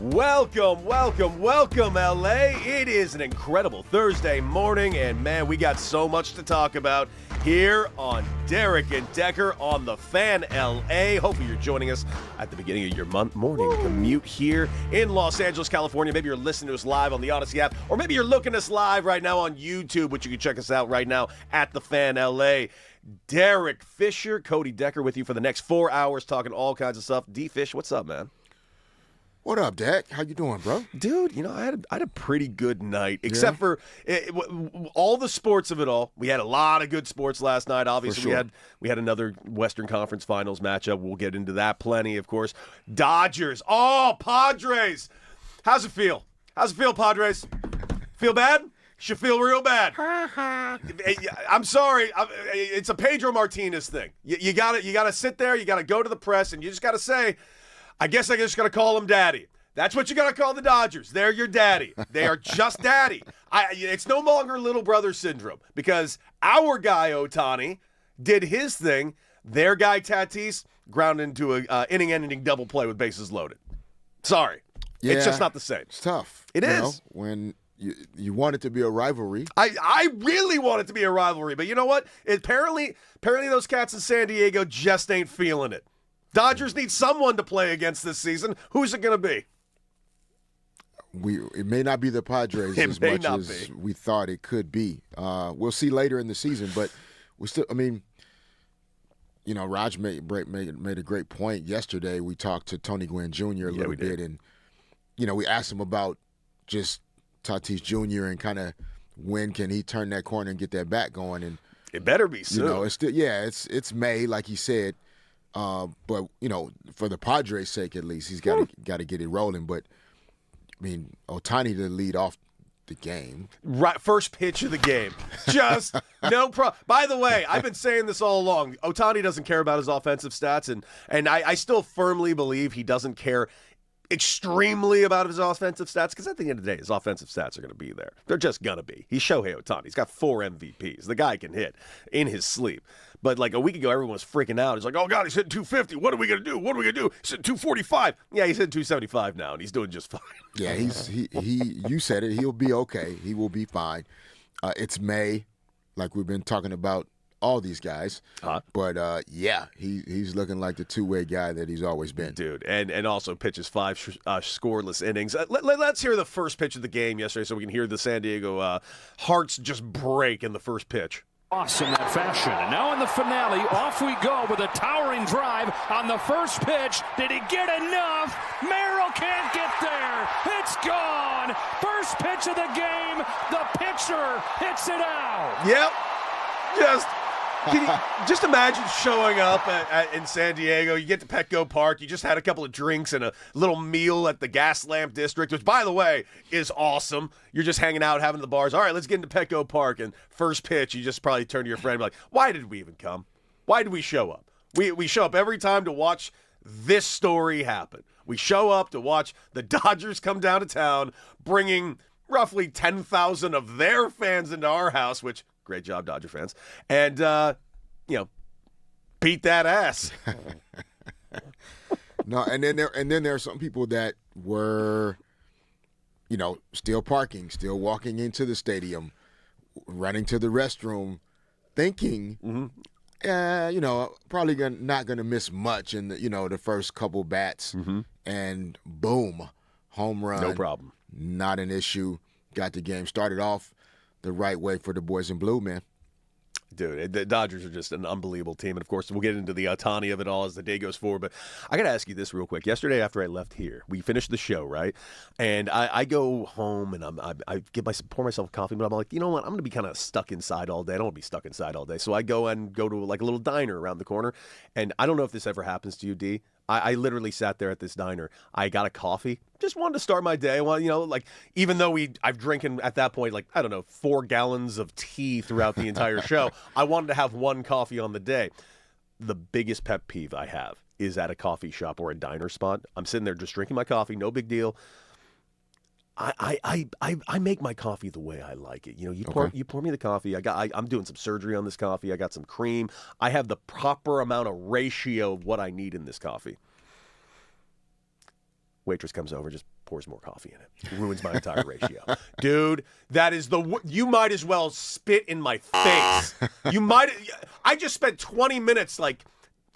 Welcome, LA. It is an incredible Thursday morning, and man, we got so much to talk about here on Derek and Decker on the Fan LA. Hopefully you're joining us at the beginning of your morning commute here in Los Angeles, California. Maybe you're listening to us live on the Odyssey app, or maybe you're looking at us live right now on YouTube, which you can check us out right now at the Fan LA. Derek Fisher, Cody Decker with you for the next 4 hours talking all kinds of stuff. D-Fish, what's up, man? What up, Dak? How you doing, bro? Dude, you know, I had a pretty good night, except for all the sports of it all. We had a lot of good sports last night. Obviously, sure. we had another Western Conference Finals matchup. We'll get into that plenty, of course. Dodgers. Oh, Padres. How's it feel? Padres? Feel bad? Should feel real bad. I'm sorry. It's a Pedro Martinez thing. You gotta sit there. You gotta go to the press, and you just gotta say, I guess I just got to call him daddy. That's what you got to call the Dodgers. They're your daddy. They are just daddy. It's no longer little brother syndrome because our guy Ohtani did his thing. Their guy Tatis ground into a inning-ending double play with bases loaded. Sorry. Yeah, it's just not the same. It's tough. It is. Know, when you want it to be a rivalry. I really want it to be a rivalry, but you know what? Apparently those cats in San Diego just ain't feeling it. Dodgers need someone to play against this season. Who's it going to be? It may not be the Padres as much as we thought it could be. We'll see later in the season, but we still. I mean, you know, Raj made a great point yesterday. We talked to Tony Gwynn Jr. a little bit, and you know, we asked him about just Tatis Jr. and kind of when can he turn that corner and get that bat going. And it better be soon. You know, it's still it's May, like he said. But you know, for the Padres' sake, at least he's got to get it rolling. But I mean, Ohtani to lead off the game, right? First pitch of the game, just no problem. By the way, I've been saying this all along. Ohtani doesn't care about his offensive stats, and I still firmly believe he doesn't care extremely about his offensive stats because at the end of the day, his offensive stats are going to be there. They're just going to be. He's Shohei Ohtani. He's got 4 MVPs. The guy can hit in his sleep. But like a week ago, everyone was freaking out. He's like, oh, God, he's hitting 250. What are we going to do? He's hitting 245. Yeah, he's hitting 275 now, and he's doing just fine. Yeah, you said it. He'll be okay. He will be fine. It's May, like we've been talking about all these guys. But, yeah, he's looking like the two-way guy that he's always been. Dude, and also pitches 5 scoreless innings. Let's hear the first pitch of the game yesterday so we can hear the San Diego hearts just break in the first pitch. In that fashion. And now in the finale, off we go with a towering drive on the first pitch. Did he get enough? Merrill can't get there. It's gone. First pitch of the game. The pitcher hits it out. Yep. Just imagine showing up in San Diego. You get to Petco Park. You just had a couple of drinks and a little meal at the Gas Lamp District, which, by the way, is awesome. You're just hanging out, having the bars. All right, let's get into Petco Park. And first pitch, you just probably turn to your friend and be like, why did we even come? Why did we show up? We show up every time to watch this story happen. We show up to watch the Dodgers come down to town, bringing roughly 10,000 of their fans into our house, which... Great job, Dodger fans. And, beat that ass. No, and then there are some people that were, you know, still parking, still walking into the stadium, running to the restroom, thinking, you know, probably not going to miss much in the first couple bats. And boom, home run. No problem. Not an issue. Got the game started off the right way for the boys in blue, man. Dude, the Dodgers are just an unbelievable team. And, of course, we'll get into the Ohtani of it all as the day goes forward. But I got to ask you this real quick. Yesterday after I left here, we finished the show, right? And I go home and I pour myself coffee. But I'm like, you know what? I'm going to be kind of stuck inside all day. I don't want to be stuck inside all day. So I go to like a little diner around the corner. And I don't know if this ever happens to you, D. I literally sat there at this diner. I got a coffee. Just wanted to start my day. Well, you know, like even though I've drinking at that point, like, I don't know, 4 gallons of tea throughout the entire show, I wanted to have one coffee on the day. The biggest pet peeve I have is at a coffee shop or a diner spot. I'm sitting there just drinking my coffee, no big deal. I make my coffee the way I like it. You know, you pour me the coffee. I'm doing some surgery on this coffee. I got some cream. I have the proper amount of ratio of what I need in this coffee. Waitress comes over, just pours more coffee in it. Ruins my entire ratio. Dude, that is you might as well spit in my face. I just spent 20 minutes like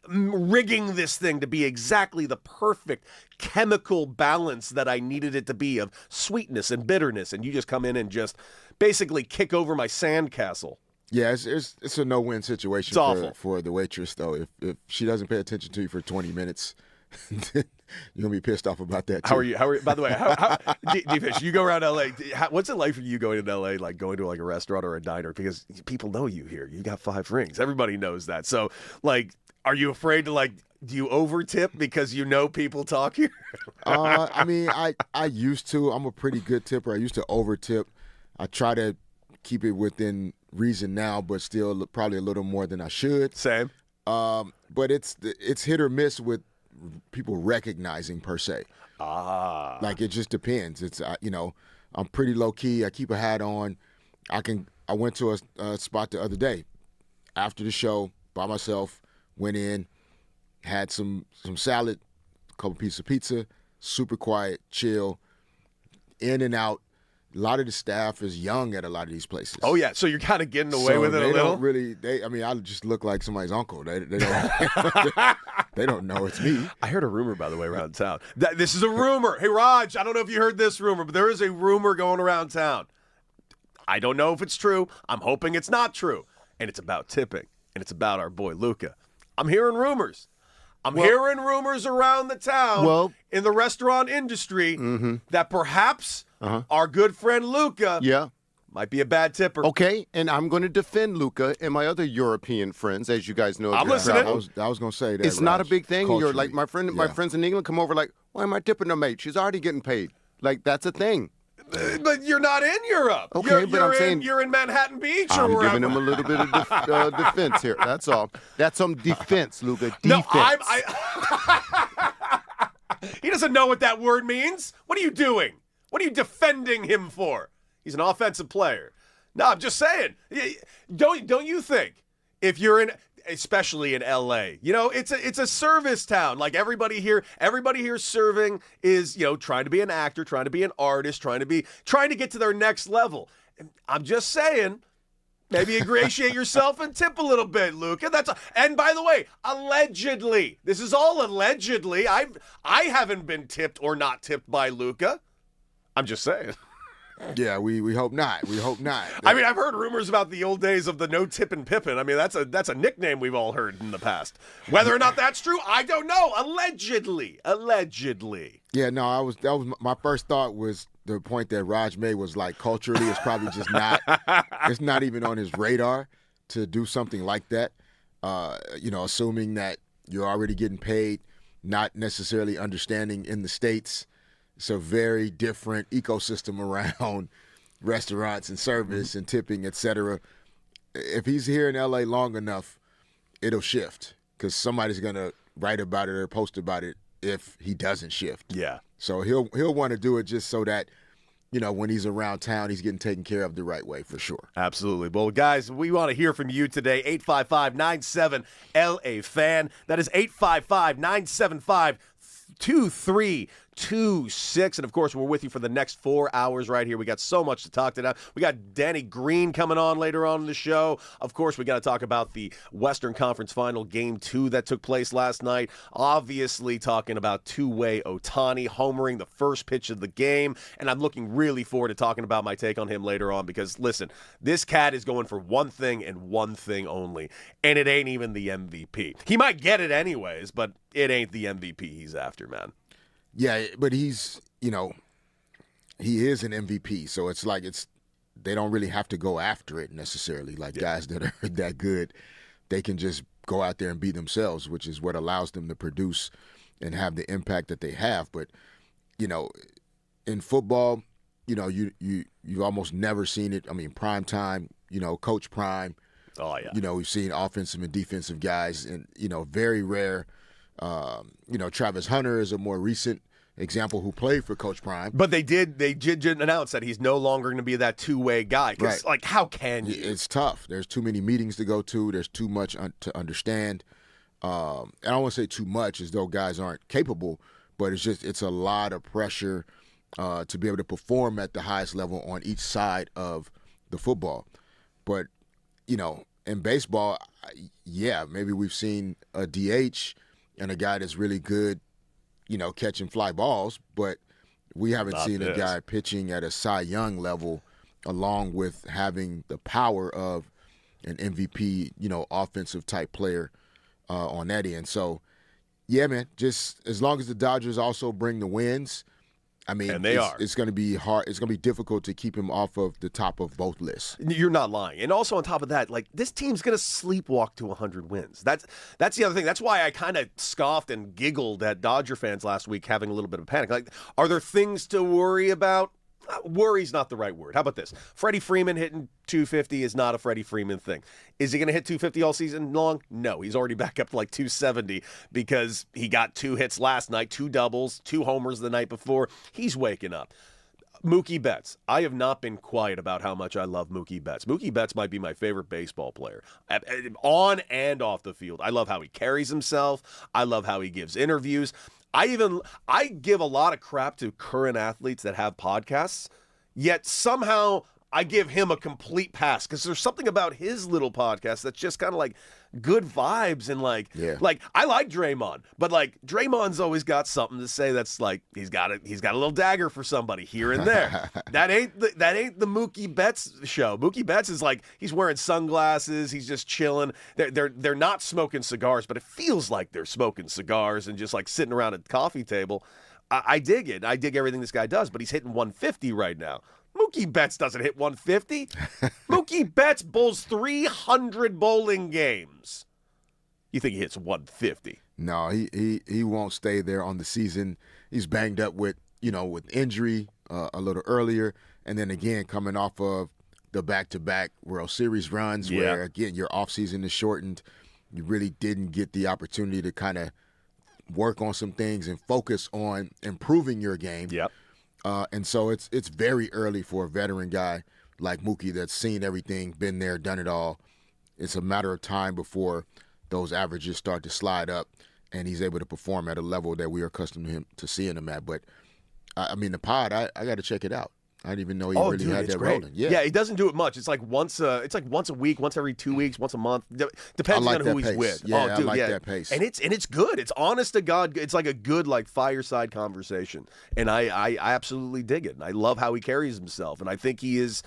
rigging this thing to be exactly the perfect chemical balance that I needed it to be of sweetness and bitterness, and you just come in and just basically kick over my sandcastle. Yeah, it's a no-win situation for the waitress, though. If she doesn't pay attention to you for 20 minutes, you're going to be pissed off about that, too. How are you? By the way, D-Fish, you go around L.A. What's it like for you going to L.A., like going to like a restaurant or a diner? Because people know you here. You got 5 rings. Everybody knows that. So, like, are you afraid to, like, do you over-tip because you know people talk here? I mean, I used to. I'm a pretty good tipper. I used to over-tip. I try to keep it within reason now, but still probably a little more than I should. Same. But it's hit or miss with people recognizing per se. Like it just depends. It's I'm pretty low key. I keep a hat on. I went to a spot the other day after the show by myself. Went in, had some salad, a couple pieces of pizza. Super quiet, chill, in and out. A lot of the staff is young at a lot of these places. Oh, yeah. So you're kind of getting away with it a little? I just look like somebody's uncle. They don't, they don't know it's me. I heard a rumor, by the way, around town. This is a rumor. Hey, Raj, I don't know if you heard this rumor, but there is a rumor going around town. I don't know if it's true. I'm hoping it's not true. And it's about tipping. And it's about our boy Luka. I'm hearing rumors. Hearing rumors around the town in the restaurant industry that perhaps our good friend Luka might be a bad tipper. Okay, and I'm going to defend Luka and my other European friends, as you guys know. I'm listening. I was going to say that. It's not a big thing. Culturally. You're like my friends in England come over like, why am I tipping her mate? She's already getting paid. Like, that's a thing. But you're not in Europe. Okay, but I'm saying you're in Manhattan Beach. I'm or giving him a little bit of defense here. That's all. That's some defense, Luka. Defense. No, he doesn't know what that word means. What are you doing? What are you defending him for? He's an offensive player. No, I'm just saying. Don't you think if you're in, especially in L.A., it's a service town. Like everybody here serving is, trying to be an actor, trying to be an artist, trying to get to their next level. And I'm just saying, maybe ingratiate yourself and tip a little bit, Luka. And by the way, allegedly, this is all allegedly. I haven't been tipped or not tipped by Luka. I'm just saying. Yeah, we hope not. We hope not. I mean, I've heard rumors about the old days of the no tipping Pippin. I mean, that's a nickname we've all heard in the past. Whether or not that's true, I don't know. Allegedly. Yeah, no, that was my first thought was the point that Raj made was like culturally, it's probably just not. It's not even on his radar to do something like that. Assuming that you're already getting paid, not necessarily understanding in the States. It's a very different ecosystem around restaurants and service and tipping, et cetera. If he's here in L.A. long enough, it'll shift because somebody's going to write about it or post about it if he doesn't shift. Yeah. So he'll want to do it just so that, when he's around town, he's getting taken care of the right way for sure. Absolutely. Well, guys, we want to hear from you today. 855-97-LA-FAN. That is 855-975-2326. And, of course, we're with you for the next 4 hours right here. We got so much to talk today. We got Danny Green coming on later on in the show. Of course, we got to talk about the Western Conference Final Game 2 that took place last night. Obviously, talking about two-way Ohtani homering the first pitch of the game. And I'm looking really forward to talking about my take on him later on because, listen, this cat is going for one thing and one thing only, and it ain't even the MVP. He might get it anyways, but it ain't the MVP he's after, man. Yeah, but he's, he is an MVP, so it's like they don't really have to go after it necessarily. Like guys that are that good, they can just go out there and be themselves, which is what allows them to produce and have the impact that they have. But, in football, you've almost never seen it. I mean, prime time, Coach Prime. Oh, yeah. We've seen offensive and defensive guys, and, very rare. Travis Hunter is a more recent example who played for Coach Prime. But they did announce that he's no longer going to be that two-way guy. Because, how can you? It's tough. There's too many meetings to go to. There's too much to understand. And I don't want to say too much as though guys aren't capable, but it's a lot of pressure to be able to perform at the highest level on each side of the football. But, in baseball, maybe we've seen a DH and a guy that's really good, catching fly balls, but we haven't seen a guy pitching at a Cy Young level along with having the power of an MVP, offensive type player on that end. So, yeah, man, just as long as the Dodgers also bring the wins, it's going to be hard. It's going to be difficult to keep him off of the top of both lists. You're not lying. And also on top of that, this team's going to sleepwalk to 100 wins. That's the other thing. That's why I kind of scoffed and giggled at Dodger fans last week having a little bit of panic. Are there things to worry about? Worry's not the right word. How about this? Freddie Freeman hitting 250 is not a Freddie Freeman thing. Is he going to hit 250 all season long? No. He's already back up to 270 because he got 2 hits last night, 2 doubles, 2 homers the night before. He's waking up. Mookie Betts. I have not been quiet about how much I love Mookie Betts. Mookie Betts might be my favorite baseball player on and off the field. I love how he carries himself. I love how he gives interviews. I give a lot of crap to current athletes that have podcasts, yet somehow I give him a complete pass because there's something about his little podcast that's just kind of good vibes and I like Draymond, but Draymond's always got something to say that's he's got a little dagger for somebody here and there. that ain't the Mookie Betts show. Mookie Betts is he's wearing sunglasses, he's just chilling. They're not smoking cigars, but it feels like they're smoking cigars and just sitting around at the coffee table. I dig it. I dig everything this guy does, but he's hitting 150 right now. Mookie Betts doesn't hit 150. Mookie Betts bowls 300 bowling games. You think he hits 150? No, he won't stay there on the season. He's banged up with injury a little earlier, and then again coming off of the back-to-back World Series runs where, again, your offseason is shortened. You really didn't get the opportunity to kind of work on some things and focus on improving your game. Yep. And so it's very early for a veteran guy like Mookie that's seen everything, been there, done it all. It's a matter of time before those averages start to slide up and he's able to perform at a level that we are accustomed to seeing him at. But, the pod, I got to check it out. I didn't even know he really had that rolling. Yeah, he doesn't do it much. It's once a week, once every 2 weeks, once a month. Depends on who he's with. Yeah, I like that pace. And it's good. It's honest to God. It's a good fireside conversation. And I absolutely dig it. And I love how he carries himself. And I think he is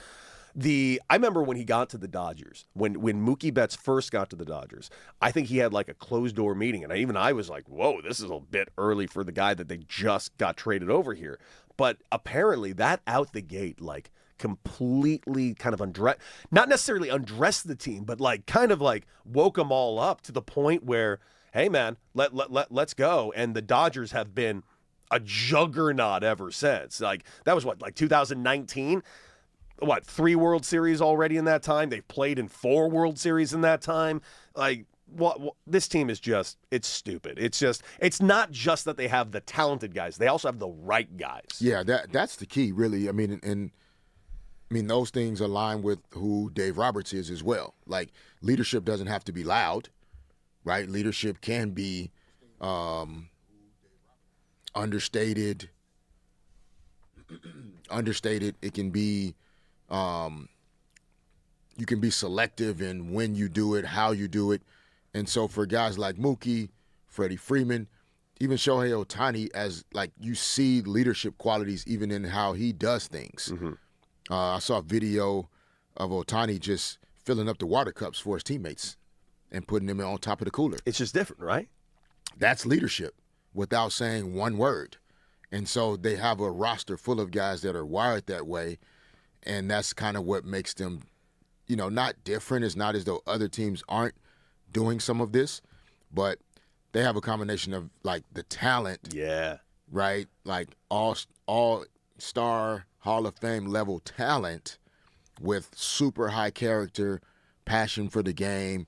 I remember when he got to the Dodgers, when Mookie Betts first got to the Dodgers, I think he had a closed door meeting. And I was like, whoa, this is a bit early for the guy that they just got traded over here. But apparently that out the gate, completely kind of not necessarily undressed the team, but woke them all up to the point where, hey man, let's go. And the Dodgers have been a juggernaut ever since. That was 2019? 3 World Series already in that time? They've played in 4 World Series in that time. What this team is it's stupid. It's not just that they have the talented guys. They also have the right guys. Yeah, that's the key, really. Those things align with who Dave Roberts is as well. Leadership doesn't have to be loud, right? Leadership can be understated. It can be you can be selective in when you do it, how you do it. And so for guys like Mookie, Freddie Freeman, even Shohei Ohtani, as you see leadership qualities even in how he does things. Mm-hmm. I saw a video of Ohtani just filling up the water cups for his teammates and putting them on top of the cooler. It's just different, right? That's leadership without saying one word. And so they have a roster full of guys that are wired that way, and that's kind of what makes them, not different. It's not as though other teams aren't doing some of this, but they have a combination of the talent, right? All-star Hall of Fame level talent with super high character, passion for the game,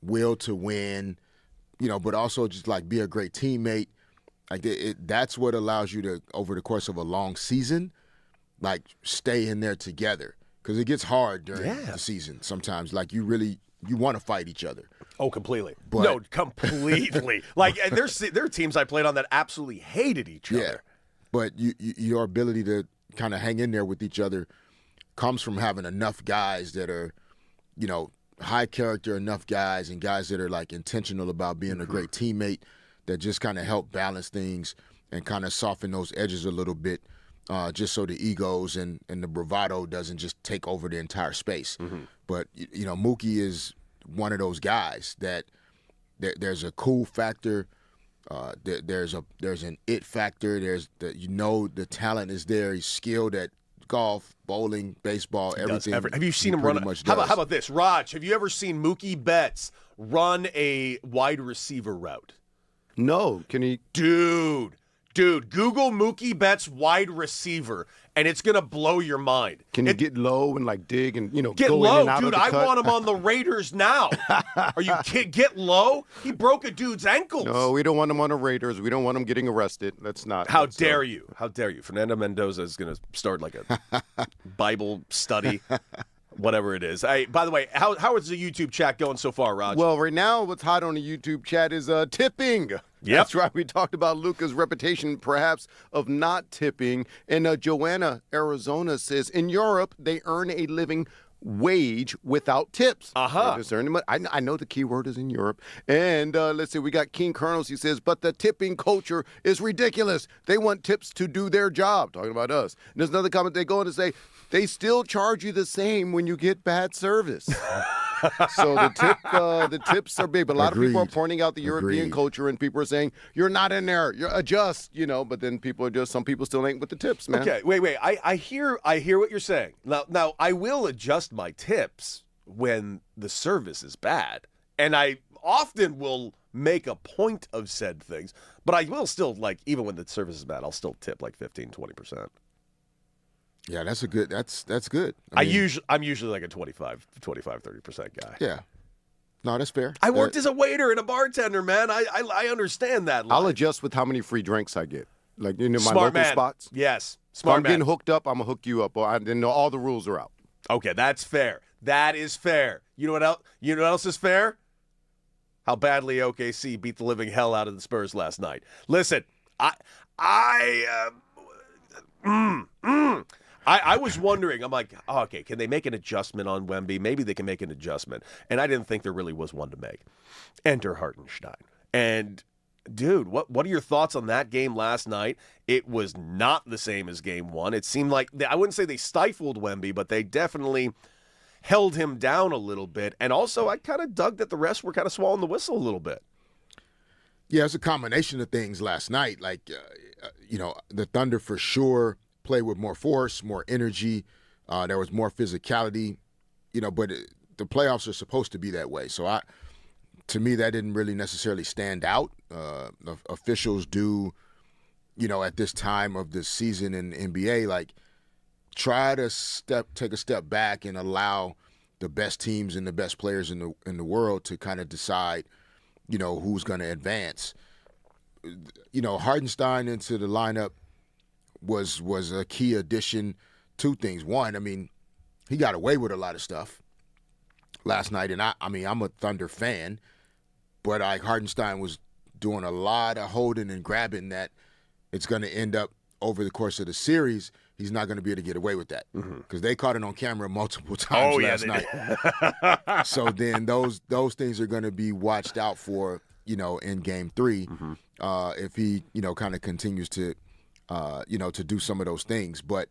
will to win, but also just be a great teammate. That's what allows you to, over the course of a long season, stay in there together, because it gets hard during the season sometimes. You want to fight each other. Oh, completely. But, no, completely. Like, there are teams I played on that absolutely hated each other. But your ability to kind of hang in there with each other comes from having enough guys that are, high character, enough guys, and guys that are, like, intentional about being a great teammate that just kind of help balance things and kind of soften those edges a little bit, just so the egos and the bravado doesn't just take over the entire space. But, Mookie is one of those guys that there's a cool factor. There's an it factor. There's the talent is there. He's skilled at golf, bowling, baseball, everything. Have you seen him run? How about this, Raj? Have you ever seen Mookie Betts run a wide receiver route? No, can he? Dude, Google Mookie Betts wide receiver, and it's gonna blow your mind. Can you get low and like dig and get go low, in and out dude? of the cut? I want him on the Raiders now. Are you kidding? Get low? He broke a dude's ankles. No, we don't want him on the Raiders. We don't want him getting arrested. Let's not. How dare you? How dare you? Fernando Mendoza is gonna start like a Bible study. Whatever it is. Hey, by the way, how is the YouTube chat going so far, Raj? Well, right now, what's hot on the YouTube chat is tipping. Yep. That's right. We talked about Luka's reputation, perhaps, of not tipping. And Joanna, Arizona, says, in Europe, they earn a living wage without tips. I know the key word is in Europe. And let's see, we got King Colonels. He says, but the tipping culture is ridiculous. They want tips to do their job. Talking about us. And there's another comment they go on to say, they still charge you the same when you get bad service. So the tips are big. But a lot of people are pointing out the European culture, and people are saying, you're not in there. You're adjust, But then people are just, some people still ain't with the tips, man. Okay, wait. I hear what you're saying. Now I will adjust my tips when the service is bad. And I often will make a point of said things. But I will still, like, even when the service is bad, I'll still tip like 15-20%. Yeah, that's good. I'm usually like a 25-30% guy. Yeah. No, that's fair. I worked as a waiter and a bartender, man. I understand that life. I'll adjust with how many free drinks I get. Like, my Smart local man. spots. Yes. Smart man. If I'm getting hooked up, I'm going to hook you up. Or I didn't know all the rules are out. Okay, that's fair. That is fair. You know what else? You know what else is fair? How badly OKC beat the living hell out of the Spurs last night. Listen, I was wondering, I'm like, oh, okay, can they make an adjustment on Wemby? Maybe they can make an adjustment. And I didn't think there really was one to make. Enter Hartenstein. And, dude, what are your thoughts on that game last night? It was not the same as game one. It seemed like, I wouldn't say they stifled Wemby, but they definitely held him down a little bit. And also, I kind of dug that the rest were kind of swallowing the whistle a little bit. Yeah, it's a combination of things last night. Like, the Thunder for sure played with more force, more energy. There was more physicality, but the playoffs are supposed to be that way. So to me, that didn't really necessarily stand out. Officials do, at this time of the season in NBA, like, try to take a step back and allow the best teams and the best players in the world to kind of decide, who's going to advance. Hartenstein into the lineup was a key addition. Two things. One, I mean, he got away with a lot of stuff last night, and I'm a Thunder fan, but Hartenstein was doing a lot of holding and grabbing that it's going to end up over the course of the series. He's not going to be able to get away with that because they caught it on camera multiple times last night. So then those things are going to be watched out for, in Game 3, if he, kind of continues to, to do some of those things. But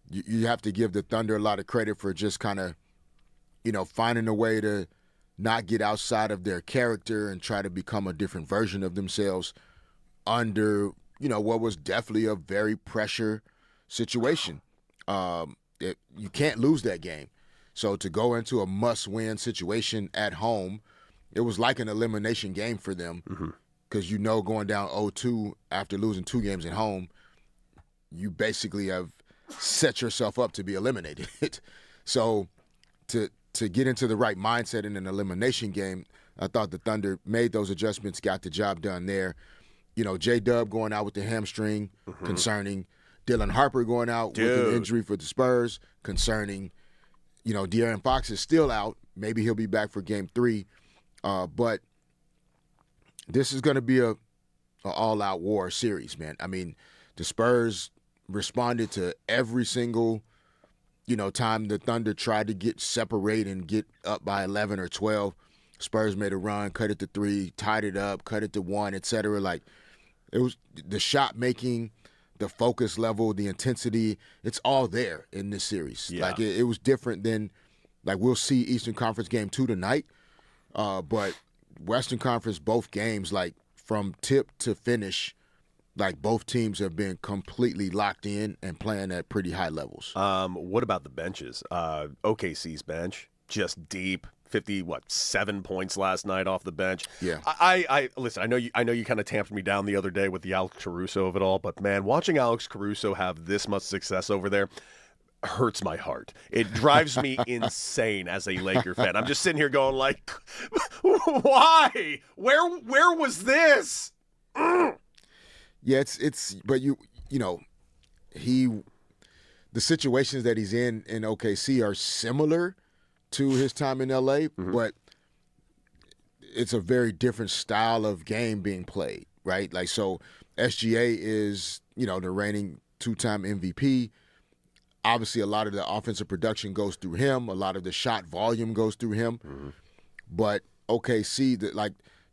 you have to give the Thunder a lot of credit for just kind of, finding a way to not get outside of their character and try to become a different version of themselves under, what was definitely a very pressure situation. You can't lose that game. So to go into a must-win situation at home, it was like an elimination game for them because going down 0-2 after losing 2 games at home, you basically have set yourself up to be eliminated. So to get into the right mindset in an elimination game, I thought the Thunder made those adjustments, got the job done there. J-Dub going out with the hamstring, concerning. Dylan Harper going out with an injury for the Spurs, concerning. De'Aaron Fox is still out. Maybe he'll be back for Game 3 But this is going to be a all-out war series, man. I mean, the Spurs responded to every single, time the Thunder tried to get separate and get up by 11 or 12. Spurs made a run, cut it to 3, tied it up, cut it to 1, etc. Like, it was the shot making, the focus level, the intensity. It's all there in this series. Yeah. Like, it was different than, like, we'll see Eastern Conference Game 2 tonight, but Western Conference, both games, like, from tip to finish, like, both teams have been completely locked in and playing at pretty high levels. What about the benches? OKC's bench, just deep. 7 points last night off the bench. Yeah. I listen, I know you kind of tamped me down the other day with the Alex Caruso of it all, but man, watching Alex Caruso have this much success over there hurts my heart. It drives me insane as a Laker fan. I'm just sitting here going like, why? Where was this? Yeah, it's but the situations that he's in OKC are similar to his time in LA, but it's a very different style of game being played, right? Like, so SGA is, the reigning 2-time MVP. Obviously, a lot of the offensive production goes through him. A lot of the shot volume goes through him. But OKC,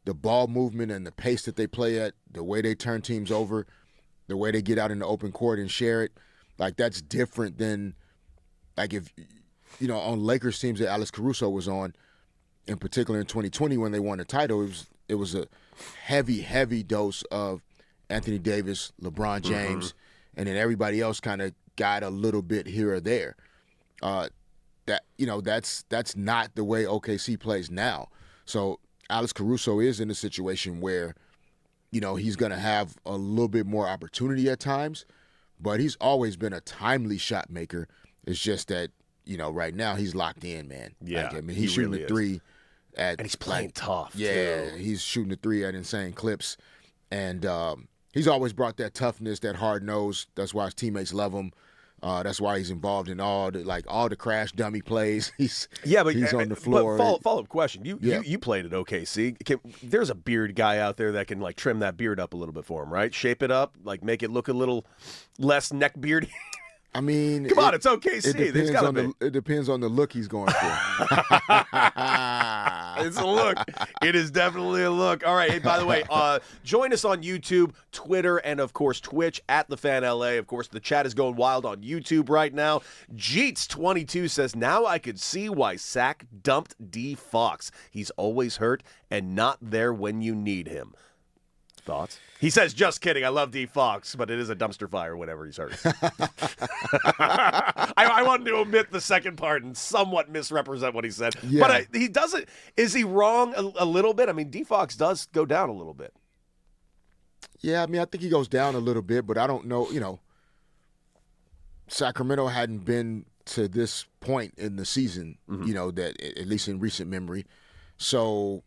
the ball movement and the pace that they play at, the way they turn teams over, the way they get out in the open court and share it, like, that's different than, like, if, on Lakers teams that Alex Caruso was on, in particular in 2020 when they won the title, it was a heavy dose of Anthony Davis, LeBron James, and then everybody else kind of got a little bit here or there. That's not the way OKC plays now. So Alex Caruso is in a situation where, he's going to have a little bit more opportunity at times, but he's always been a timely shot maker. It's just that, right now he's locked in, man. Yeah, like, I mean, he's shooting really a 3 and he's playing tough. Yeah, too. He's shooting a 3 at insane clips, and he's always brought that toughness, that hard nose. That's why his teammates love him. That's why he's involved in all the crash dummy plays. He's on the floor. But follow-up question: You played at OKC. There's a beard guy out there that can like trim that beard up a little bit for him, right? Shape it up, like make it look a little less neck beardy. I mean, come on, it's OKC. It depends on the look he's going for. It's a look. It is definitely a look. All right. Hey, by the way, join us on YouTube, Twitter, and, of course, Twitch at The Fan LA. Of course, the chat is going wild on YouTube right now. Jeets22 says, now I could see why Sack dumped D. Fox. He's always hurt and not there when you need him. Thoughts? He says, just kidding. I love D. Fox, but it is a dumpster fire whenever he's hurt. I wanted to omit the second part and somewhat misrepresent what he said. Yeah. But he doesn't. Is he wrong a little bit? I mean, D. Fox does go down a little bit. Yeah, I mean, I think he goes down a little bit, but I don't know. Sacramento hadn't been to this point in the season, that at least in recent memory. So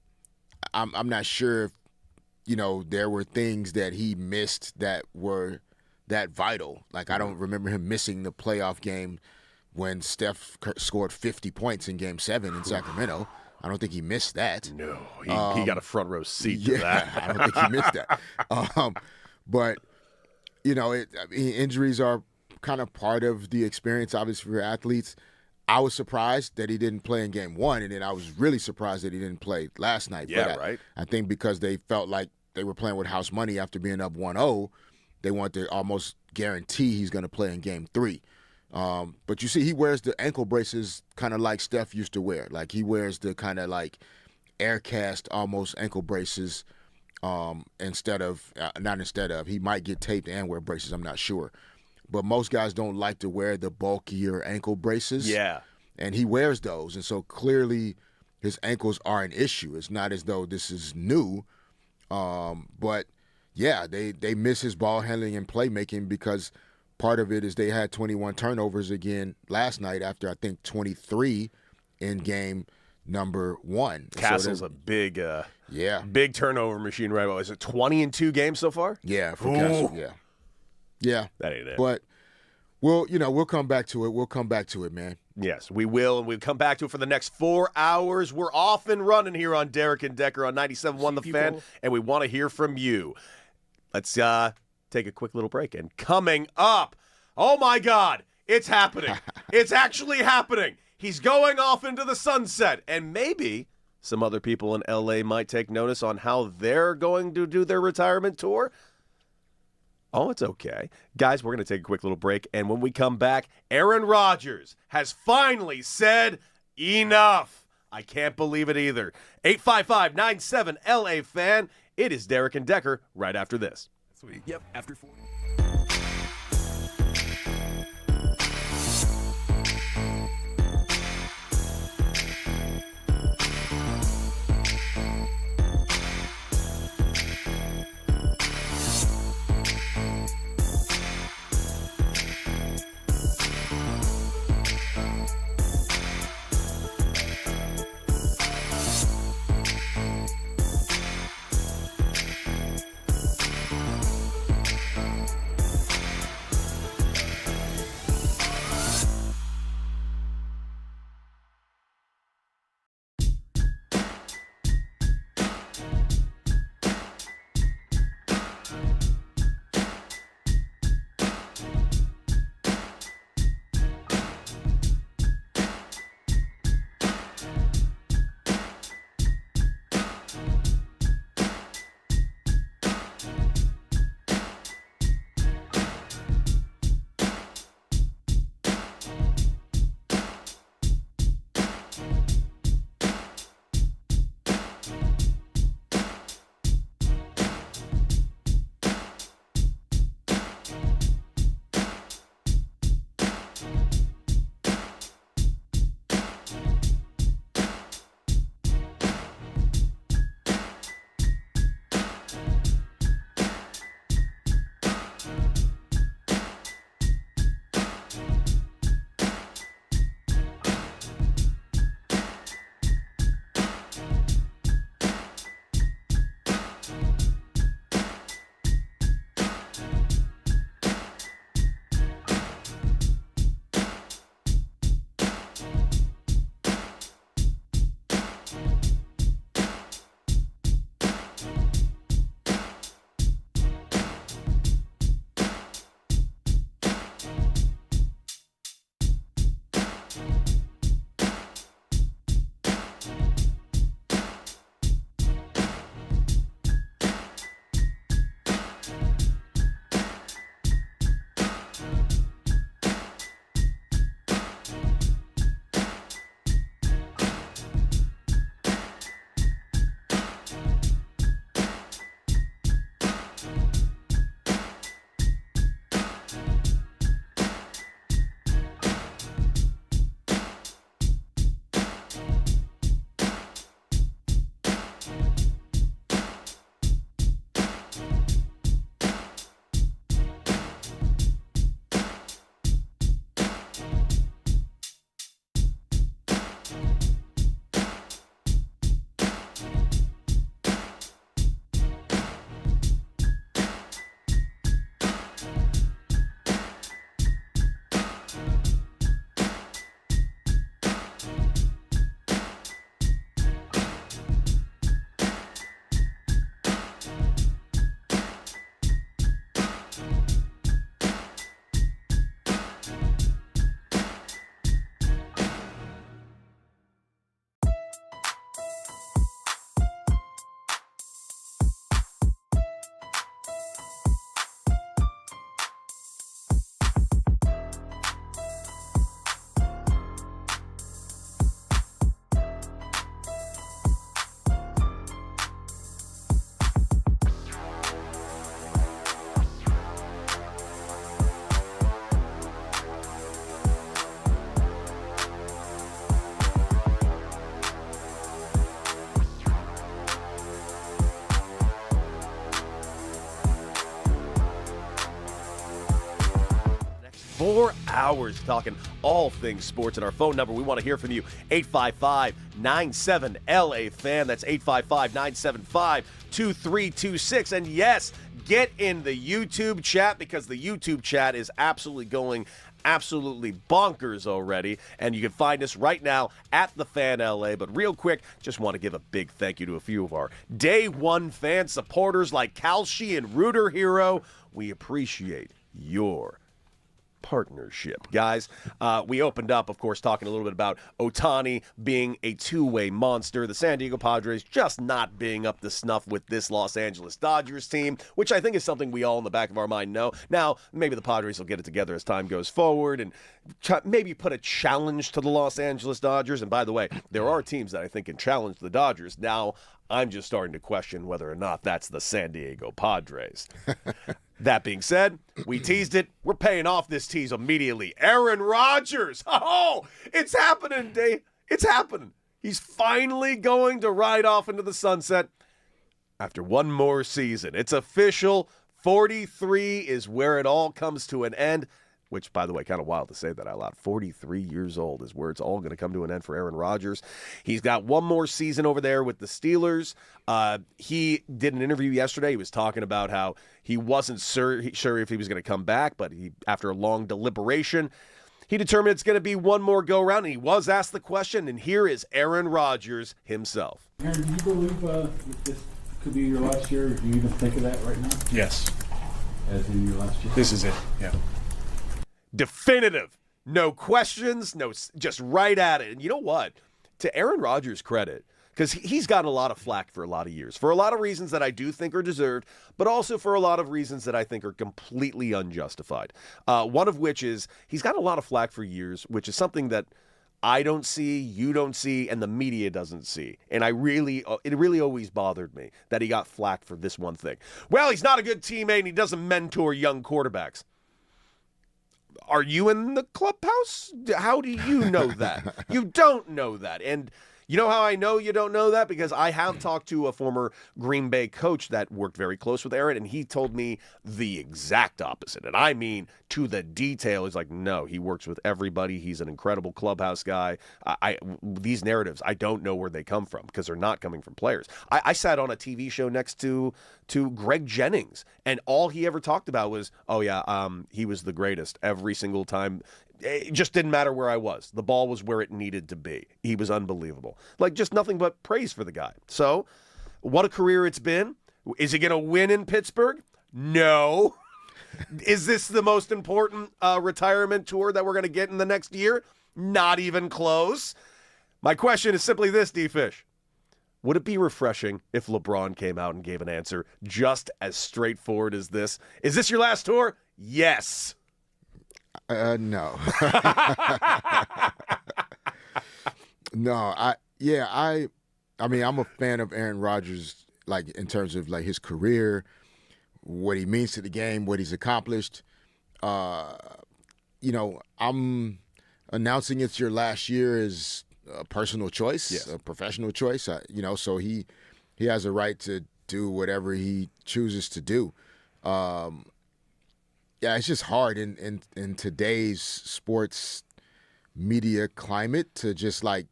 I'm not sure if, there were things that he missed that were that vital. Like, I don't remember him missing the playoff game when Steph scored 50 points in Game 7 in Sacramento. I don't think he missed that. No, he got a front row seat to that. I don't think he missed that. But, injuries are kind of part of the experience, obviously, for athletes. I was surprised that he didn't play in Game 1, and then I was really surprised that he didn't play last night. Yeah, but right. I think because they felt like they were playing with house money after being up 1-0, they want to almost guarantee he's going to play in Game 3. But you see, he wears the ankle braces kind of like Steph used to wear. Like, he wears the kind of like air cast almost ankle braces he might get taped and wear braces, I'm not sure. But most guys don't like to wear the bulkier ankle braces. Yeah. And he wears those. And so clearly his ankles are an issue. It's not as though this is new. But, yeah, they miss his ball handling and playmaking because part of it is they had 21 turnovers again last night after, I think, 23 in game number 1. Castle's a big turnover machine, right? Is it 20 in 2 games so far? Yeah, for Castle, yeah. Yeah. That ain't it. But We'll come back to it. We'll come back to it, man. Yes, we will, and we'll come back to it for the next 4 hours. We're off and running here on Derek and Decker on 97.1 The Fan, and we want to hear from you. Let's take a quick little break. And coming up, oh my God, it's happening. It's actually happening. He's going off into the sunset, and maybe some other people in L.A. might take notice on how they're going to do their retirement tour. Oh, it's okay. Guys, we're going to take a quick little break, and when we come back, Aaron Rodgers has finally said enough. I can't believe it either. 855-97-LA Fan. It is Derek and Decker right after this. Sweet. Yep, after 4. 4 hours talking all things sports. And our phone number, we want to hear from you, 855-97-LA-FAN. That's 855-975-2326. And yes, get in the YouTube chat, because the YouTube chat is absolutely going absolutely bonkers already, and you can find us right now at the Fan LA. But real quick, just want to give a big thank you to a few of our day one fan supporters like Kalshi and Rooter Hero. We appreciate your partnership, guys. We opened up, of course, talking a little bit about Ohtani being a two-way monster, the San Diego Padres just not being up to snuff with this Los Angeles Dodgers team, which I think is something we all in the back of our mind know. Now, maybe the Padres will get it together as time goes forward and maybe put a challenge to the Los Angeles Dodgers. And by the way, there are teams that I think can challenge the Dodgers. Now, I'm just starting to question whether or not that's the San Diego Padres. That being said, we teased it. We're paying off this tease immediately. Aaron Rodgers. Oh, it's happening, Dave. It's happening. He's finally going to ride off into the sunset after one more season. It's official. 43 is where it all comes to an end. Which, by the way, kind of wild to say that out loud. 43 years old is where it's all going to come to an end for Aaron Rodgers. He's got one more season over there with the Steelers. He did an interview yesterday. He was talking about how he wasn't sure if he was going to come back, but after a long deliberation, he determined it's going to be one more go-around, and he was asked the question, and here is Aaron Rodgers himself. Aaron, do you believe this could be your last year? Do you even think of that right now? Yes. As in your last year? This is it, yeah. Definitive. No questions, just right at it. And you know what? To Aaron Rodgers' credit, because he's gotten a lot of flack for a lot of years, for a lot of reasons that I do think are deserved, but also for a lot of reasons that I think are completely unjustified. One of which is he's gotten a lot of flack for years, which is something that I don't see, you don't see, and the media doesn't see. And it really always bothered me that he got flack for this one thing. Well, he's not a good teammate and he doesn't mentor young quarterbacks. Are you in the clubhouse? How do you know that? You don't know that. And you know how I know you don't know that? Because I have talked to a former Green Bay coach that worked very close with Aaron, and he told me the exact opposite. And I mean, to the detail. He's like, no, he works with everybody. He's an incredible clubhouse guy. These narratives, I don't know where they come from because they're not coming from players. I sat on a TV show next to Greg Jennings, and all he ever talked about was, he was the greatest every single time. It just didn't matter where I was. The ball was where it needed to be. He was unbelievable. Like, just nothing but praise for the guy. So, what a career it's been. Is he going to win in Pittsburgh? No. Is this the most important retirement tour that we're going to get in the next year? Not even close. My question is simply this, D-Fish. Would it be refreshing if LeBron came out and gave an answer just as straightforward as this? Is this your last tour? Yes. No. No, I mean, I'm a fan of Aaron Rodgers, like, in terms of, like, his career, what he means to the game, what he's accomplished. I'm announcing it's your last year is a personal choice, yes. A professional choice, so he has a right to do whatever he chooses to do. Yeah, it's just hard in today's sports media climate to just, like,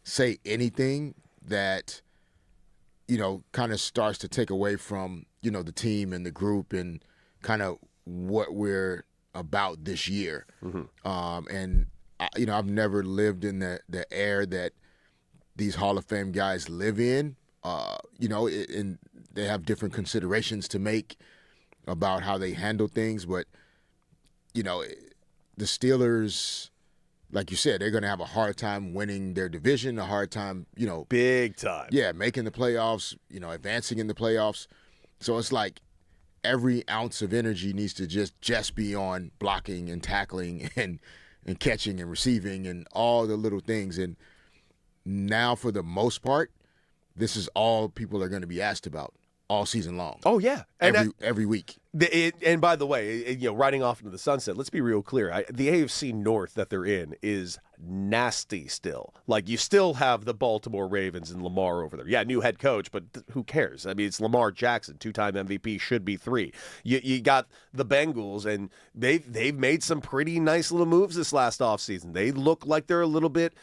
say anything that, kind of starts to take away from, the team and the group and kind of what we're about this year. Mm-hmm. And, I've never lived in the air that these Hall of Fame guys live in, and they have different considerations to make about how they handle things. But, the Steelers, like you said, they're going to have a hard time winning their division, a hard time, big time. Yeah, making the playoffs, advancing in the playoffs. So it's like every ounce of energy needs to just be on blocking and tackling and catching and receiving and all the little things. And now, for the most part, this is all people are going to be asked about. all season long. Oh, yeah. And every week. And by the way, riding off into the sunset, let's be real clear. The AFC North that they're in is nasty still. Like, you still have the Baltimore Ravens and Lamar over there. Yeah, new head coach, but who cares? I mean, it's Lamar Jackson, 2-time MVP, should be 3. You got the Bengals, and they've made some pretty nice little moves this last offseason. They look like they're a little bit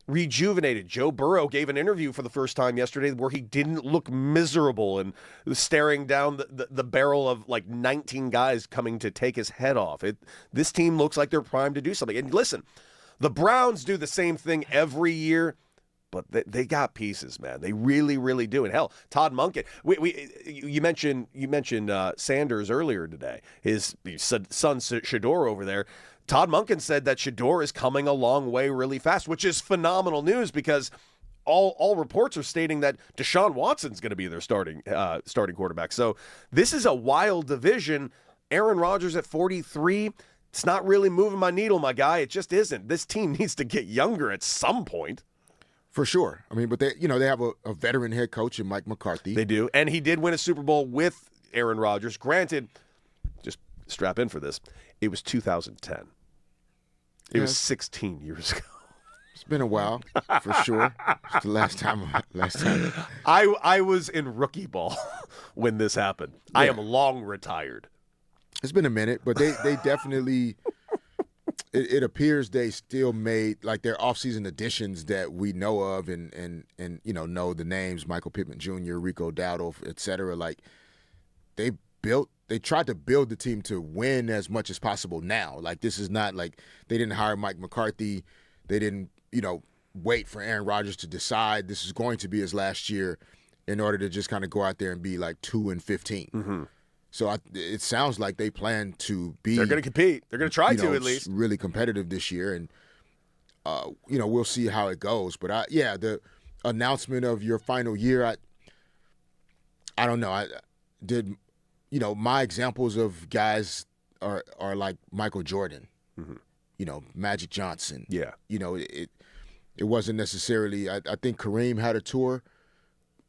rejuvenated. Joe Burrow gave an interview for the first time yesterday where he didn't look miserable and staring down the barrel of like 19 guys coming to take his head off. This team looks like they're primed to do something. And listen, the Browns do the same thing every year, but they got pieces, man. They really, really do. And hell, Todd Monken. You mentioned Sanders earlier today. His son Shador over there. Todd Monken said that Shador is coming a long way really fast, which is phenomenal news because all reports are stating that Deshaun Watson's going to be their starting quarterback. So this is a wild division. Aaron Rodgers at 43, it's not really moving my needle, my guy. It just isn't. This team needs to get younger at some point. For sure. I mean, but they have a veteran head coach in Mike McCarthy. They do. And he did win a Super Bowl with Aaron Rodgers. Granted, just strap in for this, it was 2010. It was 16 years ago. It's been a while, for sure. It's the last time. I was in rookie ball when this happened. Yeah. I am long retired. It's been a minute, but they definitely it appears they still made like their offseason additions that we know of and know the names, Michael Pittman Jr., Rico Dowdle, et cetera. Like they tried to build the team to win as much as possible now. Like, this is not like they didn't hire Mike McCarthy. They didn't, wait for Aaron Rodgers to decide this is going to be his last year in order to just kind of go out there and be like 2-15. Mm-hmm. So it sounds like they plan to be. They're going to compete. They're going to try to at least. Really competitive this year. And, we'll see how it goes. But, the announcement of your final year, I don't know. I did – my examples of guys are like Michael Jordan, Magic Johnson. Yeah. It wasn't necessarily. I think Kareem had a tour,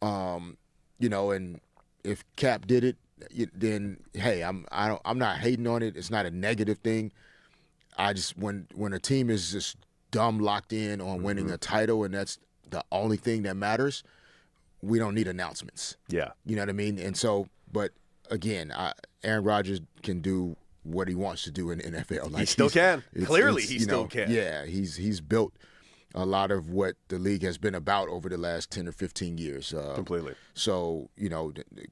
and if Cap did it, then hey, I'm not hating on it. It's not a negative thing. I just when a team is just dumb locked in on winning a title and that's the only thing that matters, we don't need announcements. Yeah. You know what I mean? And so, but. Again, Aaron Rodgers can do what he wants to do in the NFL. Like he still can. Clearly, he still can. Yeah, he's built a lot of what the league has been about over the last 10 or 15 years. Completely. So,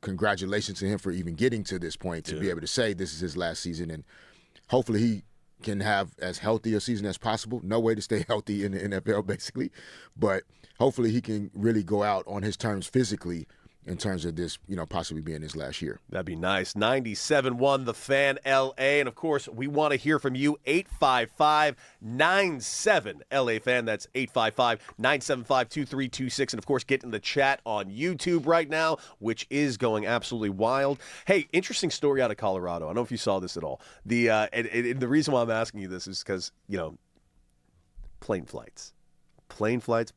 congratulations to him for even getting to this point to be able to say this is his last season. And hopefully he can have as healthy a season as possible. No way to stay healthy in the NFL, basically. But hopefully he can really go out on his terms physically in terms of this, possibly being his last year. That'd be nice. 97.1 The Fan LA. And, of course, we want to hear from you. 855-97-LA Fan. That's 855-975-2326. And, of course, get in the chat on YouTube right now, which is going absolutely wild. Hey, interesting story out of Colorado. I don't know if you saw this at all. And the reason why I'm asking you this is because, plane flights. Plane flights,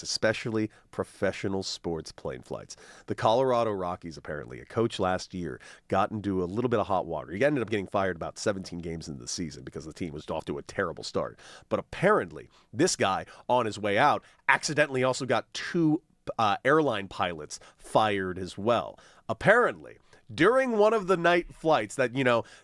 especially professional sports plane flights. The Colorado Rockies, apparently, a coach last year, got into a little bit of hot water. He ended up getting fired about 17 games into the season because the team was off to a terrible start. But apparently, this guy, on his way out, accidentally also got 2 airline pilots fired as well. Apparently, during one of the night flights that,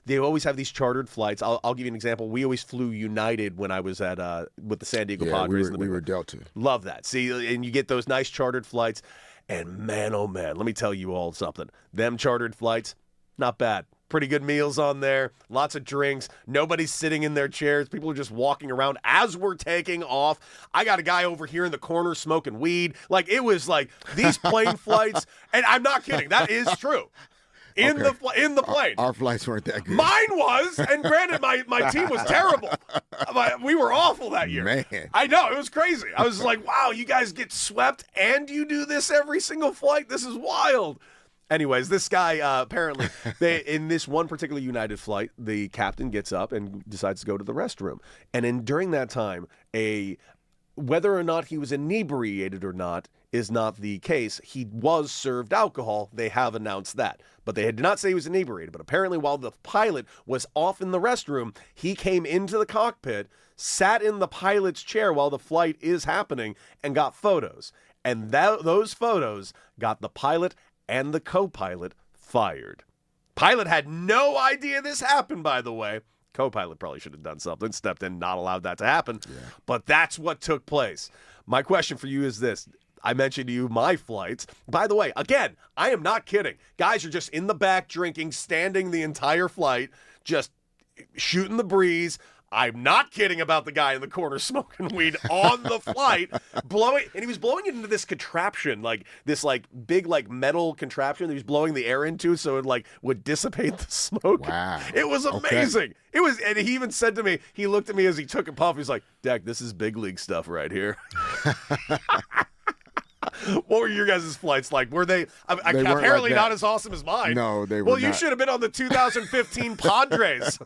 they always have these chartered flights. I'll give you an example. We always flew United when I was at with the San Diego Padres. We were Delta. Love that. See, and you get those nice chartered flights. And man, oh man, let me tell you all something. Them chartered flights, not bad. Pretty good meals on there. Lots of drinks. Nobody's sitting in their chairs. People are just walking around as we're taking off. I got a guy over here in the corner smoking weed. Like, it was like these plane flights. And I'm not kidding. That is true. In the plane. Our flights weren't that good. Mine was, and granted, my team was terrible. We were awful that year. Man. I know, it was crazy. I was like, wow, you guys get swept and you do this every single flight? This is wild. Anyways, this guy, apparently, in this one particular United flight, the captain gets up and decides to go to the restroom. And during that time, whether or not he was inebriated or not is not the case. He was served alcohol. They have announced that. But they did not say he was inebriated. But apparently while the pilot was off in the restroom, he came into the cockpit, sat in the pilot's chair while the flight is happening, and got photos. And those photos got the pilot and the co-pilot fired. Pilot had no idea this happened, by the way. Co-pilot probably should have done something, stepped in, not allowed that to happen. Yeah. But that's what took place. My question for you is this. I mentioned to you my flights. By the way, again, I am not kidding. Guys are just in the back drinking, standing the entire flight, just shooting the breeze. I'm not kidding about the guy in the corner smoking weed on the flight, blowing, and he was blowing it into this contraption, like this big metal contraption that he was blowing the air into so it would dissipate the smoke. Wow. It was amazing. Okay. It was, and he even said to me, he looked at me as he took a puff, he's like, Dak, this is big league stuff right here. What were your guys' flights like? Were they apparently not as awesome as mine? No, they were Well, not. you should have been on the 2015 Padres.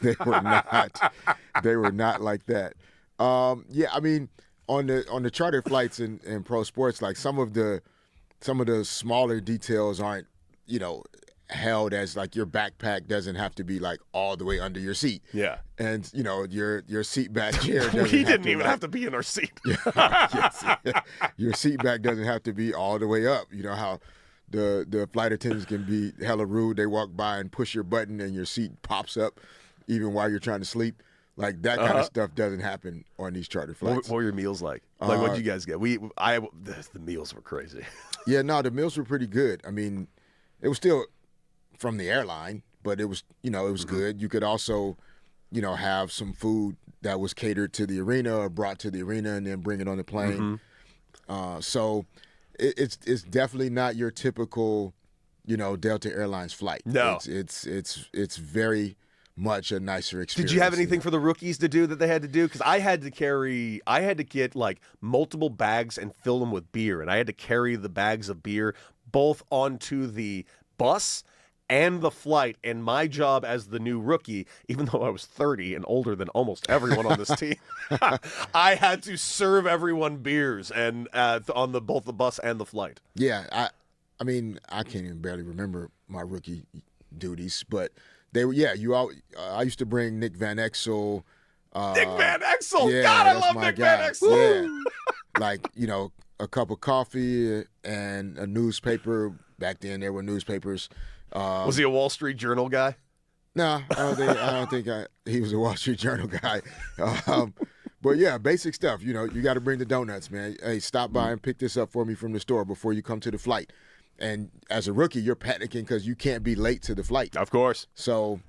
They were not. They were not like that. Yeah, I mean, on the charter flights in pro sports, like some of the smaller details aren't, held as your backpack doesn't have to be all the way under your seat. Yeah. And your seat back chair doesn't he didn't even have to be in our seat. Yes. Your seat back doesn't have to be all the way up. You know how the flight attendants can be hella rude. They walk by and push your button and your seat pops up even while you're trying to sleep. Like that kind of stuff doesn't happen on these charter flights. What were your meals like? What did you guys get? The meals were crazy. Yeah, no, the meals were pretty good. I mean, it was still from the airline, but it was, it was good. You could also, have some food that was catered to the arena or brought to the arena and then bring it on the plane. So it's definitely not your typical, Delta Airlines flight. No, it's very much a nicer experience. Did you have anything for the rookies to do that they had to do? Because I had to get multiple bags and fill them with beer, and I had to carry the bags of beer both onto the bus and the flight. And my job as the new rookie, even though I was 30 and older than almost everyone on this team, I had to serve everyone beers and on both the bus and the flight. Yeah, I mean, I can't even barely remember my rookie duties, but they were. Yeah, I used to bring Nick Van Exel. Nick Van Exel, yeah, God, I love Nick Van Exel. Yeah, a cup of coffee and a newspaper. Back then, there were newspapers. Was he a Wall Street Journal guy? No, I don't think he was a Wall Street Journal guy. But yeah, basic stuff. You got to bring the donuts, man. Hey, stop by and pick this up for me from the store before you come to the flight. And as a rookie, you're panicking because you can't be late to the flight. Of course. So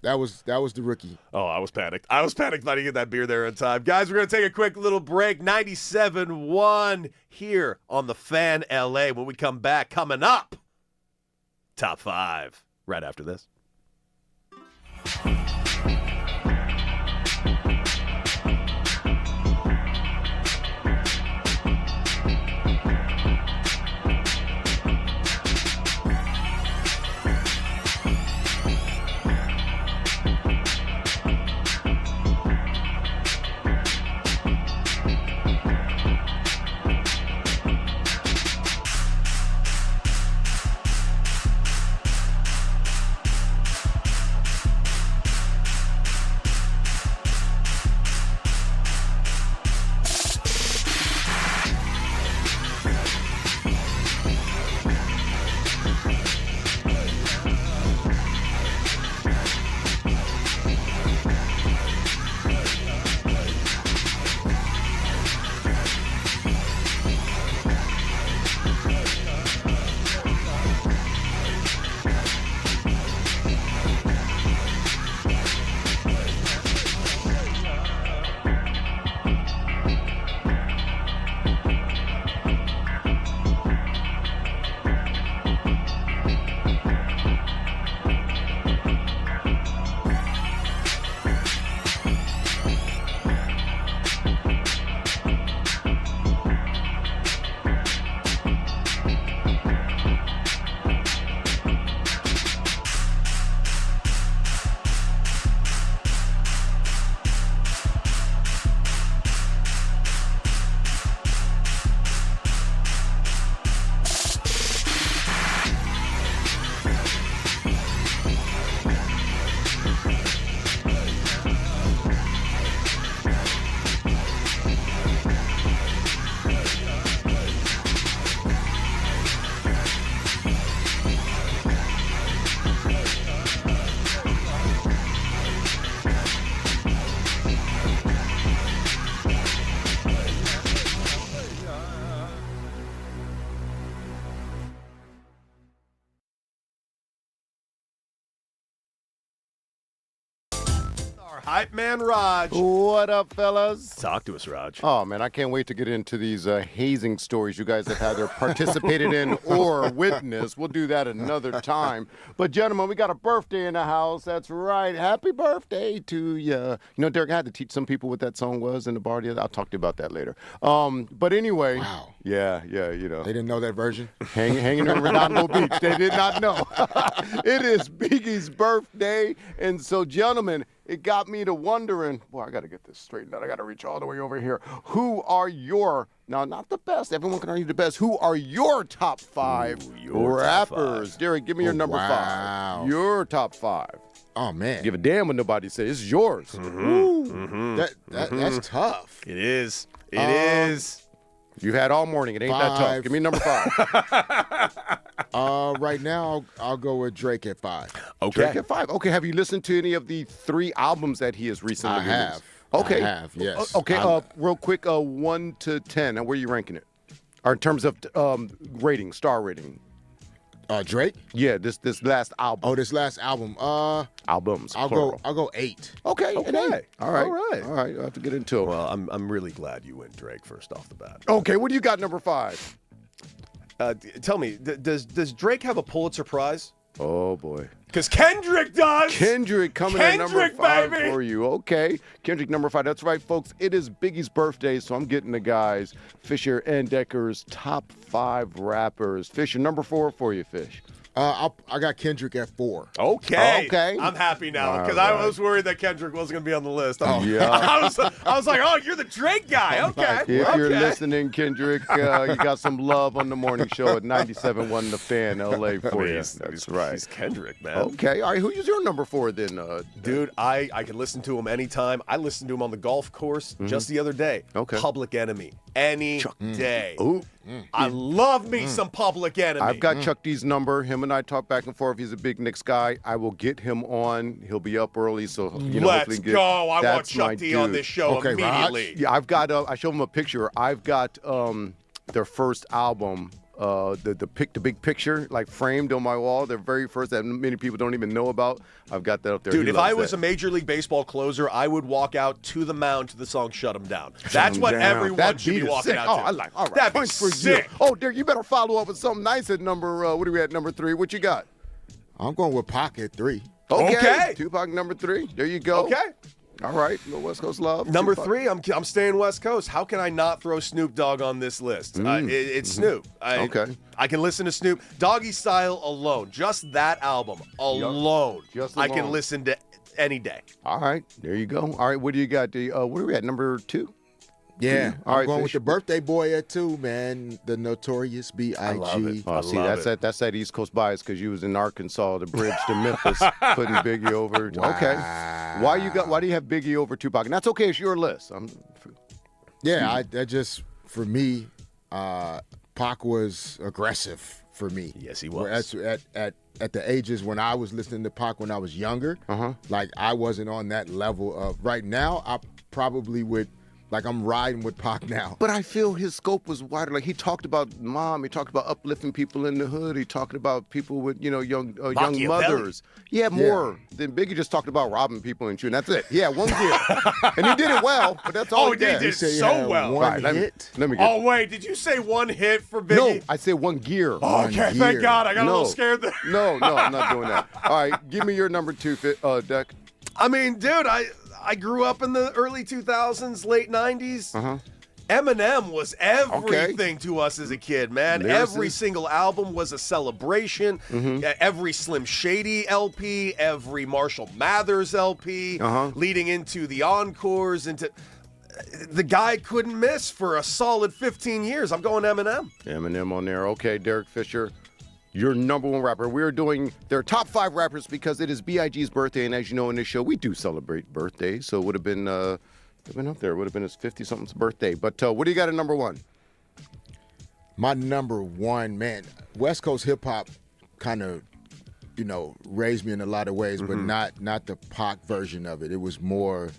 that was the rookie. Oh, I was panicked. I didn't get that beer there in time. Guys, we're going to take a quick little break. 97.1 here on the Fan LA. When we come back, coming up, Top 5 right after this. Hype Man Raj. What up, fellas? Talk to us, Raj. Oh, man, I can't wait to get into these hazing stories you guys have either participated in or witnessed. We'll do that another time. But, gentlemen, we got a birthday in the house. That's right. Happy birthday to you. You know, Derek, I had to teach some people what that song was in the bar. I'll talk to you about that later. But anyway. Wow. Yeah, you know. They didn't know that version? Hanging in Redondo Beach. They did not know. It is Biggie's birthday. And so, gentlemen, it got me to wondering, boy, I got to get this straightened out. I got to reach all the way over here. Who are your, now not the best, everyone can argue the best, who are your top 5 rappers? Top 5. Derek, give me your number 5. Your top 5. Oh, man. Give a damn what nobody says. It's yours. That's tough. It is. It is. You've had all morning. It ain't that tough. Give me number 5. Right now, I'll go with Drake at 5. Okay. Drake at 5. Okay. Have you listened to any of the 3 albums that he has recently released? have. Okay. I have, yes. Okay. Real quick, 1 to 10. Now, where are you ranking it? Or in terms of rating, star rating? Drake? Yeah, this last album. Oh, this last album. Albums. I'll plural. go 8. Okay. Okay. An 8. All right. All right. All right. I'll have to get into it. Well, I'm really glad you went Drake first off the bat. Okay. What do you got, number 5? Tell me, does Drake have a Pulitzer Prize? Oh boy. Because Kendrick does. Kendrick coming at number 5 baby. for you. Okay. Kendrick number 5. That's right, folks. It is Biggie's birthday, so I'm getting the guys, Fisher and Decker's top 5 rappers. Fisher, number 4 for you, Fish. I got Kendrick at 4. Okay. Okay. I'm happy now because All I right. was worried that Kendrick wasn't going to be on the list. Yeah. I was like, oh, you're the Drake guy. Okay. If you're listening, Kendrick, you got some love on the morning show at 97.1 The Fan, LA for you. That's right. He's Kendrick, man. Okay. All right. Who's your number 4 then? Dude, I can listen to him anytime. I listened to him on the golf course just the other day. Okay. Public Enemy. Any day. Ooh. I love me some Public Enemy. I've got Chuck D's number. Him and I talk back and forth. He's a big Knicks guy. I will get him on. He'll be up early, so Let's hopefully go. I want that's Chuck my D on dude. this show Okay, immediately. Yeah, I've got. I showed him a picture. I've got their first album. The big picture, like framed on my wall, their very first that many people don't even know about. I've got that up there. Dude, if I was a Major League Baseball closer, I would walk out to the mound to the song "Shut 'Em Down." That's what everyone should be walking out to. Oh, I like. All right, that'd be points for sick. you. Oh, Derek, you better follow up with something nice at number. What are we at? Number 3. What you got? I'm going with Pac at 3. Okay. Tupac number 3. There you go. Okay. All right. No West Coast love. Number Tupac. 3, I'm staying West Coast. How can I not throw Snoop Dogg on this list? It's Snoop. Okay. I can listen to Snoop. Doggy Style alone, just that album alone, Just I can alone. listen to any day. All right. There you go. All right. What do you got? What are we at? Number 2? Yeah. All I'm right, going Fish. with the birthday boy at 2, man. The Notorious B.I.G. I love it. Oh, I see, love it. that's that East Coast bias because you was in Arkansas, the bridge to Memphis, putting Biggie over. Okay. Why do you have Biggie over Tupac? And that's okay. It's your list. Yeah, that just, for me, Pac was aggressive for me. Yes, he Whereas was. at the ages when I was listening to Pac when I was younger, like I wasn't on that level of. Right now, I probably would. Like, I'm riding with Pac now. But I feel his scope was wider. Like, he talked about mom. He talked about uplifting people in the hood. He talked about people with, young mothers. Yeah, more than Biggie just talked about robbing people and shooting. That's it. Yeah, one gear. And he did it well, but that's all Oh, he did He said he so had well. One Right, hit. Let me get Oh, wait, did you say one hit for Biggie? No, I said one gear. Oh, okay, One thank year. God. I got a No. little scared there. No, I'm not doing that. All right, give me your number 2, Deck. I mean, dude, I grew up in the early 2000s, late 90s. Eminem was everything to us as a kid, man. Lyricist. Every single album was a celebration. Every Slim Shady LP, every Marshall Mathers LP, leading into the encores, the guy couldn't miss for a solid 15 years. I'm going Eminem. Eminem on there. Okay, Derek Fisher, your number 1 rapper. We're doing their top 5 rappers because it is B.I.G.'s birthday, and as you know in this show, we do celebrate birthdays, so it would have been up there. It would have been his 50-something's birthday. But what do you got at number 1? My number 1, man, West Coast hip hop kind of, raised me in a lot of ways, but not the Pac version of it. It was more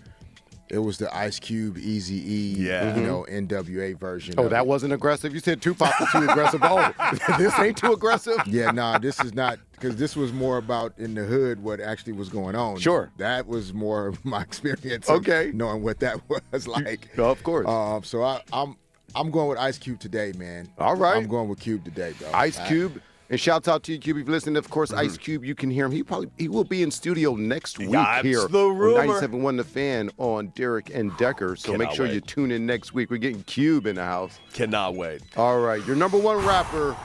It was the Ice Cube, Eazy-E, NWA version. Oh, that wasn't aggressive? You said Tupac was too aggressive. Oh, this ain't too aggressive? Yeah, nah, this is not, because this was more about in the hood what actually was going on. Sure. That was more of my experience of knowing what that was like. No, of course. So I'm going with Ice Cube today, man. All right. I'm going with Cube today, bro. Ice Cube. And shouts out to you, Cube. If you listen, of course, Ice Cube, you can hear him. He will be in studio next week here on 97.1 The Fan on Derek and Decker. So make sure you tune in next week. We're getting Cube in the house. Cannot wait. All right, your number one rapper.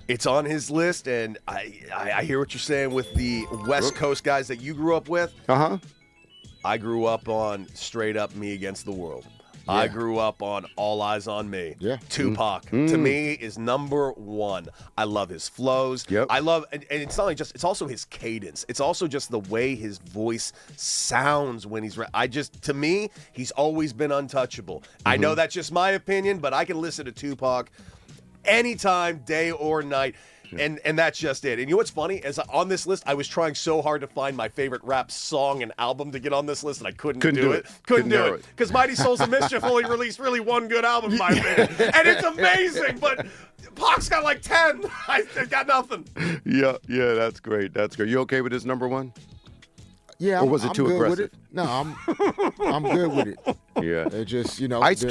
It's on his list, and I hear what you're saying with the West Coast guys that you grew up with. Uh-huh. I grew up on straight up Me Against the World. Yeah. I grew up on All Eyes on Me. Yeah. Tupac, to me, is number one. I love his flows. Yep. I love, and it's not only just, it's also his cadence. It's also just the way his voice sounds when he's, to me, he's always been untouchable. I know that's just my opinion, but I can listen to Tupac anytime, day or night. And that's just it. And you know what's funny? As on this list, I was trying so hard to find my favorite rap song and album to get on this list, and I couldn't do it. Couldn't do it. Because Mighty Souls of Mischief only released really one good album, in my opinion. And it's amazing, but Pac's got like 10. I got nothing. Yeah, that's great. That's great. You okay with this number one? Yeah, or was it too aggressive? No, I'm good with it. Yeah, it just Ice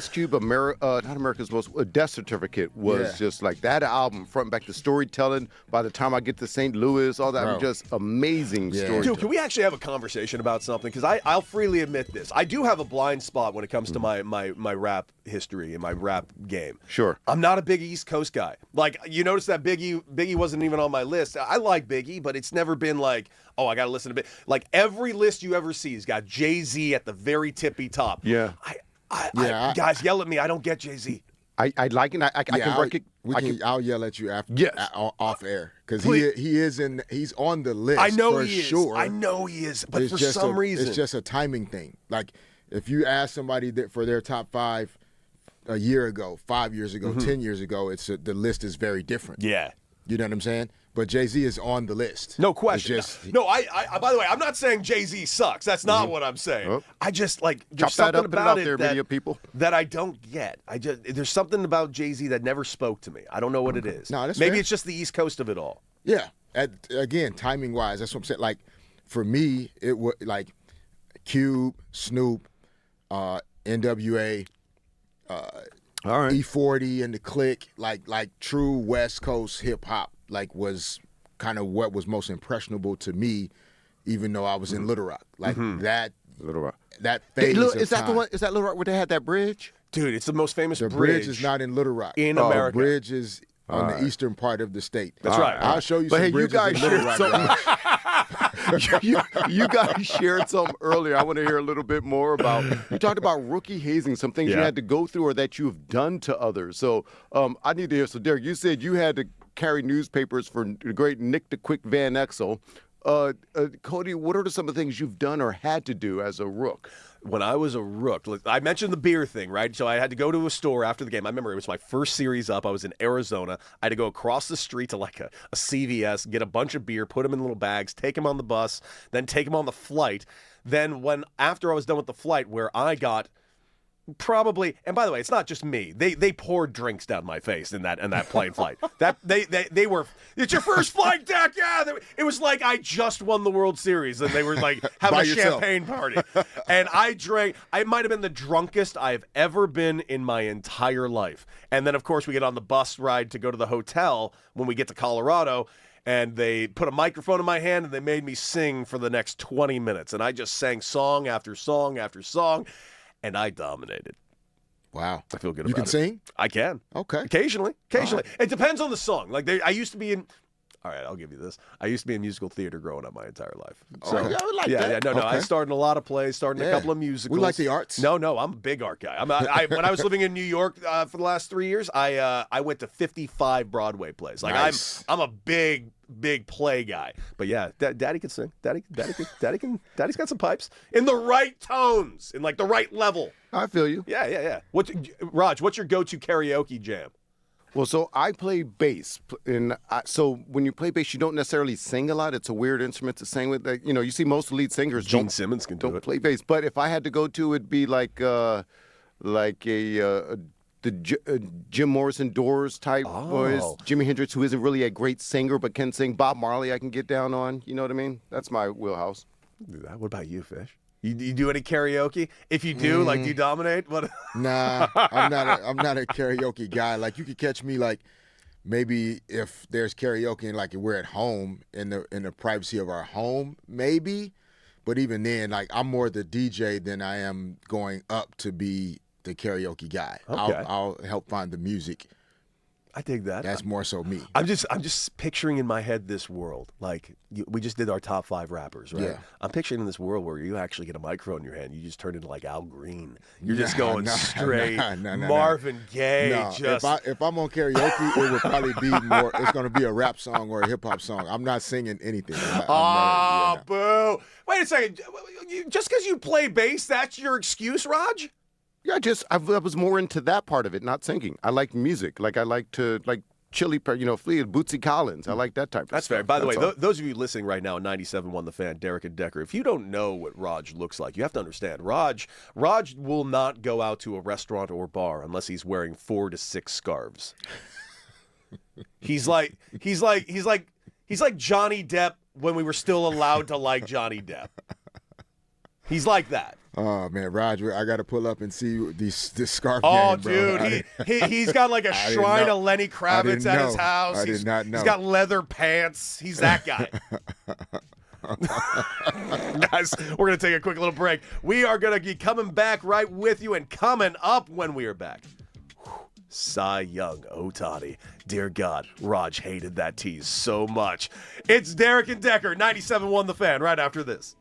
Cube, not America's Most Death Certificate was just like that album, front and back, the storytelling. By the time I get to St. Louis, all that was just amazing story. Dude, can we actually have a conversation about something? Because I'll freely admit this, I do have a blind spot when it comes to my rap history and my rap game. Sure, I'm not a big East Coast guy. Like, you notice that Biggie wasn't even on my list. I like Biggie, but it's never been like, oh, I got to listen to Biggie. Like, every list you ever see has got Jay-Z at the very tippy top. Yeah. Guys, yell at me. I don't get Jay-Z. I like it. I can work it. I'll yell at you after off air because he's on the list. I know for he is. Sure. I know he is, but it's for some reason it's just a timing thing. Like if you ask somebody for their top 5 a year ago, 5 years ago, 10 years ago, the list is very different. Yeah, you know what I'm saying. But Jay-Z is on the list. No question. I by the way, I'm not saying Jay-Z sucks. That's not what I'm saying. Oh. I just like Chop there's that something up about it there, media people. that I don't get. There's something about Jay-Z that never spoke to me. I don't know what it is. No, that's maybe fair. it's just the East Coast of it all. Yeah. Again, timing wise, that's what I'm saying. Like for me, it was like Cube, Snoop, NWA, all right, E40 and the Click, like true West Coast hip hop, like was kind of what was most impressionable to me, even though I was in Little Rock. Like that Little Rock. That phase is that time. the one? Is that Little Rock where they had that bridge? Dude, it's the most famous The bridge. bridge is not in Little Rock. In America. The bridge is on the eastern part of the state. That's right. I'll show you But some hey, bridges you guys in Little Rock. you guys shared something earlier. I want to hear a little bit more about. You talked about rookie hazing, some things you had to go through or that you've done to others. So I need to hear. So Derek, you said you had to carry newspapers for the great Nick the Quick Van Exel. Cody, what are some of the things you've done or had to do as a rook? When I was a rook, I mentioned the beer thing, right? So I had to go to a store after the game. I remember it was my first series up. I was in Arizona. I had to go across the street to like a CVS, get a bunch of beer, put them in little bags, take them on the bus, then take them on the flight. Then after I was done with the flight, where I got probably, and by the way, it's not just me. They poured drinks down my face in that plane flight. That they were. It's your first flight deck, yeah. It was like I just won the World Series, and they were like having a champagne party, and I drank. I might have been the drunkest I've ever been in my entire life. And then of course we get on the bus ride to go to the hotel when we get to Colorado. And they put a microphone in my hand and they made me sing for the next 20 minutes. And I just sang song after song after song. And I dominated. Wow. I feel good about it. You can sing? I can. Okay. Occasionally. Right. It depends on the song. Like I used to be in. All right, I'll give you this. I used to be in musical theater growing up my entire life. So, I would like that. Yeah, no. Okay. I starred in a lot of plays, starred in a couple of musicals. We like the arts. No, I'm a big art guy. When I was living in New York for the last 3 years, I went to 55 Broadway plays. Like nice. I'm a big play guy. But yeah, Daddy can sing. Daddy's got some pipes in the right tones, in like the right level. I feel you. Yeah. Raj, what's your go-to karaoke jam? Well, so I play bass, and so when you play bass, you don't necessarily sing a lot. It's a weird instrument to sing with. Like, you see most lead singers Gene Simmons don't play bass. But if I had to go to, it'd be like the Jim Morrison Doors type voice. Jimi Hendrix, who isn't really a great singer but can sing. Bob Marley, I can get down on. You know what I mean? That's my wheelhouse. What about you, Fish? You do any karaoke? If you do, do you dominate? What? Nah, I'm not a karaoke guy. Like, you could catch me, like, maybe if there's karaoke and, like, we're at home in the privacy of our home, maybe. But even then, like, I'm more the DJ than I am going up to be the karaoke guy. Okay. I'll help find the music. I dig that. That's more so me. I'm just picturing in my head this world. Like, we just did our top 5 rappers, right? Yeah. I'm picturing this world where you actually get a microphone in your hand. You just turn into like Al Green. You're just going straight Marvin Gaye. No. If I'm on karaoke, it would probably be more. It's going to be a rap song or a hip hop song. I'm not singing anything. Boo! Wait a second. Just because you play bass, that's your excuse, Raj? Yeah, I was more into that part of it, not singing. I like music. Like, I like to, like, Chili, Fleetwood, Bootsy Collins. I like that type of stuff. That's fair. By the way, those of you listening right now, 97.1 The Fan, Derek and Decker, if you don't know what Raj looks like, you have to understand. Raj will not go out to a restaurant or bar unless he's wearing 4 to 6 scarves. He's like Johnny Depp when we were still allowed to like Johnny Depp. He's like that. Oh, man, Roger, I got to pull up and see this scarf game, bro. Dude, he's got like a shrine of Lenny Kravitz at his house. I did not know. He's got leather pants. He's that guy. Guys, we're going to take a quick little break. We are going to be coming back right with you, and coming up when we are back, Cy Young Ohtani. Dear God, Raj hated that tease so much. It's Derek and Decker, 97.1 The Fan, right after this.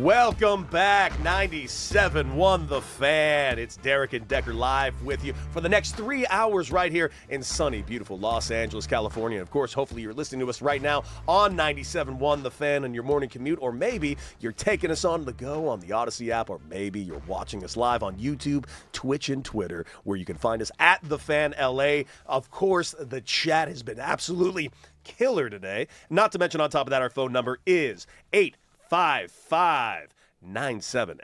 Welcome back, 97.1 The Fan. It's Derek and Decker live with you for the next 3 hours right here in sunny, beautiful Los Angeles, California. And of course, hopefully you're listening to us right now on 97.1 The Fan on your morning commute, or maybe you're taking us on the go on the Odyssey app, or maybe you're watching us live on YouTube, Twitch, and Twitter, where you can find us at The Fan LA. Of course, the chat has been absolutely killer today. Not to mention, on top of that, our phone number is 855-97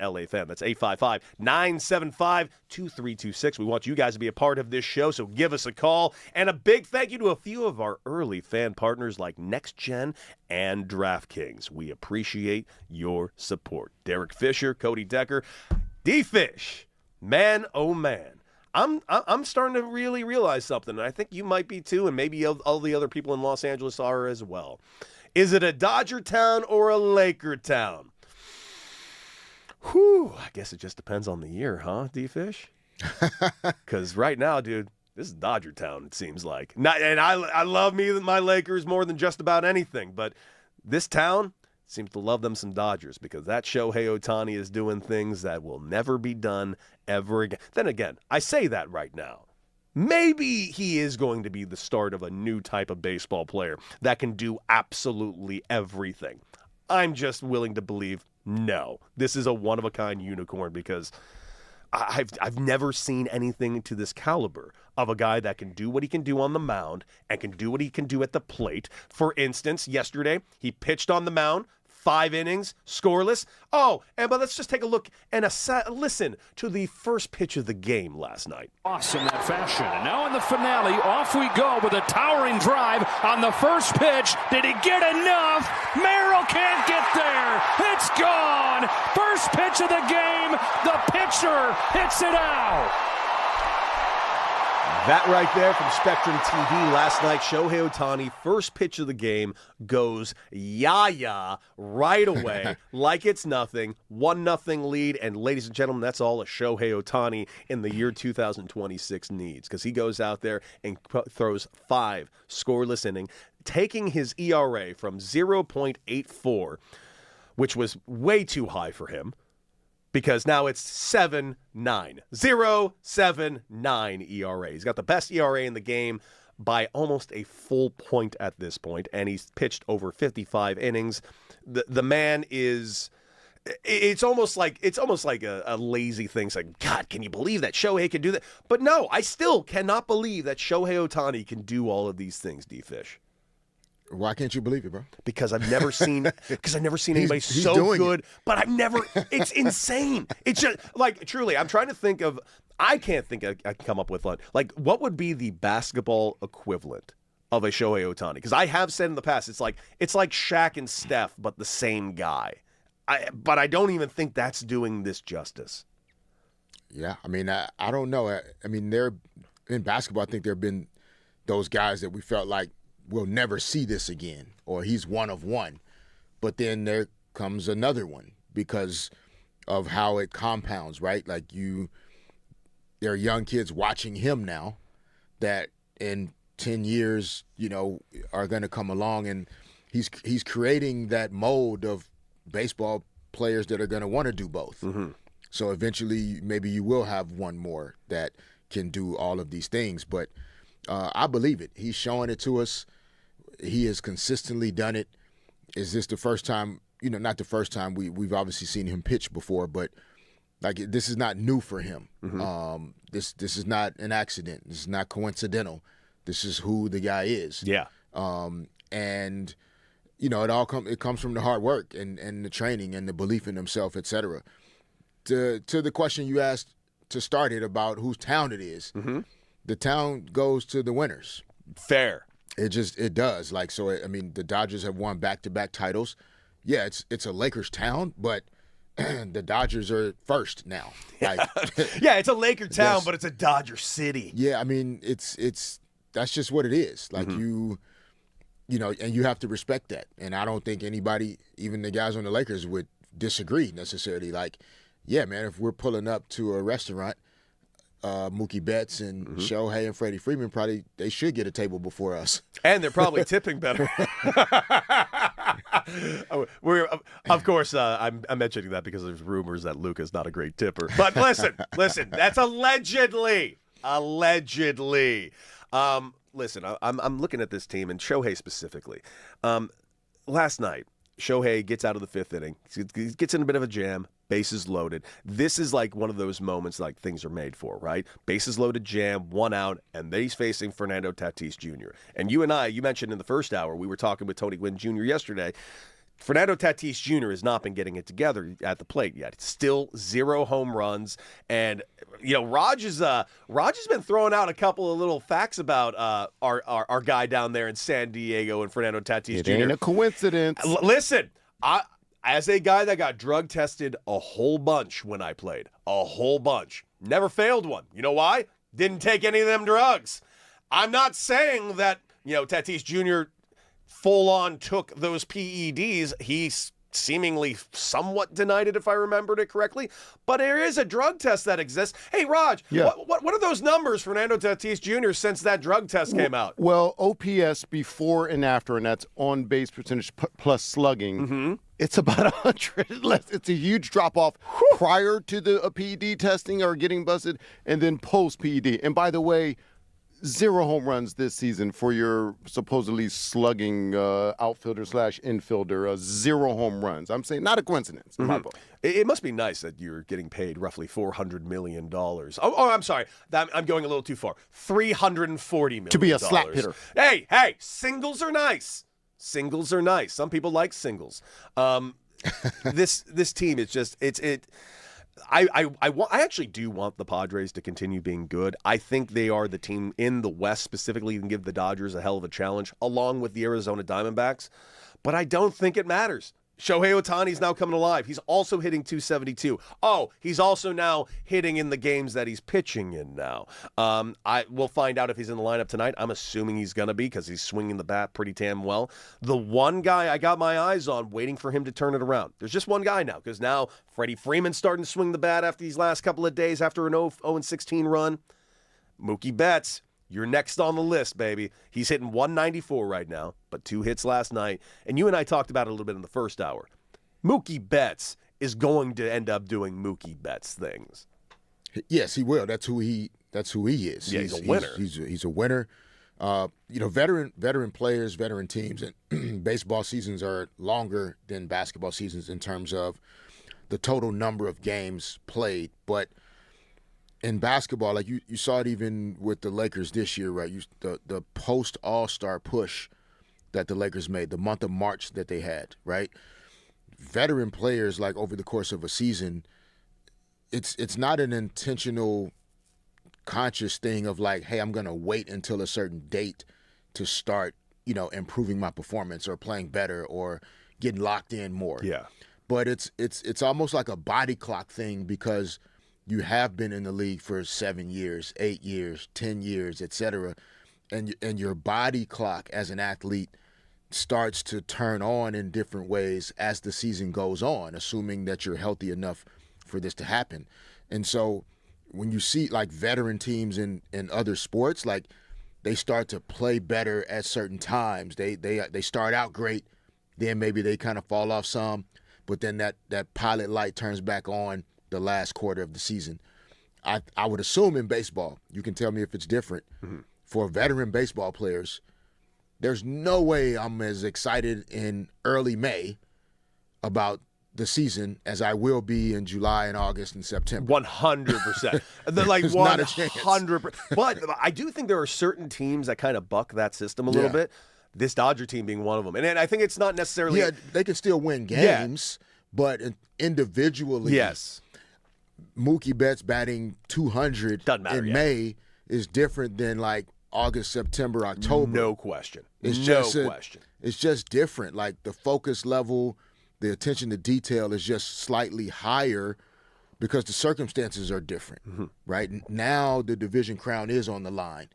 LA Fan. That's 855-975-2326. We want you guys to be a part of this show, so give us a call. And a big thank you to a few of our early fan partners like Next Gen and DraftKings. We appreciate your support. Derek Fisher, Cody Decker, D-Fish. Man, oh man. I'm starting to really realize something, and I think you might be too, and maybe all the other people in Los Angeles are as well. Is it a Dodger town or a Laker town? Whew, I guess it just depends on the year, huh, D-Fish? Because right now, dude, this is Dodger town, it seems like. And I love my Lakers more than just about anything, but this town seems to love them some Dodgers, because that Shohei Ohtani is doing things that will never be done ever again. Then again, I say that right now. Maybe he is going to be the start of a new type of baseball player that can do absolutely everything. I'm just willing to believe, no, this is a one-of-a-kind unicorn, because I've never seen anything to this caliber of a guy that can do what he can do on the mound and can do what he can do at the plate. For instance, yesterday, he pitched on the mound, 5 innings, scoreless. Oh, but let's just take a look and listen to the first pitch of the game last night. Awesome in that fashion. And now in the finale, off we go with a towering drive on the first pitch. Did he get enough? Merrill can't get there. It's gone. First pitch of the game. The pitcher hits it out. That right there from Spectrum TV last night, Shohei Ohtani, first pitch of the game, goes yah-yah right away like it's nothing, 1-0 lead, and ladies and gentlemen, that's all a Shohei Ohtani in the year 2026 needs, because he goes out there and throws 5 scoreless innings, taking his ERA from 0.84, which was way too high for him, because now it's 7.9. 0.79 ERA. He's got the best ERA in the game by almost a full point at this point, and he's pitched over 55 innings. The man is... It's almost like a lazy thing. It's like, God, can you believe that Shohei can do that? But no, I still cannot believe that Shohei Ohtani can do all of these things, D-Fish. Why can't you believe it, bro? Because I've never seen anybody so good. But I've never. It's insane. It's just like, truly. I'm trying to think of. I can't think. I can come up with one. Like, what would be the basketball equivalent of a Shohei Ohtani? Because I have said in the past, it's like Shaq and Steph, but the same guy. But I don't even think that's doing this justice. Yeah, I mean, I don't know. I mean, in basketball, I think there have been those guys that we felt like we'll never see this again, or he's one of one. But then there comes another one because of how it compounds, right? Like there are young kids watching him now that in 10 years, are going to come along, and he's creating that mold of baseball players that are going to want to do both. Mm-hmm. So eventually maybe you will have one more that can do all of these things, but I believe it. He's showing it to us. He has consistently done it. Is this the first time? Not the first time. We've obviously seen him pitch before, but like, this is not new for him. Mm-hmm. This is not an accident. This is not coincidental. This is who the guy is. Yeah. And it comes from the hard work and the training and the belief in himself, etc. To the question you asked to start it about whose town it is. Mm-hmm. The town goes to the winners. Fair. It does. Like, so, I mean, the Dodgers have won back-to-back titles. Yeah, it's a Lakers town, but the Dodgers are first now. Like, yeah, it's a Laker town, but it's a Dodger city. Yeah, I mean, that's just what it is. Like, mm-hmm. And you have to respect that. And I don't think anybody, even the guys on the Lakers, would disagree necessarily. Like, yeah, man, if we're pulling up to a restaurant, Mookie Betts and mm-hmm. Shohei and Freddie Friedman they should get a table before us. And they're probably tipping better. Of course, I'm mentioning that because there's rumors that Luka's not a great tipper. But listen, that's allegedly. Listen, I'm looking at this team and Shohei specifically. Last night, Shohei gets out of the fifth inning. He gets in a bit of a jam. Bases loaded. This is like one of those moments like things are made for, right? Bases loaded jam, 1 out, and then he's facing Fernando Tatis Jr. And you mentioned in the first hour, we were talking with Tony Gwynn Jr. yesterday, Fernando Tatis Jr. has not been getting it together at the plate yet. Still 0 home runs. And, Rodgers has been throwing out a couple of little facts about our guy down there in San Diego and Fernando Tatis Jr. It ain't a coincidence. Listen, as a guy that got drug tested a whole bunch when I played, a whole bunch, never failed one. You know why? Didn't take any of them drugs. I'm not saying that, Tatis Jr. full-on took those PEDs. He seemingly somewhat denied it, if I remembered it correctly. But there is a drug test that exists. Hey, Raj, what are those numbers, Fernando Tatis Jr., since that drug test came out? Well, OPS before and after, and that's on-base percentage plus slugging. Mm-hmm. It's about 100 less. It's a huge drop-off prior to the PED testing or getting busted, and then post-PED. And by the way, 0 home runs this season for your supposedly slugging outfielder / infielder. 0 home runs. I'm saying not a coincidence in my book. It must be nice that you're getting paid roughly $400 million. Oh, I'm sorry. I'm going a little too far. $340 million. To be a slap hitter. Hey, singles are nice. Singles are nice. Some people like singles. This team, I actually do want the Padres to continue being good. I think they are the team in the West specifically and give the Dodgers a hell of a challenge, along with the Arizona Diamondbacks. But I don't think it matters. Shohei Ohtani's now coming alive. He's also hitting .272. Oh, he's also now hitting in the games that he's pitching in now. We'll find out if he's in the lineup tonight. I'm assuming he's going to be because he's swinging the bat pretty damn well. The one guy I got my eyes on, waiting for him to turn it around. There's just one guy now because now Freddie Freeman's starting to swing the bat after these last couple of days after an 0-16 run. Mookie Betts. You're next on the list, baby. He's hitting 194 right now, but 2 hits last night. And you and I talked about it a little bit in the first hour. Mookie Betts is going to end up doing Mookie Betts things. Yes, he will. That's who he is. Yeah, he's a winner. He's a winner. Veteran players, veteran teams, and baseball seasons are longer than basketball seasons in terms of the total number of games played, but in basketball, like you saw it even with the Lakers this year, right? The post All-Star push that the Lakers made, the month of March that they had, right? Veteran players, like over the course of a season, it's not an intentional, conscious thing of like, hey, I'm gonna wait until a certain date to start, improving my performance or playing better or getting locked in more. Yeah. But it's almost like a body clock thing because you have been in the league for 7 years, 8 years, 10 years, etc., and your body clock as an athlete starts to turn on in different ways as the season goes on, assuming that you're healthy enough for this to happen. And so when you see like veteran teams in other sports, like they start to play better at certain times. They start out great, then maybe they kind of fall off some, but then that pilot light turns back on the last quarter of the season. I would assume in baseball, you can tell me if it's different, for veteran baseball players, there's no way I'm as excited in early May about the season as I will be in July and August and September. 100%. Like 100%. But I do think there are certain teams that kind of buck that system a little bit. This Dodger team being one of them. And I think it's not necessarily... Yeah, they can still win games, but individually... Yes. Mookie Betts batting 200 in May is different than like August, September, October. No question. It's just different. Like the focus level, the attention to detail is just slightly higher because the circumstances are different, right? Now the division crown is on the line,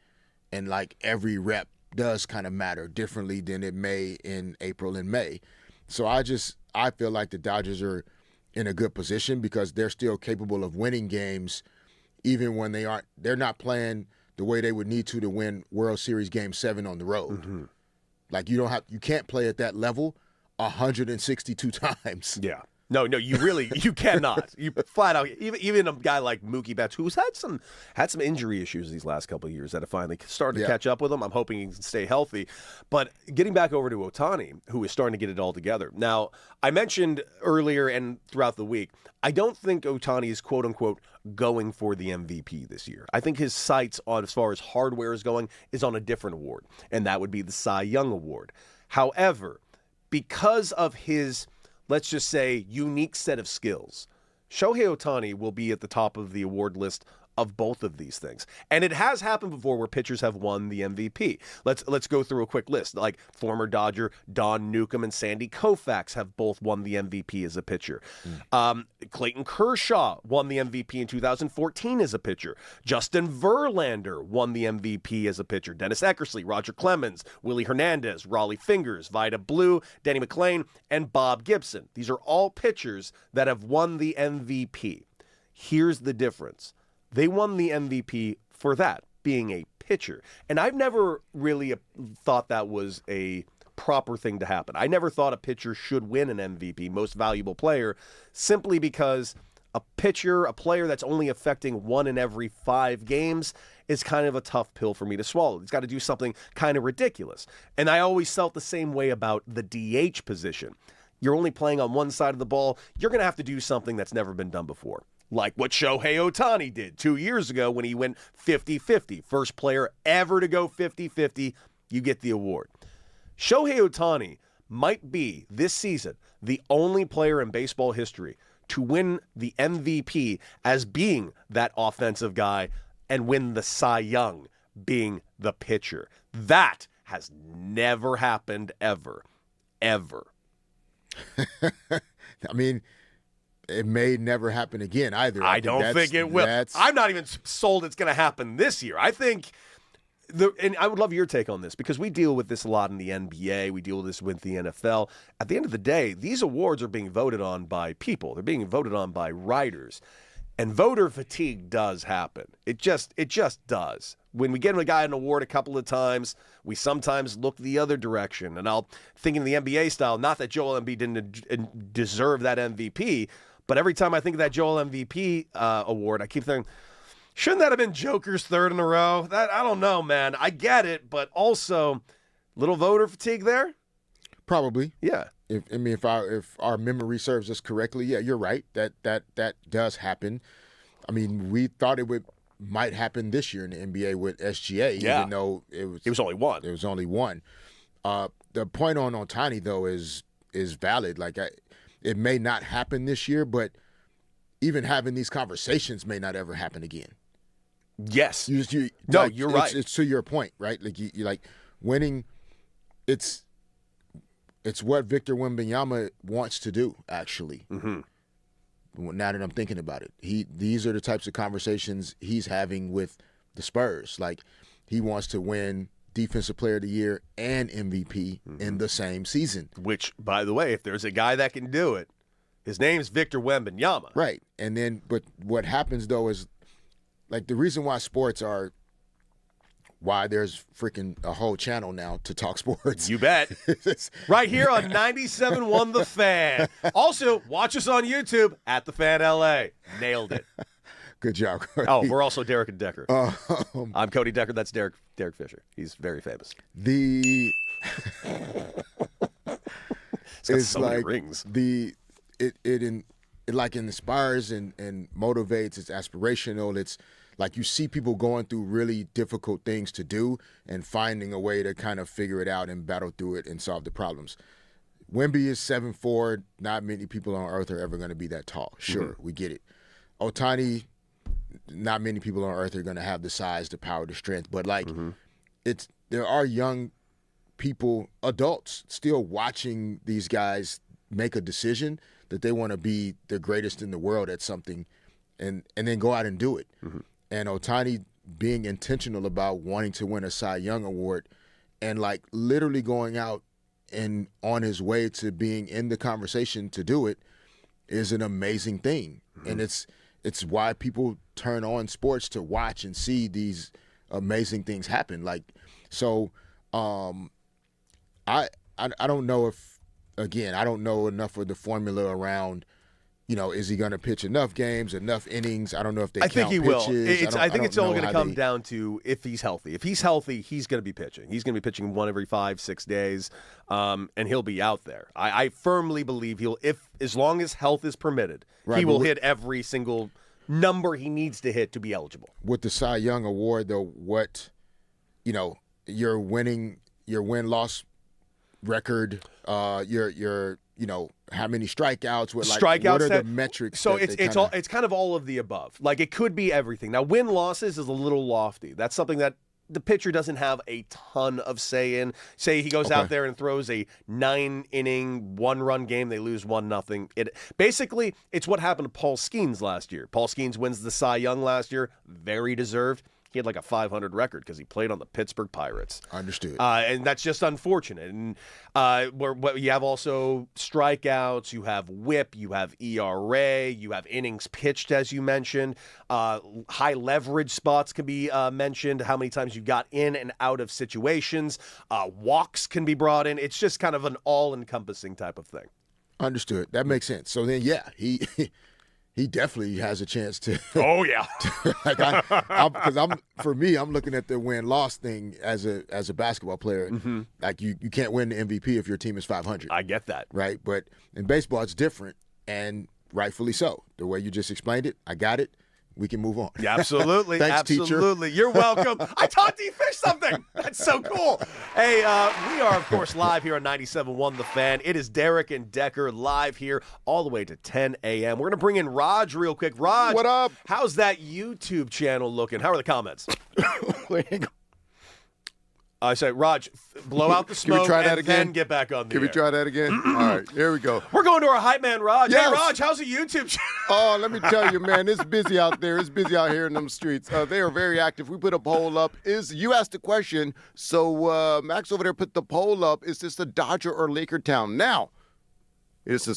and like every rep does kind of matter differently than it may in April and May. So I feel like the Dodgers are in a good position because they're still capable of winning games even when they're not playing the way they would need to win World Series Game 7 on the road. Like you can't play at that level 162 times. Yeah. No, you cannot. You flat out, even a guy like Mookie Betts, who's had some injury issues these last couple of years that have finally started to catch up with him. I'm hoping he can stay healthy. But getting back over to Ohtani, who is starting to get it all together. Now, I mentioned earlier and throughout the week, I don't think Ohtani is quote unquote going for the MVP this year. I think his sights on as far as hardware is going is on a different award, and that would be the Cy Young Award. However, because of his, let's just say, unique set of skills, Shohei Ohtani will be at the top of the award list of both of these things. And it has happened before where pitchers have won the MVP. Let's go through a quick list. Like former Dodger Don Newcomb and Sandy Koufax have both won the MVP as a pitcher. Clayton Kershaw won the MVP in 2014 as a pitcher. Justin Verlander won the MVP as a pitcher. Dennis Eckersley, Roger Clemens, Willie Hernandez, Raleigh Fingers, Vida Blue, Danny McClain, and Bob Gibson. These are all pitchers that have won the MVP. Here's the difference. They won the MVP for that, being a pitcher. And I've never really thought that was a proper thing to happen. I never thought a pitcher should win an MVP, most valuable player, simply because a pitcher, a player that's only affecting 1 in every 5 games, is kind of a tough pill for me to swallow. He's got to do something kind of ridiculous. And I always felt the same way about the DH position. You're only playing on one side of the ball. You're going to have to do something that's never been done before. Like what Shohei Ohtani did 2 years ago when he went 50-50. First player ever to go 50-50, you get the award. Shohei Ohtani might be, this season, the only player in baseball history to win the MVP as being that offensive guy and win the Cy Young being the pitcher. That has never happened ever. Ever. I mean, it may never happen again either. I don't think it will. I'm not even sold it's going to happen this year. I think, and I would love your take on this because we deal with this a lot in the NBA. We deal with this with the NFL. At the end of the day, these awards are being voted on by people. They're being voted on by writers. And voter fatigue does happen. It just does. When we get a guy an award a couple of times, we sometimes look the other direction. And I'll think in the NBA style, not that Joel Embiid didn't deserve that MVP, but every time I think of that Joel MVP award, I keep thinking, shouldn't that have been Joker's third in a row? I don't know, man. I get it, but also little voter fatigue there? Probably. Yeah. If our memory serves us correctly, yeah, you're right. That does happen. I mean, we thought it might happen this year in the NBA with SGA, even though it was only one. It was only one. The point on Ohtani though is valid. Like it may not happen this year, but even having these conversations may not ever happen again. Yes. You're right. It's to your point, right? Like you like winning. It's what Victor Wembanyama wants to do, actually. Mm-hmm. Now that I'm thinking about it, these are the types of conversations he's having with the Spurs. Like he wants to win Defensive Player of the Year and MVP in the same season. Which, by the way, if there's a guy that can do it, his name's Victor Wembanyama. Right. And then, but what happens though is, like, the reason why sports are, why there's freaking a whole channel now to talk sports. You bet. Right here on 97.1 The Fan. Also, watch us on YouTube at The Fan LA. Nailed it. Good job, Cody. Oh, we're also Derek and Decker. I'm Cody Decker. That's Derek Fisher. He's very famous. It's so like many rings. It like inspires and motivates. It's aspirational. It's like you see people going through really difficult things to do and finding a way to kind of figure it out and battle through it and solve the problems. Wemby is 7'4". Not many people on earth are ever going to be that tall. Sure, we get it. Ohtani, not many people on earth are going to have the size, the power, the strength. But like, there are young people, adults, still watching these guys make a decision that they want to be the greatest in the world at something, and then go out and do it. And Ohtani being intentional about wanting to win a Cy Young Award and like literally going out and on his way to being in the conversation to do it is an amazing thing. And it's why people turn on sports to watch and see these amazing things happen. Like, so I don't know if again, I don't know enough of the formula around, is he going to pitch enough games, enough innings? I don't know if they count pitches. I think it's all going to come down to if he's healthy. If he's healthy, he's going to be pitching. He's going to be pitching one every 5-6 days, and he'll be out there. I firmly believe as long as health is permitted, he will hit every single number he needs to hit to be eligible. With the Cy Young Award, though, your win-loss record, how many strikeouts? What are the metrics? So it's kind of all of the above. Like, it could be everything. Now, win-losses is a little lofty. That's something that the pitcher doesn't have a ton of say in. Say he goes out there and throws a 9-inning, 1-run game. They lose 1-0. Basically, it's what happened to Paul Skeens last year. Paul Skeens wins the Cy Young last year. Very deserved. He had like a 500 record because he played on the Pittsburgh Pirates. Understood. And that's just unfortunate. And where you have also strikeouts, you have WHIP, you have ERA, you have innings pitched, as you mentioned. High leverage spots can be mentioned, how many times you got in and out of situations. Walks can be brought in. It's just kind of an all-encompassing type of thing. Understood. That makes sense. So then, he definitely has a chance to. Oh yeah, because I'm looking at the win-loss thing as a basketball player. Mm-hmm. Like you can't win the MVP if your team is 500. I get that, right? But in baseball, it's different, and rightfully so. The way you just explained it, I got it. We can move on. Yeah, absolutely. Thanks, absolutely. teacher. You're welcome. I taught D-Fish something. That's so cool. Hey, we are, of course, live here on 97.1 The Fan. It is Derek and Decker live here all the way to 10 a.m. We're going to bring in Raj real quick. Raj, what up? How's that YouTube channel looking? How are the comments? I say, Raj, blow out the smoke. Can we try that again? Then get back on the Can we air. try that again? All right, here we go. We're going to our hype man, Raj. Yes. Hey, Raj, how's the YouTube channel? Oh, let me tell you, man, it's busy out there. It's busy out here in them streets. They are very active. We put a poll up. You asked the question, so Max over there put the poll up. Is this a Dodger or Laker town? Now, it's a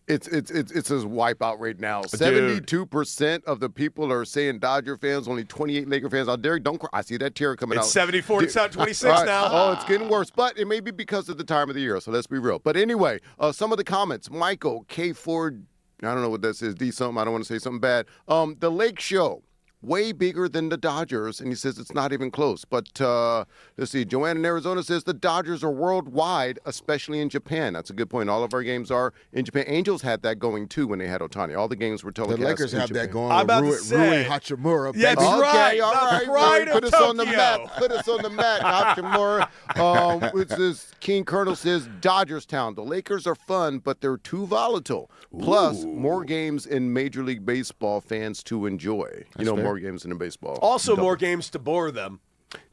wipeout right now. 72% of the people are saying Dodger fans, only 28 Laker fans. Oh, Derek, don't cry. I see that tear coming out. It's 74 to 26 now. Oh, it's getting worse. But it may be because of the time of the year, so let's be real. But anyway, some of the comments. Michael, K. Ford, I don't know what that says, D something. I don't want to say something bad. The Lake Show. Way bigger than the Dodgers, and he says it's not even close. But let's see. Joanne in Arizona says the Dodgers are worldwide, especially in Japan. That's a good point. All of our games are in Japan. Angels had that going, too, when they had Ohtani. All the games were telecast. The Lakers have Japan. that going. I'm about to say. Rui Hachimura. Yeah, that's baby. right. All right. Pride of Put us Tokyo. on the map. Put us on the map. Hachimura. Which is King Colonel says Dodgers town. The Lakers are fun, but they're too volatile. Plus, more games in Major League Baseball fans to enjoy. Fair. More games than in baseball. Also, more games to bore them.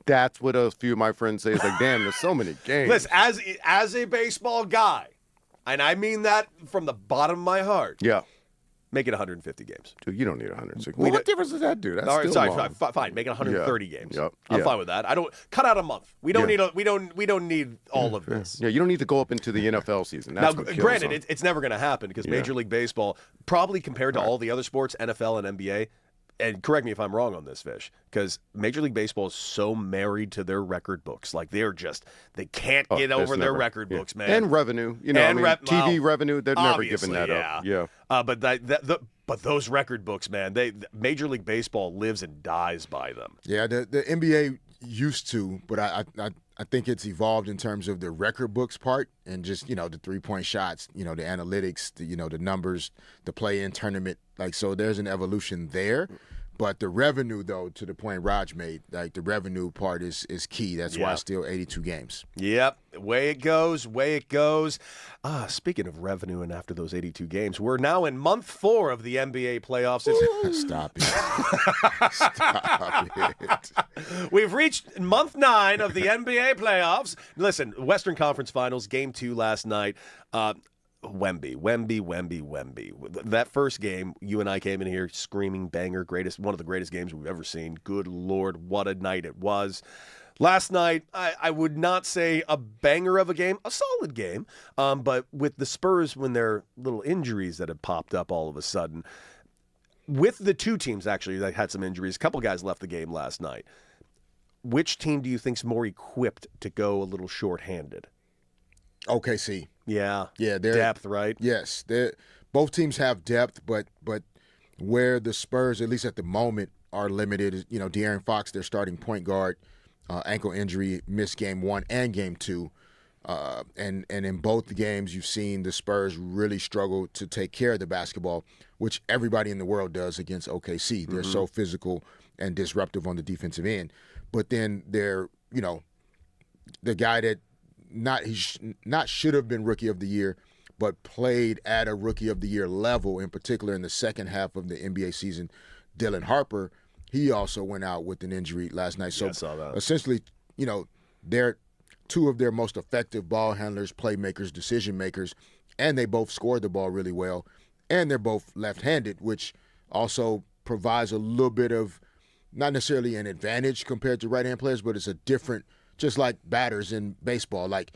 That's what a few of my friends say. It's like, damn, there's so many games. Listen, as a baseball guy, and I mean that from the bottom of my heart. Yeah. Make it 150 games. Dude, you don't need 160. Well, what difference does that do? That's all right, still sorry, fine. Make it 130 games. Yep. I'm fine with that. I don't cut out a month. We don't need we don't need all of this. Yeah, you don't need to go up into the NFL season. That's now, granted, it's never going to happen because Major League Baseball, probably compared to all the other sports, NFL and NBA. And correct me if I'm wrong on this, Fish, because Major League Baseball is so married to their record books. Like, they can't get over their record books, man. And revenue. TV revenue, they're never giving that up. Yeah. But those record books, man, Major League Baseball lives and dies by them. Yeah, the NBA used to, but I think it's evolved in terms of the record books part and just, the 3-point shots, the analytics, the numbers, the play-in tournament. Like, so there's an evolution there. But the revenue, though, to the point Raj made, like the revenue part is key. That's why it's still 82 games. Yep. Way it goes. Speaking of revenue and after those 82 games, we're now in month 4 of the NBA playoffs. Stop it. Stop it. We've reached month 9 of the NBA playoffs. Listen, Western Conference Finals, game 2 last night. Wemby. That first game, you and I came in here screaming banger, one of the greatest games we've ever seen. Good Lord, what a night it was. Last night, I would not say a banger of a game, a solid game, but with the Spurs, when their little injuries that had popped up all of a sudden, with the two teams actually that had some injuries, a couple guys left the game last night. Which team do you think's more equipped to go a little shorthanded? OKC. Yeah. Yeah, depth, right? Yes, both teams have depth, but where the Spurs, at least at the moment, are limited is, De'Aaron Fox, their starting point guard, ankle injury, missed game 1 and game 2. And in both games, you've seen the Spurs really struggle to take care of the basketball, which everybody in the world does against OKC. They're so physical and disruptive on the defensive end. But then they're, the guy that not should have been Rookie of the Year, but played at a Rookie of the Year level, in particular in the second half of the NBA season, Dylan Harper, he also went out with an injury last night. So I saw that. Essentially, they're two of their most effective ball handlers, playmakers, decision makers, and they both scored the ball really well. And they're both left-handed, which also provides a little bit of, not necessarily an advantage compared to right-hand players, but it's a different, just like batters in baseball, like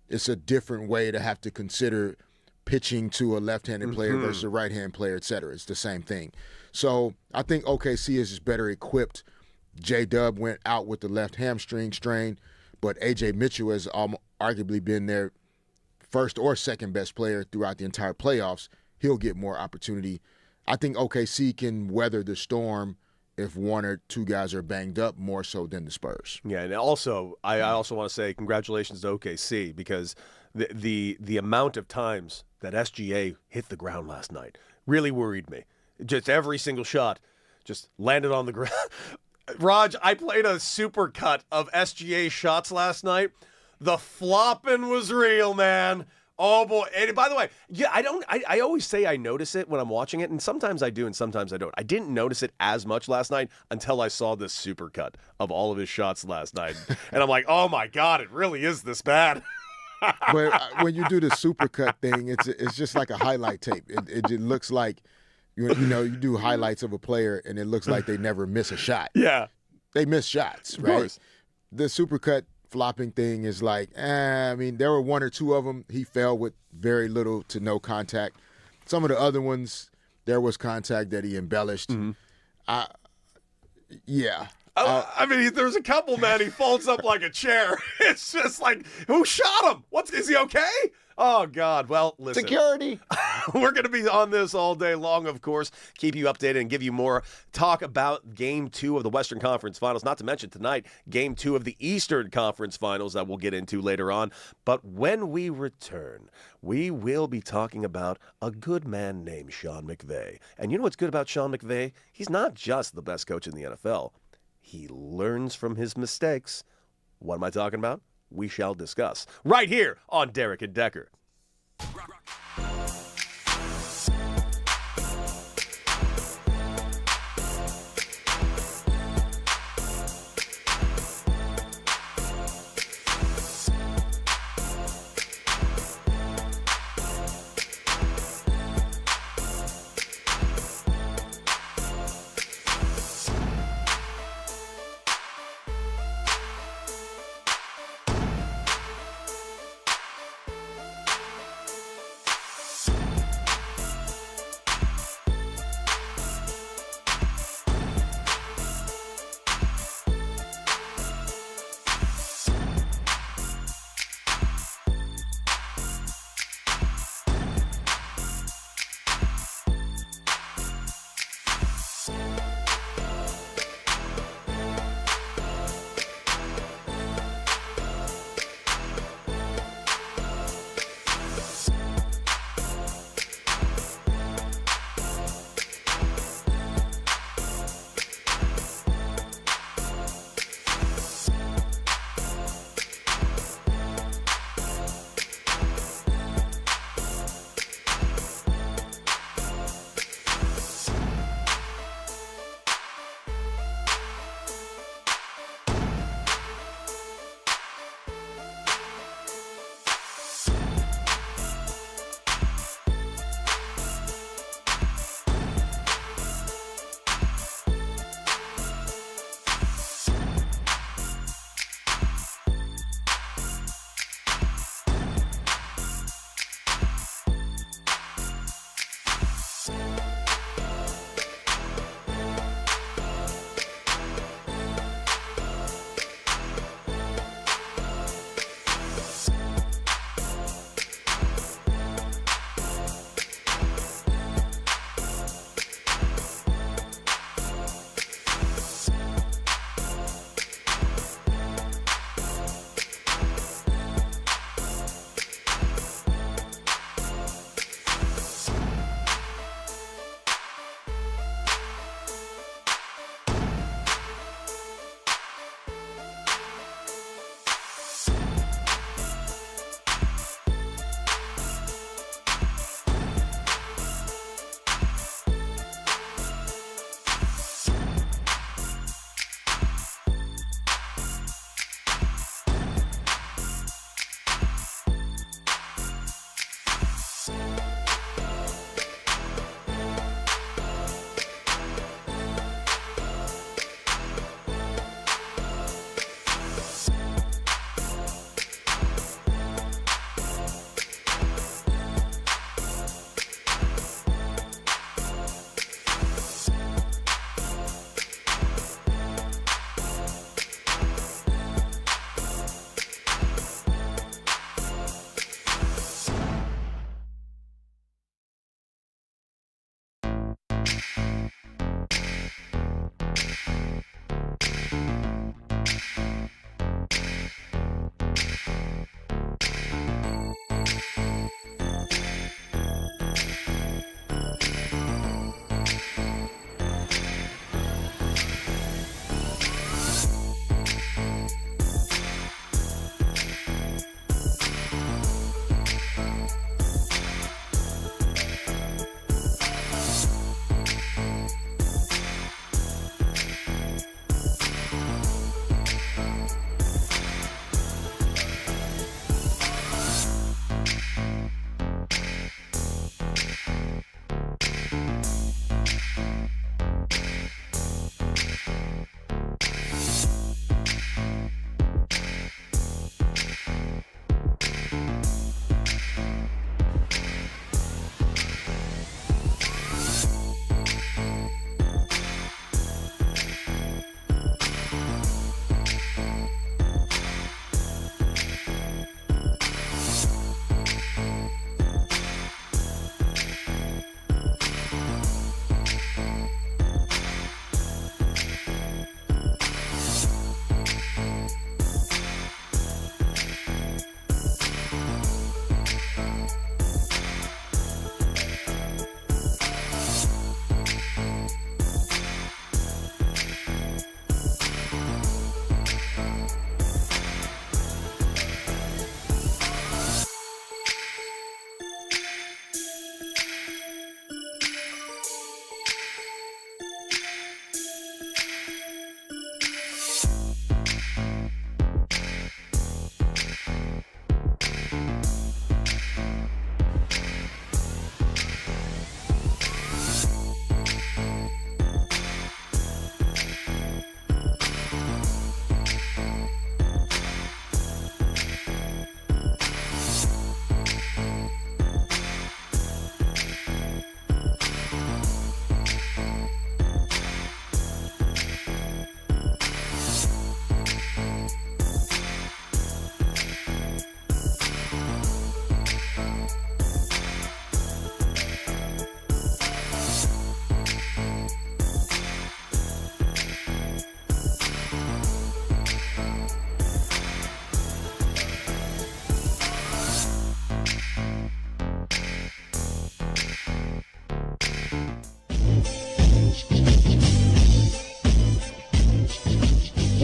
it's a different way to have to consider pitching to a left-handed player versus a right-hand player, et cetera. It's the same thing. So I think OKC is just better equipped. J-Dub went out with the left hamstring strain, but A.J. Mitchell has arguably been their first or second best player throughout the entire playoffs. He'll get more opportunity. I think OKC can weather the storm if one or two guys are banged up more so than the Spurs. Yeah, and also I also want to say congratulations to OKC because the amount of times that SGA hit the ground last night really worried me. Just every single shot just landed on the ground. Raj, I played a super cut of SGA shots last night. The flopping was real, man. Oh boy! And by the way, yeah, I always say I notice it when I'm watching it, and sometimes I do, and sometimes I don't. I didn't notice it as much last night until I saw this supercut of all of his shots last night, and I'm like, oh my god, it really is this bad. But when you do the supercut thing, it's just like a highlight tape. It looks like you do highlights of a player, and it looks like they never miss a shot. Yeah, they miss shots, right? Of course. The supercut flopping thing is like, I mean, there were one or two of them. He fell with very little to no contact. Some of the other ones, there was contact that he embellished. Yeah. I mean, there's a couple, man, he folds up like a chair. It's just like, who shot him? Is he okay? Oh, God. Well, listen. Security. We're going to be on this all day long, of course. Keep you updated and give you more talk about Game 2 of the Western Conference Finals. Not to mention tonight, Game 2 of the Eastern Conference Finals that we'll get into later on. But when we return, we will be talking about a good man named Sean McVay. And you know what's good about Sean McVay? He's not just the best coach in the NFL. He learns from his mistakes. What am I talking about? We shall discuss right here on Derek and Decker.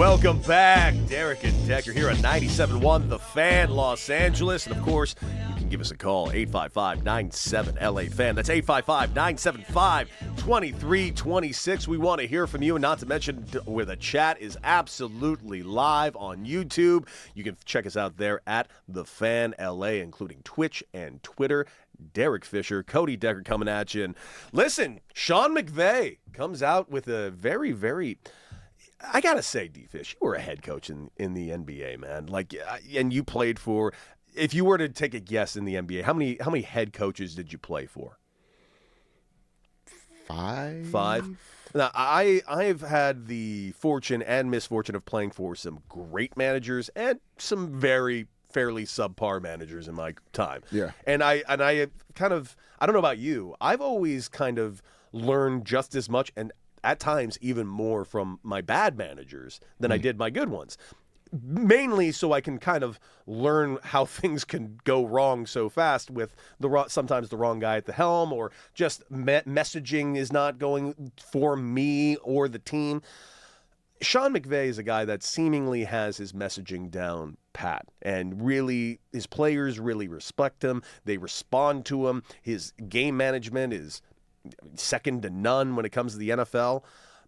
Welcome back. Derek and Decker here on 97.1 The Fan, Los Angeles. And, of course, you can give us a call, 855-97-LA-FAN. That's 855-975-2326. We want to hear from you, and not to mention where the chat is absolutely live on YouTube. You can check us out there at The Fan LA, including Twitch and Twitter. Derek Fisher, Cody Decker coming at you. And listen, Sean McVay comes out with a very, very... I got to say, D-Fish, you were a head coach in the NBA, man. Like, and you played for, if you were to take a guess in the NBA, how many head coaches did you play for? Five? Now, I've had the fortune and misfortune of playing for some great managers and some very fairly subpar managers in my time. Yeah. And I kind of, I don't know about you, I've always kind of learned just as much and at times even more from my bad managers than I did my good ones. Mainly so I can kind of learn how things can go wrong so fast with sometimes the wrong guy at the helm, or just messaging is not going for me or the team. Sean McVay is a guy that seemingly has his messaging down pat, and really his players really respect him. They respond to him. His game management is second to none when it comes to the NFL,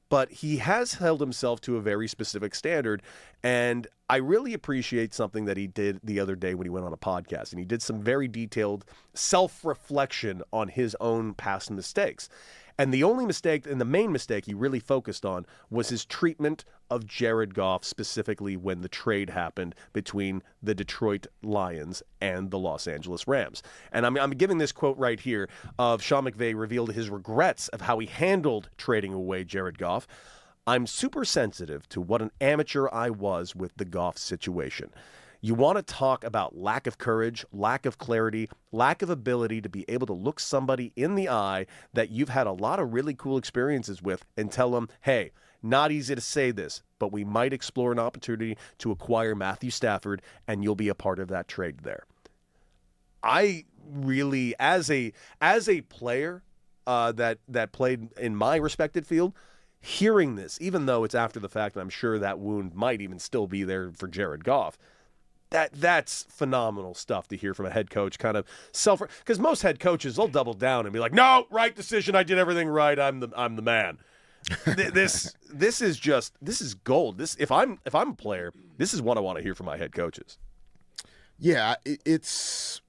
but he has held himself to a very specific standard, and I really appreciate something that he did the other day when he went on a podcast, and he did some very detailed self-reflection on his own past mistakes. And the only mistake, and the main mistake he really focused on, was his treatment of Jared Goff, specifically when the trade happened between the Detroit Lions and the Los Angeles Rams. And I'm giving this quote right here of Sean McVay revealed his regrets of how he handled trading away Jared Goff. "I'm super sensitive to what an amateur I was with the Goff situation. You want to talk about lack of courage, lack of clarity, lack of ability to be able to look somebody in the eye that you've had a lot of really cool experiences with and tell them, hey, not easy to say this, but we might explore an opportunity to acquire Matthew Stafford, and you'll be a part of that trade there." I really, as a player that played in my respected field, hearing this, even though it's after the fact, and I'm sure that wound might even still be there for Jared Goff, that's phenomenal stuff to hear from a head coach, kind of because most head coaches, they'll double down and be like, no, right decision, I did everything right, I'm the man. This is gold. If I'm a player, this is what I want to hear from my head coaches. Yeah, it's,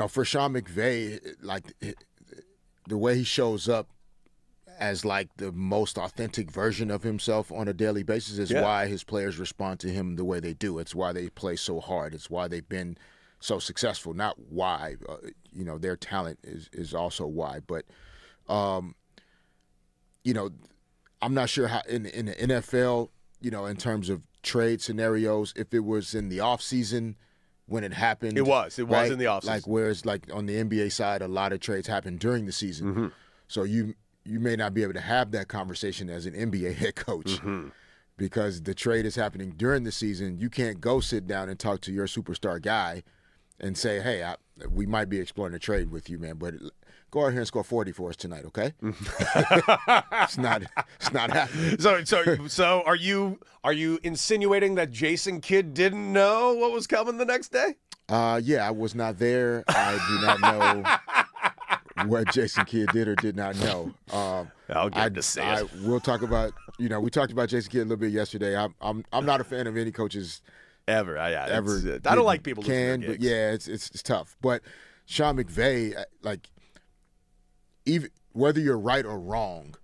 for Sean McVay, like the way he shows up as like the most authentic version of himself on a daily basis is why his players respond to him the way they do. It's why they play so hard. It's why they've been so successful. Not why, their talent is also why. But, I'm not sure how in the NFL, in terms of trade scenarios, if it was in the offseason when it happened. It was right? in the offseason. Like whereas like on the NBA side, a lot of trades happen during the season. Mm-hmm. So you may not be able to have that conversation as an NBA head coach because the trade is happening during the season. You can't go sit down and talk to your superstar guy and say, hey, we might be exploring a trade with you, man, but go out here and score 40 for us tonight, okay? It's not happening. So are you insinuating that Jason Kidd didn't know what was coming the next day? Yeah, I was not there. I do not know what Jason Kidd did or did not know. I'll get to say it. We'll talk about, we talked about Jason Kidd a little bit yesterday. I'm not a fan of any coaches ever. I don't like people losing their gigs. But yeah, it's tough. But Sean McVay, like, even whether you're right or wrong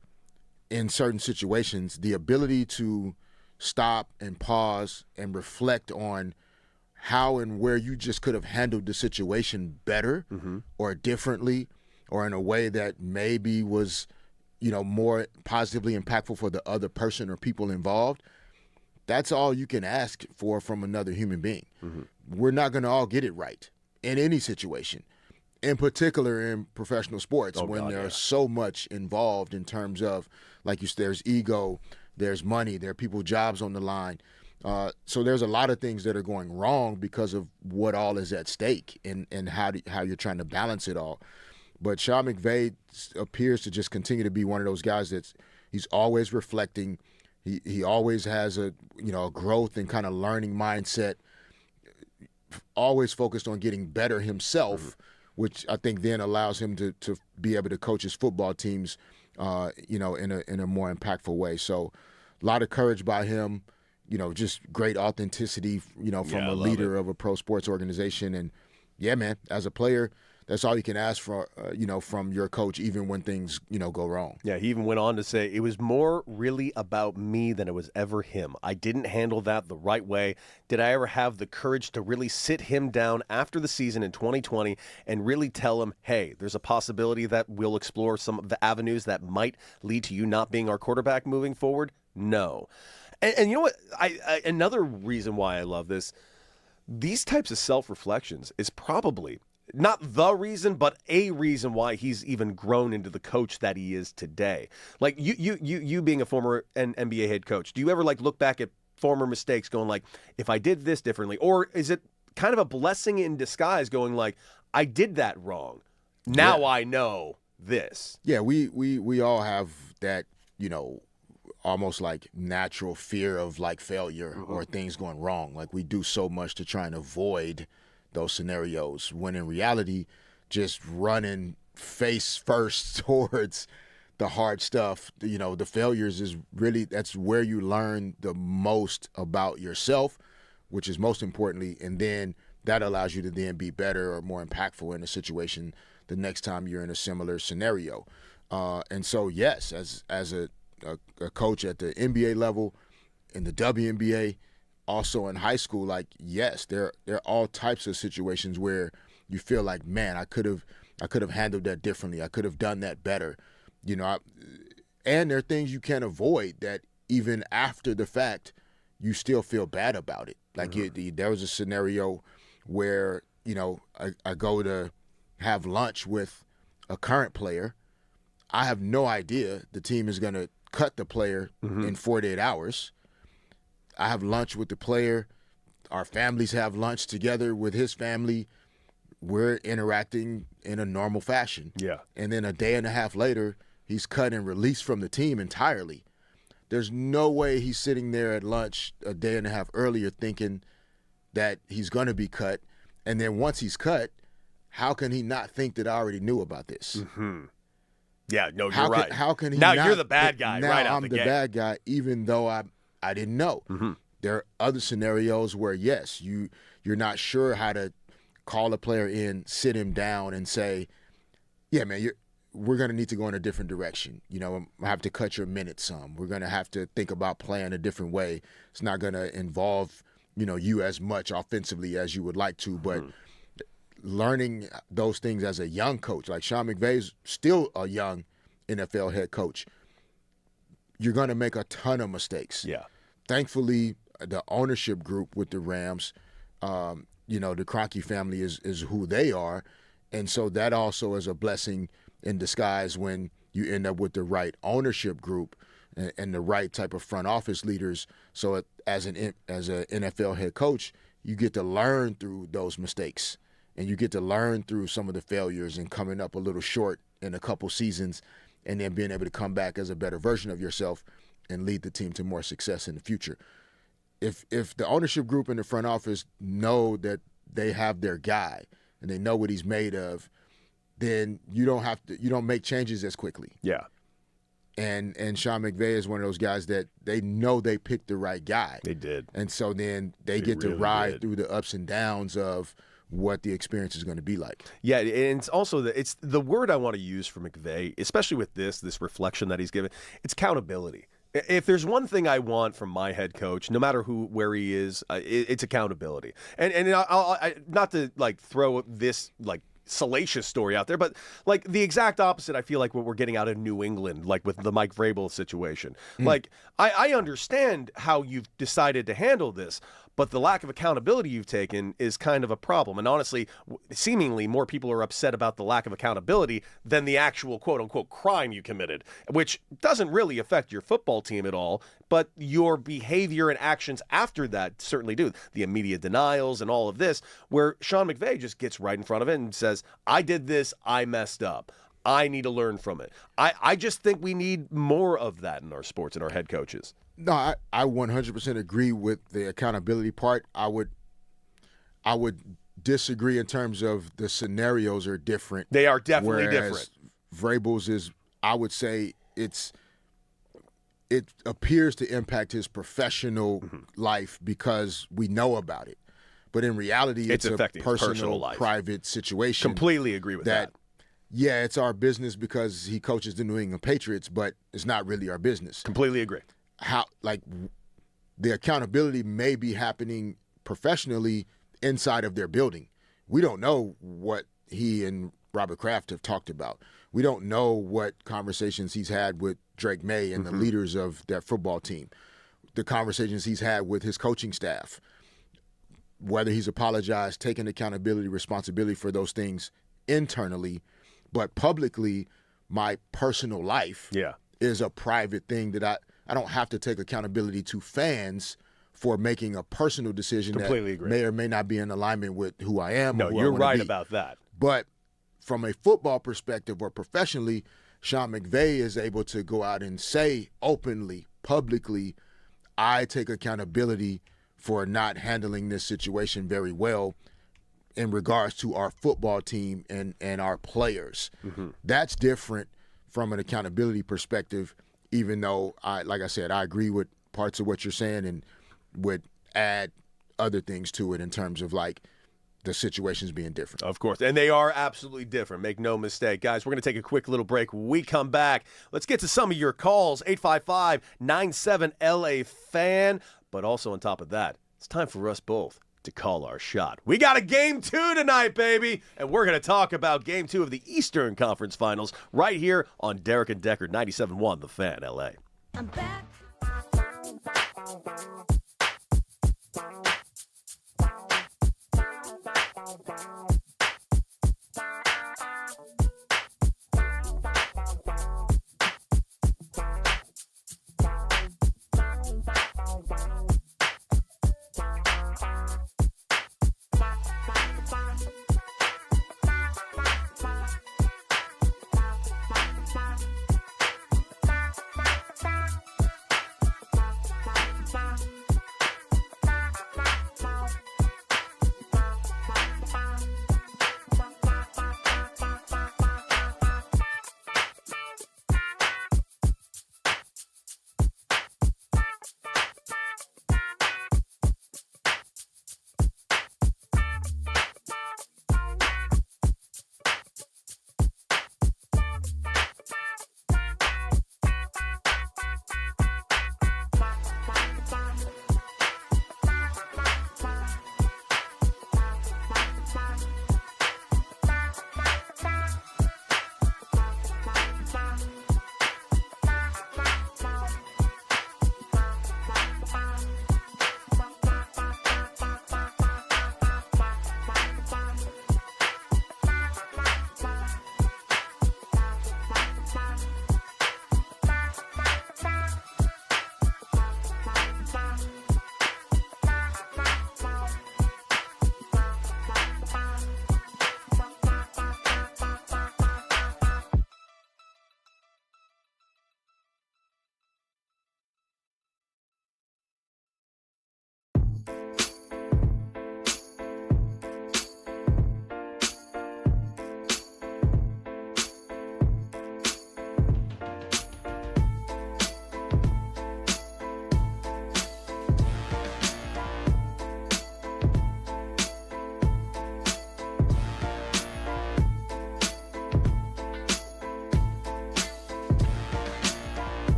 in certain situations, the ability to stop and pause and reflect on how and where you just could have handled the situation better or differently, or in a way that maybe was, more positively impactful for the other person or people involved, that's all you can ask for from another human being. We're not going to all get it right in any situation, in particular in professional sports there's so much involved in terms of, like you said, there's ego, there's money, there are people's jobs on the line. So there's a lot of things that are going wrong because of what all is at stake and how you're trying to balance it all. But Sean McVay appears to just continue to be one of those guys he's always reflecting. He always has a growth and kind of learning mindset, always focused on getting better himself, which I think then allows him to be able to coach his football teams, in a more impactful way. So a lot of courage by him, just great authenticity, from a leader of a pro sports organization. And yeah, man, as a player, that's all you can ask for, from your coach, even when things, go wrong. Yeah, he even went on to say, it was more really about me than it was ever him. I didn't handle that the right way. Did I ever have the courage to really sit him down after the season in 2020 and really tell him, hey, there's a possibility that we'll explore some of the avenues that might lead to you not being our quarterback moving forward? No. And you know what? Another reason why I love this, these types of self-reflections is probably not the reason, but a reason why he's even grown into the coach that he is today. Like you being a former NBA head coach, do you ever look back at former mistakes going like, if I did this differently, or is it kind of a blessing in disguise going like, I did that wrong. Now I know this. Yeah, we all have that, almost like natural fear of failure or things going wrong. Like we do so much to try and avoid those scenarios, when in reality, just running face first towards the hard stuff, the failures is really, that's where you learn the most about yourself, which is most importantly, and then that allows you to then be better or more impactful in a situation the next time you're in a similar scenario. And so, yes, as a coach at the NBA level, in the WNBA, also in high school, yes, there are all types of situations where you feel like, man, I could have handled that differently. I could have done that better, and there are things you can't avoid that even after the fact, you still feel bad about it. There was a scenario where, I go to have lunch with a current player. I have no idea the team is going to cut the player in 48 hours. I have lunch with the player. Our families have lunch together with his family. We're interacting in a normal fashion. Yeah. And then a day and a half later, he's cut and released from the team entirely. There's no way he's sitting there at lunch a day and a half earlier thinking that he's going to be cut. And then once he's cut, how can he not think that I already knew about this? Mm-hmm. Yeah, no, you're right. How can he now not, you're the bad guy now right out I'm the the gate. bad guy, even though I didn't know. Mm-hmm. There are other scenarios where, yes, you're not sure how to call a player in, sit him down, and say, yeah, man, we're going to need to go in a different direction. I have to cut your minutes some. We're going to have to think about playing a different way. It's not going to involve, you as much offensively as you would like to, but learning those things as a young coach, like Sean McVay's still a young NFL head coach, you're going to make a ton of mistakes. Yeah. Thankfully, the ownership group with the Rams, the Kroenke family is who they are. And so that also is a blessing in disguise when you end up with the right ownership group and the right type of front office leaders. So as an NFL head coach, you get to learn through those mistakes, and you get to learn through some of the failures and coming up a little short in a couple seasons, and then being able to come back as a better version of yourself and lead the team to more success in the future. If the ownership group and the front office know that they have their guy and they know what he's made of, then you don't make changes as quickly. Yeah. And Sean McVay is one of those guys that they know they picked the right guy. They did. And so then they get really to ride did. through the ups and downs of what the experience is going to be like. Yeah, and it's also it's the word I want to use for McVay, especially with this reflection that he's given. It's accountability. If there's one thing I want from my head coach, no matter where he is, it's accountability. And I not to throw this salacious story out there, but the exact opposite, I feel like what we're getting out of New England, with the Mike Vrabel situation. I understand how you've decided to handle this, but the lack of accountability you've taken is kind of a problem. And honestly, seemingly more people are upset about the lack of accountability than the actual quote-unquote crime you committed, which doesn't really affect your football team at all, but your behavior and actions after that certainly do. The immediate denials and all of this, where Sean McVay just gets right in front of it and says, I did this, I messed up. I need to learn from it. I just think we need more of that in our sports and our head coaches. No, I 100% agree with the accountability part. I would disagree in terms of the scenarios are different. They are definitely different. Vrabel's is, I would say, it appears to impact his professional life because we know about it. But in reality, it's a personal life. Private situation. Completely agree with that. Yeah, it's our business because he coaches the New England Patriots, but it's not really our business. Completely agree. The accountability may be happening professionally inside of their building. We don't know what he and Robert Kraft have talked about. We don't know what conversations he's had with Drake May and the leaders of their football team, the conversations he's had with his coaching staff, whether he's apologized, taken accountability, responsibility for those things internally, but publicly, my personal life is a private thing that I don't have to take accountability to fans for making a personal decision may or may not be in alignment with who I am. No, you're right about that. But from a football perspective or professionally, Sean McVay is able to go out and say openly, publicly, I take accountability for not handling this situation very well in regards to our football team and our players. That's different from an accountability perspective, even though, like I said, I agree with parts of what you're saying and would add other things to it in terms of like the situations being different. Of course, and they are absolutely different. Make no mistake. Guys, we're going to take a quick little break. When we come back, let's get to some of your calls, 855-97-LA-FAN. But also on top of that, it's time for us both to call our shot. We got a Game 2 tonight, baby, and we're going to talk about Game 2 of the Eastern Conference Finals right here on Derek and Decker, 97.1 The Fan, LA. I'm back.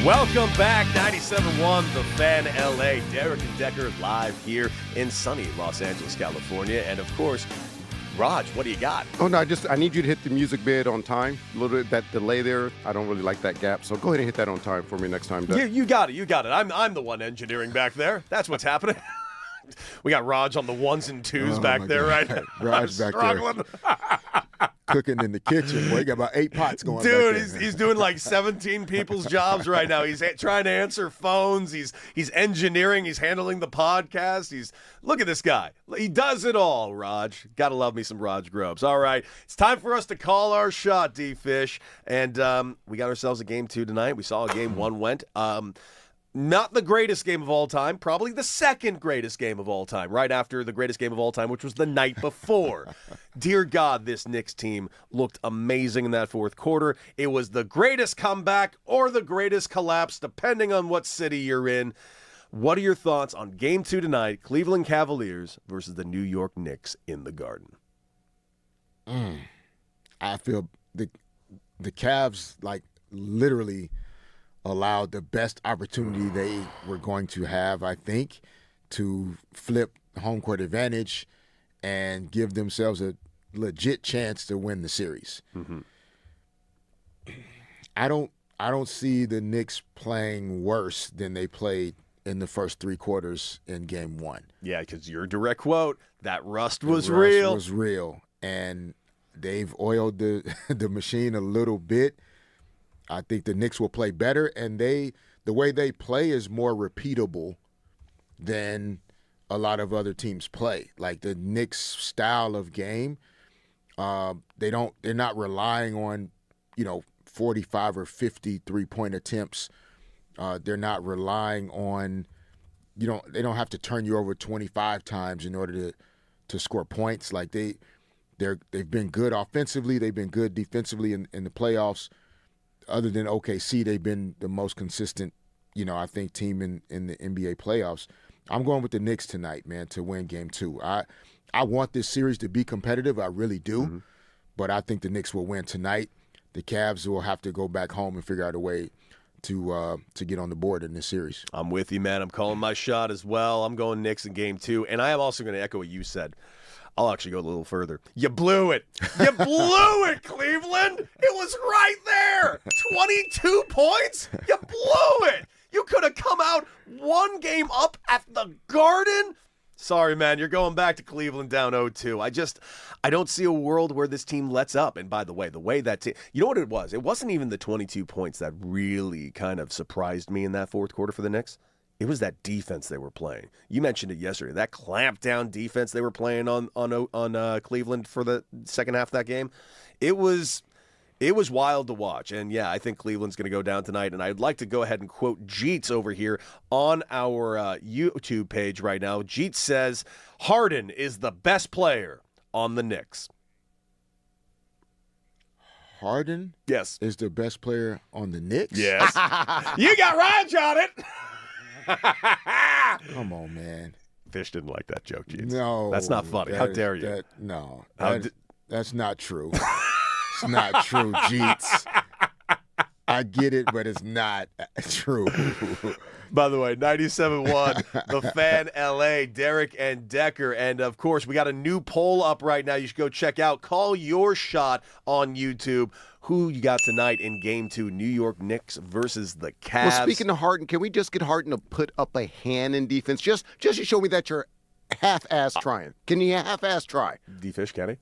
Welcome back, 97.1 The Fan LA. Derek and Decker live here in sunny Los Angeles, California. And of course, Raj, what do you got? Oh, no, I need you to hit the music bed on time. A little bit, that delay there, I don't really like that gap. So go ahead and hit that on time for me next time. You got it. I'm the one engineering back there. That's what's happening. We got Raj on the ones and twos back there, right? Raj back there. Cooking in the kitchen. Boy, he got about 8 pots going. Dude, he's doing like 17 people's jobs right now. He's trying to answer phones. He's engineering. He's handling the podcast. Look at this guy. He does it all, Raj. Gotta love me some Raj Grubbs. All right, it's time for us to call our shot, D-Fish. And we got ourselves a game 2 tonight. We saw a game 1 went. Not the greatest game of all time, probably the second greatest game of all time, right after the greatest game of all time, which was the night before. Dear God, this Knicks team looked amazing in that fourth quarter. It was the greatest comeback or the greatest collapse, depending on what city you're in. What are your thoughts on Game 2 tonight, Cleveland Cavaliers versus the New York Knicks in the Garden? I feel the Cavs, like, literally allowed the best opportunity they were going to have, I think, to flip home court advantage and give themselves a legit chance to win the series. Mm-hmm. I don't see the Knicks playing worse than they played in the first 3 quarters in Game 1. Yeah, because your direct quote, that rust was real. Rust was real, and they've oiled the machine a little bit. I think the Knicks will play better, and the way they play is more repeatable than a lot of other teams play. Like the Knicks style of game, they're not relying on, 45 or 50 3-point attempts. They're not relying on, they don't have to turn you over 25 times in order to score points. Like they've been good offensively, they've been good defensively in the playoffs. Other than OKC, they've been the most consistent, I think, team in the NBA playoffs. I'm going with the Knicks tonight, man, to win Game 2. I want this series to be competitive. I really do. But I think the Knicks will win tonight. The Cavs will have to go back home and figure out a way to get on the board in this series. I'm with you, man. I'm calling my shot as well. I'm going Knicks in Game 2. And I am also going to echo what you said. I'll actually go a little further. You blew it. You blew it, Cleveland. It was right there. 22 points. You blew it. You could have come out 1 game up at the Garden. Sorry, man. You're going back to Cleveland down 0-2. I don't see a world where this team lets up. And by the way that team, you know what it was? It wasn't even the 22 points that really kind of surprised me in that fourth quarter for the Knicks. It was that defense they were playing. You mentioned it yesterday. That clampdown defense they were playing on Cleveland for the second half of that game. It was wild to watch. And yeah, I think Cleveland's going to go down tonight. And I'd like to go ahead and quote Jeets over here on our YouTube page right now. Jeets says Harden is the best player on the Knicks. Harden? Yes. Is the best player on the Knicks? Yes. You got Raj on it. Come on, man. Fish didn't like that joke, Jeets. No. That's not funny. How dare you? That's not true. It's not true, Jeets. I get it, but it's not true. By the way, 97.1, The Fan LA, Derek and Decker. And, of course, we got a new poll up right now you should go check out. Call your shot on YouTube. Who you got tonight in Game 2, New York Knicks versus the Cavs? Well, speaking of Harden, can we just get Harden to put up a hand in defense? Just to show me that you're half-ass trying. Can you half-ass try? D-Fish, can he?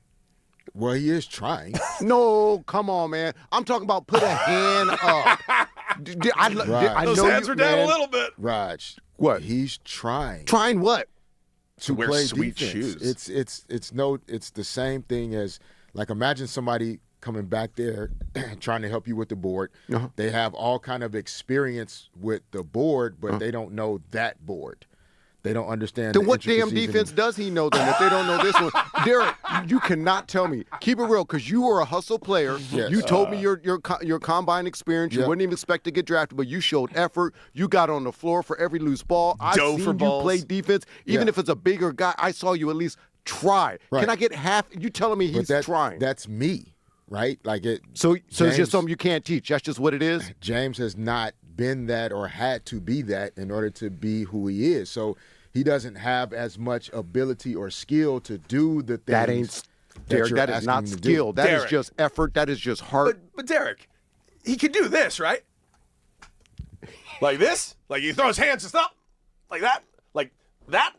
Well, he is trying. No, come on, man. I'm talking about put a hand up. I Those know hands were down a little bit. Raj, what? He's trying. Trying what? To wear play sweet defense. shoes. It's the same thing as, like, imagine somebody coming back there trying to help you with the board. Uh-huh. They have all kind of experience with the board, but they don't know that board. They don't understand. Then what damn defense does he know then if they don't know this one? Derek, you cannot tell me. Keep it real, because you were a hustle player. Yes. You told me your combine experience. You wouldn't even expect to get drafted, but you showed effort. You got on the floor for every loose ball. I've seen you play defense. Even if it's a bigger guy, I saw you at least try. Right. Can I get half? You telling me he's trying? That's me, right? Like it. So James, it's just something you can't teach. That's just what it is. James has not been that or had to be that in order to be who he is. So he doesn't have as much ability or skill to do the things. Derek, that is not skill. That is just effort. That is just heart. But Derek, he can do this, right? Like this? Like he throws hands and stuff? Like that? Like that?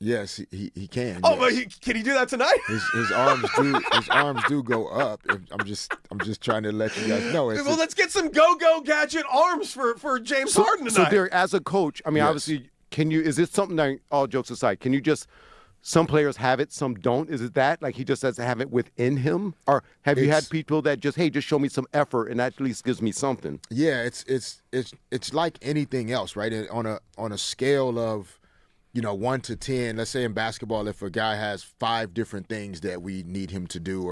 Yes, he can. Oh, yes. but can he do that tonight? His arms do go up. I'm just trying to let you guys know. Well, let's get some go-go gadget arms for James Harden tonight. So Derek, as a coach, I mean, obviously, is it something that, all jokes aside, can you just, some players have it, some don't? Is it that? Like he just doesn't have it within him? Or have you had people that just, hey, just show me some effort and that at least gives me something? Yeah, it's like anything else, right? On a scale of, 1 to 10, let's say in basketball, if a guy has 5 different things that we need him to do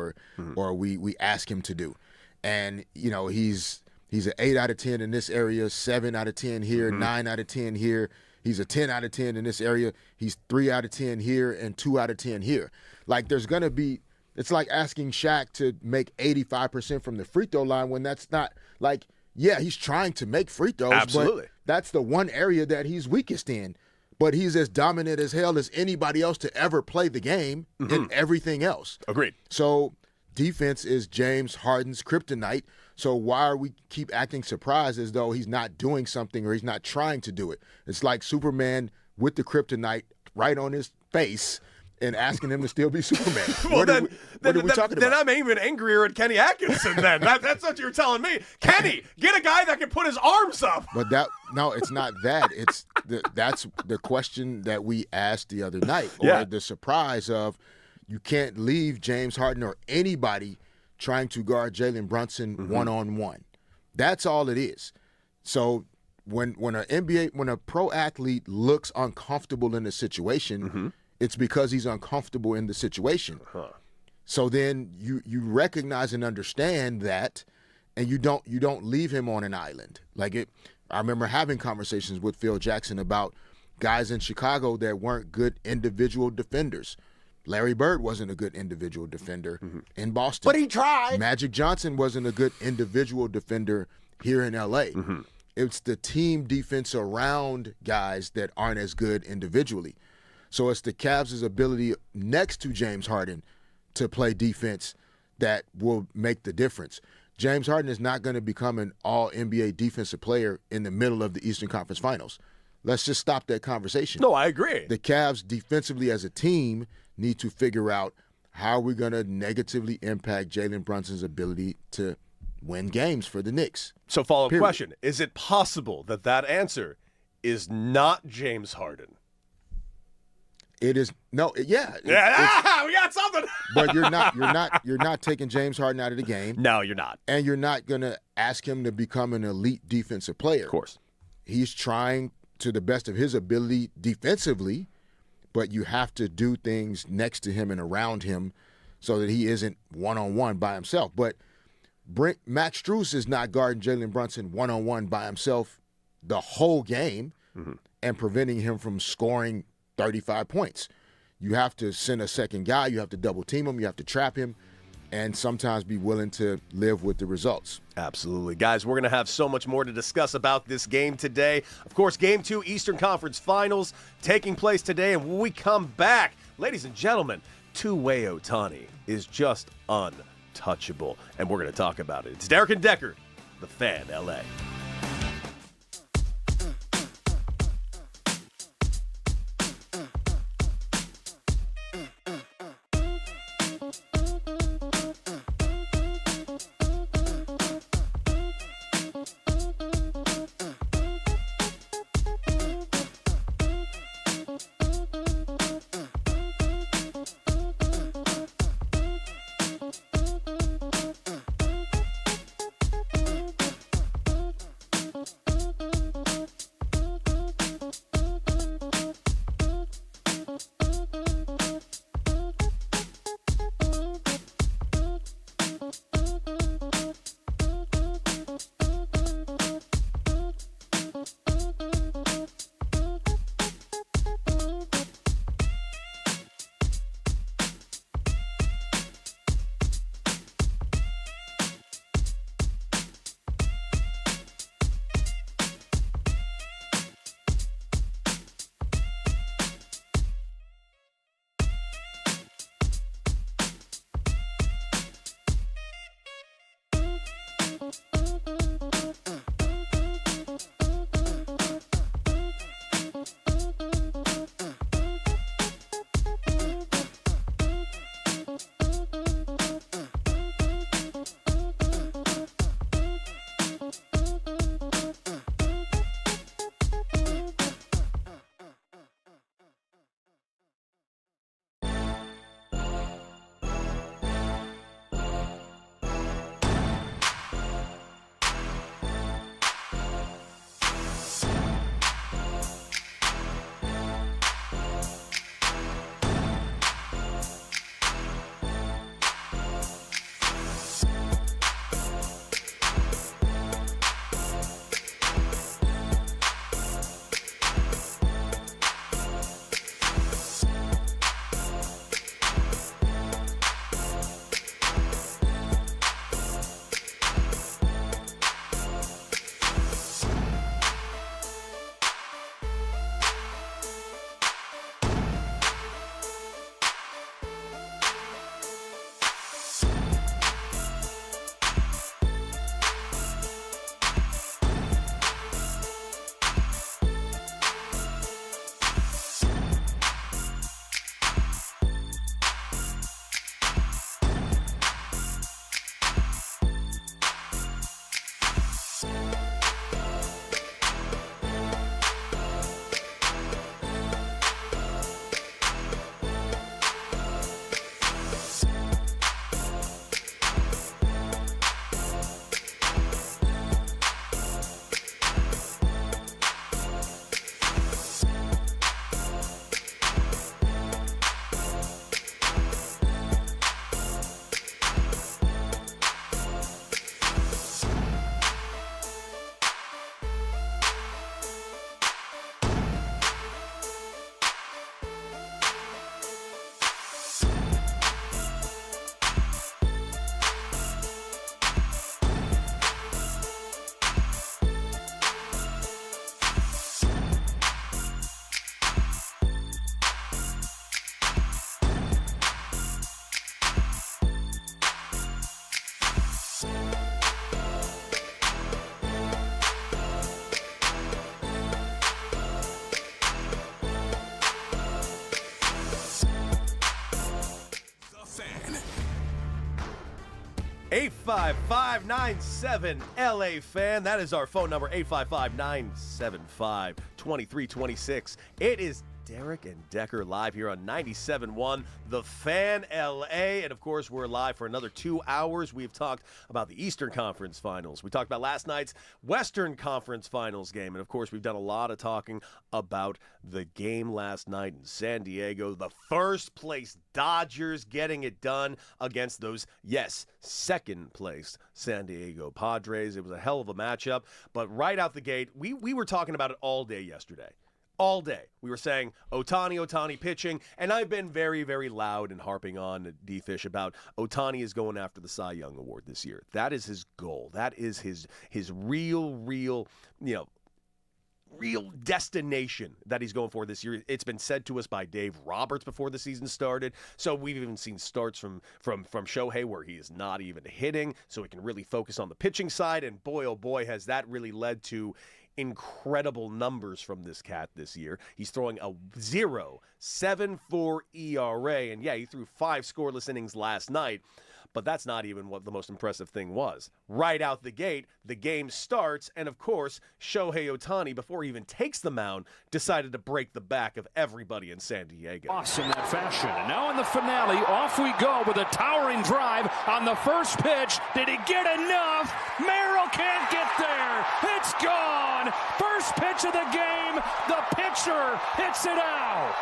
or we ask him to do, and he's an 8 out of 10 in this area, 7 out of 10 here, 9 out of 10 here. He's a 10 out of 10 in this area. He's 3 out of 10 here and 2 out of 10 here. Like there's gonna be, it's like asking Shaq to make 85% from the free throw line when that's not like, yeah, he's trying to make free throws, absolutely, but that's the one area that he's weakest in. But he's as dominant as hell as anybody else to ever play the game in everything else. Agreed. So defense is James Harden's kryptonite. So why are we keep acting surprised as though he's not doing something or he's not trying to do it? It's like Superman with the kryptonite right on his face and asking him to still be Superman. Well, what are we talking about? Then I'm even angrier at Kenny Atkinson then. That's what you're telling me. Kenny, get a guy that can put his arms up. But no, it's not that. That's the question that we asked the other night. Or the surprise of you can't leave James Harden or anybody trying to guard Jalen Brunson one-on-one. That's all it is. So when a pro athlete looks uncomfortable in a situation, it's because he's uncomfortable in the situation. So then you recognize and understand that, and you don't leave him on an island. I remember having conversations with Phil Jackson about guys in Chicago that weren't good individual defenders. Larry Bird wasn't a good individual defender in Boston. But he tried. Magic Johnson wasn't a good individual defender here in L.A. It's the team defense around guys that aren't as good individually. So it's the Cavs' ability next to James Harden to play defense that will make the difference. James Harden is not going to become an all-NBA defensive player in the middle of the Eastern Conference Finals. Let's just stop that conversation. No, I agree. The Cavs defensively as a team need to figure out how we're going to negatively impact Jalen Brunson's ability to win games for the Knicks. So follow-up question. Is it possible that answer is not James Harden? It is no, yeah. We got something. But you're not taking James Harden out of the game. No, you're not. And you're not going to ask him to become an elite defensive player. Of course. He's trying to the best of his ability defensively, but you have to do things next to him and around him so that he isn't one-on-one by himself. But Max Strus is not guarding Jalen Brunson one-on-one by himself the whole game and preventing him from scoring 35 points. You have to send a second guy. You have to double team him. You have to trap him and sometimes be willing to live with the results. Absolutely. Guys, we're going to have so much more to discuss about this game today. Of course, Game 2 Eastern Conference Finals taking place today. And when we come back, ladies and gentlemen, two-way Ohtani is just untouchable. And we're going to talk about it. It's Derek and Decker, the Fan LA. 855-997-LA fan. That is our phone number, 855-975-2326. It is Derek and Decker live here on 97.1 The Fan LA. And of course, we're live for another 2 hours. We've talked about the Eastern Conference Finals. We talked about last night's Western Conference Finals game. And of course, we've done a lot of talking about the game last night in San Diego. The first place Dodgers getting it done against those, yes, second place San Diego Padres. It was a hell of a matchup. But right out the gate, we were talking about it all day yesterday. All day. We were saying Ohtani pitching, and I've been very, very loud and harping on D-Fish about Ohtani is going after the Cy Young Award this year. That is his goal. That is his real destination that he's going for this year. It's been said to us by Dave Roberts before the season started. So we've even seen starts from Shohei where he is not even hitting, so he can really focus on the pitching side. And boy, oh boy, has that really led to incredible numbers from this cat this year. He's throwing a 0.74 ERA, and yeah, he threw 5 scoreless innings last night, but that's not even what the most impressive thing was. Right out the gate, the game starts, and of course, Shohei Ohtani, before he even takes the mound, decided to break the back of everybody in San Diego. Awesome in that fashion. And now in the finale, off we go with a towering drive on the first pitch. Did he get enough? Merrill can't get there. It's gone. First pitch of the game. The pitcher hits it out.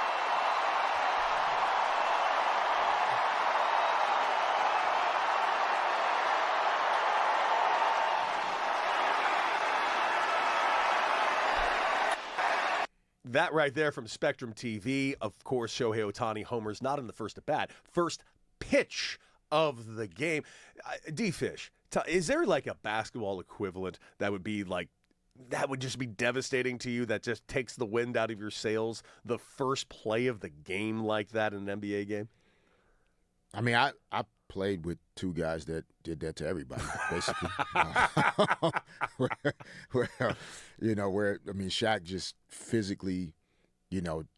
That right there from Spectrum TV. Of course, Shohei Ohtani homers not in the first at bat, first pitch of the game. D-Fish, is there like a basketball equivalent that would be like, that would just be devastating to you, that just takes the wind out of your sails, the first play of the game like that in an NBA game? I mean, I played with 2 guys that did that to everybody, basically. where Shaq just physically,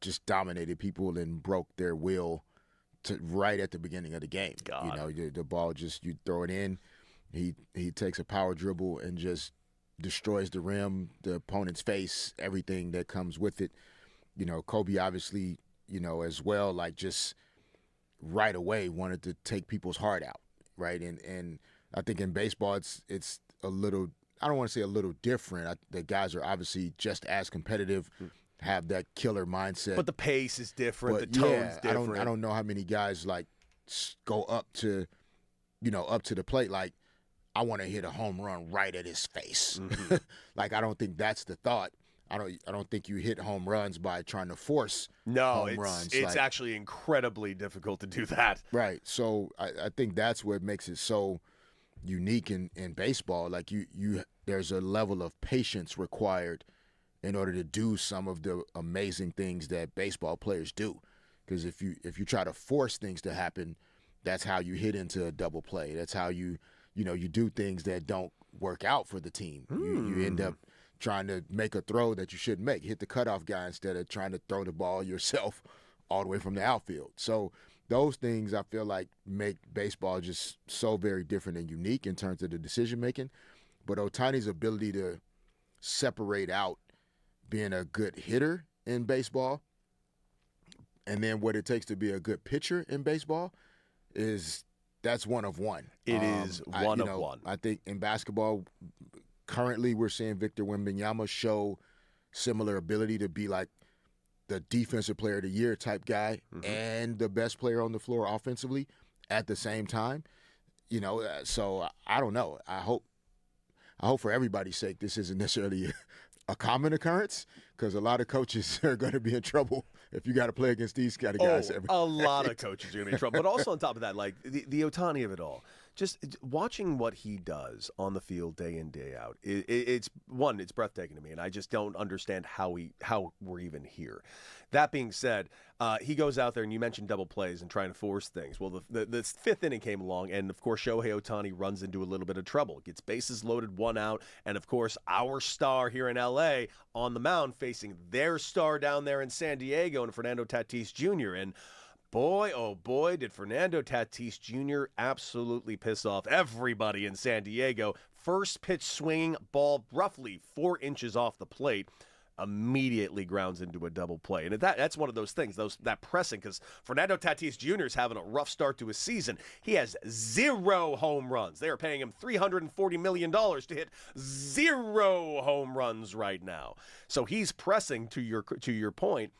just dominated people and broke their will right at the beginning of the game. God. The ball just, you throw it in, he takes a power dribble and just destroys the rim, the opponent's face, everything that comes with it. Kobe obviously, as well, like just right away wanted to take people's heart out, right? And I think in baseball it's a little, I don't want to say a little different. The guys are obviously just as competitive, have that killer mindset. But the pace is different, the tone's different. I don't know how many guys like go up to the plate like, I want to hit a home run right at his face. Mm-hmm. Like, I don't think that's the thought. I don't think you hit home runs by trying to force home runs. It's actually incredibly difficult to do that. Right. So I think that's what makes it so unique in baseball. Like there's a level of patience required in order to do some of the amazing things that baseball players do. Because if you try to force things to happen, that's how you hit into a double play. That's how you do things that don't work out for the team. You end up trying to make a throw that you shouldn't make, hit the cutoff guy instead of trying to throw the ball yourself all the way from the outfield. So those things I feel like make baseball just so very different and unique in terms of the decision-making. But Ohtani's ability to separate out being a good hitter in baseball and then what it takes to be a good pitcher in baseball that's one of one. It is one of one. I think in basketball, currently we're seeing Victor Wembanyama show similar ability to be like the defensive player of the year type guy and the best player on the floor offensively at the same time. So I don't know. I hope for everybody's sake this isn't necessarily a common occurrence, because a lot of coaches are going to be in trouble if you got to play against these kind of guys. A lot of coaches are going to be in trouble. But also on top of that, like the Ohtani of it all, just watching what he does on the field day in, day out, it's breathtaking to me, and I just don't understand how we're even here. That being said, he goes out there, and you mentioned double plays and trying to force things. Well, the fifth inning came along, and of course Shohei Ohtani runs into a little bit of trouble, gets bases loaded, 1 out, and of course our star here in LA on the mound facing their star down there in San Diego and Fernando Tatis Jr. And boy, oh boy, did Fernando Tatis Jr. absolutely piss off everybody in San Diego. First pitch swinging, ball roughly 4 inches off the plate, immediately grounds into a double play. And that's one of those things, that pressing, because Fernando Tatis Jr. is having a rough start to his season. He has 0 home runs. They are paying him $340 million to hit 0 home runs right now. So he's pressing, to your point.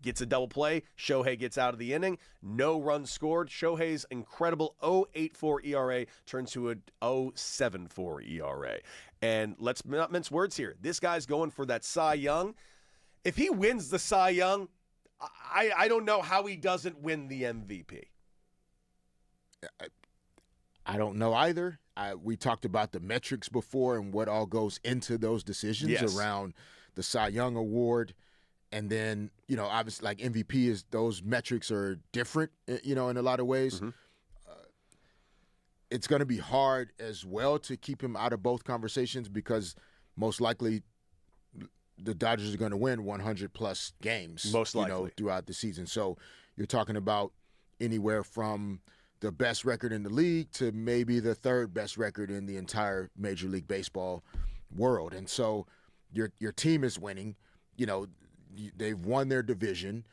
Gets a double play. Shohei gets out of the inning. No runs scored. Shohei's incredible 0.84 ERA turns to a 0.74 ERA. And let's not mince words here. This guy's going for that Cy Young. If he wins the Cy Young, I don't know how he doesn't win the MVP. I don't know either. We talked about the metrics before and what all goes into those decisions around the Cy Young Award. And then, obviously, like MVP those metrics are different, in a lot of ways. Mm-hmm. It's going to be hard as well to keep him out of both conversations because most likely the Dodgers are going to win 100-plus games, most likely, throughout the season. So you're talking about anywhere from the best record in the league to maybe the 3rd best record in the entire Major League Baseball world. And so your team is winning, they've won their division.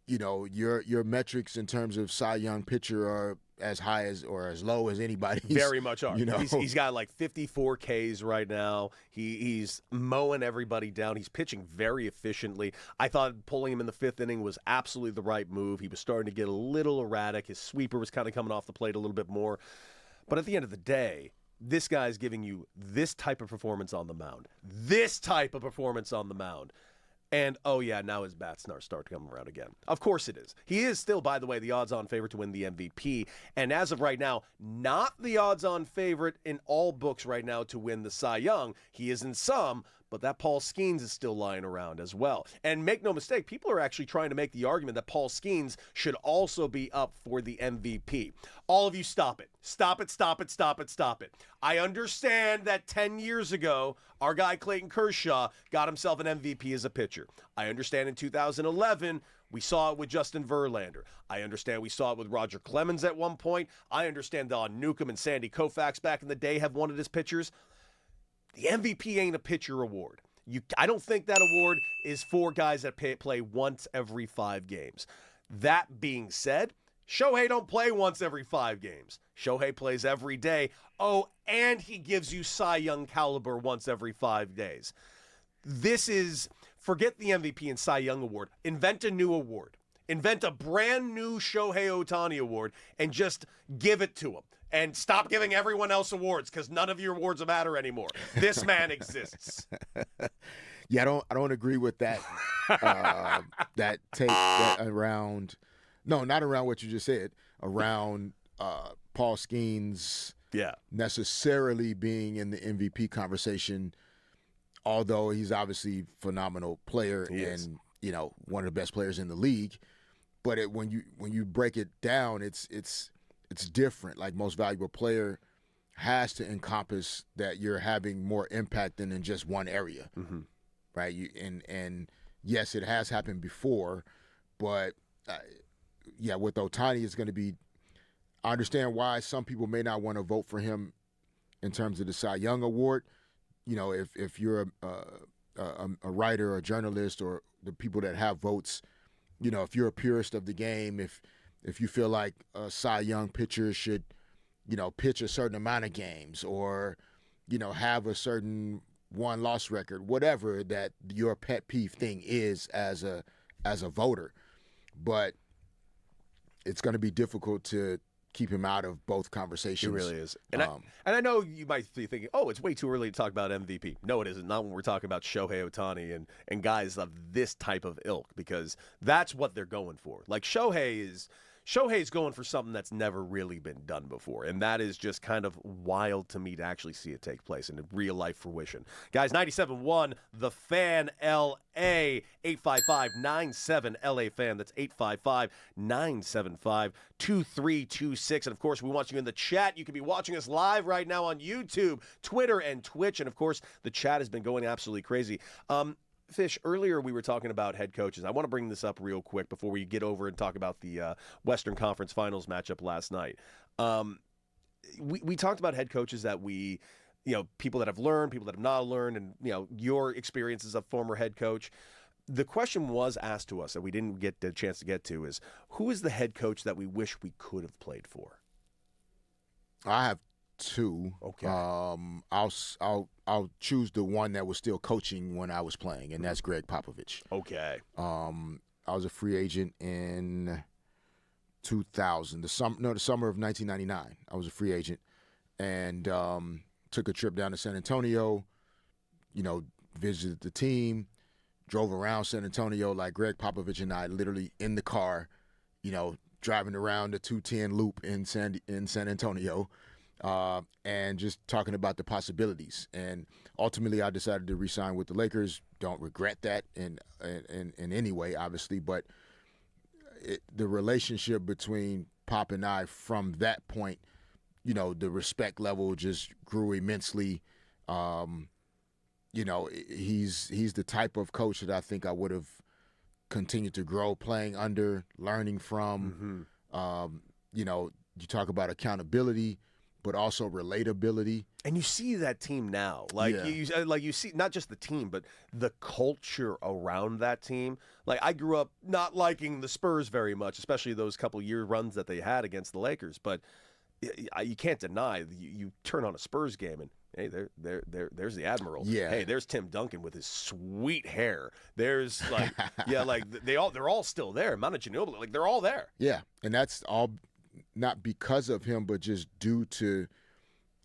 Your metrics in terms of Cy Young pitcher are as high as or as low as anybody's. Very much are. He's got like 54 Ks right now. He's mowing everybody down. He's pitching very efficiently. I thought pulling him in the 5th inning was absolutely the right move. He was starting to get a little erratic. His sweeper was kind of coming off the plate a little bit more. But at the end of the day, this guy's giving you this type of performance on the mound. And, now his bats start to come around again. Of course it is. He is still, by the way, the odds-on favorite to win the MVP. And as of right now, not the odds-on favorite in all books right now to win the Cy Young. He is in some, but that Paul Skeens is still lying around as well. And make no mistake, people are actually trying to make the argument that Paul Skeens should also be up for the MVP. All of you, stop it. Stop it. I understand that 10 years ago, our guy Clayton Kershaw got himself an MVP as a pitcher. I understand in 2011, we saw it with Justin Verlander. I understand we saw it with Roger Clemens at one point. I understand Don Newcomb and Sandy Koufax back in the day have wanted as pitchers. The MVP ain't a pitcher award. I don't think that award is for guys that play once every 5 games. That being said, Shohei don't play once every 5 games. Shohei plays every day. Oh, and he gives you Cy Young caliber once every 5 days. Forget the MVP and Cy Young award. Invent a new award. Invent a brand new Shohei Ohtani award and just give it to him. And stop giving everyone else awards because none of your awards matter anymore. This man exists. Yeah, I don't agree with that. That take around. No, not around what you just said. Around Paul Skeens necessarily being in the MVP conversation, although he's obviously a phenomenal player and one of the best players in the league. But when you break it down, it's different. Like most valuable player has to encompass that you're having more impact than in just one area, right? And yes, it has happened before, but with Ohtani, it's going to be. I understand why some people may not want to vote for him in terms of the Cy Young Award. If you're a writer or a journalist or the people that have votes, if you're a purist of the game, if you feel like a Cy Young pitcher should, pitch a certain amount of games or, have a certain 1-loss record, whatever that your pet peeve thing is as a voter. But it's going to be difficult to keep him out of both conversations. It really is. And I know you might be thinking, it's way too early to talk about MVP. No, it isn't. Not when we're talking about Shohei Ohtani and guys of this type of ilk, because that's what they're going for. Like Shohei's going for something that's never really been done before, and that is just kind of wild to me to actually see it take place in real-life fruition. Guys, 97.1, The Fan, L.A., 855-97-LA-FAN. That's 855-975-2326. And, of course, we want you in the chat. You can be watching us live right now on YouTube, Twitter, and Twitch. And, of course, the chat has been going absolutely crazy. Fish, earlier we were talking about head coaches. I want to bring this up real quick before we get over and talk about the Western Conference Finals matchup last night. We talked about head coaches that we, people that have learned, people that have not learned, and, your experience as a former head coach. The question was asked to us that we didn't get the chance to get to is, who is the head coach that we wish we could have played for? I have two. Okay. I'll choose the one that was still coaching when I was playing, and that's Greg Popovich. Okay. I was a free agent in 2000, the summer of 1999. I was a free agent, and took a trip down to San Antonio. Visited the team, drove around San Antonio like Greg Popovich and I, literally in the car, driving around the 210 loop in San Antonio. And just talking about the possibilities. And ultimately, I decided to re-sign with the Lakers. Don't regret that in any way, obviously. But the relationship between Pop and I from that point, the respect level just grew immensely. He's the type of coach that I think I would have continued to grow playing under, learning from. You talk about accountability, but also relatability. And you see that team now. You see not just the team, but the culture around that team. Like, I grew up not liking the Spurs very much, especially those couple year runs that they had against the Lakers. But you can't deny, you turn on a Spurs game and, hey, there's the Admiral. Yeah. Hey, there's Tim Duncan with his sweet hair. There's they're all still there. Manu Ginobili, they're all there. Yeah, and that's all not because of him, but just due to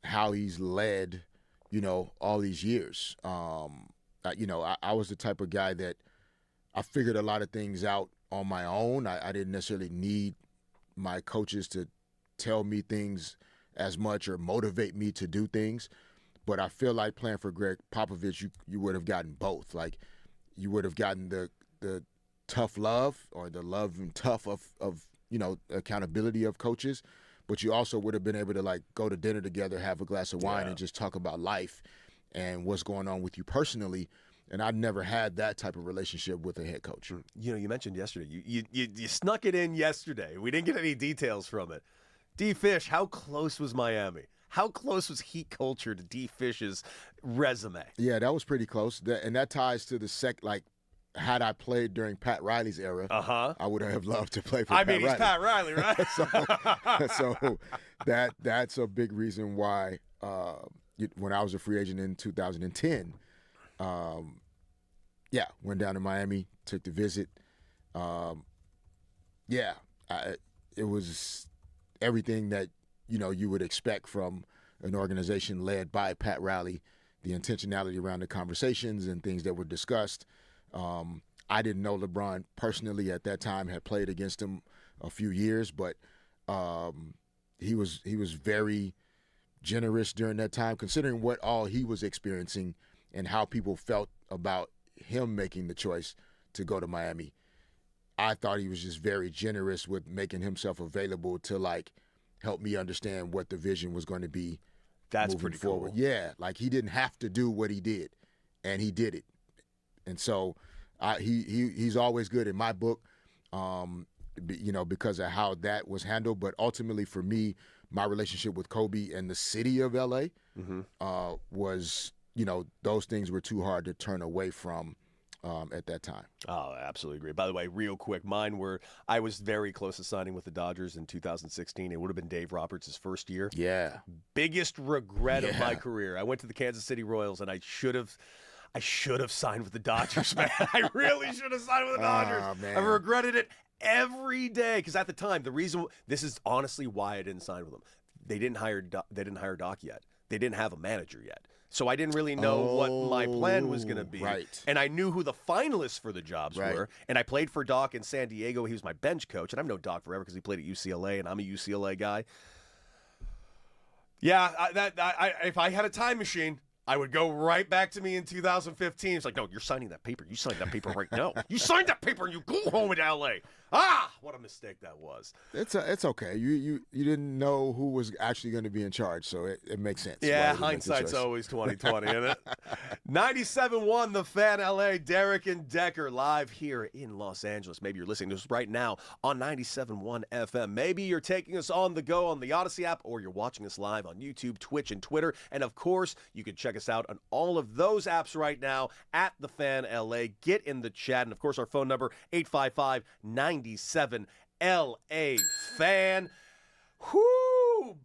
how he's led, all these years. I was the type of guy that I figured a lot of things out on my own. I didn't necessarily need my coaches to tell me things as much or motivate me to do things. But I feel like playing for Greg Popovich, you would have gotten both. Like, you would have gotten the tough love, or the love and tough of accountability of coaches, but you also would have been able to go to dinner together, have a glass of wine, and just talk about life and what's going on with you personally. And I'd never had that type of relationship with a head coach. You mentioned yesterday. You snuck it in yesterday. We didn't get any details from it. D. Fish, how close was Miami? How close was heat culture to D. Fish's resume? Yeah, that was pretty close. And that ties to the had I played during Pat Riley's era, I would have loved to play for Pat Riley. He's Pat Riley, right? so that's a big reason why when I was a free agent in 2010, went down to Miami, took the visit. It was everything that you would expect from an organization led by Pat Riley, the intentionality around the conversations and things that were discussed. I didn't know LeBron personally at that time, had played against him a few years, but he was very generous during that time, considering what all he was experiencing and how people felt about him making the choice to go to Miami. I thought he was just very generous with making himself available to help me understand what the vision was going to be. That's moving pretty forward. Cool. Yeah, he didn't have to do what he did, and he did it. And so he's always good in my book, because of how that was handled. But ultimately for me, my relationship with Kobe and the city of L.A. Was, those things were too hard to turn away from at that time. Oh, I absolutely agree. By the way, real quick, I was very close to signing with the Dodgers in 2016. It would have been Dave Roberts' first year. Yeah. Biggest regret of my career. I went to the Kansas City Royals, and I should have signed with the Dodgers, man. I really should have signed with the Dodgers. Oh, man. I regretted it every day, because at the time, this is honestly why I didn't sign with them. They didn't hire Doc yet. They didn't have a manager yet. So I didn't really know what my plan was going to be. Right. And I knew who the finalists for the jobs were. And I played for Doc in San Diego. He was my bench coach. And I've known Doc forever because he played at UCLA, and I'm a UCLA guy. Yeah, if I had a time machine, I would go right back to me in 2015. It's like, no, you're signing that paper. You signed that paper right now. You signed that paper and you go home in L.A. What a mistake that was. It's okay. You didn't know who was actually going to be in charge, so it makes sense. Yeah, hindsight's always 20/20, isn't it? 97.1 The Fan LA, Derek and Decker live here in Los Angeles. Maybe you're listening to us right now on 97.1 FM. Maybe you're taking us on the go on the Odyssey app, or you're watching us live on YouTube, Twitch, and Twitter. And of course, you can check us out on all of those apps right now at The Fan LA. Get in the chat. And of course, our phone number, 855-97 LA Fan. Whoo!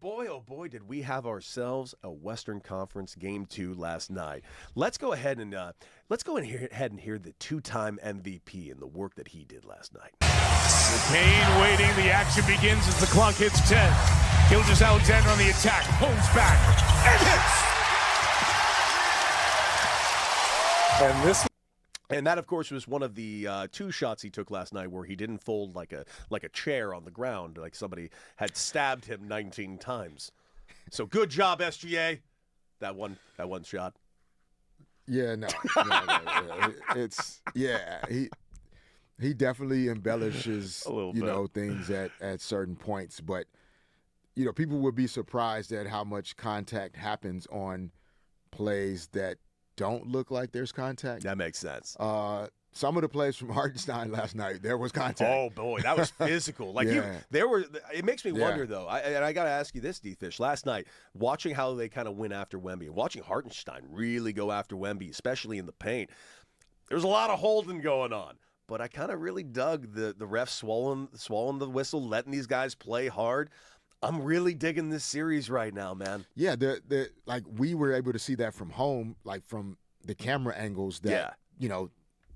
Boy, oh boy, did we have ourselves a Western Conference Game 2 last night. Let's go ahead and hear the two-time MVP and the work that he did last night. Kane waiting. The action begins as the clock hits 10. Gilgeous-Alexander on the attack. Holmes back and hits. And that, of course, was one of the two shots he took last night where he didn't fold like a chair on the ground, like somebody had stabbed him 19 times. So good job, SGA. That one shot. Yeah, no. It's he definitely embellishes things at certain points, but people would be surprised at how much contact happens on plays that don't look like there's contact. That makes sense. Some of the plays from Hartenstein last night, there was contact. Oh boy, that was physical. It makes me wonder though. I got to ask you this, D-Fish. Last night, watching how they kind of went after Wemby, and watching Hartenstein really go after Wemby, especially in the paint. There's a lot of holding going on, but I kind of really dug the refs swallowing the whistle, letting these guys play hard. I'm really digging this series right now, man. Yeah, we were able to see that from home, like from the camera angles that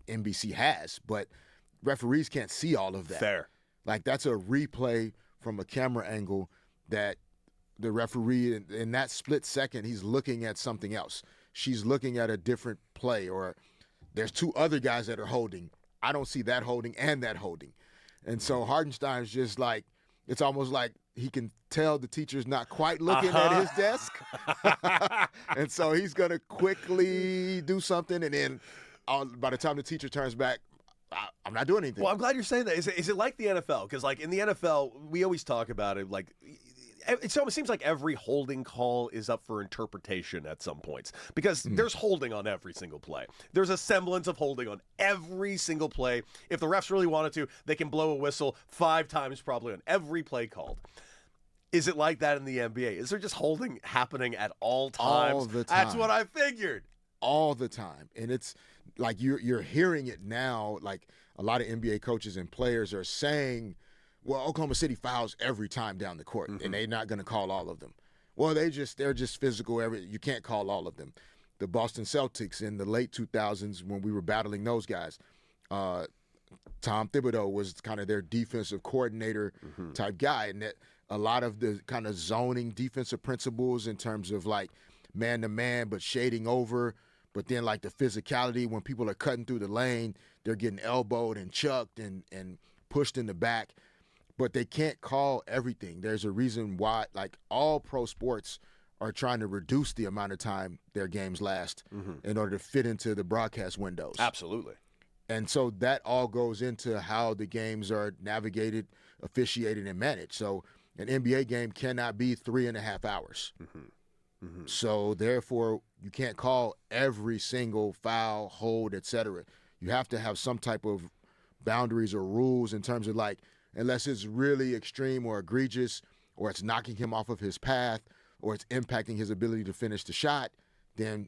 NBC has, but referees can't see all of that. Fair. Like that's a replay from a camera angle that the referee in that split second he's looking at something else. She's looking at a different play, or there's two other guys that are holding. I don't see that holding and that holding. And so Hartenstein's just like, it's almost like he can tell the teacher's not quite looking at his desk. And so he's going to quickly do something. And then by the time the teacher turns back, I'm not doing anything. Well, I'm glad you're saying that. Is it like the NFL? Because like in the NFL, we always talk about it like it almost seems like every holding call is up for interpretation at some points because there's holding on every single play. There's a semblance of holding on every single play. If the refs really wanted to, they can blow a whistle 5 times probably on every play called. Is it like that in the NBA? Is there just holding happening at all times? All the time. That's what I figured. All the time. And it's like you're hearing it now, like a lot of NBA coaches and players are saying, well, Oklahoma City fouls every time down the court, and they're not going to call all of them. Well, they're just physical. You can't call all of them. The Boston Celtics in the late 2000s when we were battling those guys, Tom Thibodeau was kind of their defensive coordinator type guy, and that a lot of the kind of zoning defensive principles in terms of like man-to-man but shading over, but then like the physicality when people are cutting through the lane, they're getting elbowed and chucked and pushed in the back. But they can't call everything. There's a reason why, like all pro sports are trying to reduce the amount of time their games last in order to fit into the broadcast windows. Absolutely. And so that all goes into how the games are navigated, officiated, and managed. So an NBA game cannot be 3.5 hours. So therefore, you can't call every single foul, hold, etc. You have to have some type of boundaries or rules in terms of like, unless it's really extreme or egregious, or it's knocking him off of his path, or it's impacting his ability to finish the shot, then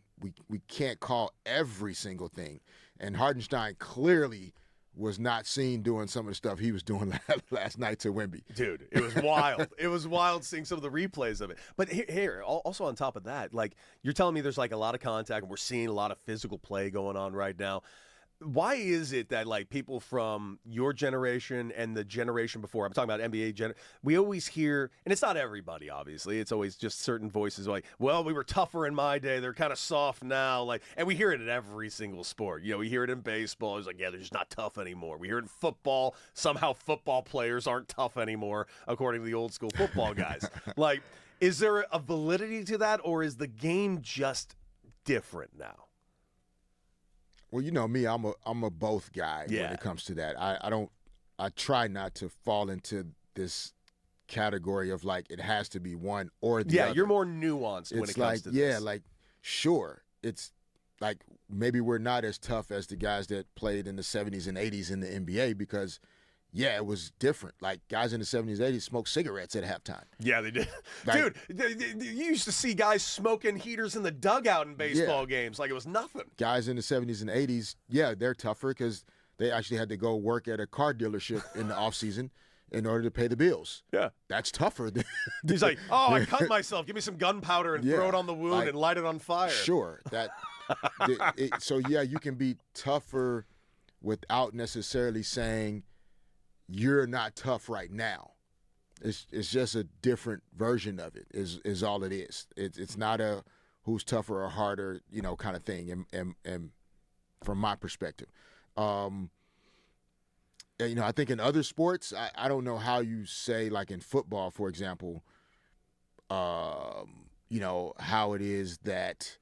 we can't call every single thing. And Hartenstein clearly was not seen doing some of the stuff he was doing last night to Wemby. Dude, it was wild. It was wild seeing some of the replays of it. But here, also on top of that, like you're telling me there's like a lot of contact and we're seeing a lot of physical play going on right now. Why is it that like people from your generation and the generation before, I'm talking about NBA we always hear, and it's not everybody obviously, it's always just certain voices like, well, we were tougher in my day, they're kind of soft now, like, and we hear it in every single sport. You know, we hear it in baseball, it's like, yeah, they're just not tough anymore. We hear it in football, somehow football players aren't tough anymore according to the old school football guys. Like, is there a validity to that, or is the game just different now? Well, you know me, I'm a both guy when it comes to that. I don't I try not to fall into this category of like it has to be one or the other. Yeah, you're more nuanced when it comes to this. Yeah, like sure, it's like maybe we're not as tough as the guys that played in the 70s and 80s in the NBA because yeah, it was different. Like guys in the 70s, 80s smoked cigarettes at halftime. Yeah, they did. Like, Dude, you used to see guys smoking heaters in the dugout in baseball games like it was nothing. Guys in the 70s and 80s, yeah, they're tougher because they actually had to go work at a car dealership in the offseason in order to pay the bills. Yeah. That's tougher. He's like, oh, I cut myself. Give me some gunpowder and throw it on the wound and light it on fire. Sure. So, yeah, you can be tougher without necessarily saying you're not tough right now. It's just a different version of it is all it is. It's not a who's tougher or harder, kind of thing. And from my perspective, I think in other sports, I don't know how you say like in football, for example, how it is that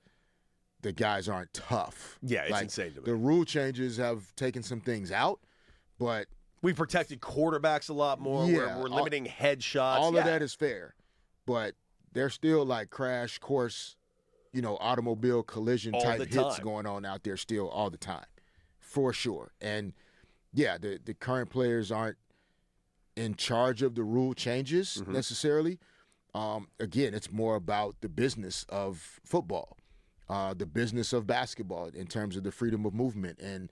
the guys aren't tough. Yeah, it's like, insane to me. The rule changes have taken some things out, but we've protected quarterbacks a lot more. Yeah, we're limiting headshots. All of that is fair, but there's still like crash course, automobile collision type hits going on out there still all the time, for sure. And yeah, the current players aren't in charge of the rule changes necessarily. Again, it's more about the business of football, the business of basketball in terms of the freedom of movement. And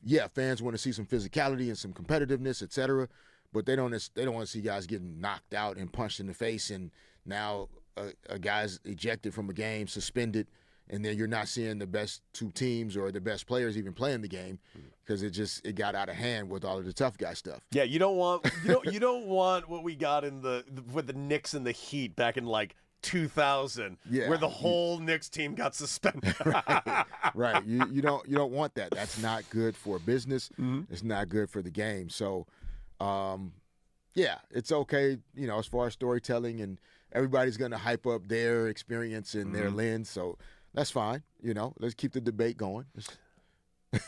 yeah, fans want to see some physicality and some competitiveness, et cetera, but they don't want to see guys getting knocked out and punched in the face, and now a guy's ejected from a game, suspended, and then you're not seeing the best two teams or the best players even playing the game because it got out of hand with all of the tough guy stuff. Yeah, you don't want what we got with the Knicks and the Heat back in like 2000, where the whole Knicks team got suspended. Right. You don't want that. That's not good for business. It's not good for the game. So, it's okay. As far as storytelling, and everybody's going to hype up their experience and their lens. So that's fine. Let's keep the debate going.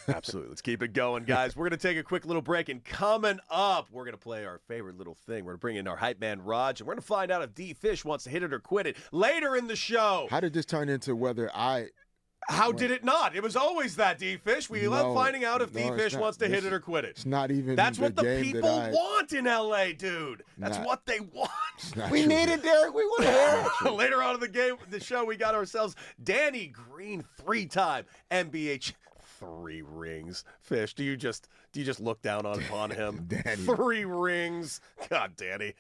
Absolutely. Let's keep it going, guys. We're going to take a quick little break, and coming up, we're going to play our favorite little thing. We're going to bring in our hype man, Raj, and we're going to find out if D. Fish wants to hit it or quit it later in the show. How did this turn into whether How did it not? It was always that, D. Fish. We love finding out if D. Fish wants to hit it or quit it. It's not even That's what the game people want in L.A., dude. That's what they want. We need it, Derek. We want to hear it. Later on in the show, we got ourselves Danny Green, 3-time NBA 3 rings. Fish, do you just look down upon him? Danny. 3 rings. God, Danny.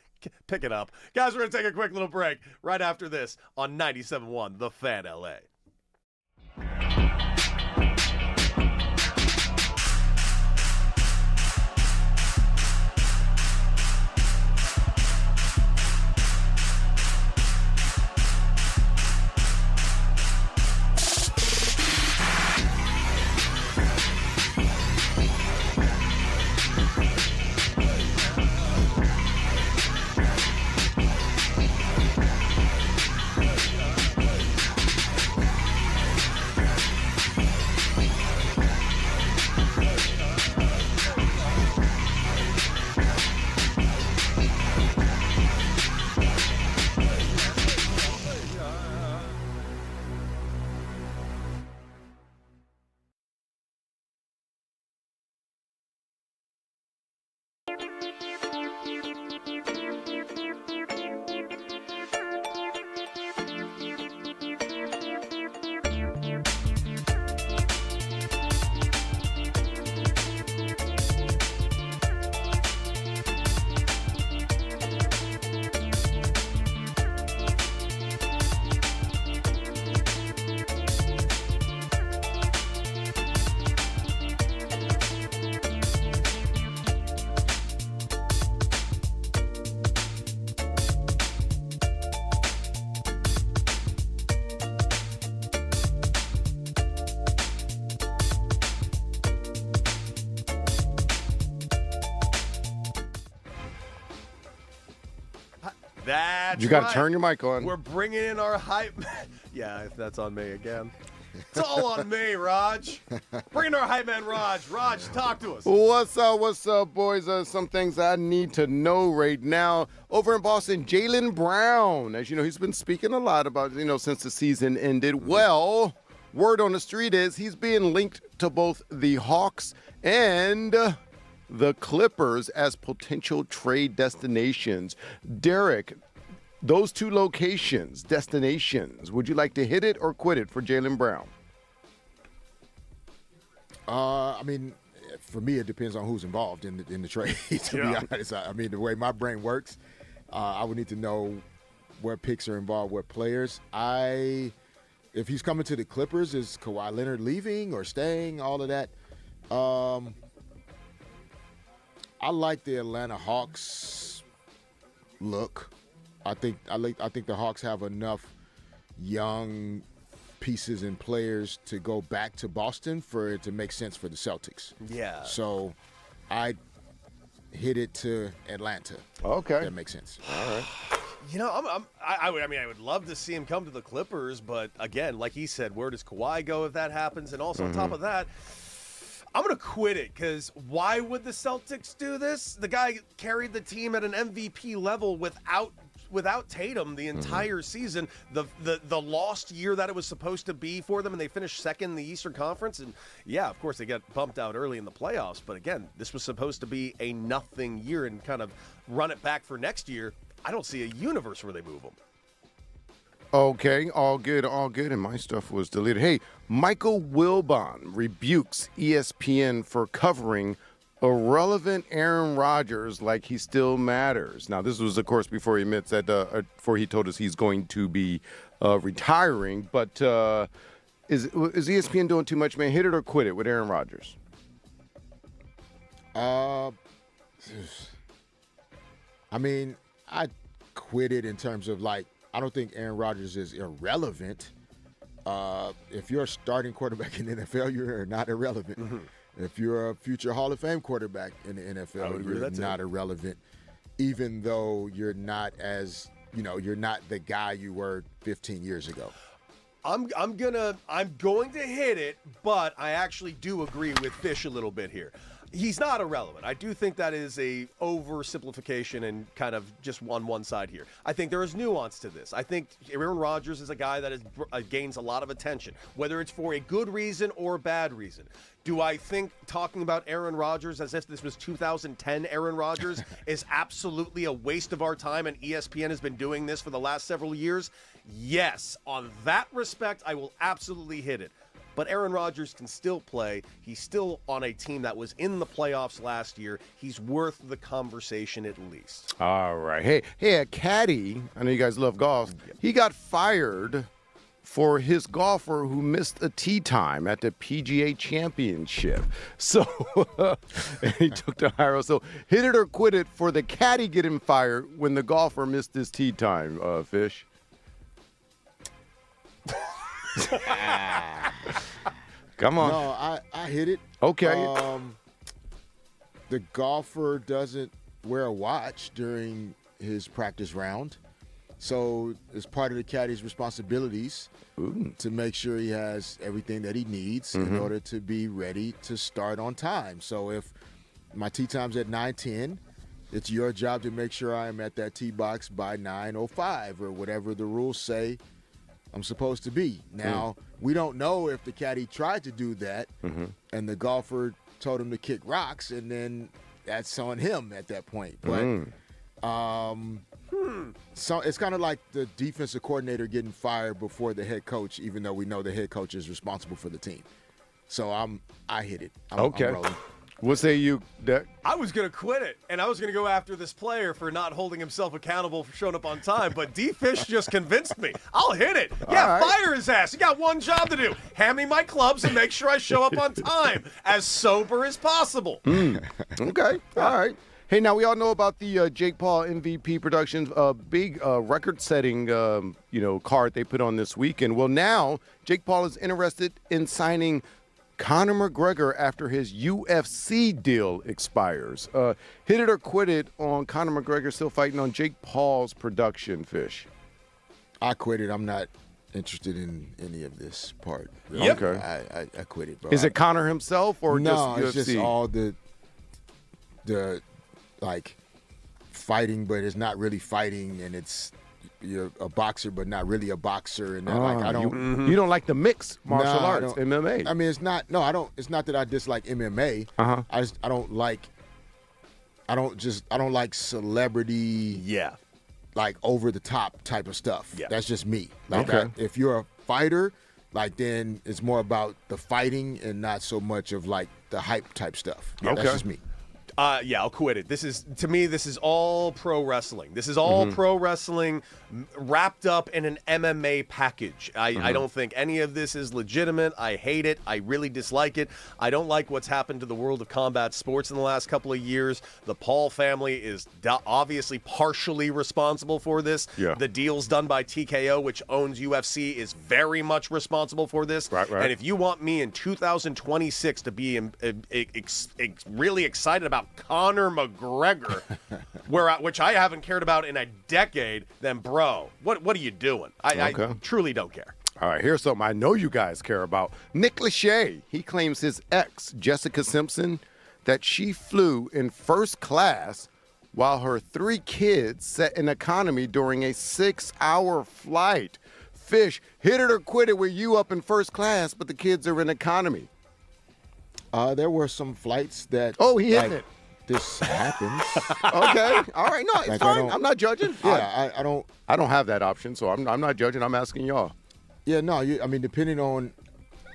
Pick it up. Guys, we're going to take a quick little break right after this on 97.1 The Fan LA. That's You got to right. turn your mic on. We're bringing in our hype. Yeah, if that's on me again. It's all on me, Raj. Bring in our hype man, Raj. Raj, talk to us. What's up, boys? Some things I need to know right now. Over in Boston, Jaylen Brown. As you know, he's been speaking a lot about, since the season ended. Well, word on the street is he's being linked to both the Hawks and the Clippers as potential trade destinations. Derek, those two destinations, would you like to hit it or quit it for Jaylen Brown? I mean, for me, it depends on who's involved in the trade, to be honest. I mean, the way my brain works, I would need to know what picks are involved, what players. If he's coming to the Clippers, is Kawhi Leonard leaving or staying, all of that? I like the Atlanta Hawks look. I think the Hawks have enough young pieces and players to go back to Boston for it to make sense for the Celtics. Yeah. So I hit it to Atlanta. Okay. That makes sense. All right. I would love to see him come to the Clippers, but again, like he said, where does Kawhi go if that happens? And also on top of that, I'm going to quit it because why would the Celtics do this? The guy carried the team at an MVP level without Tatum the entire season. The lost year that it was supposed to be for them, and they finished second in the Eastern Conference. And yeah, of course, they got bumped out early in the playoffs. But again, this was supposed to be a nothing year and kind of run it back for next year. I don't see a universe where they move them. Okay, all good, and my stuff was deleted. Hey, Michael Wilbon rebukes ESPN for covering irrelevant Aaron Rodgers like he still matters. Now, this was, of course, before he admits that, before he told us he's going to be retiring. But is ESPN doing too much, man? Hit it or quit it with Aaron Rodgers? I mean, I quit it in terms of I don't think Aaron Rodgers is irrelevant. If you're a starting quarterback in the NFL, you're not irrelevant. Mm-hmm. If you're a future Hall of Fame quarterback in the NFL, you're not irrelevant, even though you're not you're not the guy you were 15 years ago. I'm going to hit it, but I actually do agree with Fish a little bit here. He's not irrelevant. I do think that is a oversimplification and kind of just on one side here. I think there is nuance to this. I think Aaron Rodgers is a guy that gains a lot of attention, whether it's for a good reason or a bad reason. Do I think talking about Aaron Rodgers as if this was 2010 Aaron Rodgers is absolutely a waste of our time, and ESPN has been doing this for the last several years? Yes. On that respect, I will absolutely hit it. But Aaron Rodgers can still play. He's still on a team that was in the playoffs last year. He's worth the conversation at least. All right. Hey, a caddy, I know you guys love golf. He got fired for his golfer who missed a tee time at the PGA Championship. So he took the hire. So hit it or quit it for the caddy getting fired when the golfer missed his tee time, Fish. Come on. No, I hit it. Okay. The golfer doesn't wear a watch during his practice round. So it's part of the caddy's responsibilities to make sure he has everything that he needs in order to be ready to start on time. So if my tee time's at 9:10, it's your job to make sure I am at that tee box by 9:05 or whatever the rules say I'm supposed to be. Now, we don't know if the caddy tried to do that and the golfer told him to kick rocks, and then that's on him at that point. But so it's kind of like the defensive coordinator getting fired before the head coach, even though we know the head coach is responsible for the team. So I hit it. I'm rolling. What say you, Deck? I was going to quit it, and I was going to go after this player for not holding himself accountable for showing up on time, but D-Fish just convinced me. I'll hit it. Fire his ass. You got one job to do. Hand me my clubs and make sure I show up on time, as sober as possible. Okay, all right. Hey, now we all know about the Jake Paul MVP Productions big record-setting card they put on this weekend. Well, now Jake Paul is interested in signing Conor McGregor after his UFC deal expires. Hit it or quit it on Conor McGregor still fighting on Jake Paul's production, Fish? I quit it. I'm not interested in any of this part. Yep. Okay. I quit it, bro. Is it Connor himself or no, just UFC? it's just all the like fighting, but it's not really fighting, and you're a boxer, but not really a boxer, and like I don't. You don't like the mixed martial arts, I MMA? I mean, it's not. No, I don't. It's not that I dislike MMA. I don't like. I don't like celebrity. Yeah. Like over the top type of stuff. Yeah. That's just me. Like if you're a fighter, like then it's more about the fighting and not so much of like the hype type stuff. That's just me. Yeah, I'll quit it. This is all pro wrestling. This is all pro wrestling wrapped up in an MMA package. I don't think any of this is legitimate. I hate it. I really dislike it. I don't like what's happened to the world of combat sports in the last couple of years. The Paul family is obviously partially responsible for this. Yeah. The deals done by TKO, which owns UFC, is very much responsible for this. Right. And if you want me in 2026 to be really excited about Conor McGregor, which I haven't cared about in a decade, then bro, what are you doing? I truly don't care. All right, here's something I know you guys care about. Nick Lachey, he claims his ex, Jessica Simpson, that she flew in first class while her 3 kids sat in economy during a 6-hour flight. Fish, hit it or quit it with you up in first class, but the kids are in economy. There were some flights that. Oh, he hit it. This happens. Okay. All right. No, it's fine. I'm not judging. Yeah, I don't have that option, so I'm not judging. I'm asking y'all. Yeah, no. I mean, depending on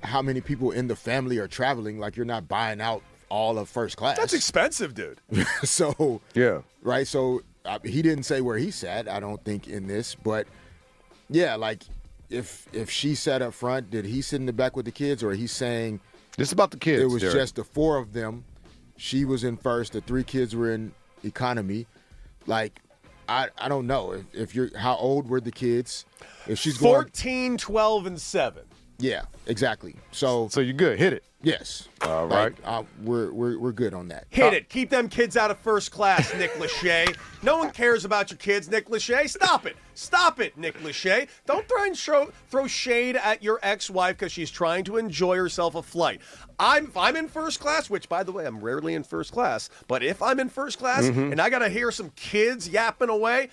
how many people in the family are traveling, like you're not buying out all of first class. That's expensive, dude. So yeah, right. So he didn't say where he sat. I don't think in this, but yeah, like if she sat up front, did he sit in the back with the kids, or he's saying this is about the kids? It was Derek. just the 4 of them. She was in first. The 3 kids were in economy. Like, I don't know. If you're, how old were the kids? If she's 14, 12, and 7. Yeah, exactly. So you're good. Hit it. Yes. All right. We're good on that. Hit it. Keep them kids out of first class, Nick Lachey. No one cares about your kids, Nick Lachey. Stop it. Stop it, Nick Lachey. Don't try and throw shade at your ex-wife because she's trying to enjoy herself a flight. If I'm in first class, which, by the way, I'm rarely in first class, but if I'm in first class and I got to hear some kids yapping away,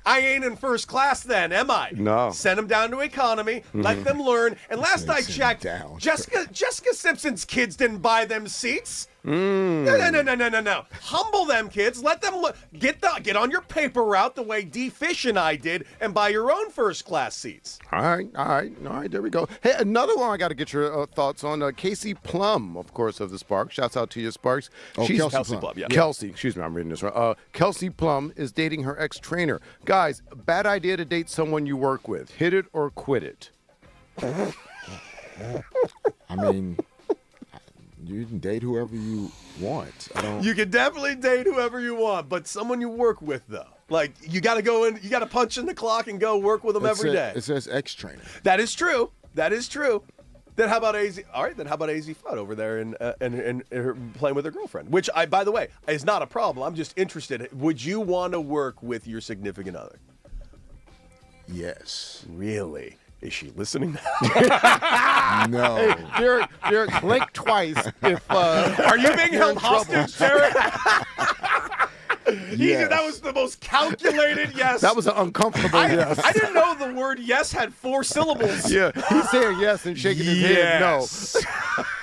I ain't in first class then, am I? No. Send them down to economy, let them learn. And last I checked, Jessica Simpson's kids didn't buy them seats. No. Humble them kids. Let them get on your paper route the way D. Fish and I did and buy your own first class seats. All right. There we go. Hey, another one I got to get your thoughts on. Casey Plum, of course, of the Sparks. Shouts out to you, Sparks. Kelsey Plum. Yeah. Kelsey, excuse me, I'm reading this wrong. Kelsey Plum is dating her ex-trainer. Guys, bad idea to date someone you work with. Hit it or quit it. I mean, you can date whoever you want. You can definitely date whoever you want, but someone you work with, though. Like, you got to go in, you got to punch in the clock and go work with them every day. It says ex-trainer. That is true. Then how about AZ? All right, then how about AZ Fudd over there and her playing with her girlfriend? Which, by the way, is not a problem. I'm just interested. Would you want to work with your significant other? Yes. Really? Is she listening now? No. Hey, Derek, blink twice. Are you being held hostage, Derek? Yes. That was the most calculated yes. That was an uncomfortable yes. I didn't know the word yes had 4 syllables. Yeah, he's saying yes and shaking his head no.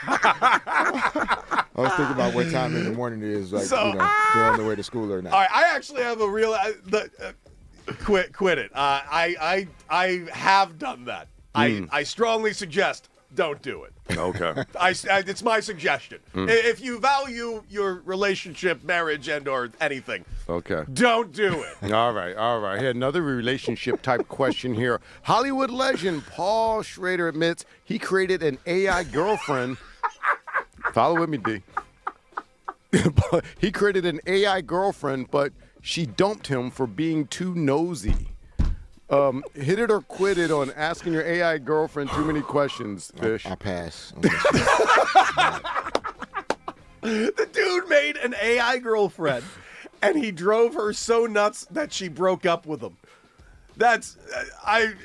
I was thinking about what time in the morning it is, like, they're on their way to school or not. All right, I actually have a real quit it. I have done that. I strongly suggest don't do it. Okay. It's my suggestion. If you value your relationship, marriage, and or anything, okay, don't do it. All right. Hey, another relationship type question here. Hollywood legend Paul Schrader admits he created an AI girlfriend. Follow with me, D. He created an AI girlfriend, but she dumped him for being too nosy. Hit it or quit it on asking your AI girlfriend too many questions, Fish. I pass. The dude made an AI girlfriend, and he drove her so nuts that she broke up with him. That's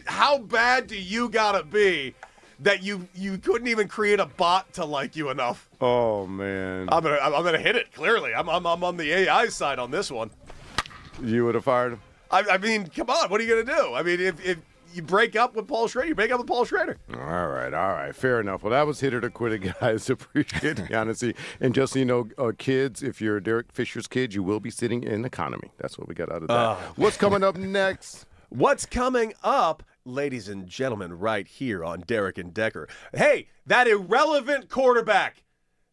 how bad do you gotta be that you couldn't even create a bot to like you enough? Oh man, I'm gonna hit it. Clearly, I'm on the AI side on this one. You would have fired him. I mean, come on, what are you gonna do? I mean, if you break up with Paul Schrader, you break up with Paul Schrader. All right, fair enough. Well, that was hit it or quit it, guys. Appreciate the honesty. And just so you know, kids, if you're Derek Fisher's kid, you will be sitting in economy. That's what we got out of that. What's coming up next? What's coming up, ladies and gentlemen, right here on Derek and Decker? Hey, that irrelevant quarterback,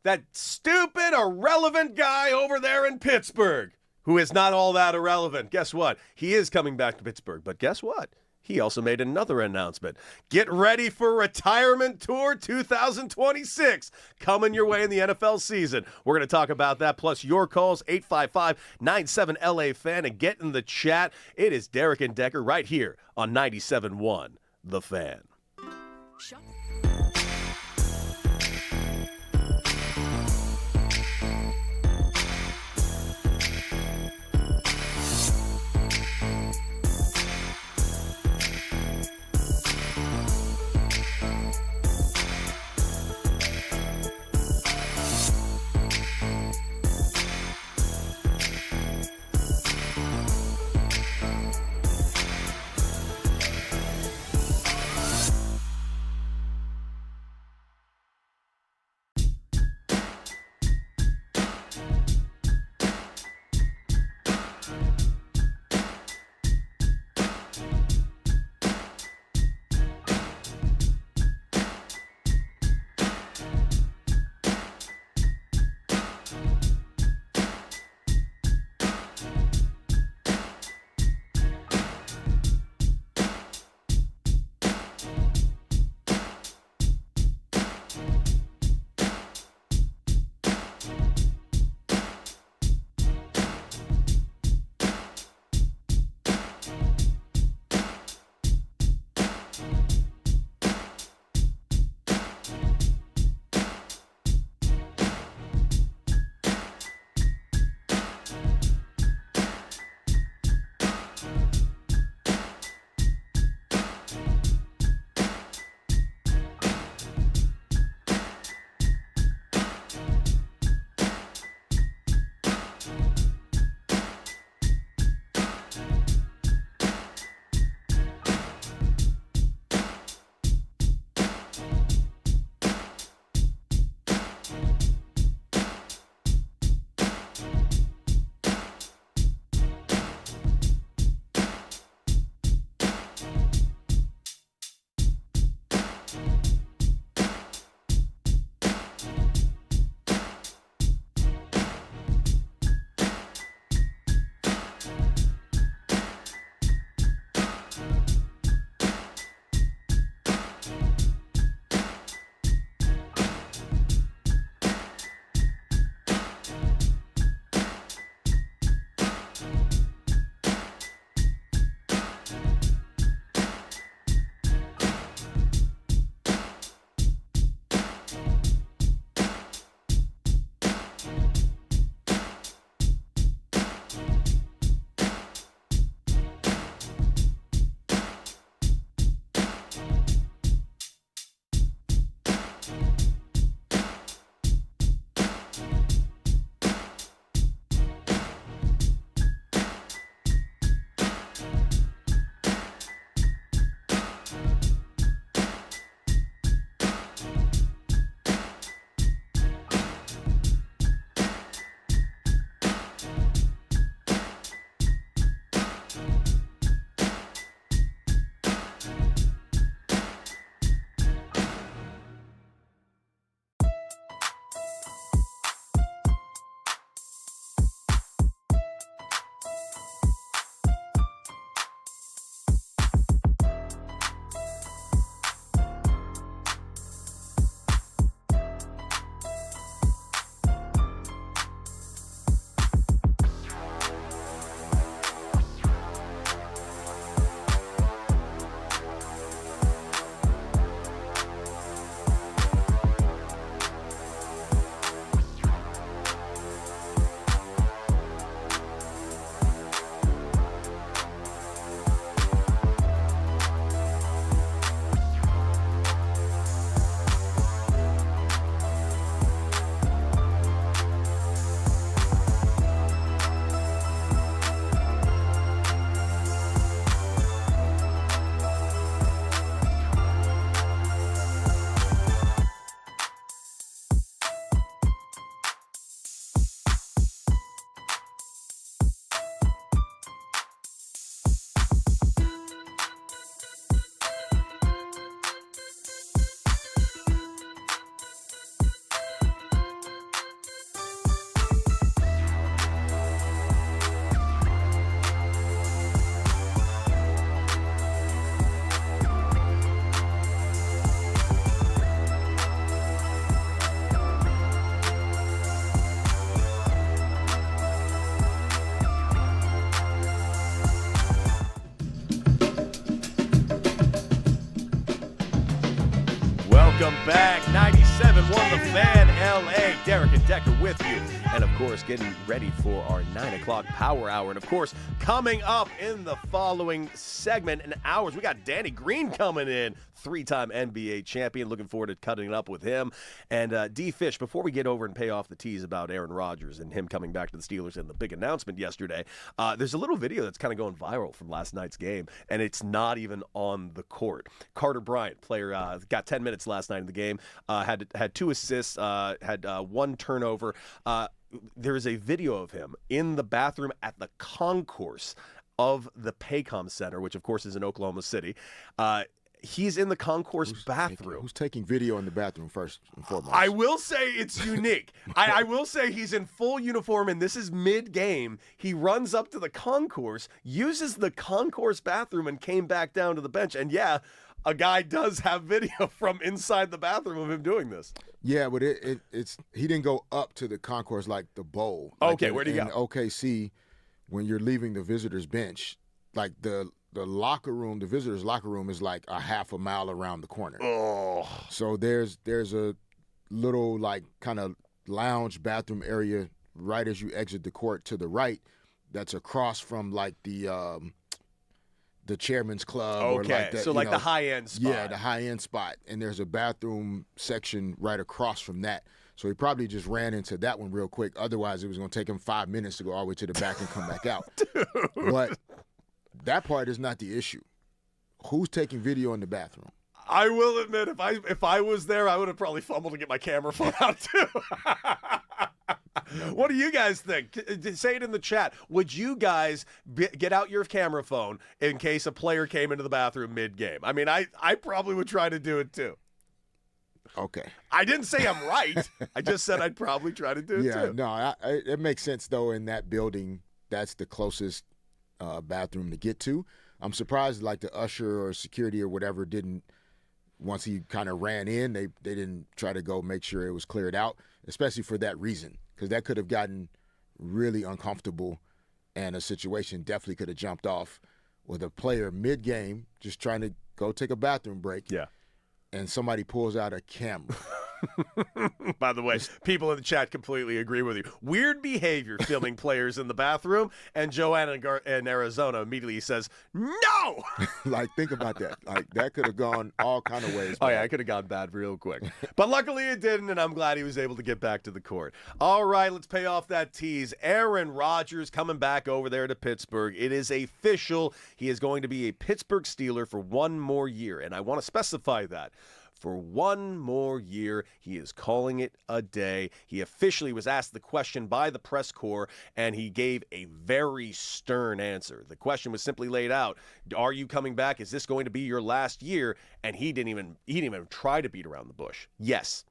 that stupid, irrelevant guy over there in Pittsburgh, who is not all that irrelevant. Guess what? He is coming back to Pittsburgh, but guess what? He also made another announcement. Get ready for Retirement Tour 2026 coming your way in the NFL season. We're going to talk about that, plus your calls, 855-97-LA-FAN, and get in the chat. It is Derek and Decker right here on 97.1 The Fan. 101 The Fan LA. Derek and Decker with you. And, of course, getting ready for our 9 o'clock Power Hour. And, of course, coming up in the following segment and hours, we got Danny Green coming in, 3-time NBA champion. Looking forward to cutting it up with him. And D-Fish, before we get over and pay off the tease about Aaron Rodgers and him coming back to the Steelers and the big announcement yesterday, there's a little video that's kind of going viral from last night's game, and it's not even on the court. Carter Bryant, player, got 10 minutes last night in the game, had 2 assists, had 1 turnover. There is a video of him in the bathroom at the concourse of the Paycom Center, which, of course, is in Oklahoma City. He's in the concourse bathroom. Who's taking video in the bathroom first and foremost? I will say it's unique. I will say he's in full uniform, and this is mid-game. He runs up to the concourse, uses the concourse bathroom, and came back down to the bench. And, yeah, a guy does have video from inside the bathroom of him doing this. Yeah, but it's he didn't go up to the concourse like the bowl. Like okay, where'd he go? In OKC, when you're leaving the visitor's bench, like the locker room, the visitor's locker room is like a half a mile around the corner. Oh. So there's a little like kind of lounge bathroom area right as you exit the court to the right that's across from like the chairman's club. Okay, or like so like the high-end spot. Yeah, the high-end spot. And there's a bathroom section right across from that. So he probably just ran into that one real quick. Otherwise, it was going to take him 5 minutes to go all the way to the back and come back out. Dude. But that part is not the issue. Who's taking video in the bathroom? I will admit, if I was there, I would have probably fumbled to get my camera phone out too. What do you guys think? Say it in the chat. Would you guys get out your camera phone in case a player came into the bathroom mid-game? I mean, I probably would try to do it too. Okay. I didn't say I'm right. I just said I'd probably try to do it too. Yeah, no, it makes sense, though, in that building, that's the closest bathroom to get to. I'm surprised, like, the usher or security or whatever didn't, once he kind of ran in, they didn't try to go make sure it was cleared out, especially for that reason, because that could have gotten really uncomfortable, and a situation definitely could have jumped off with a player mid-game just trying to go take a bathroom break. Yeah. And somebody pulls out a camera. By the way, people in the chat completely agree with you. Weird behavior filming players in the bathroom, and Joanna in Arizona immediately says, no! Like, think about that. Like, that could have gone all kind of ways. Oh, yeah, it could have gone bad real quick. But luckily it didn't, and I'm glad he was able to get back to the court. All right, let's pay off that tease. Aaron Rodgers coming back over there to Pittsburgh. It is official. He is going to be a Pittsburgh Steeler for 1 more year, and I want to specify that. For 1 more year, he is calling it a day. He officially was asked the question by the press corps, and he gave a very stern answer. The question was simply laid out: are you coming back? Is this going to be your last year? And he didn't even try to beat around the bush. Yes,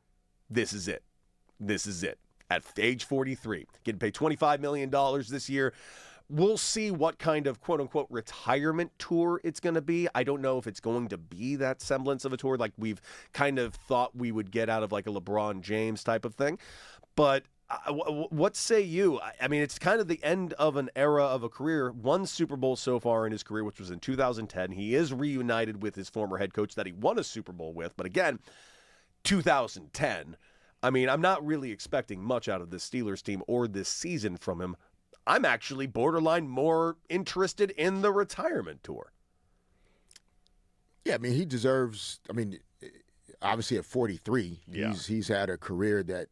this is it. This is it. At age 43, getting paid $25 million this year. We'll see what kind of quote-unquote retirement tour it's going to be. I don't know if it's going to be that semblance of a tour like we've kind of thought we would get out of like a LeBron James type of thing. But what say you? I mean, it's kind of the end of an era of a career. 1 Super Bowl so far in his career, which was in 2010. He is reunited with his former head coach that he won a Super Bowl with. But again, 2010. I mean, I'm not really expecting much out of this Steelers team or this season from him. I'm actually borderline more interested in the retirement tour. Yeah, I mean, he deserves, I mean, obviously at 43, he's had a career that,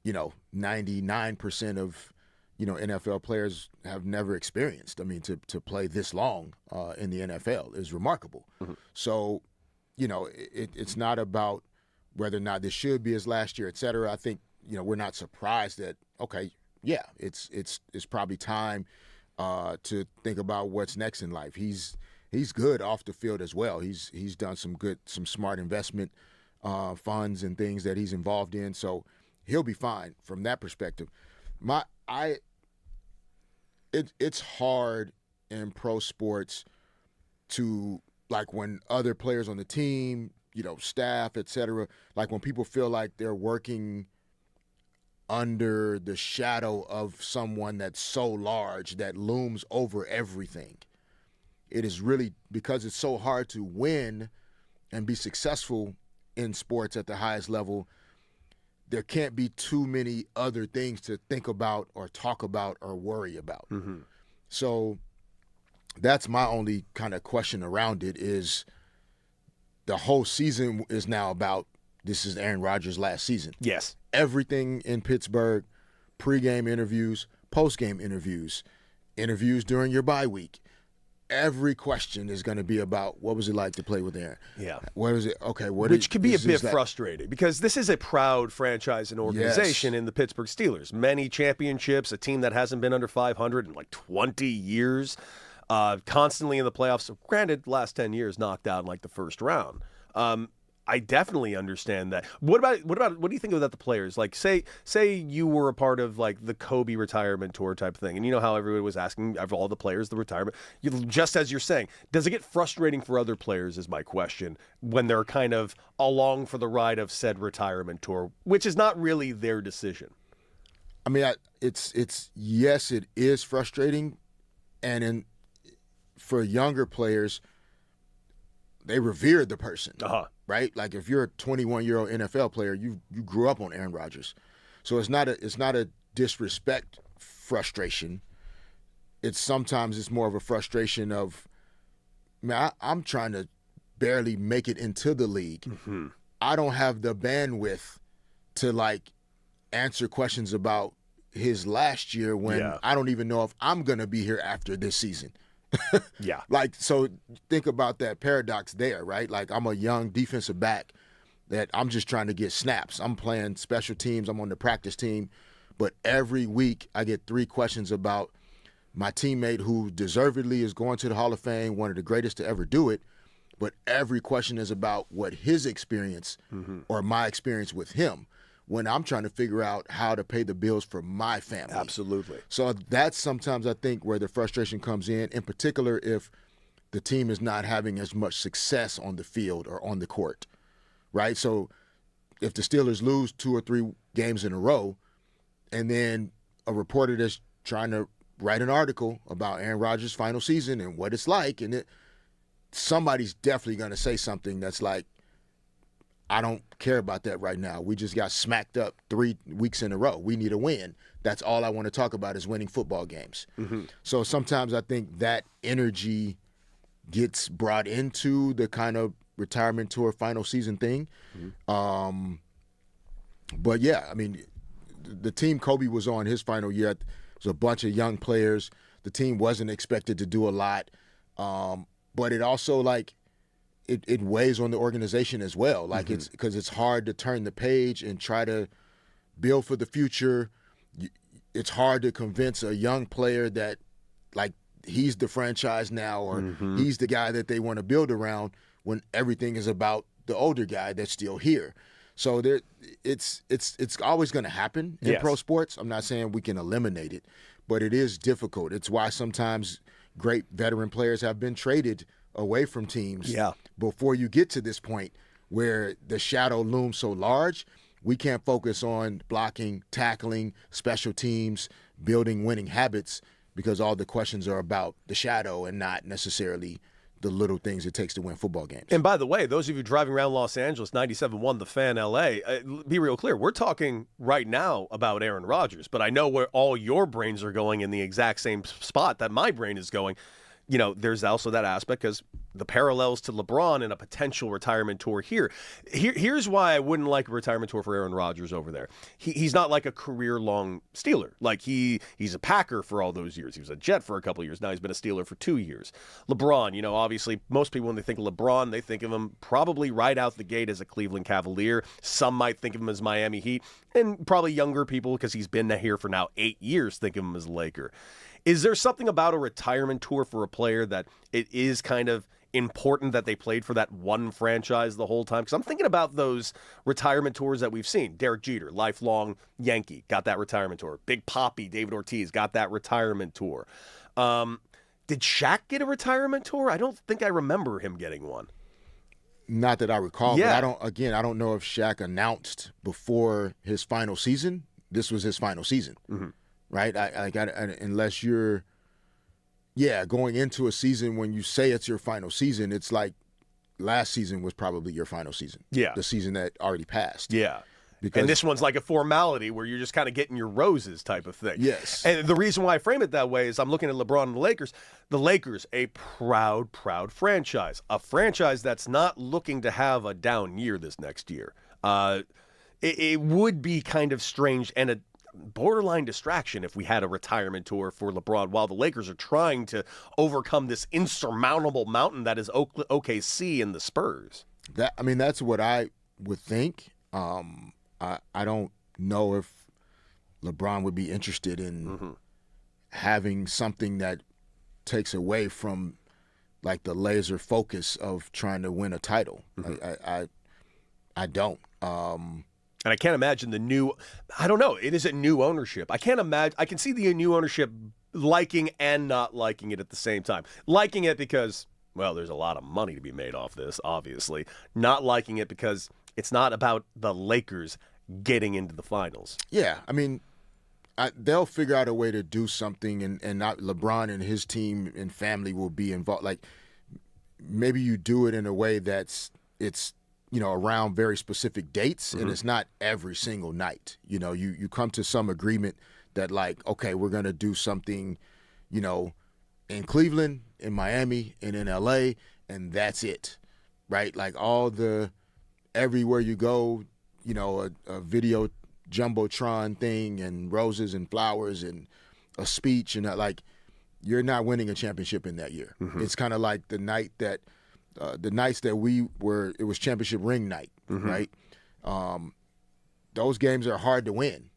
99% of, NFL players have never experienced. I mean, to play this long in the NFL is remarkable. Mm-hmm. So, it's not about whether or not this should be his last year, et cetera. I think, we're not surprised that, okay, yeah, it's probably time to think about what's next in life. He's good off the field as well. He's done some smart investment funds and things that he's involved in, so he'll be fine from that perspective. It's hard in pro sports to, like, when other players on the team, staff, et cetera, like when people feel like they're working under the shadow of someone that's so large that looms over everything. It is really, because it's so hard to win and be successful in sports at the highest level, there can't be too many other things to think about or talk about or worry about. Mm-hmm. So that's my only kind of question around it is the whole season is now about this is Aaron Rodgers' last season. Yes. Everything in Pittsburgh, pregame interviews, postgame interviews, interviews during your bye week. Every question is going to be about what was it like to play with Aaron? Yeah. What was it? Okay. Which can be a bit frustrating because this is a proud franchise and organization in the Pittsburgh Steelers. Many championships, a team that hasn't been under 500 in like 20 years, constantly in the playoffs. So granted, last 10 years knocked out in like the first round. I definitely understand that. What do you think about the players? Like, say you were a part of like the Kobe retirement tour type thing, and you know how everybody was asking of all the players the retirement. Just as you're saying, does it get frustrating for other players? Is my question when they're kind of along for the ride of said retirement tour, which is not really their decision. I mean, it's yes, it is frustrating, and for younger players, they revere the person. Right? Like if you're a 21-year-old NFL player, you grew up on Aaron Rodgers. So it's not a disrespect frustration. Sometimes it's more of a frustration of, man, I'm trying to barely make it into the league. Mm-hmm. I don't have the bandwidth to like answer questions about his last year when I don't even know if I'm going to be here after this season. Yeah. Like, so think about that paradox there, right? Like, I'm a young defensive back that I'm just trying to get snaps. I'm playing special teams. I'm on the practice team. But every week I get 3 questions about my teammate who deservedly is going to the Hall of Fame, one of the greatest to ever do it. But every question is about what his experience or my experience with him when I'm trying to figure out how to pay the bills for my family. Absolutely. So that's sometimes I think where the frustration comes in particular if the team is not having as much success on the field or on the court, right? So if the Steelers lose 2 or 3 games in a row and then a reporter that's trying to write an article about Aaron Rodgers' final season and what it's like, and somebody's definitely going to say something that's like, I don't care about that right now. We just got smacked up 3 weeks in a row. We need a win. That's all I want to talk about is winning football games. Mm-hmm. So sometimes I think that energy gets brought into the kind of retirement tour final season thing. Mm-hmm. But yeah, I mean, the team Kobe was on his final year, it was a bunch of young players. The team wasn't expected to do a lot. But it also like, it weighs on the organization as well. Like it's because it's hard to turn the page and try to build for the future. It's hard to convince a young player that like he's the franchise now or he's the guy that they want to build around when everything is about the older guy that's still here. So it's always going to happen in pro sports. I'm not saying we can eliminate it, but it is difficult. It's why sometimes great veteran players have been traded away from teams before you get to this point where the shadow looms so large, we can't focus on blocking, tackling, special teams, building winning habits because all the questions are about the shadow and not necessarily the little things it takes to win football games. And by the way, those of you driving around Los Angeles, 97.1 The Fan LA, be real clear, we're talking right now about Aaron Rodgers, but I know where all your brains are going in the exact same spot that my brain is going. You know, there's also that aspect because the parallels to LeBron and a potential retirement tour here. Here's why I wouldn't like a retirement tour for Aaron Rodgers over there. He's not like a career-long Steeler. Like he's a Packer for all those years. He was a Jet for a couple of years. Now he's been a Steeler for 2 years. LeBron, you know, obviously most people when they think of LeBron, they think of him probably right out the gate as a Cleveland Cavalier. Some might think of him as Miami Heat. And probably younger people, because he's been here for now 8 years, think of him as a Laker. Is there something about a retirement tour for a player that it is kind of important that they played for that one franchise the whole time? Because I'm thinking about those retirement tours that we've seen. Derek Jeter, lifelong Yankee, got that retirement tour. Big Papi, David Ortiz, got that retirement tour. Did Shaq get a retirement tour? I don't think I remember him getting one. Not that I recall, but I don't know if Shaq announced before his final season, this was his final season. Mm-hmm. Right? Unless you're, going into a season when you say it's your final season, it's like last season was probably your final season. Yeah. The season that already passed. Yeah. And this one's like a formality where you're just kind of getting your roses type of thing. Yes. And the reason why I frame it that way is I'm looking at LeBron and the Lakers. The Lakers, a proud franchise. A franchise that's not looking to have a down year this next year. It would be kind of strange and a borderline distraction if we had a retirement tour for LeBron while the Lakers are trying to overcome this insurmountable mountain that is OKC and the Spurs. That's what I would think. I don't know if LeBron would be interested in having something that takes away from like the laser focus of trying to win a title. I don't. And I can't imagine I don't know. It is a new ownership. I can't imagine. I can see the new ownership liking and not liking it at the same time. Liking it because, well, there's a lot of money to be made off this, obviously. Not liking it because it's not about the Lakers getting into the finals. Yeah, they'll figure out a way to do something, and not LeBron and his team and family will be involved. Like maybe you do it in a way it's around very specific dates, and it's not every single night. You come to some agreement that like, okay, we're gonna do something, in Cleveland, in Miami, and in LA, and that's it, right? Like everywhere you go, a video jumbotron thing and roses and flowers and a speech and like you're not winning a championship in that year. It's kind of like the nights that it was championship ring night, right? Those games are hard to win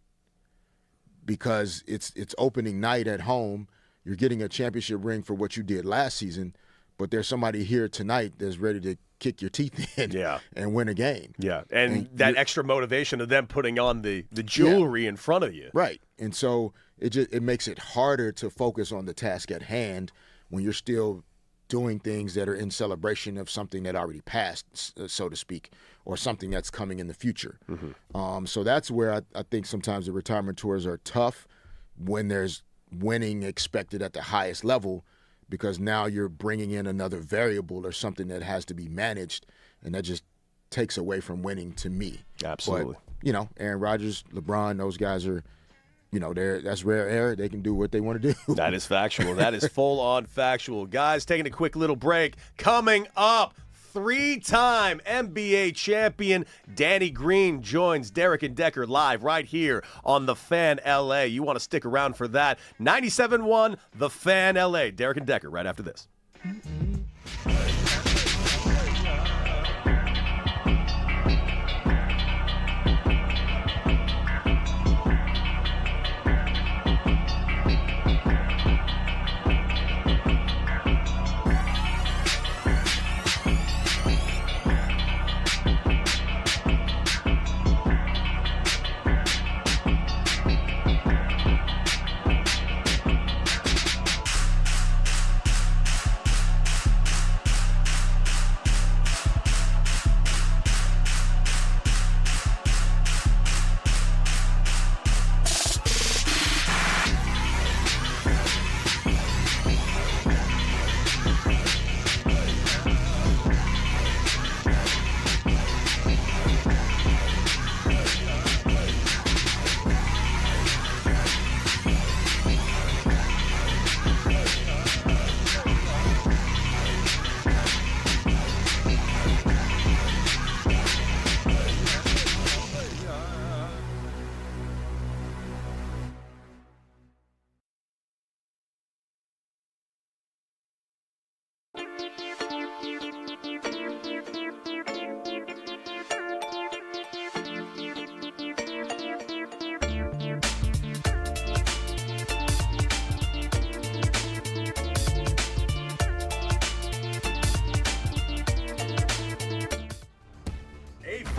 because it's opening night at home. You're getting a championship ring for what you did last season, but there's somebody here tonight that's ready to kick your teeth in and win a game. Yeah, and that extra motivation of them putting on the jewelry in front of you. Right, and so it makes it harder to focus on the task at hand when you're still doing things that are in celebration of something that already passed, so to speak, or something that's coming in the future. So that's where I think sometimes the retirement tours are tough when there's winning expected at the highest level, because now you're bringing in another variable or something that has to be managed, and that just takes away from winning to me. Absolutely. But, Aaron Rodgers, LeBron, those guys are, that's rare air. They can do what they want to do. That is factual. That is full-on factual. Guys, taking a quick little break. Coming up, 3-time NBA champion Danny Green joins Derek and Decker live right here on The Fan LA. You want to stick around for that. 97.1 The Fan LA. Derek and Decker right after this.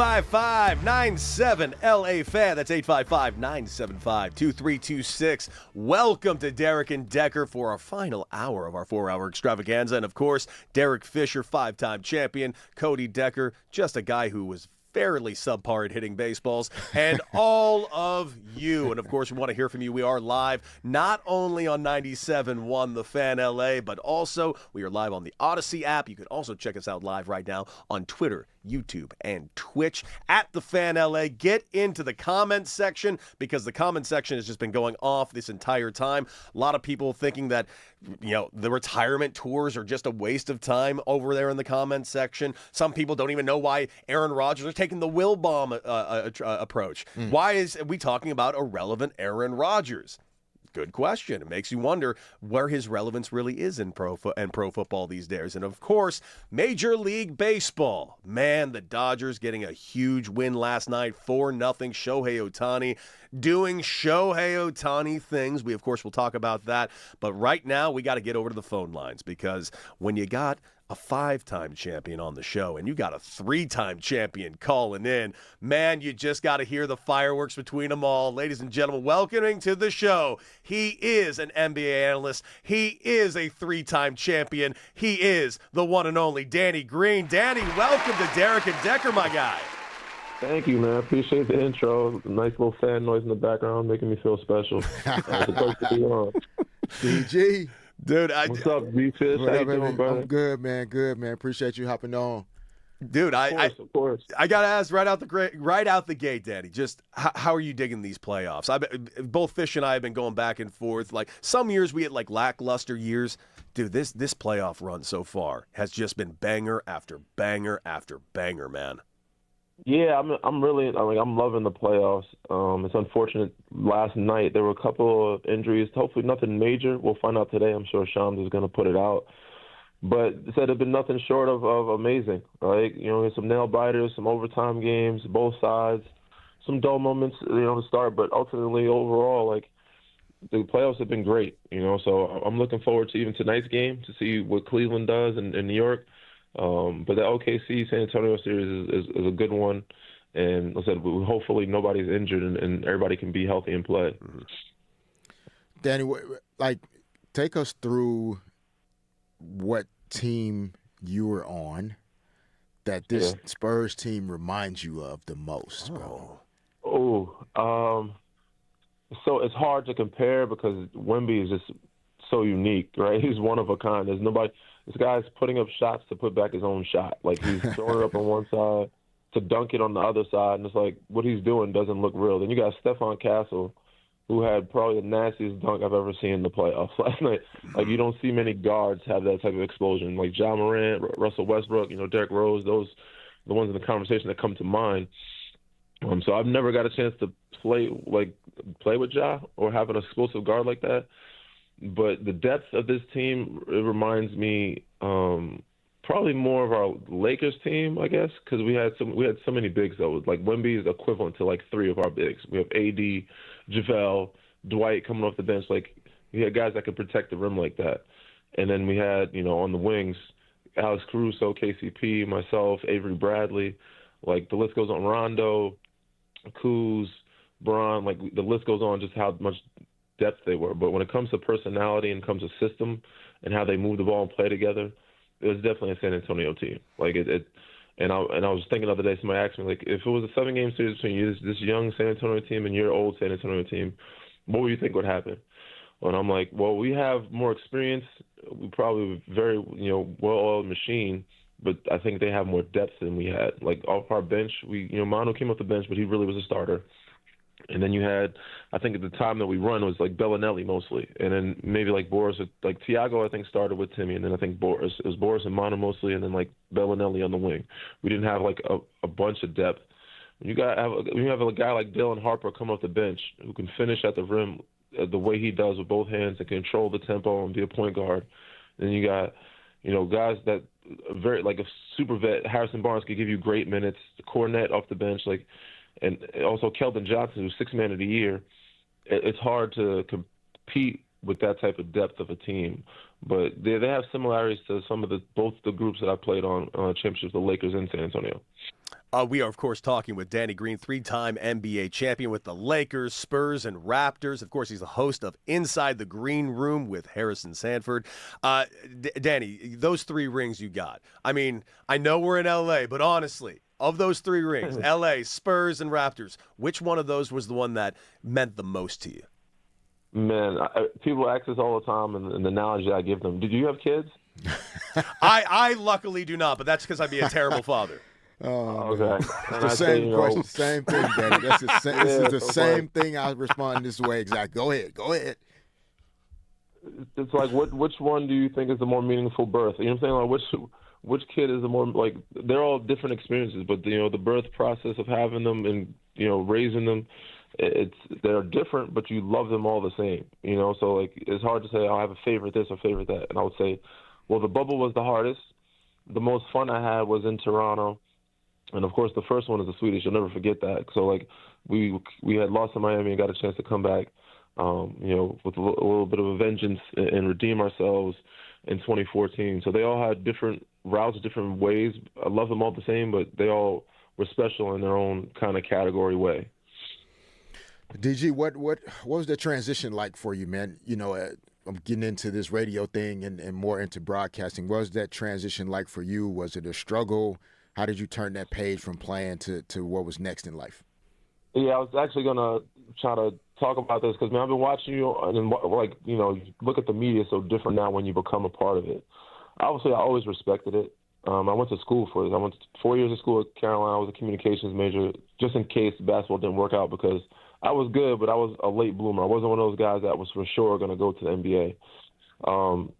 855-97 LA Fan. That's 855-975-2326. Welcome to Derek and Decker for our final hour of our 4-hour extravaganza. And of course, Derek Fisher, 5-time champion. Cody Decker, just a guy who was fairly subpar at hitting baseballs, and all of you. And of course, we want to hear from you. We are live not only on 97.1 The Fan LA, but also we are live on the Odyssey app. You can also check us out live right now on Twitter, YouTube, and Twitch at The Fan LA. Get into the comments section because the comment section has just been going off this entire time. A lot of people thinking that, the retirement tours are just a waste of time over there in the comments section. Some people don't even know why Aaron Rodgers is taking the Wilbaum approach. Why is we talking about irrelevant Aaron Rodgers? Good question. It makes you wonder where his relevance really is in pro football these days. And, of course, Major League Baseball. Man, the Dodgers getting a huge win last night, 4-0. Shohei Ohtani doing Shohei Ohtani things. We, of course, will talk about that. But right now, we got to get over to the phone lines because when you got a 5-time champion on the show, and you got a 3-time champion calling in. Man, you just got to hear the fireworks between them all. Ladies and gentlemen, welcoming to the show, he is an NBA analyst. He is a 3-time champion. He is the one and only Danny Green. Danny, welcome to Derek and Decker, my guy. Thank you, man. Appreciate the intro. Nice little fan noise in the background, making me feel special. It's a pleasure to be on. DG. Dude, what's up, B-Fish? How you doing, brother? I'm good, man. Good, man. Appreciate you hopping on. Dude, of course. I gotta ask right out the gate, Danny. Just how are you digging these playoffs? Both Fish and I have been going back and forth. Like some years we had like lackluster years. Dude, this playoff run so far has just been banger after banger after banger, man. Yeah, I'm loving the playoffs. It's unfortunate last night there were a couple of injuries. Hopefully nothing major. We'll find out today. I'm sure Shams is going to put it out. But it said it'd been nothing short of amazing. Right? Some nail biters, some overtime games, both sides, some dull moments, to start. But ultimately, overall, like the playoffs have been great. So I'm looking forward to even tonight's game to see what Cleveland does in New York. But the OKC San Antonio series is a good one, and like I said, hopefully nobody's injured and everybody can be healthy and play. Danny, take us through what team you were on that this Spurs team reminds you of the most, bro. So it's hard to compare because Wemby is just so unique, right? He's one of a kind. There's nobody. This guy's putting up shots to put back his own shot. Like he's throwing it up on one side to dunk it on the other side, and it's like what he's doing doesn't look real. Then you got Stephon Castle, who had probably the nastiest dunk I've ever seen in the playoffs last night. Like you don't see many guards have that type of explosion. Like Ja Morant, Russell Westbrook, Derrick Rose, those the ones in the conversation that come to mind. So I've never got a chance to play with Ja or have an explosive guard like that. But the depth of this team, it reminds me probably more of our Lakers team, I guess, because we had so many bigs though. Like Wemby is equivalent to like 3 of our bigs. We have AD, JaVale, Dwight coming off the bench. Like we had guys that could protect the rim like that. And then we had on the wings, Alex Caruso, KCP, myself, Avery Bradley. Like the list goes on. Rondo, Kuz, Braun. Like the list goes on. Just how much depth they were. But when it comes to personality and comes to system and how they move the ball and play together, it was definitely a San Antonio team. Like it and I was thinking the other day, somebody asked me, like, if it was a 7-game series between you, this young San Antonio team and your old San Antonio team, what would you think would happen? And I'm like, well, we have more experience. We probably very, well-oiled machine, but I think they have more depth than we had. Like off our bench, Manu came off the bench, but he really was a starter. And then you had, I think at the time that we run, it was like Bellinelli mostly. And then maybe like Boris, like Thiago, I think started with Timmy. And then I think it was Boris and Manu mostly. And then like Bellinelli on the wing. We didn't have like a bunch of depth. When you have a guy like Dylan Harper come off the bench who can finish at the rim the way he does with both hands and control the tempo and be a point guard. Then you got, guys that very like a super vet. Harrison Barnes could give you great minutes. Cornette off the bench, and also Keldon Johnson, who's 6th man of the year. It's hard to compete with that type of depth of a team. But they have similarities to both the groups that I played on championships, the Lakers and San Antonio. We are, of course, talking with Danny Green, 3-time NBA champion with the Lakers, Spurs, and Raptors. Of course, he's the host of Inside the Green Room with Harrison Sanford. Danny, those 3 rings you got. I mean, I know we're in L.A., but honestly, of those 3 rings, L.A., Spurs, and Raptors, which one of those was the one that meant the most to you? Man, people ask this all the time, and the analogy I give them. Did you have kids? I luckily do not, but that's because I'd be a terrible father. Okay. It's the same question, same thing, Danny. This is the same thing. I respond this way exactly. Go ahead. It's like, which one do you think is the more meaningful birth? You know what I'm saying? Like, which kid is the more, like, they're all different experiences, but the birth process of having them and raising them, they're different, but you love them all the same. So like it's hard to say, oh, I have a favorite this or favorite that. And I would say, well, the bubble was the hardest. The most fun I had was in Toronto. And, of course, the first one is the Swedish. You'll never forget that. So, like, we had lost in Miami and got a chance to come back, with a little bit of a vengeance and redeem ourselves in 2014. So they all had different routes, different ways. I love them all the same, but they all were special in their own kind of category way. DG, what was the transition like for you, man? I'm getting into this radio thing and more into broadcasting. What was that transition like for you? Was it a struggle? How did you turn that page from playing to what was next in life? Yeah, I was actually going to try to talk about this because, man, I've been watching you and, you look at the media so different now when you become a part of it. Obviously, I always respected it. I went to school for it. I went 4 years of school at Carolina. I was a communications major just in case basketball didn't work out because I was good, but I was a late bloomer. I wasn't one of those guys that was for sure going to go to the NBA.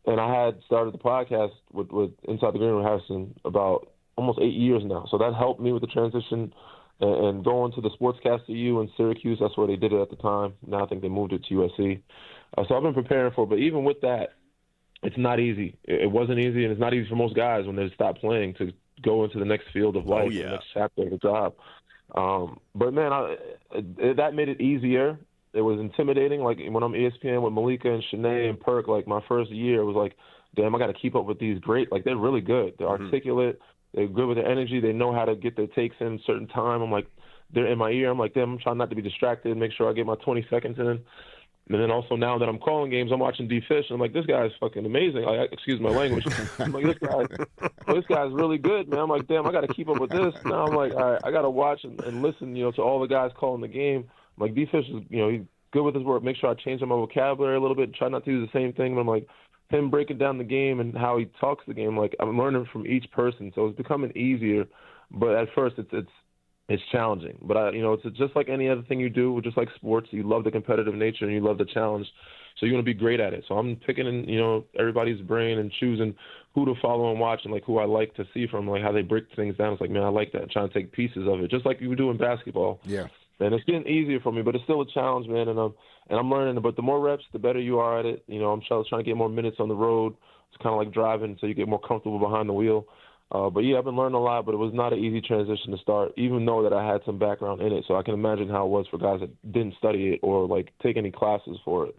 And I had started the podcast with Inside the Green Room Harrison about almost 8 years now. So that helped me with the transition and going to the Sportscast EU in Syracuse. That's where they did it at the time. Now I think they moved it to USC. So I've been preparing for it. But even with that, it's not easy. It wasn't easy, and it's not easy for most guys when they stop playing to go into the next field of life, the next chapter of the job. But, man, that made it easier. It was intimidating. Like when I'm ESPN with Malika and Shanae and Perk, like my first year, it was like, damn, I got to keep up with these great. Like they're really good. They're articulate. They're good with their energy. They know how to get their takes in a certain time. I'm like, they're in my ear. I'm like, damn, I'm trying not to be distracted, make sure I get my 20 seconds in. And then also now that I'm calling games, I'm watching D-Fish, and I'm like, this guy's fucking amazing. Excuse my language. I'm like, this guy's really good, man. I'm like, damn, I got to keep up with this. Now I'm like, all right, I got to watch and listen, to all the guys calling the game. I'm like, D-Fish is, he's good with his work. Make sure I change my vocabulary a little bit, try not to do the same thing. But I'm like, him breaking down the game and how he talks the game, like I'm learning from each person. So it's becoming easier, but at first it's challenging. But it's just like any other thing you do, just like sports. You love the competitive nature and you love the challenge, so you're gonna be great at it. So I'm picking in everybody's brain and choosing who to follow and watch and like who I like to see from, like how they break things down. It's like, man, I like that. I'm trying to take pieces of it, just like you would do in basketball. Yeah. And it's getting easier for me, but it's still a challenge, man. And I'm learning. But the more reps, the better you are at it. I'm trying to get more minutes on the road. It's kind of like driving, so you get more comfortable behind the wheel. But yeah, I've been learning a lot. But it was not an easy transition to start, even though that I had some background in it. So I can imagine how it was for guys that didn't study it or like take any classes for it.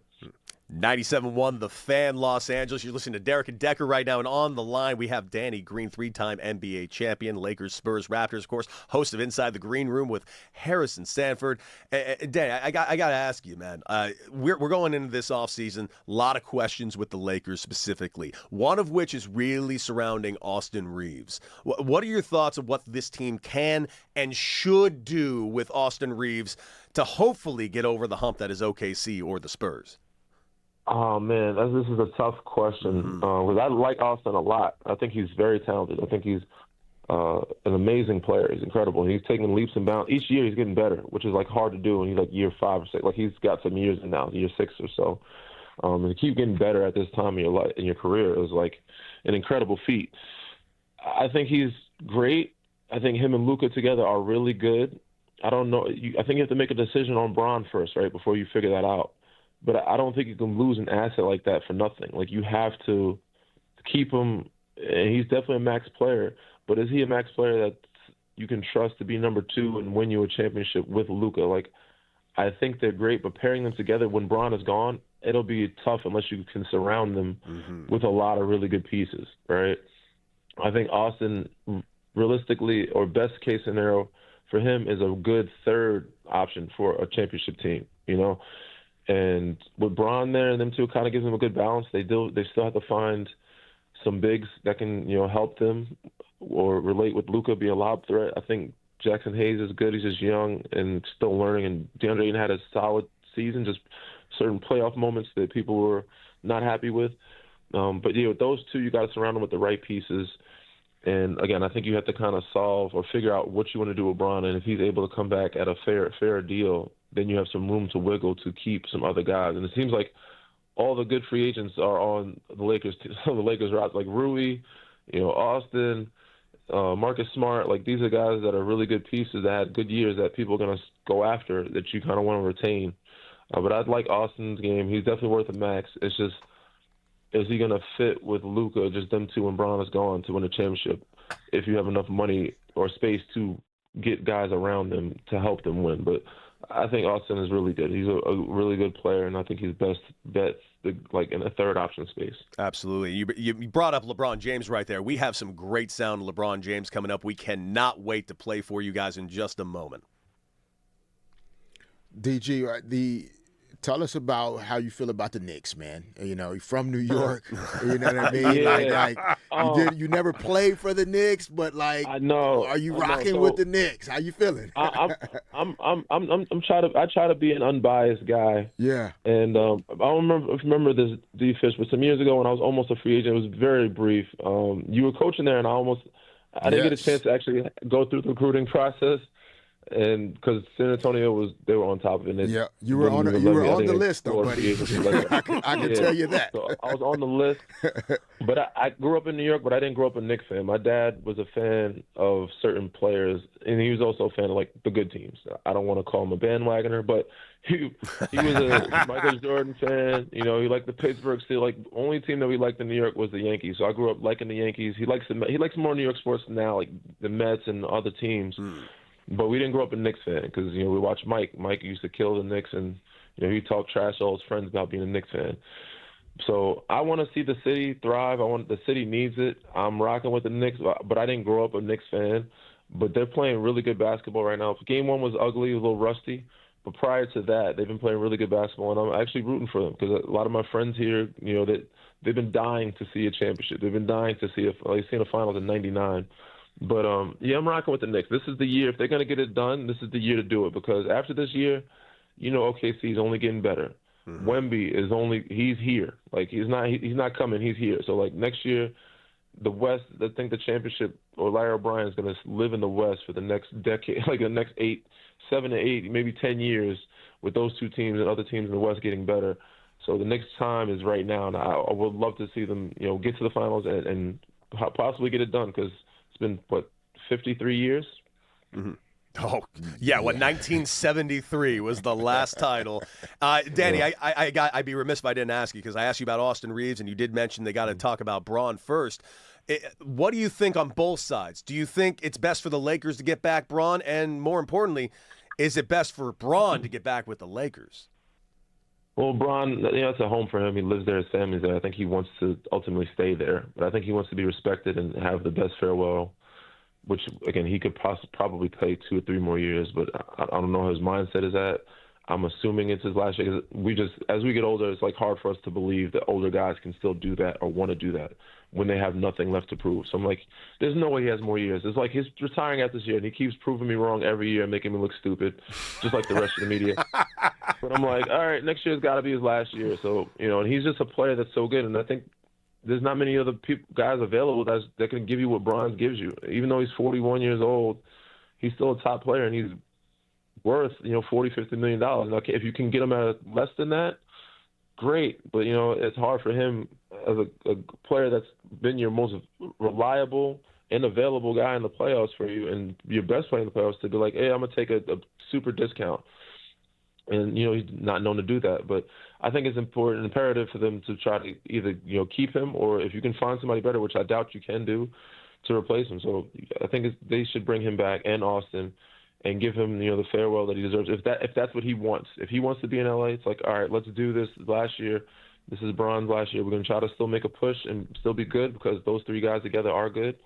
97.1 The Fan, Los Angeles. You're listening to Derek and Decker right now, and on the line we have Danny Green, three-time NBA champion, Lakers, Spurs, Raptors, of course, host of Inside the Green Room with Harrison Sanford. Danny, I got to ask you, man. We're going into this offseason, a lot of questions with the Lakers specifically, one of which is really surrounding Austin Reeves. What are your thoughts of what this team can and should do with Austin Reeves to hopefully get over the hump that is OKC or the Spurs? Oh, man, this is a tough question because I like Austin a lot. I think he's very talented. I think he's an amazing player. He's incredible. He's taking leaps and bounds. Each year he's getting better, which is like hard to do when he's like year 5 or 6. Like he's got some years in now, year 6 or so. And to keep getting better at this time in your life, in your career, is like an incredible feat. I think he's great. I think him and Luka together are really good. I don't know. I think you have to make a decision on Bron first, right, before you figure that out. But I don't think you can lose an asset like that for nothing. Like, you have to keep him, and he's definitely a max player. But is he a max player that you can trust to be number 2 and win you a championship with Luka? Like, I think they're great, but pairing them together when Bron is gone, it'll be tough unless you can surround them with a lot of really good pieces, right? I think Austin, realistically, or best case scenario for him, is a good third option for a championship team, And with Bron there and them two, kind of gives them a good balance. They still have to find some bigs that can, help them or relate with Luka, be a lob threat. I think Jackson Hayes is good. He's just young and still learning. And DeAndre Ayton had a solid season, just certain playoff moments that people were not happy with. But with those two, you got to surround them with the right pieces. And again, I think you have to kind of solve or figure out what you want to do with Bron. And if he's able to come back at a fair deal, then you have some room to wiggle to keep some other guys. And it seems like all the good free agents are on the Lakers. The Lakers route, like Rui, Austin, Marcus Smart. Like, these are guys that are really good pieces that had good years that people are going to go after, that you kind of want to retain. But I'd like Austin's game. He's definitely worth a max. It's just, is he going to fit with Luka, just them two when Bron is gone, to win a championship, if you have enough money or space to get guys around them to help them win? But I think Austin is really good. He's a really good player, and I think he's best bet like in a third option space. Absolutely. You brought up LeBron James right there. We have some great sound LeBron James coming up. We cannot wait to play for you guys in just a moment. DG, tell us about how you feel about the Knicks, man. You're from New York. You know what I mean? Yeah. You never played for the Knicks, but I know. Are you rocking with the Knicks? How you feeling? I try to be an unbiased guy. Yeah. And I don't remember this D-Fish, but some years ago when I was almost a free agent, it was very brief. You were coaching there, and I didn't get a chance to actually go through the recruiting process. And because San Antonio they were on top of it. Yeah, you were on the list, though, buddy. I can tell you that. So I was on the list, but I grew up in New York, but I didn't grow up a Knicks fan. My dad was a fan of certain players, and he was also a fan of like the good teams. I don't want to call him a bandwagoner, but he was a Michael Jordan fan. He liked the Pittsburgh Steelers. Like, the only team that we liked in New York was the Yankees. So I grew up liking the Yankees. He likes more New York sports now, like the Mets and other teams. But we didn't grow up a Knicks fan because, we watched Mike. Mike used to kill the Knicks, and, he talked trash to all his friends about being a Knicks fan. So I want to see the city thrive. The city needs it. I'm rocking with the Knicks, but I didn't grow up a Knicks fan. But they're playing really good basketball right now. Game 1 was ugly, a little rusty. But prior to that, they've been playing really good basketball, and I'm actually rooting for them because a lot of my friends here, they've been dying to see a championship. They've been dying to see they've seen a finals in '99. But, I'm rocking with the Knicks. This is the year. If they're going to get it done, this is the year to do it because after this year, OKC is only getting better. Mm-hmm. Wemby he's here. Like, he's not coming. He's here. So, like, next year, the West, I think the championship or Larry O'Brien is going to live in the West for the next decade, like the next 7 to 8, maybe 10 years with those two teams and other teams in the West getting better. So the next time is right now, and I would love to see them, get to the finals and possibly get it done because it's been, 53 years? Mm-hmm. Oh, yeah, 1973 was the last title. Danny, I'd be remiss if I didn't ask you because I asked you about Austin Reeves, and you did mention they got to talk about Bron first. What do you think on both sides? Do you think it's best for the Lakers to get back Bron? And more importantly, is it best for Bron to get back with the Lakers? Well, Bron, it's a home for him. He lives there. His family's there. I think he wants to ultimately stay there. But I think he wants to be respected and have the best farewell, which, again, he could probably play 2 or 3 more years. But I don't know how his mindset is at. I'm assuming it's his last year. Because as we get older, it's like hard for us to believe that older guys can still do that or want to do that when they have nothing left to prove. So I'm like, there's no way he has more years. It's like he's retiring after this year, and he keeps proving me wrong every year, making me look stupid, just like the rest of the media. But I'm like, all right, next year's got to be his last year. So, and he's just a player that's so good, and I think there's not many other guys available that can give you what Bron gives you. Even though he's 41 years old, he's still a top player, and he's worth, $40, $50 million. Now, if you can get him at less than that, great. But, it's hard for him as a player that's been your most reliable and available guy in the playoffs for you and your best player in the playoffs to be like, hey, I'm going to take a super discount. And, he's not known to do that. But I think it's imperative for them to try to either, keep him or if you can find somebody better, which I doubt you can do, to replace him. So I think they should bring him back and Austin and give him, the farewell that he deserves. If that's what he wants. If he wants to be in LA, it's like, all right, let's do this last year. This is Bron's last year. We're going to try to still make a push and still be good because those 3 guys together are good.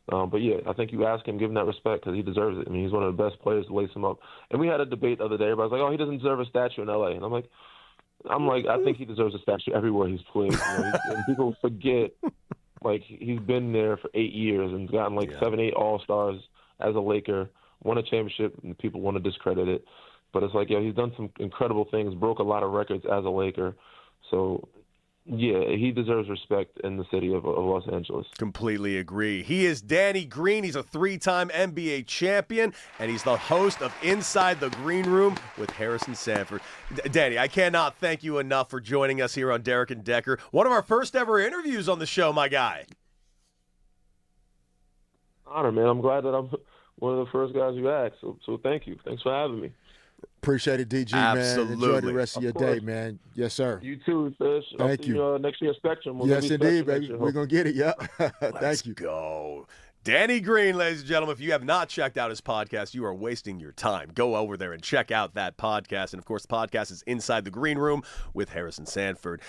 But, yeah, I think you ask him, give him that respect because he deserves it. I mean, he's one of the best players to lace him up. And we had a debate the other day. Everybody's like, oh, he doesn't deserve a statue in L.A. And I'm like, I think he deserves a statue everywhere he's played. And people forget, like, he's been there for 8 years and gotten, 7, 8 All-Stars as a Laker, won a championship, and people want to discredit it. But it's like, he's done some incredible things, broke a lot of records as a Laker. So Yeah, he deserves respect in the city of Los Angeles. Completely agree. He is Danny Green. He's a 3-time NBA champion, and he's the host of Inside the Green Room with Harrison Sanford. Danny, I cannot thank you enough for joining us here on Derek and Decker. One of our first ever interviews on the show, my guy. Honor, man. I'm glad that I'm one of the first guys you asked. So thank you. Thanks for having me. Appreciate it, DG, Absolutely. man. Enjoy the rest of your day, man. Yes, sir. You too, Fish. Thank you. Next year, Spectrum. Yes, indeed, baby. We're going to get it. Yeah. Let's go. Danny Green, ladies and gentlemen. If you have not checked out his podcast, you are wasting your time. Go over there and check out that podcast. And, of course, the podcast is Inside the Green Room with Harrison Sanford.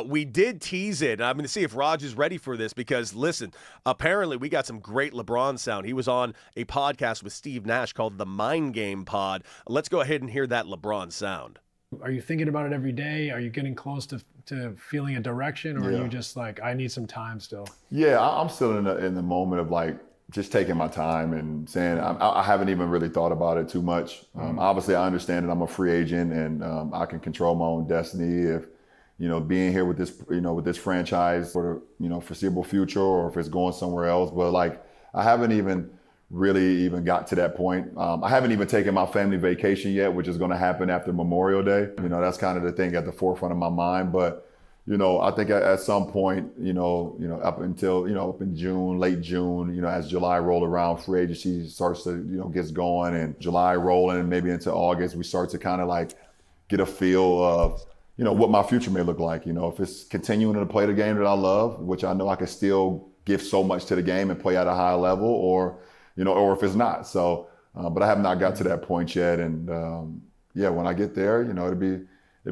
We did tease it, and I'm going to see if Raj is ready for this because, listen, apparently we got some great LeBron sound. He was on a podcast with Steve Nash called The Mind Game Pod. Let's go ahead and hear that LeBron sound. Are you thinking about it every day? Are you getting close to feeling a direction, or are you just like, I need some time still? Yeah, I'm still in the moment of like just taking my time and saying I haven't even really thought about it too much. Obviously, I understand that I'm a free agent and I can control my own destiny. If being here with this franchise for the foreseeable future, or if it's going somewhere else. But like I haven't even really got to that point. I haven't even taken my family vacation yet, which is going to happen after Memorial Day. That's kind of the thing at the forefront of my mind. But, I think at some point, up until, up in June, late June, as July roll around, free agency starts to, gets going, and July rolling, and maybe into August, we start to kind of like get a feel of, what my future may look like. If it's continuing to play the game that I love, which I know I can still give so much to the game and play at a high level, or if it's not. So, but I have not got to that point yet. And when I get there, it'd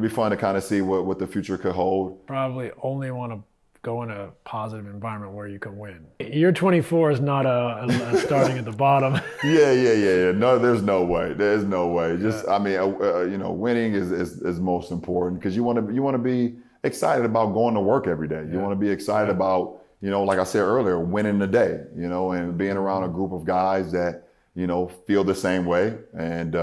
be fun to kind of see what the future could hold. Probably only want to go in a positive environment where you can win. Year 24 is not a starting at the bottom. Yeah. No, there's no way. There's no way. Just, winning is most important because you want to be excited about going to work every day. You want to be excited about, like I said earlier, winning the day, and being around a group of guys that, feel the same way and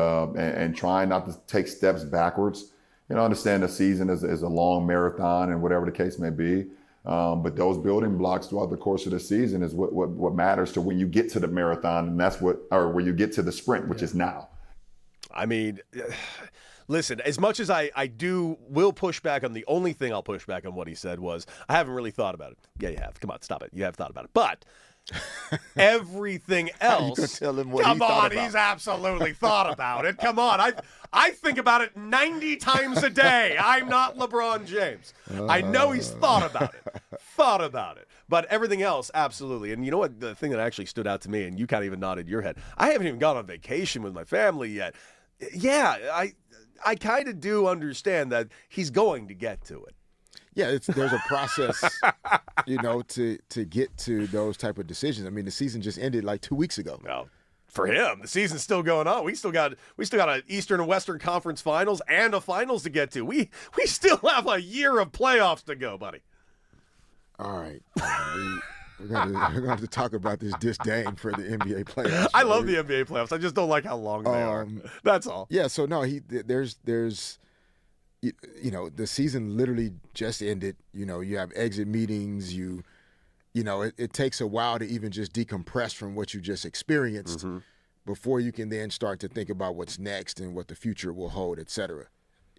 trying not to take steps backwards. I understand the season is a long marathon and whatever the case may be. But those building blocks throughout the course of the season is what matters to when you get to the marathon, and when you get to the sprint, which is now. I mean, listen, as much as I will push back on, the only thing I'll push back on what he said was, I haven't really thought about it. Yeah, you have. Come on, stop it. You have thought about it. But everything else, tell him what come he thought on, about. He's absolutely thought about it. Come on. I think about it 90 times a day. I'm not LeBron James. I know he's thought about it. But everything else, absolutely. And you know what? The thing that actually stood out to me, and you kind of even nodded your head, I haven't even gone on vacation with my family yet. Yeah, I kind of do understand that he's going to get to it. Yeah, there's a process, to get to those type of decisions. I mean, the season just ended like 2 weeks ago. Well, for him, the season's still going on. We still got an Eastern and Western Conference Finals and a Finals to get to. We still have a year of playoffs to go, buddy. All right, we're going to have to talk about this disdain for the NBA playoffs. I love the NBA playoffs. I just don't like how long they are. That's all. Yeah. So no, there's. The season literally just ended. You have exit meetings. It takes a while to even just decompress from what you just experienced before you can then start to think about what's next and what the future will hold, et cetera.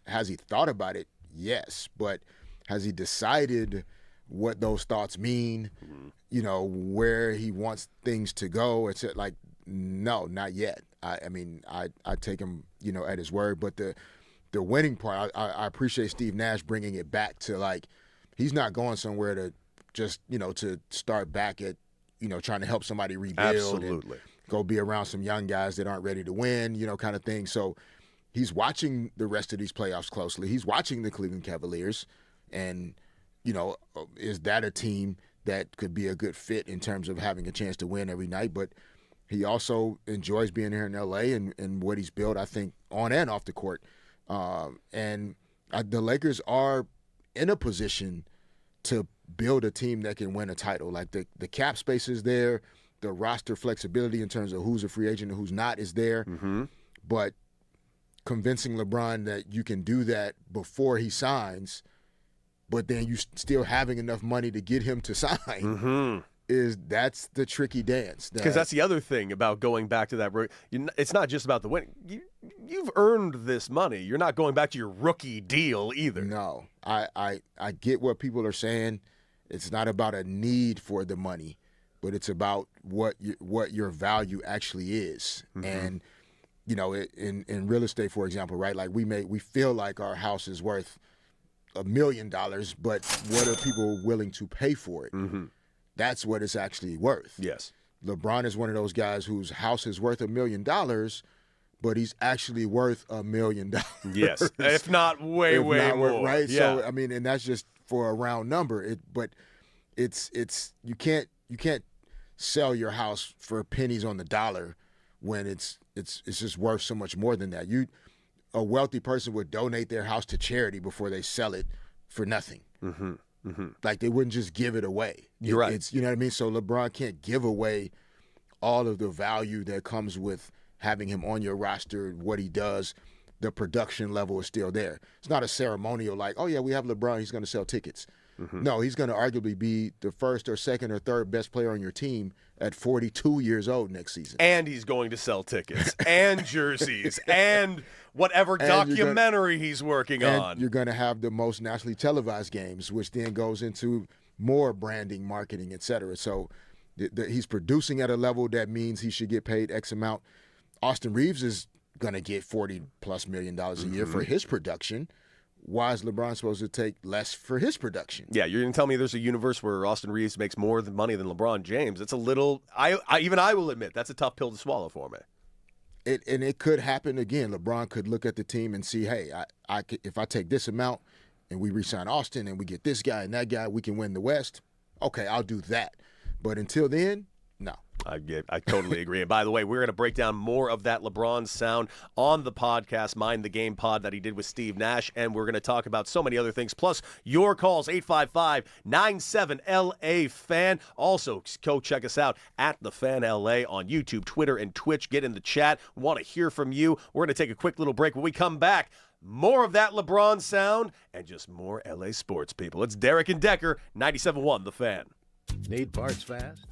Has he thought about it? Yes. But has he decided what those thoughts mean? Where he wants things to go? It's like, no, not yet. I take him, at his word. But the winning part, I appreciate Steve Nash bringing it back to, like, he's not going somewhere to just, to start back at, trying to help somebody rebuild. Absolutely. And go be around some young guys that aren't ready to win, kind of thing. So he's watching the rest of these playoffs closely. He's watching the Cleveland Cavaliers. And, is that a team that could be a good fit in terms of having a chance to win every night? But he also enjoys being here in L.A. and what he's built, I think, on and off the court. The Lakers are in a position to build a team that can win a title. Like the cap space is there, the roster flexibility in terms of who's a free agent and who's not is there. But convincing LeBron that you can do that before he signs but then you still having enough money to get him to sign. That's the tricky dance. Because that's the other thing about going back to that. It's not just about the win. You've earned this money. You're not going back to your rookie deal either. No, I get what people are saying. It's not about a need for the money, but it's about what your value actually is. And you know, in real estate, for example, right? Like we feel like our house is worth $1 million, but what are people willing to pay for it? That's what it's actually worth. Yes. LeBron is one of those guys whose house is worth $1 million, but he's actually worth $1 million. Yes, if not way more. Right. Yeah. So I mean, and that's just for a round number. But it's you can't sell your house for pennies on the dollar when it's just worth so much more than that. A wealthy person would donate their house to charity before they sell it for nothing. Like they wouldn't just give it away. You're right. It's, you know what I mean? So LeBron can't give away all of the value that comes with having him on your roster, what he does. The production level is still there. It's not a ceremonial like, oh yeah, we have LeBron, he's going to sell tickets. No, he's going to arguably be the first or second or third best player on your team at 42 years old next season. And he's going to sell tickets and jerseys and whatever documentary he's working on. You're going to have the most nationally televised games, which then goes into more branding, marketing, et cetera. So he's producing at a level that means he should get paid X amount. Austin Reeves is going to get $40+ million a year for his production. Why is LeBron supposed to take less for his production? Yeah, you're going to tell me there's a universe where Austin Reeves makes more money than LeBron James. It's a little, I will admit, that's a tough pill to swallow for me. It could happen again. LeBron could look at the team and see, hey, if I take this amount and we re-sign Austin and we get this guy and that guy, we can win the West. Okay, I'll do that. But until then, no. I totally agree. And by the way, we're going to break down more of that LeBron sound on the podcast, Mind the Game pod that he did with Steve Nash. And we're going to talk about so many other things. Plus, your calls, 855-97-LA-FAN. Also, go check us out at The Fan LA on YouTube, Twitter, and Twitch. Get in the chat. We want to hear from you. We're going to take a quick little break. When we come back, more of that LeBron sound and just more LA sports, people. It's Derek and Decker, 97.1 The Fan. Need parts fast?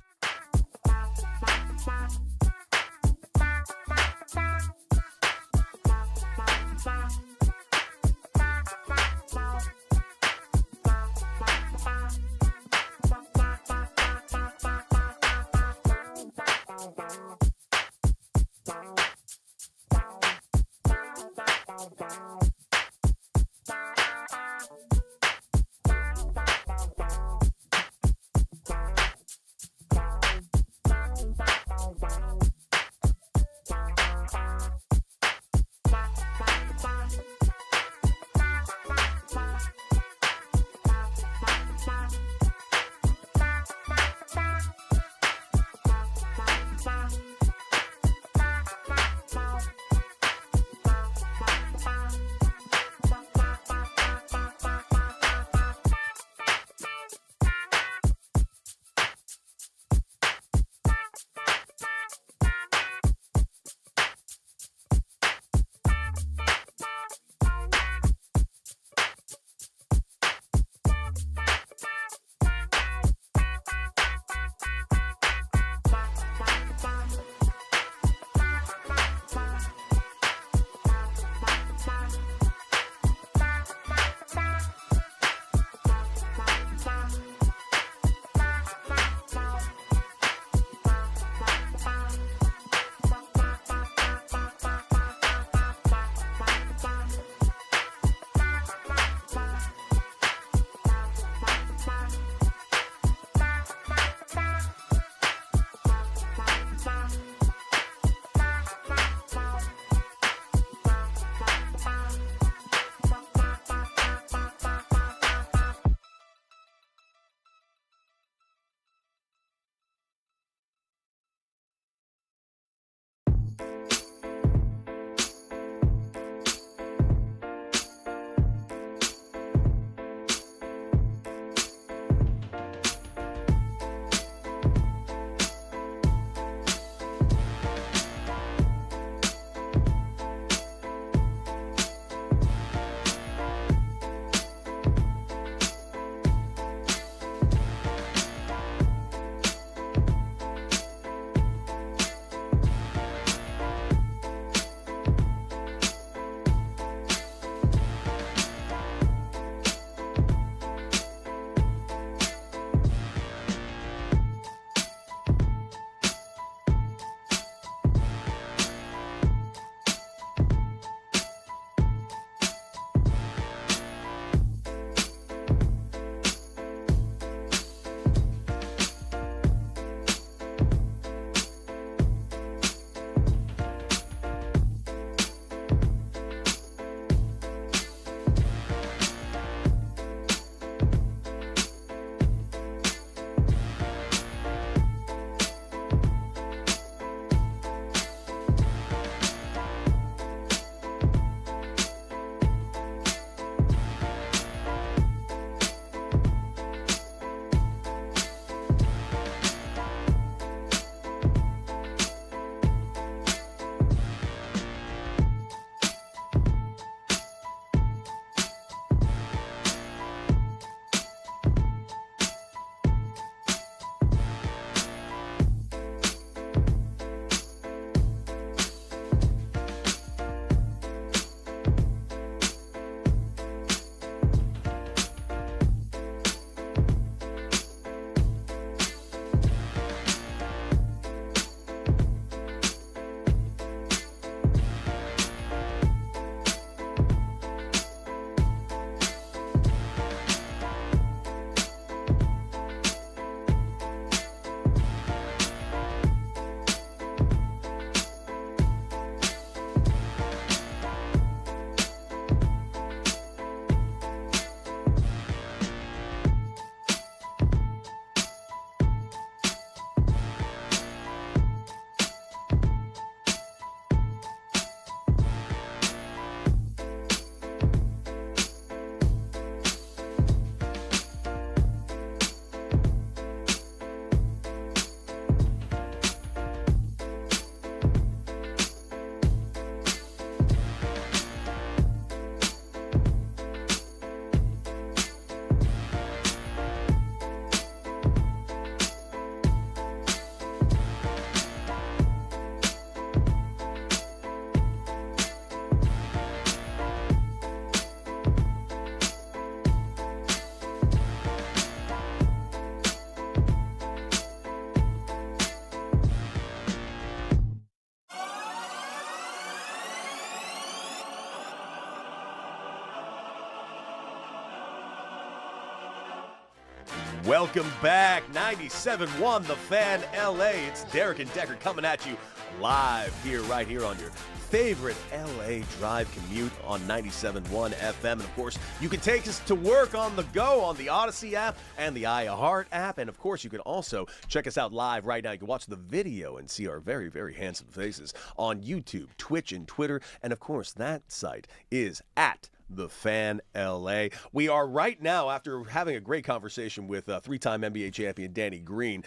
Welcome back. 97.1 The Fan LA. It's Derek and Decker coming at you live right here on your favorite LA drive commute on 97.1 FM. And of course, you can take us to work on the go on the Odyssey app and the iHeart app. And of course, you can also check us out live right now. You can watch the video and see our very, very handsome faces on YouTube, Twitch, and Twitter. And of course, that site is at The Fan LA. We are right now, after having a great conversation with three-time NBA champion Danny Green,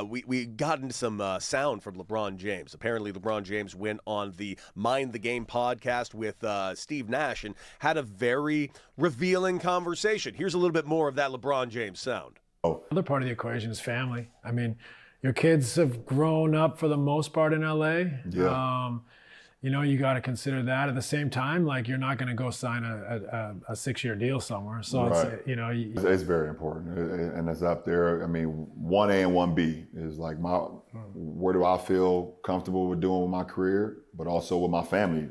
we got into some sound from LeBron James. Apparently, LeBron James went on the Mind the Game podcast with Steve Nash and had a very revealing conversation. Here's a little bit more of that LeBron James sound. Another part of the equation is family. I mean, your kids have grown up for the most part in LA. Yeah. You know, you got to consider that. At the same time, like, you're not going to go sign a 6-year deal somewhere. So, right. it's, you know. It's very important. And it's up there. I mean, 1A and 1B is like where do I feel comfortable with doing with my career, but also with my family.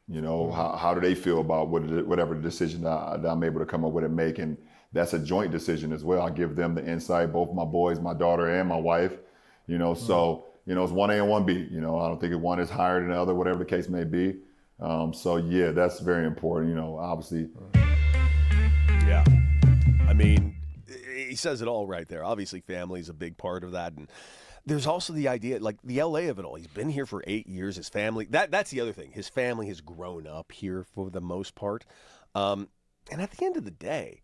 You know, how do they feel about whatever decision that I'm able to come up with and make? And that's a joint decision as well. I give them the insight, both my boys, my daughter, and my wife. You know, so. You know, it's 1A and 1B. You know, I don't think one is higher than the other, whatever the case may be. So, yeah, that's very important, you know, obviously. Yeah. I mean, he says it all right there. Obviously, family is a big part of that. And there's also the idea, like, the L.A. of it all. He's been here for 8 years. His family, that's the other thing. His family has grown up here for the most part. And at the end of the day,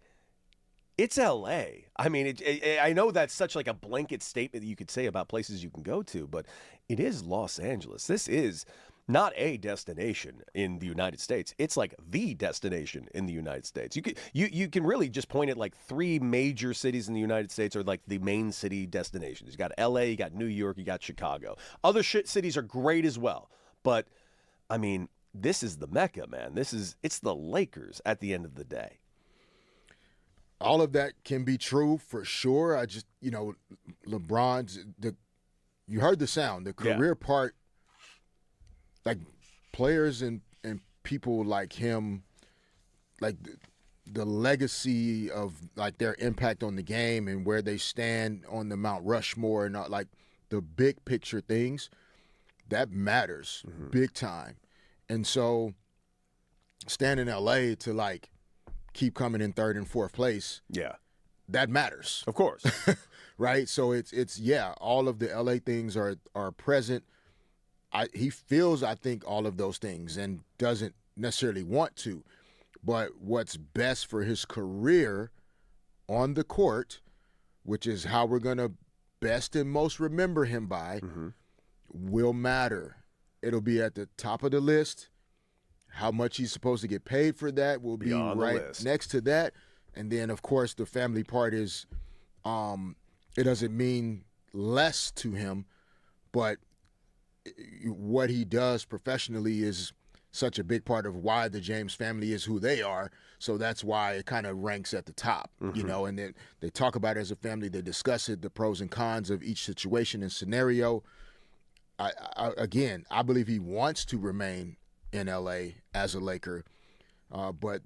it's L.A. I mean, I know that's such like a blanket statement that you could say about places you can go to, but it is Los Angeles. This is not a destination in the United States. It's like the destination in the United States. You can really just point at like 3 major cities in the United States are like the main city destinations. You got L.A., you got New York, you got Chicago. Other cities are great as well, but I mean, this is the Mecca, man. It's the Lakers at the end of the day. All of that can be true for sure. I just, you know, you heard the sound, the career part, like players and people like him, like the legacy of like their impact on the game and where they stand on the Mount Rushmore and like the big picture things, that matters big time. And so stand in LA to like keep coming in 3rd and 4th place. Yeah. That matters. Of course. Right? So it's all of the LA things are present. He feels, I think, all of those things and doesn't necessarily want to. But what's best for his career on the court, which is how we're going to best and most remember him by, will matter. It'll be at the top of the list. How much he's supposed to get paid for that will be right next to that. And then, of course, the family part is it doesn't mean less to him, but what he does professionally is such a big part of why the James family is who they are. So that's why it kind of ranks at the top, you know, and then they talk about it as a family. They discuss it, the pros and cons of each situation and scenario. I believe he wants to remain in LA as a Laker, but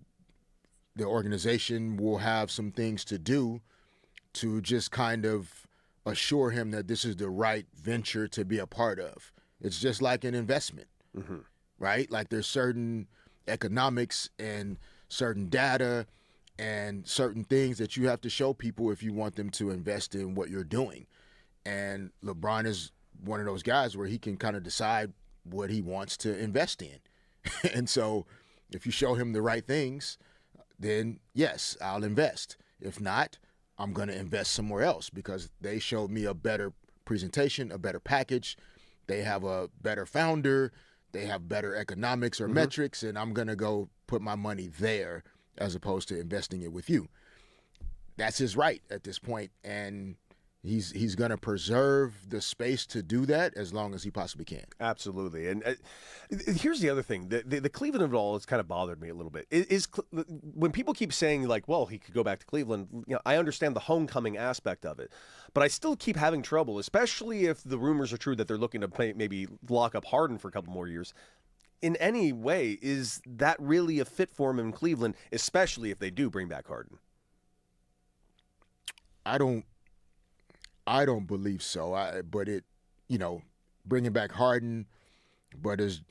the organization will have some things to do to just kind of assure him that this is the right venture to be a part of. It's just like an investment, right? Like there's certain economics and certain data and certain things that you have to show people if you want them to invest in what you're doing. And LeBron is one of those guys where he can kind of decide what he wants to invest in. And so if you show him the right things, then yes, I'll invest. If not, I'm going to invest somewhere else because they showed me a better presentation, a better package. They have a better founder. They have better economics or metrics, and I'm going to go put my money there as opposed to investing it with you. That's his right at this point, and he's going to preserve the space to do that as long as he possibly can. Absolutely. And here's the other thing. The Cleveland of it all has kind of bothered me a little bit. When people keep saying, like, well, he could go back to Cleveland, you know, I understand the homecoming aspect of it. But I still keep having trouble, especially if the rumors are true that they're looking to maybe lock up Harden for a couple more years. In any way, is that really a fit for him in Cleveland, especially if they do bring back Harden? I don't I don't believe so. But it, bringing back Harden, but is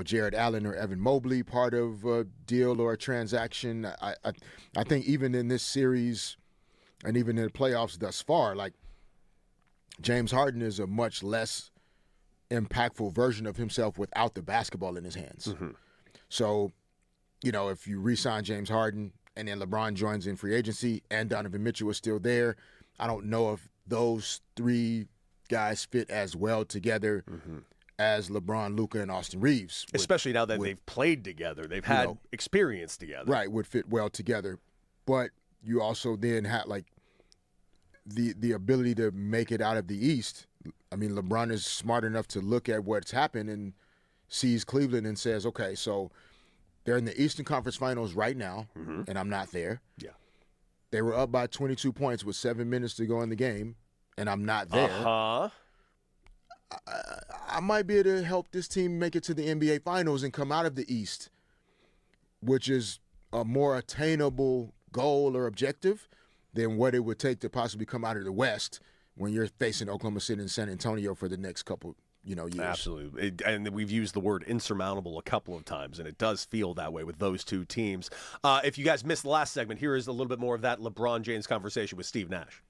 Jared Allen or Evan Mobley part of a deal or a transaction? I think even in this series and even in the playoffs thus far, like James Harden is a much less impactful version of himself without the basketball in his hands. Mm-hmm. So, if you re-sign James Harden and then LeBron joins in free agency and Donovan Mitchell is still there, I don't know if those three guys fit as well together as LeBron, Luka, and Austin Reeves. Especially now that they've played together. They've had experience together. Right, would fit well together. But you also then have, the ability to make it out of the East. I mean, LeBron is smart enough to look at what's happened and sees Cleveland and says, okay, so they're in the Eastern Conference Finals right now, and I'm not there. Yeah. They were up by 22 points with 7 minutes to go in the game, and I'm not there. I might be able to help this team make it to the NBA Finals and come out of the East, which is a more attainable goal or objective than what it would take to possibly come out of the West when you're facing Oklahoma City and San Antonio for the next couple years. Absolutely. And we've used the word insurmountable a couple of times, and it does feel that way with those two teams. If you guys missed the last segment, here is a little bit more of that LeBron James conversation with Steve Nash.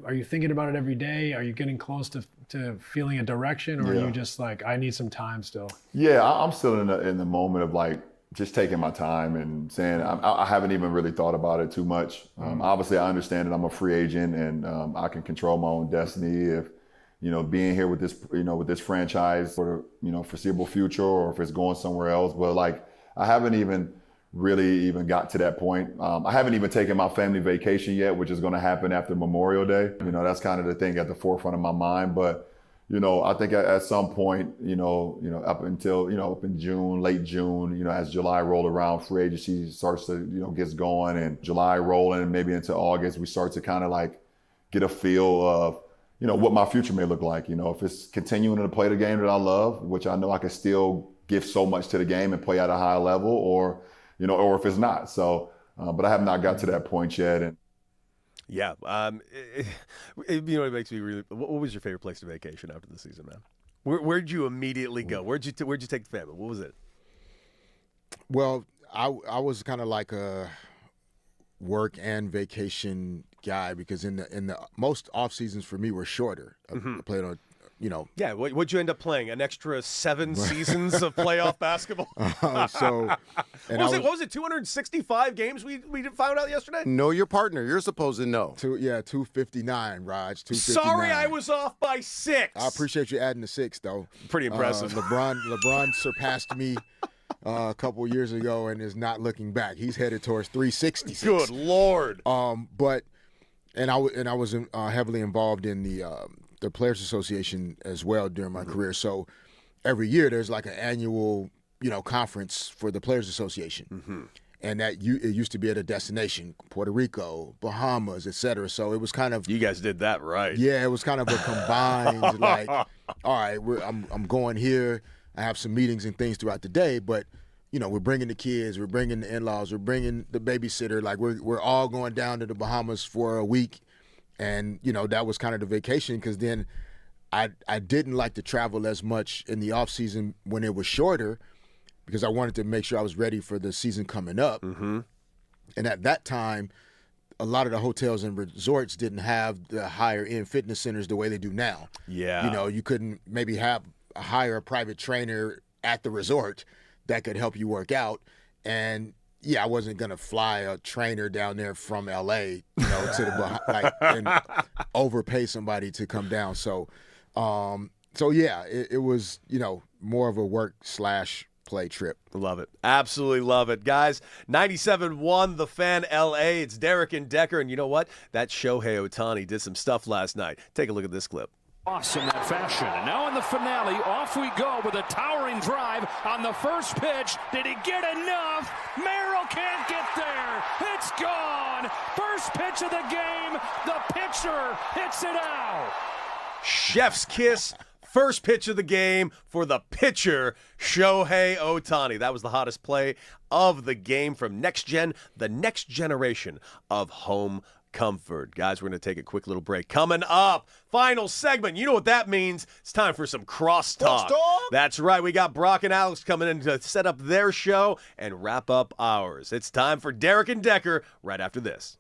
Are you thinking about it every day? Are you getting close to feeling a direction, or are you just like, I need some time still? Yeah, I'm still in the moment of just taking my time and saying I haven't even really thought about it too much. Obviously, I understand that I'm a free agent and I can control my own destiny. If being here with this with this franchise for the foreseeable future, or if it's going somewhere else. But I haven't even really got to that point. I haven't even taken my family vacation yet, which is going to happen after Memorial Day. That's kind of the thing at the forefront of my mind. But I think at some point, up until, up in June, late June, as July roll around, free agency starts to, gets going, and July rolling, and maybe into August, we start to kind of get a feel of, what my future may look like. If it's continuing to play the game that I love, which I know I can still give so much to the game and play at a high level, or if it's not. So, but I have not got to that point yet. And yeah, it makes me really. What was your favorite place to vacation after the season, man? Where'd you immediately go? Where'd you take the family? What was it? Well, I was kind of like a work and vacation guy, because in the most off seasons for me were shorter. I played on. Yeah, what'd you end up playing? An extra 7 seasons of playoff basketball? What was it? 265 games we found out yesterday? Know your partner. You're supposed to know. 259, Raj. 259. Sorry, I was off by 6. I appreciate you adding the 6, though. Pretty impressive. LeBron surpassed me a couple of years ago and is not looking back. He's headed towards 366. Good Lord. I was heavily involved in the Players Association as well during my career. So every year there's an annual, conference for the Players Association. And it used to be at a destination, Puerto Rico, Bahamas, et cetera. So it was kind of... You guys did that right. Yeah, it was kind of a combined, all right, I'm going here. I have some meetings and things throughout the day, but, we're bringing the kids, we're bringing the in-laws, we're bringing the babysitter. We're all going down to the Bahamas for a week. And, that was kind of the vacation, because then I didn't like to travel as much in the off season when it was shorter, because I wanted to make sure I was ready for the season coming up. And at that time, a lot of the hotels and resorts didn't have the higher end fitness centers the way they do now. Yeah. You couldn't maybe hire a private trainer at the resort that could help you work out. And yeah, I wasn't gonna fly a trainer down there from LA, to the and overpay somebody to come down. So yeah, it was more of a work/play trip. Love it, absolutely love it, guys. 97.1 The Fan LA. It's Derek and Decker, and you know what? That Shohei Ohtani did some stuff last night. Take a look at this clip. In that fashion. And now in the finale, off we go with a towering drive on the first pitch. Did he get enough? Merrill can't get there. It's gone. First pitch of the game. The pitcher hits it out. Chef's kiss. First pitch of the game for the pitcher, Shohei Ohtani. That was the hottest play of the game from Next Gen, the next generation of home comfort. Guys, we're going to take a quick little break. Coming up, final segment. You know what that means. It's time for some crosstalk. That's right. We got Brock and Alex coming in to set up their show and wrap up ours. It's time for Derek and Decker right after this.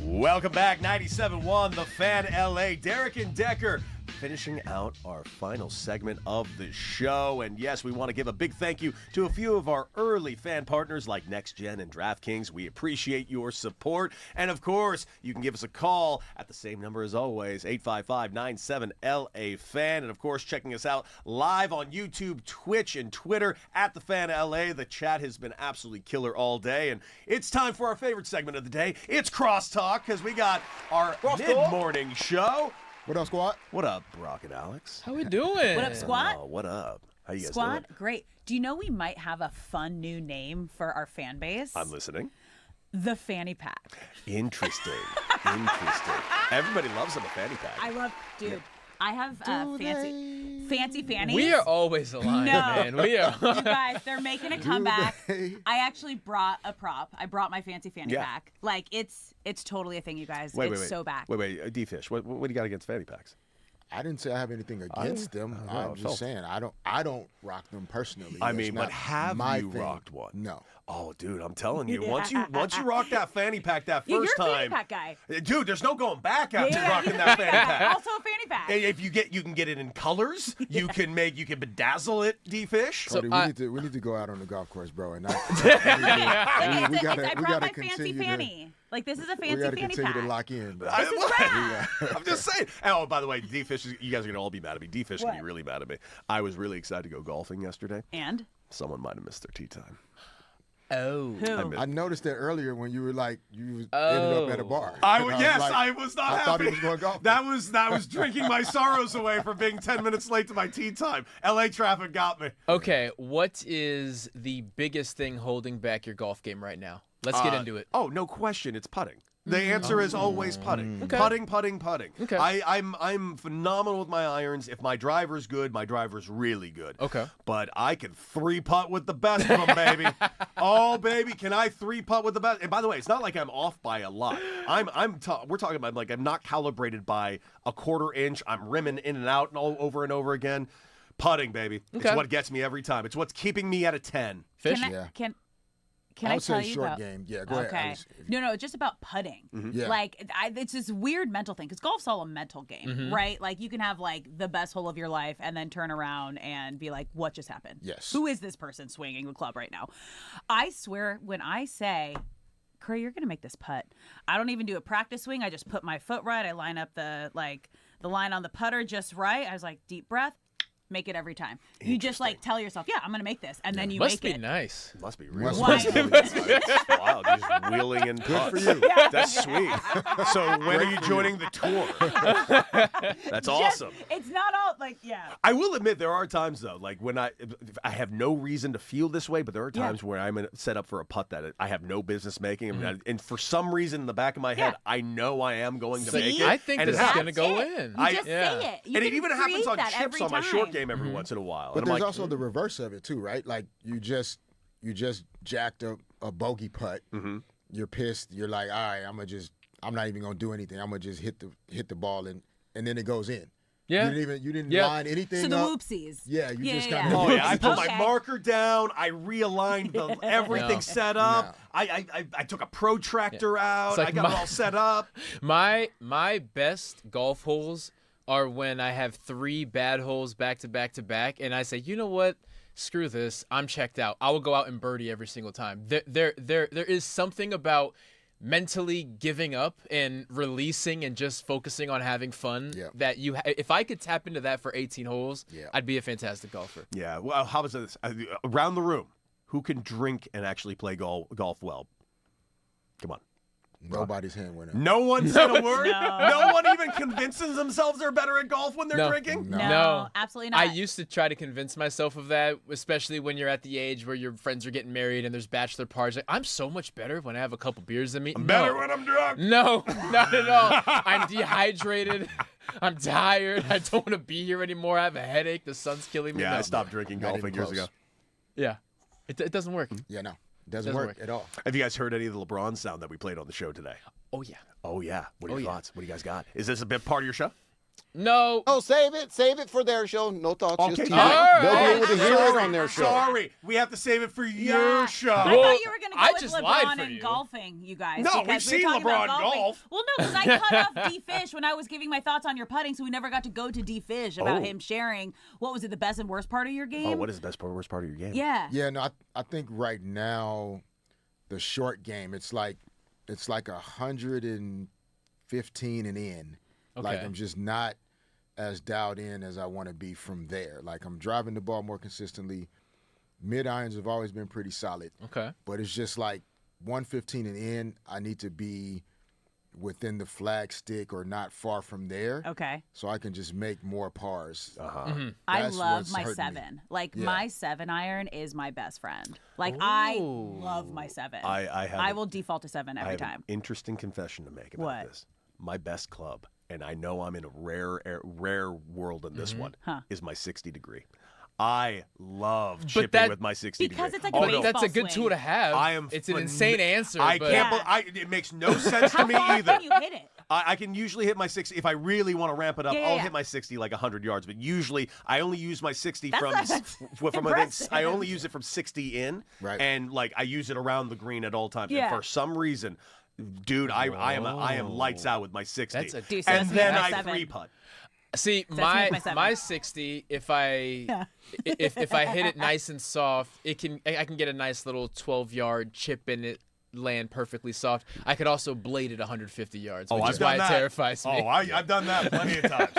Welcome back, 97.1, The Fan LA. Derek and Decker finishing out our final segment of the show. And yes, we want to give a big thank you to a few of our early fan partners like NextGen and DraftKings. We appreciate your support. And of course, you can give us a call at the same number as always, 855-97-LA-FAN. And of course, checking us out live on YouTube, Twitch, and Twitter at The Fan LA. The chat has been absolutely killer all day. And it's time for our favorite segment of the day. It's Crosstalk, because we got our mid-morning show. What up, squad? What up, Brock and Alex? How we doing? What up, squad? Oh, what up? How you guys Squad, doing? great. Do you know we might have a fun new name for our fan base? I'm listening. The Fanny Pack. Interesting. Interesting. Everybody loves them, a fanny pack. I love, dude. I have fancy fannies. We are always aligned, man. We are. You guys, they're making a comeback. I actually brought a prop. I brought my fancy fanny pack. Like, it's totally a thing, you guys. It's so back. Wait, D-Fish, what do you got against fanny packs? I didn't say I have anything against them. I'm just saying I don't rock them personally. I mean, but have you rocked one? No. Oh, dude, I'm telling you, once you rock that fanny pack that first you're a time, fanny pack guy. Dude, there's no going back after rocking that fanny pack. Also a fanny pack. If you can get it in colors. You can bedazzle it, D-Fish. So we need to go out on the golf course, bro, and I brought my fancy fanny. Like, this is a fancy fanny pack. We got to continue to lock in. Bro. I'm just saying. Oh, by the way, D-Fish, you guys are going to all be mad at me. D-Fish can be really mad at me. I was really excited to go golfing yesterday. And? Someone might have missed their tee time. Oh. Who? I noticed that earlier when you were like, ended up at a bar. I was not happy. I thought he was going golfing. That was drinking my sorrows away for being 10 minutes late to my tee time. LA traffic got me. Okay, what is the biggest thing holding back your golf game right now? Let's get into it. Oh, no question. It's putting. The answer is always putting. Okay. Putting. Okay. I'm phenomenal with my irons. If my driver's good, my driver's really good. Okay. But I can 3-putt with the best of them, baby. Oh, baby, can I 3-putt with the best? And by the way, it's not like I'm off by a lot. We're talking about like I'm not calibrated by a 1/4 inch. I'm rimming in and out and all over and over again. Putting, baby. Okay. It's what gets me every time. It's what's keeping me at a 10. Fish? Can I tell you short about? game. Yeah, go okay. ahead. No, just about putting. Yeah. Like, it's this weird mental thing because golf's all a mental game, right? Like, you can have like the best hole of your life and then turn around and be like, "What just happened? Yes. Who is this person swinging the club right now?" I swear, when I say, "Curry, you're gonna make this putt," I don't even do a practice swing. I just put my foot right. I line up the line on the putter just right. I was like, deep breath. Make it every time. You just like tell yourself, "Yeah, I'm gonna make this," and then you make it. Nice. Must be real. Why? Wow, just wheeling in Good for putts. you. That's sweet. So when are you joining the tour? That's awesome. It's not all I will admit there are times though, like when I have no reason to feel this way, but there are times where I'm set up for a putt that I have no business making, and for some reason in the back of my head, I know I am going to make it. I think and this is going to go in. You just say it. You and it can even happens on create that chips every on my time. short game every once in a while. But and there's I'm like, also the reverse of it too, right? Like you just jacked a bogey putt. You're pissed. You're like, all right, I'm not even gonna do anything. I'm gonna just hit the ball and then it goes in. Yeah. You didn't line anything So the up. whoopsies. Yeah, you just yeah. kind of. oh yeah, I put my Okay. marker down. I realigned everything set up. No. I took a protractor out. It's like I got it all set up. My best golf holes are when I have 3 bad holes back to back to back, and I say, you know what? Screw this. I'm checked out. I will go out and birdie every single time. There is something about mentally giving up and releasing and just focusing on having fun that if I could tap into that for 18 holes, I'd be a fantastic golfer. Yeah. Well, how about this? Around the room, who can drink and actually play golf well? Come on. Nobody's hand went up. No one said a word? No one even convinces themselves they're better at golf when they're drinking? No, absolutely not. I used to try to convince myself of that, especially when you're at the age where your friends are getting married and there's bachelor parties. Like, I'm so much better when I have a couple beers than me. I'm better when I'm drunk. No, not at all. I'm dehydrated. I'm tired. I don't want to be here anymore. I have a headache. The sun's killing me. Yeah, No. I stopped drinking golfing years ago. Yeah. It doesn't work. Yeah, no. Doesn't work at all. Have you guys heard any of the LeBron sound that we played on the show today? Oh, yeah. Oh, yeah. What are your thoughts? What do you guys got? Is this a bit part of your show? No. Oh, save it for their show. No thoughts. Okay, just all They'll right. be able to hear it on their show. Sorry, we have to save it for your show. I thought you were going to I go with just lied LeBron for and you. golfing, you guys. No, because we've we seen were talking about LeBron golfing. golf. Well, no, because I cut off D-Fish when I was giving my thoughts on your putting, so we never got to go to D-Fish about him sharing, what was it, the best and worst part of your game? Oh, what is the best part, worst part of your game? Yeah. Yeah, no, I think right now, the short game, it's like 115 and in. Okay. Like I'm just not as dialed in as I want to be from there. Like I'm driving the ball more consistently. Mid irons have always been pretty solid. Okay. But it's just like 115 and in, I need to be within the flag stick or not far from there. Okay. So I can just make more pars. I That's love what's my hurting me. 7. Like, Yeah. my 7 iron is my best friend. Like, I love my 7. I will default to 7 I every have time. an interesting confession to make about What? this. My best club, and I know I'm in a rare world in this one, is my 60 degree. I love chipping with my 60 because degree. it's like a baseball That's a good swing. tool to have. I am. It's an insane answer. I but can't. It makes no sense to me How either. can you hit it? I can usually hit my 60. If I really want to ramp it up, Yeah, I'll yeah. hit my 60 like 100 yards. But usually, I only use my 60 That's from impressive. I only use it from 60 in, Right. and like I use it around the green at all times. Yeah. And for some reason, dude, I am lights out with my 60. That's a Dude, so and that's me then with my I 7. 3-putt. See, So that's my 7. my 60, if I if I hit it nice and soft, I can get a nice little 12-yard chip in it, land perfectly soft. I could also blade it 150 yards, which is why it terrifies me. Oh, I've done that plenty of times.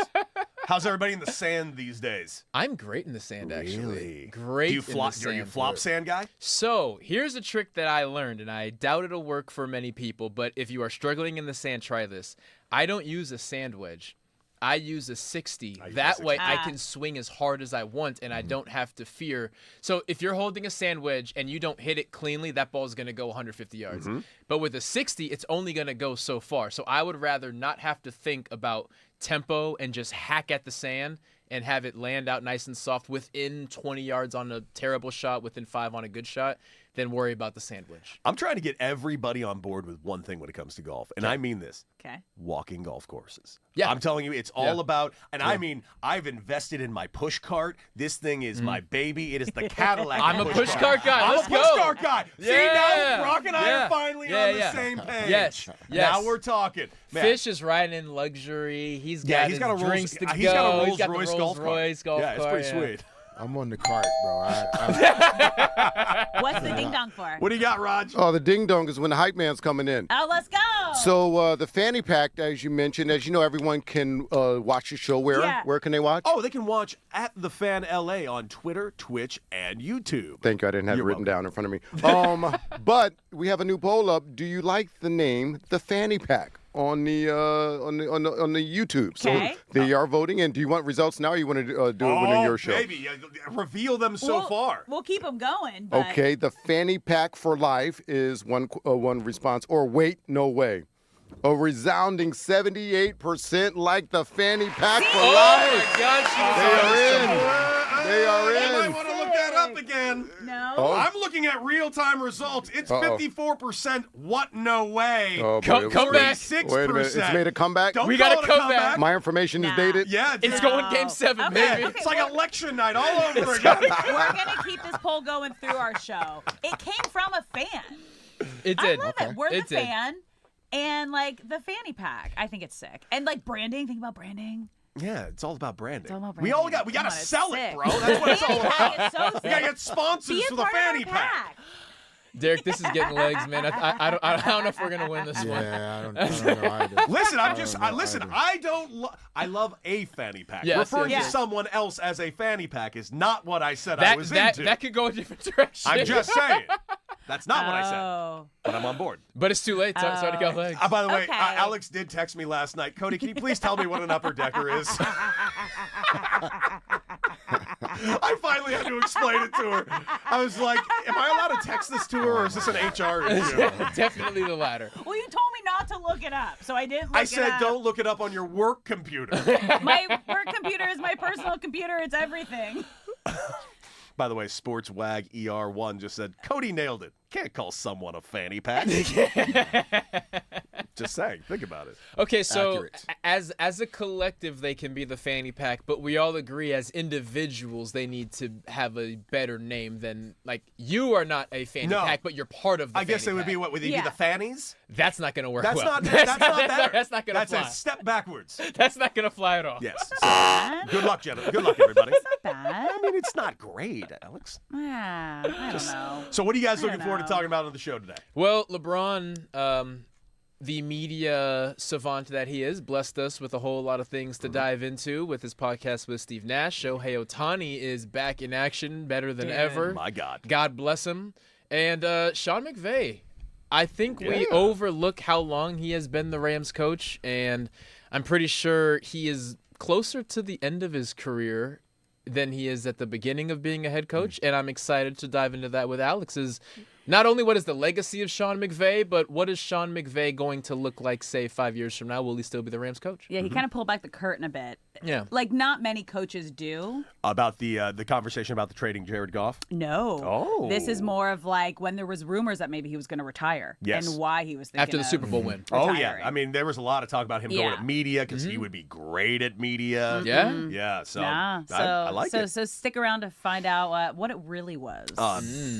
How's everybody in the sand these days? I'm great in the sand, actually. Really? Great Do you in flop? the sand. Are you a flop sand guy? So here's a trick that I learned, and I doubt it'll work for many people, but if you are struggling in the sand, try this. I don't use a sand wedge. I use a 60. That way I can swing as hard as I want, and I don't have to fear. So if you're holding a sand wedge and you don't hit it cleanly, that ball is going to go 150 yards. But with a 60, it's only going to go so far. So I would rather not have to think about tempo and just hack at the sand and have it land out nice and soft within 20 yards on a terrible shot, within 5 on a good shot, than worry about the sandwich. I'm trying to get everybody on board with one thing when it comes to golf, and I mean this. Okay. Walking golf courses. Yeah. I'm telling you, it's all about, and I mean, I've invested in my push cart. This thing is my baby. It is the Cadillac. I'm a push cart guy. I'm Let's a push go. cart guy. See, Yeah. now Brock and I Yeah. are finally Yeah, on the yeah. same page. Yes. Now we're talking. Man, Fish is riding in luxury. He's got he's got a his Rolls- drinks to he's got a go. Rolls He's got Royce the golf Rolls cart. Royce golf yeah, it's cart. pretty sweet. I'm on the cart, bro. What's the ding dong for? What do you got, Raj? Oh, the ding dong is when the hype man's coming in. Oh, let's go. So the Fanny Pack, as you mentioned, as you know, everyone can watch the show. Where? Yeah. Where can they watch? Oh, they can watch at the Fan LA on Twitter, Twitch, and YouTube. Thank you. I didn't have You're it written welcome. down in front of me. But we have a new poll up. Do you like the name the Fanny Pack on the YouTube? Okay. So they are voting. And do you want results now, or you want to do it within your show? Baby, reveal them so far. We'll keep them going. But Okay, the Fanny Pack for life is one response. Or wait, no way. A resounding 78% like the Fanny Pack for Oh life. my gosh, They are You in. might want to look that up again. No. Oh. I'm looking at real-time results. It's Uh-oh. 54%. What? No way. Oh, boy, Come it was back. great. 36%. Wait a minute, it's made a comeback. Don't We call got it a comeback. My information is Nah. dated. Yeah, It's dude. going game 7, Okay, baby. okay. It's like well- election night all over again. We're gonna keep this poll going through our show. It came from a fan. It I did. love it. We're It the did. fan, and like the Fanny Pack. I think it's sick. And like branding. Think about branding. Yeah, it's all about branding. It's all about We branding. got Come to on, it's sell sick. it, bro. That's what it's all Fanny about. Pack is so sick. We got to get sponsors Be a for the part of our Fanny Pack. pack. Derek, this is getting legs, man. I don't know if we're gonna win this one. Yeah, I don't know either. Listen, either. I love a fanny pack. Yes, Referring yes, to yes. someone else as a fanny pack is not what I said I was into. That could go a different direction. I'm just saying. That's not what I said. Oh. But I'm on board. But it's too late. Sorry to go legs. By the way, Okay. Alex did text me last night. Cody, can you please tell me what an upper decker is? I finally had to explain it to her. I was like, am I allowed to text this to her, or is this an HR issue? Definitely the latter. Well, you told me not to look it up, so I didn't. Look I it said up. don't look it up on your work computer. My work computer is my personal computer. It's everything. By the way, Sports Wag ER1 just said, Cody nailed it. Can't call someone a fanny pack. Just saying. Think about it. Okay, so Accurate. as a collective, they can be the fanny pack, but we all agree as individuals they need to have a better name than, like, you are not a fanny pack, but you're part of the I guess fanny it would pack. be what? Would they be the fannies? That's not going to work That's well. not better. That's not going to fly. That's a step backwards. That's not going to fly at all. Yes. So, good luck, gentlemen. Good luck, everybody. It's not bad. I mean, it's not great, Alex. Yeah, I don't know. So what are you guys looking don't forward to know. talking about on the show today? Well, LeBron, the media savant that he is, blessed us with a whole lot of things to dive into with his podcast with Steve Nash. Shohei Ohtani is back in action, better than ever. My God. God bless him. And Sean McVay. I think we overlook how long he has been the Rams coach, and I'm pretty sure he is closer to the end of his career than he is at the beginning of being a head coach, and I'm excited to dive into that with Alex's. Not only what is the legacy of Sean McVay, but what is Sean McVay going to look like, say, 5 years from now? Will he still be the Rams coach? Yeah, he kind of pulled back the curtain a bit. Yeah. Like, not many coaches do. About the conversation about the trading Jared Goff? No. Oh. This is more of like when there was rumors that maybe he was going to retire. Yes. And why he was thinking After the of Super Bowl win. Oh, yeah. retiring. I mean, there was a lot of talk about him going Yeah. to media because he would be great at media. Yeah? Yeah, so, Nah, I like it. So stick around to find out what it really was.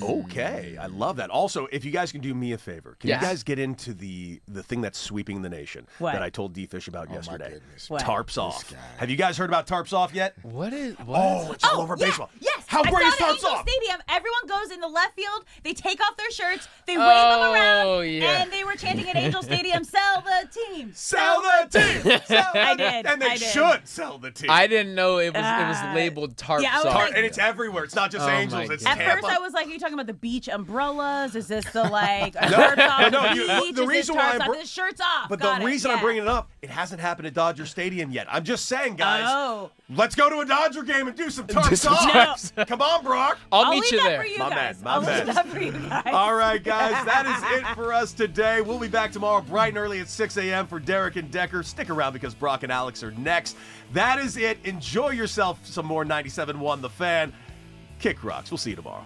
Okay, I love that. Also, if you guys can do me a favor, can Yes. you guys get into the thing that's sweeping the nation What? that I told D-Fish about yesterday? goodness. What? Tarps off. Have you guys heard about Tarps off yet? What? Oh, it's all over yeah, baseball. Yes. How I great is saw it at Tarps Angel off? Stadium. Everyone goes in the left field. They take off their shirts. They wave them around. yeah. And they were chanting at Angel Stadium, "Sell the team. Sell the team. Sell I the- did. And they I did. should sell the team. I didn't know it was labeled tarps yeah, I was off. like- And it's everywhere. It's not just Oh, Angels. my It's God. At Tampa. first, I was like, "Are you talking about the beach umbrellas? Is this the like shirts off no, the you- beach? the Is reason this why tarps I'm off? br- This shirts off." But Got the it, reason yeah. I'm bringing it up, it hasn't happened at Dodger Stadium yet. I'm just saying, guys. Oh. Let's go to a Dodger game and do some tarps some off. Come on, Brock. I'll I'll meet leave you that there. for you My guys. man, I'll my leave man. that for you guys. All right, guys, that is it for us today. We'll be back tomorrow bright and early at 6 a.m. for Derek and Decker. Stick around because Brock and Alex are next. That is it. Enjoy yourself some more 97.1 The Fan. Kick rocks. We'll see you tomorrow.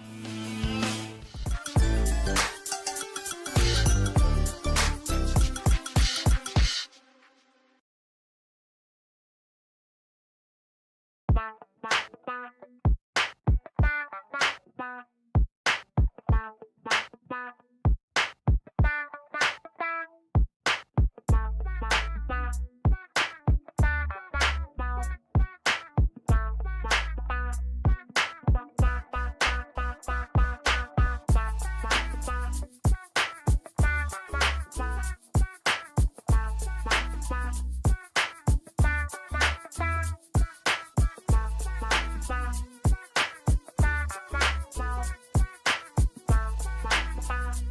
Bye.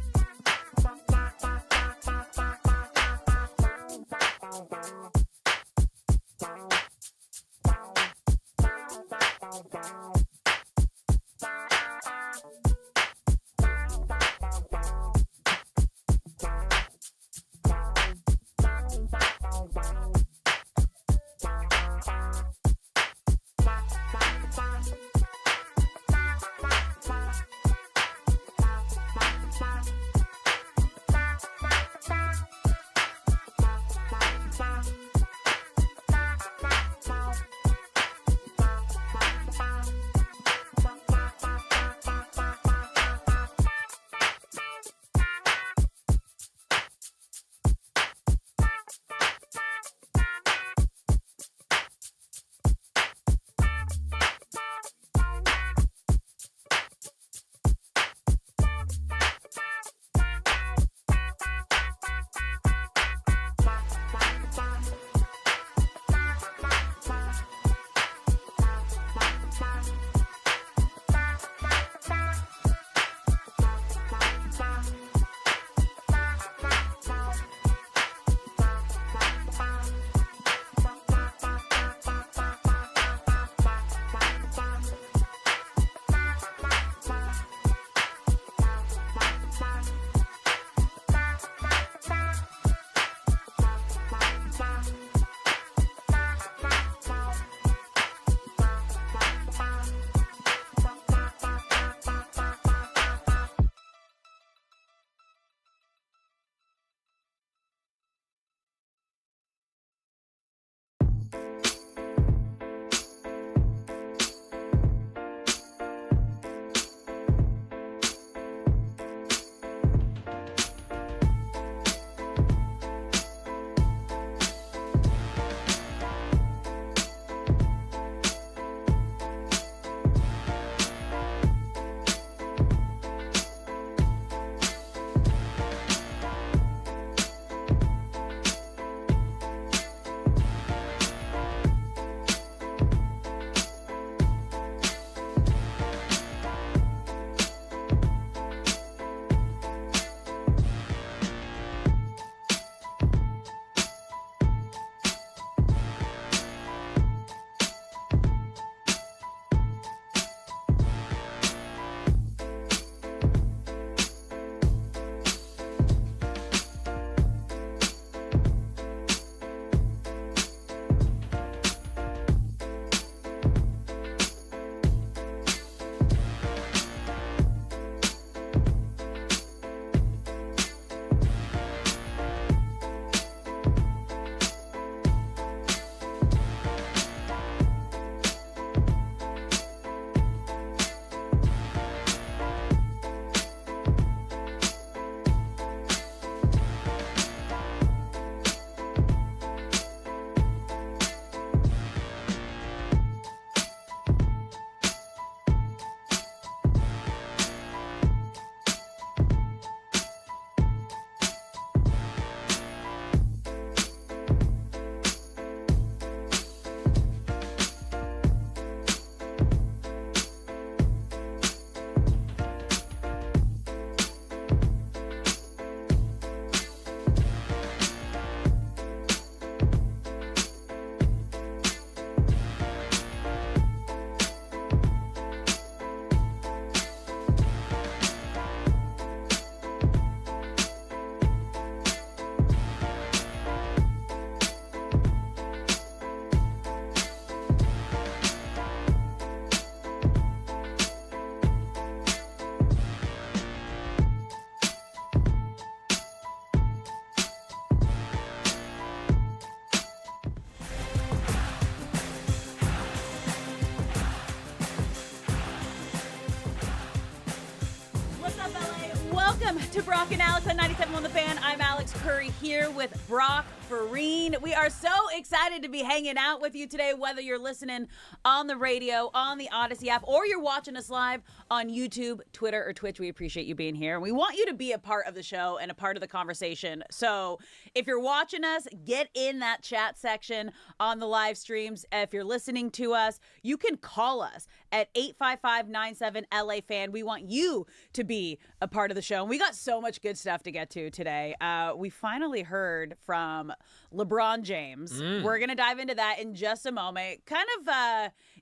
to Brock and Alex on 97 on the Fan. I'm Alex Curry here with Brock Farine. We are so excited to be hanging out with you today, whether you're listening on the radio, on the Odyssey app, or you're watching us live on YouTube, Twitter, or Twitch. We appreciate you being here. We want you to be a part of the show and a part of the conversation. So if you're watching us, get in that chat section on the live streams. If you're listening to us, you can call us at 855-97-LA-FAN. We want you to be a part of the show. And we got so much good stuff to get to today. We finally heard from LeBron James. We're going to dive into that in just a moment. Kind of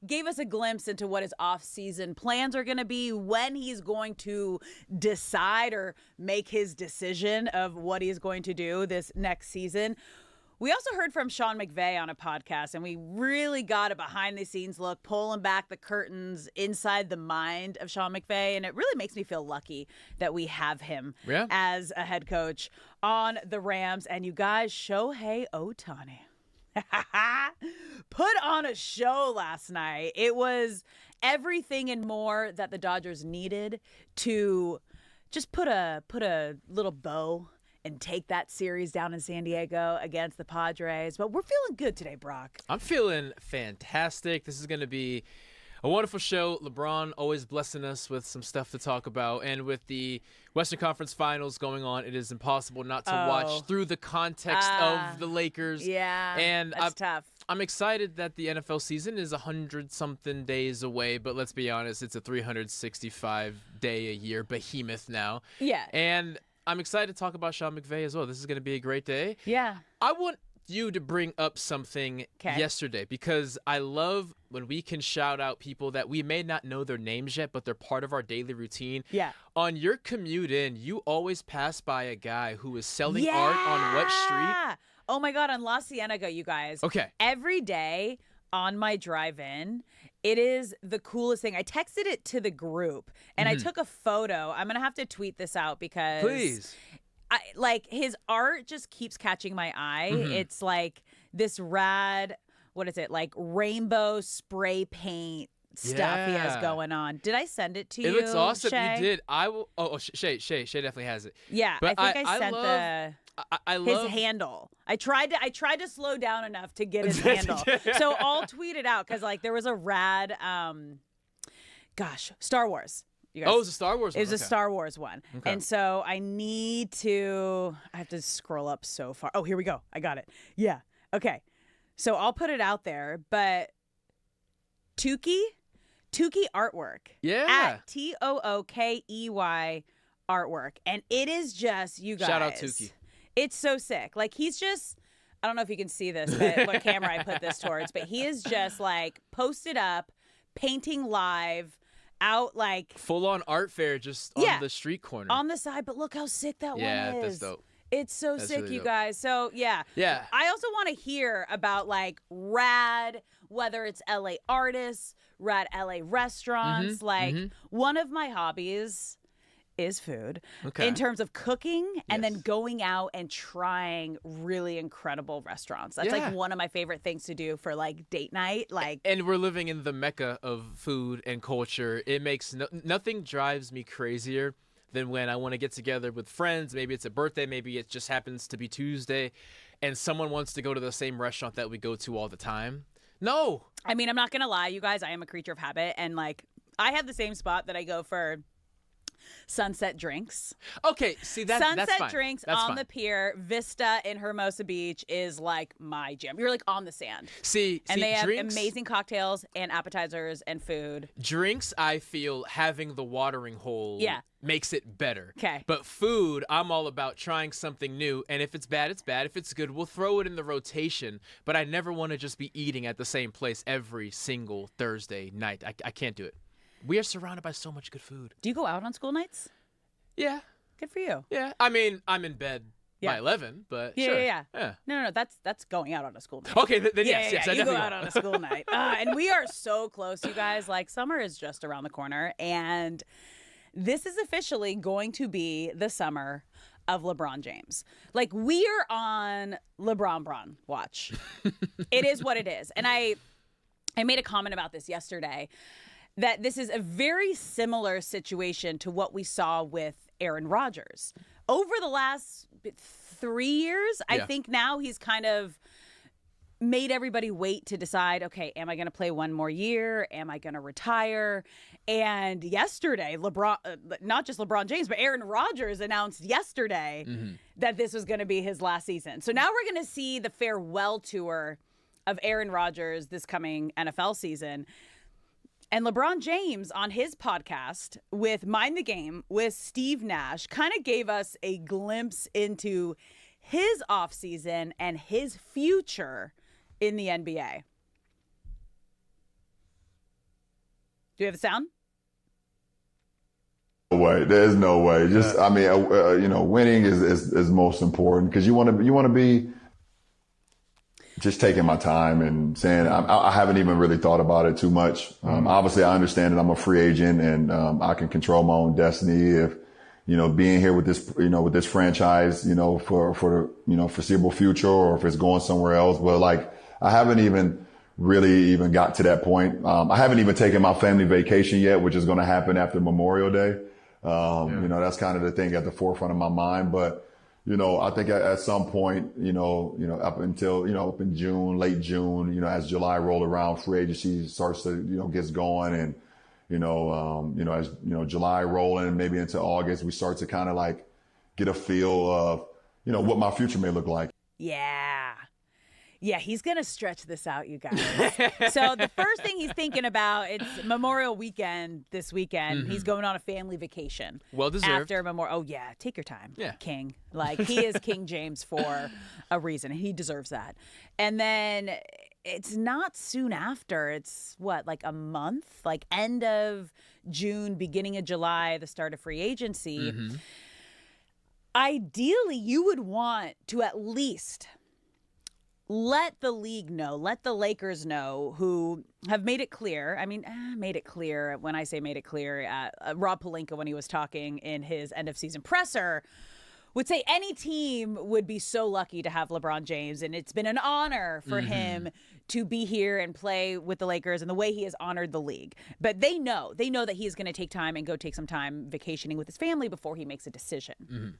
gave us a glimpse into what his off-season plans are going to be, when he's going to decide or make his decision of what he's going to do this next season. We also heard from Sean McVay on a podcast, and we really got a behind-the-scenes look, pulling back the curtains inside the mind of Sean McVay, and it really makes me feel lucky that we have him as a head coach on the Rams. And you guys, Shohei Ohtani put on a show last night. It was everything and more that the Dodgers needed to just put a little bow and take that series down in San Diego against the Padres. But we're feeling good today, Brock. I'm feeling fantastic. This is going to be a wonderful show. LeBron always blessing us with some stuff to talk about. And with the Western Conference Finals going on, it is impossible not to watch through the context of the Lakers. Yeah, and that's tough. I'm excited that the NFL season is 100-something days away, but let's be honest, it's a 365-day-a-year behemoth now. Yeah. And I'm excited to talk about Sean McVay as well. This is going to be a great day. Yeah. I want you to bring up something yesterday, because I love when we can shout out people that we may not know their names yet, but they're part of our daily routine. Yeah. On your commute in, you always pass by a guy who is selling art on what street? Oh, my God, on La Cienega, you guys. Okay. Every day on my drive-in, it is the coolest thing. I texted it to the group, and I took a photo. I'm going to have to tweet this out because please. His art just keeps catching my eye. It's like this rad, what is it, like rainbow spray paint stuff he has going on. Did I send it to you? It looks awesome. Shay? You did. I will. Shay definitely has it. Yeah, but I think I sent his handle. I tried to slow down enough to get his handle. So I'll tweet it out because there was a rad, Star Wars. You guys, it was a Star Wars one. It was a Star Wars one. Okay. And so I have to scroll up so far. Oh, here we go. I got it. Yeah. Okay. So I'll put it out there, but Tukey artwork. Yeah. At TOOKEY artwork. And it is just, you guys. Shout out Tukey. It's so sick. He's just, I don't know if you can see this, but what camera I put this towards, but he is just posted up, painting live, out full on art fair just on the street corner. On the side, but look how sick that one is. Yeah, that's dope. It's so sick, really you dope. guys. So, yeah. Yeah. I also want to hear about rad, whether it's LA artists, rad LA restaurants. One of my hobbies is food in terms of cooking and then going out and trying really incredible restaurants. That's one of my favorite things to do for date night. And we're living in the mecca of food and culture. It makes nothing drives me crazier than when I want to get together with friends. Maybe it's a birthday, maybe it just happens to be Tuesday, and someone wants to go to the same restaurant that we go to all the time. No. I mean, I'm not going to lie, you guys, I am a creature of habit, and I have the same spot that I go for sunset drinks. Okay, see that's sunset fine. Drinks that's on fine. the pier. Vista in Hermosa Beach is my jam. You're on the sand. See, they have drinks, amazing cocktails and appetizers and food. Drinks, I feel having the watering hole makes it better. Okay. But food, I'm all about trying something new, and if it's bad, it's bad. If it's good, we'll throw it in the rotation. But I never want to just be eating at the same place every single Thursday night. I can't do it. We are surrounded by so much good food. Do you go out on school nights? Yeah. Good for you. Yeah. I mean, I'm in bed by 11, but sure. Yeah. No, that's going out on a school night. Okay, then yes, I you go definitely out on a school night. And we are so close, you guys. Summer is just around the corner, and this is officially going to be the summer of LeBron James. We are on LeBron watch. It is what it is. And I made a comment about this yesterday, that this is a very similar situation to what we saw with Aaron Rodgers. Over the last 3 years, I think now he's kind of made everybody wait to decide, okay, am I going to play one more year? Am I going to retire? And yesterday, not just LeBron James, but Aaron Rodgers announced yesterday that this was going to be his last season. So now we're going to see the farewell tour of Aaron Rodgers this coming NFL season. And LeBron James on his podcast with Mind the Game with Steve Nash kind of gave us a glimpse into his offseason and his future in the NBA. Do you have the sound? No way. There's no way. Just, I mean, winning is most important because you want to be just taking my time and saying I haven't even really thought about it too much. Obviously, I understand that I'm a free agent and I can control my own destiny. If being here with this franchise, for the foreseeable future, or if it's going somewhere else. But like, I haven't even really got to that point. I haven't even taken my family vacation yet, which is going to happen after Memorial Day. That's kind of the thing at the forefront of my mind. But I think at some point, up until, up in June, late June, as July roll around, free agency starts to, gets going. And, as, July rolling, maybe into August, we start to kind of like get a feel of, what my future may look like. Yeah, he's going to stretch this out, you guys. So the first thing he's thinking about, it's Memorial Weekend this weekend. He's going on a family vacation. Well deserved. After Memorial. Oh, yeah, take your time, King. Like, he is King James for a reason. He deserves that. And then it's not soon after. It's, like a month? Like end of June, beginning of July, the start of free agency. Ideally, you would want to at least let the league know, let the Lakers know, who have made it clear. I mean, made it clear. When I say made it clear, Rob Pelinka, when he was talking in his end of season presser, would say any team would be so lucky to have LeBron James. And it's been an honor for him to be here and play with the Lakers and the way he has honored the league. But they know that he is going to take time and go take some time vacationing with his family before he makes a decision.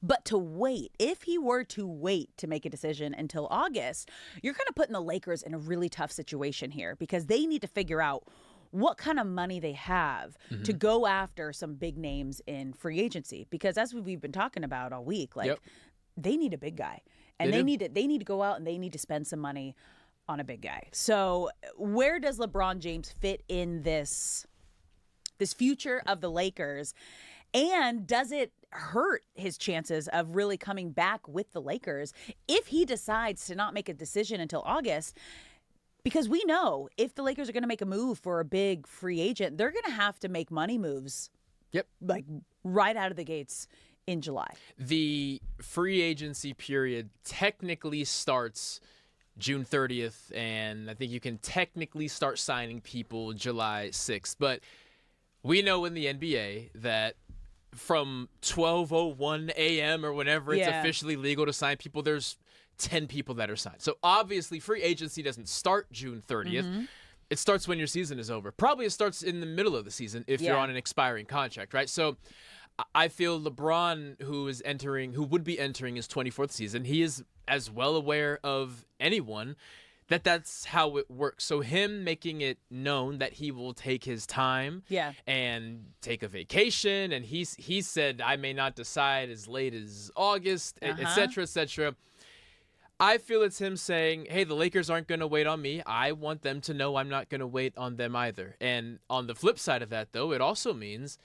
But to wait, if he were to wait to make a decision until August, you're kind of putting the Lakers in a really tough situation here because they need to figure out what kind of money they have to go after some big names in free agency. Because as we've been talking about all week, they need a big guy. And they need to go out and they need to spend some money on a big guy. So where does LeBron James fit in this future of the Lakers? And does it hurt his chances of really coming back with the Lakers if he decides to not make a decision until August? Because we know if the Lakers are going to make a move for a big free agent, they're going to have to make money moves. Like right out of the gates in July. The free agency period technically starts June 30th, and I think you can technically start signing people July 6th. But we know in the NBA that from 12:01 a.m. or whenever it's officially legal to sign people, there's 10 people that are signed. So obviously free agency doesn't start June 30th. It starts when your season is over. Probably it starts in the middle of the season if you're on an expiring contract, right? So I feel LeBron, who would be entering his 24th season, he is as well aware of anyone that's how it works. So him making it known that he will take his time and take a vacation, and he said, I may not decide as late as August, et cetera, et cetera. I feel it's him saying, hey, the Lakers aren't going to wait on me. I want them to know I'm not going to wait on them either. And on the flip side of that, though, it also means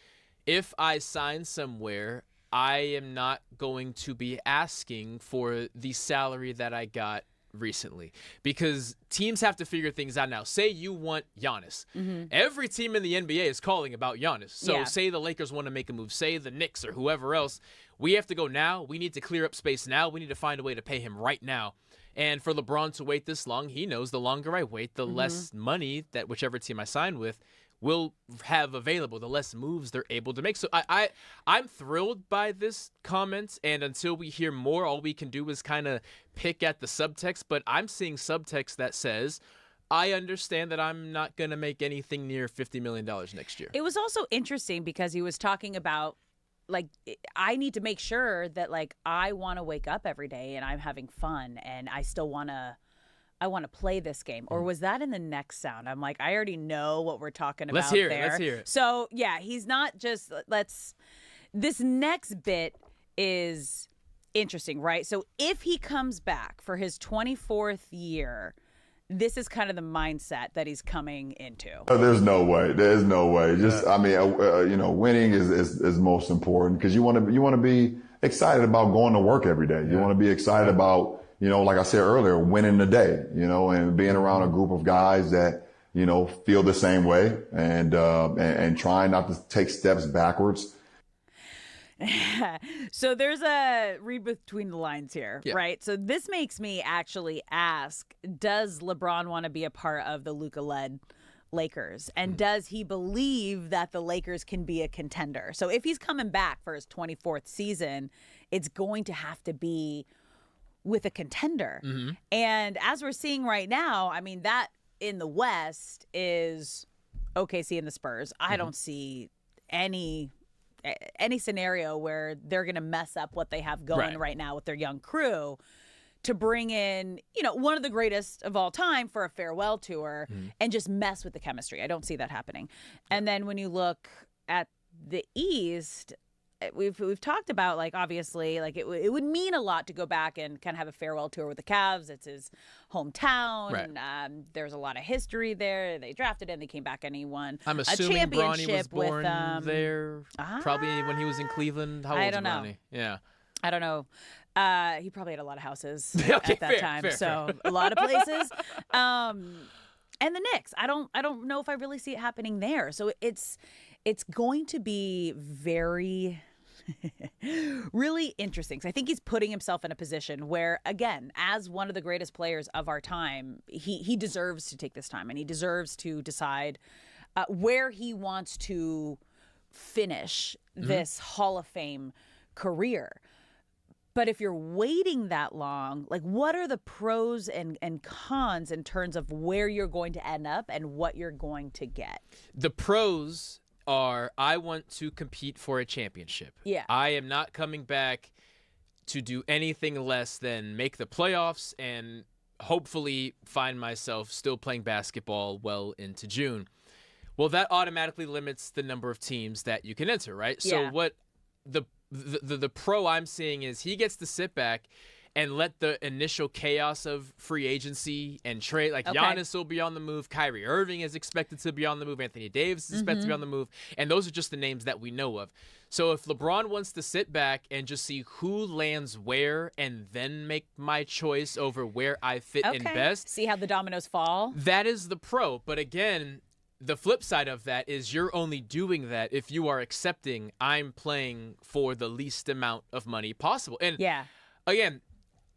if I sign somewhere, I am not going to be asking for the salary that I got recently, because teams have to figure things out now. Say you want Giannis. Every team in the NBA is calling about Giannis. So say the Lakers want to make a move, say the Knicks or whoever else, we have to go now. We need to clear up space now. We need to find a way to pay him right now. And for LeBron to wait this long, he knows the longer I wait, the less money that whichever team I sign with will have available, the less moves they're able to make. So I'm thrilled by this comment, and until we hear more, all we can do is kind of pick at the subtext, but I'm seeing subtext that says, I understand that I'm not going to make anything near $50 million next year. It was also interesting because he was talking about like I need to make sure that like I want to wake up every day and I'm having fun and I still want to play this game. Or was that in the next sound? I'm like, I already know what we're talking about. Let's hear there. it. Let's hear it. So yeah, he's not just this next bit is interesting, right? So if he comes back for his 24th year, this is kind of the mindset that he's coming into. There's no way. There's no way. Just, I mean, winning is most important because you want to be excited about going to work every day. You want to be excited about, like I said earlier, winning the day, and being around a group of guys that, feel the same way and trying not to take steps backwards. So there's a read between the lines here, right? So this makes me actually ask, does LeBron want to be a part of the Luka-led Lakers? And does he believe that the Lakers can be a contender? So if he's coming back for his 24th season, it's going to have to be with a contender. Mm-hmm. And as we're seeing right now, I mean, that in the West is OKC and the Spurs. I don't see any scenario where they're going to mess up what they have going right now with their young crew to bring in, one of the greatest of all time for a farewell tour and just mess with the chemistry. I don't see that happening. And then when you look at the East, we've talked about, like, obviously, like it would mean a lot to go back and kind of have a farewell tour with the Cavs. It's his hometown. Right. There's a lot of history there. They drafted him. They came back and he won I'm assuming a championship Bronny was born with, there probably when he was in Cleveland. How old was Bronny? Yeah. I don't know. He probably had a lot of houses okay, at that time, so a lot of places. And the Knicks, I don't know if I really see it happening there. So it's going to be very, really interesting. So I think he's putting himself in a position where, again, as one of the greatest players of our time, he deserves to take this time and he deserves to decide where he wants to finish this Hall of Fame career. But if you're waiting that long, like, what are the pros and cons in terms of where you're going to end up and what you're going to get? The pros are, I want to compete for a championship. Yeah. I am not coming back to do anything less than make the playoffs and hopefully find myself still playing basketball well into June. Well, that automatically limits the number of teams that you can enter, right? Yeah. So what the pro I'm seeing is he gets to sit back and let the initial chaos of free agency and trade, like Giannis will be on the move, Kyrie Irving is expected to be on the move, Anthony Davis is expected to be on the move, and those are just the names that we know of. So if LeBron wants to sit back and just see who lands where and then make my choice over where I fit in best. See how the dominoes fall. That is the pro. But again, the flip side of that is you're only doing that if you are accepting I'm playing for the least amount of money possible. And again,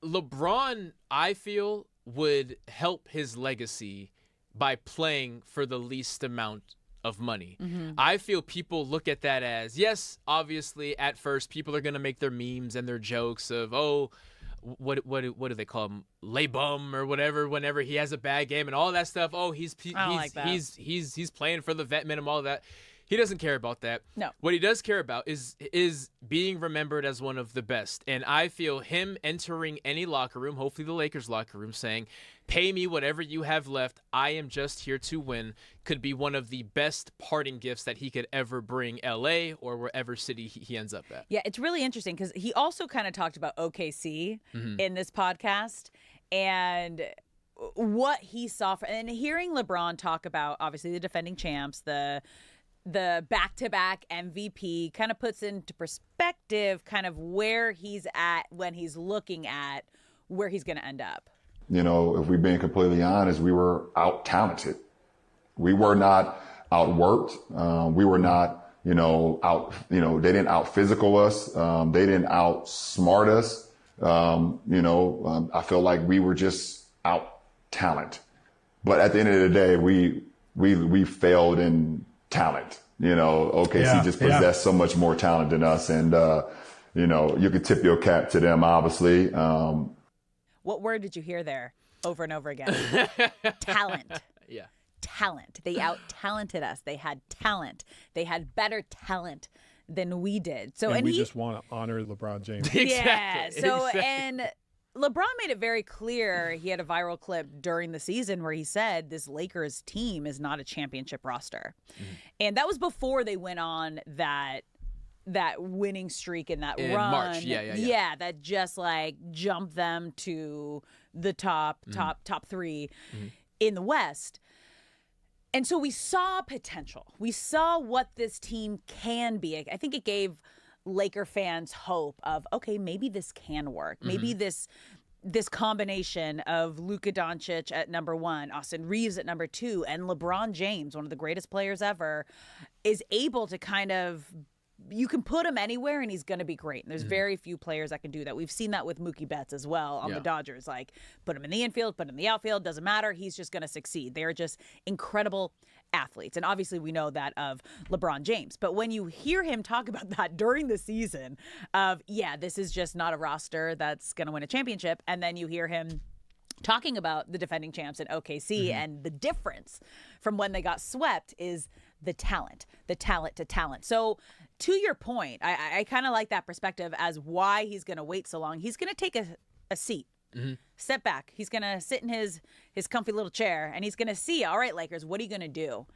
LeBron, I feel, would help his legacy by playing for the least amount of money. I feel people look at that as, yes, obviously at first people are going to make their memes and their jokes of, what do they call him? Lay bum or whatever, whenever he has a bad game and all that stuff. Oh, he's playing for the vet minimum, all of that. He doesn't care about that. No. What he does care about is being remembered as one of the best. And I feel him entering any locker room, hopefully the Lakers locker room, saying, pay me whatever you have left. I am just here to win, could be one of the best parting gifts that he could ever bring LA or wherever city he ends up at. Yeah, it's really interesting because he also kind of talked about OKC in this podcast and what he saw. And hearing LeBron talk about, obviously, the defending champs, the back-to-back MVP kind of puts into perspective kind of where he's at when he's looking at where he's going to end up. If we're being completely honest, we were out-talented. We were not outworked. We were not, they didn't out-physical us. They didn't outsmart us. I feel like we were just out-talent. But at the end of the day, we failed in talent. OKC just possessed so much more talent than us. And, you could tip your cap to them, obviously. What word did you hear there over and over again? Talent. Yeah. Talent. They out-talented us. They had talent. They had better talent than we did. So and we just want to honor LeBron James. Yeah. So and LeBron made it very clear. He had a viral clip during the season where he said this Lakers team is not a championship roster. And that was before they went on that winning streak and that in run. March. Yeah, that just like jumped them to the top 3 in the West. And so we saw potential. We saw what this team can be. I think it gave Laker fans hope of, okay, maybe this can work. Maybe this combination of Luka Doncic at number 1, Austin Reeves at number 2, and LeBron James, one of the greatest players ever, is able to kind of, you can put him anywhere and he's going to be great. And there's very few players that can do that. We've seen that with Mookie Betts as well on the Dodgers. Like, put him in the infield, put him in the outfield, doesn't matter. He's just going to succeed. They're just incredible athletes. And obviously we know that of LeBron James. But when you hear him talk about that during the season of, this is just not a roster that's going to win a championship. And then you hear him talking about the defending champs in OKC and the difference from when they got swept is the talent to talent. So to your point, I kind of like that perspective as why he's going to wait so long. He's going to take a seat. Step back. He's going to sit in his comfy little chair and he's going to see, all right, Lakers, what are you going to do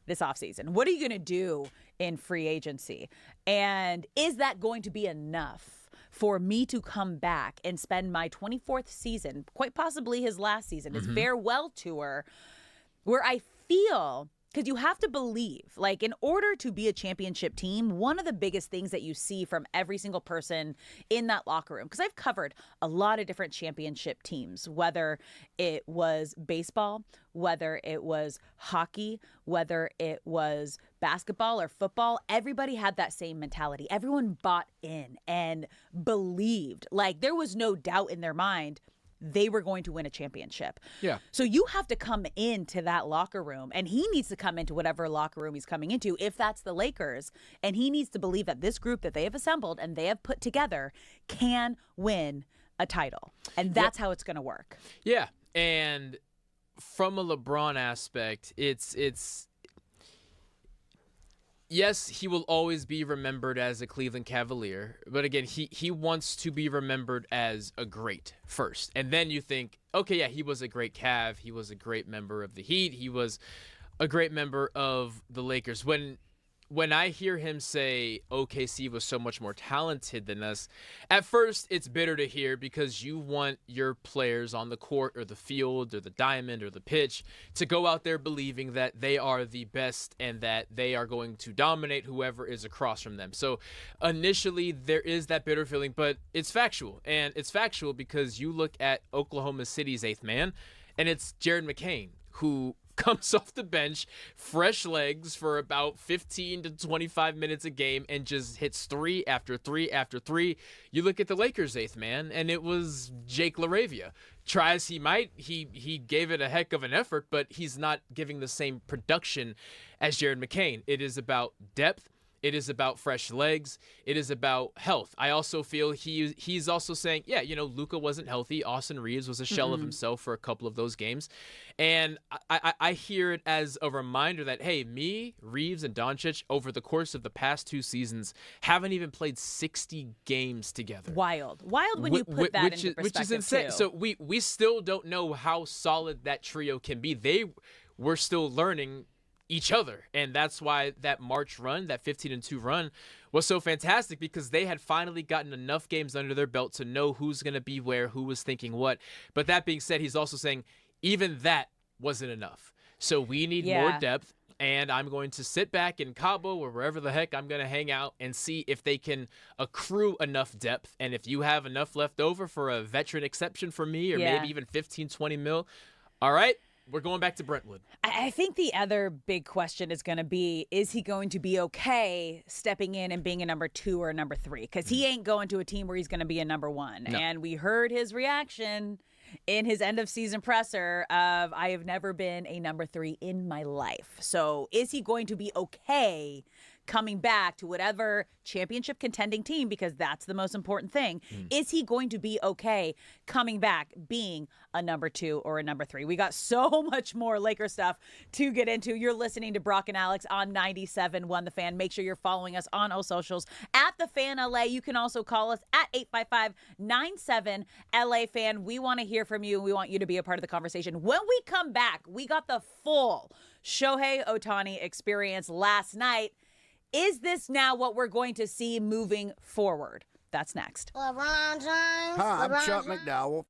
this offseason? What are you going to do in free agency? And is that going to be enough for me to come back and spend my 24th season, quite possibly his last season, his farewell tour, where I feel... Because you have to believe, like, in order to be a championship team, one of the biggest things that you see from every single person in that locker room, because I've covered a lot of different championship teams, whether it was baseball, whether it was hockey, whether it was basketball or football, everybody had that same mentality. Everyone bought in and believed, like, there was no doubt in their mind they were going to win a championship. Yeah. So you have to come into that locker room, and he needs to come into whatever locker room he's coming into, if that's the Lakers, and he needs to believe that this group that they have assembled and they have put together can win a title. And that's how it's going to work. Yeah. And from a LeBron aspect, it's yes, he will always be remembered as a Cleveland Cavalier, but again, he wants to be remembered as a great first. And then you think, okay, yeah, he was a great Cav, he was a great member of the Heat, he was a great member of the Lakers. When I hear him say OKC was so much more talented than us, at first it's bitter to hear because you want your players on the court or the field or the diamond or the pitch to go out there believing that they are the best and that they are going to dominate whoever is across from them. So initially there is that bitter feeling, but it's factual. And it's factual because you look at Oklahoma City's 8th man, and it's Jared McCain, who comes off the bench, fresh legs for about 15 to 25 minutes a game and just hits 3 after 3 after 3. You look at the Lakers' 8th man, and it was Jake LaRavia. Try as he might, he gave it a heck of an effort, but he's not giving the same production as Jared McCain. It is about depth. It is about fresh legs. It is about health. I also feel he's also saying, yeah, Luka wasn't healthy. Austin Reeves was a shell of himself for a couple of those games. And I hear it as a reminder that, hey, me, Reeves, and Doncic over the course of the past 2 seasons haven't even played 60 games together. Wild when you put that into perspective, which is insane. too. So we still don't know how solid that trio can be. We're still learning each other, and that's why that March run, that 15-2 run, was so fantastic, because they had finally gotten enough games under their belt to know who's going to be where, who was thinking what. But that being said, he's also saying even that wasn't enough. So we need more depth, and I'm going to sit back in Cabo or wherever the heck I'm going to hang out and see if they can accrue enough depth. And if you have enough left over for a veteran exception for me, or maybe even 15-20 mil, all right, we're going back to Brentwood. I think the other big question is going to be, is he going to be okay stepping in and being a number 2 or a number 3? Because he ain't going to a team where he's going to be a number 1. No. And we heard his reaction in his end-of-season presser of, I have never been a number 3 in my life. So is he going to be okay coming back to whatever championship contending team, because that's the most important thing. Is he going to be okay coming back being a number 2 or a number 3? We got so much more Laker stuff to get into. You're listening to Brock and Alex on 97.1 The Fan. Make sure you're following us on all socials at The Fan LA. You can also call us at 855-97-LA-FAN. We want to hear from you. We want you to be a part of the conversation. When we come back, we got the full Shohei Ohtani experience last night. Is this now what we're going to see moving forward? That's next. LeBron James. Hi, I'm Chuck McDowell.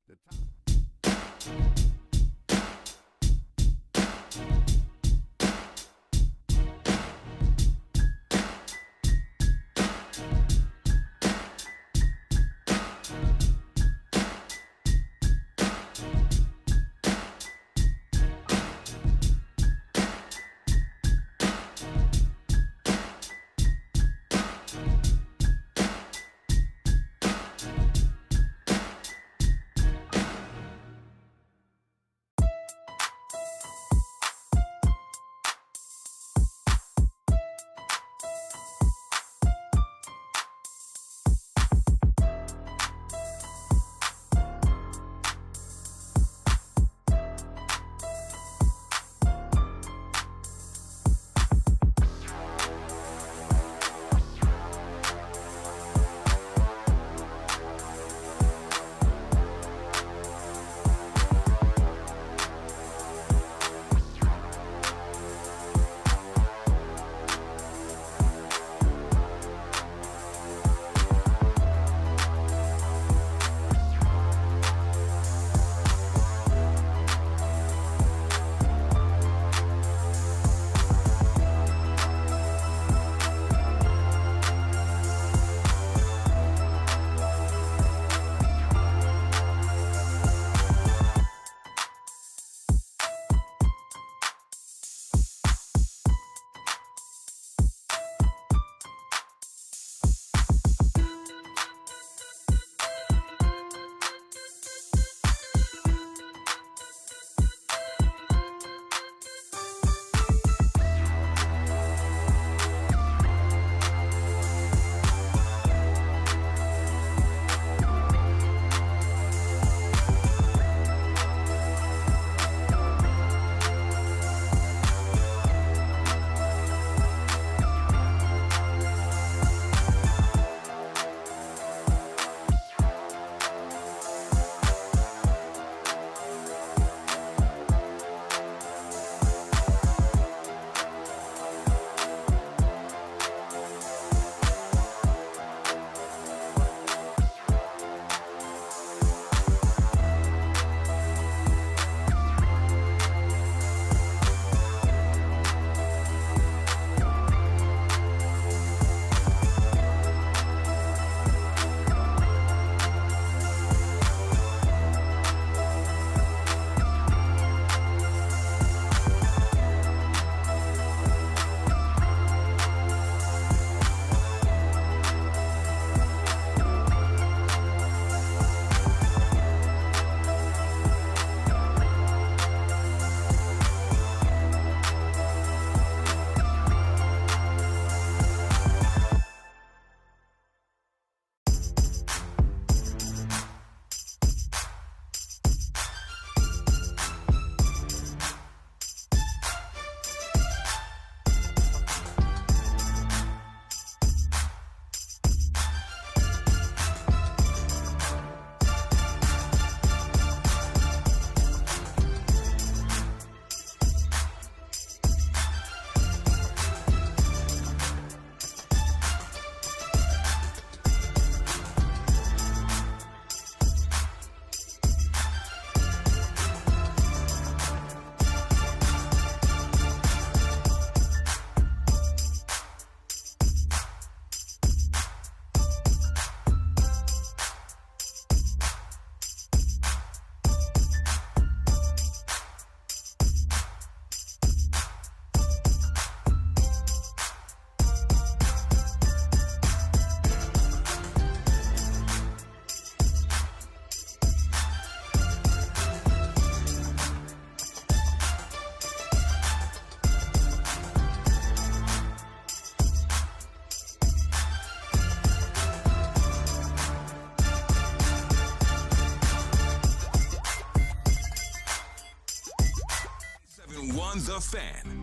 on The Fan.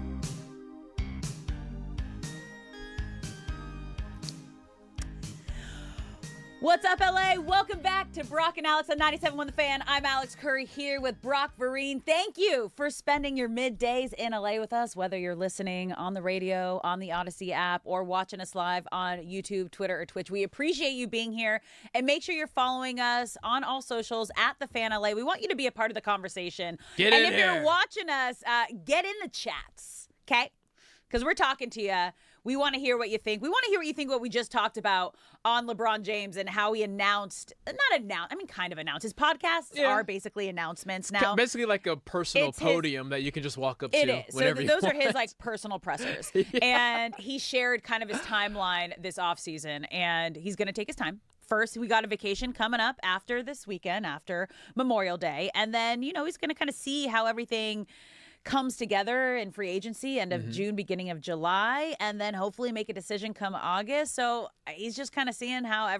What's up, LA? Welcome back to Brock and Alex on 97.1 The Fan. I'm Alex Curry here with Brock Vereen. Thank you for spending your middays in LA with us, whether you're listening on the radio, on the Odyssey app, or watching us live on YouTube, Twitter, or Twitch. We appreciate you being here, and make sure you're following us on all socials at The Fan LA. We want you to be a part of the conversation. Get in and if here. you're watching us, get in the chats, okay? Because we're talking to you. We want to hear what you think. We want to hear what you think what we just talked about on LeBron James and how he kind of announced. His podcasts are basically announcements now. Basically like a personal podium that you can just walk up to It is. whenever So you those are want. his like personal pressers. And he shared kind of his timeline this offseason, and he's going to take his time. First, we got a vacation coming up after this weekend, after Memorial Day. And then, he's going to kind of see how everything comes together in free agency, end of June, beginning of July, and then hopefully make a decision come August. So he's just kind of seeing how how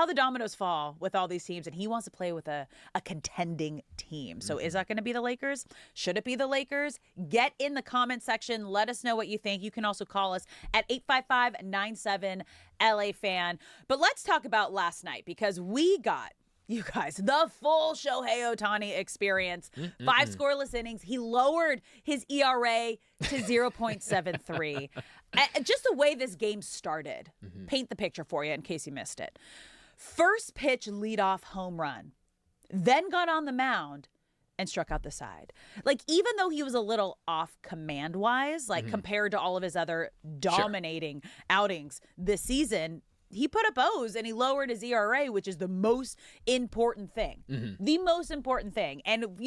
the dominoes fall with all these teams, and he wants to play with a contending team. So is that going to be the Lakers? Should it be the Lakers? Get in the comment section. Let us know what you think. You can also call us at 855-97-LA-FAN. But let's talk about last night, because we got, you guys, the full Shohei Ohtani experience. 5 scoreless innings. He lowered his ERA to 0.73. Just the way this game started. Paint the picture for you in case you missed it. First pitch leadoff home run. Then got on the mound and struck out the side. Like, even though he was a little off command-wise, like compared to all of his other dominating outings this season, he put up O's and he lowered his ERA, which is the most important thing. The most important thing. And,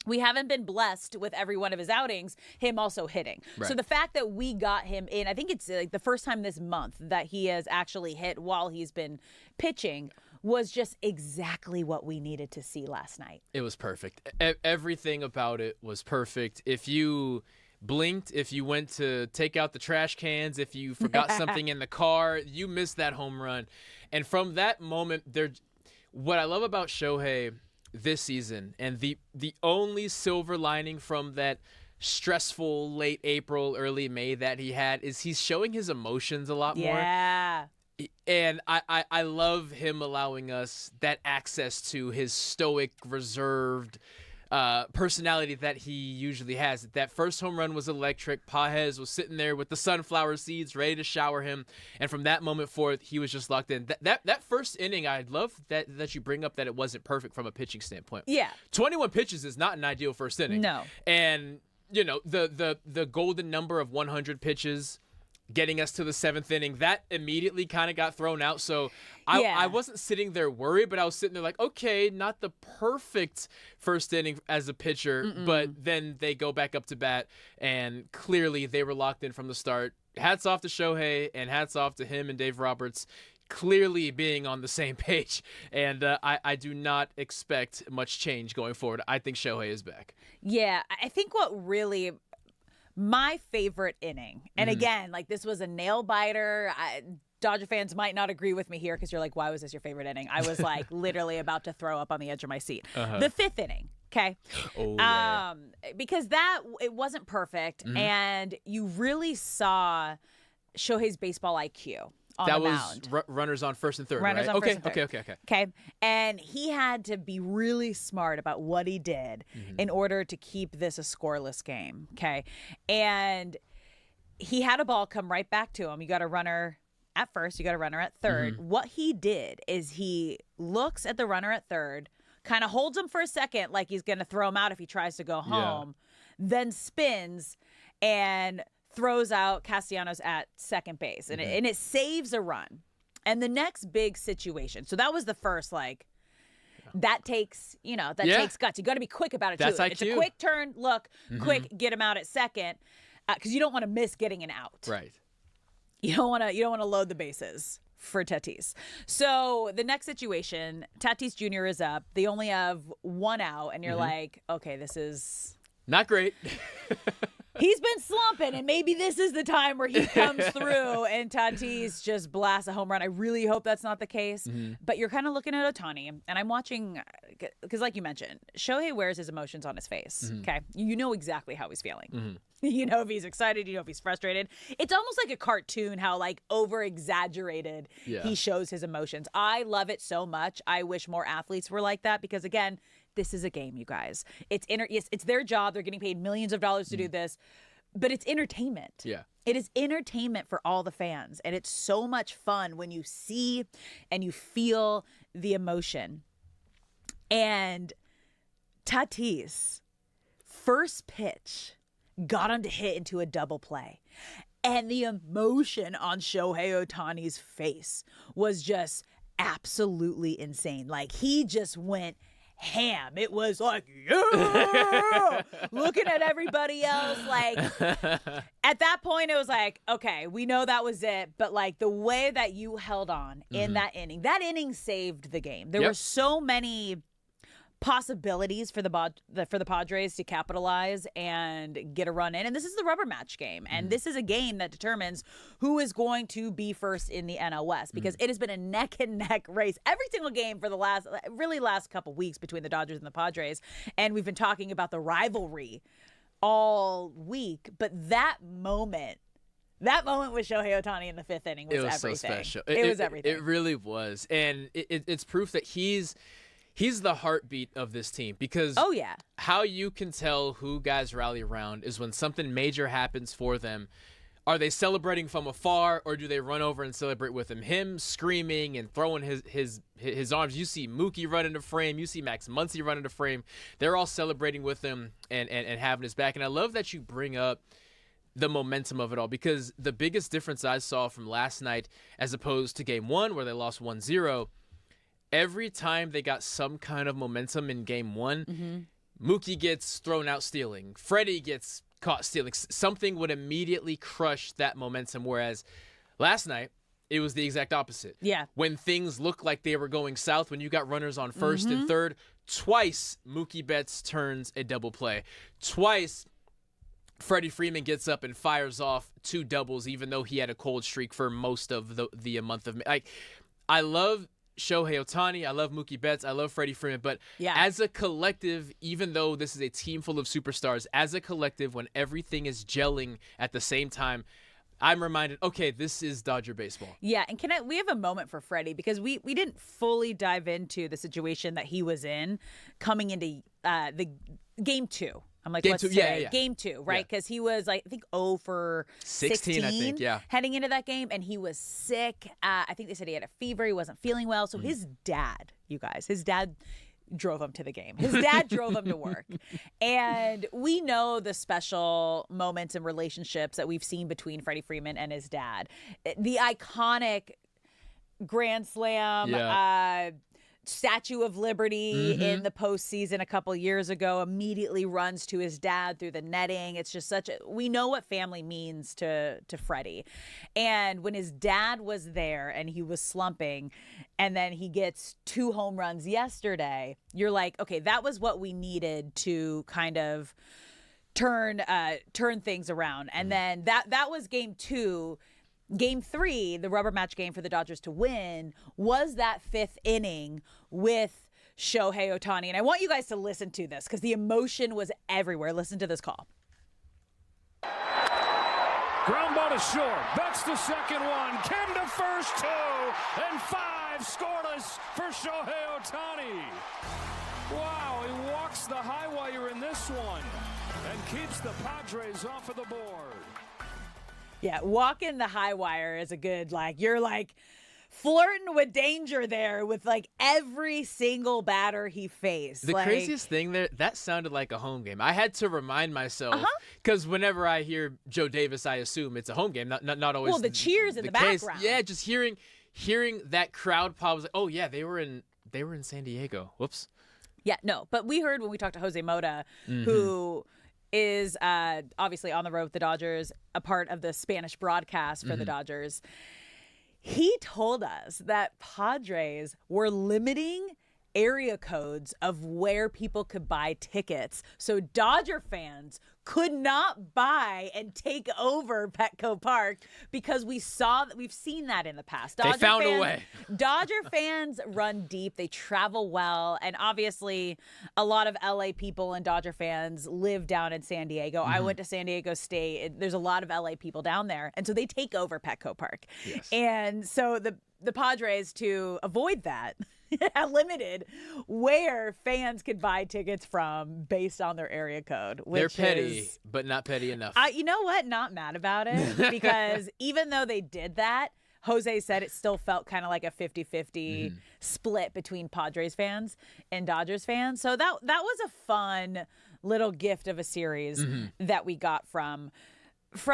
we haven't been blessed with every one of his outings, him also hitting. Right. So the fact that we got him in, I think it's like the first time this month that he has actually hit while he's been pitching, was just exactly what we needed to see last night. It was perfect. Everything about it was perfect. If you blinked, if you went to take out the trash cans, if you forgot something in the car, you missed that home run. And from that moment, what I love about Shohei this season, and the only silver lining from that stressful late April, early May that he had, is he's showing his emotions a lot more. Yeah. And I love him allowing us that access to his stoic, reserved personality that he usually has. That first home run was electric. Pages was sitting there with the sunflower seeds ready to shower him, and from that moment forth, he was just locked in. That first inning, I love that you bring up that it wasn't perfect from a pitching standpoint. Yeah, 21 pitches is not an ideal first inning. No, and the golden number of 100 pitches, getting us to the 7th inning, that immediately kind of got thrown out. So I wasn't sitting there worried, but I was sitting there like, okay, not the perfect first inning as a pitcher, but then they go back up to bat, and clearly they were locked in from the start. Hats off to Shohei, and hats off to him and Dave Roberts, clearly being on the same page. And I do not expect much change going forward. I think Shohei is back. Yeah, I think what really... my favorite inning, and again, like, this was a nail biter. Dodger fans might not agree with me here because you're like, why was this your favorite inning? I was like literally about to throw up on the edge of my seat. The 5th inning, okay? Because it wasn't perfect, and you really saw Shohei's baseball IQ. That was runners on first and third, runners right? On first and third. Okay. And he had to be really smart about what he did in order to keep this a scoreless game, okay? And he had a ball come right back to him. You got a runner at first, you got a runner at third. What he did is he looks at the runner at third, kind of holds him for a second like he's going to throw him out if he tries to go home, then spins and throws out Castellanos at second base, and it saves a run. And the next big situation, so that was the first, like, that takes, takes guts. You got to be quick about it, That's too. IQ. It's a quick turn, look, quick, get him out at second, because you don't want to miss getting an out. Right. You don't want to load the bases for Tatis. So the next situation, Tatis Jr. is up. They only have one out, and you're like, okay, this is... not great. He's been slumping, and maybe this is the time where he comes through and Tatis just blasts a home run. I really hope that's not the case. But you're kind of looking at Ohtani, and I'm watching, because like you mentioned, Shohei wears his emotions on his face, okay? You know exactly how he's feeling. You know if he's excited, you know if he's frustrated. It's almost like a cartoon how, like, over-exaggerated he shows his emotions. I love it so much. I wish more athletes were like that because, again, this is a game, you guys. It's their job. They're getting paid millions of dollars to do this, but it's entertainment. Yeah. It is entertainment for all the fans, and it's so much fun when you see and you feel the emotion. And Tatis, first pitch, got him to hit into a double play. And the emotion on Shohei Ohtani's face was just absolutely insane. Like, he just went ham. It was like, yeah! Looking at everybody else, like, at that point, it was like, okay, we know that was it. But, like, the way that you held on in that inning saved the game. There were so many possibilities for the Padres to capitalize and get a run in. And this is the rubber match game. And this is a game that determines who is going to be first in the NL West, because it has been a neck and neck race every single game for the last couple weeks between the Dodgers and the Padres. And we've been talking about the rivalry all week. But that moment with Shohei Ohtani in the fifth inning was everything. So special. It was everything. It really was. And it's proof that he's the heartbeat of this team, because how you can tell who guys rally around is when something major happens for them. Are they celebrating from afar, or do they run over and celebrate with him? Him screaming and throwing his arms. You see Mookie run into frame. You see Max Muncy run into frame. They're all celebrating with him and having his back. And I love that you bring up the momentum of it all, because the biggest difference I saw from last night as opposed to game one where they lost 1-0, every time they got some kind of momentum in game one, Mookie gets thrown out stealing. Freddie gets caught stealing. Something would immediately crush that momentum, whereas last night, it was the exact opposite. Yeah. When things looked like they were going south, when you got runners on first and third, twice Mookie Betts turns a double play. Twice Freddie Friedman gets up and fires off 2 doubles, even though he had a cold streak for most of the month of May. Like, I love Shohei Ohtani, I love Mookie Betts, I love Freddie Freeman, but as a collective, even though this is a team full of superstars, as a collective, when everything is gelling at the same time, I'm reminded, okay, this is Dodger baseball. Yeah, and we have a moment for Freddie, because we didn't fully dive into the situation that he was in coming into the game 2. I'm like, what's today? Game 2, right? Because he was, like, I think 0 for 16, I think, heading into that game, and he was sick. I think they said he had a fever. He wasn't feeling well. So his dad, you guys, drove him to the game. His dad drove him to work. And we know the special moments and relationships that we've seen between Freddie Freeman and his dad. The iconic Grand Slam Statue of Liberty in the postseason a couple years ago, immediately runs to his dad through the netting. It's just we know what family means to Freddie. And when his dad was there and he was slumping, and then he gets 2 home runs yesterday, you're like, okay, that was what we needed to kind of turn things around. And then that was game 2. Game 3, the rubber match game for the Dodgers to win, was that 5th inning with Shohei Ohtani. And I want you guys to listen to this, because the emotion was everywhere. Listen to this call. Ground ball to short. That's the second one. Came to first 2, and 5 scoreless for Shohei Ohtani. Wow, he walks the high wire in this one and keeps the Padres off of the board. Yeah, walking the high wire is a good, you're flirting with danger there with every single batter he faced. The craziest thing there, that sounded like a home game. I had to remind myself, because whenever I hear Joe Davis, I assume it's a home game, not always. Well, the cheers in the background. Yeah, just hearing that crowd pop was like, oh yeah, they were in San Diego. Whoops. Yeah, no, but we heard when we talked to Jose Mota, who is obviously on the road with the Dodgers, a part of the Spanish broadcast for the Dodgers. He told us that Padres were limiting area codes of where people could buy tickets. So Dodger fans could not buy and take over Petco Park because we've seen that in the past. They found a way. Dodger fans run deep. They travel well. And obviously, a lot of LA people and Dodger fans live down in San Diego. I went to San Diego State. There's a lot of LA people down there. And so they take over Petco Park. Yes. And so the Padres, to avoid that, limited where fans could buy tickets from based on their area code. They're petty, but not petty enough. You know what? Not mad about it because even though they did that, Jose said it still felt kind of like a 50-50 split between Padres fans and Dodgers fans. So that was a fun little gift of a series that we got from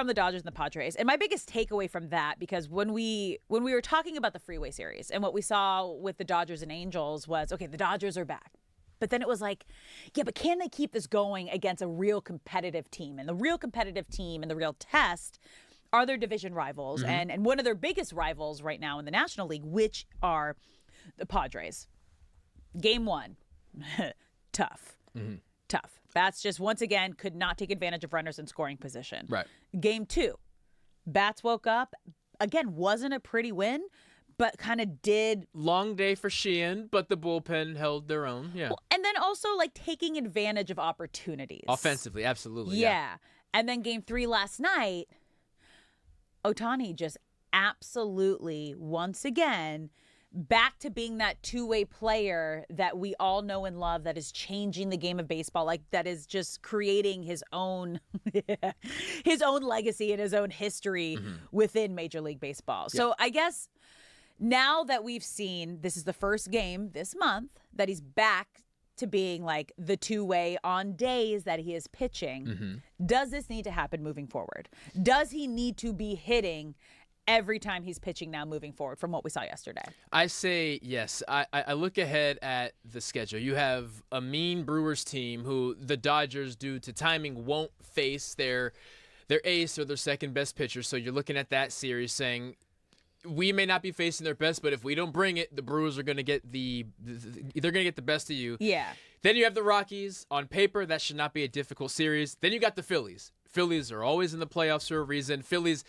the Dodgers and the Padres. And my biggest takeaway from that, because when we were talking about the Freeway Series and what we saw with the Dodgers and Angels was, okay, the Dodgers are back. But then it was like, yeah, but can they keep this going against a real competitive team? And the real competitive team and the real test are their division rivals. And one of their biggest rivals right now in the National League, which are the Padres. Game 1, tough. Tough. Bats just, once again, could not take advantage of runners in scoring position. Right. Game 2, Bats woke up. Again, wasn't a pretty win, but kind of did. Long day for Sheehan, but the bullpen held their own. Yeah. Well, and then also, like, taking advantage of opportunities. Offensively, absolutely. Yeah. And then Game 3 last night, Ohtani just absolutely, once again, back to being that two-way player that we all know and love, that is changing the game of baseball, like that is just creating his own legacy and his own history within Major League Baseball. Yeah. So I guess now that we've seen, this is the first game this month that he's back to being like the two-way on days that he is pitching, does this need to happen moving forward? Does he need to be hitting every time he's pitching now moving forward from what we saw yesterday? I say yes. I look ahead at the schedule. You have a mean Brewers team who the Dodgers, due to timing, won't face their ace or their second best pitcher. So you're looking at that series saying, we may not be facing their best, but if we don't bring it, the Brewers are going to get they're going to get the best of you. Yeah. Then you have the Rockies. On paper, that should not be a difficult series. Then you got the Phillies. Phillies are always in the playoffs for a reason. Phillies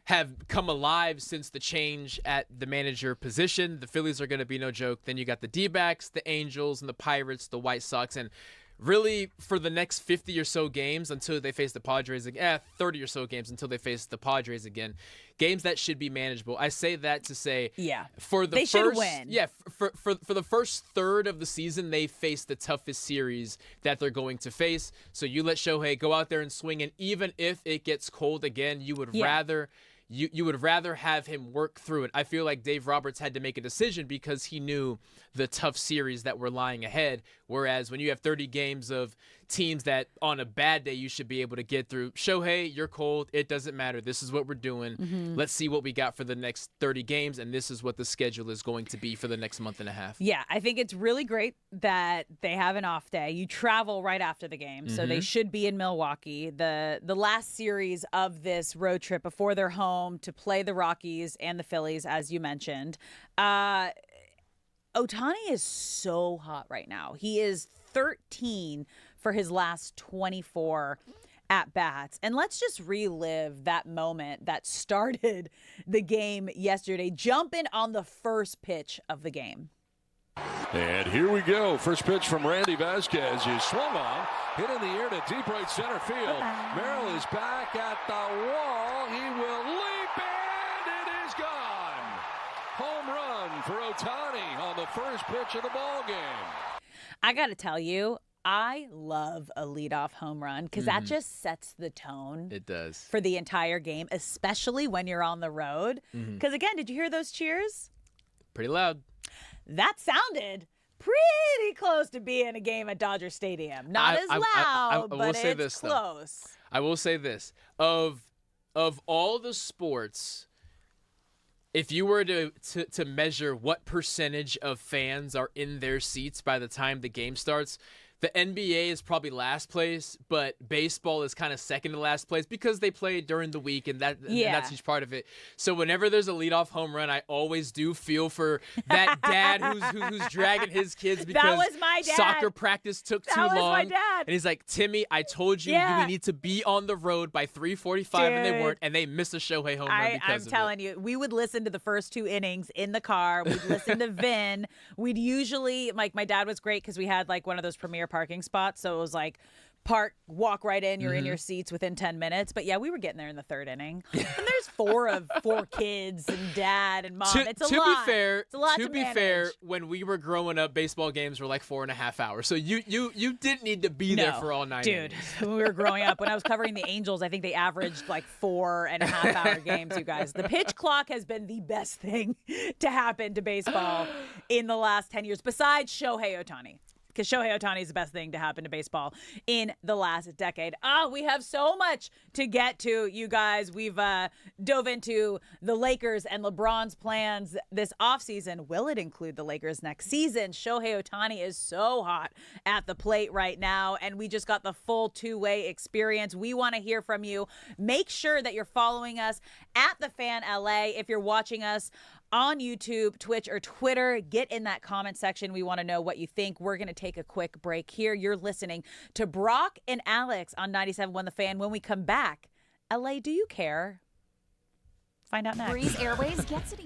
have come alive since the change at the manager position. The Phillies are going to be no joke. Then you got the D-backs, the Angels, and the Pirates, the White Sox, and really for the next 50 or so games until they face the Padres again, 30 or so games until they face the Padres again, games that should be manageable. I say that to say, for the they should win. Yeah, for the first third of the season, they face the toughest series that they're going to face. So you let Shohei go out there and swing, and even if it gets cold again, you would rather. You would rather have him work through it. I feel like Dave Roberts had to make a decision because he knew the tough series that were lying ahead. Whereas when you have 30 games of teams that on a bad day you should be able to get through, Shohei, you're cold. It doesn't matter. This is what we're doing. Let's see what we got for the next 30 games, and this is what the schedule is going to be for the next month and a half. Yeah, I think it's really great that they have an off day. You travel right after the game, so they should be in Milwaukee. The last series of this road trip before they're home to play the Rockies and the Phillies, as you mentioned. Ohtani is so hot right now. He is 13 for his last 24 at-bats. And let's just relive that moment that started the game yesterday, jumping on the first pitch of the game. And here we go. First pitch from Randy Vasquez is swung on, hit in the air to deep right center field. Merrill is back at the wall. He will leap, and it is gone. Home run for Ohtani on the first pitch of the ball game. I got to tell you, I love a leadoff home run because that just sets the tone. It does. For the entire game, especially when you're on the road. Because, again, did you hear those cheers? Pretty loud. That sounded pretty close to being a game at Dodger Stadium. Not as loud, but it's close. I will say this. Of all the sports, if you were to measure what percentage of fans are in their seats by the time the game starts, the NBA is probably last place, but baseball is kind of second to last place because they play during the week, and that's a huge part of it. So whenever there's a leadoff home run, I always do feel for that dad who's dragging his kids because that was my dad. Soccer practice took too long. That was my dad. And he's like, Timmy, I told you we need to be on the road by 3:45, and they weren't, and they missed a Shohei home run because I'm telling you, we would listen to the first 2 innings in the car. We'd listen to Vin. We'd usually, like, my dad was great because we had like one of those premier parking spots, so it was like park, walk right in, you're in your seats within 10 minutes. But yeah, we were getting there in the 3rd inning. And there's 4 kids and dad and mom. It's a lot. To be fair, when we were growing up, baseball games were like 4.5 hours. So you didn't need to be there for all 9 dude, innings. When we were growing up, when I was covering the Angels, I think they averaged like 4.5-hour games, you guys. The pitch clock has been the best thing to happen to baseball in the last 10 years, besides Shohei Ohtani. Because Shohei Ohtani is the best thing to happen to baseball in the last decade. We have so much to get to, you guys. We've dove into the Lakers and LeBron's plans this offseason. Will it include the Lakers next season? Shohei Ohtani is so hot at the plate right now, and we just got the full 2-way experience. We want to hear from you. Make sure that you're following us at The Fan LA. If you're watching us on YouTube, Twitch, or Twitter, get in that comment section. We want to know what you think. We're going to take a quick break here. You're listening to Brock and Alex on 97.1 The Fan. When we come back, LA, do you care? Find out next. Breeze Airways gets it.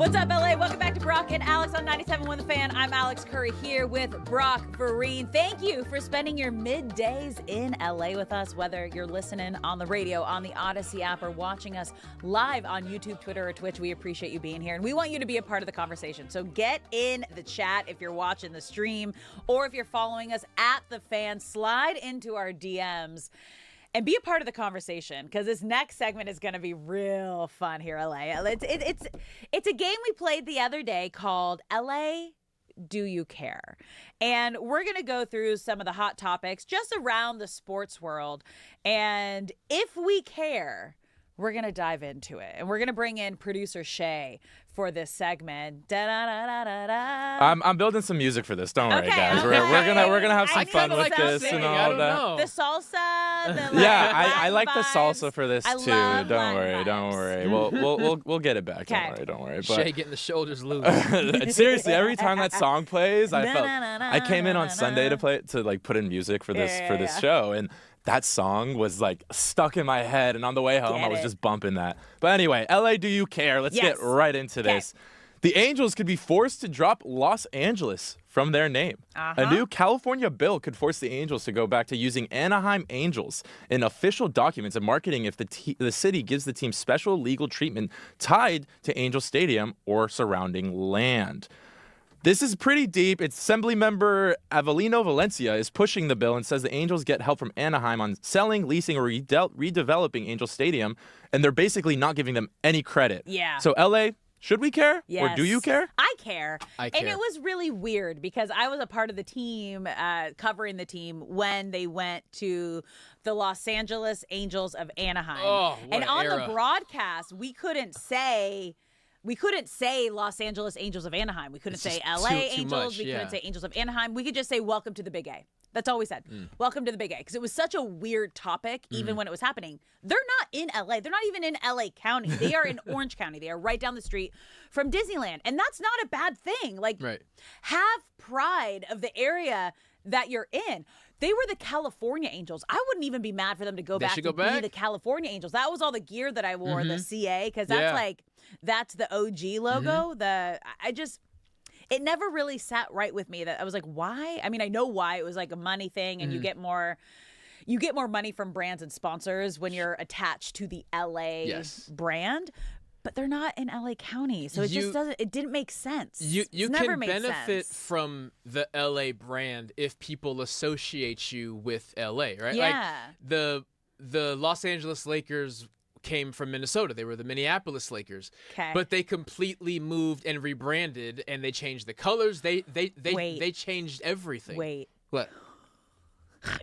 What's up, LA? Welcome back to Brock and Alex on 97.1 The Fan. I'm Alex Curry here with Brock Vereen. Thank you for spending your middays in LA with us, whether you're listening on the radio, on the Odyssey app, or watching us live on YouTube, Twitter, or Twitch. We appreciate you being here, and we want you to be a part of the conversation. So get in the chat if you're watching the stream, or if you're following us at The Fan, slide into our DMs. And be a part of the conversation, because this next segment is going to be real fun here, LA. It's a game we played the other day called LA, Do You Care? And we're going to go through some of the hot topics just around the sports world. And if we care, we're going to dive into it. And we're going to bring in producer Shay for this segment. I'm building some music for this. Don't worry, guys. We're gonna have some fun with this and all that. The salsa. I like the salsa for this too. Don't worry. We'll get it back. Don't worry. But Shay getting the shoulders loose. Seriously, every time that song plays, I came in on Sunday to put in music for this show, and that song was like stuck in my head, and on the way home I was just bumping that. But anyway, LA, do you care? Let's get right into this. The Angels could be forced to drop Los Angeles from their name. A new California bill could force the Angels to go back to using Anaheim Angels in official documents and marketing if the city gives the team special legal treatment tied to Angel Stadium or surrounding land. This is pretty deep. It's Assembly member Avelino Valencia is pushing the bill and says the Angels get help from Anaheim on selling, leasing, or redeveloping Angel Stadium, and they're basically not giving them any credit. Yeah. So LA, should we care? Yes. Or do you care? I care. I care. And it was really weird because I was a part of the team, covering the team when they went to the Los Angeles Angels of Anaheim. Oh, what and an on era. the broadcast, we couldn't say Los Angeles Angels of Anaheim. We couldn't say LA too Angels. much, We couldn't say Angels of Anaheim. We could just say welcome to the Big A. That's all we said. Welcome to the Big A. Because it was such a weird topic, even when it was happening. They're not in LA. They're not even in LA County. They are in Orange County. They are right down the street from Disneyland. And that's not a bad thing. Have pride of the area that you're in. They were the California Angels. I wouldn't even be mad for them to go back to be the California Angels. That was all the gear that I wore, the CA, because that's the OG logo. It never really sat right with me. That I was like, why? I mean, I know why. It was like a money thing, and you get more money from brands and sponsors when you're attached to the LA brand. But they're not in LA County, so it didn't make sense. You can benefit from the LA brand if people associate you with LA, right? Yeah. Like the Los Angeles Lakers came from Minnesota. They were the Minneapolis Lakers. Okay. But they completely moved and rebranded, and they changed the colors. They changed everything. Wait. What?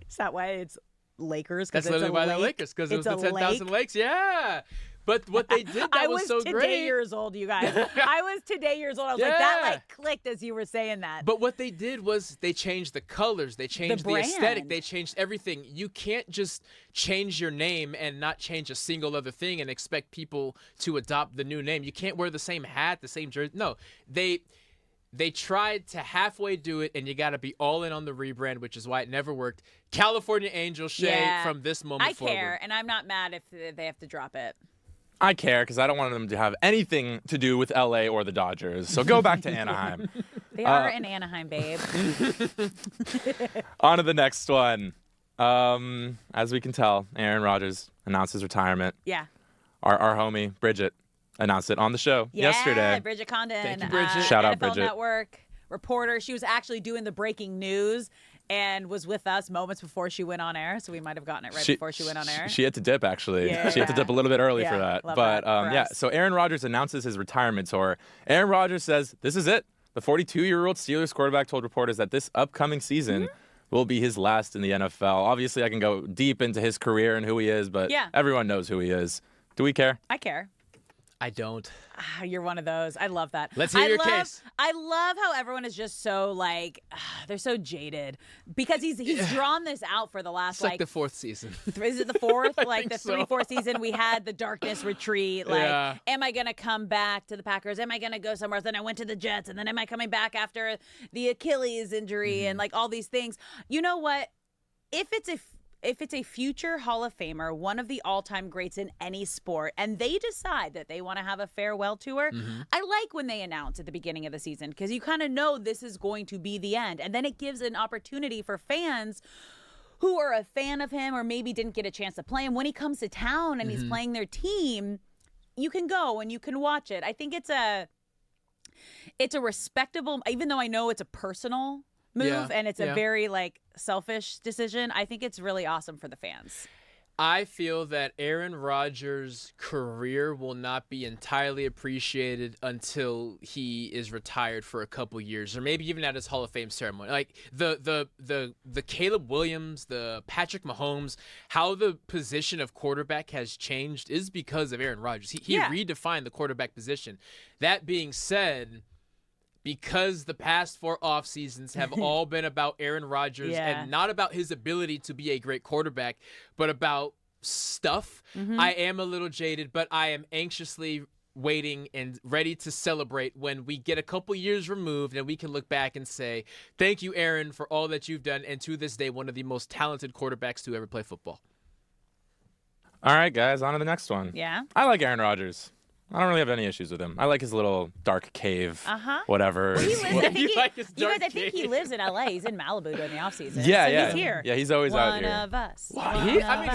Is that why it's Lakers? That's literally why they're Lakers, because it was the 10,000 lakes. Yeah. But what they did that was so great. I was today years old, you guys. I was today years old. I was like, that clicked as you were saying that. But what they did was they changed the colors. They changed the aesthetic. They changed everything. You can't just change your name and not change a single other thing and expect people to adopt the new name. You can't wear the same hat, the same jersey. No, they tried to halfway do it, and you got to be all in on the rebrand, which is why it never worked. California Angels, Shay, from this moment forward. I care, and I'm not mad if they have to drop it. I care because I don't want them to have anything to do with LA or the Dodgers. So go back to Anaheim. They are in Anaheim, babe. On to the next one. As we can tell, Aaron Rodgers announced his retirement. Yeah. Our homie, Bridget, announced it on the show yesterday. Yeah, Bridget Condon. Thank you, Bridget. Shout out, NFL Bridget. Network reporter. She was actually doing the breaking news and was with us moments before she went on air, so we might have gotten it before she went on air. She had to dip, actually. Yeah. She had to dip a little bit early for that. Love But that for us. so Aaron Rodgers announces his retirement tour. Aaron Rodgers says, this is it. The 42-year-old Steelers quarterback told reporters that this upcoming season will be his last in the NFL. Obviously, I can go deep into his career and who he is, but everyone knows who he is. Do we care? I care. I don't. You're one of those. I love that. Let's hear your case. I love how everyone is just so they're so jaded because he's drawn this out for the last It's like the fourth season. Is it the fourth? Like the so. 3-4 season, we had the darkness retreat. Am I gonna come back to the Packers? Am I gonna go somewhere else? Then I went to the Jets, and then am I coming back after the Achilles injury and all these things? You know what? If it's if it's a future Hall of Famer, one of the all-time greats in any sport, and they decide that they want to have a farewell tour, I like when they announce at the beginning of the season because you kind of know this is going to be the end. And then it gives an opportunity for fans who are a fan of him or maybe didn't get a chance to play him. When he comes to town and he's playing their team, you can go and you can watch it. I think it's a respectable, even though I know it's a personal move and it's a very like selfish decision, I think it's really awesome for the fans. I feel that Aaron Rodgers' career will not be entirely appreciated until he is retired for a couple years, or maybe even at his Hall of Fame ceremony. Like the Caleb Williams, the Patrick Mahomes, how the position of quarterback has changed is because of Aaron Rodgers. He redefined the quarterback position. That being said, because the past 4 off seasons have all been about Aaron Rodgers and not about his ability to be a great quarterback, but about stuff, I am a little jaded, but I am anxiously waiting and ready to celebrate when we get a couple years removed and we can look back and say, thank you, Aaron, for all that you've done, and to this day, one of the most talented quarterbacks to ever play football. All right, guys, on to the next one. Yeah? I like Aaron Rodgers. I don't really have any issues with him. I like his little dark cave, whatever. Well, he lives, I think he lives in L.A. He's in Malibu during the offseason. Yeah. He's here. Yeah, he's always out here. One of us.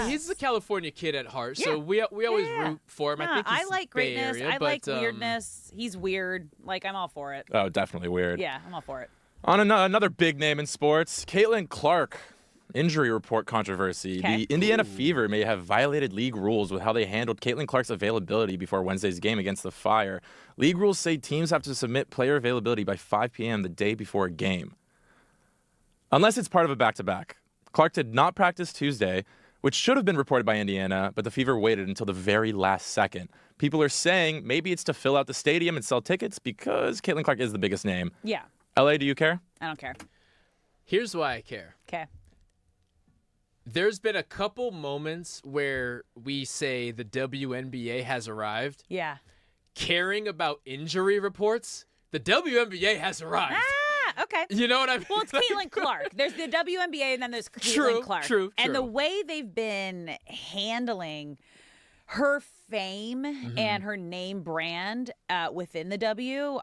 He's a California kid at heart, so we always root for him. I think he's like greatness. Bay Area, I like weirdness. He's weird. Like, I'm all for it. Oh, definitely weird. Yeah, I'm all for it. On another big name in sports, Caitlin Clark. Injury report controversy. Okay. The Indiana Fever may have violated league rules with how they handled Caitlin Clark's availability before Wednesday's game against the Fire. League rules say teams have to submit player availability by 5 p.m. the day before a game, unless it's part of a back-to-back. Clark did not practice Tuesday, which should have been reported by Indiana, but the Fever waited until the very last second. People are saying maybe it's to fill out the stadium and sell tickets because Caitlin Clark is the biggest name. Yeah. LA, do you care? I don't care. Here's why I care. Okay. There's been a couple moments where we say the WNBA has arrived. Yeah. Caring about injury reports, the WNBA has arrived. Okay. You know what I mean? Well, it's Caitlin Clark. There's the WNBA and then there's Caitlin Clark. True. And the way they've been handling her fame and her name brand within the W,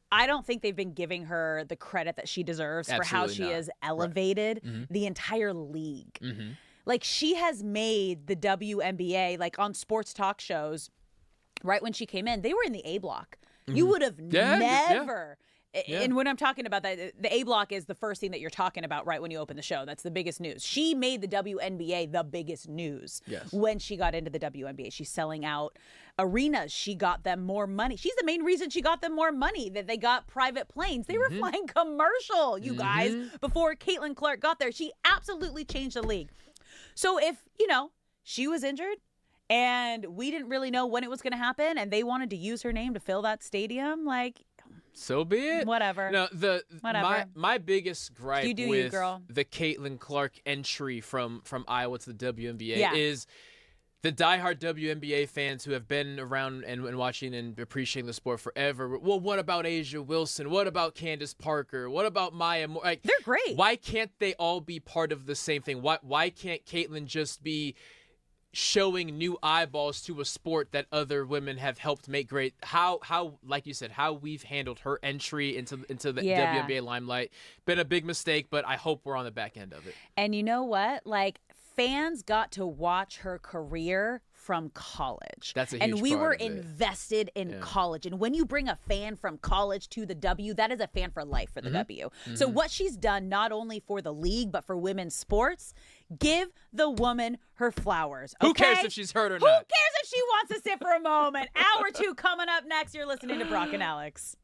I don't think they've been giving her the credit that she deserves for how she has elevated the entire league. Like, she has made the WNBA, like on sports talk shows, right when she came in, they were in the A block. You would have never. And when I'm talking about that, the A block is the first thing that you're talking about right when you open the show. That's the biggest news. She made the WNBA the biggest news when she got into the WNBA. She's selling out arenas. She got them more money. She's the main reason she got them more money, that they got private planes. They were flying commercial, you guys, before Caitlin Clark got there. She absolutely changed the league. So if, she was injured and we didn't really know when it was going to happen and they wanted to use her name to fill that stadium, like, so be it. Whatever. No, Whatever. my biggest gripe with girl. the Caitlin Clark entry from Iowa to the WNBA is the diehard WNBA fans who have been around and watching and appreciating the sport forever. Well, what about Asia Wilson? What about Candace Parker? What about Maya Moore? Like, they're great. Why can't they all be part of the same thing? Why can't Caitlin just be showing new eyeballs to a sport that other women have helped make great? How like you said, how we've handled her entry into the WNBA limelight, been a big mistake, but I hope we're on the back end of it. And you know what? Like, fans got to watch her career from college. That's a huge and we part were of it. invested in college. And when you bring a fan from college to the W, that is a fan for life for the W. So what she's done, not only for the league, but for women's sports, give the woman her flowers. Okay? Who cares if she's hurt or Who not? Who cares if she wants to sit for a moment? Hour 2 coming up next. You're listening to Brock and Alex.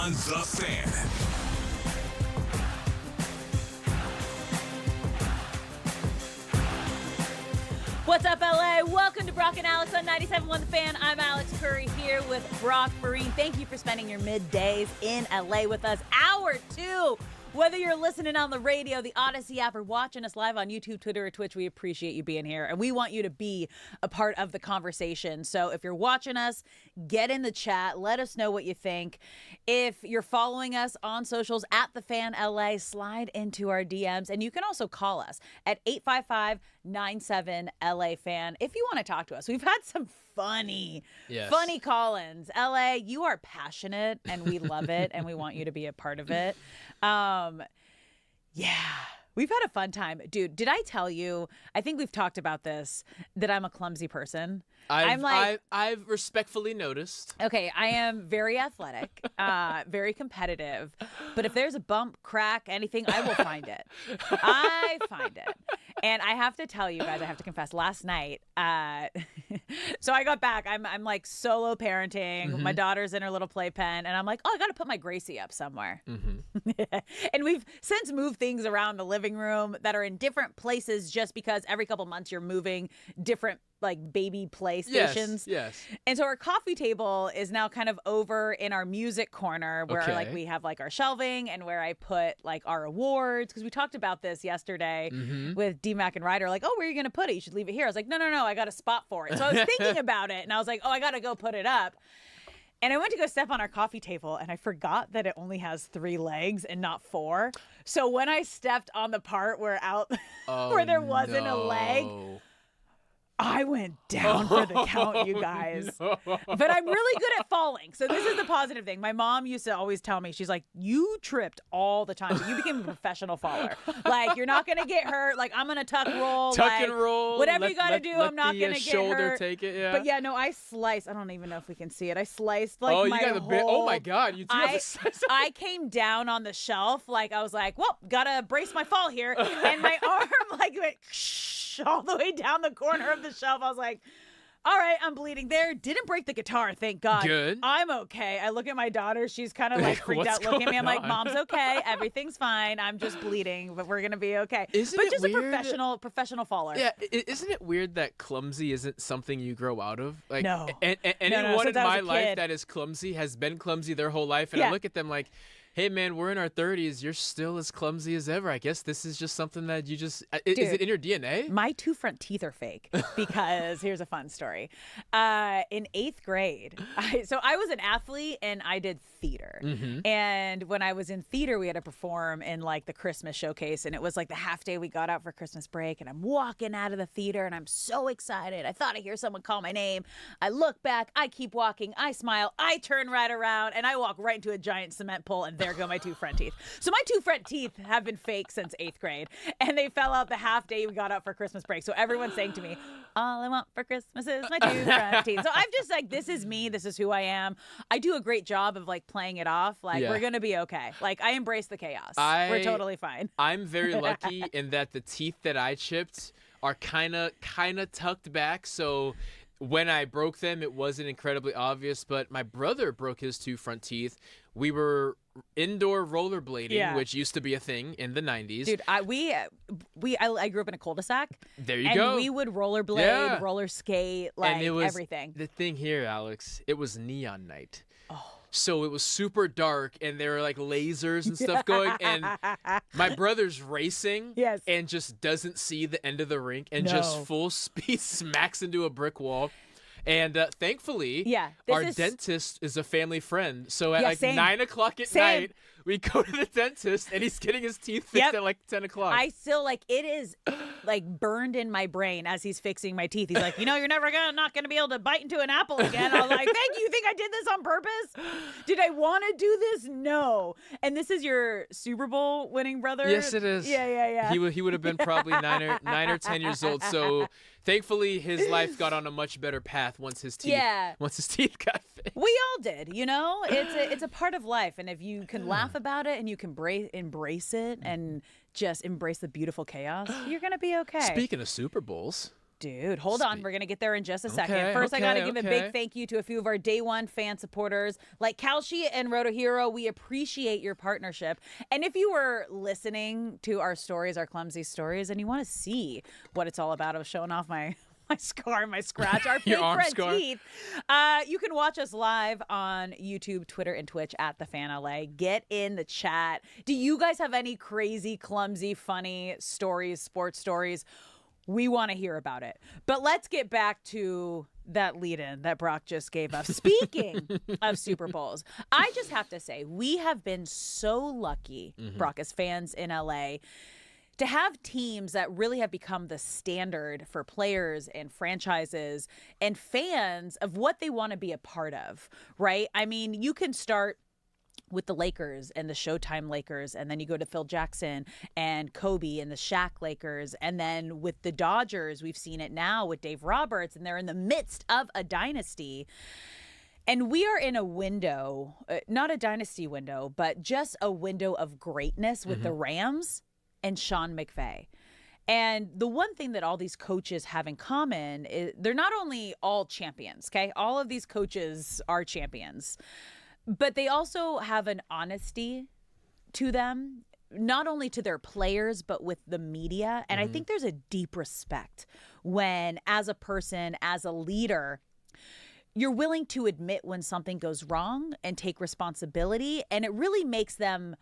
on The Fan. What's up, LA? Welcome to Brock and Alex on 97.1 The Fan. I'm Alex Curry here with Brock Farine. Thank you for spending your middays in LA with us. Hour 2. Whether you're listening on the radio, the Odyssey app, or watching us live on YouTube, Twitter, or Twitch, we appreciate you being here. And we want you to be a part of the conversation. So if you're watching us, get in the chat. Let us know what you think. If you're following us on socials at The Fan LA, slide into our DMs. And you can also call us at 855-97-LA-FAN if you want to talk to us. We've had some funny call-ins. LA, you are passionate, and we love it, and we want you to be a part of it. Yeah, we've had a fun time. Dude, did I tell you, I think we've talked about this, that I'm a clumsy person? I've respectfully noticed. Okay, I am very athletic, very competitive, but if there's a bump, crack, anything, I will find it. I find it. And I have to tell you guys, I have to confess, last night, so I got back, I'm like solo parenting, my daughter's in her little playpen, and I'm like, oh, I got to put my Gracie up somewhere. And we've since moved things around the living room that are in different places just because every couple months you're moving different like baby play stations. Yes. And so our coffee table is now kind of over in our music corner where like we have like our shelving and where I put like our awards. Because we talked about this yesterday with D-Mac and Ryder, like, oh, where are you going to put it? You should leave it here. I was like, no, I got a spot for it. So I was thinking about it and I was like, oh, I got to go put it up. And I went to go step on our coffee table, and I forgot that it only has 3 legs and not 4. So when I stepped on the part where where there wasn't a leg, I went down for the count, you guys. No. But I'm really good at falling. So this is the positive thing. My mom used to always tell me, she's like, you tripped all the time, but you became a professional faller. Like, you're not going to get hurt. Like, I'm going to tuck roll. And roll. Whatever you got to do, I'm not going to get shoulder hurt. Take it, yeah. But yeah, no, I sliced. I don't even know if we can see it. I sliced like you my got the whole... bit. Oh my God, you do have the size. I came down on the shelf. Like, I was like, well, got to brace my fall here. And my arm like went all the way down the corner of the shelf. I was like, all right, I'm bleeding there. Didn't break the guitar, thank God. Good. I'm okay. I look at my daughter. She's kind of like freaked out looking at me. I'm like, Mom's okay. Everything's fine. I'm just bleeding, but we're going to be okay. But just weird? A professional faller. Yeah, isn't it weird that clumsy isn't something you grow out of? Like, no. And anyone in my life that is clumsy has been clumsy their whole life. And I look at them like, hey, man, we're in our 30s. You're still as clumsy as ever. I guess this is just something that you just... Dude, is it in your DNA? My 2 front teeth are fake because here's a fun story. In 8th grade, I was an athlete and I did theater. And when I was in theater, we had to perform in like the Christmas showcase. And it was like the half day we got out for Christmas break. And I'm walking out of the theater and I'm so excited. I thought I hear someone call my name. I look back. I keep walking. I smile. I turn right around and I walk right into a giant cement pole and there go my 2 front teeth. So my 2 front teeth have been fake since 8th grade, and they fell out the half day we got up for Christmas break. So everyone's saying to me, all I want for Christmas is my 2 front teeth. So I'm just like, this is me. This is who I am. I do a great job of like playing it off. Like, we're going to be okay. Like, I embrace the chaos. We're totally fine. I'm very lucky in that the teeth that I chipped are kind of tucked back. So when I broke them, it wasn't incredibly obvious, but my brother broke his 2 front teeth. We were indoor rollerblading, which used to be a thing in the 90s. Dude, I grew up in a cul-de-sac. There you go. And we would rollerblade, roller skate, like and it was, everything. The thing here, Alex, it was neon night. Oh. So it was super dark, and there were like lasers and stuff going, and my brother's racing and just doesn't see the end of the rink and just full speed smacks into a brick wall. And thankfully, our dentist is a family friend. So at 9 o'clock at night, we go to the dentist, and he's getting his teeth fixed at like 10 o'clock. I still, like, it is, like, burned in my brain as he's fixing my teeth. He's like, you're never not going to be able to bite into an apple again. I was like, thank you. You think I did this on purpose? Did I want to do this? No. And this is your Super Bowl winning brother? Yes, it is. Yeah. He would have been probably 9 or 10 years old. So thankfully, his life got on a much better path once his teeth got fixed. We all did, It's a part of life, and if you can laugh about it and you can embrace it and just embrace the beautiful chaos, you're gonna be okay. Speaking of Super Bowls, Dude, hold on. We're going to get there in just a second. First, I got to give a big thank you to a few of our day one fan supporters like Kalshi and Roto Hero. We appreciate your partnership. And if you were listening to our stories, our clumsy stories, and you want to see what it's all about, I was showing off my scar, my scratch, our fake front teeth. You can watch us live on YouTube, Twitter, and Twitch at The Fan LA. Get in the chat. Do you guys have any crazy, clumsy, funny stories, sports stories? We want to hear about it. But let's get back to that lead-in that Brock just gave us. Speaking of Super Bowls, I just have to say, we have been so lucky, Brock, as fans in LA, to have teams that really have become the standard for players and franchises and fans of what they want to be a part of, right? I mean, you can start with the Lakers and the Showtime Lakers, and then you go to Phil Jackson and Kobe and the Shaq Lakers, and then with the Dodgers, we've seen it now with Dave Roberts, and they're in the midst of a dynasty. And we are in a window, not a dynasty window, but just a window of greatness with the Rams and Sean McVay. And the one thing that all these coaches have in common is they're not only all champions, okay? All of these coaches are champions. But they also have an honesty to them, not only to their players, but with the media. And I think there's a deep respect when, as a person, as a leader, you're willing to admit when something goes wrong and take responsibility. And it really makes them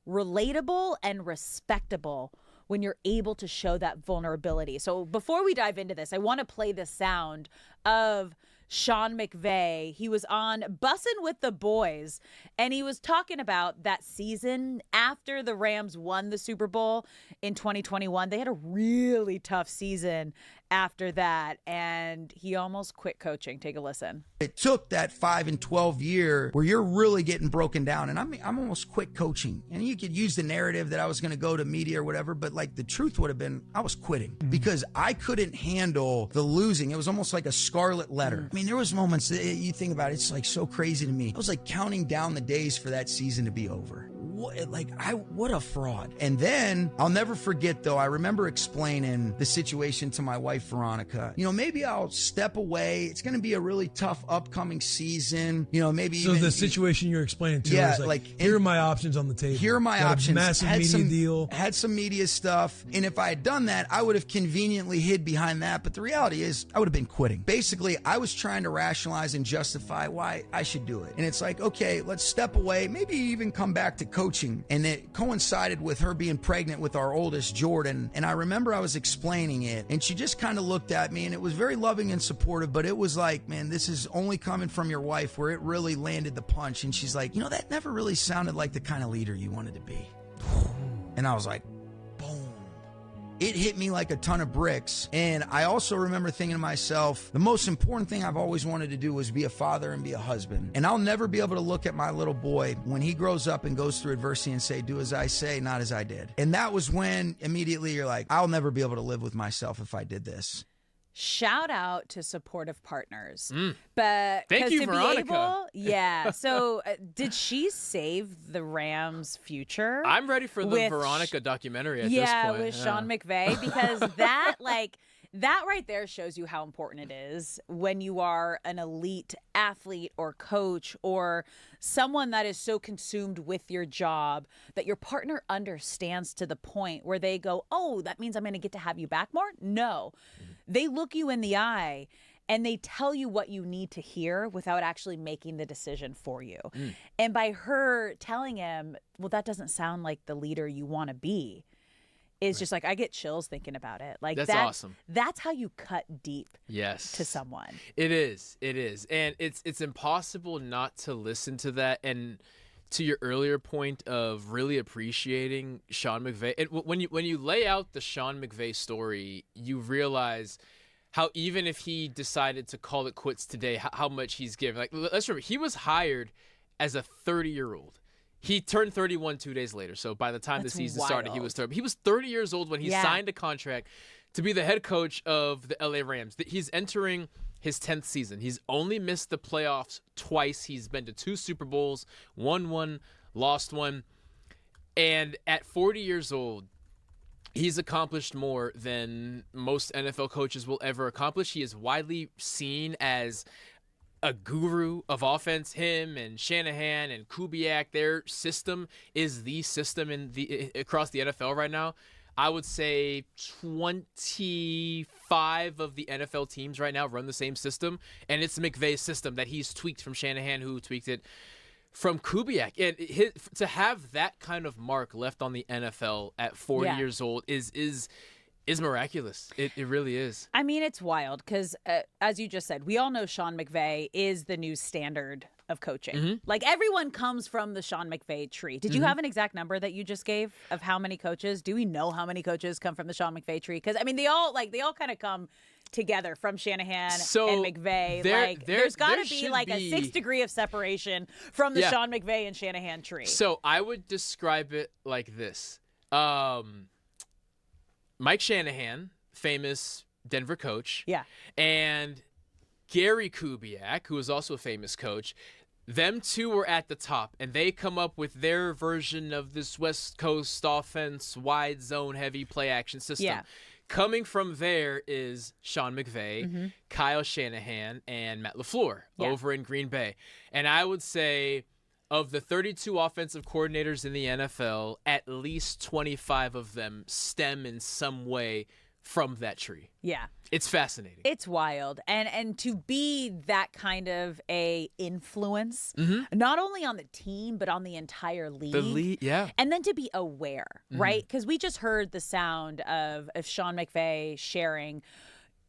relatable and respectable when you're able to show that vulnerability. So before we dive into this, I want to play the sound of Sean McVay. He was on Bussin' with the Boys, and he was talking about that season after the Rams won the Super Bowl in 2021. They had a really tough season after that, and he almost quit coaching. Take a listen. It took that 5 and 12 year where you're really getting broken down, and I'm almost quit coaching. And you could use the narrative that I was going to go to media or whatever, but like the truth would have been I was quitting because I couldn't handle the losing. It was almost like a scarlet letter. I mean, there was moments that you think about it, it's like so crazy to me. I was like counting down the days for that season to be over. What a fraud. And then I'll never forget, though, I remember explaining the situation to my wife, Veronica. You know, maybe I'll step away. It's going to be a really tough upcoming season. You know, maybe so even the situation you're explaining to is like here are my options on the table. Here are my options. Massive media deal. Had some media stuff. And if I had done that, I would have conveniently hid behind that. But the reality is I would have been quitting. Basically, I was trying to rationalize and justify why I should do it. And it's like, okay, let's step away, maybe even come back to coaching. And it coincided with her being pregnant with our oldest, Jordan. And I remember I was explaining it, and she just kind of looked at me, and it was very loving and supportive, but it was like, man, this is only coming from your wife, where it really landed the punch. And she's like, you know, that never really sounded like the kind of leader you wanted to be. And I was like, boom. It hit me like a ton of bricks. And I also remember thinking to myself, the most important thing I've always wanted to do was be a father and be a husband. And I'll never be able to look at my little boy when he grows up and goes through adversity and say, do as I say, not as I did. And that was when immediately you're like, I'll never be able to live with myself if I did this. Shout out to supportive partners. But thank you, Veronica. So did she save the Rams' future? I'm ready for the Veronica documentary at this point. Yeah, with Sean McVay, because that right there shows you how important it is when you are an elite athlete or coach or someone that is so consumed with your job that your partner understands to the point where they go, oh, that means I'm going to get to have you back more? No. They look you in the eye and they tell you what you need to hear without actually making the decision for you. And by her telling him, well, that doesn't sound like the leader you want to be, is just like, I get chills thinking about it. Like that's awesome. That's how you cut deep to someone. It is. And it's impossible not to listen to that. And to your earlier point of really appreciating Sean McVay, and when you lay out the Sean McVay story, you realize how even if he decided to call it quits today, how much he's given. Like, let's remember, he was hired as a 30-year-old. He turned 31 2 days later. So by the time the season started, he was 30. He was 30 years old when he signed a contract to be the head coach of the LA Rams. He's entering his 10th season. He's only missed the playoffs twice. He's been to 2 Super Bowls, won one, lost one. And at 40 years old, He's accomplished more than most NFL coaches will ever accomplish. He is widely seen as a guru of offense. Him and Shanahan and Kubiak, their system is the system across the NFL right now. I would say 25 of the NFL teams right now run the same system, and it's McVay's system that he's tweaked from Shanahan, who tweaked it from Kubiak. And to have that kind of mark left on the NFL at 40 years old is miraculous. It really is. I mean, it's wild because, as you just said, we all know Sean McVay is the new standard of coaching. Mm-hmm. Like, everyone comes from the Sean McVay tree. Did you have an exact number that you just gave of how many coaches? Do we know how many coaches come from the Sean McVay tree? Because, I mean, they all kind of come together from Shanahan and McVay. There's got to be like a 6 degree of separation from the Sean McVay and Shanahan tree. So I would describe it like this. Mike Shanahan, famous Denver coach. Yeah. And Gary Kubiak, who is also a famous coach. Them two were at the top, and they come up with their version of this West Coast offense, wide zone, heavy play action system. Yeah. Coming from there is Sean McVay, Kyle Shanahan, and Matt LaFleur over in Green Bay. And I would say of the 32 offensive coordinators in the NFL, at least 25 of them stem in some way from that tree. Yeah. It's fascinating. It's wild. And to be that kind of a influence, not only on the team, but on the entire league. The league, yeah. And then to be aware, right? Because we just heard the sound of Sean McVay sharing,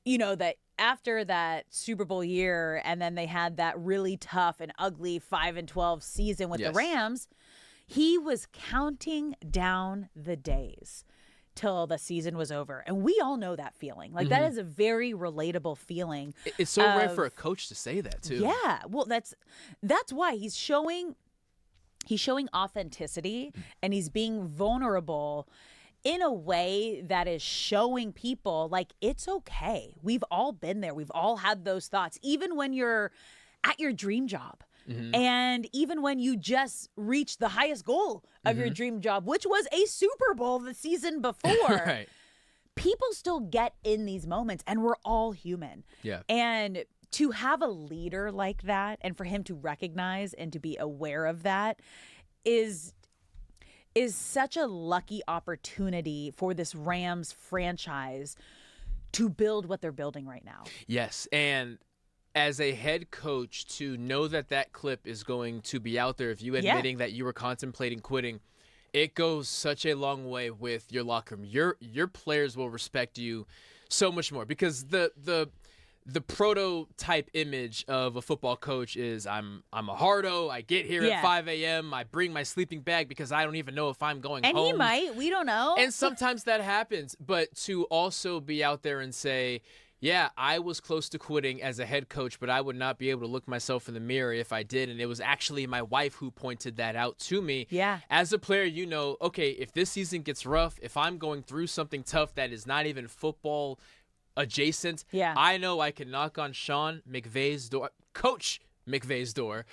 that after that Super Bowl year, and then they had that really tough and ugly 5-12 season with the Rams, he was counting down the days till the season was over. And we all know that feeling. Like, that is a very relatable feeling. It's so rare for a coach to say that, too. Yeah. Well, that's why he's showing authenticity, and he's being vulnerable in a way that is showing people, like, it's okay. We've all been there. We've all had those thoughts, even when you're at your dream job. And even when you just reached the highest goal of your dream job, which was a Super Bowl the season before, people still get in these moments, and we're all human. Yeah. And to have a leader like that, and for him to recognize and to be aware of that, is such a lucky opportunity for this Rams franchise to build what they're building right now. Yes, and as a head coach, to know that clip is going to be out there, if you admitting that you were contemplating quitting, it goes such a long way with your locker room. Your players will respect you so much more, because the prototype image of a football coach is I'm a hardo. I get here at 5 a.m. I bring my sleeping bag because I don't even know if I'm going home. And he might. We don't know. And sometimes that happens. But to also be out there and say, yeah, I was close to quitting as a head coach, but I would not be able to look myself in the mirror if I did. And it was actually my wife who pointed that out to me. Yeah. As a player, okay, if this season gets rough, if I'm going through something tough that is not even football adjacent, I know I can knock on Sean McVay's door, Coach McVay's door,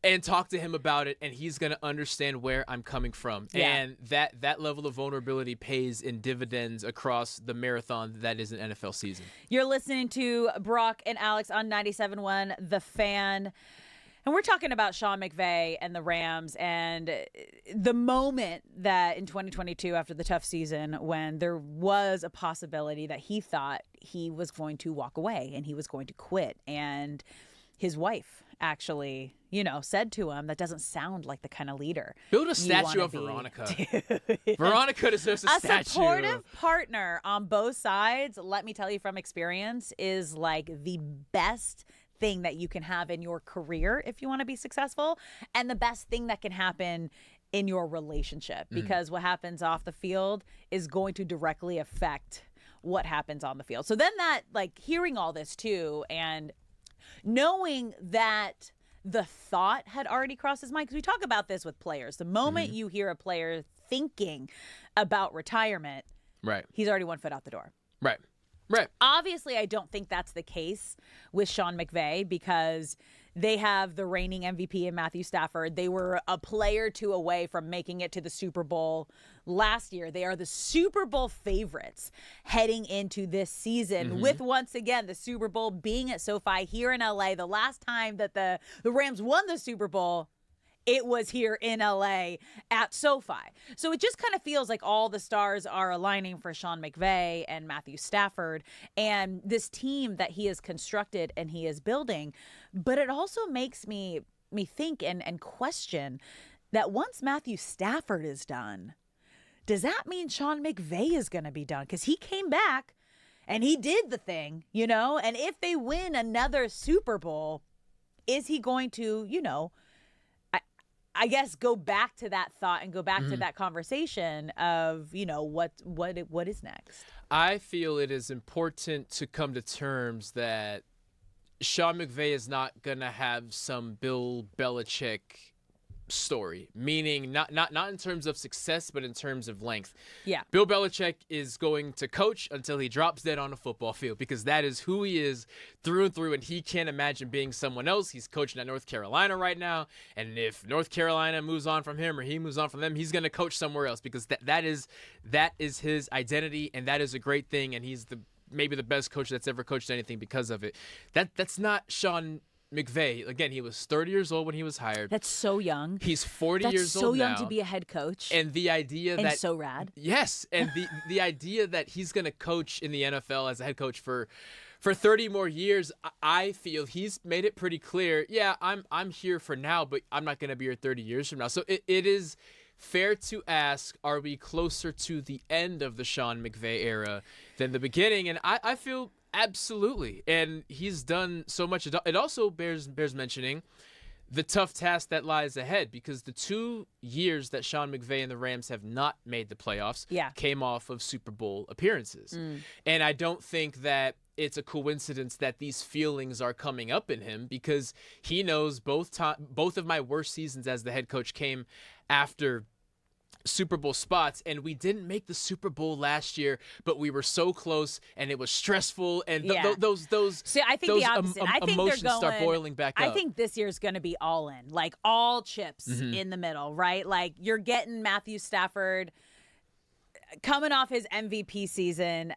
and talk to him about it, and he's going to understand where I'm coming from. And that level of vulnerability pays in dividends across the marathon that is an NFL season. You're listening to Brock and Alex on 97.1 The Fan. And we're talking about Sean McVay and the Rams, and the moment that in 2022, after the tough season, when there was a possibility that he thought he was going to walk away and he was going to quit. And his wife actually, said to him, that doesn't sound like the kind of leader. Build a statue of Veronica. Veronica deserves a statue. A supportive partner on both sides, let me tell you from experience, is like the best thing that you can have in your career if you want to be successful, and the best thing that can happen in your relationship, because what happens off the field is going to directly affect what happens on the field. So then that, like, hearing all this too, and knowing that the thought had already crossed his mind, because we talk about this with players. The moment you hear a player thinking about retirement, he's already 1 foot out the door. Right. Obviously, I don't think that's the case with Sean McVay, because They have the reigning MVP in Matthew Stafford. They were a player 2 away from making it to the Super Bowl last year. They are the Super Bowl favorites heading into this season, with once again the Super Bowl being at SoFi here in LA. The last time that the Rams won the Super Bowl, it was here in LA at SoFi. So it just kind of feels like all the stars are aligning for Sean McVay and Matthew Stafford and this team that he has constructed and he is building. But it also makes me think and question that once Matthew Stafford is done, does that mean Sean McVay is going to be done? Because he came back and he did the thing, and if they win another Super Bowl, is he going to, I guess go back to that thought and go back to that conversation of, what is next? I feel it is important to come to terms that Sean McVay is not going to have some Bill Belichick story, meaning not in terms of success, but in terms of length. Yeah. Bill Belichick is going to coach until he drops dead on a football field because that is who he is through and through, and he can't imagine being someone else. He's coaching at North Carolina right now, and if North Carolina moves on from him or he moves on from them, he's going to coach somewhere else because that is his identity, and that is a great thing, and he's maybe the best coach that's ever coached anything because of it. That's not Sean McVay. Again, he was 30 years old when he was hired. That's so young. He's 40 That's years so old now. young to be a head coach. And the idea and that so rad. Yes, and the idea that he's going to coach in the NFL as a head coach for 30 more years, I feel he's made it pretty clear. Yeah, I'm here for now, but I'm not going to be here 30 years from now. So it is fair to ask, are we closer to the end of the Sean McVay era than the beginning? And I feel absolutely. And he's done so much. It also bears mentioning the tough task that lies ahead because the 2 years that Sean McVay and the Rams have not made the playoffs came off of Super Bowl appearances. And I don't think that it's a coincidence that these feelings are coming up in him because he knows both of my worst seasons as the head coach came after Super Bowl spots, and we didn't make the Super Bowl last year, but we were so close, and it was stressful, and those See, I think the opposite. I think emotions they're going, start boiling back up. I think this year's going to be all in, like all chips in the middle, right? Like you're getting Matthew Stafford coming off his MVP season.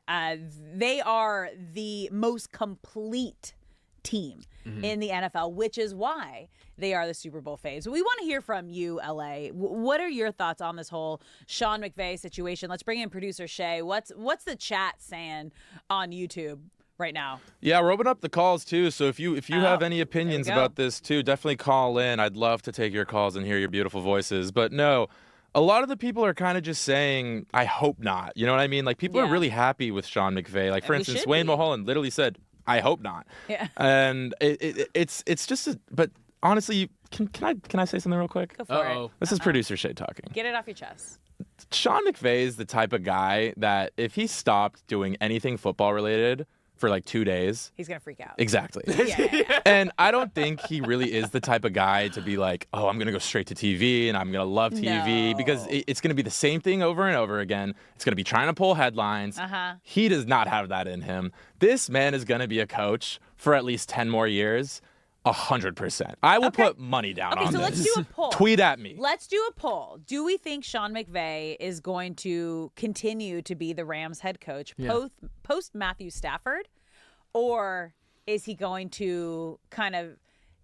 They are the most complete team in the NFL, which is why they are the Super Bowl faves. We want to hear from you, LA. What are your thoughts on this whole Sean McVay situation? Let's bring in producer Shay. What's the chat saying on YouTube right now? Yeah, we're opening up the calls too. So if you have any opinions about this too, definitely call in. I'd love to take your calls and hear your beautiful voices. But no, a lot of the people are kind of just saying, I hope not. You know what I mean? Like people are really happy with Sean McVay. Like for instance, Wayne Mulholland literally said, I hope not. Yeah. And it's just but honestly, can I say something real quick? Go for it. This is producer Shay talking. Get it off your chest. Sean McVay is the type of guy that if he stopped doing anything football related for like 2 days, he's going to freak out. Exactly. Yeah. And I don't think he really is the type of guy to be like, oh, I'm going to go straight to TV and I'm going to love TV because it's going to be the same thing over and over again. It's going to be trying to pull headlines. He does not have that in him. This man is going to be a coach for at least 10 more years. 100%. I will put money down on this. Okay, so let's do a poll. Tweet at me. Let's do a poll. Do we think Sean McVay is going to continue to be the Rams head coach post Matthew Stafford, or is he going to kind of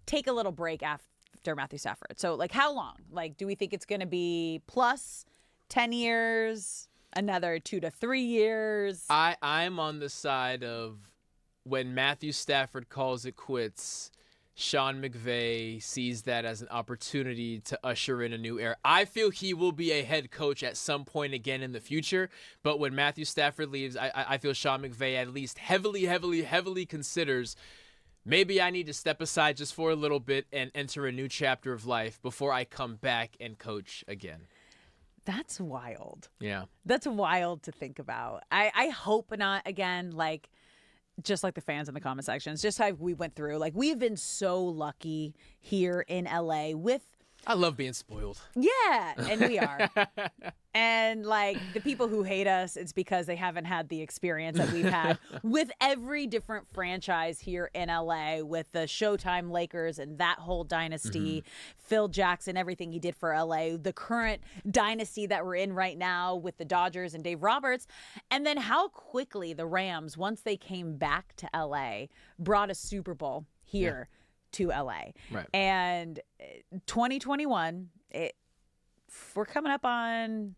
take a little break after Matthew Stafford? So, like, how long? Like, do we think it's going to be plus 10 years, another 2 to 3 years? I'm on the side of when Matthew Stafford calls it quits, Sean McVay sees that as an opportunity to usher in a new era. I feel he will be a head coach at some point again in the future, but when Matthew Stafford leaves, I feel Sean McVay at least heavily considers maybe I need to step aside just for a little bit and enter a new chapter of life before I come back and coach again. That's wild. Yeah. That's wild to think about. I hope not again, like, just like the fans in the comment sections, just how we went through. Like, we've been so lucky here in LA with I love being spoiled. Yeah, and we are. And like the people who hate us, it's because they haven't had the experience that we've had with every different franchise here in LA, with the Showtime Lakers and that whole dynasty, Phil Jackson, everything he did for LA, the current dynasty that we're in right now with the Dodgers and Dave Roberts, and then how quickly the Rams, once they came back to LA, brought a Super Bowl here to LA. Right. And 2021, we're coming up on.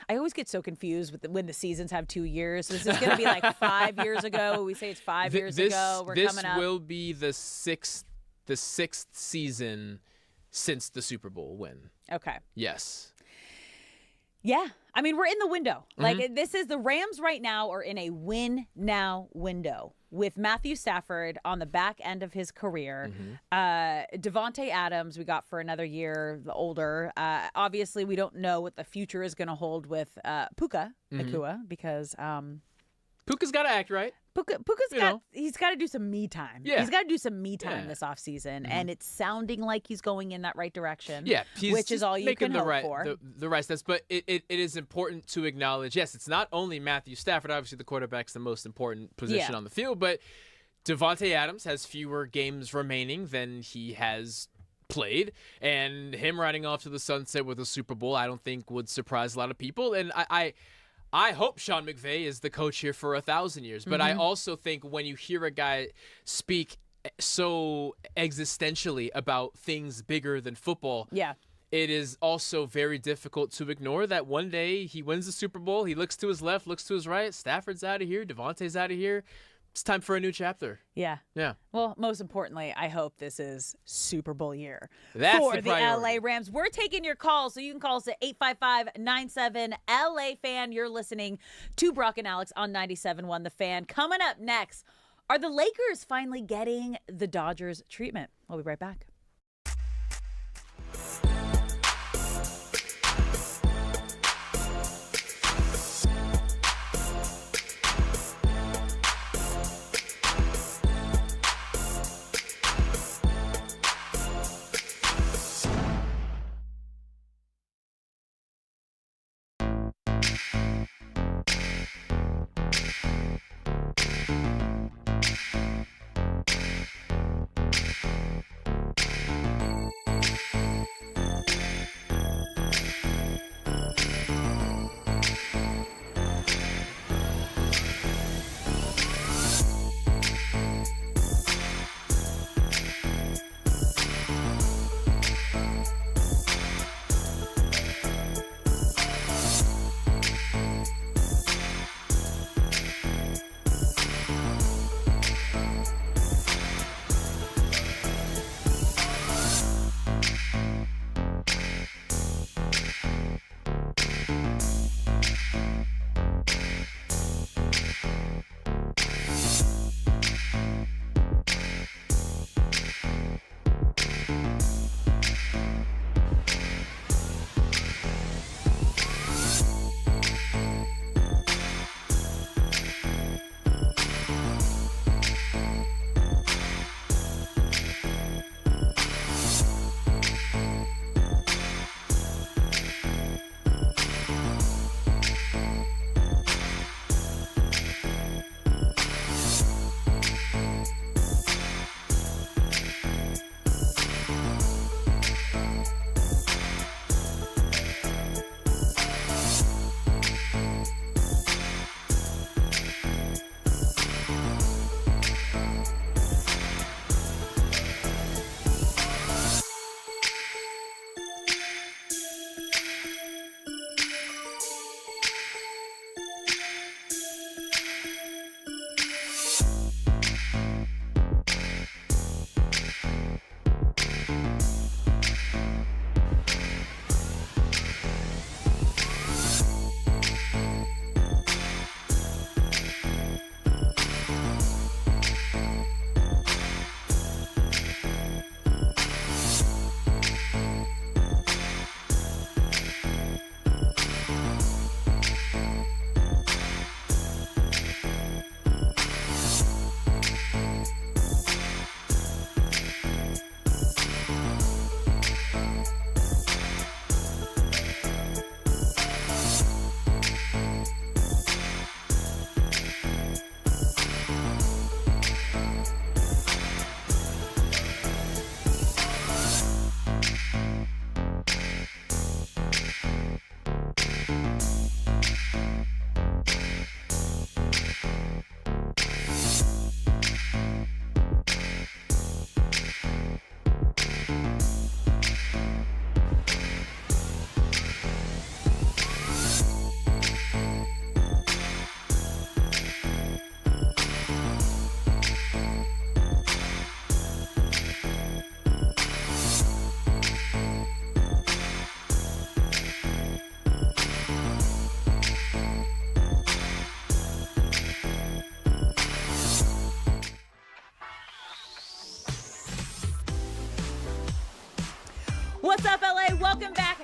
I always get so confused with when the seasons have 2 years. This is going to be like 5 years ago. We say it's 5 years ago. We're coming up. This will be the sixth season since the Super Bowl win. Okay. Yes. Yeah. I mean, we're in the window. Like, this is the Rams right now are in a win now window with Matthew Stafford on the back end of his career. Devontae Adams, we got for another year, the older. Obviously, we don't know what the future is going to hold with Puka Nacua because Puka's got to act right. He's got to do some me time. Yeah. He's got to do some me time this offseason, and it's sounding like he's going in that right direction. Yeah, which is all you can hope for. The right steps, but it is important to acknowledge. Yes, it's not only Matthew Stafford. Obviously, the quarterback's the most important position on the field, but Devontae Adams has fewer games remaining than he has played, and him riding off to the sunset with a Super Bowl, I don't think would surprise a lot of people. And I hope Sean McVay is the coach here for 1,000 years, but I also think when you hear a guy speak so existentially about things bigger than football, it is also very difficult to ignore that one day he wins the Super Bowl, he looks to his left, looks to his right, Stafford's out of here, Devontae's out of here. It's time for a new chapter. Yeah. Yeah. Well, most importantly, I hope this is Super Bowl year That's for the LA Rams. We're taking your calls, so you can call us at 855-97-LA-FAN. You're listening to Brock and Alex on 97.1 The Fan. Coming up next, are the Lakers finally getting the Dodgers treatment? We'll be right back.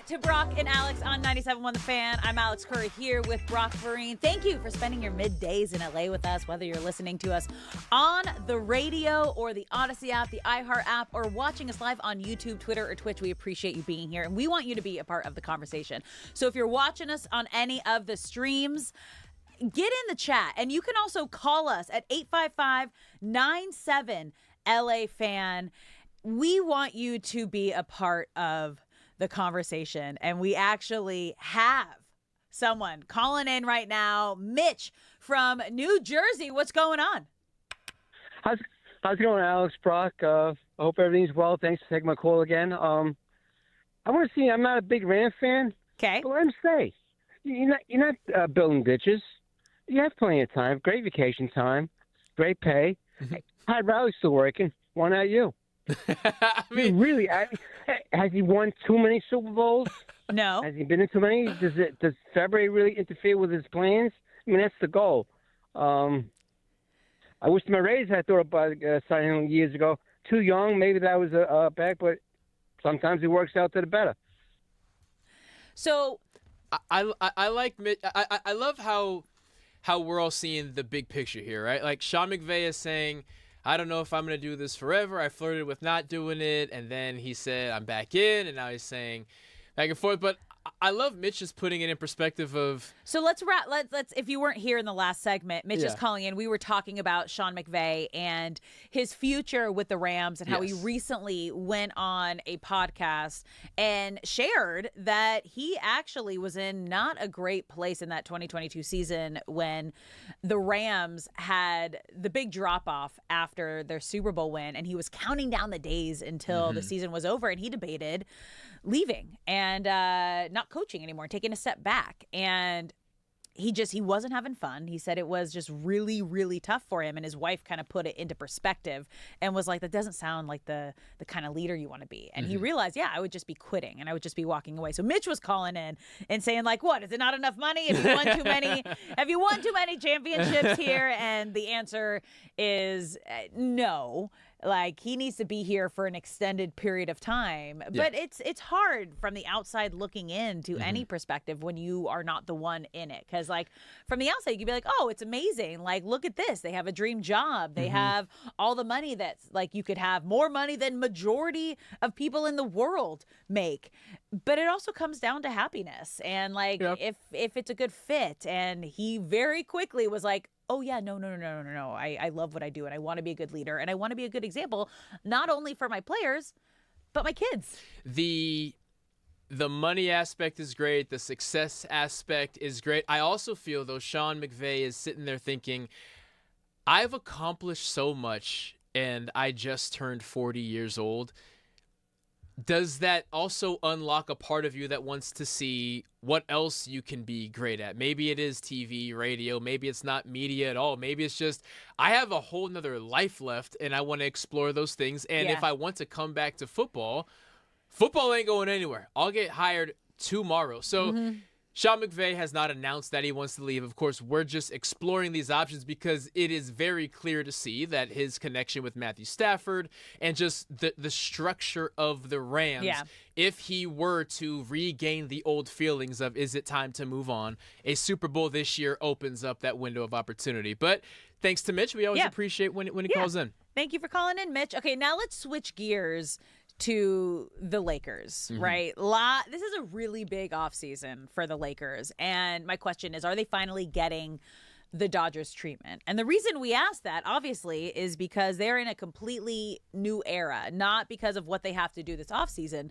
back to Brock and Alex on 97.1 The Fan. I'm Alex Curry here with Brock Vereen. Thank you for spending your middays in LA with us, whether you're listening to us on the radio or the Odyssey app, the iHeart app, or watching us live on YouTube, Twitter, or Twitch. We appreciate you being here, and we want you to be a part of the conversation. So if you're watching us on any of the streams, get in the chat, and you can also call us at 855-97-LA-FAN. We want you to be a part of the conversation, and we actually have someone calling in right now. Mitch from New Jersey, what's going on? How's it going, Alex, Brock? I hope everything's well. Thanks for taking my call again. I want to see. I'm not a big Ram fan. Okay, but let him stay. You're not building ditches. You have plenty of time. Great vacation time. Great pay. Hyde Riley's still working. Why not you? I mean, really? Has he won too many Super Bowls? No. Has he been in too many? Does February really interfere with his plans? I mean, that's the goal. I wish my Rays had thought about signing him years ago. Too young, maybe that was a bad, but sometimes it works out to the better. So, I like I love how we're all seeing the big picture here, right? Like Sean McVay is saying, I don't know if I'm going to do this forever. I flirted with not doing it, and then he said I'm back in, and now he's saying back and forth. But I love Mitch just putting it in perspective of. So let's if you weren't here in the last segment, Mitch is calling in. We were talking about Sean McVay and his future with the Rams and how he recently went on a podcast and shared that he actually was in not a great place in that 2022 season when the Rams had the big drop off after their Super Bowl win, and he was counting down the days until the season was over, and he debated leaving and not coaching anymore, taking a step back. And he wasn't having fun. He said it was just really, really tough for him. And his wife kind of put it into perspective and was like, that doesn't sound like the kind of leader you want to be. And he realized, I would just be quitting and I would just be walking away. So Mitch was calling in and saying, like, what, is it not enough money? Have you won too many? Have you won too many championships here? And the answer is no. Like, he needs to be here for an extended period of time. But it's hard from the outside looking in to any perspective when you are not the one in it. Because, like, from the outside, you can be like, oh, it's amazing. Like, look at this. They have a dream job. They have all the money that's, like, you could have more money than majority of people in the world make. But it also comes down to happiness. And, like, if it's a good fit. And he very quickly was like, oh, yeah, no. I love what I do, and I want to be a good leader, and I want to be a good example, not only for my players, but my kids. The money aspect is great. The success aspect is great. I also feel, though, Sean McVay is sitting there thinking, I've accomplished so much, and I just turned 40 years old. Does that also unlock a part of you that wants to see what else you can be great at? Maybe it is TV, radio. Maybe it's not media at all. Maybe it's just I have a whole nother life left and I want to explore those things. And if I want to come back to football ain't going anywhere. I'll get hired tomorrow. So Sean McVay has not announced that he wants to leave. Of course, we're just exploring these options because it is very clear to see that his connection with Matthew Stafford and just the structure of the Rams, if he were to regain the old feelings of is it time to move on, a Super Bowl this year opens up that window of opportunity. But thanks to Mitch, we always appreciate when he calls in. Thank you for calling in, Mitch. Okay, now let's switch gears to the Lakers, right? This is a really big offseason for the Lakers. And my question is, are they finally getting the Dodgers treatment? And the reason we ask that, obviously, is because they're in a completely new era, not because of what they have to do this offseason,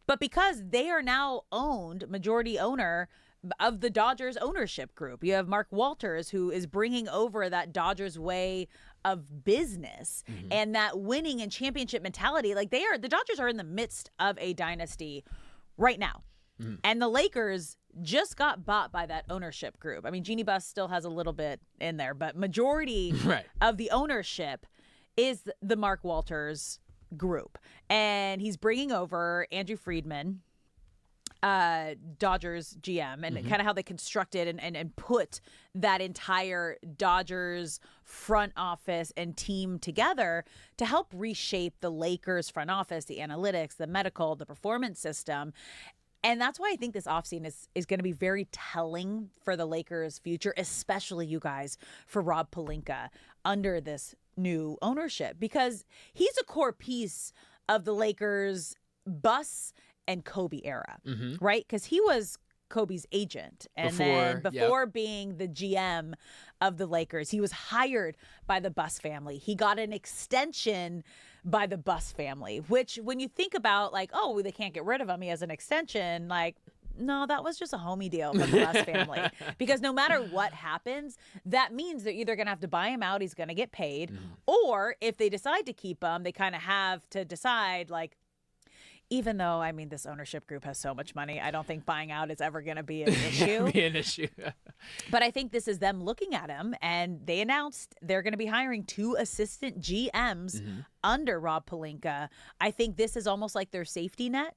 but because they are now majority owner of the Dodgers ownership group. You have Mark Walters, who is bringing over that Dodgers way of business and that winning and championship mentality. Like, the Dodgers are in the midst of a dynasty right now. And the Lakers just got bought by that ownership group. I mean, Jeannie Buss still has a little bit in there, but majority of the ownership is the Mark Walters group. And he's bringing over Andrew Friedman, Dodgers GM, and kind of how they constructed and put that entire Dodgers front office and team together to help reshape the Lakers front office, the analytics, the medical, the performance system. And that's why I think this offseason is going to be very telling for the Lakers' future, especially you guys, for Rob Pelinka under this new ownership, because he's a core piece of the Lakers' Bus and Kobe era, right? Because he was Kobe's agent. And then before being the GM of the Lakers, he was hired by the Bus family. He got an extension by the Bus family, which when you think about like, oh, they can't get rid of him, he has an extension, like, no, that was just a homie deal from the Bus family. Because no matter what happens, that means they're either going to have to buy him out, he's going to get paid, or if they decide to keep him, they kind of have to decide like, even though, I mean, this ownership group has so much money, I don't think buying out is ever going to be an issue. But I think this is them looking at him, and they announced they're going to be hiring 2 assistant GMs under Rob Pelinka. I think this is almost like their safety net.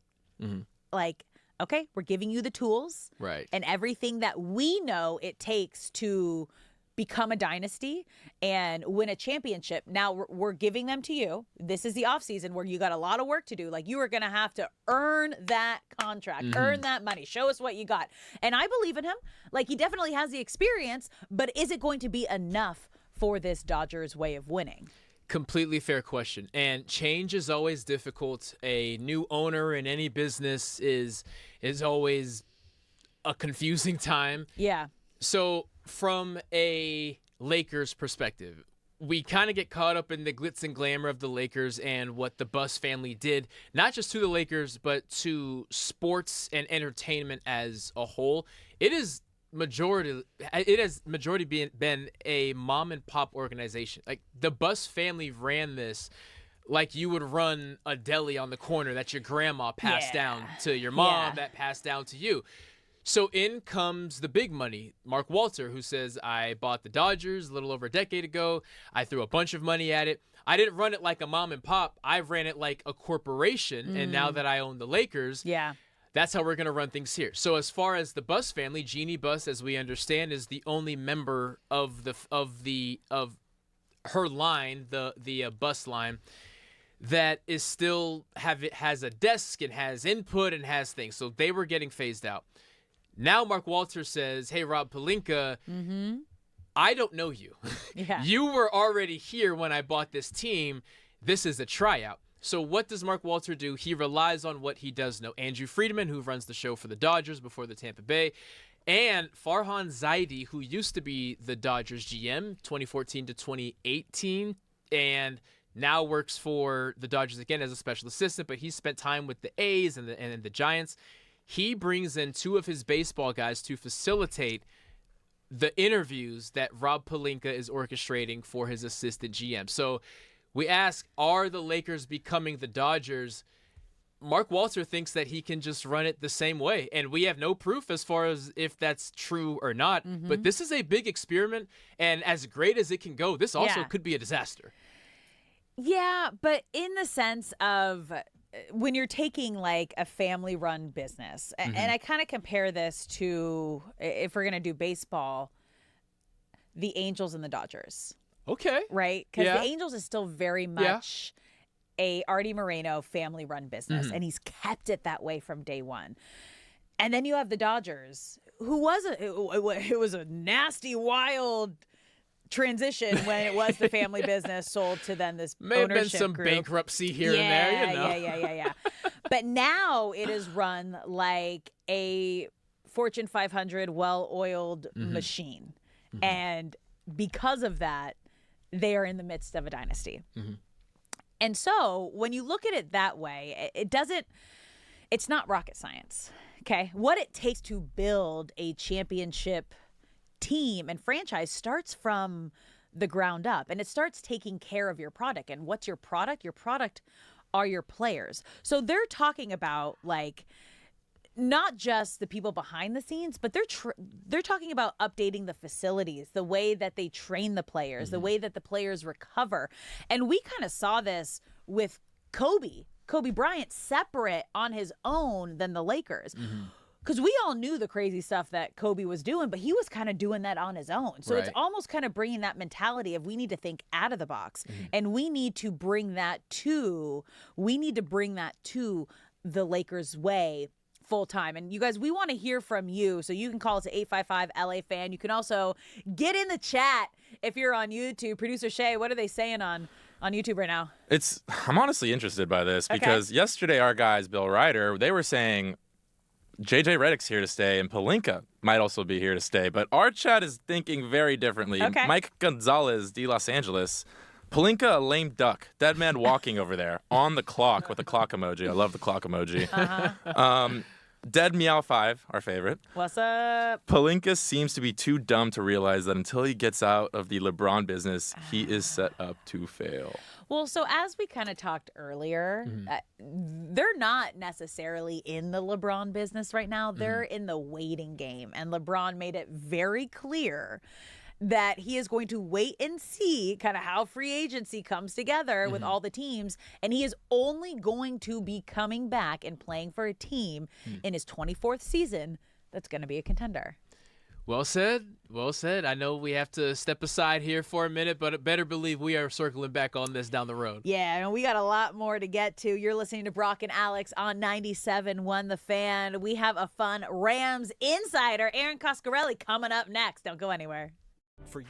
Like, okay, we're giving you the tools and everything that we know it takes to become a dynasty and win a championship. Now we're giving them to you. This is the offseason where you got a lot of work to do. Like, you are going to have to earn that contract, earn that money, show us what you got. And I believe in him. Like, he definitely has the experience, but is it going to be enough for this Dodgers way of winning? Completely fair question. And change is always difficult. A new owner in any business is always a confusing time. Yeah. So from a Lakers perspective, we kind of get caught up in the glitz and glamour of the Lakers and what the Bus family did, not just to the Lakers, but to sports and entertainment as a whole. It has majority been a mom and pop organization. Like, the Bus family ran this like you would run a deli on the corner that your grandma passed down to your mom, that passed down to you. So in comes the big money, Mark Walter, who says, I bought the Dodgers a little over a decade ago. I threw a bunch of money at it. I didn't run it like a mom and pop. I ran it like a corporation. And now that I own the Lakers, that's how we're going to run things here. So as far as the Bus family, Jeannie Buss, as we understand, is the only member of her line, the Bus line, that is still has a desk and has input and has things. So they were getting phased out. Now Mark Walter says, hey, Rob Pelinka, I don't know you. You were already here when I bought this team. This is a tryout. So what does Mark Walter do? He relies on what he does know. Andrew Friedman, who runs the show for the Dodgers before the Tampa Bay, and Farhan Zaidi, who used to be the Dodgers GM 2014 to 2018, and now works for the Dodgers again as a special assistant, but he spent time with the A's and the Giants. He brings in 2 of his baseball guys to facilitate the interviews that Rob Pelinka is orchestrating for his assistant GM. So we ask, are the Lakers becoming the Dodgers? Mark Walter thinks that he can just run it the same way. And we have no proof as far as if that's true or not. But this is a big experiment. And as great as it can go, this also could be a disaster. Yeah, but in the sense of when you're taking like a family-run business, and I kind of compare this to, if we're going to do baseball, the Angels and the Dodgers. Okay. Right? Because the Angels is still very much a Artie Moreno family-run business, and he's kept it that way from day one. And then you have the Dodgers, who was it was a nasty, wild transition when it was the family business sold to then this may have ownership been some group. Bankruptcy here and there, you know. Yeah. But now it is run like a Fortune 500 well-oiled machine. And because of that, they are in the midst of a dynasty. And so when you look at it that way, it's not rocket science. Okay. What it takes to build a championship team and franchise starts from the ground up, and it starts taking care of your product. And what's your product? Your product are your players. So they're talking about like not just the people behind the scenes, but they're talking about updating the facilities, the way that they train the players, the way that the players recover. And we kind of saw this with Kobe Bryant separate on his own than the Lakers. Because we all knew the crazy stuff that Kobe was doing, but he was kind of doing that on his own. So it's almost kind of bringing that mentality of we need to think out of the box. And we need to bring that to the Lakers way full time. And you guys, we want to hear from you. So you can call us at 855 LA Fan. You can also get in the chat if you're on YouTube. Producer Shay, what are they saying on YouTube right now? I'm honestly interested by this because yesterday our guys, Bill Ryder, they were saying JJ Redick's here to stay and Pelinka might also be here to stay. But our chat is thinking very differently. Okay. Mike Gonzalez, de Los Angeles. Pelinka, a lame duck. Dead man walking over there on the clock with a clock emoji. I love the clock emoji. Dead Meow 5, our favorite. What's up? Pelinka seems to be too dumb to realize that until he gets out of the LeBron business, he is set up to fail. Well, so as we kind of talked earlier, they're not necessarily in the LeBron business right now. They're in the waiting game. And LeBron made it very clear that he is going to wait and see kind of how free agency comes together with all the teams. And he is only going to be coming back and playing for a team in his 24th season that's going to be a contender. Well said. Well said. I know we have to step aside here for a minute, but better believe we are circling back on this down the road. Yeah, and we got a lot more to get to. You're listening to Brock and Alex on 97.1 The Fan. We have a fun Rams insider, Aaron Coscarelli, coming up next. Don't go anywhere. For you.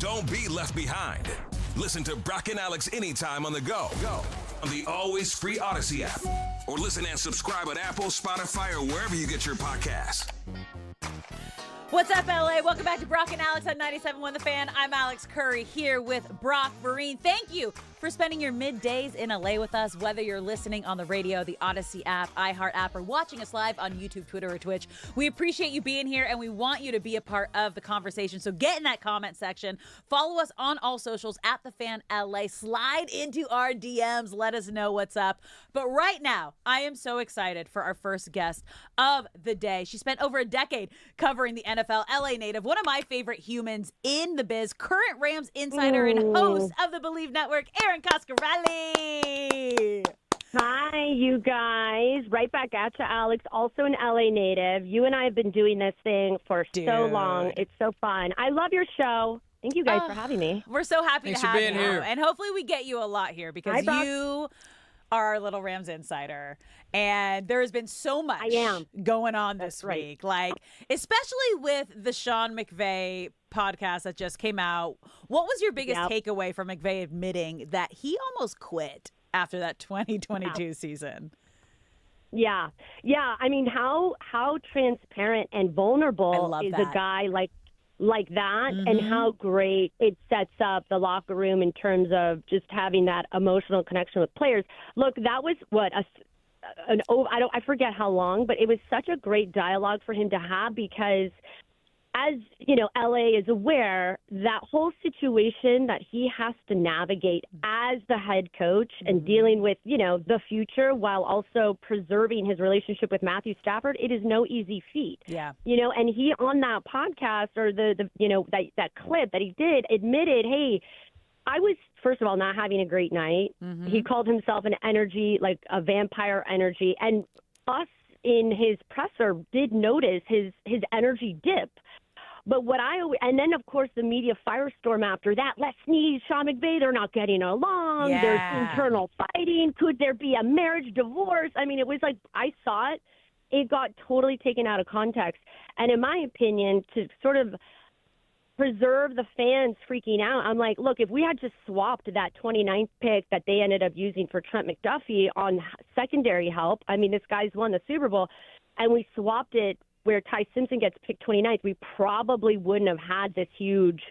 Don't be left behind. Listen to Brock and Alex anytime on the go. On the always free Odyssey app. Or listen and subscribe at Apple, Spotify, or wherever you get your podcasts. What's up, LA? Welcome back to Brock and Alex on 97.1 The Fan. I'm Alex Curry here with Brock Vereen. Thank you for spending your middays in LA with us, whether you're listening on the radio, the Odyssey app, iHeart app, or watching us live on YouTube, Twitter, or Twitch. We appreciate you being here, and we want you to be a part of the conversation. So get in that comment section. Follow us on all socials at The Fan LA. Slide into our DMs. Let us know what's up. But right now, I am so excited for our first guest of the day. She spent over a decade covering the NFL. LA native, one of my favorite humans in the biz, current Rams insider and host of the Believe Network, Erin Coscarelli. Hi, you guys. Right back at you, Alex. Also an LA native. You and I have been doing this thing for so long. It's so fun. I love your show. Thank you guys for having me. We're so happy to have you. Here. And hopefully we get you a lot here because you are our little Rams insider. And there has been so much going on this week. Like, especially with the Sean McVay podcast that just came out. What was your biggest takeaway from McVay admitting that he almost quit after that 2022 season? Yeah. I mean, how transparent and vulnerable is a guy like that, and how great it sets up the locker room in terms of just having that emotional connection with players. Look, that was I forget how long, but it was such a great dialogue for him to have because, as you know, LA is aware that whole situation that he has to navigate as the head coach and dealing with, the future while also preserving his relationship with Matthew Stafford, it is no easy feat. Yeah. And he on that podcast or that clip that he did admitted, hey, I was, first of all, not having a great night. He called himself an energy, like a vampire energy. And us in his presser did notice his energy dip. But and then, of course, the media firestorm after that. Les Snead, Sean McVay, they're not getting along. Yeah. There's internal fighting. Could there be a marriage divorce? I mean, it was like, I saw it. It got totally taken out of context. And in my opinion, to sort of preserve the fans freaking out, I'm like, look, if we had just swapped that 29th pick that they ended up using for Trent McDuffie on secondary help, I mean, this guy's won the Super Bowl, and we swapped it where Ty Simpson gets picked 29th, we probably wouldn't have had this huge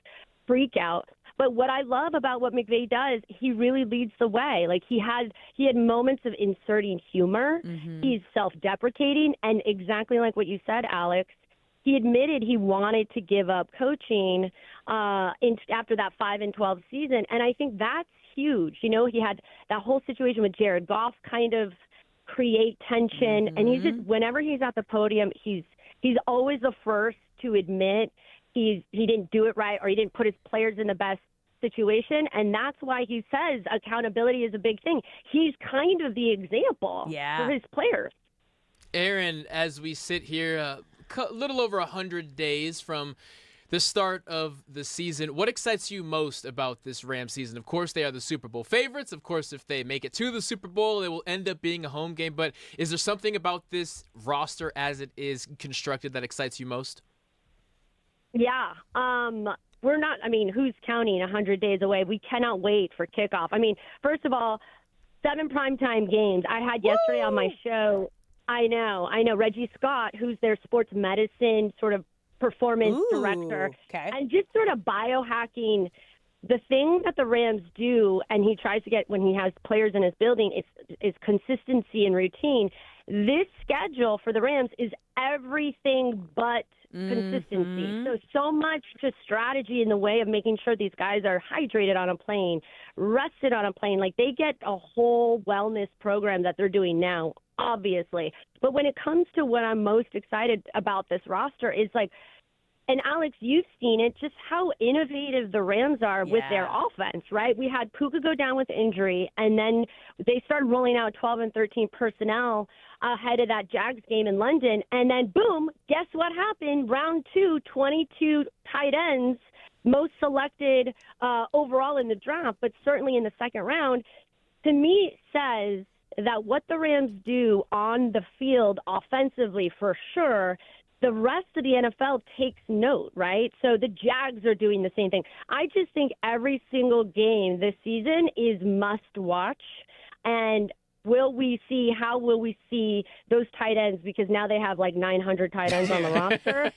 freak out. But what I love about what McVay does, he really leads the way. Like he had moments of inserting humor. He's self-deprecating, and exactly like what you said, Alex, he admitted he wanted to give up coaching after that 5-12 season, and I think that's huge. He had that whole situation with Jared Goff kind of create tension, and he's just, whenever he's at the podium, he's always the first to admit he didn't do it right or he didn't put his players in the best situation, and that's why he says accountability is a big thing. He's kind of the example for his players. Erin, as we sit here, a little over 100 days from the start of the season, what excites you most about this Rams season? Of course, they are the Super Bowl favorites. Of course, if they make it to the Super Bowl, it will end up being a home game. But is there something about this roster as it is constructed that excites you most? Yeah. We're not, who's counting 100 days away? We cannot wait for kickoff. First of all, 7 primetime games. I had yesterday on my show, I know, Reggie Scott, who's their sports medicine sort of performance director, and just sort of biohacking the thing that the Rams do, and he tries to get when he has players in his building, is consistency and routine. This schedule for the Rams is everything but consistency. So much just strategy in the way of making sure these guys are hydrated on a plane, rested on a plane. Like, they get a whole wellness program that they're doing now, obviously. But when it comes to what I'm most excited about this roster is, like, and Alex, you've seen it, just how innovative the Rams are with their offense, right? We had Puka go down with injury, and then they started rolling out 12 and 13 personnel ahead of that Jags game in London. And then, boom, guess what happened? Round 2, 22 tight ends, most selected overall in the draft, but certainly in the second round, to me says that what the Rams do on the field offensively, for sure, the rest of the NFL takes note, right? So the Jags are doing the same thing. I just think every single game this season is must watch. And how will we see those tight ends? Because now they have like 900 tight ends on the roster.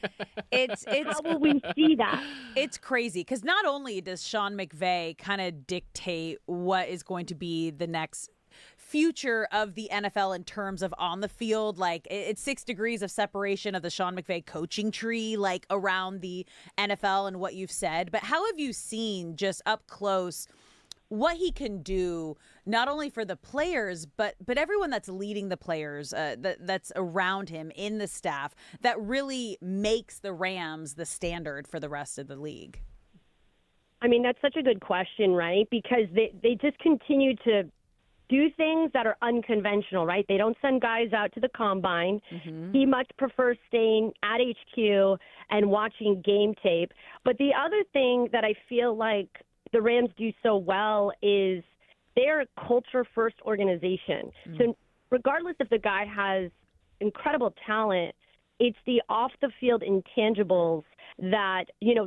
How will we see that? It's crazy because not only does Sean McVay kind of dictate what is going to be the next future of the NFL in terms of on the field, like it's 6 degrees of separation of the Sean McVay coaching tree, like around the NFL and what you've said. But how have you seen just up close what he can do, not only for the players, but everyone that's leading the players, that's around him in the staff, that really makes the Rams the standard for the rest of the league? I mean, that's such a good question, right? Because they just continue to do things that are unconventional, right? They don't send guys out to the combine. Mm-hmm. He much prefers staying at HQ and watching game tape. But the other thing that I feel like the Rams do so well is they're a culture-first organization. Mm. So regardless if the guy has incredible talent, it's the off-the-field intangibles that,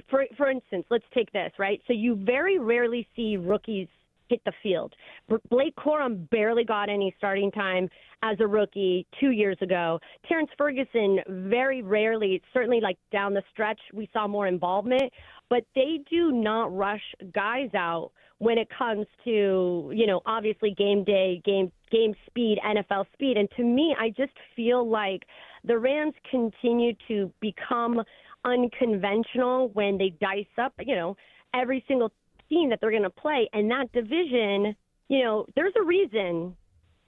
for instance, let's take this, right? So you very rarely see rookies hit the field. Blake Corum barely got any starting time as a rookie 2 years ago. Terrence Ferguson very rarely, certainly like down the stretch, we saw more involvement. But they do not rush guys out when it comes to, obviously game day, game speed, NFL speed. And to me, I just feel like the Rams continue to become unconventional when they dice up, every single team that they're going to play. And that division, there's a reason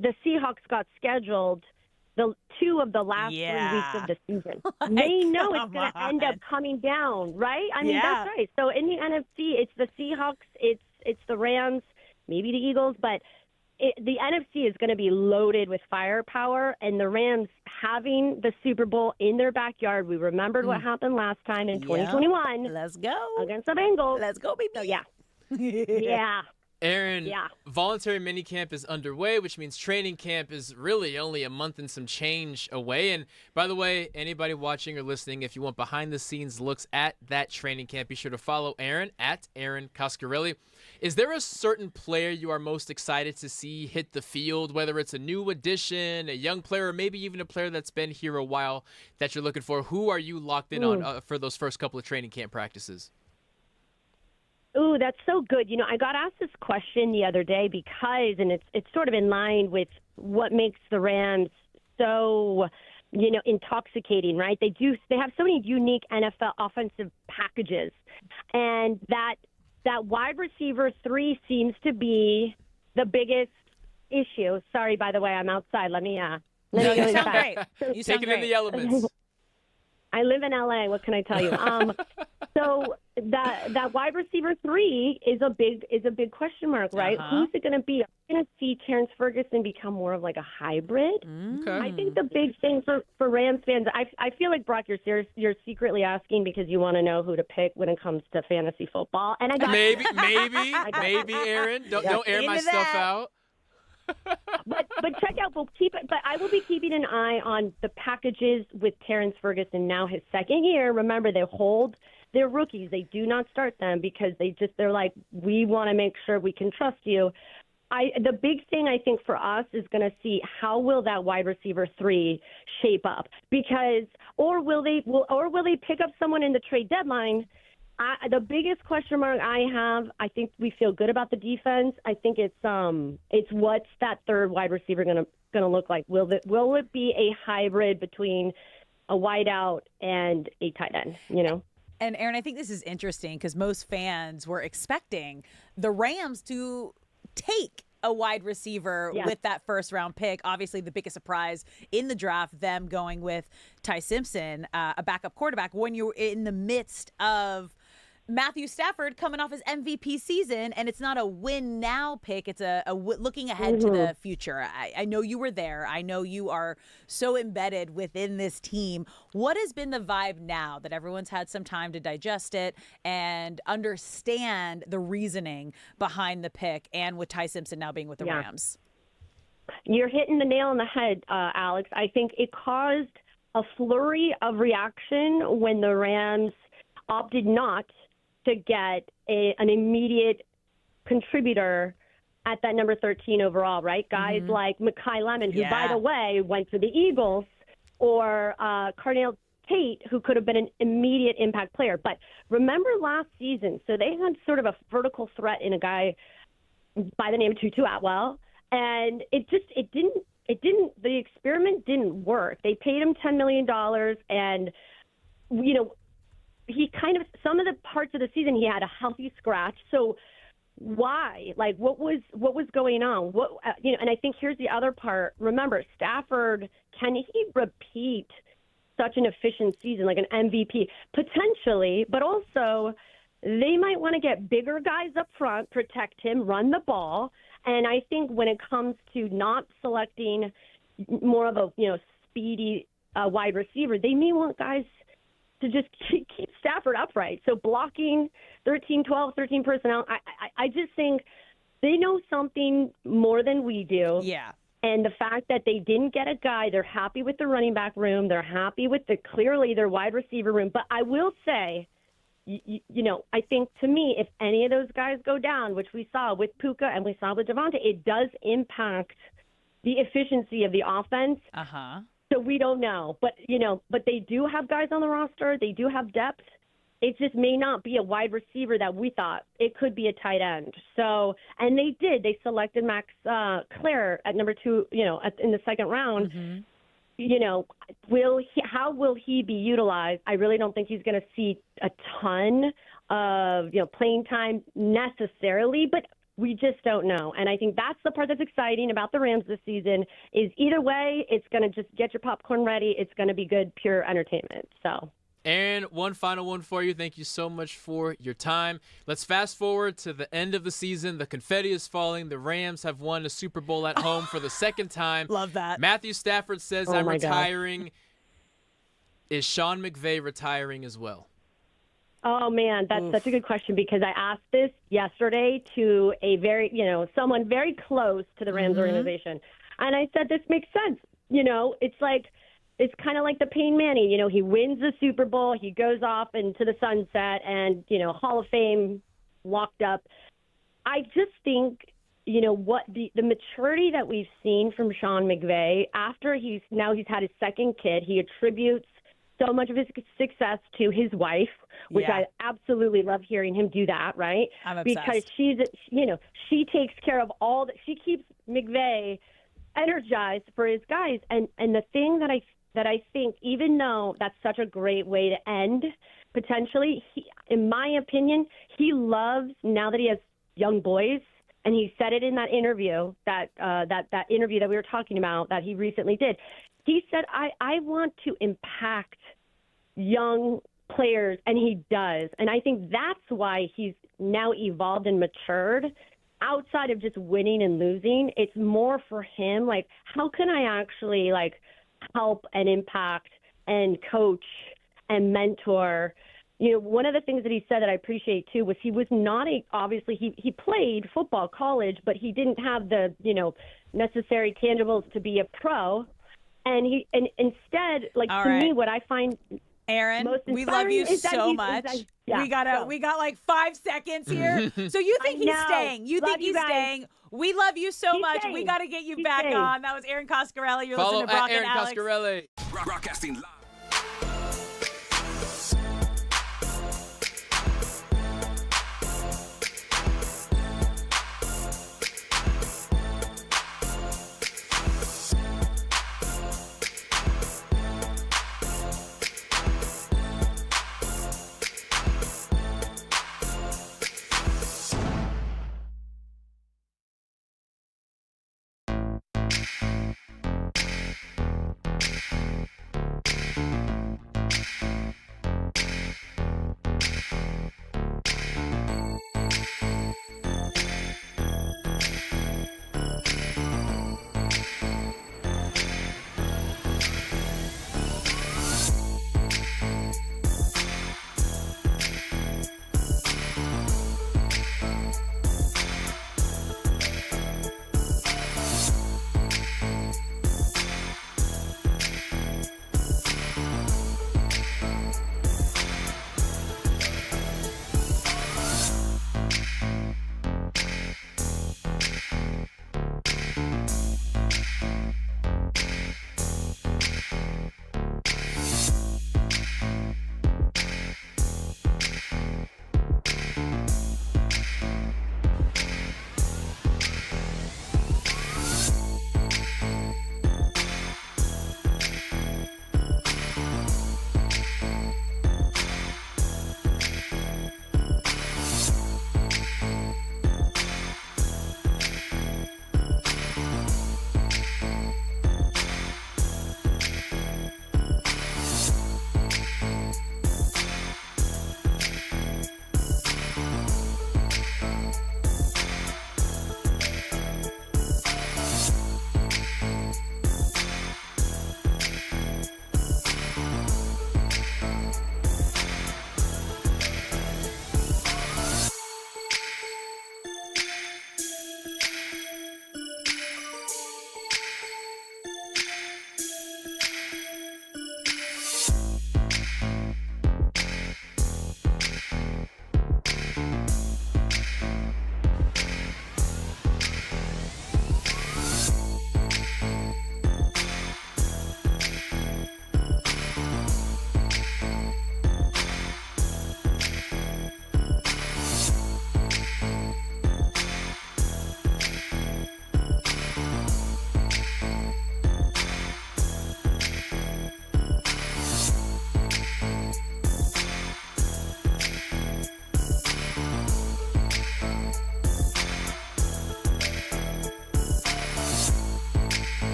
the Seahawks got scheduled the 2 of the last 3 weeks of the season. They know it's going to end up coming down, right? I mean, that's right. So in the NFC, it's the Seahawks, it's the Rams, maybe the Eagles, but the NFC is going to be loaded with firepower, and the Rams having the Super Bowl in their backyard. We remembered what happened last time in 2021. Let's go. Against the Bengals. Let's go, baby. So, yeah. Aaron, voluntary minicamp is underway, which means training camp is really only a month and some change away. And by the way, anybody watching or listening, if you want behind-the-scenes looks at that training camp, be sure to follow Aaron at Aaron Coscarelli. Is there a certain player you are most excited to see hit the field, whether it's a new addition, a young player, or maybe even a player that's been here a while that you're looking for? Who are you locked in on for those first couple of training camp practices? Ooh, that's so good. I got asked this question the other day because, and it's sort of in line with what makes the Rams so, intoxicating, right? They have so many unique NFL offensive packages, and that wide receiver 3 seems to be the biggest issue. Sorry, by the way, I'm outside. Let me you sound great. You sound Taking in the elements. I live in LA. What can I tell you? So that wide receiver 3 is a big question mark, right? Uh-huh. Who's it going to be? Are we going to see Terrence Ferguson become more of like a hybrid? Okay. I think the big thing for Rams fans, I feel like, Brock, you're secretly asking because you want to know who to pick when it comes to fantasy football. And I got maybe, Aaron. Don't air my stuff out. but check out. But I will be keeping an eye on the packages with Terrence Ferguson now his second year. Remember, they hold their rookies. They do not start them because they're like, we want to make sure we can trust you. The big thing I think for us is going to see how will that wide receiver 3 shape up, because or will they pick up someone in the trade deadline. The biggest question mark I have, I think we feel good about the defense. I think it's what's that third wide receiver going to look like? Will it be a hybrid between a wideout and a tight end? And Aaron, I think this is interesting because most fans were expecting the Rams to take a wide receiver with that first round pick. Obviously, the biggest surprise in the draft, them going with Ty Simpson, a backup quarterback, when you're in the midst of Matthew Stafford coming off his MVP season, and it's not a win now pick. It's a looking ahead to the future. I know you were there. I know you are so embedded within this team. What has been the vibe now that everyone's had some time to digest it and understand the reasoning behind the pick, and with Ty Simpson now being with the Rams? You're hitting the nail on the head, Alex. I think it caused a flurry of reaction when the Rams opted not to get an immediate contributor at that number 13 overall, right? Guys like Mekhi Lemon, who, by the way, went to the Eagles, or Cardale Tate, who could have been an immediate impact player. But remember last season, so they had sort of a vertical threat in a guy by the name of Tutu Atwell, and the experiment didn't work. They paid him $10 million, and, he kind of, some of the parts of the season he had a healthy scratch. So why? Like, what was going on? And I think here's the other part. Remember, Stafford, can he repeat such an efficient season, like an MVP? Potentially, but also they might want to get bigger guys up front, protect him, run the ball. And I think when it comes to not selecting more of a speedy wide receiver, they may want guys to just keep Stafford upright. So blocking 13 personnel, I just think they know something more than we do. Yeah. And the fact that they didn't get a guy, they're happy with the running back room. They're happy with clearly their wide receiver room. But I will say, I think to me, if any of those guys go down, which we saw with Puka and we saw with Devontae, it does impact the efficiency of the offense. Uh-huh. So we don't know. But they do have guys on the roster. They do have depth. It just may not be a wide receiver that we thought. It could be a tight end. So, and they did. They selected Max Clare at number 2, in the second round. How will he be utilized? I really don't think he's going to see a ton of, playing time necessarily, but we just don't know. And I think that's the part that's exciting about the Rams this season is either way, it's going to just get your popcorn ready. It's going to be good, pure entertainment. So. Aaron, one final one for you. Thank you so much for your time. Let's fast forward to the end of the season. The confetti is falling. The Rams have won the Super Bowl at home for the second time. Love that. Matthew Stafford says, I'm retiring. God. Is Sean McVay retiring as well? Oh, man, that's such a good question because I asked this yesterday to a someone very close to the Rams organization. And I said, this makes sense. It's like, it's kind of like the Peyton Manning. He wins the Super Bowl, he goes off into the sunset, and, Hall of Fame locked up. I just think, what the maturity that we've seen from Sean McVay after he's had his second kid, he attributes so much of his success to his wife, which I absolutely love hearing him do that, right? I'm obsessed. Because she takes care of she keeps McVay energized for his guys. And the thing that I think, even though that's such a great way to end, potentially, in my opinion, he loves, now that he has young boys, and he said it in that interview, that interview that we were talking about that he recently did. He said, I want to impact young players, and he does. And I think that's why he's now evolved and matured. Outside of just winning and losing, it's more for him, like, how can I actually, help and impact and coach and mentor? One of the things that he said that I appreciate too was he was not obviously he played football college, but he didn't have the necessary tangibles to be a pro, and instead, me, what I find, Aaron, most we love you so much. We got like 5 seconds here. So you think he's staying? You think he's staying? We love you so much. Staying. We got to get you back on. That was Aaron Coscarelli. You're listening to Brock and Alex. Coscarelli. Broadcasting live.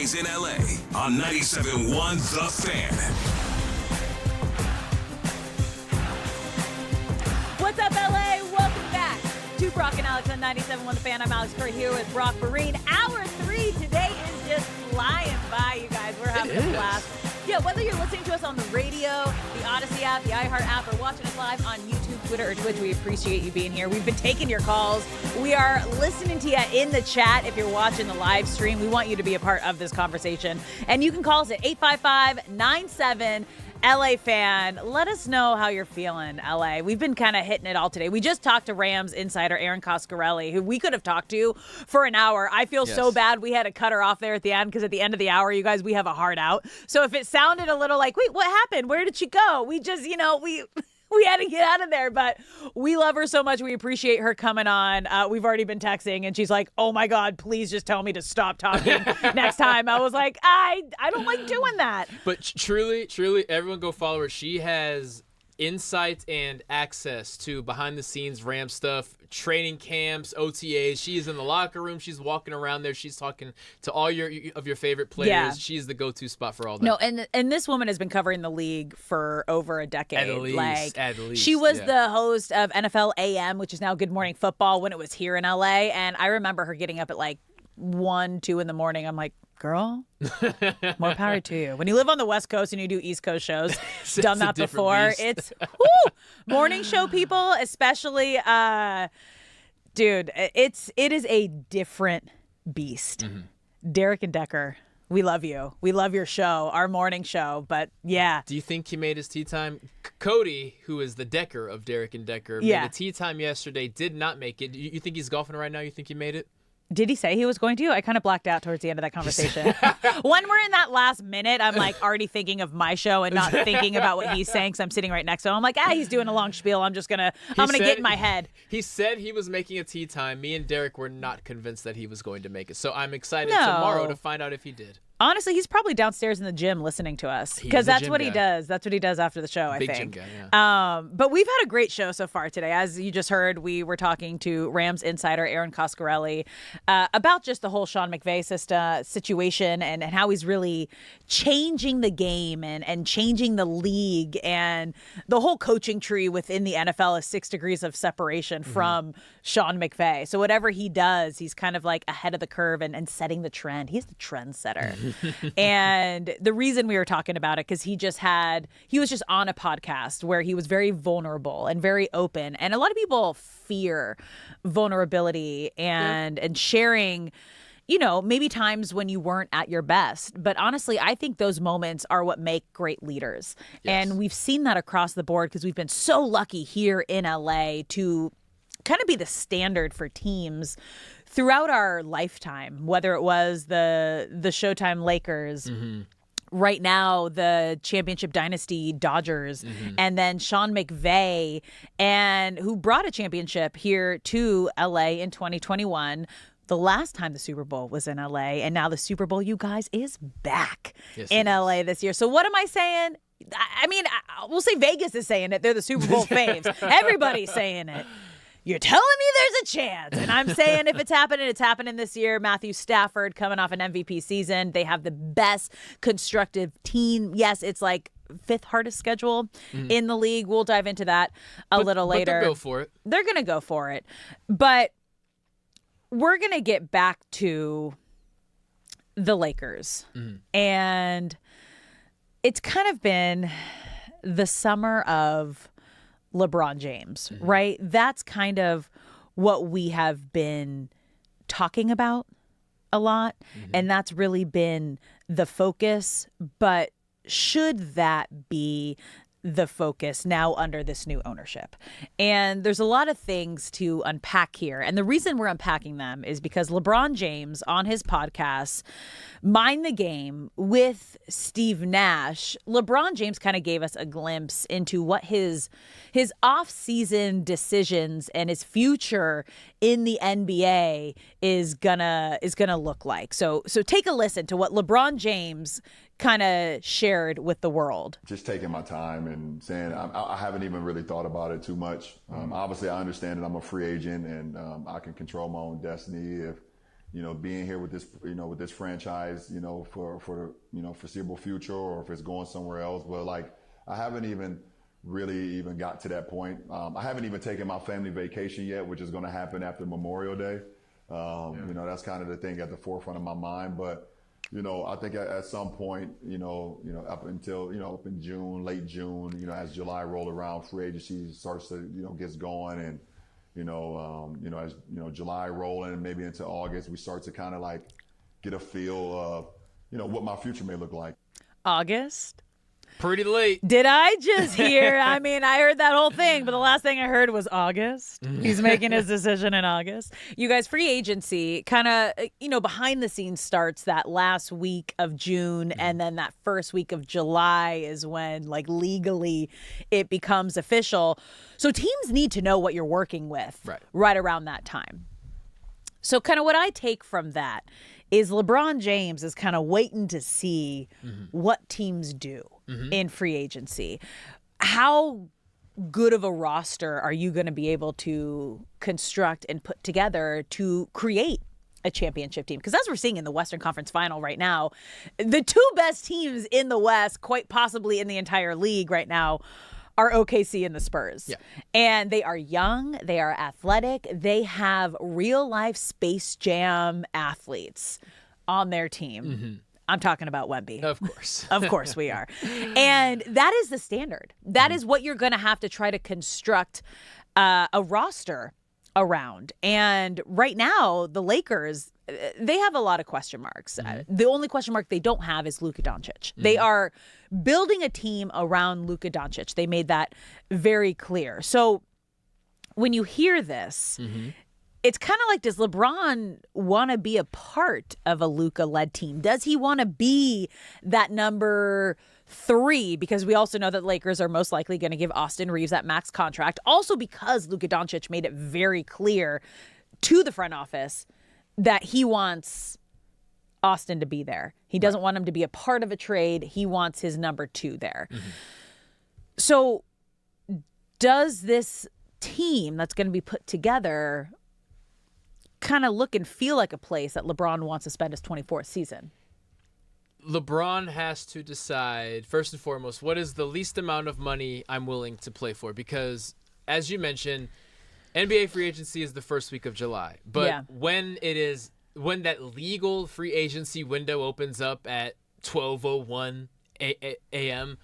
Weekdays in LA on 97.1 The Fan. What's up, LA? Welcome back to Brock and Alex on 97.1 The Fan. I'm Alex Curry here with Brock Marine. Hour 3 today is just flying by, you guys. We're having a blast. Yeah, whether you're listening to us on the radio, the Odyssey app, the iHeart app, or watching us live on YouTube, Twitter, or Twitch, we appreciate you being here. We've been taking your calls. We are listening to you in the chat if you're watching the live stream. We want you to be a part of this conversation. And you can call us at 855-97 LA Fan. Let us know how you're feeling, LA. We've been kind of hitting it all today. We just talked to Rams insider Aaron Coscarelli, who we could have talked to for an hour. I feel so bad we had to cut her off there at the end because at the end of the hour, you guys, we have a hard out. So if it sounded a little like, wait, what happened? Where did she go? We just, we had to get out of there, but we love her so much. We appreciate her coming on. We've already been texting, and she's like, oh, my God, please just tell me to stop talking next time. I was like, I don't like doing that. But truly, everyone go follow her. She has insight and access to behind-the-scenes Ram stuff, training camps, OTAs. She is in the locker room. She's walking around there. She's talking to all your favorite players. Yeah. She's the go-to spot for all that. No, and this woman has been covering the league for over a decade. At least. She was the host of NFL AM, which is now Good Morning Football, when it was here in LA. And I remember her getting up at like 1, 2 in the morning. I'm like, girl, more power to you. When you live on the West Coast and you do East Coast shows, done that before. It's morning show people, especially, dude. It is a different beast. Mm-hmm. Derek and Decker, we love you. We love your show, our morning show. But yeah, do you think he made his tea time? Cody, who is the Decker of Derek and Decker, made a tea time yesterday. Did not make it. You think he's golfing right now? You think he made it? Did he say he was going to? I kind of blacked out towards the end of that conversation. When we're in that last minute, I'm like already thinking of my show and not thinking about what he's saying. So I'm sitting right next to him. I'm like, he's doing a long spiel. I'm gonna get in my head. He said he was making a tea time. Me and Derek were not convinced that he was going to make it. So I'm excited tomorrow to find out if he did. Honestly, he's probably downstairs in the gym listening to us because that's what he does. That's what he does after the show, I think. Big gym guy, yeah. But we've had a great show so far today. As you just heard, we were talking to Rams insider Aaron Coscarelli about just the whole Sean McVay situation and how he's really changing the game and changing the league, and the whole coaching tree within the NFL is 6 degrees of separation from Sean McVay. So whatever he does, he's kind of like ahead of the curve and setting the trend. He's the trendsetter. And the reason we were talking about it, because he was just on a podcast where he was very vulnerable and very open. And a lot of people fear vulnerability and sharing, maybe times when you weren't at your best. But honestly, I think those moments are what make great leaders. Yes. And we've seen that across the board because we've been so lucky here in LA to kind of be the standard for teams throughout our lifetime, whether it was the Showtime Lakers, right now the championship dynasty Dodgers, and then Sean McVay, and who brought a championship here to LA in 2021. The last time the Super Bowl was in LA, and now the Super Bowl, you guys, is back in LA this year. So what am I saying? I mean, we'll say Vegas is saying it. They're the Super Bowl faves. Everybody's saying it. You're telling me there's a chance. And I'm saying if it's happening this year. Matthew Stafford coming off an MVP season. They have the best constructive team. Yes, it's like 5th hardest schedule in the league. We'll dive into that a little later. But they'll go for it. They're going to go for it. But we're going to get back to the Lakers. And it's kind of been the summer of LeBron James, right? That's kind of what we have been talking about a lot. And that's really been the focus. But should that be the focus now under this new ownership? And there's a lot of things to unpack here. And the reason we're unpacking them is because LeBron James on his podcast, Mind the Game with Steve Nash, LeBron James kind of gave us a glimpse into what his off-season decisions and his future in the NBA is gonna look like. So take a listen to what LeBron James kind of shared with the world. Just taking my time and saying I haven't even really thought about it too much. Obviously, I understand that I'm a free agent and I can control my own destiny. being here with this franchise, for the, foreseeable future, or if it's going somewhere else. But like, I haven't even really got to that point. I haven't even taken my family vacation yet, which is going to happen after Memorial Day. That's kind of the thing at the forefront of my mind. But, I think at some point, up until, up in June, late June, as July roll around, free agency starts to, gets going, and, as, July rolling and maybe into August, we start to kind of like get a feel of, what my future may look like. August? Pretty late. Did I just hear? I mean, I heard that whole thing, but the last thing I heard was August. He's making his decision in August. You guys, free agency kind of, behind the scenes starts that last week of June, and then that first week of July is when, like, legally it becomes official. So teams need to know what you're working with right around that time. So kind of what I take from that is LeBron James is kind of waiting to see what teams do in free agency. How good of a roster are you going to be able to construct and put together to create a championship team? Because as we're seeing in the Western Conference Final right now, the two best teams in the West, quite possibly in the entire league right now, are OKC and the Spurs. Yeah. And they are young, they are athletic, they have real-life Space Jam athletes on their team. I'm talking about Wemby. Of course. Of course we are. And that is the standard. That is what you're going to have to try to construct a roster around. And right now, the Lakers, they have a lot of question marks. The only question mark they don't have is Luka Doncic. They are building a team around Luka Doncic. They made that very clear. So when you hear this, it's kind of like, does LeBron want to be a part of a Luka-led team? Does he want to be that number 3? Because we also know that Lakers are most likely going to give Austin Reeves that max contract. Also because Luka Doncic made it very clear to the front office that he wants Austin to be there. He doesn't want him to be a part of a trade. He wants his number 2 there. So does this team that's going to be put together kind of look and feel like a place that LeBron wants to spend his 24th season? LeBron has to decide, first and foremost, what is the least amount of money I'm willing to play for? Because, as you mentioned, NBA free agency is the first week of July. But when that legal free agency window opens up at 12:01 a.m.,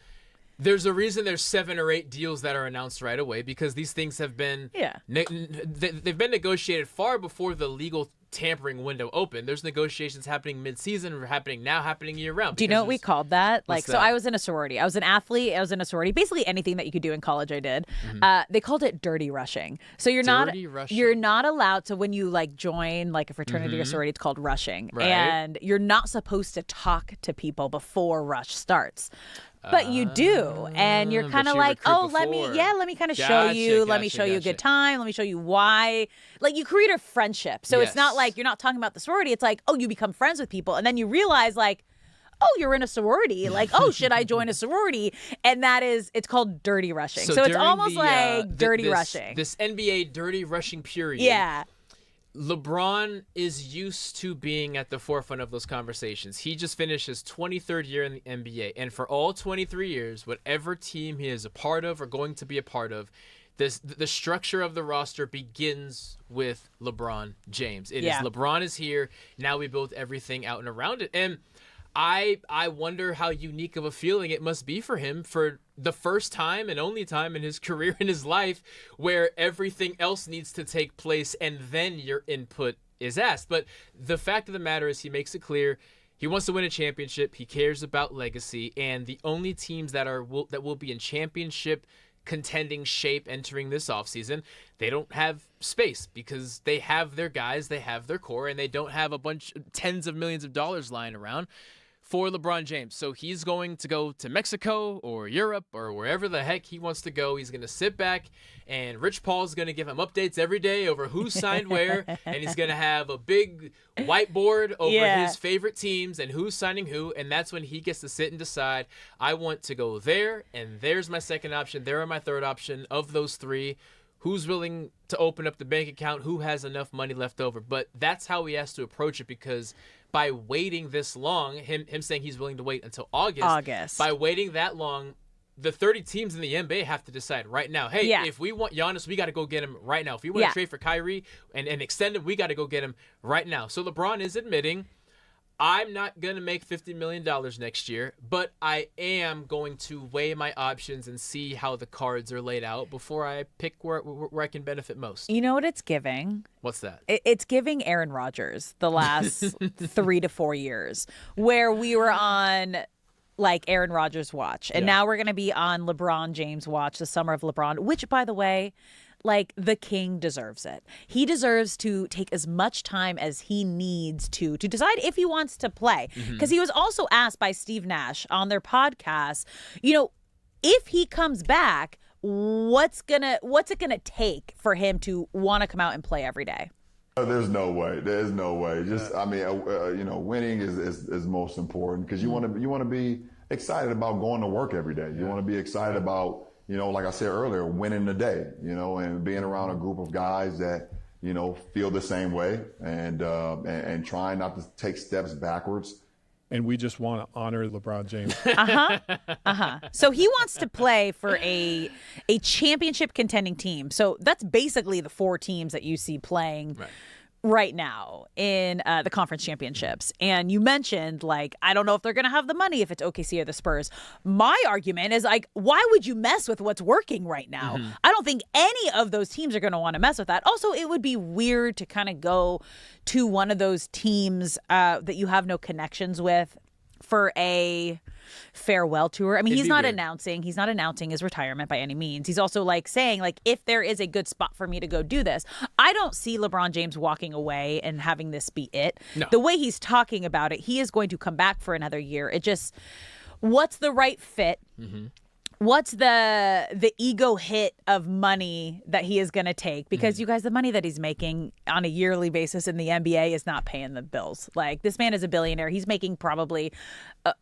there's a reason there's 7 or 8 deals that are announced right away, because these things have been they've been negotiated far before the legal tampering window opened. There's negotiations happening mid-season, happening year-round. Do you know what we called that? So I was in a sorority. I was an athlete. I was in a sorority. Basically anything that you could do in college, I did. They called it dirty rushing. So you're not allowed to, when you like join like a fraternity or sorority, it's called rushing. Right. And you're not supposed to talk to people before rush starts. But you do, and you're kind of like, oh, let me kind of show you. Let me show you a good time. Let me show you why. Like, you create a friendship. So it's not like you're not talking about the sorority. It's like, oh, you become friends with people, and then you realize, like, oh, you're in a sorority. Like, oh, should I join a sorority? And it's called dirty rushing. So it's almost like dirty rushing. This NBA dirty rushing period. Yeah. LeBron is used to being at the forefront of those conversations. He just finished his 23rd year in the NBA. And for all 23 years, whatever team he is a part of or going to be a part of, the structure of the roster begins with LeBron James. It is LeBron is here. Now we build everything out and around it. And I wonder how unique of a feeling it must be for him for the first time and only time in his career, in his life, where everything else needs to take place and then your input is asked. But the fact of the matter is, he makes it clear he wants to win a championship. He cares about legacy, and the only teams that will be in championship contending shape entering this offseason, they don't have space because they have their guys, they have their core, and they don't have a bunch tens of millions of dollars lying around for LeBron James. So he's going to go to Mexico or Europe or wherever the heck he wants to go. He's going to sit back, and Rich Paul's going to give him updates every day over who signed where, and he's going to have a big whiteboard over his favorite teams and who's signing who, and that's when he gets to sit and decide, I want to go there, and there's my second option, there are my third option. Of those 3, who's willing to open up the bank account, who has enough money left over. But that's how he has to approach it, because by waiting this long, him saying he's willing to wait until August. By waiting that long, the 30 teams in the NBA have to decide right now, hey, if we want Giannis, we got to go get him right now. If we want to trade for Kyrie and extend him, we got to go get him right now. So LeBron is admitting, I'm not going to make $50 million next year, but I am going to weigh my options and see how the cards are laid out before I pick where I can benefit most. You know what it's giving? What's that? It's giving Aaron Rodgers the last 3 to 4 years, where we were on like Aaron Rodgers Watch, and now we're going to be on LeBron James Watch, the summer of LeBron, which, by the way, like, the king deserves it. He deserves to take as much time as he needs to decide if he wants to play. Because he was also asked by Steve Nash on their podcast, you know, if he comes back, what's it gonna take for him to want to come out and play every day? There's no way. There's no way. Just, I mean, you know, winning is most important, because you want to be excited about going to work every day. You want to be excited about, you know, like I said earlier, winning the day, you know, and being around a group of guys that, you know, feel the same way, and trying not to take steps backwards. And we just want to honor LeBron James. So he wants to play for a championship contending team. So that's basically the 4 teams that you see playing right now in the conference championships. And you mentioned, like, I don't know if they're going to have the money if it's OKC or the Spurs. My argument is, like, why would you mess with what's working right now? I don't think any of those teams are going to want to mess with that. Also, it would be weird to kind of go to one of those teams that you have no connections with for a farewell tour. I mean, he's not announcing his retirement by any means. He's also like saying, like, if there is a good spot for me to go do this, I don't see LeBron James walking away and having this be it. No. The way he's talking about it, he is going to come back for another year. It just, what's the right fit? What's the ego hit of money that he is going to take? Because you guys, the money that he's making on a yearly basis in the NBA is not paying the bills. Like, this man is a billionaire. He's making probably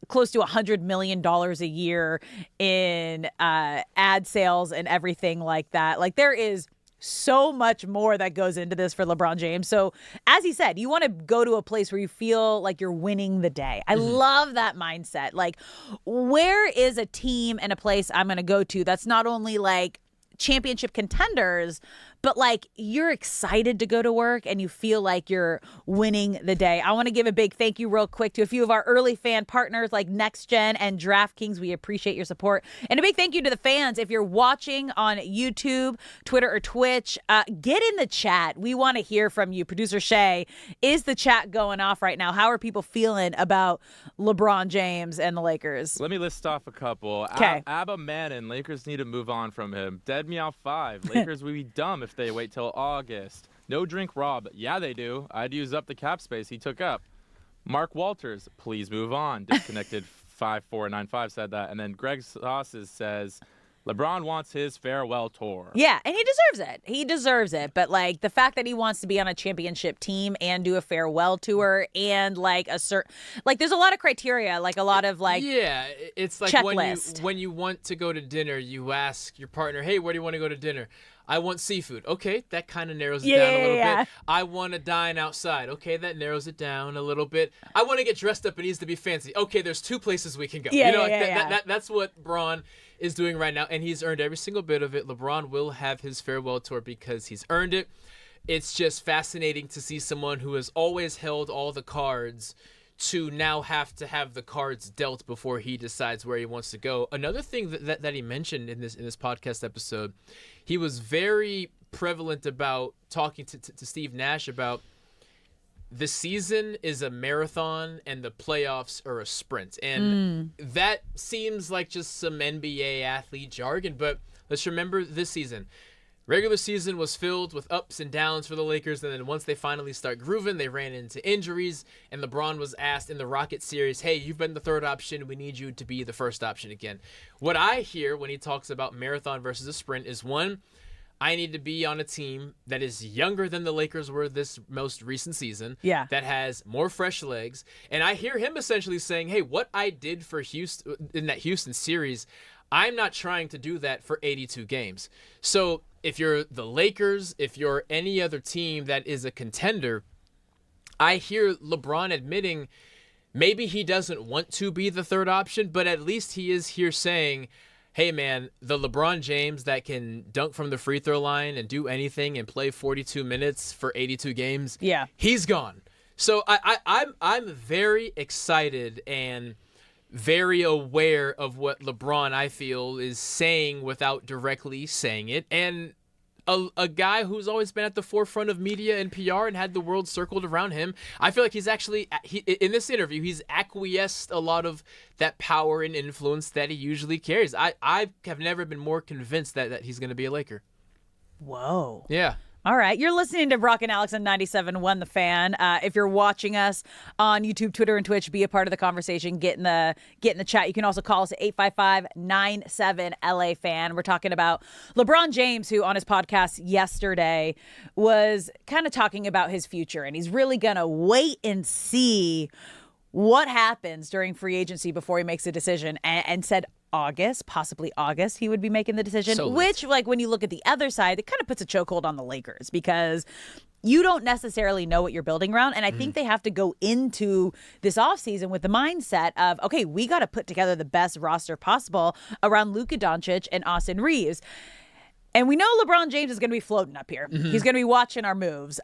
close to $100 million a year in ad sales and everything like that. Like, there is so much more that goes into this for LeBron James. So, as he said, you want to go to a place where you feel like you're winning the day. I love that mindset. Like, where is a team and a place I'm going to go to that's not only like championship contenders, but like you're excited to go to work and you feel like you're winning the day. I want to give a big thank you real quick to a few of our early fan partners like Next Gen and DraftKings. We appreciate your support. And a big thank you to the fans. If you're watching on YouTube, Twitter, or Twitch, get in the chat. We want to hear from you. Producer Shay, is the chat going off right now? How are people feeling about LeBron James and the Lakers? Let me list off a couple. Okay. Abba Manon, Lakers need to move on from him. Dead Meow 5, Lakers would be dumb if they wait till August. No Drink Rob, yeah they do. I'd use up the cap space he took up. Mark Walters, please move on. Disconnected 5495 said that. And then Greg Sauces says, LeBron wants his farewell tour. Yeah, and he deserves it. He deserves it. But, like, the fact that he wants to be on a championship team and do a farewell tour and, like, there's a lot of criteria, like a lot of, like, yeah, it's like checklist. when you want to go to dinner, you ask your partner, hey, where do you want to go to dinner? I want seafood. Okay, that kind of narrows it down a little bit. I want to dine outside. Okay, that narrows it down a little bit. I want to get dressed up. It needs to be fancy. Okay, there's 2 places we can go. That's what Bron is doing right now, and he's earned every single bit of it. LeBron will have his farewell tour because he's earned it. It's just fascinating to see someone who has always held all the cards to now have to have the cards dealt before he decides where he wants to go. Another thing that he mentioned in this podcast episode, he was very prevalent about talking to Steve Nash about the season is a marathon and the playoffs are a sprint. And that seems like just some NBA athlete jargon, but let's remember this season. Regular season was filled with ups and downs for the Lakers, and then once they finally start grooving, they ran into injuries, and LeBron was asked in the Rocket series, hey, you've been the third option. We need you to be the first option again. What I hear when he talks about marathon versus a sprint is, one, I need to be on a team that is younger than the Lakers were this most recent season, that has more fresh legs. And I hear him essentially saying, hey, what I did for Houston in that Houston series, I'm not trying to do that for 82 games. So if you're the Lakers, if you're any other team that is a contender, I hear LeBron admitting maybe he doesn't want to be the third option, but at least he is here saying, hey, man, the LeBron James that can dunk from the free throw line and do anything and play 42 minutes for 82 games, he's gone. So I'm very excited and very aware of what LeBron, I feel, is saying without directly saying it. And a guy who's always been at the forefront of media and PR and had the world circled around him, I feel like he's actually, in this interview, he's acquiesced a lot of that power and influence that he usually carries. I have never been more convinced that he's going to be a Laker. Whoa. Yeah. All right. You're listening to Brock and Alex on 97.1 The Fan. If you're watching us on YouTube, Twitter, and Twitch, be a part of the conversation. Get in the chat. You can also call us at 855-97-LA-FAN. We're talking about LeBron James, who on his podcast yesterday was kind of talking about his future. And he's really going to wait and see what happens during free agency before he makes a decision, and said possibly August, he would be making the decision, which, like, when you look at the other side, it kind of puts a chokehold on the Lakers because you don't necessarily know what you're building around. And I think they have to go into this offseason with the mindset of, okay, we got to put together the best roster possible around Luka Doncic and Austin Reeves. And we know LeBron James is going to be floating up here. He's going to be watching our moves.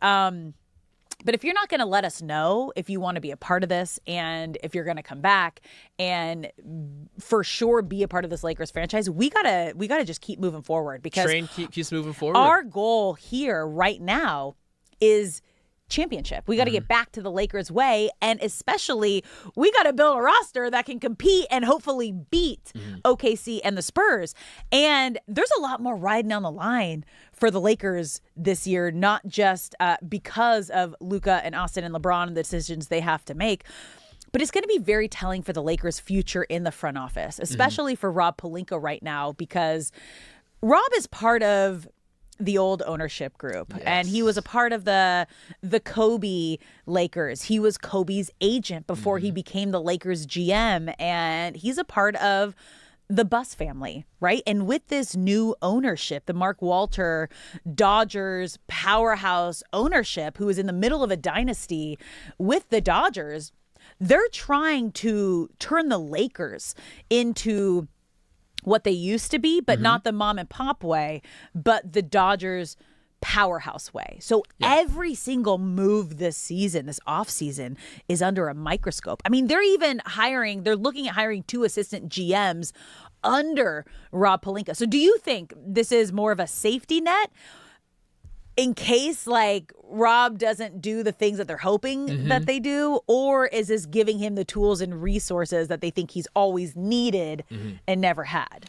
But if you're not going to let us know if you want to be a part of this and if you're going to come back and for sure be a part of this Lakers franchise, we gotta just keep moving forward, because train keeps moving forward. Our goal here right now is championship. We got to get back to the Lakers way, and especially we got to build a roster that can compete and hopefully beat OKC and the Spurs. And there's a lot more riding on the line for the Lakers this year, not just because of Luka and Austin and LeBron and the decisions they have to make, but it's going to be very telling for the Lakers' future in the front office, especially for Rob Pelinka right now, because Rob is part of the old ownership group, and he was a part of the Kobe Lakers. He was Kobe's agent before he became the Lakers GM, and he's a part of the Buss family, right? And with this new ownership, the Mark Walter Dodgers powerhouse ownership, who is in the middle of a dynasty with the Dodgers, they're trying to turn the Lakers into what they used to be, but not the mom and pop way, but the Dodgers powerhouse way. So every single move this season, this offseason, is under a microscope. I mean, they're looking at hiring 2 assistant GMs under Rob Pelinka. So do you think this is more of a safety net in case, like, Rob doesn't do the things that they're hoping that they do? Or is this giving him the tools and resources that they think he's always needed and never had?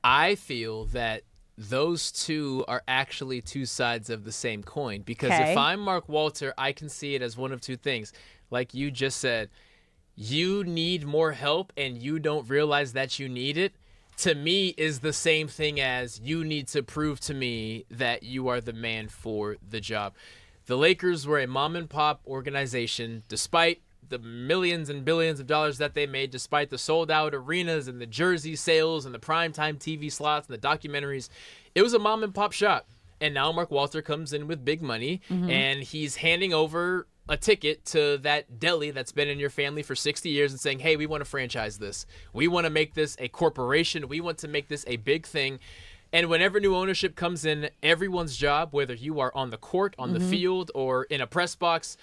I feel that those two are actually two sides of the same coin, because if I'm Mark Walter, I can see it as one of two things. Like you just said, you need more help and you don't realize that you need it, to me is the same thing as you need to prove to me that you are the man for the job. The Lakers were a mom and pop organization, despite the millions and billions of dollars that they made, despite the sold out arenas and the jersey sales and the primetime TV slots and the documentaries. It was a mom and pop shop. And now Mark Walter comes in with big money and he's handing over a ticket to that deli that's been in your family for 60 years and saying, hey, we want to franchise this. We want to make this a corporation. We want to make this a big thing. And whenever new ownership comes in, everyone's job, whether you are on the court, on the field, or in a press box,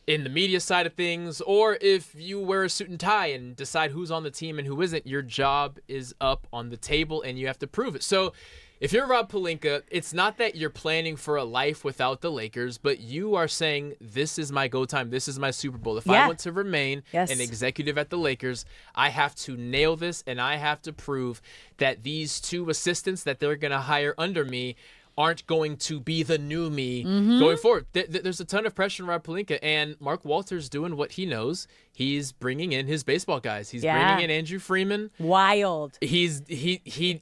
in the media side of things, or if you wear a suit and tie and decide who's on the team and who isn't, your job is up on the table and you have to prove it. So if you're Rob Pelinka, it's not that you're planning for a life without the Lakers, but you are saying, this is my go time. This is my Super Bowl. If I want to remain an executive at the Lakers, I have to nail this, and I have to prove that these 2 assistants that they're going to hire under me aren't going to be the new me going forward. There's a ton of pressure on Rob Pelinka, and Mark Walter's doing what he knows. He's bringing in his baseball guys. He's bringing in Andrew Friedman. Wild. The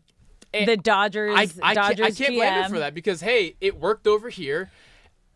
Dodgers. I can't blame him for that, because, hey, it worked over here.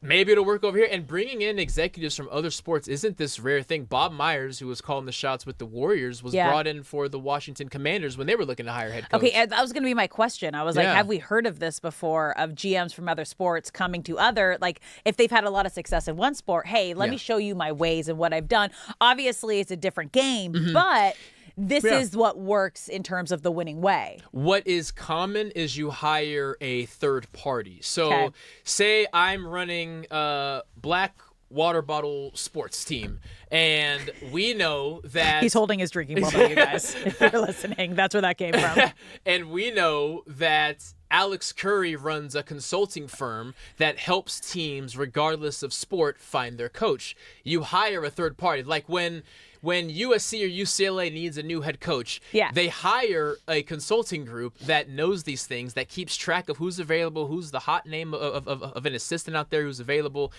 maybe it'll work over here. And bringing in executives from other sports isn't this rare thing. Bob Myers, who was calling the shots with the Warriors, was brought in for the Washington Commanders when they were looking to hire head coach. Okay, that was going to be my question. I was like, have we heard of this before, of GMs from other sports coming to other, like, if they've had a lot of success in one sport, hey, let me show you my ways and what I've done. Obviously, it's a different game, but this is what works in terms of the winning way. What is common is you hire a third party. So say I'm running a black water bottle sports team, and we know that... He's holding his drinking bottle, you guys, if you're listening. That's where that came from. And we know that Alex Curry runs a consulting firm that helps teams, regardless of sport, find their coach. You hire a third party. Like when USC or UCLA needs a new head coach, they hire a consulting group that knows these things, that keeps track of who's available, who's the hot name of an assistant out there who's available.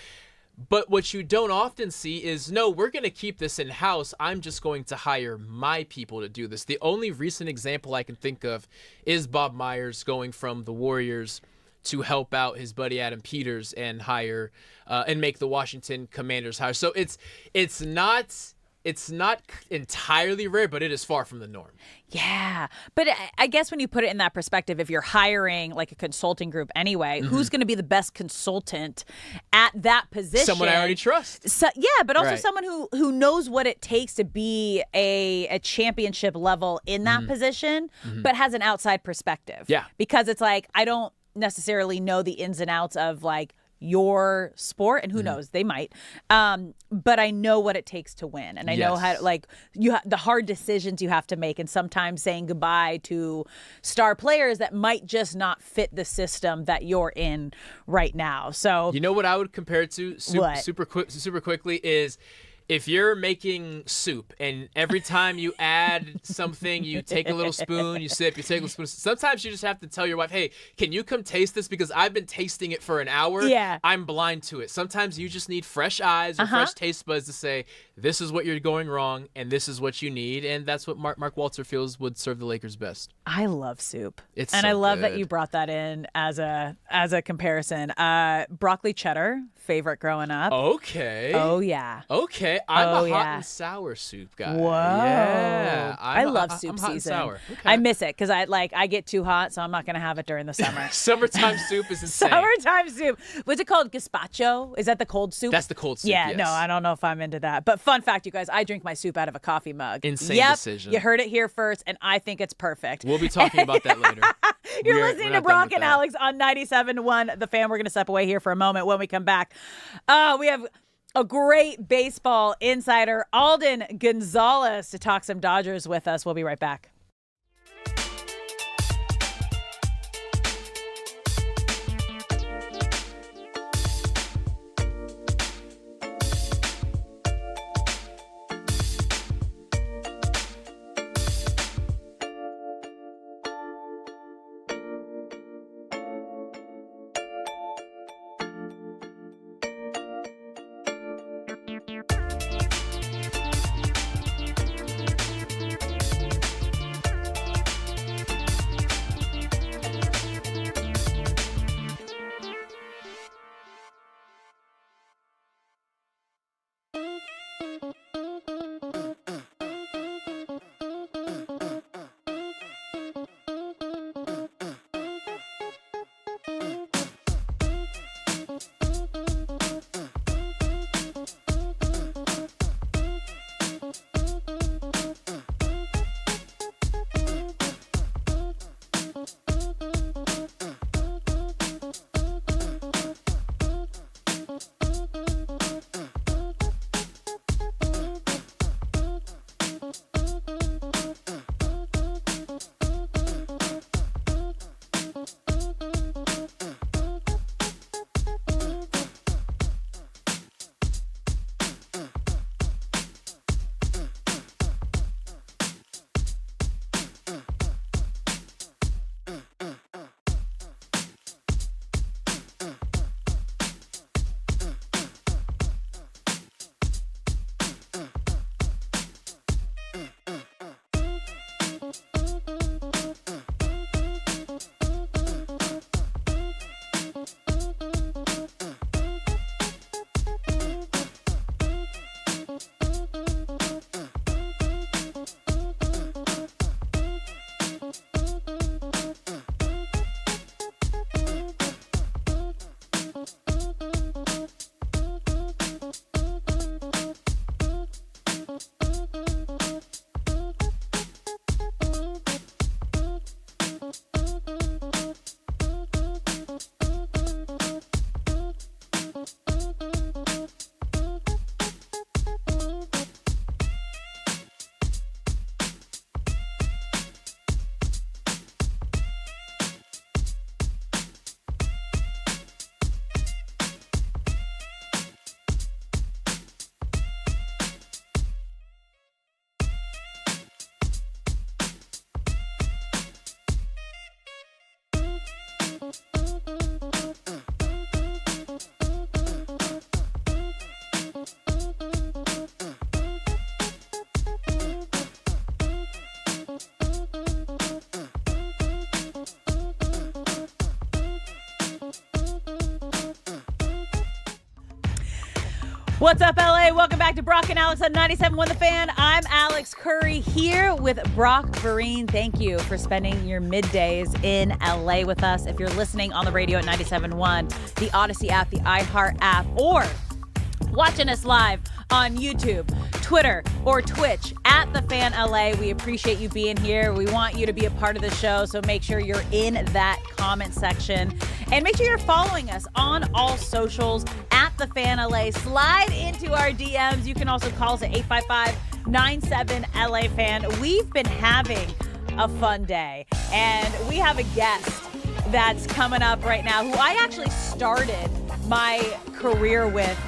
But what you don't often see is, no, we're going to keep this in-house. I'm just going to hire my people to do this. The only recent example I can think of is Bob Myers going from the Warriors to help out his buddy Adam Peters and hire and make the Washington Commanders hire. So it's not entirely rare, but it is far from the norm. Yeah. But I guess when you put it in that perspective, if you're hiring like a consulting group anyway, who's going to be the best consultant at that position? Someone I already trust. So, yeah, but also someone who knows what it takes to be a championship level in that position, but has an outside perspective. Yeah. Because it's like, I don't necessarily know the ins and outs of like your sport, and who knows, they might, but I know what it takes to win, and I know how, like, the hard decisions you have to make, and sometimes saying goodbye to star players that might just not fit the system that you're in right now. So you know what I would compare it to super quickly is, if you're making soup and every time you add something, you take a little spoon, you sip, you take a little spoon. Sometimes you just have to tell your wife, hey, can you come taste this? Because I've been tasting it for an hour. Yeah. I'm blind to it. Sometimes you just need fresh eyes or fresh taste buds to say, this is what you're going wrong and this is what you need. And that's what Mark Walter feels would serve the Lakers best. I love soup. I love that you brought that in as a comparison. Broccoli cheddar, favorite growing up. Okay. Oh, yeah. Okay. I'm a hot and sour soup guy. Whoa. Yeah. I love soup I'm season. hot and sour. Okay. I miss it because I get too hot, so I'm not going to have it during the summer. Summertime soup is insane. Summertime soup. What's it called? Gazpacho? Is that the cold soup? That's the cold soup, Yeah, yes. no, I don't know if I'm into that. But fun fact, you guys, I drink my soup out of a coffee mug. Insane Yep, decision. You heard it here first, and I think it's perfect. We'll be talking about that later. You're listening to Brock and Alex on 97.1 The Fan. We're going to step away here for a moment. When we come back, we have a great baseball insider, Alden Gonzalez, to talk some Dodgers with us. We'll be right back. What's up, LA? Welcome back to Brock and Alex on 97.1 The Fan. I'm Alex Curry here with Brock Vereen. Thank you for spending your middays in LA with us. If you're listening on the radio at 97.1, the Odyssey app, the iHeart app, or watching us live on YouTube, Twitter, or Twitch at The Fan LA. We appreciate you being here. We want you to be a part of the show, so make sure you're in that comment section. And make sure you're following us on all socials at The Fan LA. Slide into our DMs. You can also call us at 855-97-LA-FAN. We've been having a fun day, and we have a guest that's coming up right now who I actually started my career with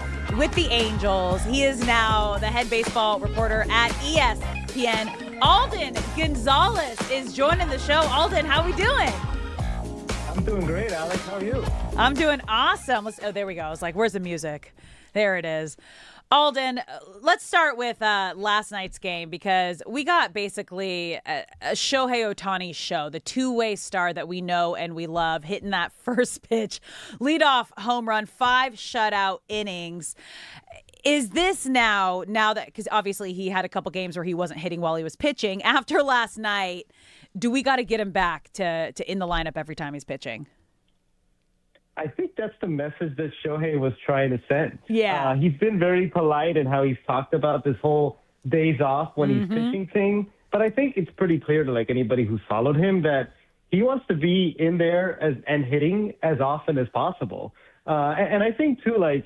the Angels. He is now the head baseball reporter at ESPN. Alden Gonzalez is joining the show. Alden, how are we doing? I'm doing great, Alex. How are you? I'm doing awesome. There we go. I was like, where's the music? There it is. Alden, let's start with last night's game, because we got basically a Shohei Ohtani show, the two-way star that we know and we love, hitting that first pitch, leadoff home run, 5 shutout innings. Is this now that, because obviously he had a couple games where he wasn't hitting while he was pitching, after last night, do we got to get him back to in the lineup every time he's pitching? I think that's the message that Shohei was trying to send. Yeah. He's been very polite in how he's talked about this whole days off when he's pitching thing. But I think it's pretty clear to like anybody who's followed him that he wants to be in there and hitting as often as possible. And I think too, like,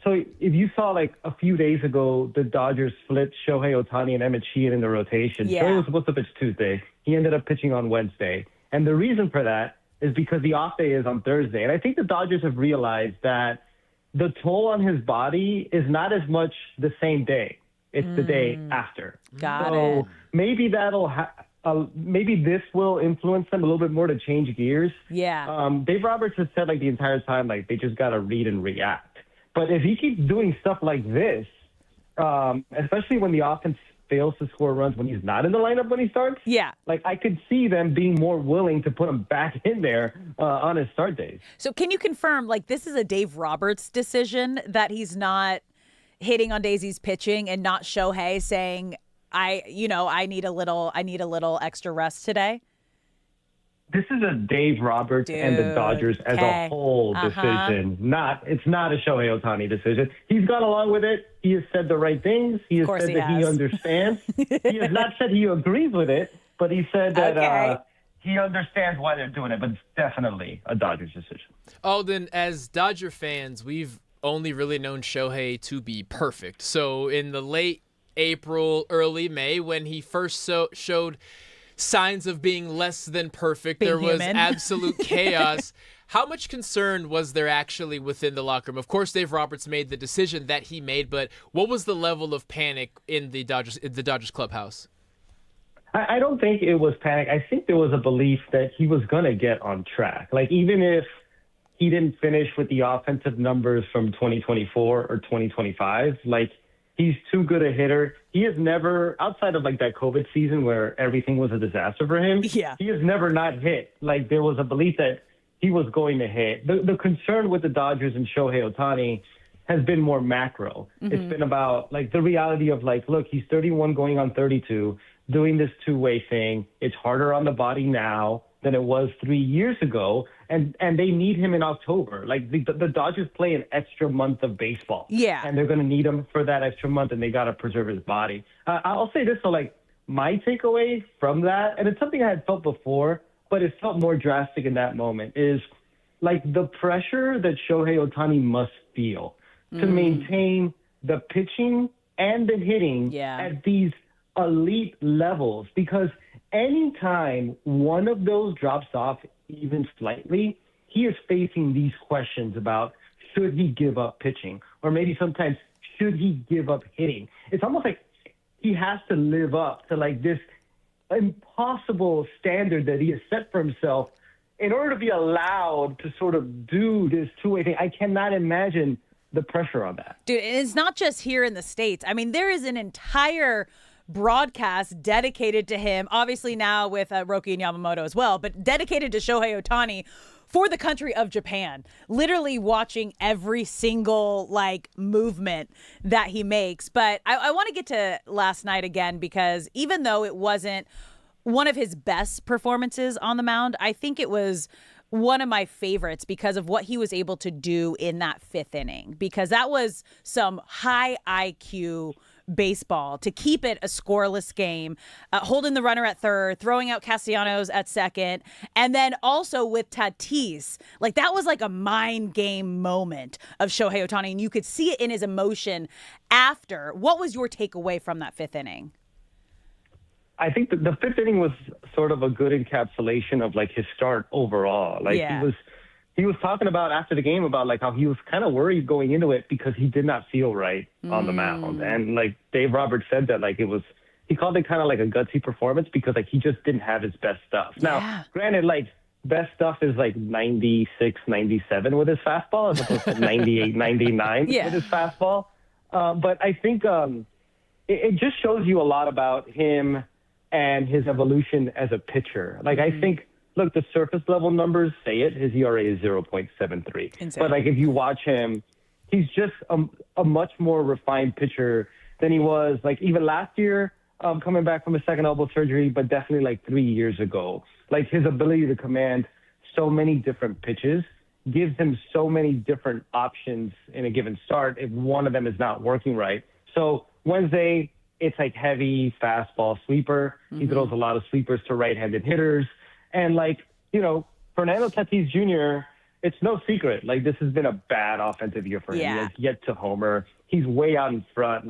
so if you saw like a few days ago, the Dodgers flipped Shohei Ohtani and Emmett Sheehan in the rotation. Yeah. Shohei was supposed to pitch Tuesday. He ended up pitching on Wednesday. And the reason for that is because the off day is on Thursday. And I think the Dodgers have realized that the toll on his body is not as much the same day. It's the day after. Got it. Maybe that'll maybe this will influence them a little bit more to change gears. Yeah. Dave Roberts has said like the entire time, like they just got to read and react. But if he keeps doing stuff like this, especially when the offense fails to score runs when he's not in the lineup when he starts, like I could see them being more willing to put him back in there on his start days. So can you confirm, like, this is a Dave Roberts decision that he's not hitting on days he's pitching, and not Shohei saying, I need a little extra rest today? This is a Dave Roberts and the Dodgers as a whole decision. It's not a Shohei Ohtani decision. He's gone along with it. He has said the right things. He has said that he understands. He has not said he agrees with it, but he said that he understands why they're doing it. But it's definitely a Dodgers decision. Alden, as Dodger fans, we've only really known Shohei to be perfect. So in the late April, early May, when he first showed signs of being less than perfect, there was absolute chaos. How much concern was there actually within the locker room? Of course, Dave Roberts made the decision that he made, but what was the level of panic in the Dodgers clubhouse? I don't think it was panic. I think there was a belief that he was going to get on track. Like, even if he didn't finish with the offensive numbers from 2024 or 2025, like, he's too good a hitter. He has never, outside of like that COVID season where everything was a disaster for him, he has never not hit. Like, there was a belief that he was going to hit. The concern with the Dodgers and Shohei Ohtani has been more macro. It's been about like the reality of like, look, he's 31 going on 32, doing this two-way thing. It's harder on the body now than it was 3 years ago. And they need him in October. Like, the Dodgers play an extra month of baseball. Yeah. And they're going to need him for that extra month, and they got to preserve his body. I'll say this, so, like, my takeaway from that, and it's something I had felt before, but it felt more drastic in that moment, is, like, the pressure that Shohei Ohtani must feel to maintain the pitching and the hitting at these elite levels. Because anytime one of those drops off even slightly, he is facing these questions about should he give up pitching, or maybe sometimes should he give up hitting. It's almost like he has to live up to like this impossible standard that he has set for himself in order to be allowed to sort of do this two-way thing. I cannot imagine the pressure on that. Dude, and it's not just here in the States. I mean, there is an entire broadcast dedicated to him, obviously now with Roki and Yamamoto as well, but dedicated to Shohei Ohtani for the country of Japan, literally watching every single movement that he makes. But I want to get to last night again, because even though it wasn't one of his best performances on the mound, I think it was one of my favorites because of what he was able to do in that 5th inning, because that was some high IQ baseball to keep it a scoreless game, holding the runner at 3rd, throwing out Castellanos at 2nd, and then also with Tatis. That was like a mind game moment of Shohei Ohtani, and you could see it in his emotion after. What was your takeaway from that 5th inning? I think the 5th inning was sort of a good encapsulation of his start overall. He was talking about after the game about how he was kind of worried going into it because he did not feel right on the mound. And Dave Roberts said that he called it kind of a gutsy performance because he just didn't have his best stuff. Now, granted, best stuff is 96, 97 with his fastball as opposed to 98, 99 with his fastball. But I think it just shows you a lot about him and his evolution as a pitcher. I think, look, the surface level numbers say it. His ERA is 0.73. Insane. But if you watch him, he's just a much more refined pitcher than he was even last year, coming back from a second elbow surgery, but definitely 3 years ago. His ability to command so many different pitches gives him so many different options in a given start if one of them is not working right. So Wednesday, it's heavy fastball sweeper. He throws a lot of sweepers to right-handed hitters. And Fernando Tatis Jr., it's no secret. This has been a bad offensive year for him. Yeah. He has yet to homer. He's way out in front.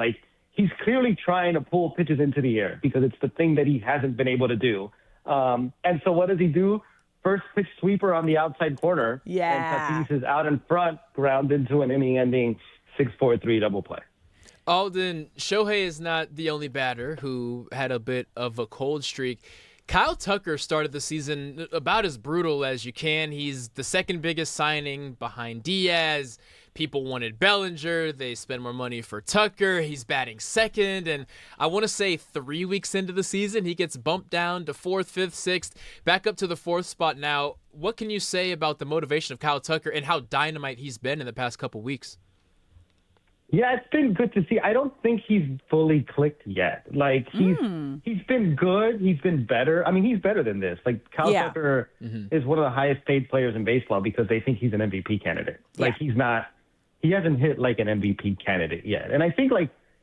He's clearly trying to pull pitches into the air because it's the thing that he hasn't been able to do. And so what does he do? First pitch sweeper on the outside corner. Yeah. And Tatis is out in front, ground into an inning-ending 6-4-3 double play. Alden, Shohei is not the only batter who had a bit of a cold streak. Kyle Tucker started the season about as brutal as you can. He's the second biggest signing behind Diaz. People wanted Bellinger. They spent more money for Tucker. He's batting second. And I want to say 3 weeks into the season, he gets bumped down to 4th, 5th, 6th, back up to the 4th spot now. What can you say about the motivation of Kyle Tucker and how dynamite he's been in the past couple weeks? Yeah, it's been good to see. I don't think he's fully clicked yet. He's been good. He's been better. I mean, he's better than this. Kyle Tucker is one of the highest paid players in baseball because they think he's an MVP candidate. He's not. He hasn't hit an MVP candidate yet. And I think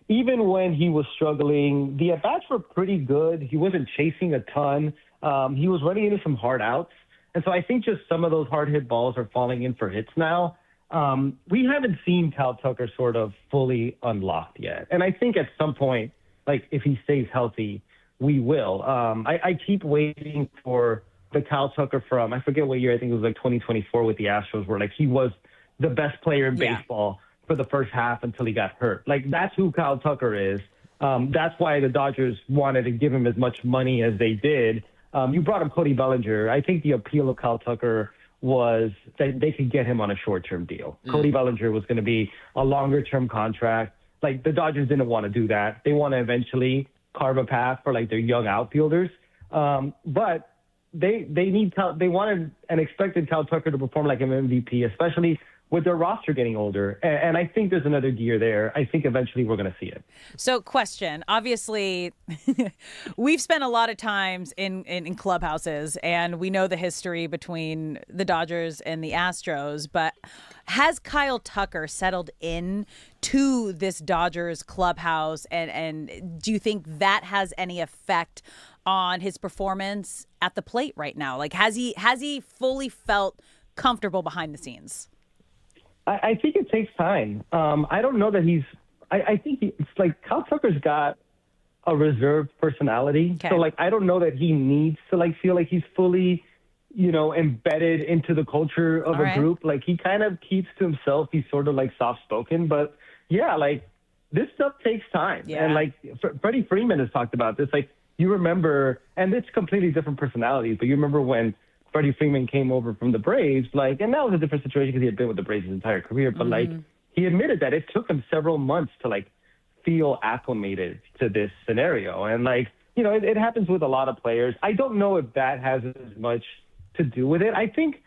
even when he was struggling, the at-bats were pretty good. He wasn't chasing a ton. He was running into some hard outs. And so I think just some of those hard hit balls are falling in for hits now. We haven't seen Kyle Tucker sort of fully unlocked yet. And I think at some point, if he stays healthy, we will. I keep waiting for the Kyle Tucker from, I forget what year, I think it was 2024 with the Astros, where he was the best player in baseball for the first half until he got hurt. That's who Kyle Tucker is. That's why the Dodgers wanted to give him as much money as they did. You brought up Cody Bellinger. I think the appeal of Kyle Tucker was that they could get him on a short-term deal. Cody Bellinger was going to be a longer-term contract. The Dodgers didn't want to do that. They want to eventually carve a path for their young outfielders. But they wanted and expected Kyle Tucker to perform like an MVP, especially with their roster getting older. And I think there's another gear there. I think eventually we're going to see it. So question, obviously, we've spent a lot of times in clubhouses, and we know the history between the Dodgers and the Astros, but has Kyle Tucker settled in to this Dodgers clubhouse? And do you think that has any effect on his performance at the plate right now? Has he fully felt comfortable behind the scenes? I think it takes time. I don't know that he's – I think it's Kyle Tucker's got a reserved personality. Okay. So, I don't know that he needs to, feel like he's fully, embedded into the culture of a group. He kind of keeps to himself. He's sort of, soft-spoken. But, yeah, this stuff takes time. Yeah. And, Freddie Freeman has talked about this. You remember – and it's completely different personalities, but you remember when – Freddie Freeman came over from the Braves, and that was a different situation because he had been with the Braves his entire career. But he admitted that it took him several months to feel acclimated to this scenario. And it happens with a lot of players. I don't know if that has as much to do with it. I think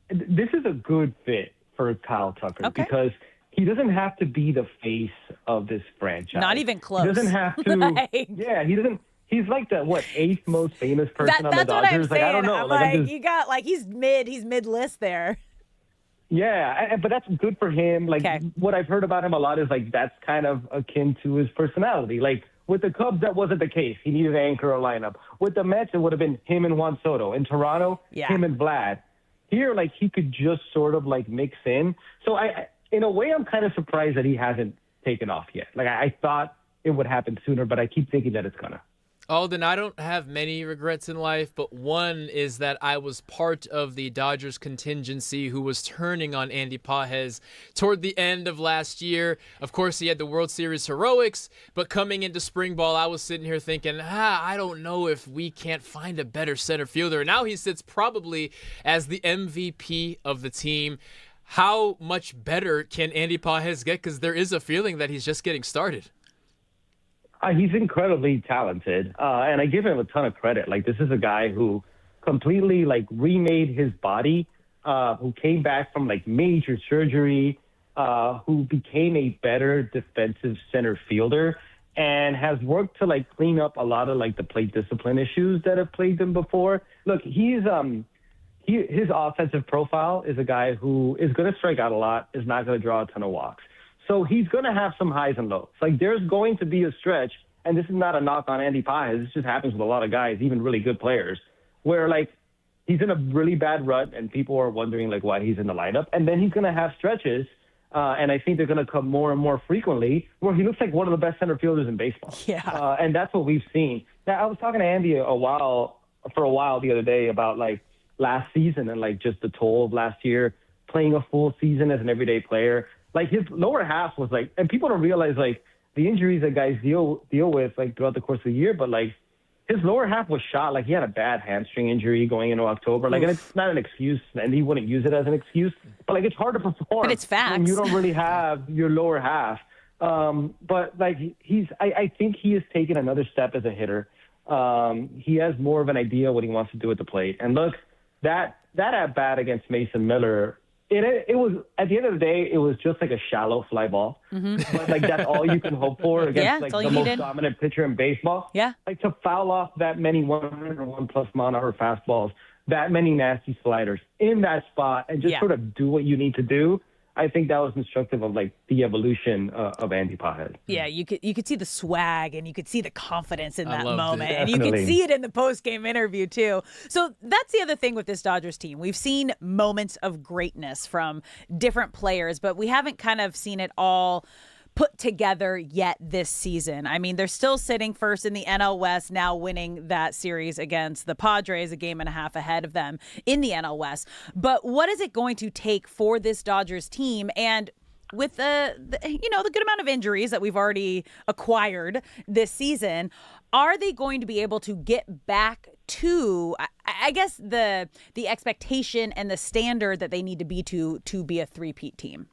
this is a good fit for Kyle Tucker because he doesn't have to be the face of this franchise. Not even close. He doesn't have to. Yeah, he doesn't. He's like the eighth most famous person on the Dodgers. That's what I'm saying. I don't know. You got he's mid list there. Yeah, but that's good for him. What I've heard about him a lot is that's kind of akin to his personality. With the Cubs, that wasn't the case. He needed to anchor a lineup. With the Mets, it would have been him and Juan Soto. In Toronto, him and Vlad. Here, he could just sort of mix in. So in a way, I'm kind of surprised that he hasn't taken off yet. I thought it would happen sooner, but I keep thinking that it's gonna. Alden, I don't have many regrets in life, but one is that I was part of the Dodgers contingency who was turning on Andy Pages toward the end of last year. Of course, he had the World Series heroics, but coming into spring ball, I was sitting here thinking, I don't know if we can't find a better center fielder. Now he sits probably as the MVP of the team. How much better can Andy Pages get? Because there is a feeling that he's just getting started. He's incredibly talented, and I give him a ton of credit. This is a guy who completely remade his body, who came back from major surgery, who became a better defensive center fielder, and has worked to clean up a lot of the plate discipline issues that have plagued him before. Look, his offensive profile is a guy who is going to strike out a lot, is not going to draw a ton of walks. So he's going to have some highs and lows. There's going to be a stretch, and this is not a knock on Andy Pages. This just happens with a lot of guys, even really good players, where he's in a really bad rut, and people are wondering why he's in the lineup. And then he's going to have stretches, and I think they're going to come more and more frequently, where he looks like one of the best center fielders in baseball. Yeah. And that's what we've seen. Now, I was talking to Andy for a while the other day about last season and just the toll of last year, playing a full season as an everyday player. His lower half was and people don't realize the injuries that guys deal with throughout the course of the year, but his lower half was shot. He had a bad hamstring injury going into October. And it's not an excuse, and he wouldn't use it as an excuse, but it's hard to perform. But it's facts. When you don't really have your lower half. But I think he has taken another step as a hitter. He has more of an idea what he wants to do at the plate. And look, that at bat against Mason Miller. It was, at the end of the day, it was just a shallow fly ball. Mm-hmm. But that's all you can hope for against the most dominant pitcher in baseball. Yeah. To foul off that many 101+ mile-an-hour fastballs, that many nasty sliders in that spot, and just sort of do what you need to do. I think that was instructive of the evolution of Andy Pages. Yeah, you could see the swag and you could see the confidence in that moment. It. And you could see it in the post-game interview too. So that's the other thing with this Dodgers team. We've seen moments of greatness from different players, but we haven't kind of seen it all put together yet this season. I mean, they're still sitting first in the NL West, now winning that series against the Padres, a game and a half ahead of them in the NL West. But what is it going to take for this Dodgers team? And with the good amount of injuries that we've already acquired this season, are they going to be able to get back to, I guess, the expectation and the standard that they need to be a three-peat team?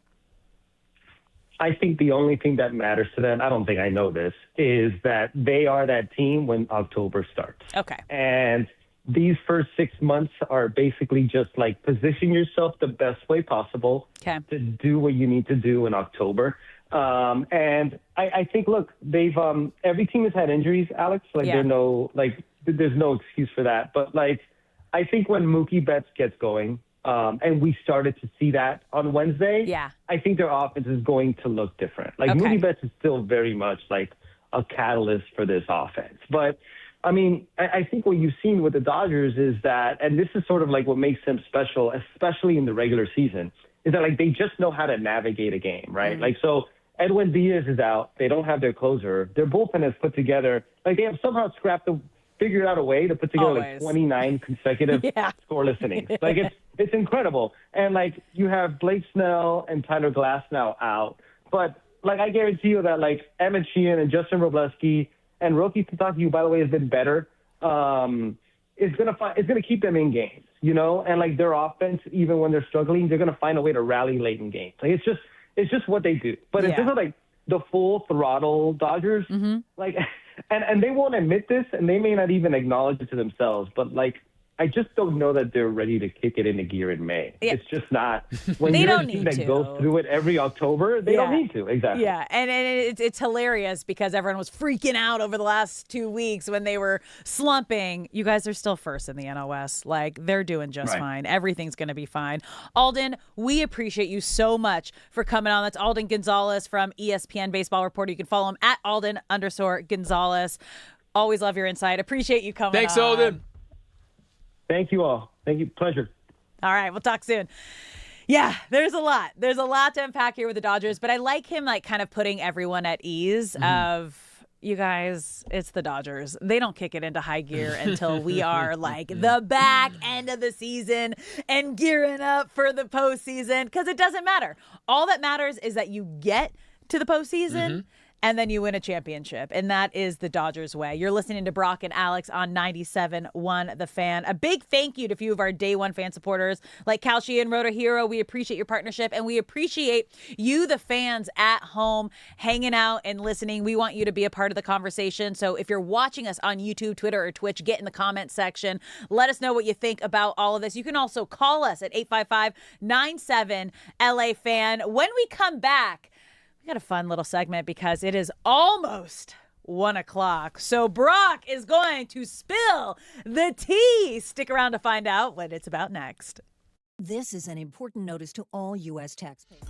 I think the only thing that matters to them, I don't think I know this, is that they are that team when October starts. Okay. And these first 6 months are basically just position yourself the best way possible to do what you need to do in October. And I think, look, they've every team has had injuries, Alex. There's no excuse for that. But I think when Mookie Betts gets going, and we started to see that on Wednesday. Yeah. I think their offense is going to look different. Mookie Betts is still very much a catalyst for this offense. But, I mean, I think what you've seen with the Dodgers is that, and this is sort of what makes them special, especially in the regular season, is that they just know how to navigate a game, right? Mm-hmm. So Edwin Diaz is out. They don't have their closer. Their bullpen has put together, they have somehow figured out a way to put together 29 consecutive scoreless innings. It's incredible. And you have Blake Snell and Tyler Glass now out. But I guarantee you that Emmett Sheehan and Justin Robleski and Roki Sasaki, who by the way has been better, is gonna keep them in games, and their offense, even when they're struggling, they're gonna find a way to rally late in games. It's just what they do. But in terms of the full throttle Dodgers, and they won't admit this, and they may not even acknowledge it to themselves, but I just don't know that they're ready to kick it into gear in May. Yeah. It's just not. When They you're don't a team need that to. goes through it every October, they don't need to. Exactly. Yeah, and it's hilarious because everyone was freaking out over the last 2 weeks when they were slumping. You guys are still first in the NOS. Like, they're doing just Right. fine. Everything's going to be fine. Alden, we appreciate you so much for coming on. That's Alden Gonzalez from ESPN Baseball Reporter. You can follow him at Alden_Gonzalez. Always love your insight. Appreciate you coming Thanks, on. Alden. Thank you all. Thank you. Pleasure. All right, we'll talk soon. Yeah, there's a lot. There's a lot to unpack here with the Dodgers, but I like him like kind of putting everyone at ease of, you guys, it's the Dodgers. They don't kick it into high gear until we are like the back end of the season and gearing up for the postseason, because it doesn't matter. All that matters is that you get to the postseason and then you win a championship. And that is the Dodgers way. You're listening to Brock and Alex on 97.1 The Fan. A big thank you to a few of our day one fan supporters like Calci and Roto Hero. We appreciate your partnership, and we appreciate you, the fans at home, hanging out and listening. We want you to be a part of the conversation. So if you're watching us on YouTube, Twitter, or Twitch, get in the comments section. Let us know what you think about all of this. You can also call us at 855-97-LA-FAN. When we come back, we got a fun little segment because it is almost 1 o'clock. So Brock is going to spill the tea. Stick around to find out what it's about next. This is an important notice to all U.S. taxpayers.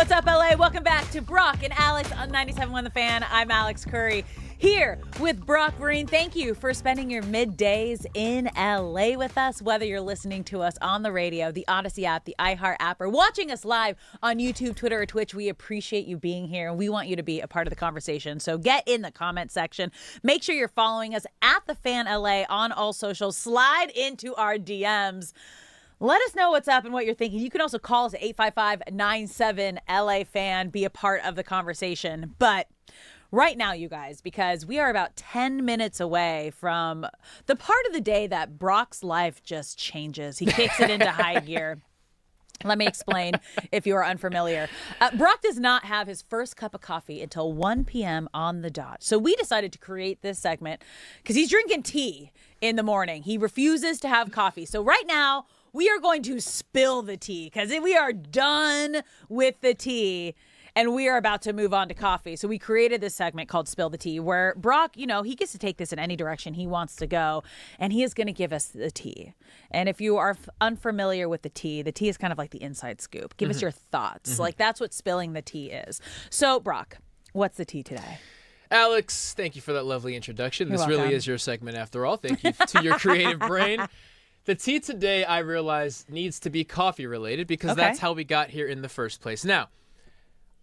What's up, LA? Welcome back to Brock and Alex on 97.1 The Fan. I'm Alex Curry here with Brock Vereen. Thank you for spending your middays in LA with us, whether you're listening to us on the radio, the Odyssey app, the iHeart app, or watching us live on YouTube, Twitter, or Twitch. We appreciate you being here, and we want you to be a part of the conversation. So get in the comment section. Make sure you're following us at The Fan LA on all socials. Slide into our DMs. Let us know what's up and what you're thinking. You can also call us at 855-97-LA-FAN. Be a part of the conversation. But right now, you guys, because we are about 10 minutes away from the part of the day that Brock's life just changes. He kicks it into high gear. Let me explain if you are unfamiliar. Brock does not have his first cup of coffee until 1 p.m. on the dot. So we decided to create this segment because he's drinking tea in the morning. He refuses to have coffee. So right now, we are going to spill the tea because we are done with the tea and we are about to move on to coffee. So we created this segment called Spill the Tea where Brock, he gets to take this in any direction he wants to go, and he is going to give us the tea. And if you are unfamiliar with the tea is kind of like the inside scoop. Give us your thoughts. Like that's what spilling the tea is. So Brock, what's the tea today? Alex, thank you for that lovely introduction. You're This welcome. really is your segment after all. Thank you to your creative brain. The tea today, I realize, needs to be coffee related because that's how we got here in the first place. Now,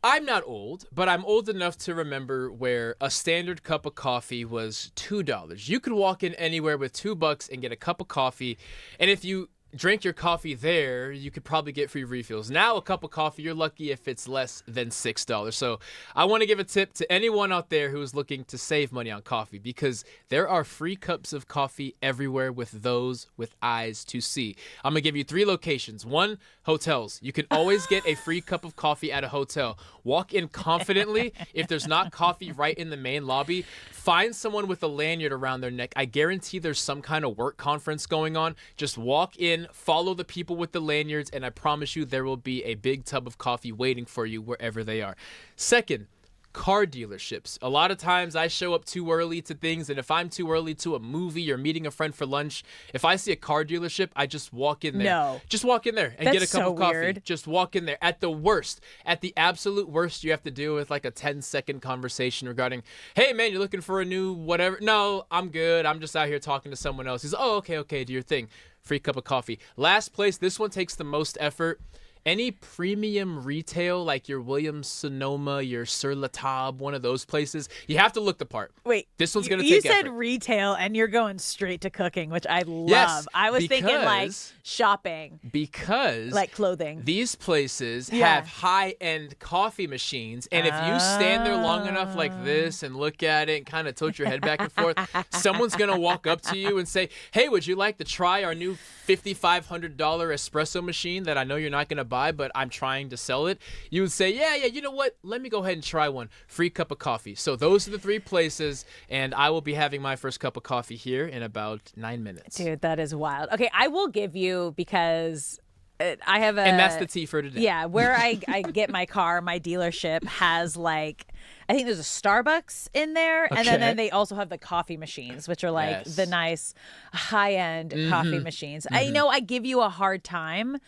I'm not old, but I'm old enough to remember where a standard cup of coffee was $2. You could walk in anywhere with $2 and get a cup of coffee, and if you drink your coffee there, you could probably get free refills. Now, a cup of coffee, you're lucky if it's less than $6. So I want to give a tip to anyone out there who is looking to save money on coffee because there are free cups of coffee everywhere with those with eyes to see. I'm going to give you 3 locations. 1, hotels. You can always get a free cup of coffee at a hotel. Walk in confidently. If there's not coffee right in the main lobby, find someone with a lanyard around their neck. I guarantee there's some kind of work conference going on. Just walk in, follow the people with the lanyards, and I promise you there will be a big tub of coffee waiting for you wherever they are. Second, car dealerships. A lot of times I show up too early to things, and if I'm too early to a movie or meeting a friend for lunch, if I see a car dealership, I just walk in there. No. Just walk in there and That's get a cup so of coffee. weird. Just walk in there. At the absolute worst, you have to deal with like a 10-second conversation regarding, hey man, you're looking for a new whatever. No, I'm good. I'm just out here talking to someone else. He's, oh, okay, do your thing. Free cup of coffee. Last place, this one takes the most effort. Any premium retail, like your Williams-Sonoma, your Sur La Table, one of those places, you have to look the part. Wait, this one's going to take effort. You said retail, and you're going straight to cooking, which I love. Yes, I was thinking like shopping. Because like clothing. These places have high-end coffee machines, and if you stand there long enough like this and look at it and kind of tilt your head back and forth, someone's going to walk up to you and say, hey, would you like to try our new $5,500 espresso machine that I know you're not going to buy, but I'm trying to sell it? You would say, yeah, you know what? Let me go ahead and try one. Free cup of coffee. So those are the 3 places, and I will be having my first cup of coffee here in about 9 minutes. Dude, that is wild. Okay, I will give you because I have a... And that's the tea for today. Yeah, where I get my car, my dealership has like... I think there's a Starbucks in there, and then they also have the coffee machines, which are like the nice high-end coffee machines. I give you a hard time,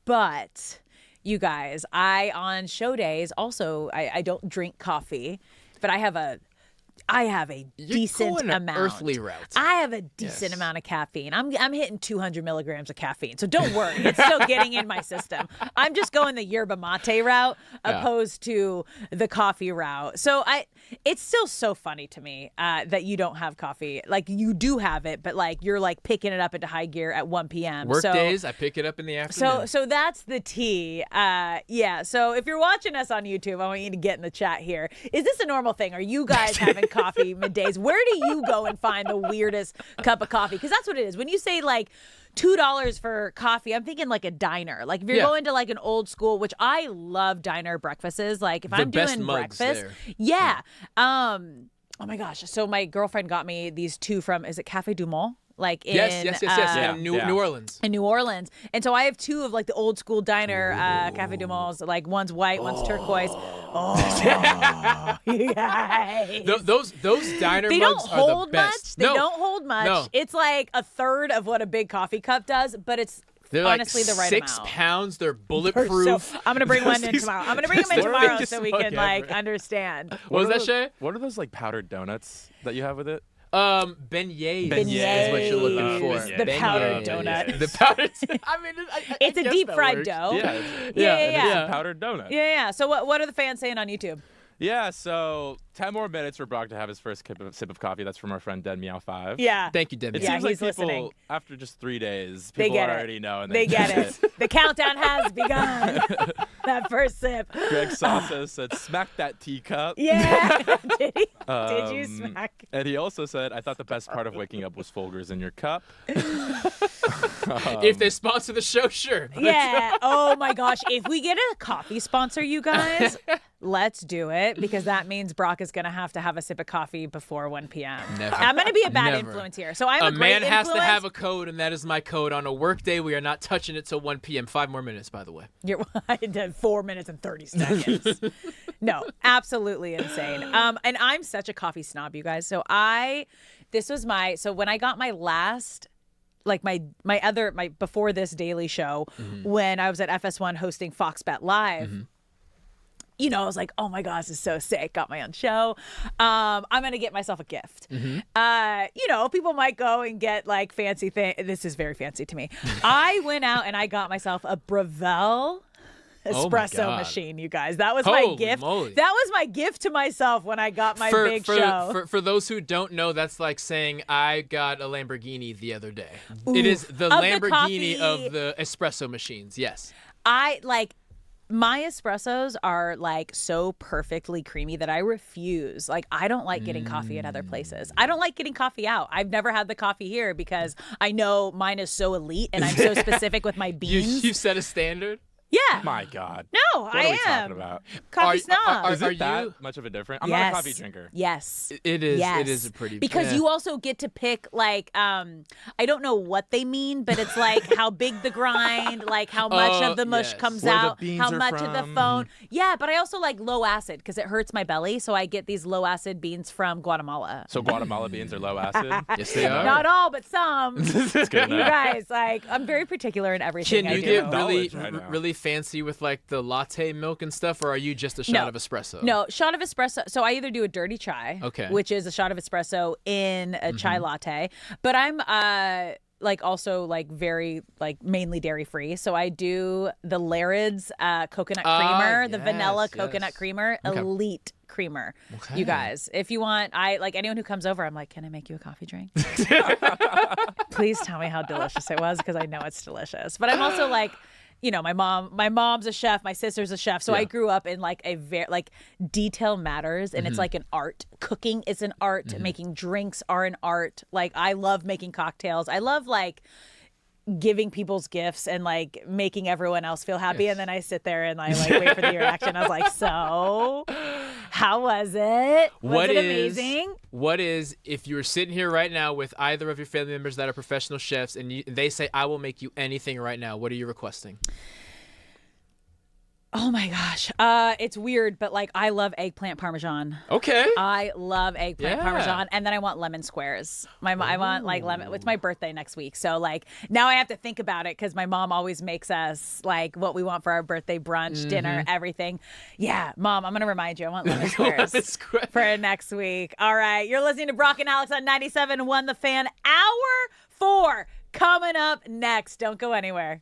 but you guys, on show days also, I don't drink coffee, but I have a decent amount. Earthly route. I have a decent amount of caffeine. I'm hitting 200 milligrams of caffeine. So don't worry. It's still getting in my system. I'm just going the yerba mate route opposed to the coffee route. So it's still so funny to me that you don't have coffee. Like you do have it, but like you're like picking it up into high gear at 1 p.m. Work days, I pick it up in the afternoon. So that's the tea. So if you're watching us on YouTube, I want you to get in the chat here. Is this a normal thing? Are you guys having coffee middays? Where do you go and find the weirdest cup of coffee? Because that's what it is. When you say like $2 for coffee, I'm thinking like a diner. Like if you're going to like an old school, which I love diner breakfasts. Like if I'm doing breakfast, oh my gosh. So my girlfriend got me these 2 from, is it Café Du Monde? Like in in New Orleans. In New Orleans. And so I have 2 of like the old school diner Café Du Mondes. Like one's white, one's turquoise. You guys. Those diner they mugs don't are the hold best. Much. They don't hold much. No. It's like a third of what a big coffee cup does, but it's They're honestly like the right 6 amount. pounds. They're bulletproof. So, I'm gonna bring one in tomorrow. I'm gonna bring them in tomorrow so we can like understand. What was that, Shay? What are those like powdered donuts that you have with it? Beignets is what you're looking for. The powdered donut. The powdered. I mean, it's a deep fried dough. Yeah. Powdered donut. Yeah. So what are the fans saying on YouTube? Yeah, so 10 more minutes for Brock to have his first sip of coffee. That's from our friend Dead Meow 5. Yeah. Thank you, Dead Meow. It seems like he's people, listening. after just 3 days, They people get it. already know. And They get it. The countdown has begun. That first sip. Greg Sasa said, smack that teacup. Yeah. Did he? Did you smack? And he also said, I thought the best part of waking up was Folgers in your cup. If they sponsor the show, sure. Yeah. Oh my gosh. If we get a coffee sponsor, you guys, let's do it, because that means Brock is going to have a sip of coffee before 1 p.m. Never. I'm going to be a bad Never. influence here. So I'm a A great man has to influence. have a code, and that is my code. On a work day, we are not touching it till 1 p.m. 5 more minutes, by the way. I did 4 minutes and 30 seconds. No, absolutely insane. And I'm such a coffee snob, you guys. So when I got my last, like my before this daily show, when I was at FS1 hosting Fox Bet Live, you know, I was like, oh my gosh, this is so sick. Got my own show. I'm going to get myself a gift. You know, people might go and get like fancy things. This is very fancy to me. I went out and I got myself a Breville espresso machine, you guys. That was my gift. Moly. That was my gift to myself when I got my big show. For those who don't know, that's like saying I got a Lamborghini the other day. Ooh. It is the Of the Lamborghini coffee. of the espresso machines. Yes. My espressos are like so perfectly creamy that I refuse. Like, I don't like getting coffee at other places. I don't like getting coffee out. I've never had the coffee here because I know mine is so elite and I'm so specific with my beans. You set a standard? Yeah. My God. No, what I are we am. talking about? Coffee snob. Is it that much of a difference? I'm not a coffee drinker. Yes. It is. Yes. It is a pretty. Because you also get to pick like I don't know what they mean, but it's like how big the grind, like how much of the mush comes Where the out, beans how are much of the from. phone. Yeah, but I also like low acid because it hurts my belly, so I get these low acid beans from Guatemala. So Guatemala beans are low acid? Yes, they are. Not all, but some. That's good You enough. guys, like, I'm very particular in everything Can I you do. get really, Knowledge right now. really fancy with like the latte milk and stuff, or are you just a shot of espresso? No, shot of espresso. So I either do a dirty chai, Okay. which is a shot of espresso in a chai latte, but I'm like also like very like mainly dairy free. So I do the Laird's coconut creamer, the vanilla coconut creamer, elite creamer. Okay. You guys, if you want, I like anyone who comes over, I'm like, can I make you a coffee drink? Please tell me how delicious it was, because I know it's delicious. But I'm also like, you know, my mom's a chef, my sister's a chef, so I grew up in like a very like detail matters, and it's like an art. Cooking is an art. Making drinks are an art. Like, I love making cocktails. I love like giving people's gifts and like making everyone else feel happy, and then I sit there and I like wait for the reaction. I was like, so how was it? Was it amazing? What is, if you were sitting here right now with either of your family members that are professional chefs and they say, I will make you anything right now, what are you requesting? Oh my gosh. It's weird, but like I love eggplant parmesan. Okay. I love eggplant Yeah. parmesan, and then I want lemon squares. I want like lemon. It's my birthday next week, so like now I have to think about it because my mom always makes us like what we want for our birthday brunch, dinner, everything. Yeah, Mom, I'm gonna remind you. I want lemon squares for next week. All right, you're listening to Brock and Alex on 97.1 The Fan. Hour 4 coming up next. Don't go anywhere.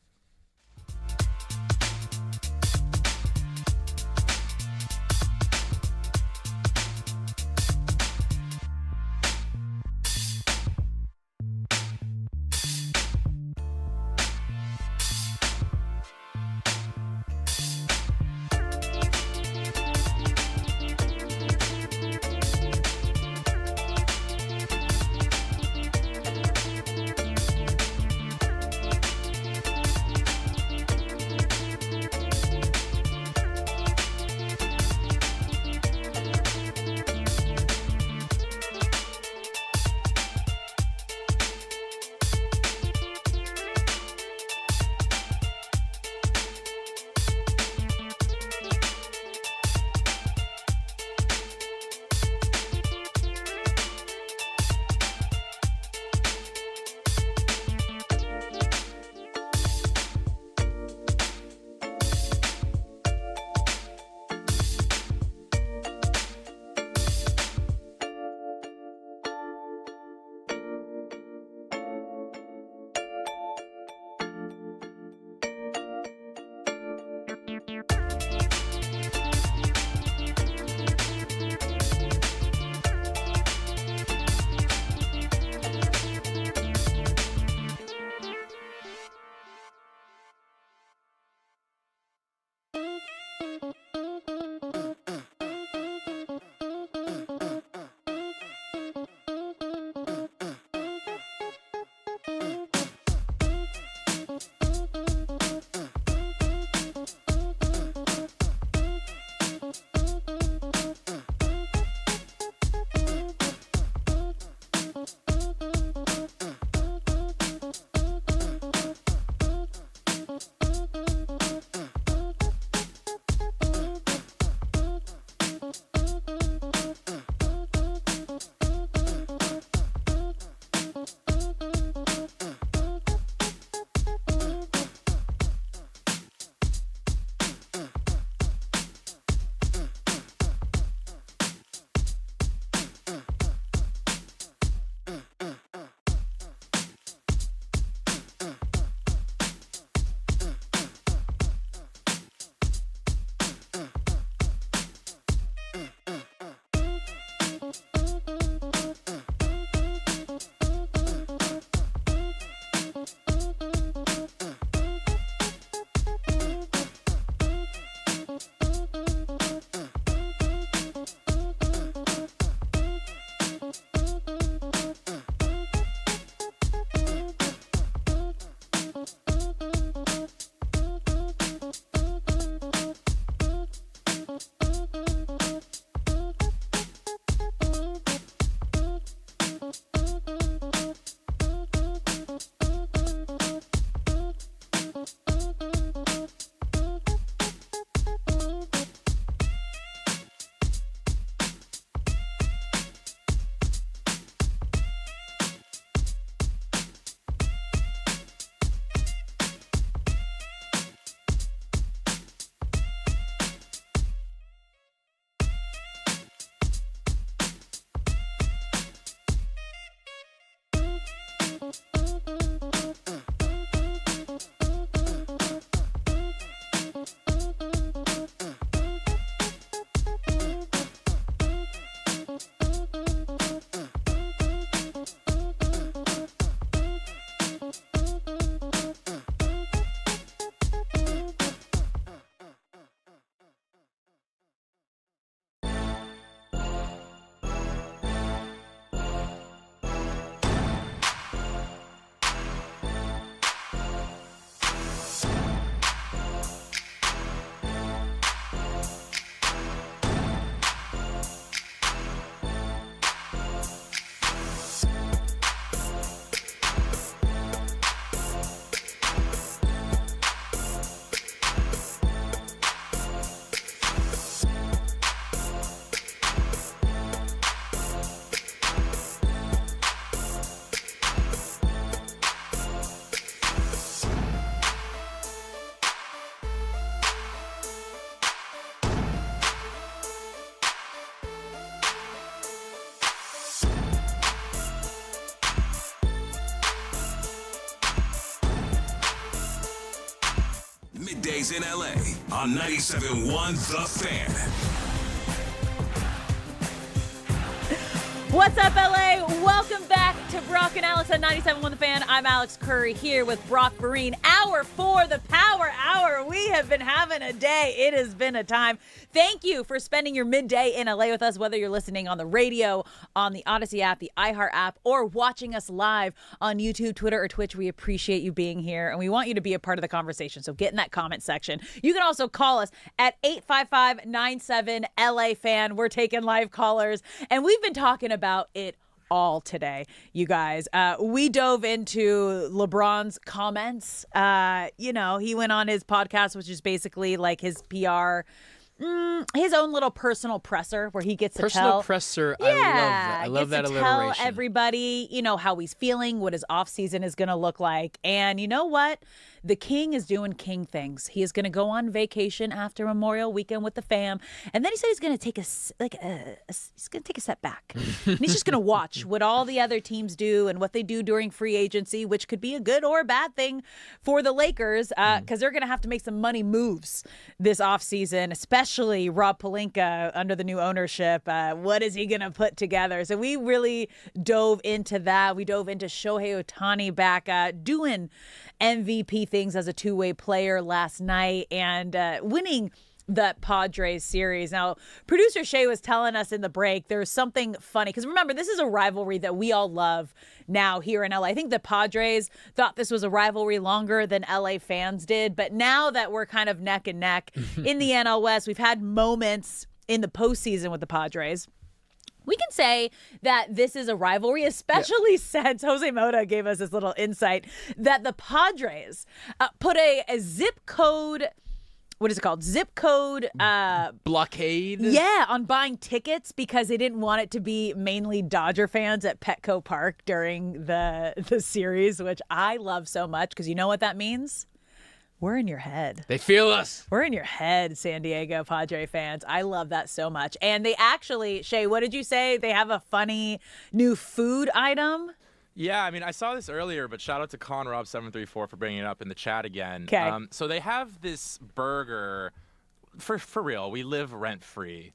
Padres in LA on 97.1 The Fan. What's up, LA? Welcome back to Brock and Alex on 97.1 The Fan. I'm Alex Curry here with Brock Vereen. Hour 4, the Power Hour. We have been having a day. It has been a time. Thank you for spending your midday in LA with us, whether you're listening on the radio, on the Odyssey app, the iHeart app, or watching us live on YouTube, Twitter, or Twitch. We appreciate you being here, and we want you to be a part of the conversation, so get in that comment section. You can also call us at 855-97-LA-FAN. We're taking live callers, and we've been talking about it all today, you guys. We dove into LeBron's comments. He went on his podcast, which is basically like his PR, his own little personal presser where he gets to personal presser. I love that alliteration. Tell everybody, how he's feeling, what his off season is going to look like. And you know what? The king is doing king things. He is going to go on vacation after Memorial Weekend with the fam, and then he said he's going to take he's going to take a step back. And he's just going to watch what all the other teams do and what they do during free agency, which could be a good or a bad thing for the Lakers, because they're going to have to make some money moves this offseason, especially Rob Pelinka under the new ownership. What is he going to put together? So we really dove into that. We dove into Shohei Ohtani back doing MVP things as a two-way player last night and winning the Padres series. Now, producer Shay was telling us in the break there's something funny, because remember, this is a rivalry that we all love now here in LA. I think the Padres thought this was a rivalry longer than LA fans did, but now that we're kind of neck and neck in the NL West, we've had moments in the postseason with the Padres. We can say that this is a rivalry, especially since Jose Mota gave us this little insight that the Padres put a zip code, what is it called? Zip code blockade? Yeah, on buying tickets because they didn't want it to be mainly Dodger fans at Petco Park during the series, which I love so much because you know what that means? We're in your head. They feel us. We're in your head, San Diego Padre fans. I love that so much. And they actually, Shay, what did you say? They have a funny new food item? Yeah, I mean, I saw this earlier, but shout out to ConRob734 for bringing it up in the chat again. Okay. So they have this burger, for real, we live rent-free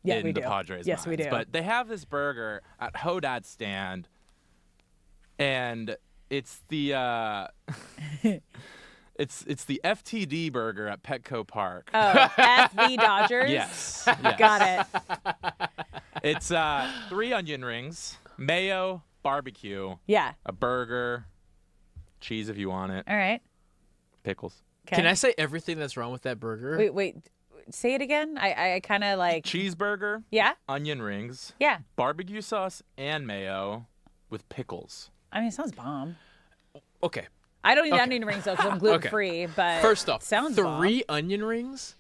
in the Padres' Yes, minds. we do. But they have this burger at Hodad's stand, and it's the... It's the FTD burger at Petco Park. Oh, FV Dodgers? Yes. Got it. It's 3 onion rings, mayo, barbecue. Yeah. A burger, cheese if you want it. All right. Pickles. Okay. Can I say everything that's wrong with that burger? Wait. Say it again. I kind of like... Cheeseburger. Yeah. Onion rings. Yeah. Barbecue sauce and mayo with pickles. I mean, it sounds bomb. Okay. I don't eat onion rings though because I'm gluten free. But first off, sounds 3 bomb. onion rings.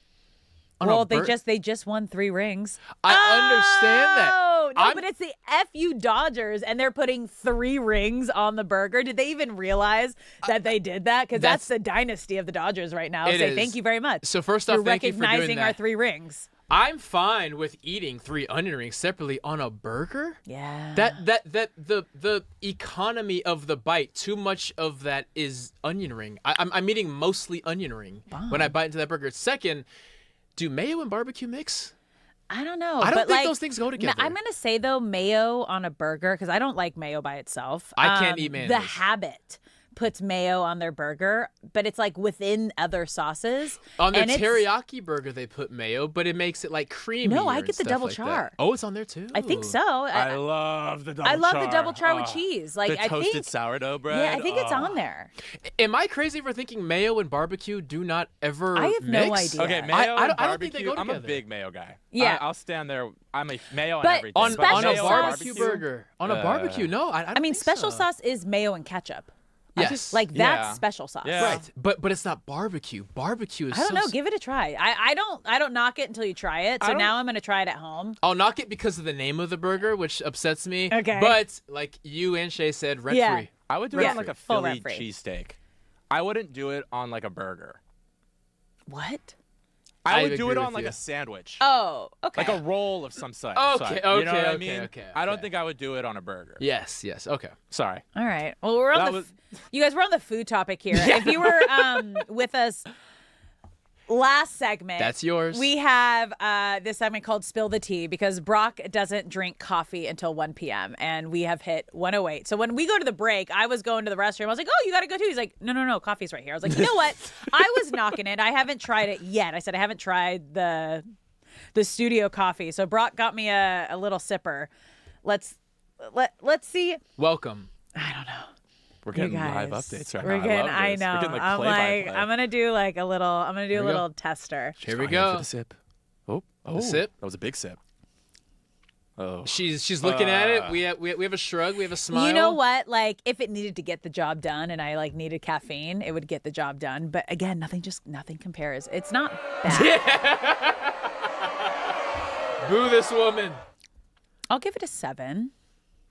Well, they just won 3 rings. I understand that. No, but it's the FU Dodgers, and they're putting 3 rings on the burger. Did they even realize that they did that? Because that's the dynasty of the Dodgers right now. Say thank you very much. So first off, for thank you for doing recognizing that. our 3 rings. I'm fine with eating 3 onion rings separately on a burger. Yeah. The economy of the bite, too much of that is onion ring. I'm eating mostly onion ring when I bite into that burger. Second, do mayo and barbecue mix? I don't know. I don't think those things go together. I'm going to say, though, mayo on a burger, because I don't like mayo by itself. I can't eat mayonnaise. The Habit puts mayo on their burger, but it's like within other sauces. On their teriyaki burger, they put mayo, but it makes it like creamy. No, I get the double char. Oh, it's on there too? I think so. I love the double char. I love the double char with cheese. Like the toasted sourdough bread. Yeah, I think it's on there. Am I crazy for thinking mayo and barbecue do not ever I have mix? no idea. Okay, mayo and I don't think they go I'm together. a big mayo guy. Yeah. I'll stand there. I'm a mayo and But everything. On a barbecue burger. On a barbecue, no. I mean, special sauce is mayo and ketchup. Yes. That's special sauce. Yeah. Right. But it's not barbecue. Barbecue is I don't know. Give it a try. I don't knock it until you try it. So now I'm going to try it at home. I'll knock it because of the name of the burger, which upsets me. Okay. But like you and Shay said, rent-free. I would do it on like a Philly cheesesteak. I wouldn't do it on like a burger. What? I would do it on like a sandwich. Oh, okay. Like a roll of some sort. Okay, you know what I okay, mean? okay. I don't think I would do it on a burger. Yes. Okay. Sorry. All right. Well, we're on you guys, we're on the food topic here. If you were with us Last segment. That's yours. We have this segment called Spill the Tea because Brock doesn't drink coffee until 1 p.m. and we have hit 1:08. So when we go to the break, I was going to the restroom. I was like, oh, you got to go too? He's like, no, coffee's right here. I was like, you know what? I was knocking it. I haven't tried it yet. I said I haven't tried the studio coffee. So Brock got me a little sipper. Let's see. Welcome. I don't know. We're getting live updates right now. I know. We're getting I'm play-by-play. I'm gonna do like a little. I'm gonna do a little tester. Here we go. For the sip. Oh, the sip. That was a big sip. Oh, she's looking at it. We have a shrug. We have a smile. You know what? Like, if it needed to get the job done, and I like needed caffeine, it would get the job done. But again, nothing compares. It's not bad. Boo this woman. I'll give it a 7.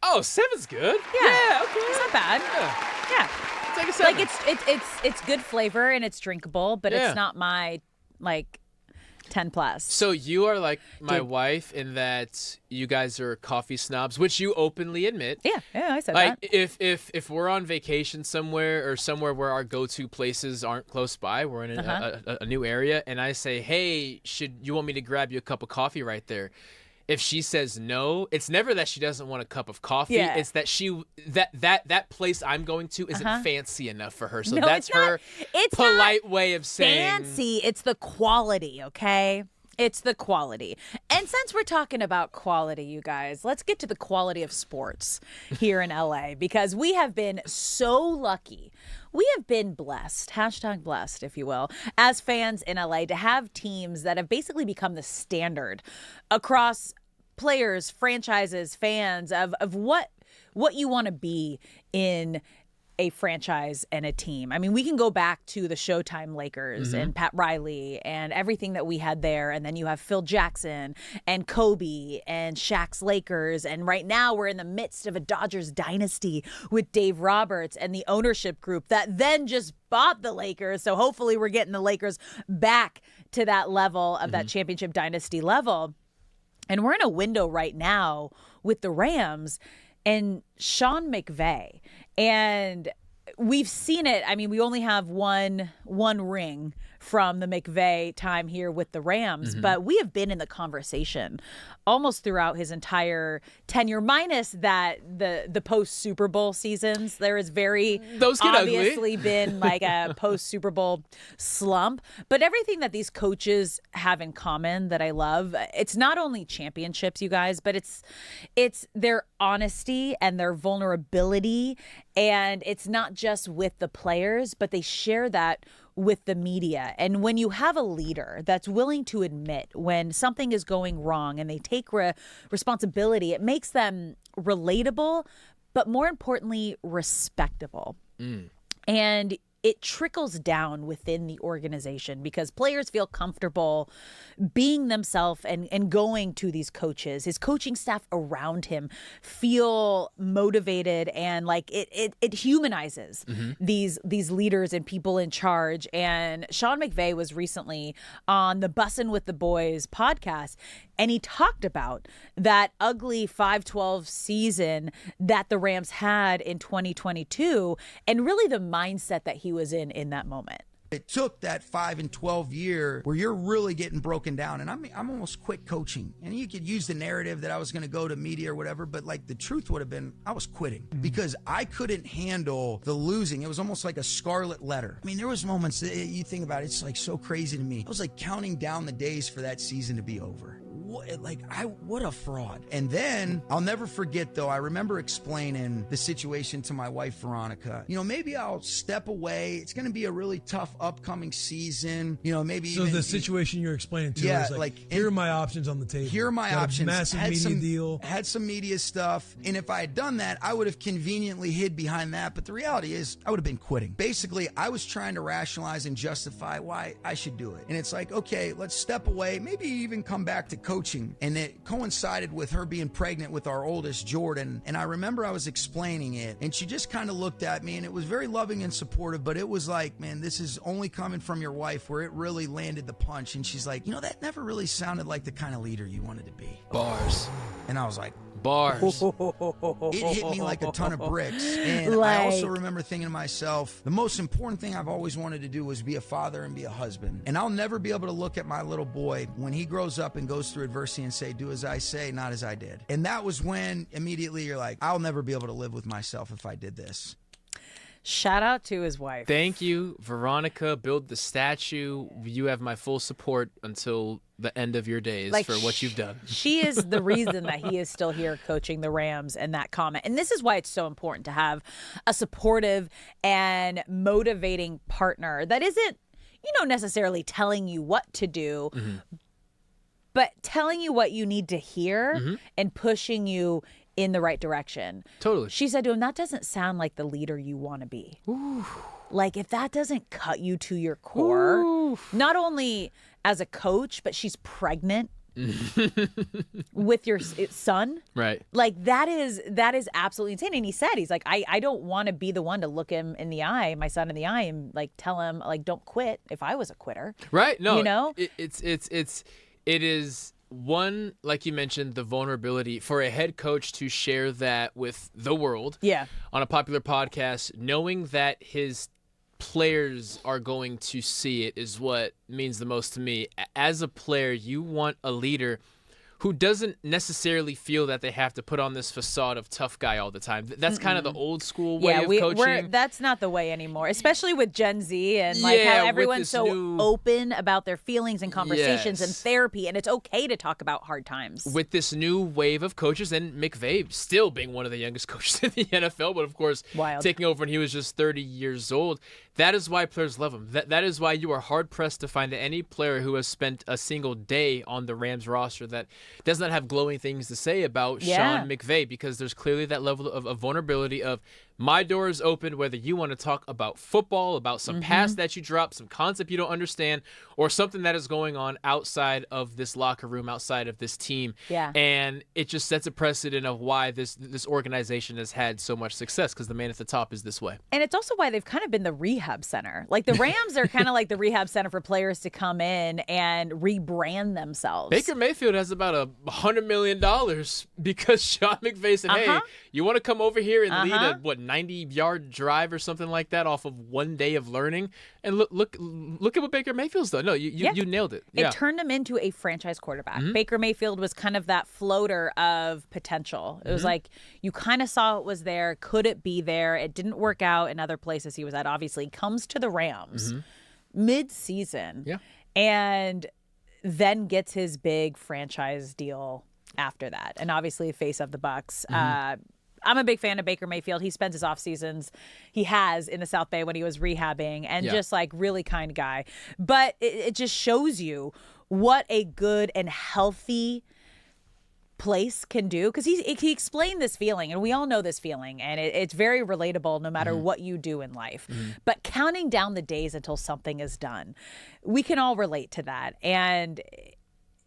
Oh, 7's good. Yeah, okay. It's not bad. Yeah. It's like a 7. Like it's good flavor and it's drinkable, but it's not my like 10 plus. So you are like my wife in that you guys are coffee snobs, which you openly admit. Yeah, I said like, that. If we're on vacation somewhere or somewhere where our go-to places aren't close by, we're in a new area, and I say, hey, you want me to grab you a cup of coffee right there? If she says no, it's never that she doesn't want a cup of coffee. Yeah. It's that that place I'm going to isn't fancy enough for her. So No, that's her it's polite way of saying fancy. It's the quality, okay? It's the quality. And since we're talking about quality, you guys, let's get to the quality of sports here in LA because we have been so lucky. We have been blessed, #blessed, if you will, as fans in LA to have teams that have basically become the standard across players, franchises, fans of what you want to be in a franchise and a team. I mean, we can go back to the Showtime Lakers and Pat Riley and everything that we had there. And then you have Phil Jackson and Kobe and Shaq's Lakers. And right now we're in the midst of a Dodgers dynasty with Dave Roberts and the ownership group that then just bought the Lakers. So hopefully we're getting the Lakers back to that level of that championship dynasty level. And we're in a window right now with the Rams and Sean McVay. And we've seen it. I mean, we only have one ring from the McVay time here with the Rams, but we have been in the conversation almost throughout his entire tenure, minus that the post Super Bowl seasons. There has very obviously been like a post Super Bowl slump, but everything that these coaches have in common that I love, it's not only championships, you guys, but it's their honesty and their vulnerability, and it's not just with the players, but they share that with the media. And when you have a leader that's willing to admit when something is going wrong and they take responsibility, it makes them relatable, but more importantly, respectable. And it trickles down within the organization because players feel comfortable being themselves and going to these coaches. His coaching staff around him feel motivated, and like it humanizes these leaders and people in charge. And Sean McVay was recently on the Bussin' with the Boys podcast, and he talked about that ugly 5-12 season that the Rams had in 2022 and really the mindset that he was in that moment. It took that 5-12 year where you're really getting broken down, and I'm almost quit coaching. And you could use the narrative that I was going to go to media or whatever, but like the truth would have been I was quitting because I couldn't handle the losing. It was almost like a scarlet letter. I mean, there was moments that you think about it, it's like so crazy to me. I was like counting down the days for that season to be over. What a fraud. And then I'll never forget, though, I remember explaining the situation to my wife, Veronica. You know, maybe I'll step away. It's going to be a really tough upcoming season. You know, maybe so the situation you're explaining to her is like here are my options on the table. Here are my options. Massive media deal. Had some media stuff. And if I had done that, I would have conveniently hid behind that. But the reality is I would have been quitting. Basically, I was trying to rationalize and justify why I should do it. And it's like, okay, let's step away, maybe even come back to coaching. And it coincided with her being pregnant with our oldest, Jordan. And I remember I was explaining it, and she just kind of looked at me, and it was very loving and supportive, but it was like, man, this is only coming from your wife, where it really landed the punch. And she's like, you know, that never really sounded like the kind of leader you wanted to be. Bars. And I was like, Bars. It hit me like a ton of bricks. And I also remember thinking to myself, the most important thing I've always wanted to do was be a father and be a husband. And I'll never be able to look at my little boy when he grows up and goes through adversity and say, do as I say, not as I did. And that was when immediately you're like, I'll never be able to live with myself if I did this. Shout out to his wife. Thank you, Veronica. Build the statue. You have my full support until the end of your days for what you've done. She is the reason that he is still here coaching the Rams, and that comment. And this is why it's so important to have a supportive and motivating partner that isn't, necessarily telling you what to do, but telling you what you need to hear and pushing you in the right direction. Totally. She said to him, that doesn't sound like the leader you want to be. Ooh. Like, if that doesn't cut you to your core, not only as a coach, but she's pregnant with your son. Right. Like, that is absolutely insane. And he said, he's like, I don't want to be the one to look him in the eye, my son in the eye, and like tell him, like, don't quit if I was a quitter. Right. No, It is one, like you mentioned, the vulnerability for a head coach to share that with the world on a popular podcast, knowing that his players are going to see it is what means the most to me. As a player, you want a leader who doesn't necessarily feel that they have to put on this facade of tough guy all the time. That's kind of the old school way of coaching. That's not the way anymore, especially with Gen Z and like how everyone's so open about their feelings and conversations and therapy, and it's okay to talk about hard times. With this new wave of coaches, and McVay still being one of the youngest coaches in the NFL, but of course taking over when he was just 30 years old. That is why players love him. That is why you are hard-pressed to find any player who has spent a single day on the Rams roster that does not have glowing things to say about Sean McVay, because there's clearly that level of vulnerability of my door is open, whether you want to talk about football, about some pass that you dropped, some concept you don't understand, or something that is going on outside of this locker room, outside of this team. Yeah. And it just sets a precedent of why this organization has had so much success, because the man at the top is this way. And it's also why they've kind of been the rehab center. Like, the Rams are kind of like the rehab center for players to come in and rebrand themselves. Baker Mayfield has about $100 million because Sean McVay said, hey, you want to come over here and lead a, 90-yard drive or something like that off of one day of learning? And look at what Baker Mayfield's done. No, you nailed it. It turned him into a franchise quarterback. Baker Mayfield was kind of that floater of potential. It was like you kind of saw it was there. Could it be there? It didn't work out in other places he was at. Obviously, he comes to the Rams mid-season and then gets his big franchise deal after that. And obviously, face of the Bucs. I'm a big fan of Baker Mayfield. He spends his off seasons, he has in the South Bay when he was rehabbing, and just like really kind guy. But it just shows you what a good and healthy place can do, because he explained this feeling, and we all know this feeling, and it's very relatable no matter what you do in life. But counting down the days until something is done, we can all relate to that, and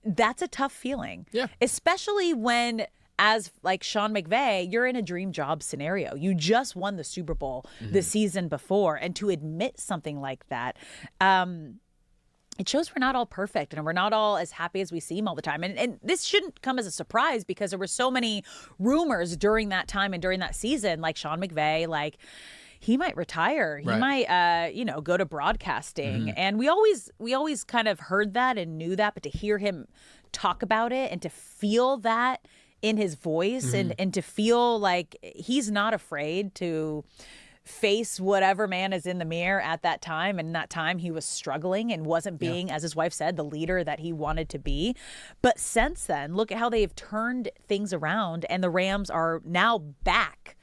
that's a tough feeling, especially when, as like Sean McVay, you're in a dream job scenario. You just won the Super Bowl the season before. And to admit something like that, it shows we're not all perfect and we're not all as happy as we seem all the time. And this shouldn't come as a surprise, because there were so many rumors during that time and during that season, like Sean McVay, like he might retire. He might, go to broadcasting. And we always kind of heard that and knew that, but to hear him talk about it and to feel that in his voice and to feel like he's not afraid to face whatever man is in the mirror at that time. And that time he was struggling and wasn't being, as his wife said, the leader that he wanted to be. But since then, look at how they've turned things around, and the Rams are now back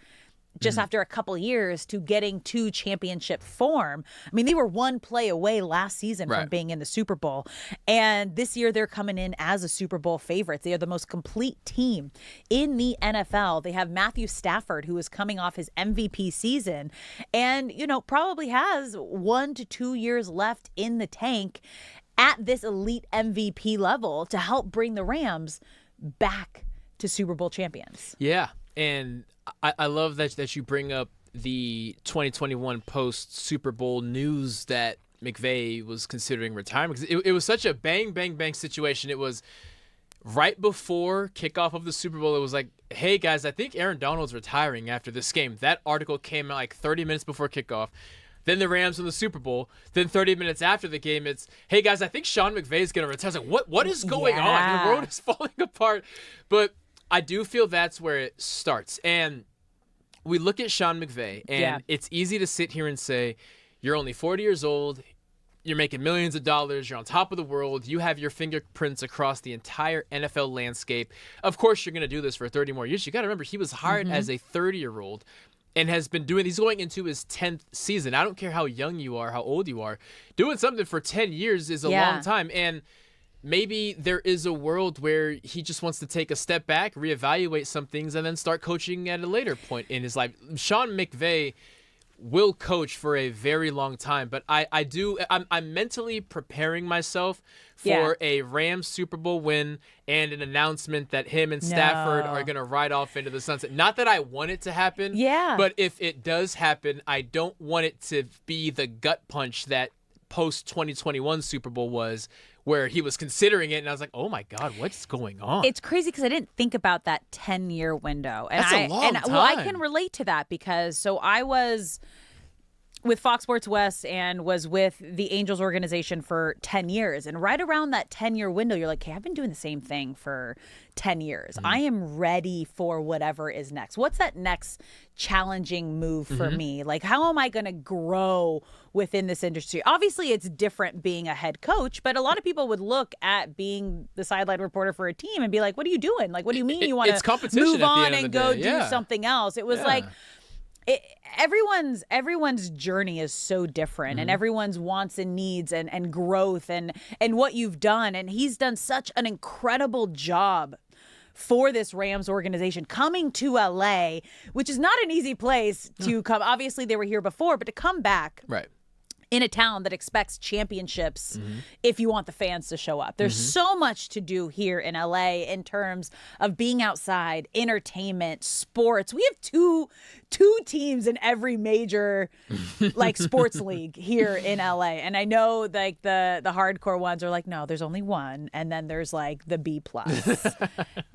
just after a couple years to getting to championship form. I mean, they were one play away last season from being in the Super Bowl. And this year they're coming in as a Super Bowl favorite. They are the most complete team in the NFL. They have Matthew Stafford, who is coming off his MVP season and, probably has 1 to 2 years left in the tank at this elite MVP level to help bring the Rams back to Super Bowl champions. Yeah. And I love that you bring up the 2021 post-Super Bowl news that McVay was considering retirement, because it was such a bang, bang, bang situation. It was right before kickoff of the Super Bowl, it was like, hey, guys, I think Aaron Donald's retiring after this game. That article came out like 30 minutes before kickoff. Then the Rams win the Super Bowl. Then 30 minutes after the game, it's, hey, guys, I think Sean McVay is going to retire. It's like, what is going on? The world is falling apart. But I do feel that's where it starts. And we look at Sean McVay, and it's easy to sit here and say, you're only 40 years old. You're making millions of dollars. You're on top of the world. You have your fingerprints across the entire NFL landscape. Of course, you're going to do this for 30 more years. You got to remember, he was hired as a 30-year-old and has been doing, he's going into his 10th season. I don't care how young you are, how old you are. Doing something for 10 years is a long time. And maybe there is a world where he just wants to take a step back, reevaluate some things, and then start coaching at a later point in his life. Sean McVay will coach for a very long time, but I'm mentally preparing myself for a Rams Super Bowl win and an announcement that him and Stafford are going to ride off into the sunset. Not that I want it to happen, but if it does happen, I don't want it to be the gut punch that post-2021 Super Bowl was, where he was considering it, and I was like, oh my God, what's going on? It's crazy because I didn't think about that 10-year window. And That's a long time. Well, I can relate to that because I was with Fox Sports West and was with the Angels organization for 10 years. And right around that 10-year window, you're like, hey, I've been doing the same thing for 10 years. I am ready for whatever is next. What's that next challenging move for me? Like, how am I going to grow within this industry? Obviously, it's different being a head coach, but a lot of people would look at being the sideline reporter for a team and be like, what are you doing? Like, what do you mean you want to move on and go do something else? It was like, everyone's journey is so different, and everyone's wants and needs and growth and what you've done. And he's done such an incredible job for this Rams organization coming to LA, which is not an easy place to come. Obviously, they were here before, but to come back. Right. In a town that expects championships if you want the fans to show up. There's so much to do here in LA in terms of being outside, entertainment, sports. We have two teams in every major like sports league here in LA. And I know like the hardcore ones are like, no, there's only one. And then there's like the B+.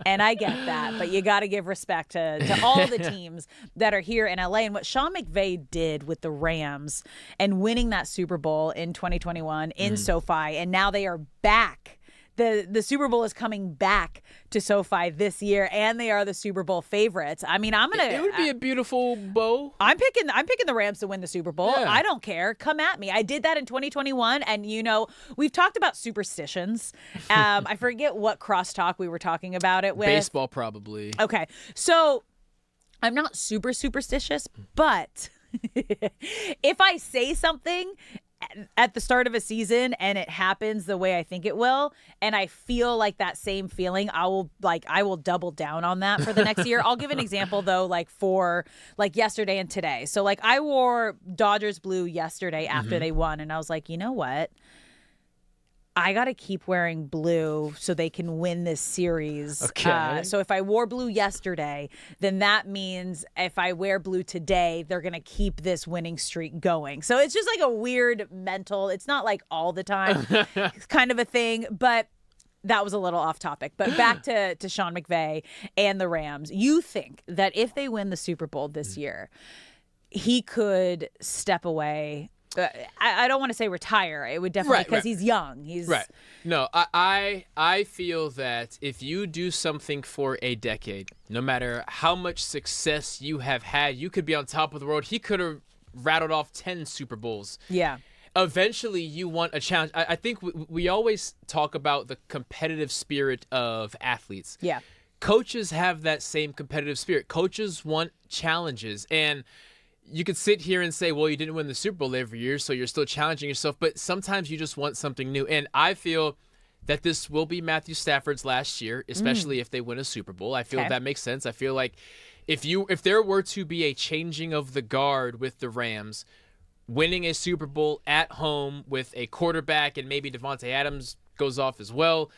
And I get that, but you got to give respect to all the teams that are here in LA. And what Sean McVay did with the Rams and winning that Super Bowl in 2021 in SoFi, and now they are back. The Super Bowl is coming back to SoFi this year, and they are the Super Bowl favorites. I mean, it would be a beautiful bow. I'm picking the Rams to win the Super Bowl. I don't care. Come at me. I did that in 2021, and we've talked about superstitions. I forget what crosstalk we were talking about it with. Baseball, probably. Okay, so I'm not super superstitious, but if I say something at the start of a season and it happens the way I think it will, and I feel like that same feeling, I will double down on that for the next year. I'll give an example though, like for like yesterday and today. So like I wore Dodgers blue yesterday after they won, and I was like, you know what? I got to keep wearing blue so they can win this series. Okay. So if I wore blue yesterday, then that means if I wear blue today, they're going to keep this winning streak going. So it's just like a weird mental, it's not like all the time kind of a thing, but that was a little off topic. But back to Sean McVay and the Rams. You think that if they win the Super Bowl this year, he could step away? I don't want to say retire. It would definitely, because he's young. He's right. No, I feel that if you do something for a decade, no matter how much success you have had, you could be on top of the world. He could have rattled off 10 Super Bowls. Yeah. Eventually, you want a challenge. I think we always talk about the competitive spirit of athletes. Yeah. Coaches have that same competitive spirit. Coaches want challenges, and you could sit here and say, well, you didn't win the Super Bowl every year, so you're still challenging yourself. But sometimes you just want something new. And I feel that this will be Matthew Stafford's last year, especially if they win a Super Bowl. I feel that makes sense. I feel like if there were to be a changing of the guard with the Rams, winning a Super Bowl at home with a quarterback and maybe Devontae Adams goes off as well,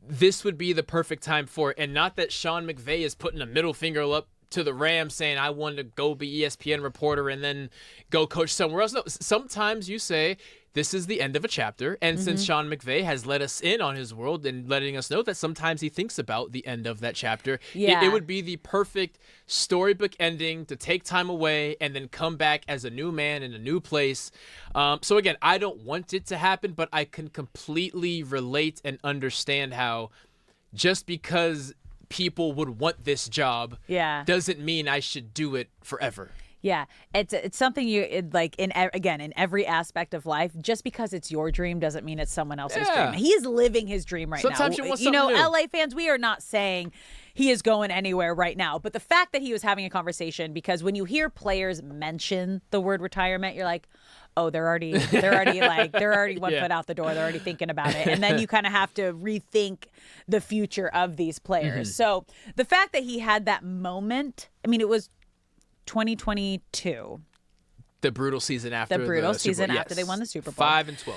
this would be the perfect time for it. And not that Sean McVay is putting a middle finger up to the Rams saying, I wanted to go be ESPN reporter and then go coach somewhere else. No, sometimes you say, this is the end of a chapter. And since Sean McVay has let us in on his world and letting us know that sometimes he thinks about the end of that chapter, it would be the perfect storybook ending to take time away and then come back as a new man in a new place. So again, I don't want it to happen, but I can completely relate and understand how just because people would want this job doesn't mean I should do it forever. Yeah, it's something in every aspect of life. Just because it's your dream doesn't mean it's someone else's dream. He is living his dream right now. Sometimes you want something new. LA fans, we are not saying he is going anywhere right now, but the fact that he was having a conversation, because when you hear players mention the word retirement, you're like, oh, they're already one foot out the door. They're already thinking about it. And then you kind of have to rethink the future of these players. So the fact that he had that moment, I mean, it was 2022. The brutal season after after they won the Super Bowl. 5-12.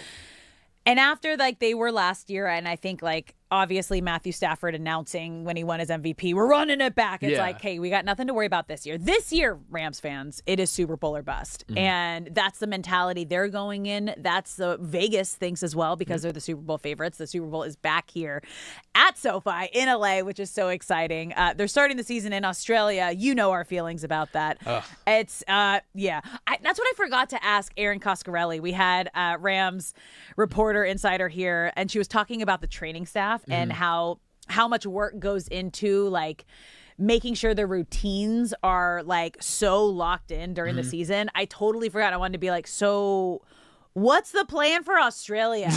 And after they were last year, and I think obviously Matthew Stafford announcing when he won his MVP, we're running it back. It's like, hey, we got nothing to worry about this year. This year, Rams fans, it is Super Bowl or bust. And that's the mentality they're going in. That's the Vegas thinks as well, because they're the Super Bowl favorites. The Super Bowl is back here at SoFi in LA, which is so exciting. They're starting the season in Australia. You know our feelings about that. It's, that's what I forgot to ask Erin Coscarelli. We had Rams reporter insider here, and she was talking about the training staff and how much work goes into making sure the routines are so locked in during the season. I totally forgot. I wanted to be so what's the plan for Australia?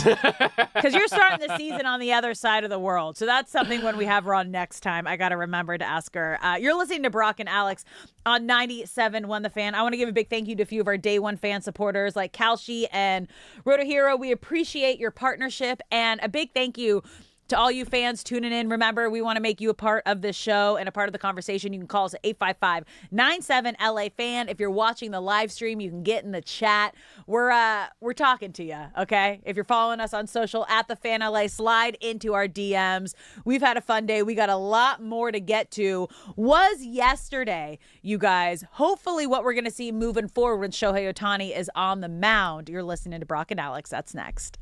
Because you're starting the season on the other side of the world. So that's something when we have her on next time, I got to remember to ask her. You're listening to Brock and Alex on 97.1 The Fan. I want to give a big thank you to a few of our Day One fan supporters like Kalshi and Rotohero. We appreciate your partnership, and a big thank you to all you fans tuning in. Remember, we want to make you a part of this show and a part of the conversation. You can call us at 855-97-LA-FAN. If you're watching the live stream, you can get in the chat. We're talking to you, okay? If you're following us on social at The Fan LA, slide into our DMs. We've had a fun day. We got a lot more to get to. Was yesterday, you guys, hopefully what we're going to see moving forward when Shohei Ohtani is on the mound. You're listening to Brock and Alex. That's next.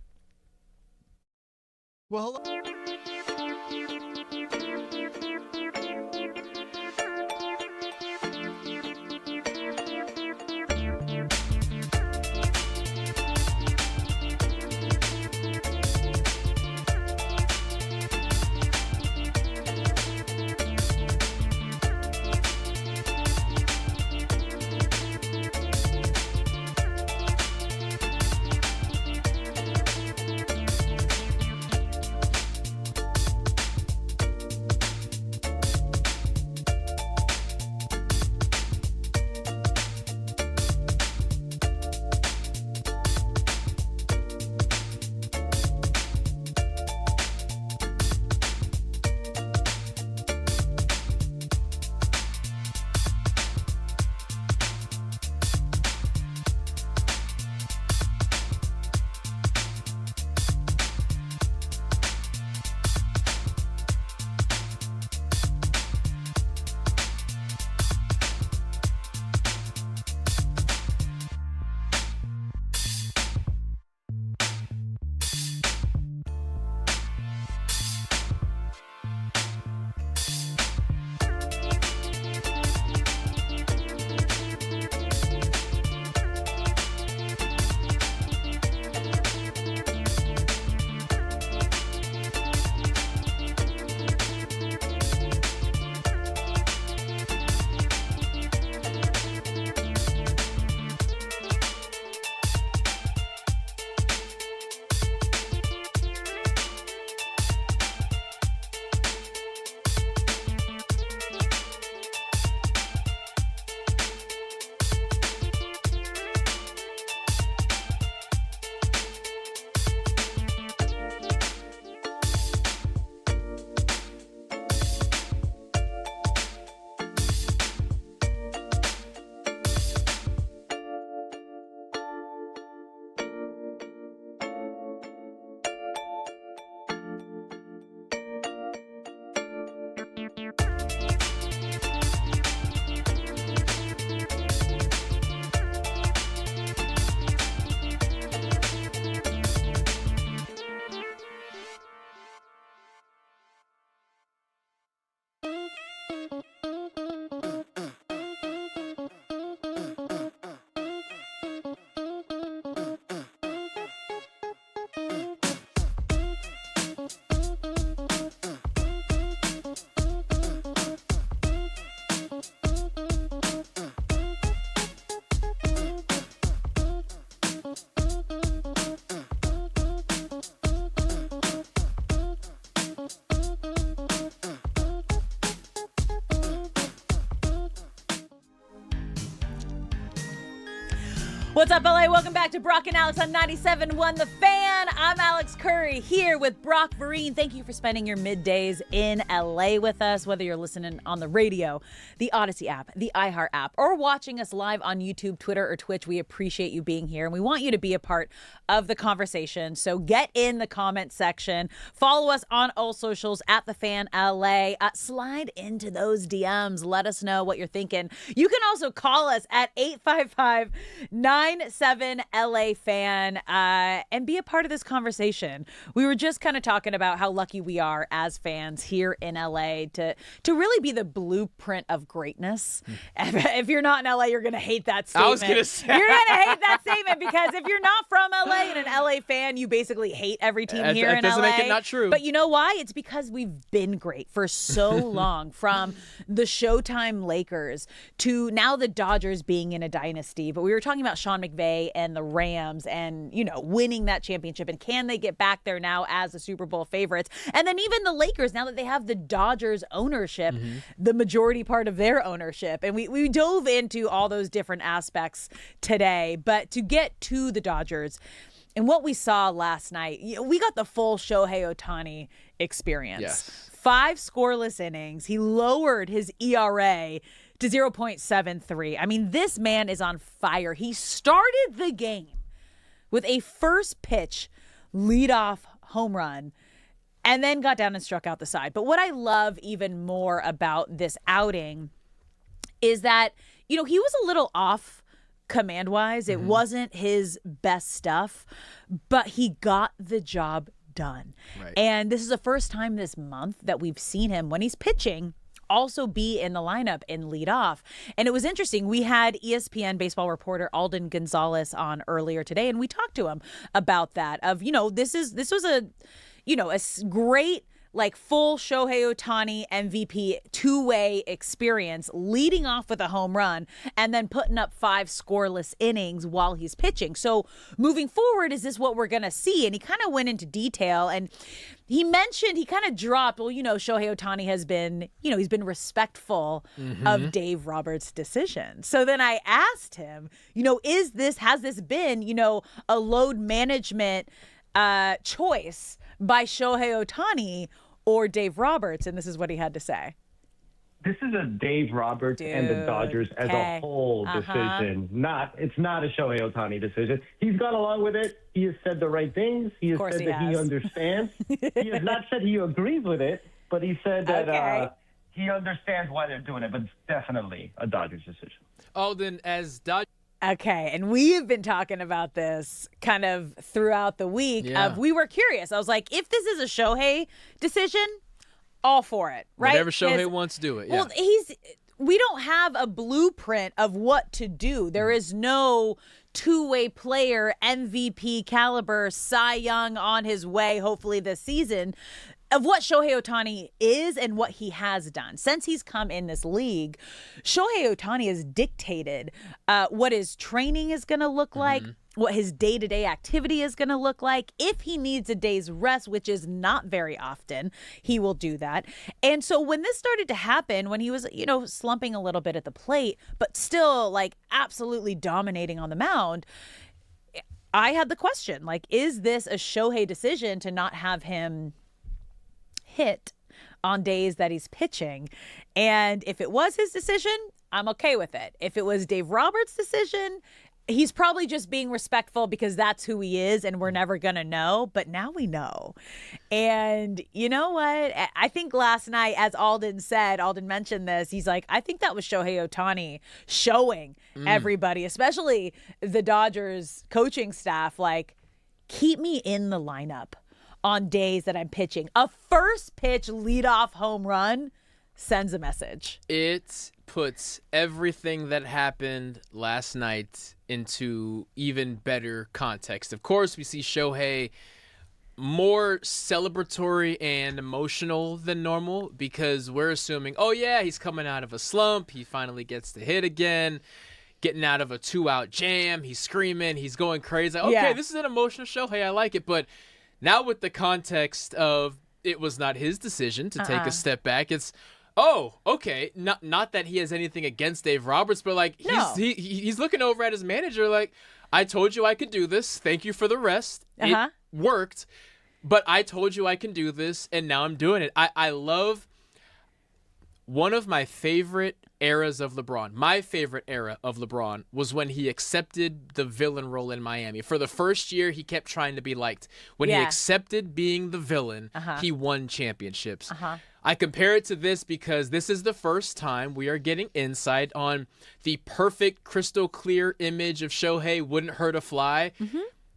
Well, hello. What's up, LA? Welcome back to Brock and Alex on 97.1 The Fan. I'm Alex Curry here with Brock Vereen. Thank you for spending your middays in LA with us, whether you're listening on the radio, the Odyssey app, the iHeart app, or watching us live on YouTube, Twitter, or Twitch. We appreciate you being here, and we want you to be a part of the conversation. So get in the comment section. Follow us on all socials at The Fan LA. Slide into those DMs. Let us know what you're thinking. You can also call us at 855-97LA Fan and be a part of this conversation. We were just kind of talking about how lucky we are as fans here in LA to really be the blueprint of greatness. If you're not in LA, you're going to hate that statement. I was going to say. You're going to hate that statement because if you're not from LA and an LA fan, you basically hate every team here in LA. That doesn't make it not true. But you know why? It's because we've been great for so long, from the Showtime Lakers to now the Dodgers being in a dynasty. But we were talking about Sean McVay and the Rams and, winning that championship. And can they get back there now as the Super Bowl favorites? And then even the Lakers, now that they have the Dodgers ownership, the majority part of their ownership. And we dove into all those different aspects today. But to get to the Dodgers and what we saw last night, we got the full Shohei Ohtani experience. Yes. 5 scoreless innings. He lowered his ERA to 0.73. I mean, this man is on fire. He started the game with a first pitch leadoff home run and then got down and struck out the side. But what I love even more about this outing is that, he was a little off command-wise. It wasn't his best stuff, but he got the job done. Right. And this is the first time this month that we've seen him, when he's pitching, also be in the lineup and lead off. And it was interesting. We had ESPN baseball reporter Alden Gonzalez on earlier today, and we talked to him about that. This was a great, full Shohei Ohtani MVP two-way experience, leading off with a home run and then putting up 5 scoreless innings while he's pitching. So moving forward, is this what we're going to see? And he kind of went into detail, and he kind of dropped, Shohei Ohtani has been, he's been respectful of Dave Roberts' decision. So then I asked him, has this been, a load management choice by Shohei Ohtani or Dave Roberts? And this is what he had to say. This is a Dave Roberts and the Dodgers as a whole decision. It's not a Shohei Ohtani decision. He's gone along with it. He has said the right things. He has said that he understands. He has not said he agrees with it, but he said that he understands why they're doing it. But it's definitely a Dodgers decision. Alden, as Dodgers. Okay, and we have been talking about this kind of throughout the week. Yeah. We were curious. I was like, if this is a Shohei decision, all for it, right? Whatever Shohei wants to do it. Yeah. Well, we don't have a blueprint of what to do. There is no two-way player, MVP caliber, Cy Young on his way, hopefully this season, of what Shohei Ohtani is and what he has done. Since he's come in this league, Shohei Ohtani has dictated what his training is going to look like, what his day-to-day activity is going to look like. If he needs a day's rest, which is not very often, he will do that. And so when this started to happen, when he was, slumping a little bit at the plate, but still absolutely dominating on the mound, I had the question, is this a Shohei decision to not have him hit on days that he's pitching? And if it was his decision, I'm okay with it. If it was Dave Roberts' decision, he's probably just being respectful because that's who he is and we're never going to know. But now we know. And you know what? I think last night, as Alden mentioned this, he's like, I think that was Shohei Ohtani showing everybody, especially the Dodgers coaching staff, keep me in the lineup on days that I'm pitching. A first pitch leadoff home run sends a message. It puts everything that happened last night into even better context. Of course, we see Shohei more celebratory and emotional than normal because we're assuming, he's coming out of a slump. He finally gets to hit again. Getting out of a 2-out jam. He's screaming. He's going crazy. This is an emotional Shohei. I like it. But now with the context of it was not his decision to take a step back, it's, Oh, okay. Not that he has anything against Dave Roberts, but like he's looking over at his manager like, I told you I could do this. Thank you for the rest. It worked, but I told you I can do this, and now I'm doing it. I love one of my favorite eras of LeBron. My favorite era of LeBron was when he accepted the villain role in Miami. For the first year, he kept trying to be liked. When he accepted being the villain, he won championships. I compare it to this because this is the first time we are getting insight on the perfect, crystal clear image of Shohei wouldn't hurt a fly.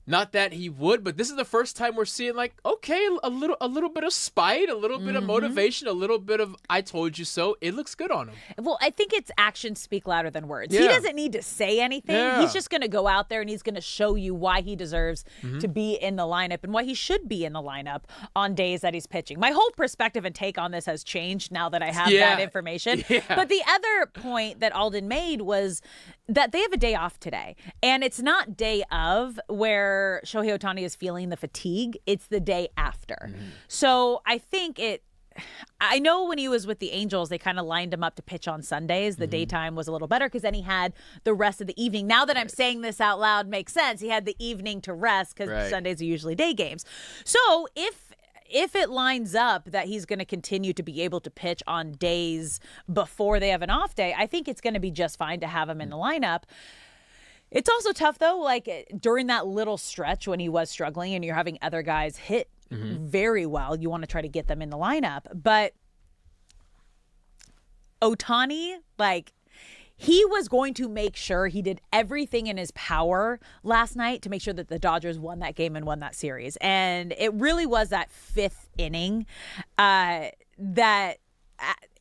Not that he would, but this is the first time we're seeing like, okay, a little bit of spite, a little bit of motivation, a little bit of I told you so. It looks good on him. Well, I think it's actions speak louder than words. He doesn't need to say anything. He's just going to go out there and he's going to show you why he deserves to be in the lineup and why he should be in the lineup on days that he's pitching. My whole perspective and take on this has changed now that I have that information. But the other point that Alden made was that they have a day off today. And it's not day of where Shohei Ohtani is feeling the fatigue. It's the day after. So I think I know when he was with the Angels, they kind of lined him up to pitch on Sundays. The daytime was a little better because then he had the rest of the evening. Now that I'm saying this out loud makes sense. He had the evening to rest because Sundays are usually day games. So if it lines up that he's going to continue to be able to pitch on days before they have an off day, I think it's going to be just fine to have him in the lineup. It's also tough, though, like during that little stretch when he was struggling and you're having other guys hit very well, you want to try to get them in the lineup. But Ohtani, like, he was going to make sure he did everything in his power last night to make sure that the Dodgers won that game and won that series. And it really was that fifth inning that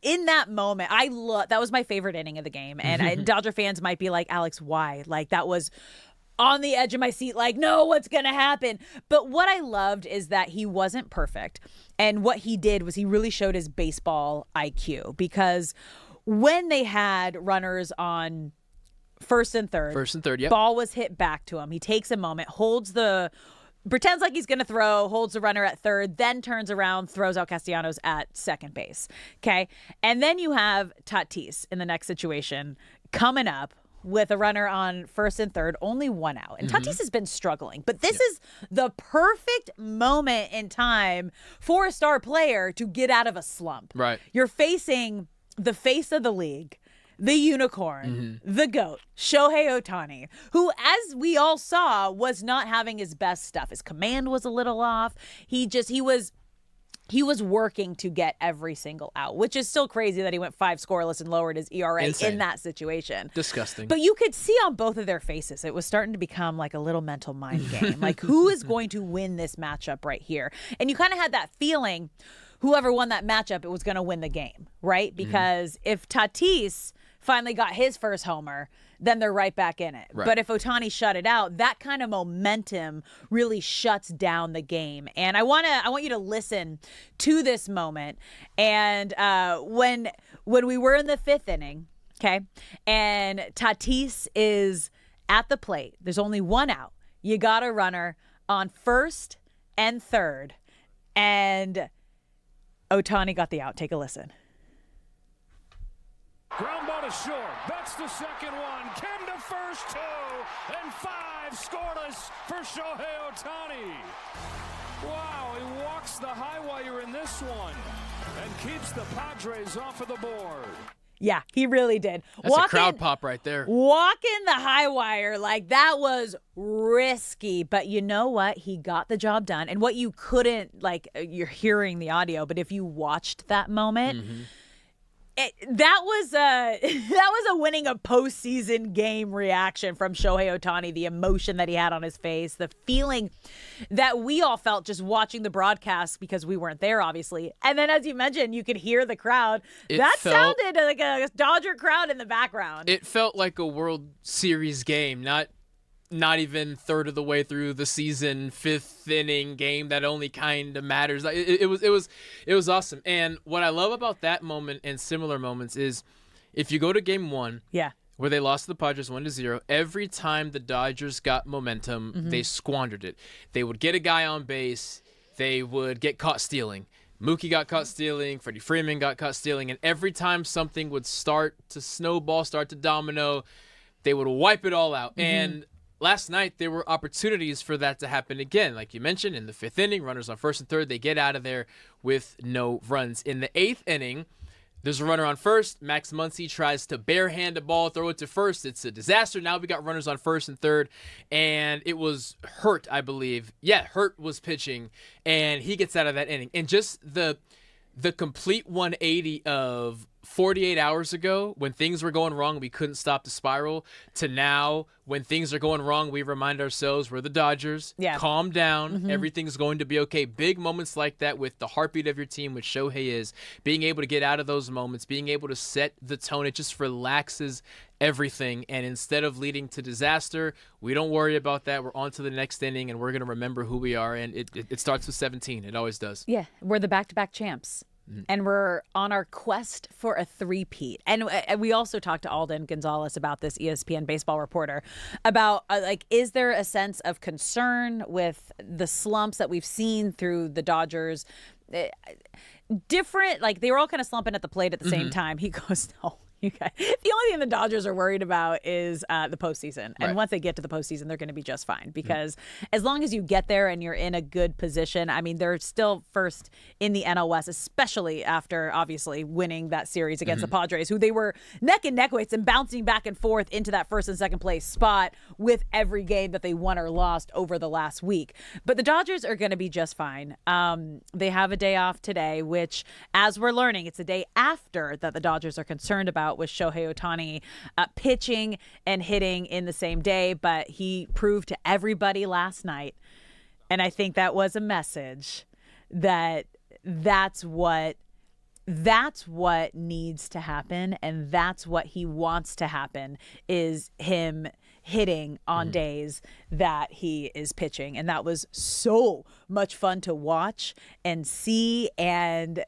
in that moment, that was my favorite inning of the game. And Dodger fans might be like, Alex, why? Like, that was on the edge of my seat, like, no, what's going to happen? But what I loved is that he wasn't perfect. And what he did was he really showed his baseball IQ, because when they had runners on first and third, ball was hit back to him. He takes a moment, pretends like he's going to throw, holds the runner at third, then turns around, throws out Castellanos at second base. Okay. And then you have Tatis in the next situation coming up with a runner on first and third, only one out. And Tatis has been struggling, but this is the perfect moment in time for a star player to get out of a slump. Right. You're facing the face of the league, the unicorn, the GOAT, Shohei Ohtani, who, as we all saw, was not having his best stuff. His command was a little off. He was working to get every single out, which is still crazy that he went 5 scoreless and lowered his ERA in that situation. Disgusting. But you could see on both of their faces, it was starting to become like a little mental mind game. Like, who is going to win this matchup right here? And you kind of had that feeling, whoever won that matchup, it was going to win the game, right? Because if Tatis finally got his first homer, then they're right back in it. Right. But if Ohtani shut it out, that kind of momentum really shuts down the game. And I want you to listen to this moment. And when we were in the 5th inning, okay, and Tatis is at the plate, there's only one out. You got a runner on first and third, and Ohtani got the out. Take a listen. Ground ball to short. That's the second one. Ken to first, 2, and 5 scoreless for Shohei Ohtani. Wow, he walks the high wire in this one and keeps the Padres off of the board. Yeah, he really did. That's a crowd pop right there. Walking the high wire, like, that was risky. But you know what? He got the job done. And what you couldn't, like, you're hearing the audio, but if you watched that moment, that was a winning a postseason game reaction from Shohei Ohtani. The emotion that he had on his face, the feeling that we all felt just watching the broadcast because we weren't there, obviously. And then, as you mentioned, you could hear the crowd. Sounded like a Dodger crowd in the background. It felt like a World Series game, not even third of the way through the season, 5th inning game that only kind of matters. It was awesome. And what I love about that moment and similar moments is if you go to game 1, where they lost to the Padres 1-0, every time the Dodgers got momentum, they squandered it. They would get a guy on base, they would get caught stealing. Mookie got caught stealing, Freddie Freeman got caught stealing, and every time something would start to snowball, start to domino, they would wipe it all out. And last night, there were opportunities for that to happen again. Like you mentioned, in the 5th inning, runners on first and third, they get out of there with no runs. In the 8th inning, there's a runner on first. Max Muncy tries to barehand the ball, throw it to first. It's a disaster. Now we got runners on first and third, and it was Hurt, I believe. Yeah, Hurt was pitching, and he gets out of that inning. And just the complete 180 of 48 hours ago, when things were going wrong, we couldn't stop the spiral, to now, when things are going wrong, we remind ourselves we're the Dodgers. Yeah. Calm down. Everything's going to be okay. Big moments like that with the heartbeat of your team, which Shohei is, being able to get out of those moments, being able to set the tone, it just relaxes everything. And instead of leading to disaster, we don't worry about that. We're on to the next inning, and we're going to remember who we are. And it starts with 17. It always does. Yeah, we're the back-to-back champs. And we're on our quest for a three-peat. And we also talked to Alden Gonzalez about this, ESPN baseball reporter, about, is there a sense of concern with the slumps that we've seen through the Dodgers? Different, they were all kind of slumping at the plate at the same time. He goes, no. The only thing the Dodgers are worried about is the postseason. And once they get to the postseason, they're going to be just fine. Because as long as you get there and you're in a good position, I mean, they're still first in the NL West, especially after, obviously, winning that series against the Padres, who they were neck and neck with and bouncing back and forth into that first and second place spot with every game that they won or lost over the last week. But the Dodgers are going to be just fine. They have a day off today, which, as we're learning, it's a day after that the Dodgers are concerned about, with Shohei Ohtani pitching and hitting in the same day. But he proved to everybody last night, and I think that was a message, that that's what needs to happen, and that's what he wants to happen, is him hitting on days that he is pitching. And that was so much fun to watch and see, and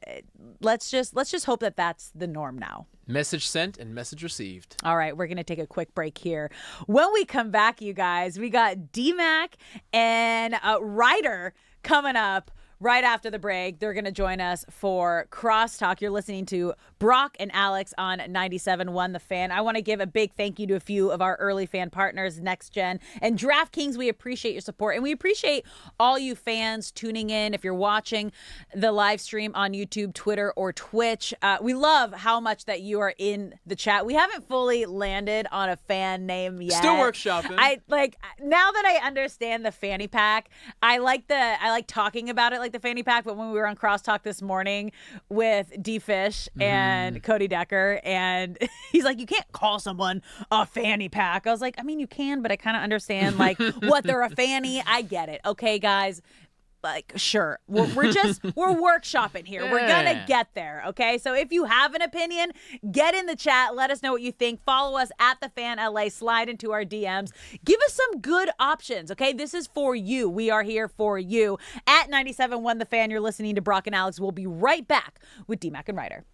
let's just hope that that's the norm now. Message sent and message received. All right, we're going to take a quick break here. When we come back, you guys, we got D-Mac and Ryder coming up right after the break. They're going to join us for Crosstalk. You're listening to Brock and Alex on 97.1 The Fan. I want to give a big thank you to a few of our early fan partners, Next Gen and DraftKings. We appreciate your support, and we appreciate all you fans tuning in. If you're watching the live stream on YouTube, Twitter, or Twitch, we love how much that you are in the chat. We haven't fully landed on a fan name yet. Still workshopping. Now that I understand the fanny pack, I like talking about it like the fanny pack, but when we were on Crosstalk this morning with D-Fish and Cody Decker, and he's like, you can't call someone a fanny pack. I was like, I mean, you can, but I kind of understand what they're a fanny. I get it. Okay, guys. Sure. We're workshopping here. We're going to get there. Okay. So if you have an opinion, get in the chat. Let us know what you think. Follow us at The Fan LA. Slide into our DMs. Give us some good options. Okay. This is for you. We are here for you. At 97.1 The Fan, you're listening to Brock and Alex. We'll be right back with D-Mac and Ryder.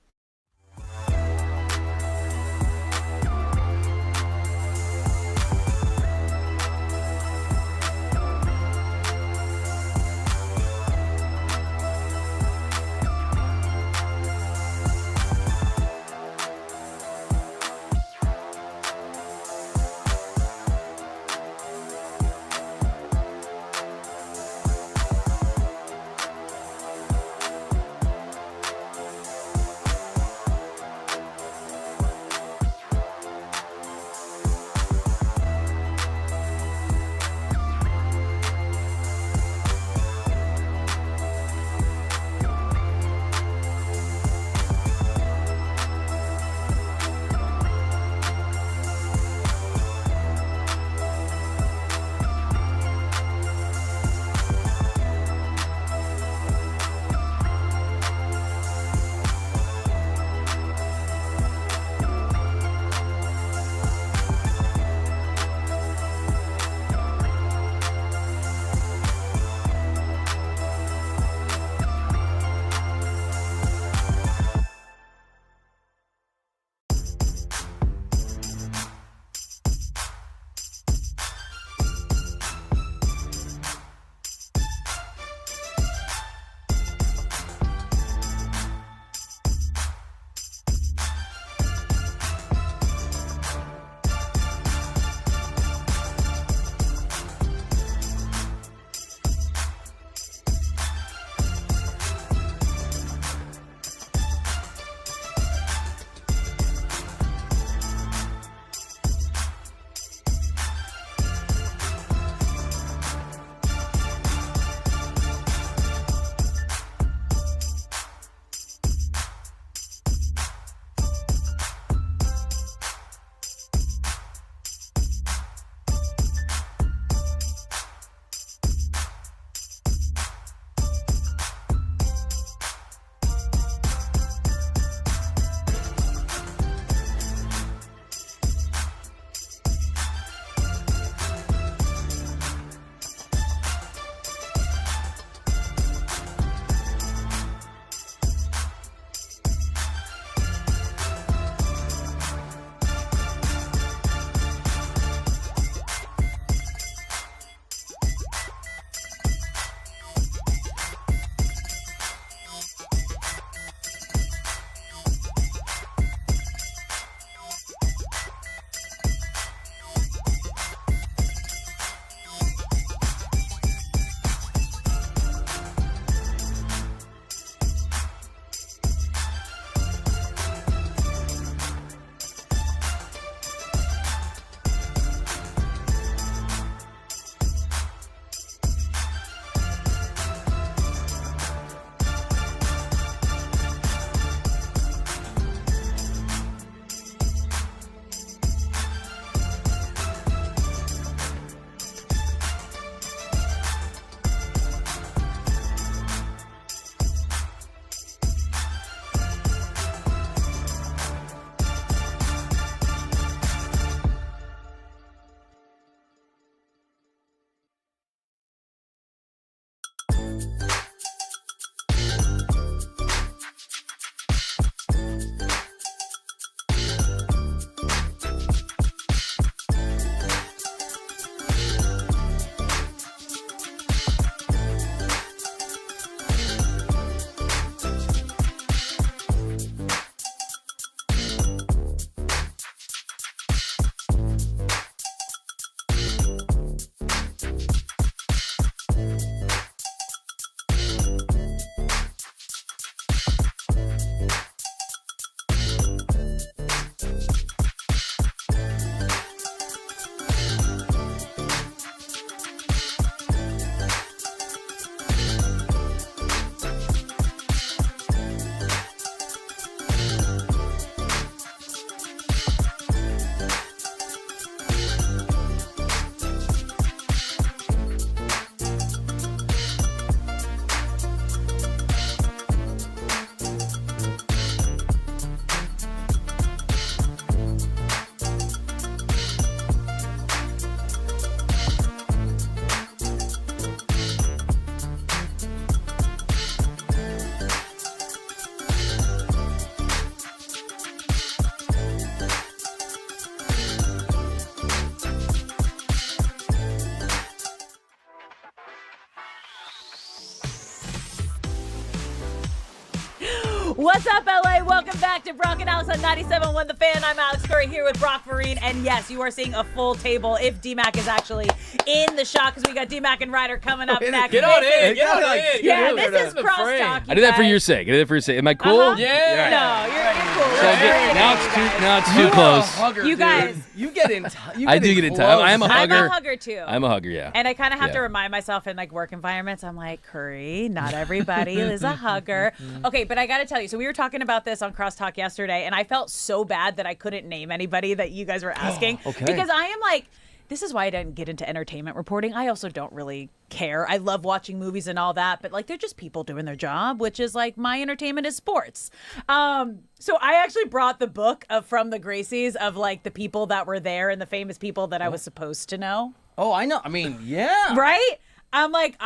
What's up, LA? Welcome back to Brock and Alex on 97.1 The Fan. I'm Alex Curry here with Brock Farine. And yes, you are seeing a full table if D-Mac is actually in the shot because we got D-Mac and Ryder coming up next. Get on in. Yeah, this is crosstalk. I did that for your sake. Am I cool? Yeah. No, you're cool. So now it's too close. You guys. You get in. I do get in time. I am a hugger. I'm a hugger too. I'm a hugger, yeah. And I kind of have to remind myself in like work environments, I'm like, Curry, not everybody is a hugger. Okay, but I got to tell you, so we were talking about this on Crosstalk yesterday, and I felt so bad that I couldn't name anybody that you guys were asking. Okay. Because I am like, this is why I didn't get into entertainment reporting. I also don't really care. I love watching movies and all that, but like they're just people doing their job, which is like my entertainment is sports. So I actually brought the book from the Gracies of like the people that were there and the famous people that I was supposed to know. Oh, I know. I mean, yeah. Right? I'm like,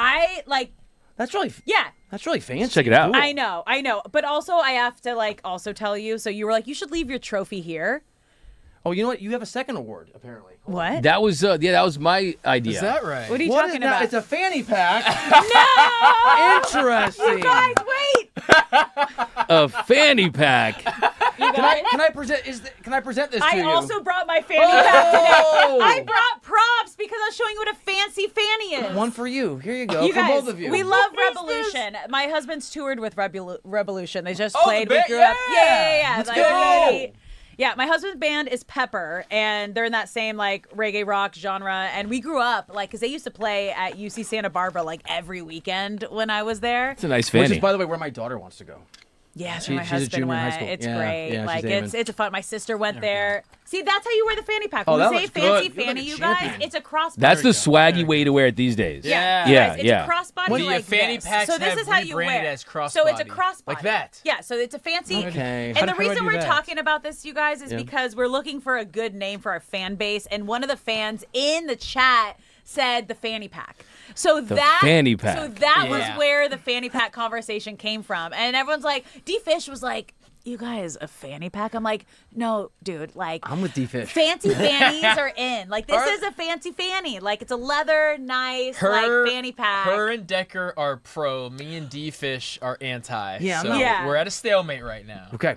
That's really fancy. Check it out. I know. But also I have to like also tell you, so you were like, you should leave your trophy here. Oh, you know what? You have a second award, apparently. What? That was that was my idea. Is that right? What are you talking about? It's a fanny pack. No! Interesting. You guys, wait! A fanny pack. Can I present this to you? I also brought my fanny pack today. I brought props because I was showing you what a fancy fanny is. One for you. Here you go. You for guys, both of you. we love Revolution. My husband's toured with Revolution. They just played. We grew up. Yeah. Let's like, go. Yeah, my husband's band is Pepper, and they're in that same like reggae rock genre. And we grew up like because they used to play at UC Santa Barbara like every weekend when I was there. It's a nice fanny. Which is, by the way, where my daughter wants to go. Yeah, she's my a husband junior in high went. school. It's Yeah, great. yeah, like she's it's a fun. My sister went there. See, that's how you wear the fanny pack. Oh, When that we say looks fancy good. fanny, You you look like a guys, champion. it's a crossbody. That's the swaggy way to wear it these days. Yeah. It's a crossbody Well, like fanny this. packs So this have is how you rebranded wear. as crossbody. So it's a crossbody. Like that. Yeah. So it's a fancy. Okay. And the How do I reason do we're that? talking about this, you guys, is Yeah. because we're looking for a good name for our fan base, and one of the fans in the chat said the fanny pack. So that fanny pack. So that was Yeah. where the fanny pack conversation came from, and everyone's like, D Fish was like, you guys, a fanny pack? I'm like, no, dude, like I'm with D-Fish. fancy fannies are in. Like this is a fancy fanny. Like it's a leather, nice, like fanny pack. Her and Decker are pro. Me and D-Fish are anti. Yeah, so no. Yeah. we're at a stalemate right now. Okay.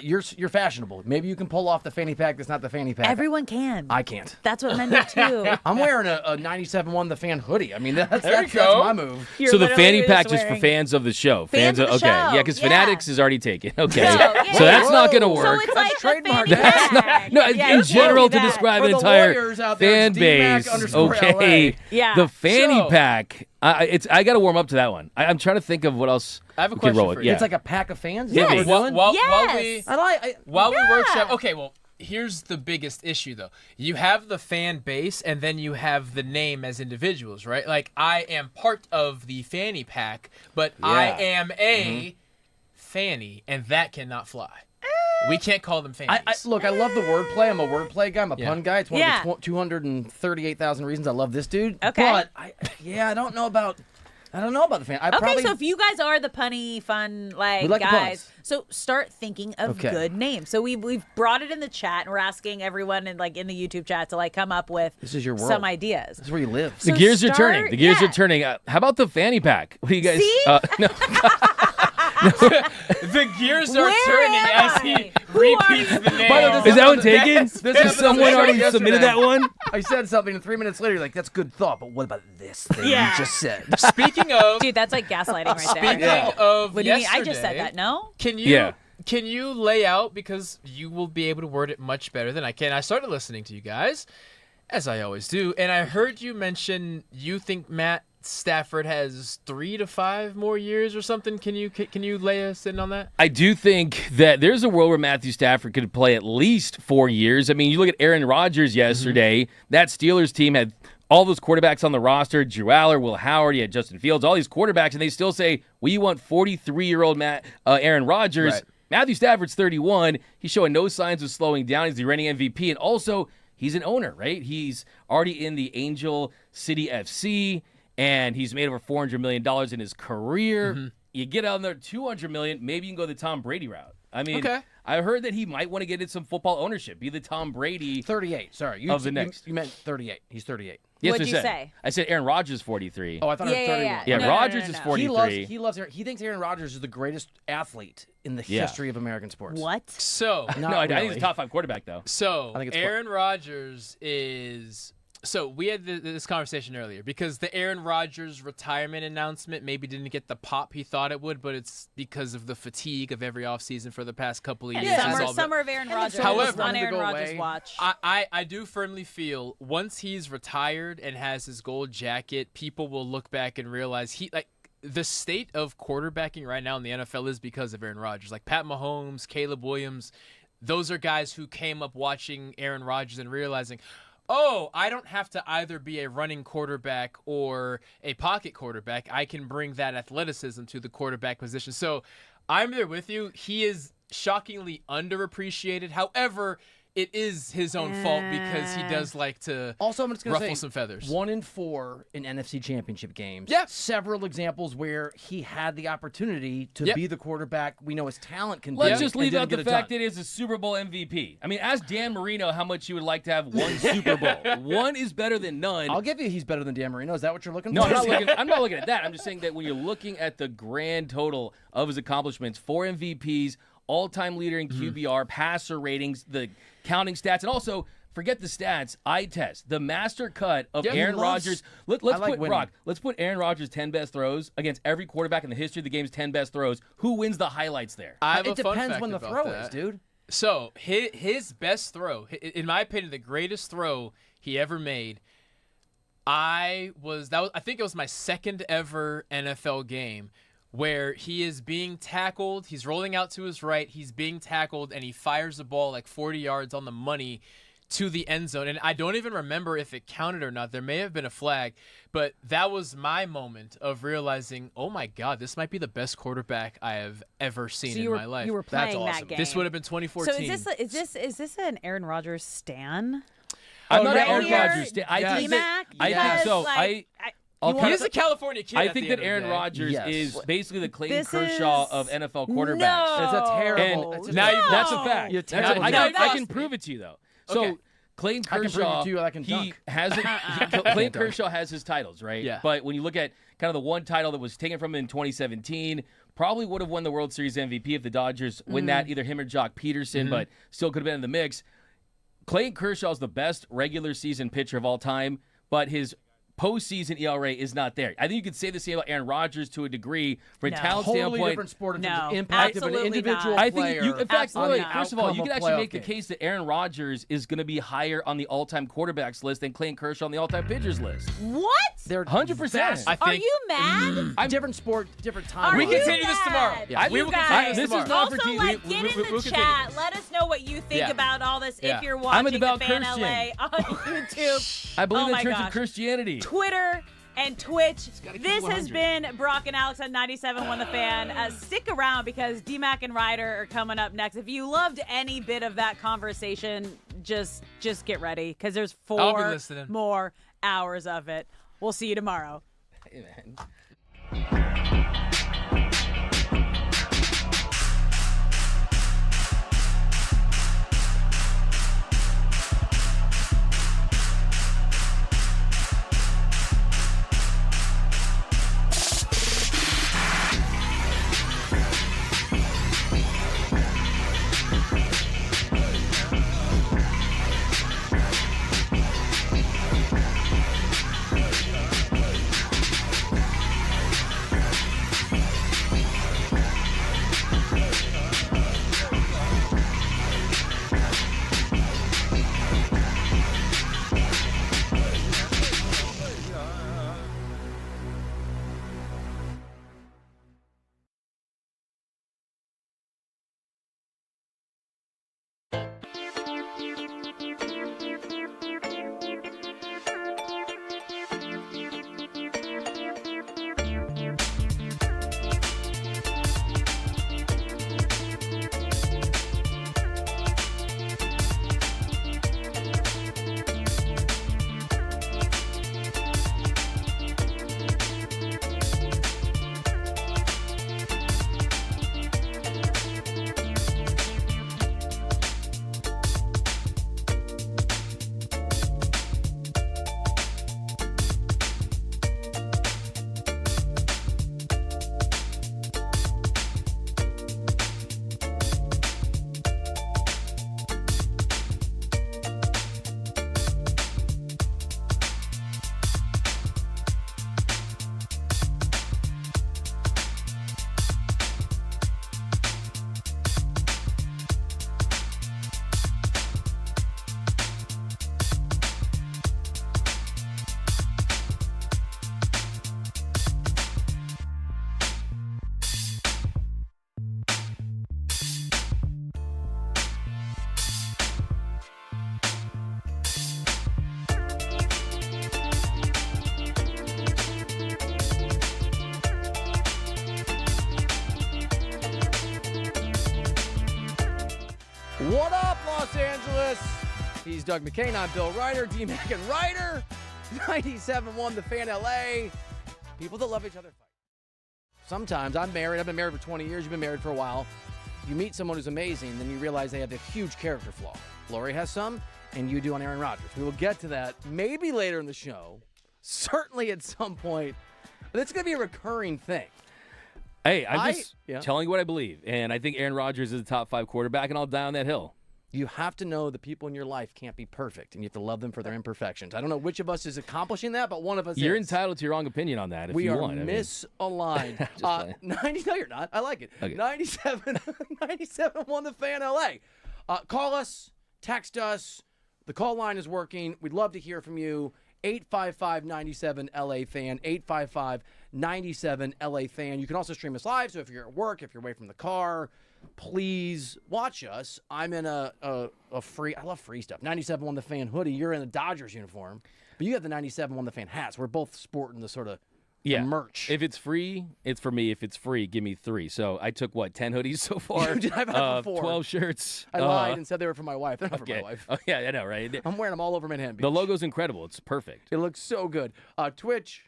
You're fashionable. Maybe you can pull off the fanny pack that's not the fanny pack. Everyone can. I can't. That's what men do too. I'm wearing a 97.1 The Fan hoodie. I mean, that's go. my move. You're So the literally fanny just pack just for wearing- fans of the show. Fans of the okay. show, Yeah, because yeah. Fanatics is already taken. Okay. No, yeah. So that's not going to So work. it's like the trademark. fanny That's pack. No, Yeah, in it's general, totally to that. describe For an the entire lawyers out there, fan it's base. DMAC_LA. Okay. Yeah. The fanny So- pack. I got to warm up to that one. I'm trying to think of what else I have a we could question roll for with. you. Yeah. It's like a pack of fans. Yeah. Is that what we're doing? While we Yeah. workshop, okay, well, here's the biggest issue though. You have the fan base, and then you have the name as individuals, right? Like I am part of the fanny pack, but I am a fanny, and that cannot fly. We can't call them fannies. Look, I love the wordplay. I'm a wordplay guy. I'm a pun guy. It's one Yeah. of the 238,000 reasons I love this dude. Okay. But I don't know about the fan. Okay, so if you guys are the punny, fun, like We like the guys, puns. so start thinking of Okay. good names. So we've brought it in the chat, and we're asking everyone in like in the YouTube chat to like come up with This is your world. some ideas. This is where you live. The So gears are start- turning. The gears yeah. are turning. How about the fanny pack? What do you guys? See? No. The gears are Where turning am as he I? Who are repeats you? the name. By the way, Is that one taken? Yes. This Has happened someone on the show already yesterday. submitted that one? I said something, and 3 minutes later, you're like, that's good thought, but what about this thing Yeah. you just said? Speaking of, Dude, that's like gaslighting right speaking there. of What do you mean? I just yesterday, said that. No. Can you Yeah. can you lay out, because you will be able to word it much better than I can. I started listening to you guys, as I always do, and I heard you mention you think Matt Stafford has 3 to 5 more years or something. Can you lay us in on that? I do think that there's a world where Matthew Stafford could play at least 4 years. I mean, you look at Aaron Rodgers yesterday. That Steelers team had all those quarterbacks on the roster, Drew Aller, Will Howard, you had Justin Fields, all these quarterbacks, and they still say, we want 43-year-old Aaron Rodgers. Right. Matthew Stafford's 31. He's showing no signs of slowing down. He's the reigning MVP, and also he's an owner, right? He's already in the Angel City FC, and he's made over $400 million in his career. You get out there $200 million, maybe you can go the Tom Brady route. I mean, Okay. I heard that he might want to get in some football ownership, be the Tom Brady. 38. Sorry, of the Knicks. You meant 38. He's 38. Yes, What'd you say? I said Aaron Rodgers 43. Oh, I thought it was 31. Yeah, Rodgers is 43. He loves. He thinks Aaron Rodgers is the greatest athlete in the history of American sports. What? So I think he's a top 5 quarterback though. So I think it's Aaron Rodgers is. So we had this conversation earlier because the Aaron Rodgers retirement announcement maybe didn't get the pop he thought it would, but it's because of the fatigue of every offseason for the past couple of years. Yeah, summer of Aaron Rodgers. However, on Aaron Rodgers' watch. I do firmly feel once he's retired and has his gold jacket, people will look back and realize the state of quarterbacking right now in the NFL is because of Aaron Rodgers. Like Pat Mahomes, Caleb Williams, those are guys who came up watching Aaron Rodgers and realizing, oh, I don't have to either be a running quarterback or a pocket quarterback. I can bring that athleticism to the quarterback position. So I'm there with you. He is shockingly underappreciated. However, it is his own fault because he does like to also, I'm just gonna ruffle say, some feathers. 1-4 in NFC Championship games. Yeah. Several examples where he had the opportunity to be the quarterback we know his talent can be. Let's just leave out the fact that he is a Super Bowl MVP. I mean, ask Dan Marino how much you would like to have one Super Bowl. One is better than none. I'll give you he's better than Dan Marino. Is that what you're looking No, for? I'm not looking at that. I'm just saying that when you're looking at the grand total of his accomplishments, 4 MVPs, all-time leader in QBR, passer ratings, the counting stats, and also forget the stats. Eye test the master cut of Aaron Rodgers. Let's put Aaron Rodgers' 10 best throws against every quarterback in the history of the game's 10 best throws. Who wins the highlights there? It depends when the throw is, dude. So his best throw, in my opinion, the greatest throw he ever made. I think it was my second ever NFL game, where he is being tackled. He's rolling out to his right. He's being tackled, and he fires the ball like 40 yards on the money to the end zone. And I don't even remember if it counted or not. There may have been a flag, but that was my moment of realizing, oh, my God, this might be the best quarterback I have ever seen in my life. You were playing That's awesome. that game. This would have been 2014. So is this an Aaron Rodgers stan? I'm not an Aaron Rodgers stan. I think so. He is a California kid. I think that Aaron Rodgers is basically the Clayton Kershaw of NFL quarterbacks. That's a terrible. That's a fact. I can prove it to you though. Okay. So Clayton Kershaw, Clayton Kershaw has his titles, right? Yeah. But when you look at kind of the one title that was taken from him in 2017, probably would have won the World Series MVP if the Dodgers win that, either him or Jock Peterson, but still could have been in the mix. Clayton Kershaw is the best regular season pitcher of all time, but his postseason ERA is not there. I think you could say the same about Aaron Rodgers to a degree from a talent Totally standpoint. different sport in terms of impact of an individual I player. think in fact, on first of all, you outcome can of actually playoff make the game. case that Aaron Rodgers is going to be higher on the all-time quarterbacks list than Clayton Kershaw on the all-time pitchers list. What? They're 100%. Are you mad? Different sport, different time. We continue this tomorrow. Yeah, we will continue this tomorrow. Also, get in the chat. Let us know what you think about all this if you're watching the Fan LA on YouTube. I believe in the Church gosh. of Christianity. Twitter and Twitch. This has been Brock and Alex on 97.1 The Fan. Stick around because D-Mac and Ryder are coming up next. If you loved any bit of that conversation, just get ready because there's 4 more hours of it. We'll see you tomorrow. Hey, man. Los Angeles. He's Doug McCain. I'm Bill Ryder. D-Mac and Ryder. 97.1 The Fan LA. People that love each other fight. Sometimes I'm married. I've been married for 20 years. You've been married for a while. You meet someone who's amazing, then you realize they have this huge character flaw. Lori has some, and you do on Aaron Rodgers. We will get to that maybe later in the show. Certainly at some point. But it's going to be a recurring thing. Hey, I'm just telling you what I believe. And I think Aaron Rodgers is a top 5 quarterback, and I'll die on that hill. You have to know the people in your life can't be perfect, and you have to love them for their imperfections. I don't know which of us is accomplishing that, but one of us You're is. entitled to your own opinion on that if we you are want. misaligned. 90, no, you're not. I like it. Okay. 97.1 The Fan LA. Call us, text us. The call line is working. We'd love to hear from you. 855-97-LA-FAN, 855-97-LA-FAN. You can also stream us live, so if you're at work, if you're away from the car, please watch us. I'm in a free, I love free stuff, 97.1 The Fan hoodie. You're in a Dodgers uniform, but you have the 97.1 The Fan hats. We're both sporting the sort of merch. If it's free, it's for me. If it's free, give me 3. So I took, 10 hoodies so far? I've had 4. 12 shirts. I lied and said they were for my wife. They're not for my wife. Oh, yeah, I know, right? I'm wearing them all over Manhattan Beach. The logo's incredible. It's perfect. It looks so good. Twitch,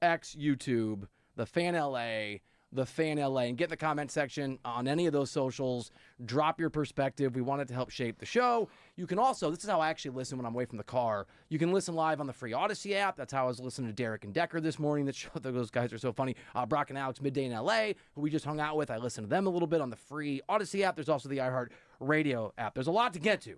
X, YouTube, The Fan LA, The Fan LA. And get in the comment section on any of those socials. Drop your perspective. We want it to help shape the show. You can also, this is how I actually listen when I'm away from the car. You can listen live on the free Odyssey app. That's how I was listening to Derek and Decker this morning. Those guys are so funny. Brock and Alex, Midday in LA, who we just hung out with. I listened to them a little bit on the free Odyssey app. There's also the iHeart Radio app. There's a lot to get to.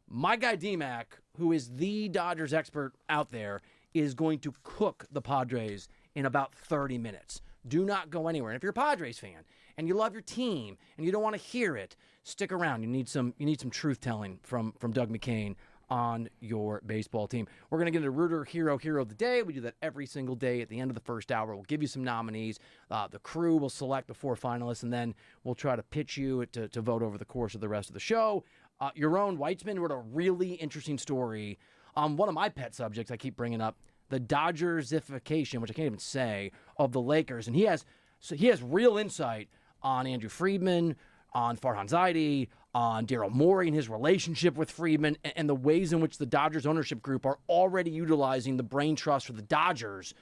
My guy D-Mac, who is the Dodgers expert out there, is going to cook the Padres in about 30 minutes. Do not go anywhere. And if you're a Padres fan and you love your team and you don't want to hear it, stick around. You need some truth telling from Doug McCain on your baseball team. We're going to get into Rooter Hero of the Day. We do that every single day at the end of the first hour. We'll give you some nominees. The crew will select the 4 finalists, and then we'll try to pitch you to vote over the course of the rest of the show. Yaron Weitzman wrote a really interesting story on one of my pet subjects I keep bringing up, the Dodgers-ification, which I can't even say, of the Lakers. And he has real insight on Andrew Friedman, on Farhan Zaidi, on Daryl Morey and his relationship with Friedman, and the ways in which the Dodgers ownership group are already utilizing the brain trust for the Dodgers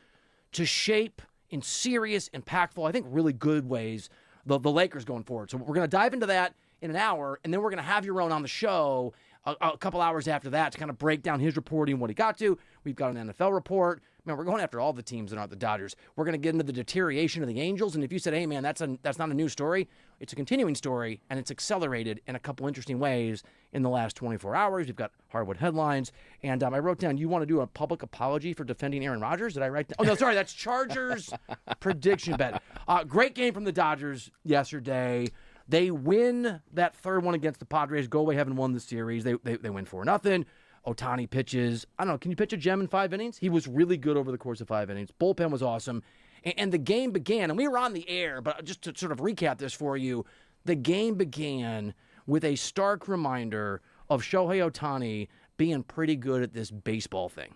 to shape in serious, impactful, I think really good ways, the Lakers going forward. So we're going to dive into that in an hour, and then we're going to have Yaron on the show a couple hours after that to kind of break down his reporting, what he got to. We've got an NFL report. Man, we're going after all the teams that aren't the Dodgers. We're going to get into the deterioration of the Angels, and if you said, hey, man, that's not a new story, it's a continuing story, and it's accelerated in a couple interesting ways in the last 24 hours. We've got hardwood headlines, and I wrote down, you want to do a public apology for defending Aaron Rodgers? Did I write down? Oh, no, sorry, that's Chargers prediction bet. Great game from the Dodgers yesterday. They win that third one against the Padres. Go away, haven't won the series. They win 4-0. Ohtani pitches. I don't know. Can you pitch a gem in 5 innings? He was really good over the course of 5 innings. Bullpen was awesome. And the game began, and we were on the air, but just to sort of recap this for you, the game began with a stark reminder of Shohei Ohtani being pretty good at this baseball thing.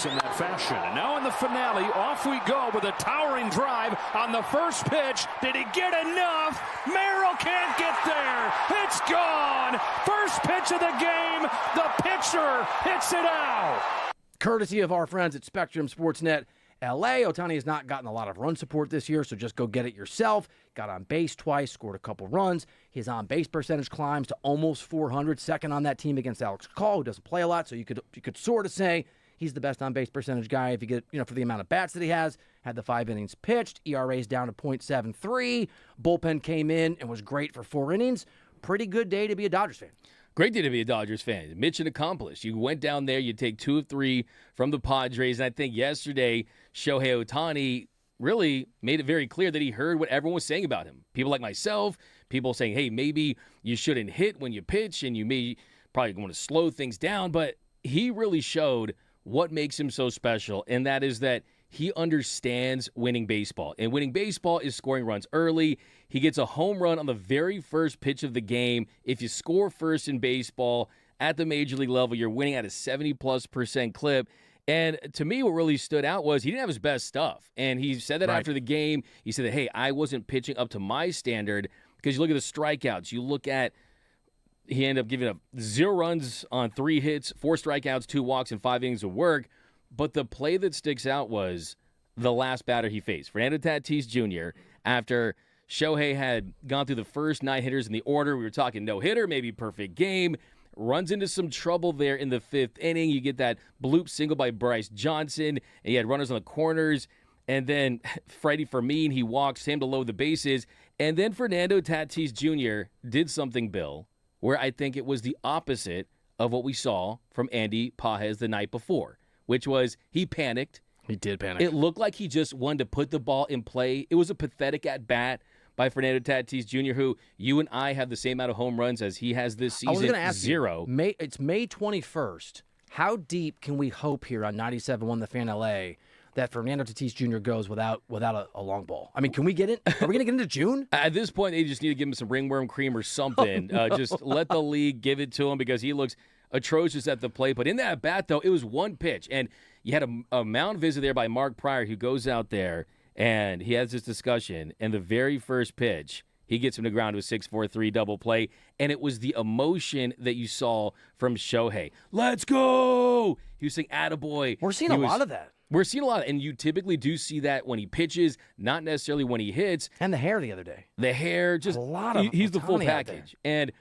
In that fashion. And now in the finale, off we go with a towering drive on the first pitch. Did he get enough? Merrill can't get there. It's gone. First pitch of the game. The pitcher hits it out. Courtesy of our friends at Spectrum Sportsnet LA. Ohtani has not gotten a lot of run support this year, so just go get it yourself. Got on base twice, scored a couple runs. His on-base percentage climbs to almost 400, second on that team against Alex Call, who doesn't play a lot, so you could sort of say he's the best on-base percentage guy if you get, for the amount of bats that he has. Had the 5 innings pitched. ERA's down to .73. Bullpen came in and was great for 4 innings. Pretty good day to be a Dodgers fan. Great day to be a Dodgers fan. Mission accomplished. You went down there, you take 2 of 3 from the Padres, and I think yesterday Shohei Ohtani really made it very clear that he heard what everyone was saying about him. People like myself, people saying, hey, maybe you shouldn't hit when you pitch and you may probably want to slow things down, but he really showed what makes him so special, and that is that he understands winning baseball. And winning baseball is scoring runs early. He gets a home run on the very first pitch of the game. If you score first in baseball at the major league level, you're winning at a 70+% clip. And to me, what really stood out was he didn't have his best stuff. And he said that after the game. He said that, hey, I wasn't pitching up to my standard, because you look at the strikeouts, you look at he ended up giving up 0 runs on 3 hits, 4 strikeouts, 2 walks, and 5 innings of work. But the play that sticks out was the last batter he faced, Fernando Tatis Jr., after Shohei had gone through the first 9 hitters in the order. We were talking no-hitter, maybe perfect game. Runs into some trouble there in the 5th inning. You get that bloop single by Bryce Johnson, and he had runners on the corners. And then Freddie Fermin, he walks him to load the bases. And then Fernando Tatis Jr. did something, Bill, where I think it was the opposite of what we saw from Andy Pages the night before, which was he panicked. He did panic. It looked like he just wanted to put the ball in play. It was a pathetic at-bat by Fernando Tatis Jr., who you and I have the same amount of home runs as he has this season. I was going to ask 0. It's May 21st. How deep can we hope here on 97.1 The Fan LA that Fernando Tatis Jr. goes without a long ball? I mean, can we get it? Are we going to get into June? At this point, they just need to give him some ringworm cream or something. Just let the league give it to him because he looks atrocious at the plate. But in that bat, though, it was one pitch. And you had a mound visit there by Mark Pryor, who goes out there and he has this discussion. And the very first pitch, he gets him to ground to a 6-4-3 double play. And it was the emotion that you saw from Shohei. Let's go! He was saying, attaboy. We're seeing a lot of that. We're seeing a lot, and you typically do see that when he pitches, not necessarily when he hits. And the hair the other day. The hair, just a lot of he's the full Ohtani out package. And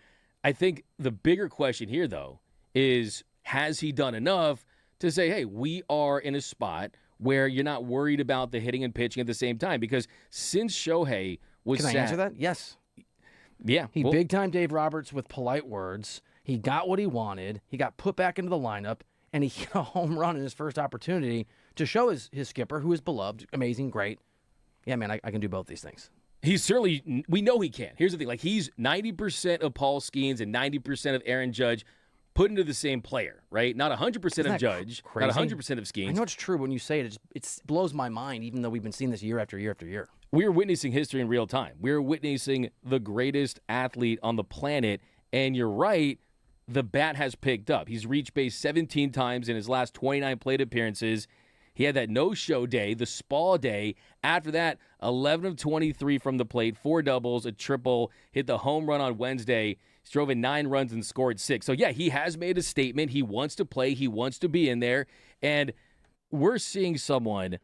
I think the bigger question here, though, is has he done enough to say, hey, we are in a spot where you're not worried about the hitting and pitching at the same time? Because since Shohei was Can I answer that? Yes. Yeah. He big-time Dave Roberts with polite words. He got what he wanted. He got put back into the lineup, and he hit a home run in his first opportunity to show his skipper, who is beloved, amazing, great. Yeah, man, I can do both these things. He's certainly, we know he can. Here's the thing, like he's 90% of Paul Skeens and 90% of Aaron Judge put into the same player, right? Not 100% of Judge, not 100% of Skeens. I know it's true when you say it. It blows my mind, even though we've been seeing this year after year after year. We're witnessing history in real time. We're witnessing the greatest athlete on the planet, and you're right, the bat has picked up. He's reached base 17 times in his last 29 plate appearances. He had that no-show day, the spa day. After that, 11 of 23 from the plate, 4 doubles, a triple, hit the home run on Wednesday. He's drove in 9 runs and scored 6. So, yeah, he has made a statement. He wants to play. He wants to be in there. And we're seeing someone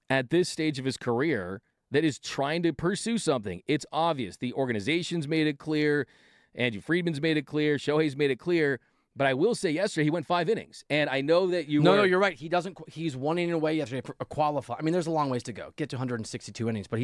at this stage of his career that is trying to pursue something. It's obvious. The organization's made it clear. Andrew Friedman's made it clear. Shohei's made it clear. But I will say yesterday he went 5 innings. And I know that you No, you're right. He's 1 inning away yesterday for a qualify. I mean, there's a long ways to go. Get to 162 innings. But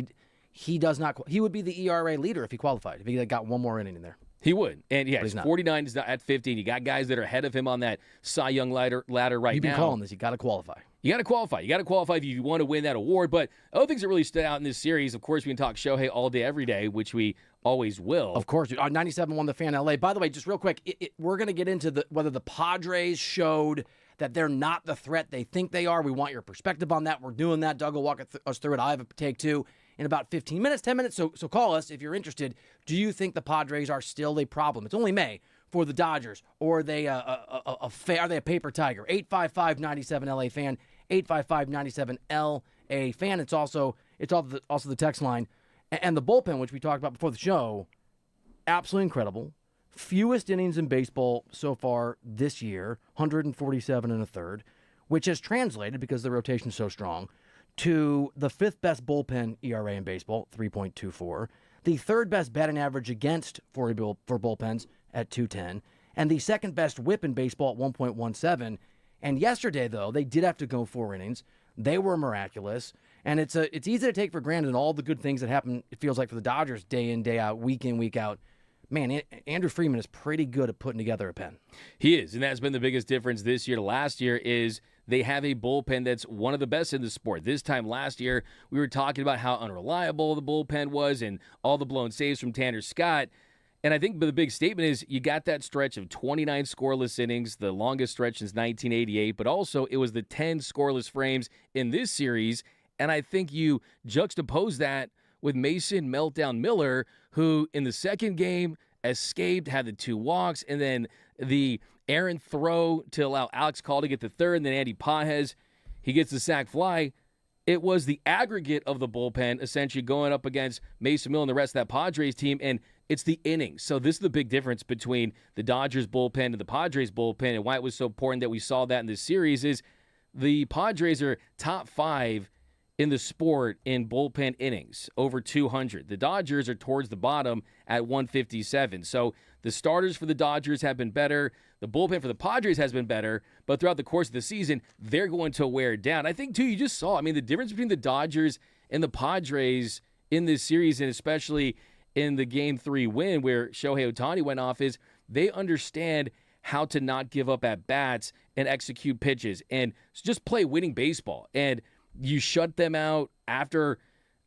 he does not. He would be the ERA leader if he qualified, if he got one more inning in there. He would. And yeah, he's 49, he's at 15. You got guys that are ahead of him on that Cy Young ladder right now. You've been calling this. You got to qualify. You got to qualify. You got to qualify if you want to win that award. But other things that really stood out in this series, of course, we can talk Shohei all day, every day, which we always will. Of course. 97.1 The Fan LA. By the way, just real quick, we're going to get into whether the Padres showed that they're not the threat they think they are. We want your perspective on that. We're doing that. Doug will walk us through it. I have a take two in about 15 minutes, 10 minutes. So call us if you're interested. Do you think the Padres are still a problem? It's only May for the Dodgers, or are they are they a paper tiger? 855-97 LA Fan. 855-97 LA Fan. It's also the text line. And the bullpen, which we talked about before the show, absolutely incredible. Fewest innings in baseball so far this year, 147 and a third, which has translated, because the rotation is so strong, to the 5th best bullpen ERA in baseball, 3.24, the 3rd best batting average against for bullpens at 210, and the 2nd best whip in baseball at 1.17. And yesterday, though, they did have to go 4 innings. They were miraculous. And it's easy to take for granted all the good things that happen, it feels like, for the Dodgers day in, day out, week in, week out. Man, Andrew Friedman is pretty good at putting together a pen. He is, and that's been the biggest difference this year to last year is they have a bullpen that's one of the best in the sport. This time last year, we were talking about how unreliable the bullpen was and all the blown saves from Tanner Scott. And I think the big statement is you got that stretch of 29 scoreless innings, the longest stretch since 1988, but also it was the 10 scoreless frames in this series. And I think you juxtapose that with Mason Meltdown Miller, who in the second game escaped, had the 2 walks, and then the errant throw to allow Alex Call to get the 3rd, and then Andy Pages, he gets the sac fly. It was the aggregate of the bullpen essentially going up against Mason Miller and the rest of that Padres team, and it's the innings. So this is the big difference between the Dodgers bullpen and the Padres bullpen, and why it was so important that we saw that in this series is the Padres are top 5 in the sport in bullpen innings, over 200. The Dodgers are towards the bottom at 157. So the starters for the Dodgers have been better. The bullpen for the Padres has been better. But throughout the course of the season, they're going to wear it down. I think, too, you just saw, the difference between the Dodgers and the Padres in this series, and especially in the Game 3 win where Shohei Ohtani went off, is they understand how to not give up at bats and execute pitches and just play winning baseball. And you shut them out after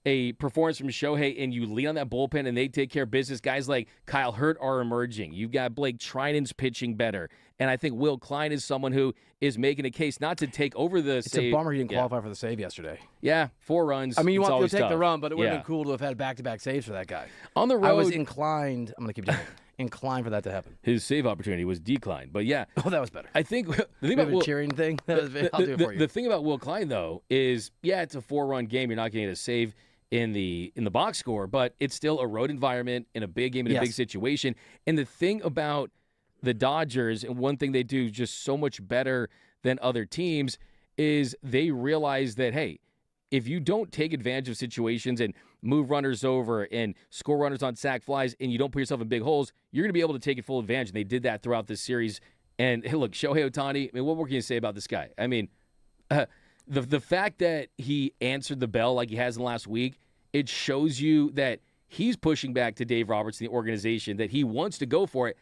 a performance from Shohei and you lean on that bullpen and they take care of business. Guys like Kyle Hurt are emerging. You've got Blake Trinan's pitching better. And I think Will Klein is someone who is making a case not to take over the It's save. a bummer he didn't qualify for the save yesterday. Yeah, 4 runs. You want to take tough. the run, but it would have been cool to have had back-to-back saves for that guy. On the road, I was inclined. I'm going to keep doing it. Inclined for that to happen. His save opportunity was declined, but yeah. Oh, that was better. I think the thing about about a cheering thing. I'll do it for you. The thing about Will Klein though is, it's a 4-run game. You're not going to get a save in the box score, but it's still a road environment in a big game in a big situation. And the thing about the Dodgers, and one thing they do just so much better than other teams, is they realize that, hey, if you don't take advantage of situations and move runners over and score runners on sac flies and you don't put yourself in big holes, you're going to be able to take it full advantage. And they did that throughout this series. And hey, look, Shohei Ohtani, what more can you say about this guy? The fact that he answered the bell like he has in the last week, it shows you that he's pushing back to Dave Roberts and the organization, that he wants to go for it.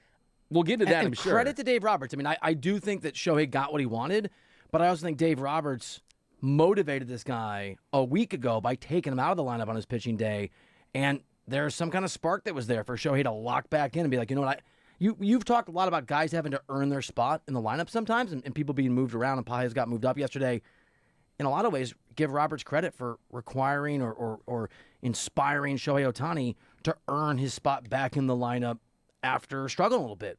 We'll get to that, I'm sure. Credit to Dave Roberts. I do think that Shohei got what he wanted, but I also think Dave Roberts motivated this guy a week ago by taking him out of the lineup on his pitching day, and there's some kind of spark that was there for Shohei to lock back in and be like, you know what, you've talked a lot about guys having to earn their spot in the lineup sometimes, and people being moved around, and Pages got moved up yesterday. In a lot of ways, give Roberts credit for requiring or inspiring Shohei Ohtani to earn his spot back in the lineup after struggling a little bit.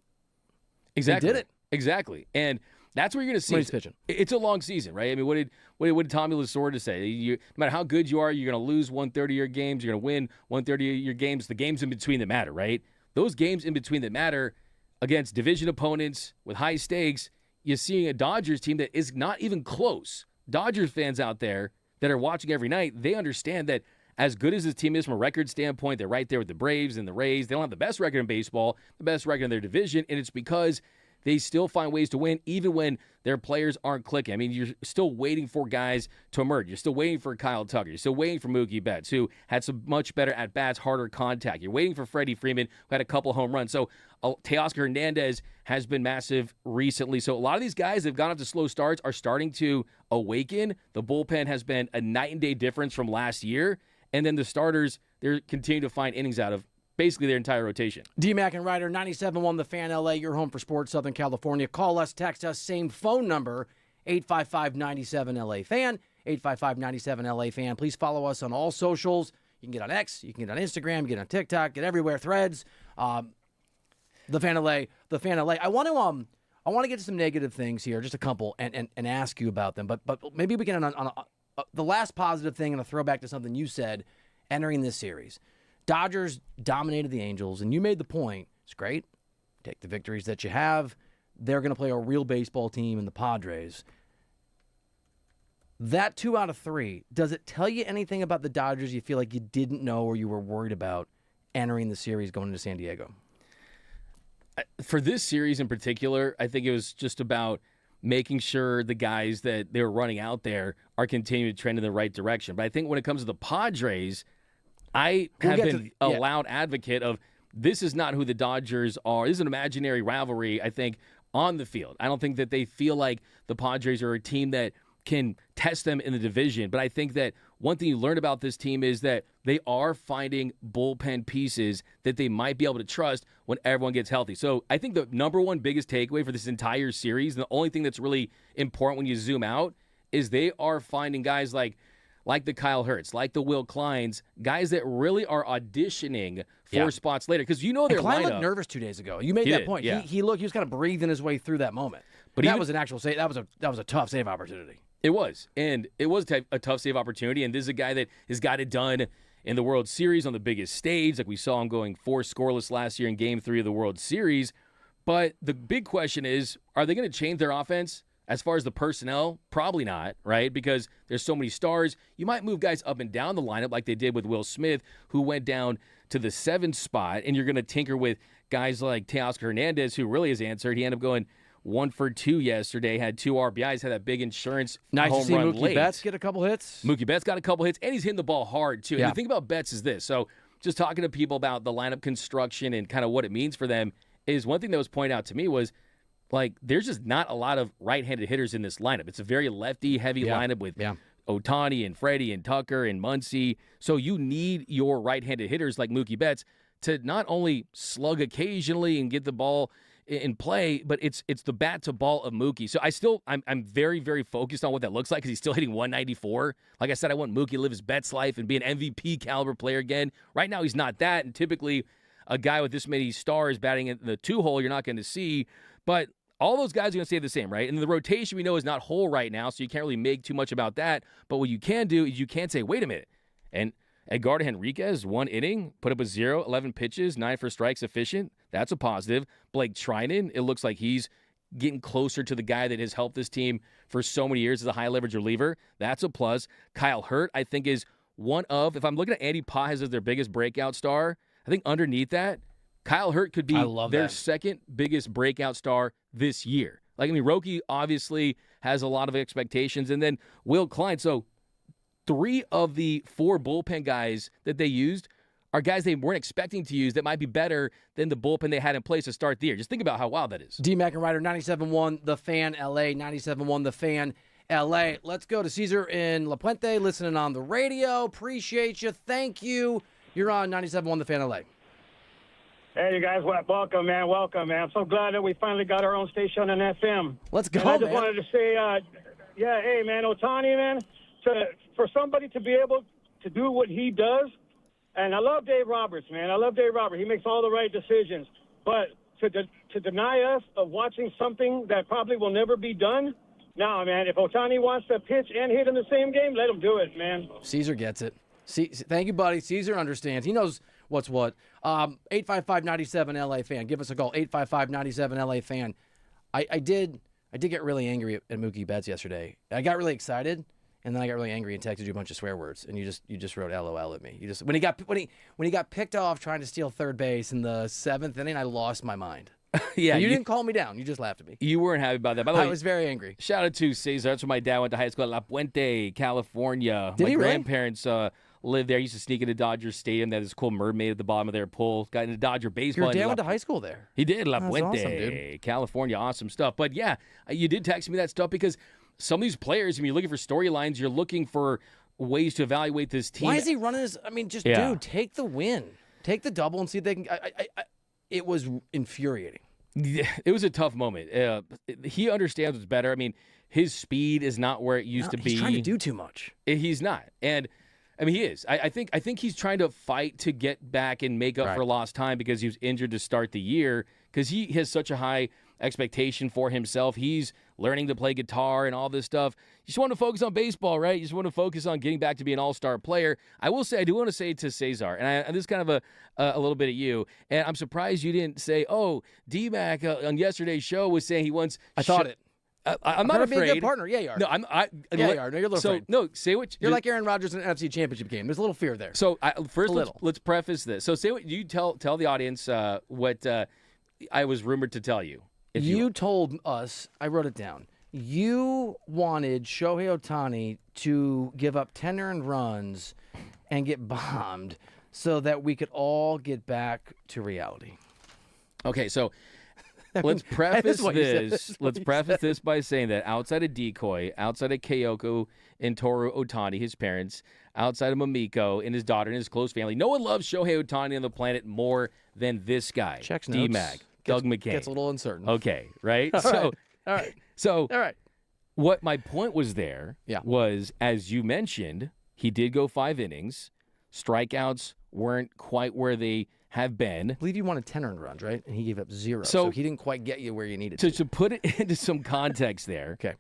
Exactly. He did it. Exactly. And that's where you're going to see. When he's pitching. It's a long season, right? What did Tommy Lasorda say? No matter how good you are, you're going to lose 1/3 of your games. You're going to win 1/3 of your games. The games in between that matter, right? Those games in between that matter against division opponents with high stakes, you're seeing a Dodgers team that is not even close. Dodgers fans out there that are watching every night, they understand that as good as this team is from a record standpoint, they're right there with the Braves and the Rays. They don't have the best record in baseball, the best record in their division, and it's because they still find ways to win even when their players aren't clicking. You're still waiting for guys to emerge. You're still waiting for Kyle Tucker. You're still waiting for Mookie Betts, who had some much better at-bats, harder contact. You're waiting for Freddie Freeman, who had a couple home runs. So Teoscar Hernandez has been massive recently. So a lot of these guys that have gone off to slow starts are starting to awaken. The bullpen has been a night and day difference from last year. And then the starters, they're continuing to find innings out of basically their entire rotation. D-Mac and Ryder, 97.1 The Fan LA, your home for sports, Southern California. Call us, text us, same phone number, 855-97-LA-FAN, 855-97-LA-FAN. Please follow us on all socials. You can get on X, you can get on Instagram, get on TikTok, get everywhere, Threads. The Fan LA, The Fan LA. I want to get to some negative things here, just a couple, and ask you about them. But maybe we can, on the last positive thing, and a throwback to something you said entering this series. Dodgers dominated the Angels, and you made the point. It's great. Take the victories that you have. They're going to play a real baseball team in the Padres. That 2 out of 3, does it tell you anything about the Dodgers you feel like you didn't know or you were worried about entering the series going into San Diego? For this series in particular, I think it was just about making sure the guys that they were running out there are continuing to trend in the right direction. But I think when it comes to the Padres, I have been a loud advocate of this is not who the Dodgers are. This is an imaginary rivalry, I think, on the field. I don't think that they feel like the Padres are a team that can test them in the division. But I think that one thing you learn about this team is that they are finding bullpen pieces that they might be able to trust when everyone gets healthy. So I think the number one biggest takeaway for this entire series, and the only thing that's really important when you zoom out, is they are finding guys like the Kyle Hurts, like the Will Kleins, guys that really are auditioning for spots later. Because their Klein lineup. looked nervous 2 days ago. You made that point. Yeah. He was kind of breathing his way through that moment. But that was an actual save. That was a tough save opportunity. It was. And it was a tough save opportunity. And this is a guy that has got it done in the World Series on the biggest stage, like we saw him going 4 scoreless last year in Game 3 of the World Series. But the big question is, are they going to change their offense? As far as the personnel, probably not, right? Because there's so many stars. You might move guys up and down the lineup like they did with Will Smith, who went down to the 7th spot, and you're going to tinker with guys like Teoscar Hernandez, who really has answered. He ended up going 1 for 2 yesterday, had 2 RBIs, had that big insurance nice home to see run Mookie late. Betts get a couple hits. Mookie Betts got a couple hits, and he's hitting the ball hard, too. Yeah. And the thing about Betts is this. So just talking to people about the lineup construction and kind of what it means for them is one thing that was pointed out to me was, like, there's just not a lot of right-handed hitters in this lineup. It's a very lefty-heavy lineup with Ohtani and Freddie and Tucker and Muncy. So you need your right-handed hitters like Mookie Betts to not only slug occasionally and get the ball in play, but it's the bat to ball of Mookie. So I'm very, very focused on what that looks like because he's still hitting 194. Like I said, I want Mookie to live his Betts life and be an MVP caliber player again. Right now, he's not that, and typically a guy with this many stars batting in the 2-hole you're not going to see. But all those guys are going to stay the same, right? And the rotation we know is not whole right now, so you can't really make too much about that. But what you can do is you can say, wait a minute. And Edgardo Henriquez, 1 inning, put up a 0, 11 pitches, 9 for strikes, efficient. That's a positive. Blake Trinan, it looks like he's getting closer to the guy that has helped this team for so many years as a high-leverage reliever. That's a plus. Kyle Hurt, I think, is one of, if I'm looking at Andy Pages as their biggest breakout star, I think underneath that, Kyle Hurt could be their second biggest breakout star this year. Like, I mean, Roki obviously has a lot of expectations, and then Will Klein. So 3 of the 4 bullpen guys that they used are guys they weren't expecting to use that might be better than the bullpen they had in place to start the year. Just think about how wild that is. D-Mac and Ryder, 97.1 The Fan LA, 97.1 The Fan LA. Let's go to Caesar in La Puente, listening on the radio. Appreciate you. Thank you. You're on 97.1 The Fan LA. Hey, you guys, welcome, man. Welcome, man. I'm so glad that we finally got our own station on FM. Let's go, and I just man. wanted to say, hey, man, Ohtani, man, for somebody to be able to do what he does, and I love Dave Roberts, man. I love Dave Roberts. He makes all the right decisions. But to deny us of watching something that probably will never be done, no, man, if Ohtani wants to pitch and hit in the same game, let him do it, man. Caesar gets it. Thank you, buddy. Caesar understands. He knows what's what. 855-97-LA fan. Give us a call. 855-97-LA fan. I did get really angry at Mookie Betts yesterday. I got really excited, and then I got really angry and texted you a bunch of swear words, and you just wrote LOL at me. When he got picked off trying to steal third base in the 7th inning, I lost my mind. Yeah, you didn't call me down. You just laughed at me. You weren't happy about that. By the way, I was very angry. Shout out to Cesar. That's where my dad went to high school at La Puente, California. Did my he really? grandparents lived there. I used to sneak into Dodger Stadium. They had this cool mermaid at the bottom of their pool. Got into Dodger baseball. Your dad went to high school there. He did. La That's Puente, awesome, dude. California. Awesome stuff. But yeah, you did text me that stuff because some of these players, when you're looking for storylines, you're looking for ways to evaluate this team. Why is he running his? I mean, dude, take the win. Take the double and see if they can. It was infuriating. Yeah, it was a tough moment. He understands what's better. I mean, his speed is not where it used to be. He's trying to do too much. He's not. And I mean, he is. I think he's trying to fight to get back and make up for lost time because he was injured to start the year because he has such a high expectation for himself. He's learning to play guitar and all this stuff. You just want to focus on baseball, right? You just want to focus on getting back to be an all-star player. I will say, I do want to say to Cesar, and this is kind of a little bit at you, and I'm surprised you didn't say, D-Mac on yesterday's show was saying he wants... I thought it. I'm not afraid. Be a good partner. Yeah, you are. No, you are. No, you're a little afraid. No, say what... You're like Aaron Rodgers in an NFC Championship game. There's a little fear there. So first, let's preface this. So say what you tell the audience what I was rumored to tell you. You told us, I wrote it down, you wanted Shohei Ohtani to give up 10 earned runs and get bombed so that we could all get back to reality. Okay, so let's preface this. Let's preface this by saying that outside of Decoy, outside of Kyoko and Toru Ohtani, his parents, outside of Mamiko and his daughter and his close family, no one loves Shohei Ohtani on the planet more than this guy. Checks notes. D-Mac. Doug McCain. Gets a little uncertain. Okay, right? All right. So, all right. What my point was there was, as you mentioned, he did go 5 innings. Strikeouts weren't quite where they have been. I believe you wanted 10 earned runs, right? And he gave up 0. So he didn't quite get you where you needed to put it into some context there, okay.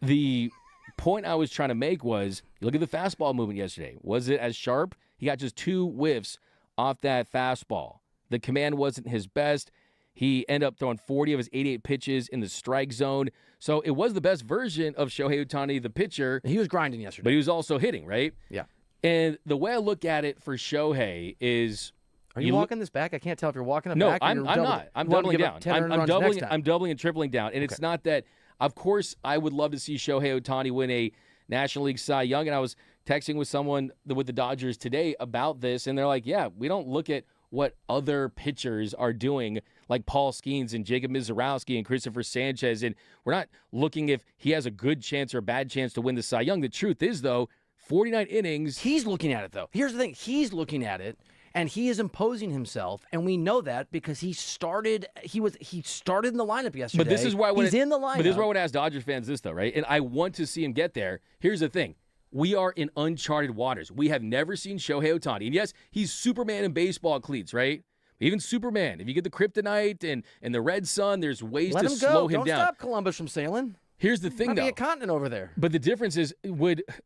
The point I was trying to make was, you look at the fastball movement yesterday. Was it as sharp? he got just 2 whiffs off that fastball. The command wasn't his best. He ended up throwing 40 of his 88 pitches in the strike zone. So it was the best version of Shohei Ohtani, the pitcher. He was grinding yesterday. But he was also hitting, right? Yeah. And the way I look at it for Shohei is... Are you walking this back? I can't tell if you're walking it no, back. No, I'm not. I'm doubling down. I'm doubling and tripling down. And it's not that... Of course, I would love to see Shohei Ohtani win a National League Cy Young. And I was texting with someone with the Dodgers today about this. And they're like, yeah, we don't look at what other pitchers are doing, like Paul Skeens and Jacob Mizorowski and Christopher Sanchez. And we're not looking if he has a good chance or a bad chance to win the Cy Young. The truth is, though, 49 innings. He's looking at it, though. Here's the thing. He's looking at it, and he is imposing himself, and we know that because he started in the lineup yesterday. But this is why he's in the lineup. But this is why I would ask Dodgers fans this, though, right? And I want to see him get there. Here's the thing. We are in uncharted waters. We have never seen Shohei Ohtani. And yes, he's Superman in baseball cleats, right? Even Superman. If you get the kryptonite and the red sun, there's ways to slow him down. Don't stop Columbus from sailing. Here's the thing, Might though. be a continent over there. But the difference is,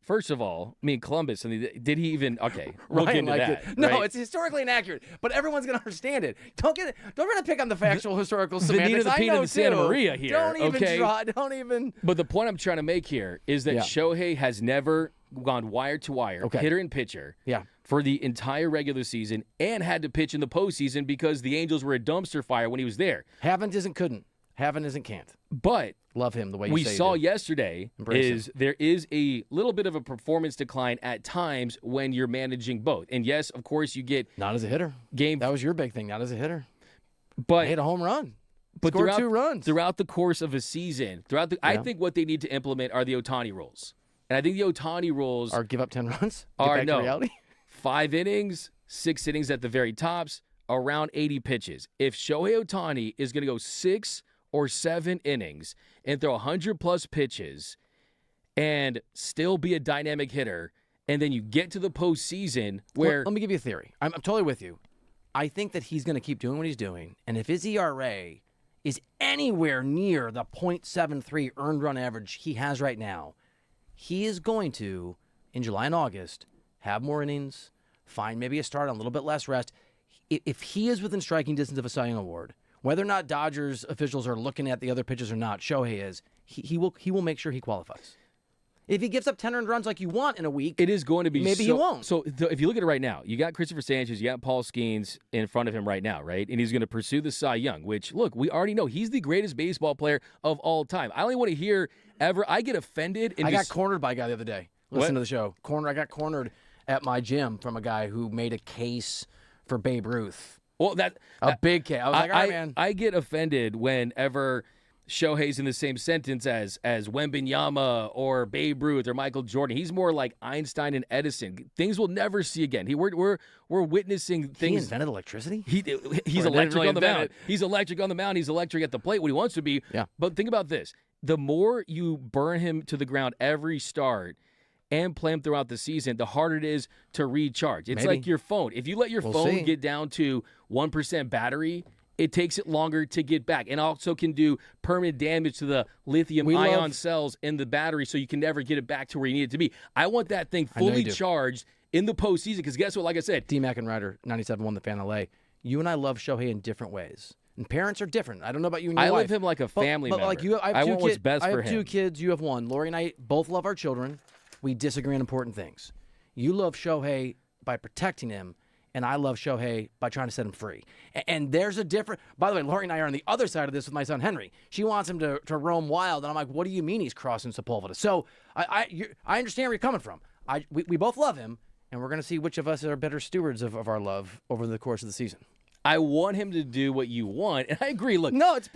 first of all, Columbus, did he even, okay, we'll get into that. No, right? It's historically inaccurate, but everyone's going to understand it. Don't try to pick on the factual historical semantics. The Peanut of Santa Maria here. Don't even okay? try. Don't even. But the point I'm trying to make here is that Shohei has never gone wire to wire, hitter and pitcher, for the entire regular season and had to pitch in the postseason because the Angels were a dumpster fire when he was there. Haven't isn't couldn't. Haven't isn't can't. But love him the way you we say saw you yesterday there is a little bit of a performance decline at times when you're managing both. And yes, of course, you get not as a hitter. That was your big thing, not as a hitter. But he hit a home run. But scored 2 runs throughout the course of a season. I think what they need to implement are the Ohtani rules. And I think the Ohtani rules are give up 10 runs. Are no reality. 5 innings, 6 innings at the very tops, around 80 pitches. If Shohei Ohtani is going to go 6 or 7 innings and throw 100-plus pitches and still be a dynamic hitter, and then you get to the postseason where... Let me give you a theory. I'm totally with you. I think that he's going to keep doing what he's doing, and if his ERA is anywhere near the .73 earned run average he has right now, he is going to, in July and August, have more innings, find maybe a start on a little bit less rest. If he is within striking distance of a Cy Young Award, whether or not Dodgers officials are looking at the other pitchers or not, Shohei is, he will make sure he qualifies. If he gives up 10 earned runs like you want in a week, it is going to be maybe he won't. So if you look at it right now, you got Christopher Sanchez, you got Paul Skeens in front of him right now, right? And he's going to pursue the Cy Young, which, look, we already know he's the greatest baseball player of all time. I only want to hear ever. I get offended. I got cornered by a guy the other day. Listen to the show. I got cornered at my gym from a guy who made a case for Babe Ruth. Well, a big case. I was like, all right, man. I get offended whenever Shohei's in the same sentence as Wembanyama or Babe Ruth or Michael Jordan. He's more like Einstein and Edison. Things we'll never see again. We're witnessing things. He invented electricity? He's electric on the mound. He's electric on the mound. He's electric at the plate, what he wants to be. Yeah. But think about this. The more you burn him to the ground every start and play him throughout the season, the harder it is to recharge. It's like your phone. If you let your phone get down to 1% battery, it takes it longer to get back, and also can do permanent damage to the lithium-ion cells in the battery, so you can never get it back to where you need it to be. I want that thing fully charged in the postseason, because guess what? Like I said, D-Mac and Ryder, 97.1 The Fan LA. You and I love Shohei in different ways. And parents are different. I don't know about you and your wife. I love him like a family member. Like you, I want what's best for him. I have 2 kids. You have 1. Lori and I both love our children. We disagree on important things. You love Shohei by protecting him, and I love Shohei by trying to set him free. And there's a different... By the way, Lori and I are on the other side of this with my son, Henry. She wants him to roam wild, and I'm like, what do you mean he's crossing Sepulveda? So I understand where you're coming from. We both love him, and we're going to see which of us are better stewards of our love over the course of the season. I want him to do what you want, and I agree. Look, no, it's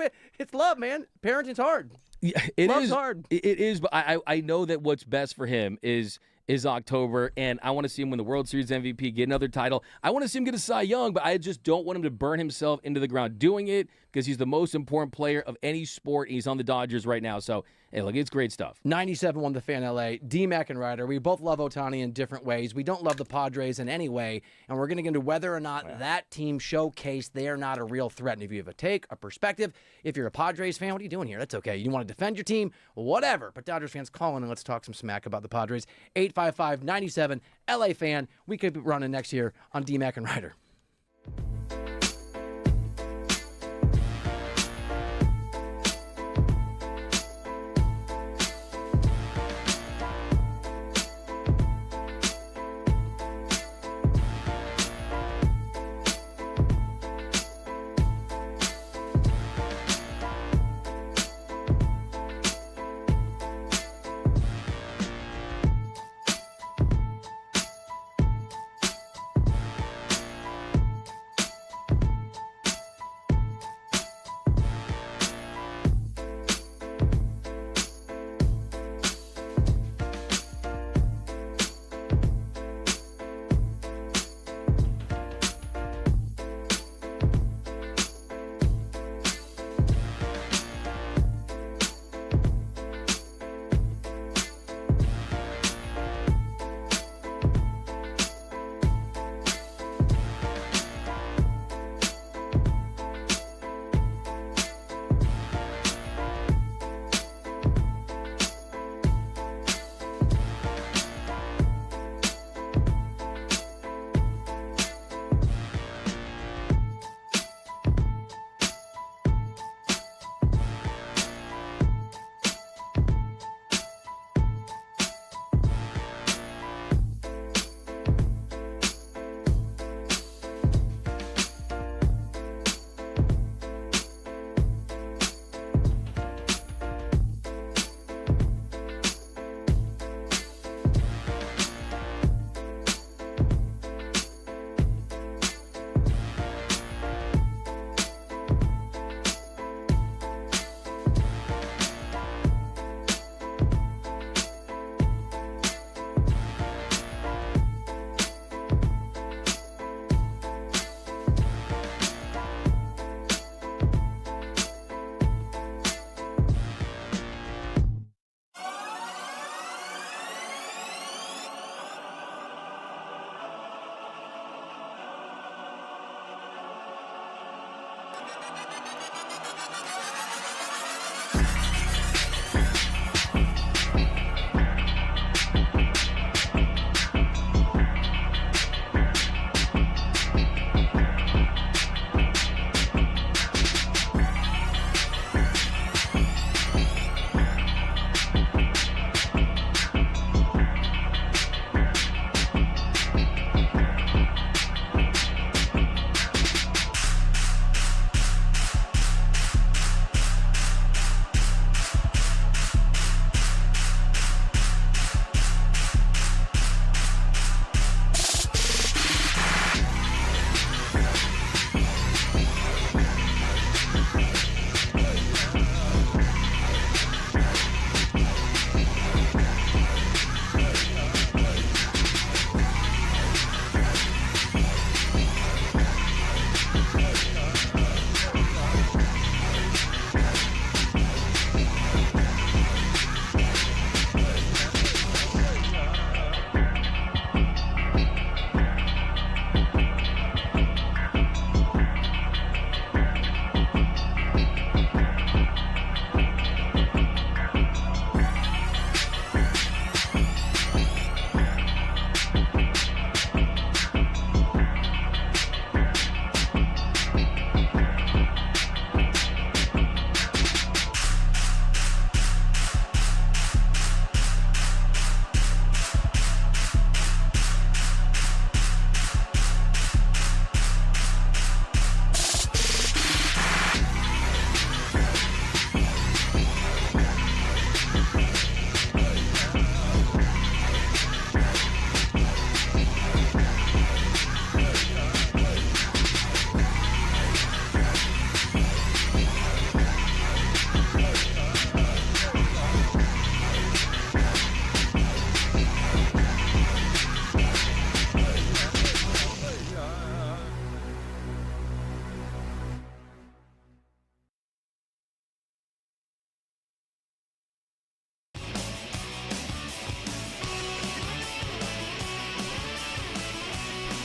love, man. Parenting's hard. Yeah, Love's hard. It is, but I know that what's best for him is October, and I want to see him win the World Series MVP, get another title. I want to see him get a Cy Young, but I just don't want him to burn himself into the ground doing it, because he's the most important player of any sport, and he's on the Dodgers right now. So, hey, look, it's great stuff. 97.1 The Fan LA, D-Mac and Ryder. We both love Ohtani in different ways. We don't love the Padres in any way, and we're going to get into whether or not that team showcased they are not a real threat. And if you have a take, a perspective, if you're a Padres fan, what are you doing here? That's okay. You want to defend your team, whatever. But Dodgers fans, call in and let's talk some smack about the Padres. 855-97 LA Fan. We could be running next year on D-Mac and Ryder.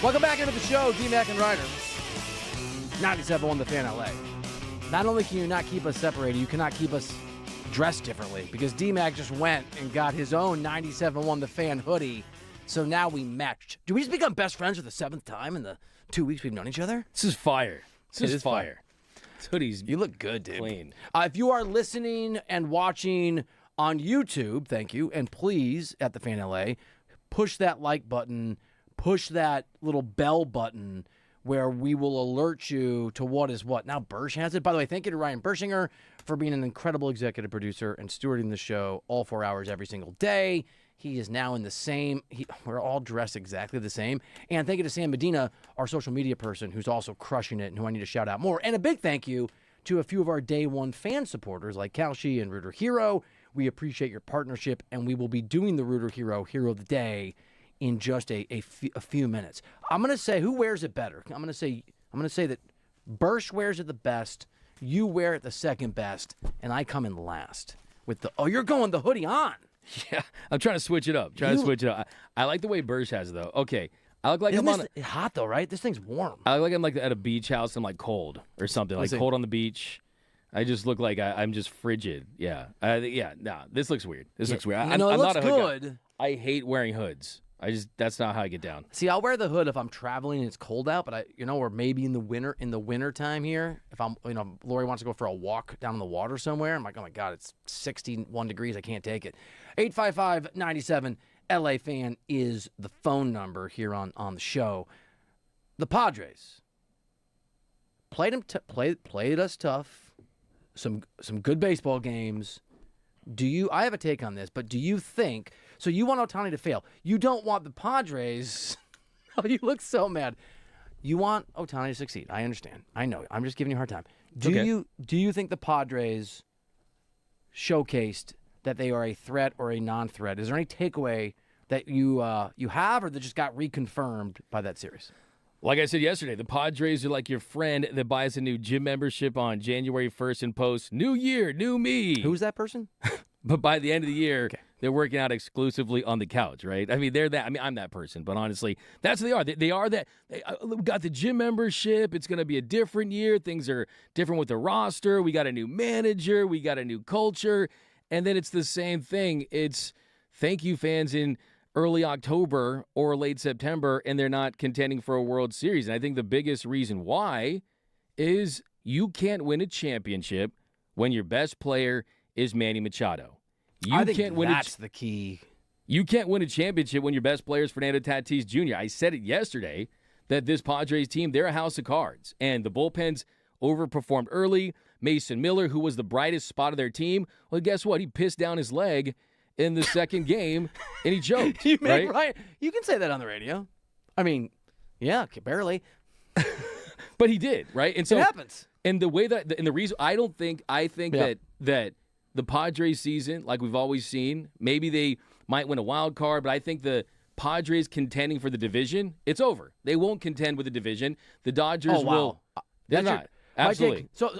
Welcome back into the show, D-Mac and Ryder. 97.1 The Fan LA. Not only can you not keep us separated, you cannot keep us dressed differently because D-Mac just went and got his own 97-1 The Fan hoodie. So now we matched. Do we just become best friends for the 7th time in the 2 weeks we've known each other? This is fire. This is fire. This hoodie's You look good, dude. clean. If you are listening and watching on YouTube, thank you. And please, at the Fan LA, push that like button, push that little bell button where we will alert you to what is what. Now Bersh has it. By the way, thank you to Ryan Bershinger for being an incredible executive producer and stewarding the show all 4 hours every single day. He is now in the same. We're all dressed exactly the same. And thank you to Sam Medina, our social media person, who's also crushing it and who I need to shout out more. And a big thank you to a few of our day one fan supporters like Kalshi and Rooter Hero. We appreciate your partnership, and we will be doing the Rooter Hero of the Day in just a few minutes. I'm going to say who wears it better. I'm going to say that Bersh wears it the best, you wear it the second best, and I come in last with the you're going the hoodie on. Yeah, I'm trying to switch it up. I like the way Bursch has it, though. Okay, I look like Isn't I'm on. It's hot though, right? This thing's warm. I look like I'm like at a beach house. I'm like cold or something, like cold on the beach. I just look like I'm just frigid. Yeah, this looks weird. Looks weird. I'm not a hood good. guy. I hate wearing hoods. That's not how I get down. See, I'll wear the hood if I'm traveling and it's cold out, but or maybe in the winter time here, if I'm, Lori wants to go for a walk down in the water somewhere, I'm like, oh my God, it's 61 degrees. I can't take it. 855-97 LA Fan is the phone number here on the show. The Padres played us tough. Some good baseball games. I have a take on this, but do you think, so you want Ohtani to fail. You don't want the Padres, oh, you look so mad. You want Ohtani to succeed. I understand. I know. I'm just giving you a hard time. Do you think the Padres showcased that they are a threat or a non-threat? Is there any takeaway that you have, or that just got reconfirmed by that series? Like I said yesterday, the Padres are like your friend that buys a new gym membership on January 1st and posts, "New year, new me." Who's that person? But by the end of the year, they're working out exclusively on the couch, right? I mean, they're that. I mean, I'm that person, but honestly, that's what they are. They are that. We got the gym membership. It's going to be a different year. Things are different with the roster. We got a new manager. We got a new culture. And then it's the same thing. It's thank you, fans, in early October or late September, and they're not contending for a World Series. And I think the biggest reason why is you can't win a championship when your best player is Manny Machado. I think that's the key. You can't win a championship when your best player is Fernando Tatis Jr. I said it yesterday that this Padres team, they're a house of cards, and the bullpens overperformed early. Mason Miller, who was the brightest spot of their team, well, guess what? He pissed down his leg in the second game, and he choked. You can say that on the radio. I mean, yeah, barely. But he did, right? And so it happens. And the way that, and the reason I think that the Padres season, like we've always seen, maybe they might win a wild card, but I think the Padres contending for the division, it's over. They won't contend with the division. The Dodgers will. They're not. Absolutely. So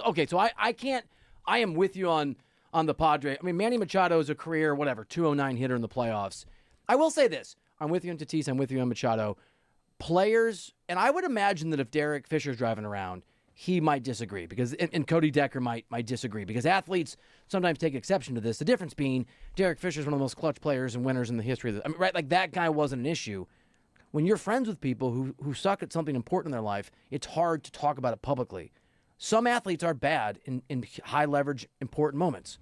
I can't. I am with you on the Padres. I mean, Manny Machado is a career, 209 hitter in the playoffs. I will say this. I'm with you on Tatis. I'm with you on Machado. Players, and I would imagine that if Derek Fisher's driving around, he might disagree because, and Cody Decker might disagree because athletes sometimes take exception to this. The difference being Derek Fisher's one of the most clutch players and winners in the history of the, right? Like that guy wasn't an issue. When you're friends with people who suck at something important in their life, it's hard to talk about it publicly. Some athletes are bad in high leverage, important moments.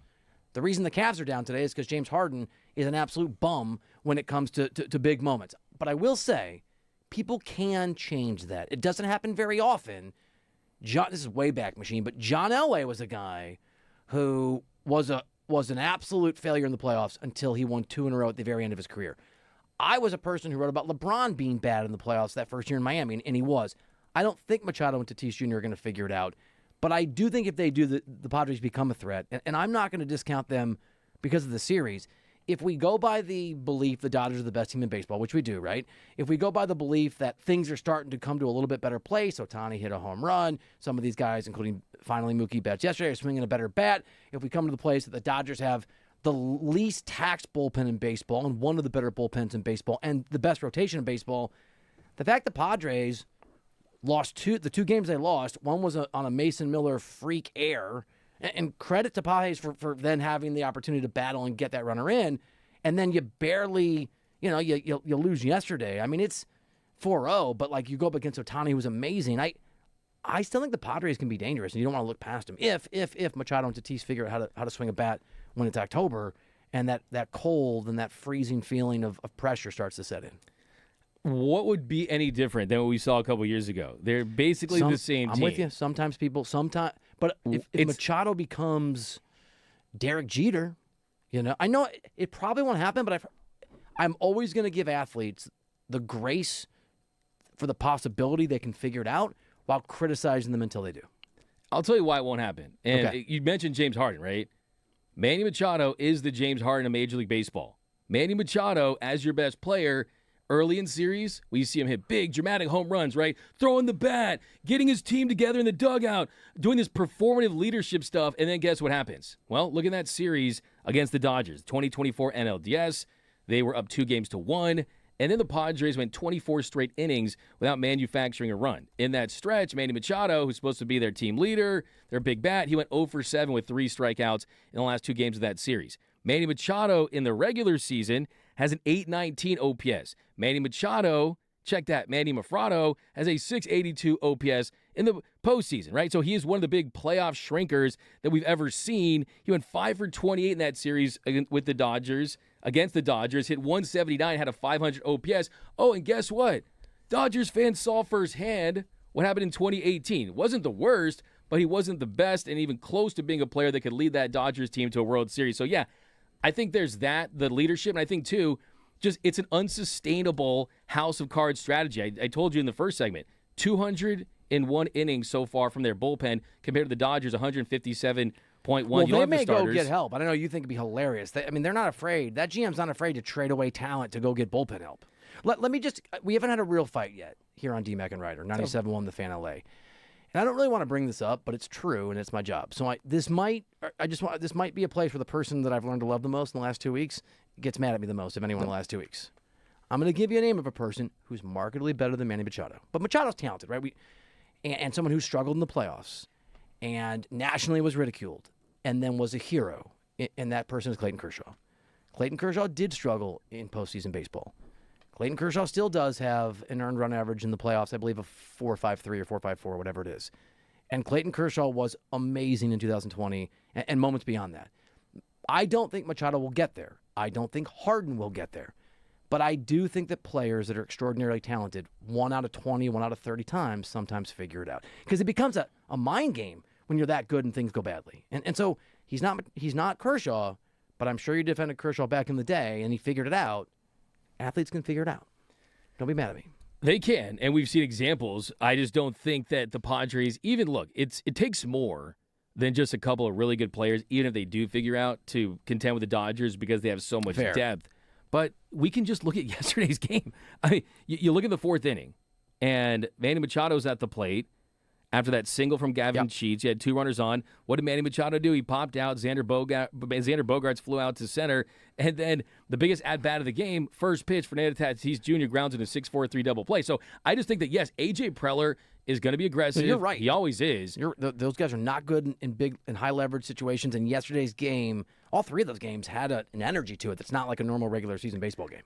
The reason the Cavs are down today is because James Harden is an absolute bum when it comes to big moments. But I will say, people can change that. It doesn't happen very often. This is way back machine, but John Elway was a guy who was an absolute failure in the playoffs until he won 2 in a row at the very end of his career. I was a person who wrote about LeBron being bad in the playoffs that first year in Miami, and he was. I don't think Machado and Tatis Jr. are going to figure it out, but I do think if they do, the Padres become a threat, and I'm not going to discount them because of the series. If we go by the belief the Dodgers are the best team in baseball, which we do, right? If we go by the belief that things are starting to come to a little bit better place, Ohtani hit a home run, some of these guys, including finally Mookie Betts yesterday, are swinging a better bat. If we come to the place that the Dodgers have the least taxed bullpen in baseball and one of the better bullpens in baseball and the best rotation in baseball, the fact the Padres lost the two games they lost, one was on a Mason Miller freak error, And credit to Padres for then having the opportunity to battle and get that runner in. And then you barely, you lose yesterday. I mean, it's 4-0, but like you go up against Ohtani, who's amazing. I still think the Padres can be dangerous, and you don't want to look past them. If Machado and Tatis figure out how to swing a bat when it's October, and that cold and that freezing feeling of pressure starts to set in. What would be any different than what we saw a couple years ago? They're basically the same team. I'm with you. But if Machado becomes Derek Jeter, I know it probably won't happen, but I'm always going to give athletes the grace for the possibility they can figure it out while criticizing them until they do. I'll tell you why it won't happen. And you mentioned James Harden, right? Manny Machado is the James Harden of Major League Baseball. Manny Machado, as your best player, early in series, we see him hit big, dramatic home runs, right? Throwing the bat, getting his team together in the dugout, doing this performative leadership stuff, and then guess what happens? Well, look at that series against the Dodgers, 2024 NLDS. They were up 2-1, and then the Padres went 24 straight innings without manufacturing a run. In that stretch, Manny Machado, who's supposed to be their team leader, their big bat, he went 0 for 7 with 3 strikeouts in the last 2 games of that series. Manny Machado in the regular season has an 819 OPS. Manny Machado, check that, Manny Mafrado has a 682 OPS in the postseason, right? So he is one of the big playoff shrinkers that we've ever seen. He went 5 for 28 in that series with the Dodgers, against the Dodgers, hit 179, had a 500 OPS. Oh, and guess what? Dodgers fans saw firsthand what happened in 2018. It wasn't the worst, but he wasn't the best and even close to being a player that could lead that Dodgers team to a World Series. So, yeah, I think there's that, the leadership, and I think, too, just it's an unsustainable house of cards strategy. I told you in the first segment, 201 innings so far from their bullpen compared to the Dodgers, 157.1. Well, they may go get help. I don't know. You think it'd be hilarious. They're not afraid. That GM's not afraid to trade away talent to go get bullpen help. Let me just. We haven't had a real fight yet here on DMAC and Ryder, 97.1 The Fan LA. And I don't really want to bring this up, but it's true and it's my job. So this might be a place where the person that I've learned to love the most in the last 2 weeks gets mad at me the most, if anyone, in the last 2 weeks. I'm going to give you a name of a person who's markedly better than Manny Machado. But Machado's talented, right? And someone who struggled in the playoffs and nationally was ridiculed and then was a hero, and that person is Clayton Kershaw. Clayton Kershaw did struggle in postseason baseball. Clayton Kershaw still does have an earned run average in the playoffs, I believe, of 4.53 or 4.54, whatever it is. And Clayton Kershaw was amazing in 2020 and moments beyond that. I don't think Machado will get there. I don't think Harden will get there. But I do think that players that are extraordinarily talented, 1 out of 20, 1 out of 30 times, sometimes figure it out. Because it becomes a mind game when you're that good and things go badly. And so he's not Kershaw, but I'm sure you defended Kershaw back in the day, and he figured it out. Athletes can figure it out. Don't be mad at me. They can, and we've seen examples. I just don't think that the Padres even look. It takes more than just a couple of really good players, even if they do figure out to contend with the Dodgers because they have so much depth. But we can just look at yesterday's game. I mean, you look at the 4th inning, and Manny Machado's at the plate. After that single from Gavin Sheets, he had 2 runners on. What did Manny Machado do? He popped out. Xander Bogaerts flew out to center. And then the biggest at-bat of the game, first pitch, Fernando Tatis Jr. grounds in a 6-4-3 double play. So I just think that, yes, A.J. Preller is going to be aggressive. So you're right. He always is. Those guys are not good in big and high-leverage situations. And yesterday's game, all 3 of those games had an energy to it that's not like a normal regular season baseball game.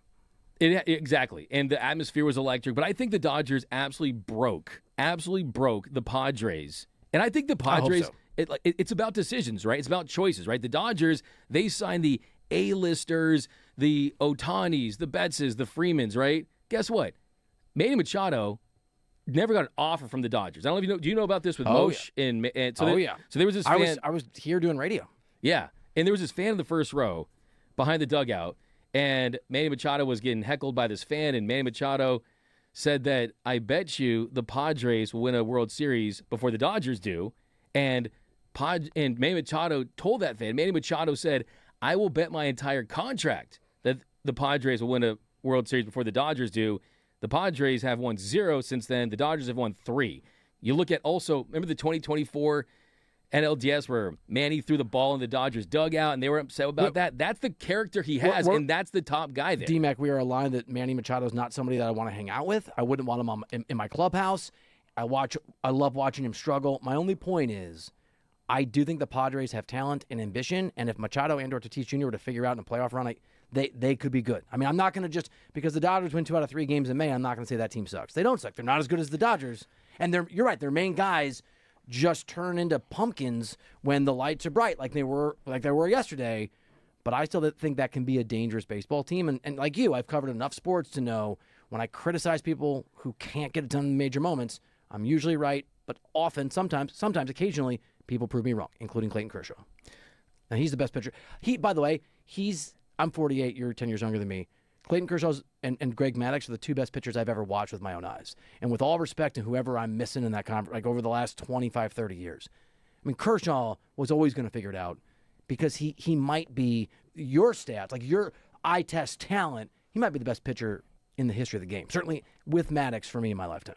Exactly. And the atmosphere was electric. But I think the Dodgers absolutely broke the Padres. And I think the Padres, it's about decisions, right? It's about choices, right? The Dodgers, they signed the A-listers, the Ohtanis, the Bettses, the Freemans, right? Guess what? Manny Machado never got an offer from the Dodgers. I don't know if you know. Do you know about this with Moshe? Yeah. So there was this fan. I was here doing radio. Yeah. And there was this fan in the first row behind the dugout. And Manny Machado was getting heckled by this fan, and Manny Machado said that, I bet you the Padres will win a World Series before the Dodgers do. And Manny Machado told that fan, Manny Machado said, I will bet my entire contract that the Padres will win a World Series before the Dodgers do. The Padres have won 0 since then. The Dodgers have won 3. You look at also, remember the 2024 NLDS where Manny threw the ball in the Dodgers dugout and they were upset about that. That's the character he has, and that's the top guy there. DMAC, we are aligned that Manny Machado is not somebody that I want to hang out with. I wouldn't want him in my clubhouse. I love watching him struggle. My only point is I do think the Padres have talent and ambition, and if Machado and or Tatis Jr. were to figure out in a playoff run, they could be good. I mean, I'm not going to just, because the Dodgers win 2 out of 3 games in May, I'm not going to say that team sucks. They don't suck. They're not as good as the Dodgers. And you're right, their main guys just turn into pumpkins when the lights are bright, like they were yesterday. But I still think that can be a dangerous baseball team. And like you, I've covered enough sports to know when I criticize people who can't get it done in major moments, I'm usually right, but often, sometimes, occasionally, people prove me wrong, including Clayton Kershaw. And he's the best pitcher. By the way, I'm 48, you're 10 years younger than me. Clayton Kershaw and Greg Maddux are the 2 best pitchers I've ever watched with my own eyes. And with all respect to whoever I'm missing in that conference, like over the last 25, 30 years. I mean, Kershaw was always going to figure it out because he might be your stats, like your eye test talent, he might be the best pitcher in the history of the game. Certainly with Maddux for me in my lifetime.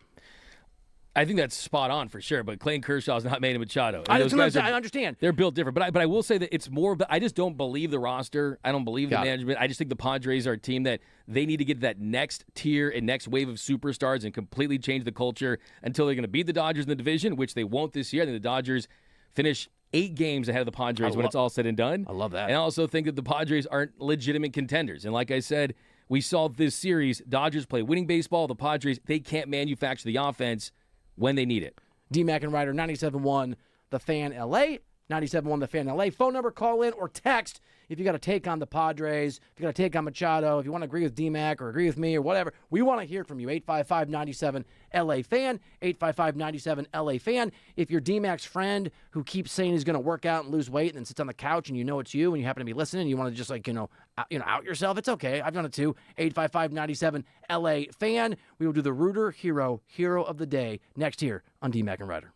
I think that's spot on for sure, but Clayton Kershaw's not Manny Machado. I understand. They're built different, but I will say that it's more. But I just don't believe the roster. I don't believe the management. I just think the Padres are a team that they need to get that next tier and next wave of superstars and completely change the culture until they're going to beat the Dodgers in the division, which they won't this year. I think the Dodgers finish 8 games ahead of the Padres when it's all said and done. I love that. And I also think that the Padres aren't legitimate contenders. And like I said, we saw this series. Dodgers play winning baseball. The Padres, they can't manufacture the offense when they need it. D-Mac and Ryder, 97.1 The Fan LA, 97.1 The Fan LA. Phone number, call in or text if you got to take on the Padres, if you got to take on Machado, if you want to agree with D-Mac or agree with me or whatever. We want to hear from you. 855-97 LA Fan, 855-97 LA Fan. If you're D-Mac's friend who keeps saying he's going to work out and lose weight and then sits on the couch and you know it's you and you happen to be listening and you want to just out yourself, it's okay. I've done it too. 855-97 LA Fan. We will do the Rooter Hero of the Day next here on D-Mac and Ryder.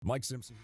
Mike Simpson.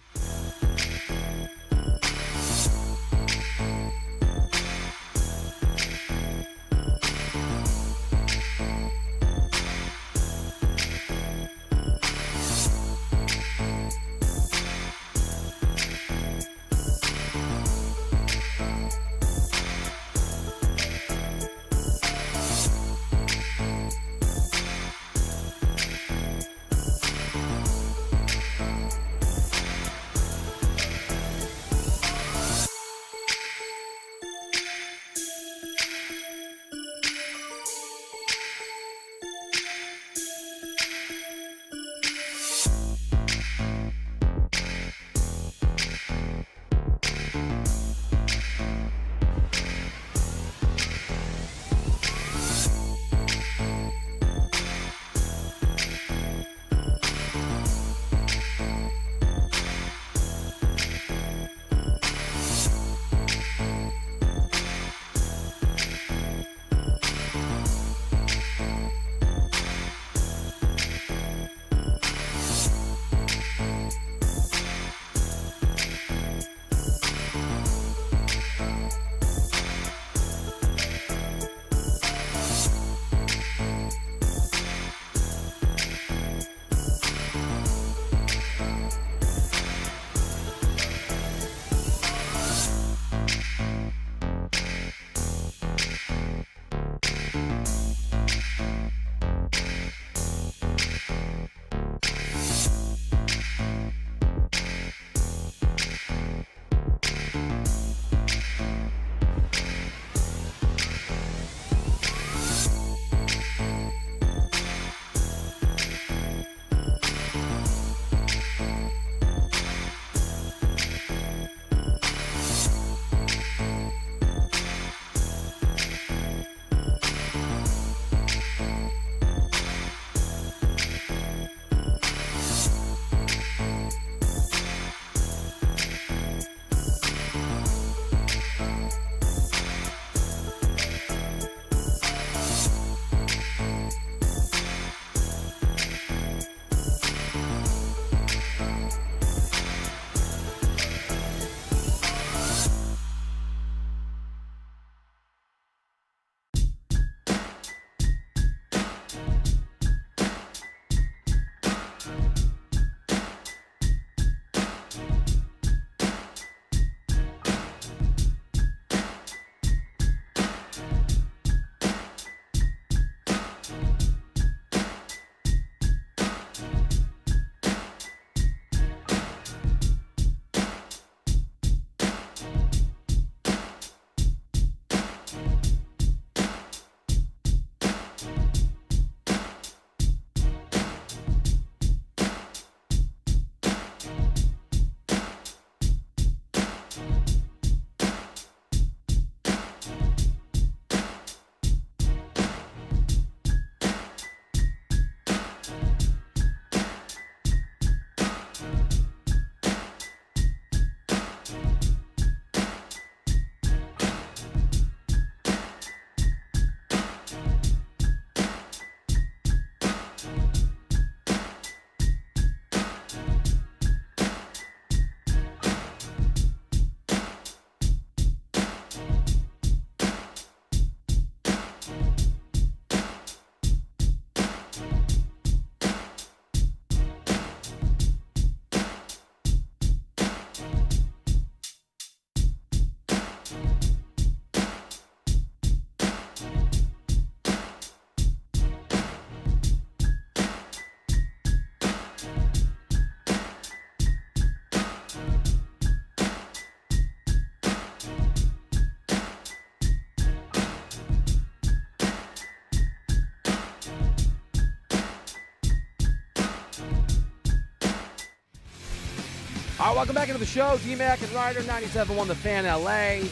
All right, welcome back into the show. D-Mac and Ryder, 97.1 The Fan LA.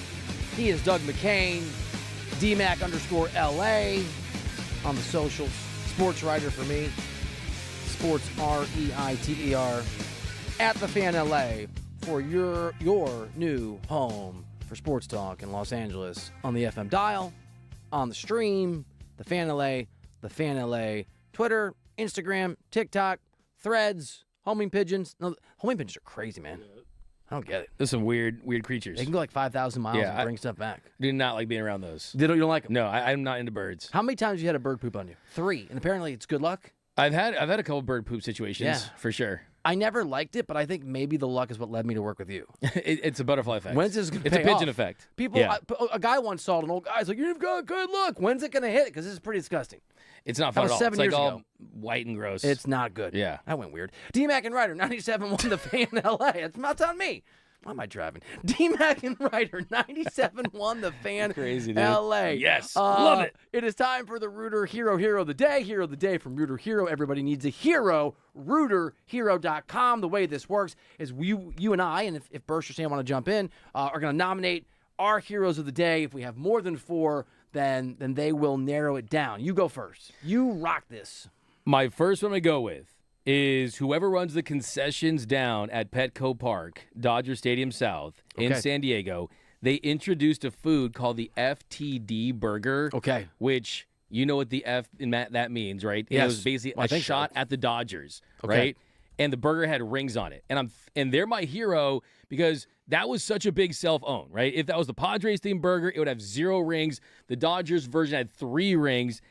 He is Doug McCain, D-Mac_LA on the socials. Sports writer for me. Sports REITER at The Fan LA for your new home for sports talk in Los Angeles on the FM dial, on the stream, The Fan LA, The Fan LA, Twitter, Instagram, TikTok, Threads, homing pigeons. No, homing pigeons are crazy, man. I don't get it. There's some weird creatures. They can go like 5,000 miles and bring stuff back. Do not like being around those. You don't like them? No, I'm not into birds. How many times have you had a bird poop on you? 3, and apparently it's good luck. I've had a couple bird poop situations for sure. I never liked it, but I think maybe the luck is what led me to work with you. It's a butterfly effect. When's this going to It's pay a pigeon off? effect. People, a guy once saw it, an old guy's like, "You've got good luck. When's it going to hit?" Because this is pretty disgusting. It's not fun That at was all. 7 It's like years all ago. white and gross. It's not good. Yeah. That went weird. D-Mac and Ryder, 97.1 The Fan LA. It's not on me. Why am I driving? D-Mac and Ryder, 97.1 The Fan Crazy, dude. LA. Yes. Love it. It is time for the Rooter Hero of the Day. Hero of the Day from Rooter Hero. Everybody needs a hero. RooterHero.com. The way this works is you and I, and if Bursch or Sam want to jump in, are going to nominate our heroes of the day. If we have more than 4, then they will narrow it down. You go first. You rock this. My first one to go with is whoever runs the concessions down at Petco Park, Dodger Stadium South in San Diego. They introduced a food called the FTD burger. Okay. Which, you know what the F in that means, right? Yes. It was basically a shot at the Dodgers, right? And the burger had rings on it. And they're my hero because that was such a big self-own, right? If that was the Padres-themed burger, it would have 0 rings. The Dodgers version had 3 rings.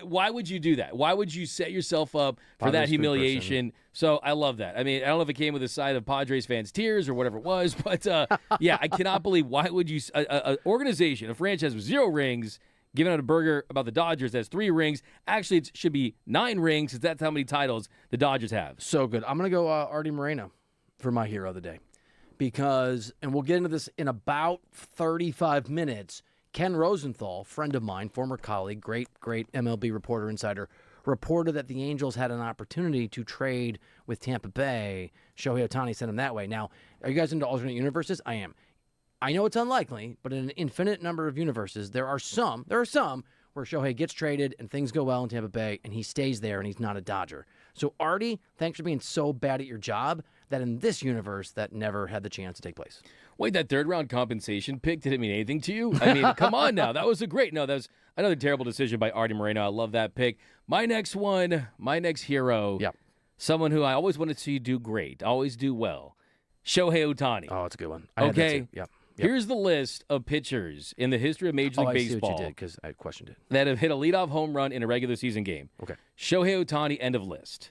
Why would you do that? Why would you set yourself up for that humiliation? So I love that. I mean, I don't know if it came with a side of Padres fans' tears or whatever it was, but yeah, I cannot believe why would you an organization, a franchise with 0 rings, giving out a burger about the Dodgers that has 3 rings. Actually, it should be 9 rings because that's how many titles the Dodgers have. So good. I'm going to go Artie Moreno for my hero of the day because, and we'll get into this in about 35 minutes, Ken Rosenthal, friend of mine, former colleague, great MLB reporter, insider, reported that the Angels had an opportunity to trade with Tampa Bay. Shohei Ohtani sent him that way. Now, are you guys into alternate universes? I am. I know it's unlikely, but in an infinite number of universes, there are some where Shohei gets traded and things go well in Tampa Bay and he stays there and he's not a Dodger. So, Artie, thanks for being so bad at your job that in this universe that never had the chance to take place. Wait, that 3rd-round compensation pick didn't mean anything to you? I mean, come on now. That was that was another terrible decision by Artie Moreno. I love that pick. My next hero, someone who I always wanted to see do great, always do well, Shohei Ohtani. Oh, it's a good one. Okay. Yep. Here's the list of pitchers in the history of Major League Baseball. I see what you did because I questioned it. That have hit a leadoff home run in a regular season game. Okay. Shohei Ohtani, end of list.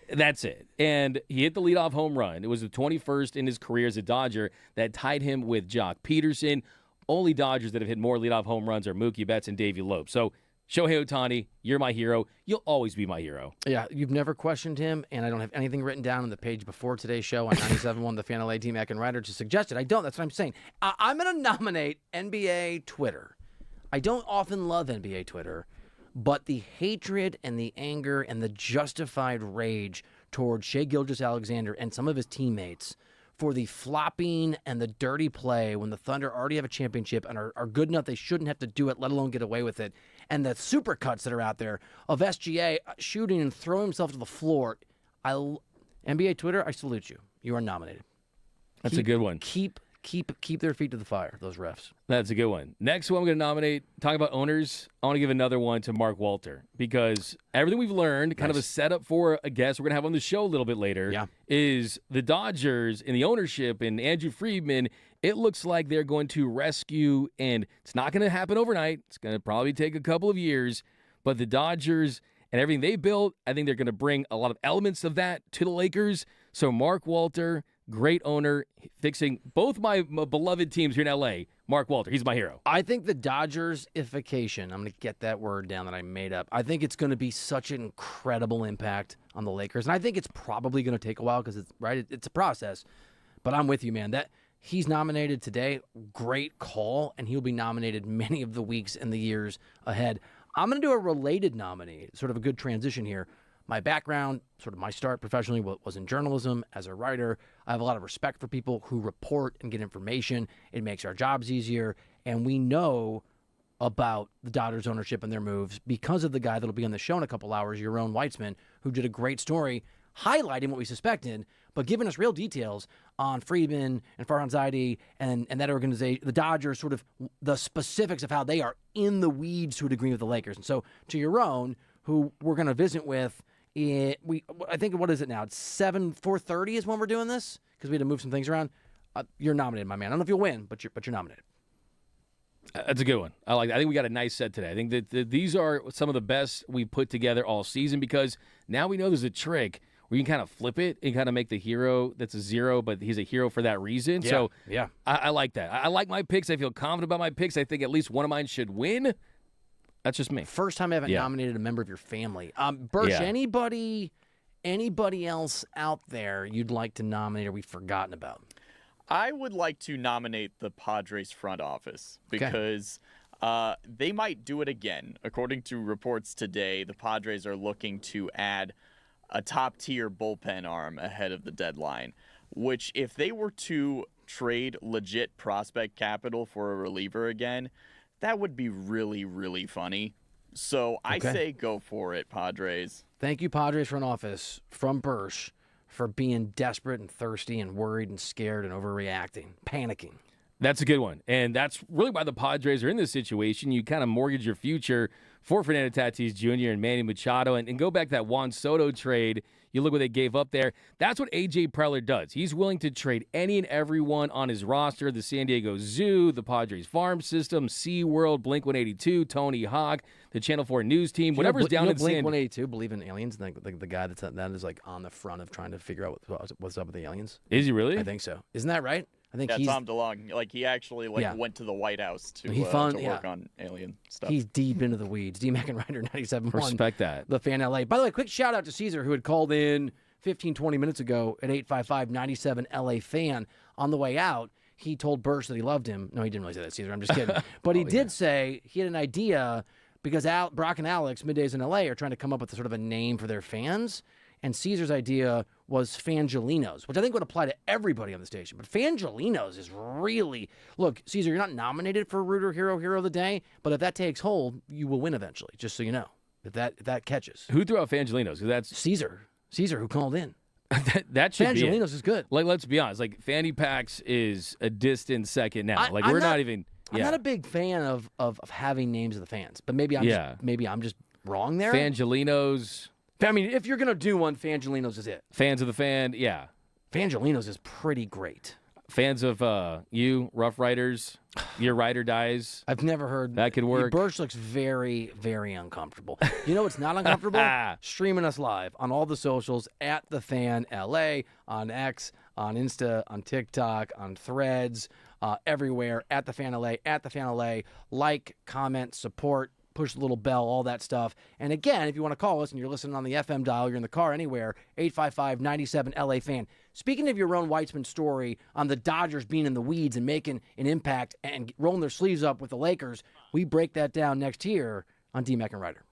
That's it. And he hit the leadoff home run. It was the 21st in his career as a Dodger that tied him with Jock Peterson. Only Dodgers that have hit more leadoff home runs are Mookie Betts and Davey Lope. So, Shohei Ohtani, you're my hero. You'll always be my hero. Yeah, you've never questioned him, and I don't have anything written down on the page before today's show on 97.1 The Fan LA, D-Mac and Ryder to suggest it. I don't. That's what I'm saying. I'm going to nominate NBA Twitter. I don't often love NBA Twitter, but the hatred and the anger and the justified rage toward Shai Gilgeous-Alexander and some of his teammates for the flopping and the dirty play when the Thunder already have a championship and are good enough they shouldn't have to do it, let alone get away with it, and the supercuts that are out there of SGA shooting and throwing himself to the floor. NBA Twitter, I salute you. You are nominated. That's a good one. Keep their feet to the fire, those refs. That's a good one. Next one I'm going to nominate, talking about owners, I want to give another one to Mark Walter because everything we've learned, kind of a setup for a guest we're going to have on the show a little bit later, is the Dodgers and the ownership and Andrew Friedman. It looks like they're going to rescue, and it's not going to happen overnight. It's going to probably take a couple of years, but the Dodgers and everything they built, I think they're going to bring a lot of elements of that to the Lakers. So Mark Walter, great owner, fixing both my beloved teams here in L.A. Mark Walter, he's my hero. I think the Dodgers-ification, I'm going to get that word down that I made up. I think it's going to be such an incredible impact on the Lakers. And I think it's probably going to take a while because it's a process. But I'm with you, man. That he's nominated today, great call, and he'll be nominated many of the weeks and the years ahead. I'm going to do a related nominee, sort of a good transition here. My background, sort of my start professionally, was in journalism as a writer. I have a lot of respect for people who report and get information. It makes our jobs easier. And we know about the Dodgers ownership and their moves because of the guy that'll be on the show in a couple hours, Yaron Weitzman, who did a great story highlighting what we suspected, but giving us real details on Friedman and Farhan Zaidi and that organization, the Dodgers, sort of the specifics of how they are in the weeds to a degree with the Lakers. And so to Yaron, who we're going to visit with, I think, what is it now? It's 4:30 is when we're doing this because we had to move some things around. You're nominated, my man. I don't know if you'll win, but you're nominated. That's a good one. I think we got a nice set today. I think that these are some of the best we put together all season because now we know there's a trick where you can kind of flip it and kind of make the hero that's a zero, but he's a hero for that reason. Yeah, so yeah. I like that. I like my picks. I feel confident about my picks. I think at least one of mine should win. That's just me. First time I haven't nominated a member of your family. Birch, anybody else out there you'd like to nominate or we've forgotten about? I would like to nominate the Padres front office because they might do it again. According to reports today, the Padres are looking to add a top-tier bullpen arm ahead of the deadline, which if they were to trade legit prospect capital for a reliever again, that would be really, really funny. So I say go for it, Padres. Thank you, Padres front office, from Birch, for being desperate and thirsty and worried and scared and overreacting, panicking. That's a good one. And that's really why the Padres are in this situation. You kind of mortgage your future for Fernando Tatis Jr. and Manny Machado. And go back to that Juan Soto trade. You look what they gave up there. That's what A.J. Preller does. He's willing to trade any and everyone on his roster, the San Diego Zoo, the Padres farm system, SeaWorld, Blink-182, Tony Hawk, the Channel 4 news team, whatever's down in San Diego. Blink-182, believe in aliens? The guy that is like on the front of trying to figure out what's up with the aliens? Is he really? I think so. Isn't that right? I think he's Tom DeLonge. Like he actually went to the White House to work on alien stuff. He's deep into the weeds. D-Mac and Ryder 97.1. Respect that. The Fan LA. By the way, quick shout out to Caesar who had called in 15-20 minutes ago at 855-97 LA Fan. On the way out, he told Bursch that he loved him. No, he didn't really say that, Caesar. I'm just kidding. But he did say he had an idea because Brock and Alex, Middays in LA, are trying to come up with sort of a name for their fans. And Caesar's idea was Fangelinos, which I think would apply to everybody on the station. But Fangelinos is really... Look, Caesar, you're not nominated for Rooter Hero of the Day, but if that takes hold, you will win eventually, just so you know. If that catches. Who threw out Fangelinos? Because that's Caesar, who called in. that should be Fangelinos is good. Like, let's be honest. Like, Fanny Packs is a distant second now. We're not even... I'm not a big fan of having names of the fans, but maybe I'm just wrong there. Fangelinos... I mean, if you're going to do one, Fangelinos is it. Fans of the Fan, yeah. Fangelinos is pretty great. Fans of you, Rough Riders, your rider dies. I've never heard. That could work. Birch looks very, very uncomfortable. You know what's not uncomfortable? Streaming us live on all the socials, at The Fan LA, on X, on Insta, on TikTok, on Threads, everywhere, at The Fan LA. Like, comment, support. Push the little bell, all that stuff. And again, if you want to call us and you're listening on the FM dial, you're in the car, anywhere, 855-97 LA Fan. Speaking of Yaron Weitzman story on the Dodgers being in the weeds and making an impact and rolling their sleeves up with the Lakers, we break that down next year on D-Mac and Ryder.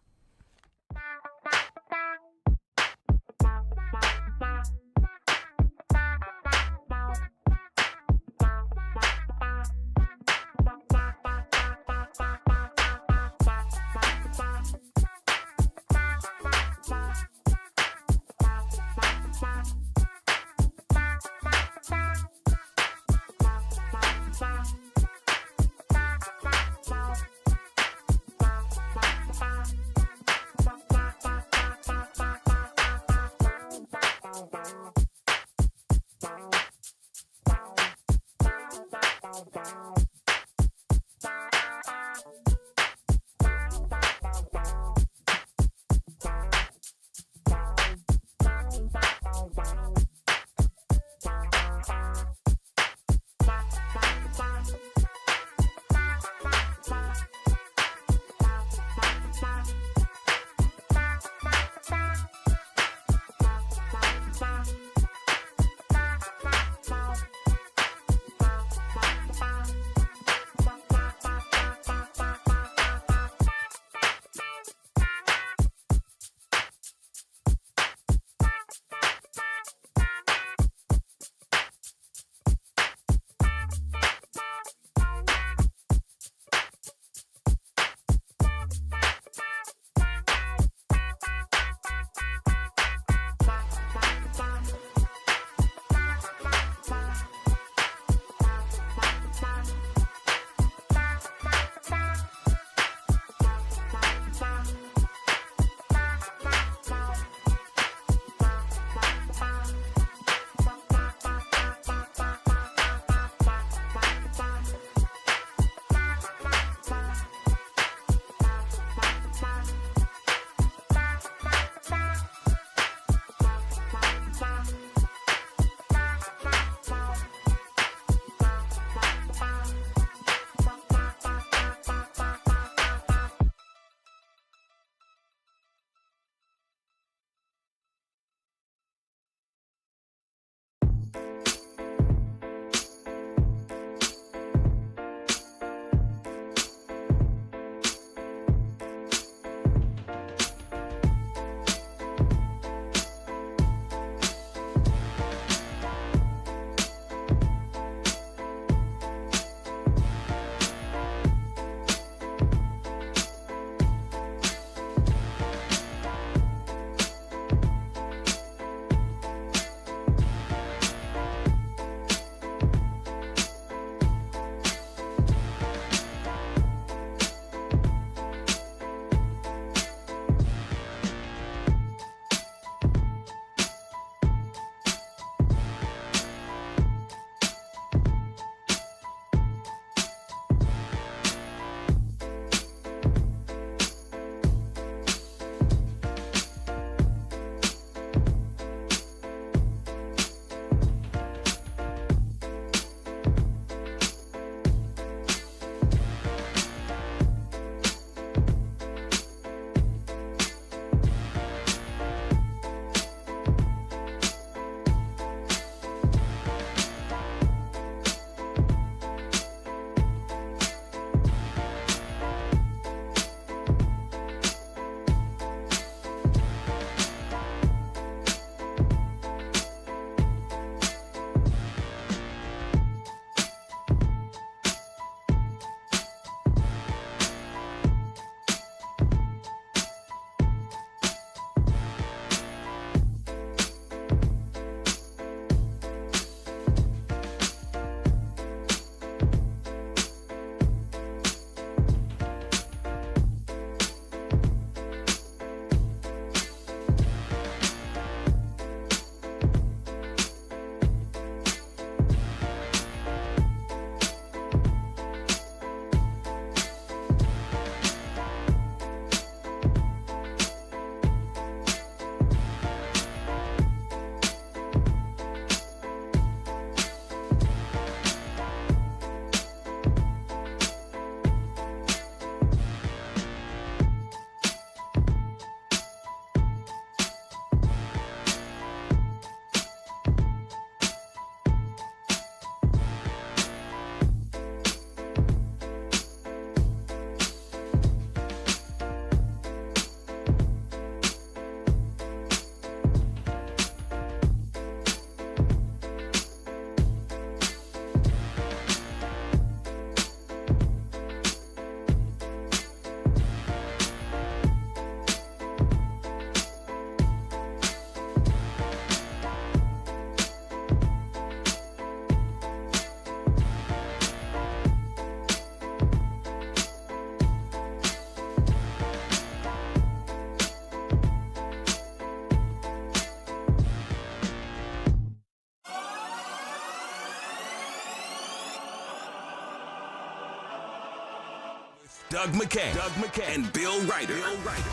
Doug McCain, and Bill Ryder.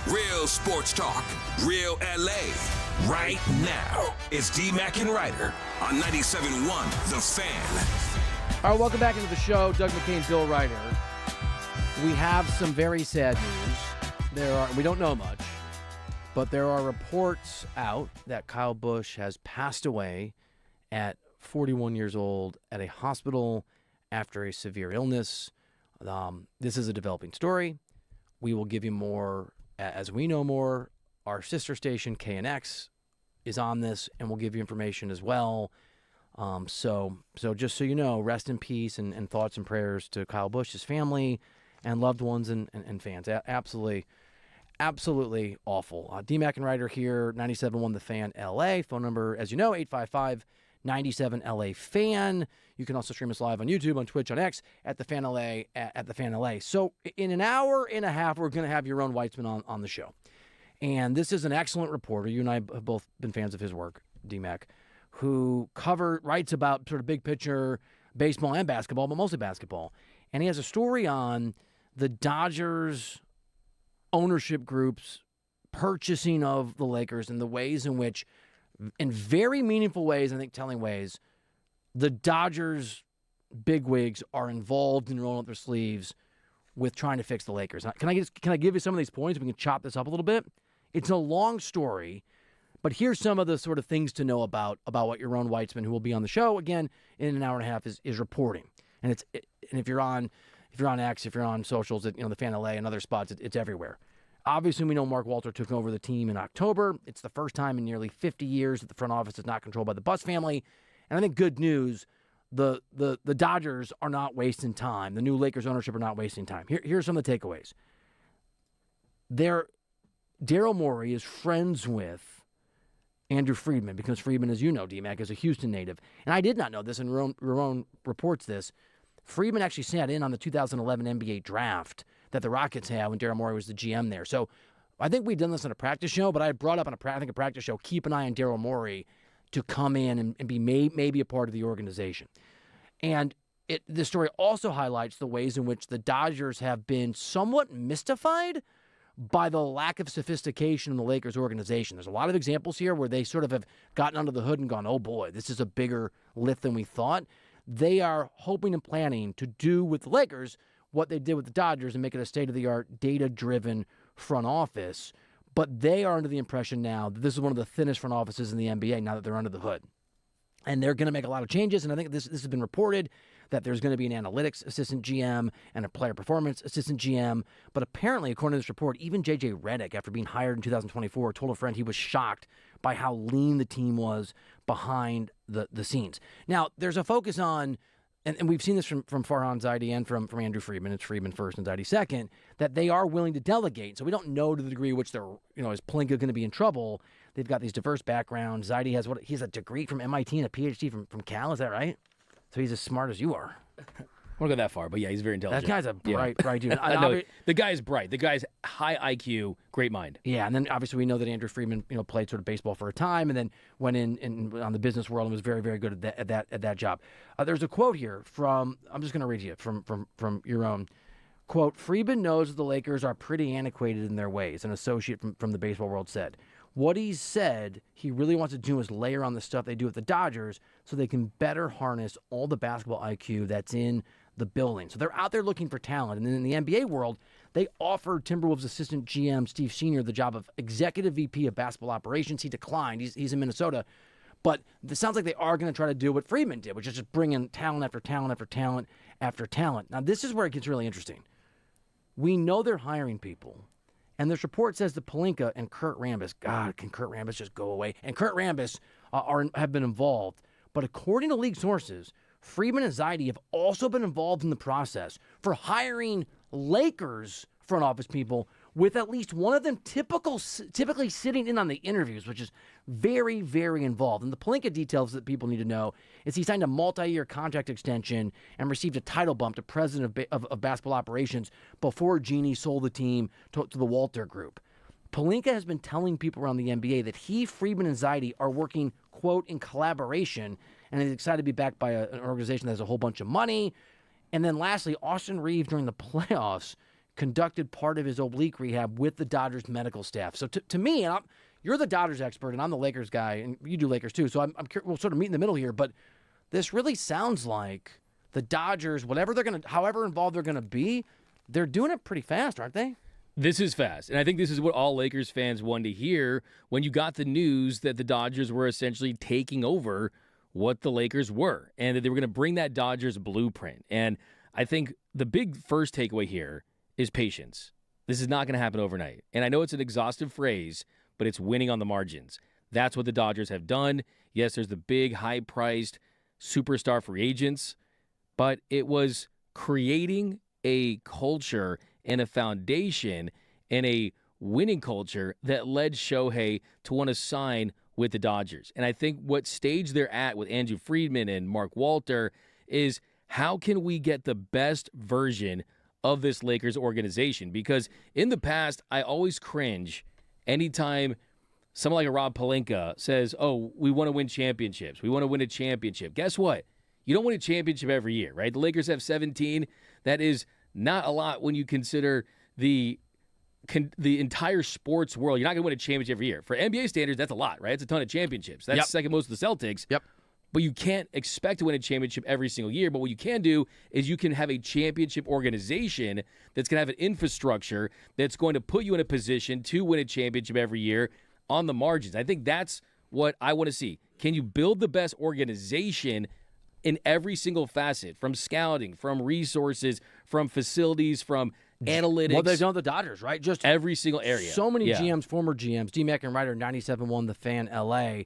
Real sports talk, real LA. Right now, it's D-Mac and Ryder on 97.1 The Fan. All right, welcome back into the show. Doug McCain, Bill Ryder. We have some very sad news. We don't know much, but there are reports out that Kyle Busch has passed away at 41 years old at a hospital after a severe illness. This is a developing story. We will give you more as we know more. Our sister station, KNX, is on this, and we'll give you information as well. So just so you know, rest in peace and thoughts and prayers to Kyle Busch, his family, and loved ones and fans. Absolutely awful. D-Mac and Ryder here, 97.1 The Fan LA. Phone number, as you know, 855-97-LA-FAN. You can also stream us live on YouTube, on Twitch, on X, at The Fan LA, at The Fan LA. So in an hour and a half, we're going to have Yaron Weitzman on the show. And this is an excellent reporter. You and I have both been fans of his work, D-Mac, who writes about sort of big picture baseball and basketball, but mostly basketball. And he has a story on the Dodgers ownership group's purchasing of the Lakers and the ways in which, in very meaningful ways, I think telling ways, the Dodgers bigwigs are involved in rolling up their sleeves with trying to fix the Lakers. Can I give you some of these points? We can chop this up a little bit. It's a long story, but here's some of the sort of things to know about what Yaron Weitzman, who will be on the show again in an hour and a half, is reporting. And if you're on X, if you're on socials, the Fan LA and other spots, it's everywhere. Obviously, we know Mark Walter took over the team in October. It's the first time in nearly 50 years that the front office is not controlled by the Buss family. And I think good news, the Dodgers are not wasting time. The new Lakers ownership are not wasting time. Here's some of the takeaways. Daryl Morey is friends with Andrew Friedman because Friedman, as you know, D-Mac, is a Houston native. And I did not know this, and Ramon reports this. Friedman actually sat in on the 2011 NBA draft that the Rockets had when Daryl Morey was the GM there. So I think we've done this on a practice show, but I brought up on a practice show, keep an eye on Daryl Morey to come in and be maybe a part of the organization. And this story also highlights the ways in which the Dodgers have been somewhat mystified by the lack of sophistication in the Lakers organization. There's a lot of examples here where they sort of have gotten under the hood and gone, oh boy, this is a bigger lift than we thought. They are hoping and planning to do with the Lakers what they did with the Dodgers and make it a state-of-the-art, data-driven front office. But they are under the impression now that this is one of the thinnest front offices in the NBA now that they're under the hood. And they're going to make a lot of changes, and I think this has been reported that there's going to be an analytics assistant GM and a player performance assistant GM. But apparently, according to this report, even J.J. Redick, after being hired in 2024, told a friend he was shocked by how lean the team was behind the scenes. Now, there's a focus on, and we've seen this from Farhan Zaidi and from Andrew Friedman, it's Friedman first and Zaidi second, that they are willing to delegate. So we don't know to the degree which they're, is Pelinka going to be in trouble? They've got these diverse backgrounds. Zaidi has he's a degree from MIT and a PhD from Cal, is that right? So he's as smart as you are. I won't go that far, but yeah, he's very intelligent. That guy's a bright dude. No, the guy is bright. The guy's high IQ, great mind. Yeah, and then obviously we know that Andrew Friedman, played sort of baseball for a time, and then went in on the business world and was very, very good at that job. There's a quote here from, I'm just going to read you from your own quote. Friedman knows that the Lakers are pretty antiquated in their ways. An associate from the baseball world said. What he said he really wants to do is layer on the stuff they do with the Dodgers so they can better harness all the basketball IQ that's in the building. So they're out there looking for talent. And then in the NBA world, they offered Timberwolves assistant GM Steve Sr. the job of executive VP of basketball operations. He declined. He's in Minnesota. But it sounds like they are going to try to do what Friedman did, which is just bring in talent after talent after talent after talent. Now, this is where it gets really interesting. We know they're hiring people. And this report says that Pelinka and Kurt Rambis, God, can Kurt Rambis just go away? And Kurt Rambis have been involved. But according to league sources, Friedman and Zaidi have also been involved in the process for hiring Lakers front office people, with at least one of them typically sitting in on the interviews, which is very, very involved. And the Pelinka details that people need to know is he signed a multi-year contract extension and received a title bump to president of basketball operations before Genie sold the team to the Walter Group. Pelinka has been telling people around the NBA that he, Friedman, and Zaidi are working, quote, in collaboration, and is excited to be backed by an organization that has a whole bunch of money. And then lastly, Austin Reeves during the playoffs conducted part of his oblique rehab with the Dodgers medical staff. So to me, and you're the Dodgers expert, and I'm the Lakers guy, and you do Lakers too, so we'll sort of meet in the middle here, but this really sounds like the Dodgers, however involved they're going to be, they're doing it pretty fast, aren't they? This is fast, and I think this is what all Lakers fans wanted to hear when you got the news that the Dodgers were essentially taking over what the Lakers were, and that they were going to bring that Dodgers blueprint. And I think the big first takeaway here is patience. This is not going to happen overnight. And I know it's an exhaustive phrase, but it's winning on the margins. That's what the Dodgers have done. Yes, there's the big, high-priced superstar free agents, but it was creating a culture and a foundation and a winning culture that led Shohei to want to sign with the Dodgers. And I think what stage they're at with Andrew Friedman and Mark Walter is how can we get the best version of this Lakers organization? Because in the past, I always cringe anytime someone like a Rob Pelinka says, oh, we want to win championships. We want to win a championship. Guess what? You don't win a championship every year, right? The Lakers have 17. That is not a lot when you consider the entire sports world. You're not going to win a championship every year. For NBA standards, that's a lot, right? It's a ton of championships. That's second most of the Celtics. Yep. But you can't expect to win a championship every single year. But what you can do is you can have a championship organization that's going to have an infrastructure that's going to put you in a position to win a championship every year on the margins. I think that's what I want to see. Can you build the best organization in every single facet, from scouting, from resources, from facilities, from analytics? Well, they've done the Dodgers, right? Just every single area. So many GMs, former GMs, D-Mac and Ryder, 97.1, The Fan, LA.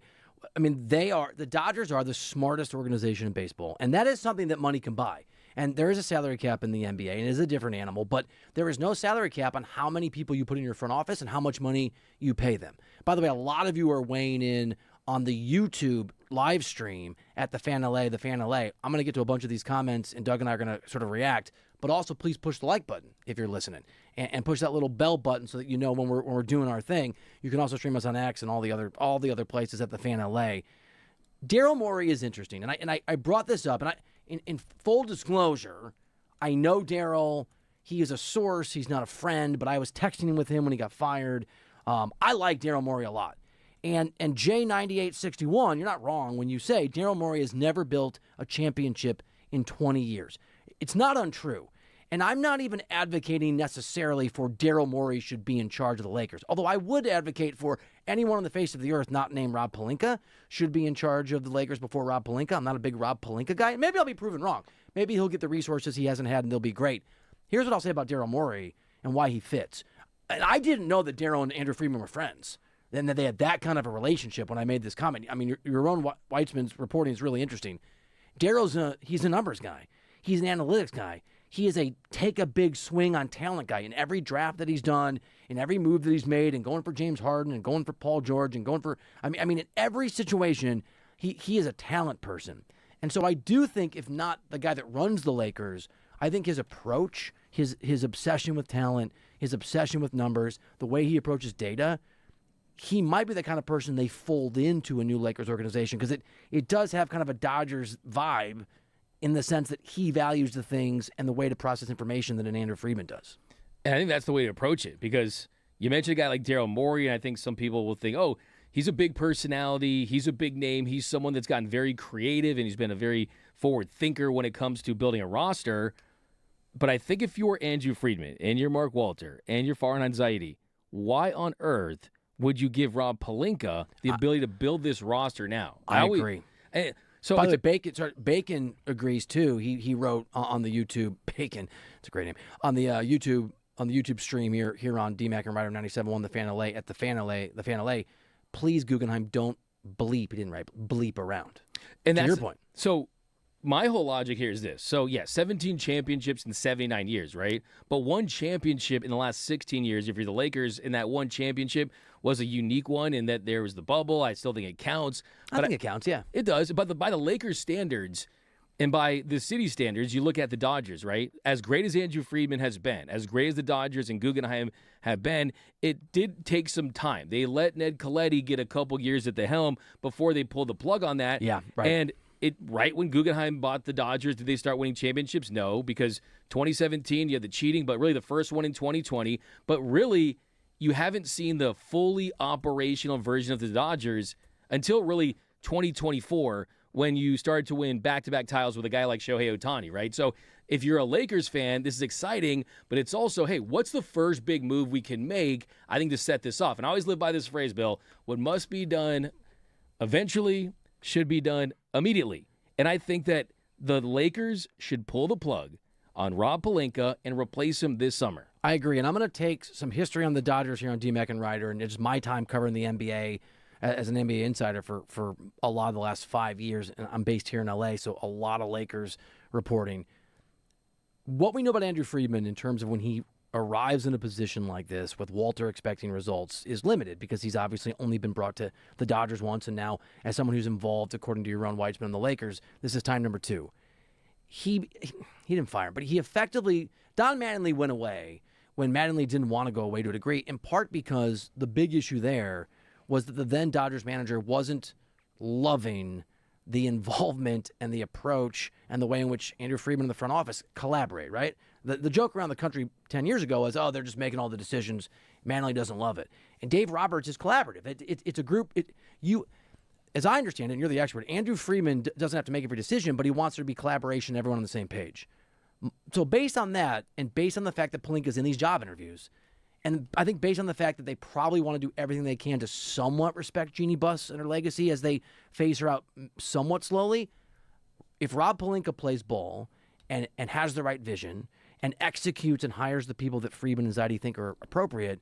I mean, the Dodgers are the smartest organization in baseball, and that is something that money can buy. And there is a salary cap in the NBA, and it is a different animal, but there is no salary cap on how many people you put in your front office and how much money you pay them. By the way, a lot of you are weighing in on the YouTube live stream at The Fan LA, The Fan LA. I'm going to get to a bunch of these comments, and Doug and I are going to sort of react, but also please push the like button if you're listening, and push that little bell button so that you know when we're doing our thing. You can also stream us on X and all the other places at The Fan LA. Daryl Morey is interesting, and I brought this up, and in full disclosure, I know Daryl. He is a source. He's not a friend, but I was texting with him when he got fired. I like Daryl Morey a lot. And J9861, you're not wrong when you say Daryl Morey has never built a championship in 20 years. It's not untrue. And I'm not even advocating necessarily for Daryl Morey should be in charge of the Lakers. Although I would advocate for anyone on the face of the earth not named Rob Pelinka should be in charge of the Lakers before Rob Pelinka. I'm not a big Rob Pelinka guy. Maybe I'll be proven wrong. Maybe he'll get the resources he hasn't had and they'll be great. Here's what I'll say about Daryl Morey and why he fits. And I didn't know that Daryl and Andrew Friedman were friends, and that they had that kind of a relationship when I made this comment. I mean, Yaron Weitzman's reporting is really interesting. Daryl's he's a numbers guy. He's an analytics guy. He is a take a big swing on talent guy. In every draft that he's done, in every move that he's made, and going for James Harden, and going for Paul George, and going for, I mean, in every situation, he is a talent person. And so I do think, if not the guy that runs the Lakers, I think his approach, his obsession with talent, his obsession with numbers, the way he approaches data, he might be the kind of person they fold into a new Lakers organization, because it does have kind of a Dodgers vibe in the sense that he values the things and the way to process information that an Andrew Friedman does. And I think that's the way to approach it, because you mentioned a guy like Daryl Morey, and I think some people will think, oh, he's a big personality, he's a big name, he's someone that's gotten very creative, and he's been a very forward thinker when it comes to building a roster. But I think if you're Andrew Friedman and you're Mark Walter and you're Farhan Zaidi, why on earth would you give Rob Pelinka the ability to build this roster now? I agree. So by the way, Bacon agrees too. He wrote on the YouTube, Bacon, it's a great name, on the YouTube stream here on DMAC and Ryder 97.1 The Fan LA at The Fan LA. Please, Guggenheim, don't bleep. He didn't write bleep around. And that's your point. So my whole logic here is this. So, yeah, 17 championships in 79 years, right? But one championship in the last 16 years, if you're the Lakers, and that one championship was a unique one in that there was the bubble. I still think it counts. I think it counts, yeah. It does. But by the Lakers standards and by the city standards, you look at the Dodgers, right? As great as Andrew Friedman has been, as great as the Dodgers and Guggenheim have been, it did take some time. They let Ned Colletti get a couple years at the helm before they pulled the plug on that. Yeah, right. And right when Guggenheim bought the Dodgers, did they start winning championships? No, because 2017, you had the cheating, but really the first one in 2020. But really, you haven't seen the fully operational version of the Dodgers until really 2024, when you started to win back-to-back titles with a guy like Shohei Ohtani, right? So if you're a Lakers fan, this is exciting, but it's also, hey, what's the first big move we can make, I think, to set this off? And I always live by this phrase, Bill, what must be done eventually should be done immediately. And I think that the Lakers should pull the plug on Rob Pelinka and replace him this summer. I agree, and I'm going to take some history on the Dodgers here on DMAC and Ryder, and it's my time covering the NBA as an NBA insider for a lot of the last 5 years, and I'm based here in LA, so a lot of Lakers reporting. What we know about Andrew Friedman in terms of when he arrives in a position like this with Walter expecting results is limited, because he's obviously only been brought to the Dodgers once, and now as someone who's involved, according to Yaron Weitzman and the Lakers, this is time number 2. He didn't fire him, but he effectively, Don Mattingly went away when Mattingly didn't want to go away to a degree, in part because the big issue there was that the then Dodgers manager wasn't loving the involvement and the approach and the way in which Andrew Friedman and the front office collaborate, right? The joke around the country 10 years ago was, oh, they're just making all the decisions. Mattingly doesn't love it. And Dave Roberts is collaborative. It's a group. As I understand it, and you're the expert, Andrew Friedman doesn't have to make every decision, but he wants there to be collaboration, everyone on the same page. So based on that, and based on the fact that Pelinka's in these job interviews, and I think based on the fact that they probably want to do everything they can to somewhat respect Jeannie Buss and her legacy as they phase her out somewhat slowly, if Rob Pelinka plays ball and has the right vision and executes and hires the people that Friedman and Zaidi think are appropriate,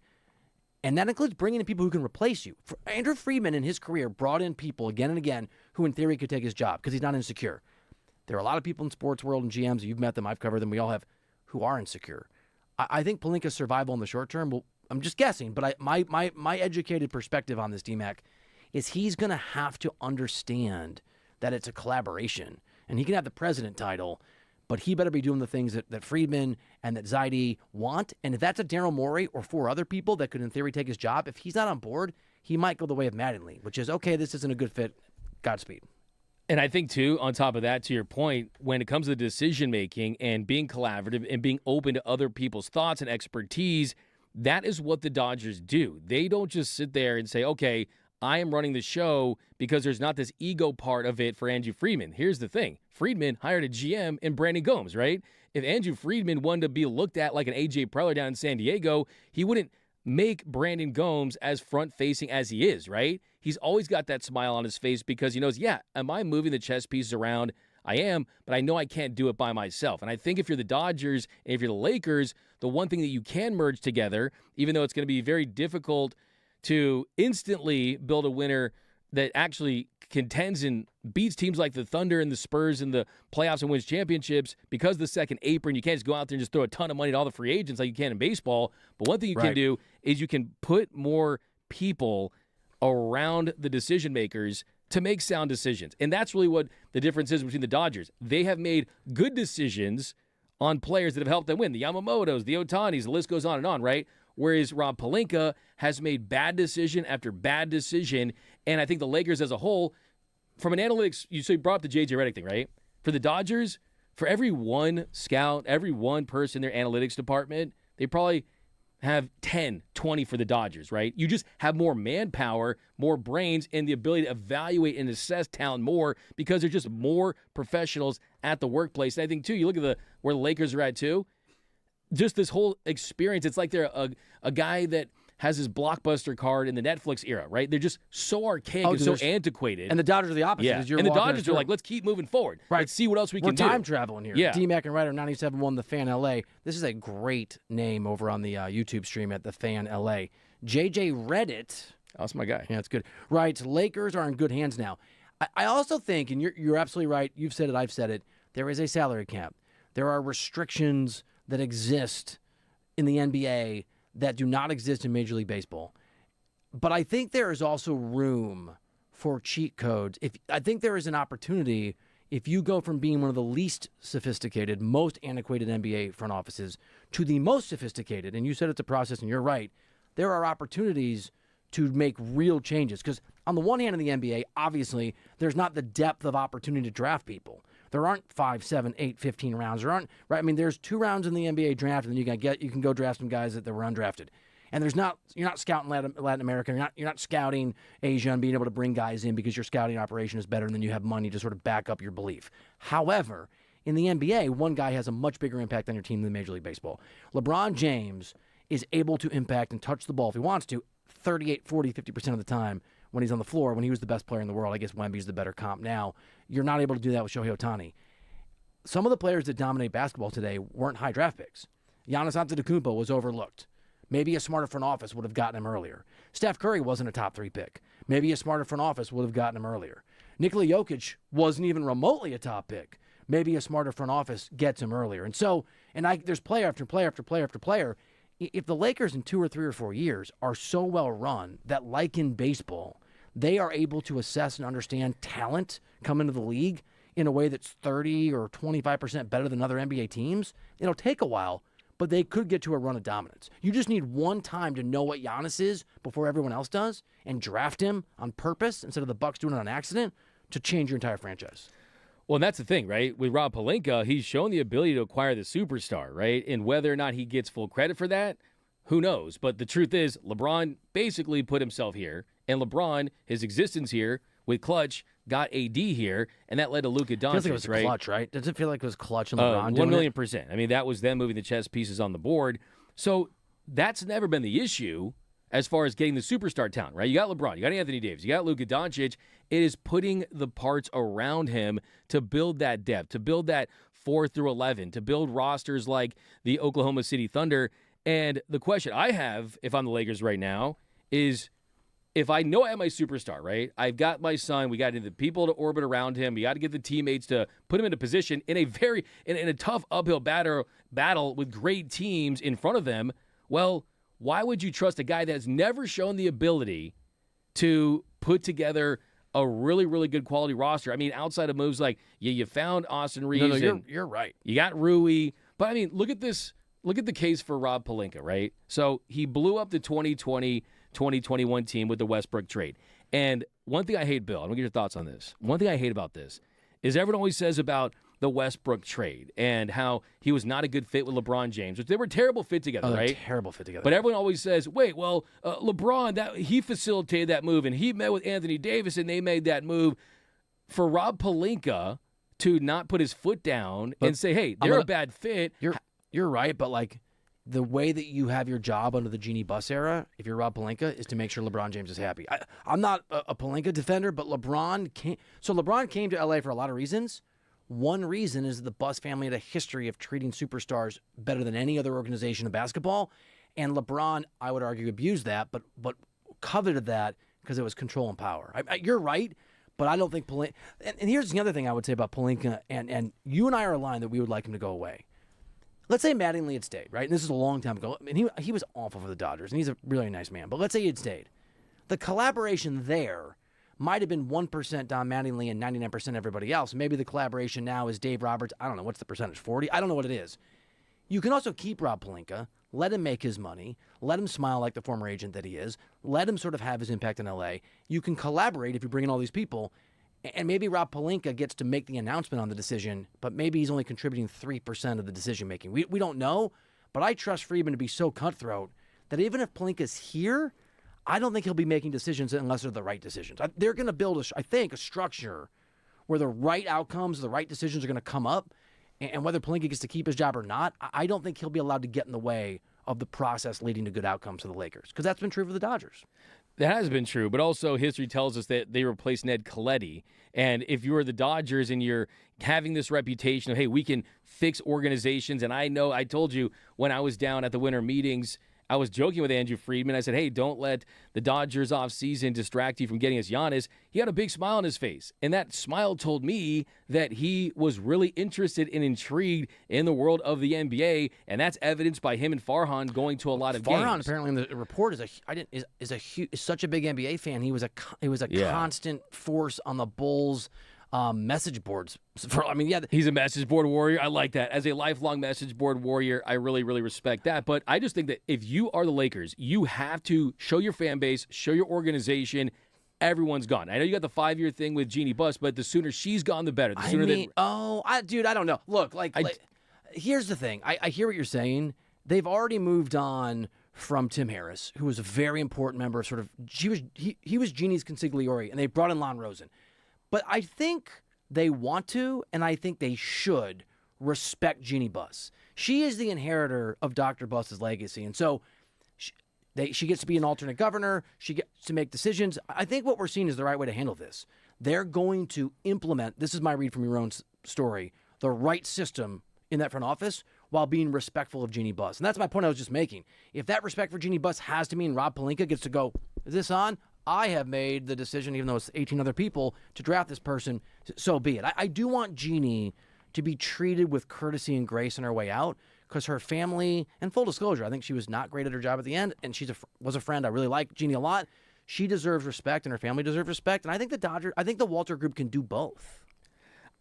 and that includes bringing in people who can replace you. Andrew Friedman in his career brought in people again and again who in theory could take his job because he's not insecure. There are a lot of people in sports world and GMs, you've met them, I've covered them, we all have, who are insecure. I think Pelinka's survival in the short term, well, I'm just guessing, but my educated perspective on this, DMAC, is he's going to have to understand that it's a collaboration. And he can have the president title, but he better be doing the things that Friedman and that Zaidi want. And if that's a Daryl Morey or 4 other people that could, in theory, take his job, if he's not on board, he might go the way of Mattingly, which is, okay, this isn't a good fit. Godspeed. And I think, too, on top of that, to your point, when it comes to decision-making and being collaborative and being open to other people's thoughts and expertise, that is what the Dodgers do. They don't just sit there and say, okay, I am running the show, because there's not this ego part of it for Andrew Friedman. Here's the thing. Friedman hired a GM in Brandon Gomes, right? If Andrew Friedman wanted to be looked at like an A.J. Preller down in San Diego, he wouldn't make Brandon Gomes as front-facing as he is, right? He's always got that smile on his face because he knows, yeah, am I moving the chess pieces around? I am, but I know I can't do it by myself. And I think if you're the Dodgers and if you're the Lakers, the one thing that you can merge together, even though it's going to be very difficult to instantly build a winner that actually contends and beats teams like the Thunder and the Spurs in the playoffs and wins championships because of the second apron. You can't just go out there and just throw a ton of money at all the free agents like you can in baseball. But one thing you can do is you can put more people around the decision makers to make sound decisions. And that's really what the difference is between the Dodgers. They have made good decisions on players that have helped them win. The Yamamotos, the Ohtanis, the list goes on, right? Whereas Rob Pelinka has made bad decision after bad decision. And I think the Lakers as a whole, from an analytics, you brought up the J.J. Redick thing, right? For the Dodgers, for every one scout, every one person in their analytics department, they probably have 10, 20 for the Dodgers, right? You just have more manpower, more brains, and the ability to evaluate and assess talent more because there's just more professionals at the workplace. And I think, too, you look at where the Lakers are at, too, just this whole experience, it's like they're a guy that has his Blockbuster card in the Netflix era, right? They're just so archaic and so antiquated. And the Dodgers are the opposite. Yeah. And the Dodgers are like, let's keep moving forward. Right. Let's see what else we can do. We're time traveling here. Yeah. DMAC and Ryder 97.1 The Fan LA. This is a great name over on the YouTube stream at The Fan LA. JJ Reddit. Oh, that's my guy. Yeah, that's good. Right. Lakers are in good hands now. I also think, and you're absolutely right, you've said it, I've said it, there is a salary cap. There are restrictions that exist in the NBA that do not exist in Major League Baseball. But I think there is also room for cheat codes. I think there is an opportunity if you go from being one of the least sophisticated, most antiquated NBA front offices to the most sophisticated, and you said it's a process, and you're right, there are opportunities to make real changes. Because on the one hand in the NBA, obviously, there's not the depth of opportunity to draft people. There aren't 5, 7, 8, 15 rounds. There aren't, right? I mean, there's 2 rounds in the NBA draft, and then you can go draft some guys that were undrafted. And you're not scouting Latin America. You're not scouting Asia and being able to bring guys in because your scouting operation is better, and then you have money to sort of back up your belief. However, in the NBA, one guy has a much bigger impact on your team than Major League Baseball. LeBron James is able to impact and touch the ball if he wants to 38, 40, 50% of the time when he's on the floor. When he was the best player in the world, I guess Wemby's the better comp now. You're not able to do that with Shohei Ohtani. Some of the players that dominate basketball today weren't high draft picks. Giannis Antetokounmpo was overlooked. Maybe a smarter front office would have gotten him earlier. Steph Curry wasn't a top 3 pick. Maybe a smarter front office would have gotten him earlier. Nikola Jokic wasn't even remotely a top pick. Maybe a smarter front office gets him earlier. There's player after player after player after player. If the Lakers in 2 or 3 or 4 years are so well run that, like in baseball, they are able to assess and understand talent come into the league in a way that's 30 or 25% better than other NBA teams, it'll take a while, but they could get to a run of dominance. You just need one time to know what Giannis is before everyone else does and draft him on purpose instead of the Bucks doing it on accident to change your entire franchise. Well, and that's the thing, right? With Rob Pelinka, he's shown the ability to acquire the superstar, right? And whether or not he gets full credit for that, who knows? But the truth is, LeBron basically put himself here, and LeBron, his existence here with Clutch, got AD here, and that led to Luka Doncic, Feels like it was right? Clutch, right? Does it feel like it was Clutch and LeBron doing 1,000,000%. I mean, that was them moving the chess pieces on the board. So that's never been the issue as far as getting the superstar talent, right? You got LeBron, you got Anthony Davis, you got Luka Doncic. It is putting the parts around him to build that depth, to build that 4 through 11, to build rosters like the Oklahoma City Thunder. And the question I have, if I'm the Lakers right now, is if I know I have my superstar, right? I've got my son. We got the people to orbit around him. We got to get the teammates to put him into position in a tough uphill battle with great teams in front of them. Well, why would you trust a guy that has never shown the ability to put together a really, really good quality roster? I mean, outside of moves like you found Austin Reeves. No, you're right. You got Rui. But, I mean, look at this. Look at the case for Rob Pelinka, right? So he blew up the 2020-2021 team with the Westbrook trade. And one thing I hate, Bill, I'm going to get your thoughts on this. One thing I hate about this is everyone always says about the Westbrook trade and how he was not a good fit with LeBron James, which they were a terrible fit together, right? Terrible fit together. But everyone always says, wait, well, LeBron, he facilitated that move, and he met with Anthony Davis, and they made that move. For Rob Pelinka to not put his foot down and say, hey, they're a bad fit. You're right, but like the way that you have your job under the Genie Bus era, if you're Rob Pelinka, is to make sure LeBron James is happy. I'm not a Pelinka defender, but LeBron came. So LeBron came to LA for a lot of reasons. One reason is the Bus family had a history of treating superstars better than any other organization in basketball, and LeBron, I would argue, abused that, but coveted that because it was control and power. You're right, but I don't think Pelinka. And here's the other thing I would say about Pelinka, and you and I are aligned that we would like him to go away. Let's say Mattingly had stayed, right? And this is a long time ago. I mean, he was awful for the Dodgers, and he's a really nice man. But let's say he had stayed. The collaboration there might have been 1% Don Mattingly and 99% everybody else. Maybe the collaboration now is Dave Roberts. I don't know. What's the percentage? 40? I don't know what it is. You can also keep Rob Pelinka, let him make his money, let him smile like the former agent that he is, let him sort of have his impact in L.A. You can collaborate if you bring in all these people. And maybe Rob Pelinka gets to make the announcement on the decision, but maybe he's only contributing 3% of the decision-making. We don't know, but I trust Friedman to be so cutthroat that even if Pelinka's here, I don't think he'll be making decisions unless they're the right decisions. They're going to build, a structure where the right outcomes, the right decisions are going to come up, and whether Pelinka gets to keep his job or not, I don't think he'll be allowed to get in the way of the process leading to good outcomes for the Lakers, because that's been true for the Dodgers. That has been true, but also history tells us that they replaced Ned Colletti. And if you're the Dodgers and you're having this reputation of, hey, we can fix organizations, and I know I told you when I was down at the winter meetings, I was joking with Andrew Friedman. I said, hey, don't let the Dodgers offseason distract you from getting us Giannis. He had a big smile on his face, and that smile told me that he was really interested and intrigued in the world of the NBA, and that's evidenced by him and Farhan going to a lot of games. Farhan apparently in the report is such a big NBA fan. He was a constant force on the Bulls message boards. He's a message board warrior. I like that. As a lifelong message board warrior, I really, really respect that. But I just think that if you are the Lakers, you have to show your fan base, show your organization. Everyone's gone. I know you got the 5-year thing with Jeannie Buss, but the sooner she's gone, the better. The sooner I don't know. Look, here's the thing. I hear what you're saying. They've already moved on from Tim Harris, who was a very important member of he was Jeannie's consigliere, and they brought in Lon Rosen. But I think they want to, and I think they should respect Jeannie Buss. She is the inheritor of Dr. Buss's legacy, and so she gets to be an alternate governor. She gets to make decisions. I think what we're seeing is the right way to handle this. They're going to implement, this is my read from your own story, the right system in that front office while being respectful of Jeannie Buss. And that's my point I was just making. If that respect for Jeannie Buss has to mean Rob Pelinka gets to go, is this on? I have made the decision, even though it's 18 other people, to draft this person, so be it. I do want Jeannie to be treated with courtesy and grace on her way out, because her family, and full disclosure, I think she was not great at her job at the end, and she was a friend. I really like Jeannie a lot. She deserves respect, and her family deserves respect, and I think the Walter Group can do both.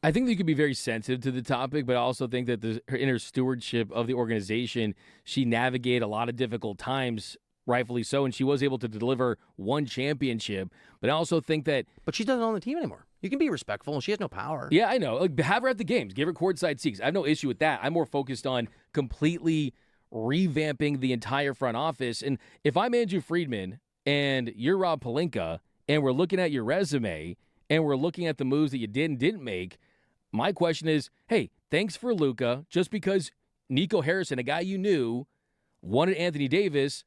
I think they could be very sensitive to the topic, but I also think that in her stewardship of the organization, she navigated a lot of difficult times, rightfully so, and she was able to deliver one championship. But I also think that... But she doesn't own the team anymore. You can be respectful, and she has no power. Yeah, I know. Have her at the games. Give her courtside seats. I have no issue with that. I'm more focused on completely revamping the entire front office. And if I'm Andrew Friedman and you're Rob Pelinka, and we're looking at your resume, and we're looking at the moves that you did and didn't make, my question is, hey, thanks for Luka. Just because Nico Harrison, a guy you knew, wanted Anthony Davis,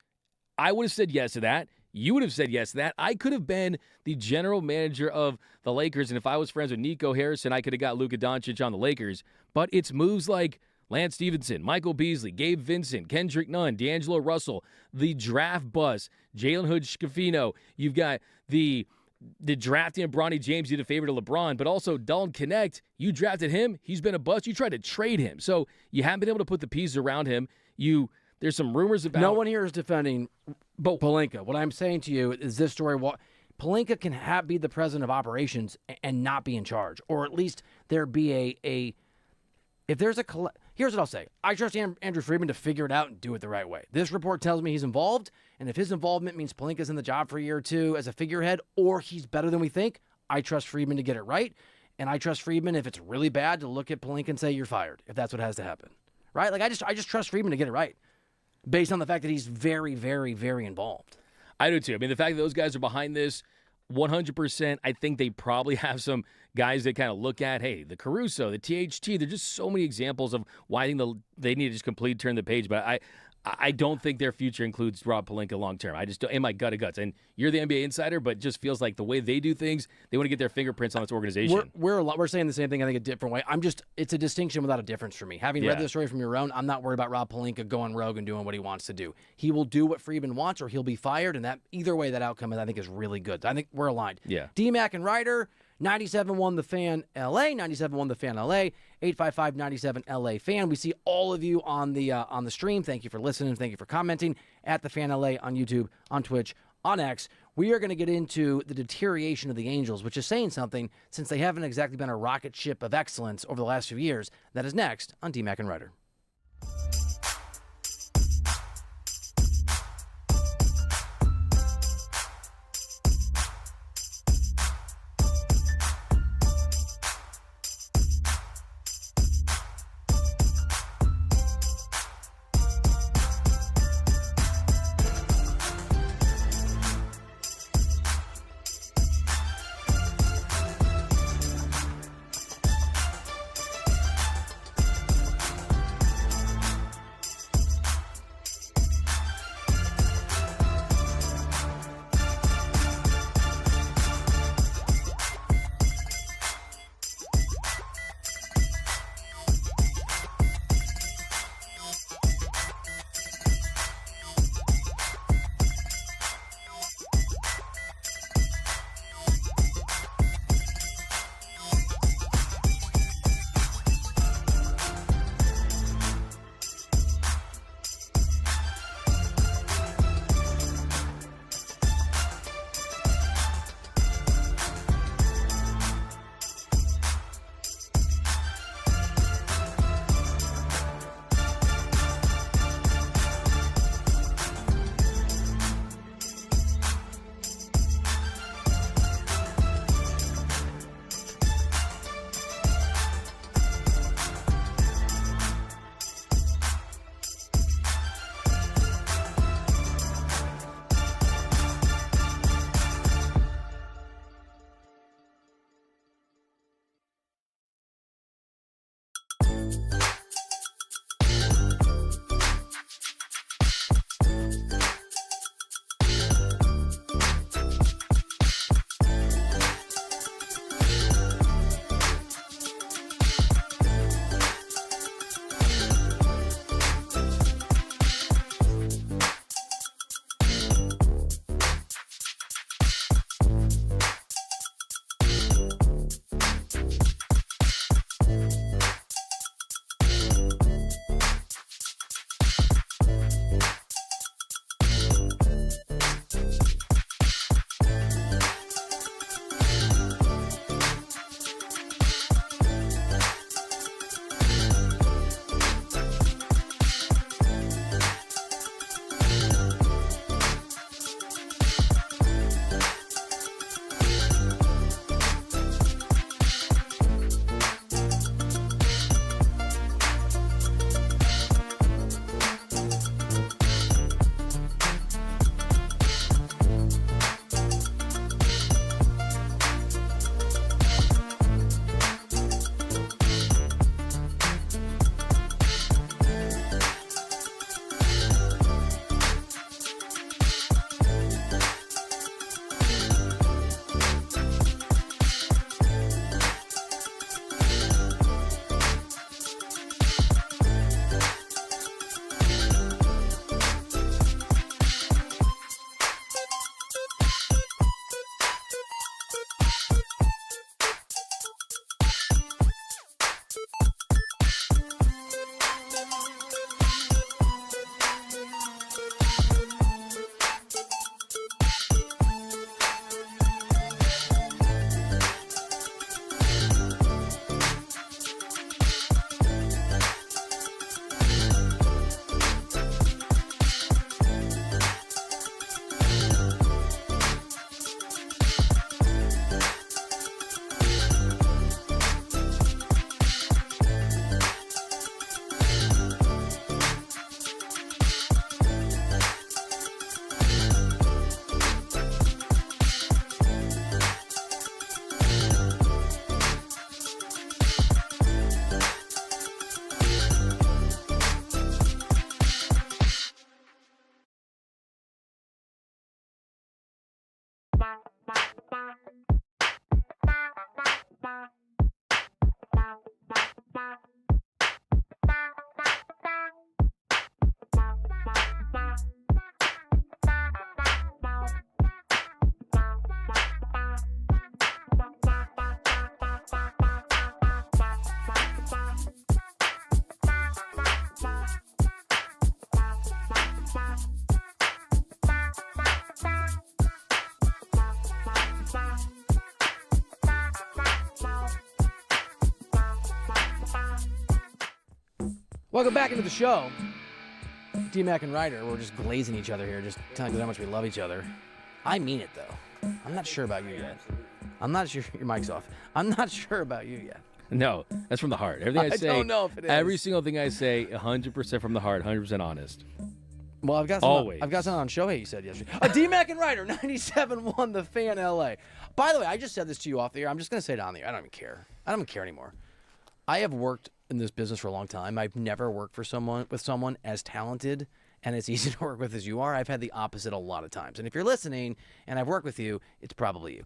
I would have said yes to that. You would have said yes to that. I could have been the general manager of the Lakers, and if I was friends with Nico Harrison, I could have got Luka Doncic on the Lakers. But it's moves like Lance Stevenson, Michael Beasley, Gabe Vincent, Kendrick Nunn, D'Angelo Russell, the draft bus, Jalen Hood-Schifino. You've got the drafting of Bronny James, you the favorite of LeBron, but also Dalton Connect. You drafted him. He's been a bust. You tried to trade him. So you haven't been able to put the pieces around him. There's some rumors about... No one here is defending Pelinka. What I'm saying to you is this story. Pelinka can be the president of operations and not be in charge. Or at least there be if there's a... Here's what I'll say. I trust Andrew Friedman to figure it out and do it the right way. This report tells me he's involved, and if his involvement means Pelinka's in the job for a year or two as a figurehead, or he's better than we think, I trust Friedman to get it right. And I trust Friedman, if it's really bad, to look at Pelinka and say, you're fired, if that's what has to happen. Right? I just trust Friedman to get it right, based on the fact that he's very, very, very involved. I do too. I mean, the fact that those guys are behind this, 100%, I think they probably have some guys that kind of look at, hey, the Caruso, the THT, there's just so many examples of why I think they need to just completely turn the page. But I don't think their future includes Rob Pelinka long term. I just don't, in my gut of guts. And you're the NBA insider, but it just feels like the way they do things, they want to get their fingerprints on this organization. We're saying the same thing, I think, a different way. It's a distinction without a difference for me. Having read the story from your own, I'm not worried about Rob Pelinka going rogue and doing what he wants to do. He will do what Friedman wants, or he'll be fired, and that either way, that outcome, I think, is really good. I think we're aligned. Yeah. D-Mac and Ryder, 97.1 The Fan LA, 97.1 The Fan LA, 855-97 LA Fan. We see all of you on the stream. Thank you for listening. Thank you for commenting at The Fan LA on YouTube, on Twitch, on X. We are going to get into the deterioration of the Angels, which is saying something since they haven't exactly been a rocket ship of excellence over the last few years. That is next on D-Mac and Ryder. Welcome back into the show. D-Mac and Ryder, we're just glazing each other here, just telling you how much we love each other. I mean it, though. I'm not sure about you yet. I'm not sure. Your mic's off. I'm not sure about you yet. No, that's from the heart. Everything I say, don't know if it is. Every single thing I say, 100% from the heart, 100% honest. Well, I've got something on Shohei you said yesterday. D-Mac and Ryder, 97.1 The Fan LA. By the way, I just said this to you off the air. I'm just going to say it on the air. I don't even care. I don't even care anymore. I have worked in this business for a long time. I've never worked with someone as talented and as easy to work with as you are. I've had the opposite a lot of times. And if you're listening and I've worked with you, it's probably you.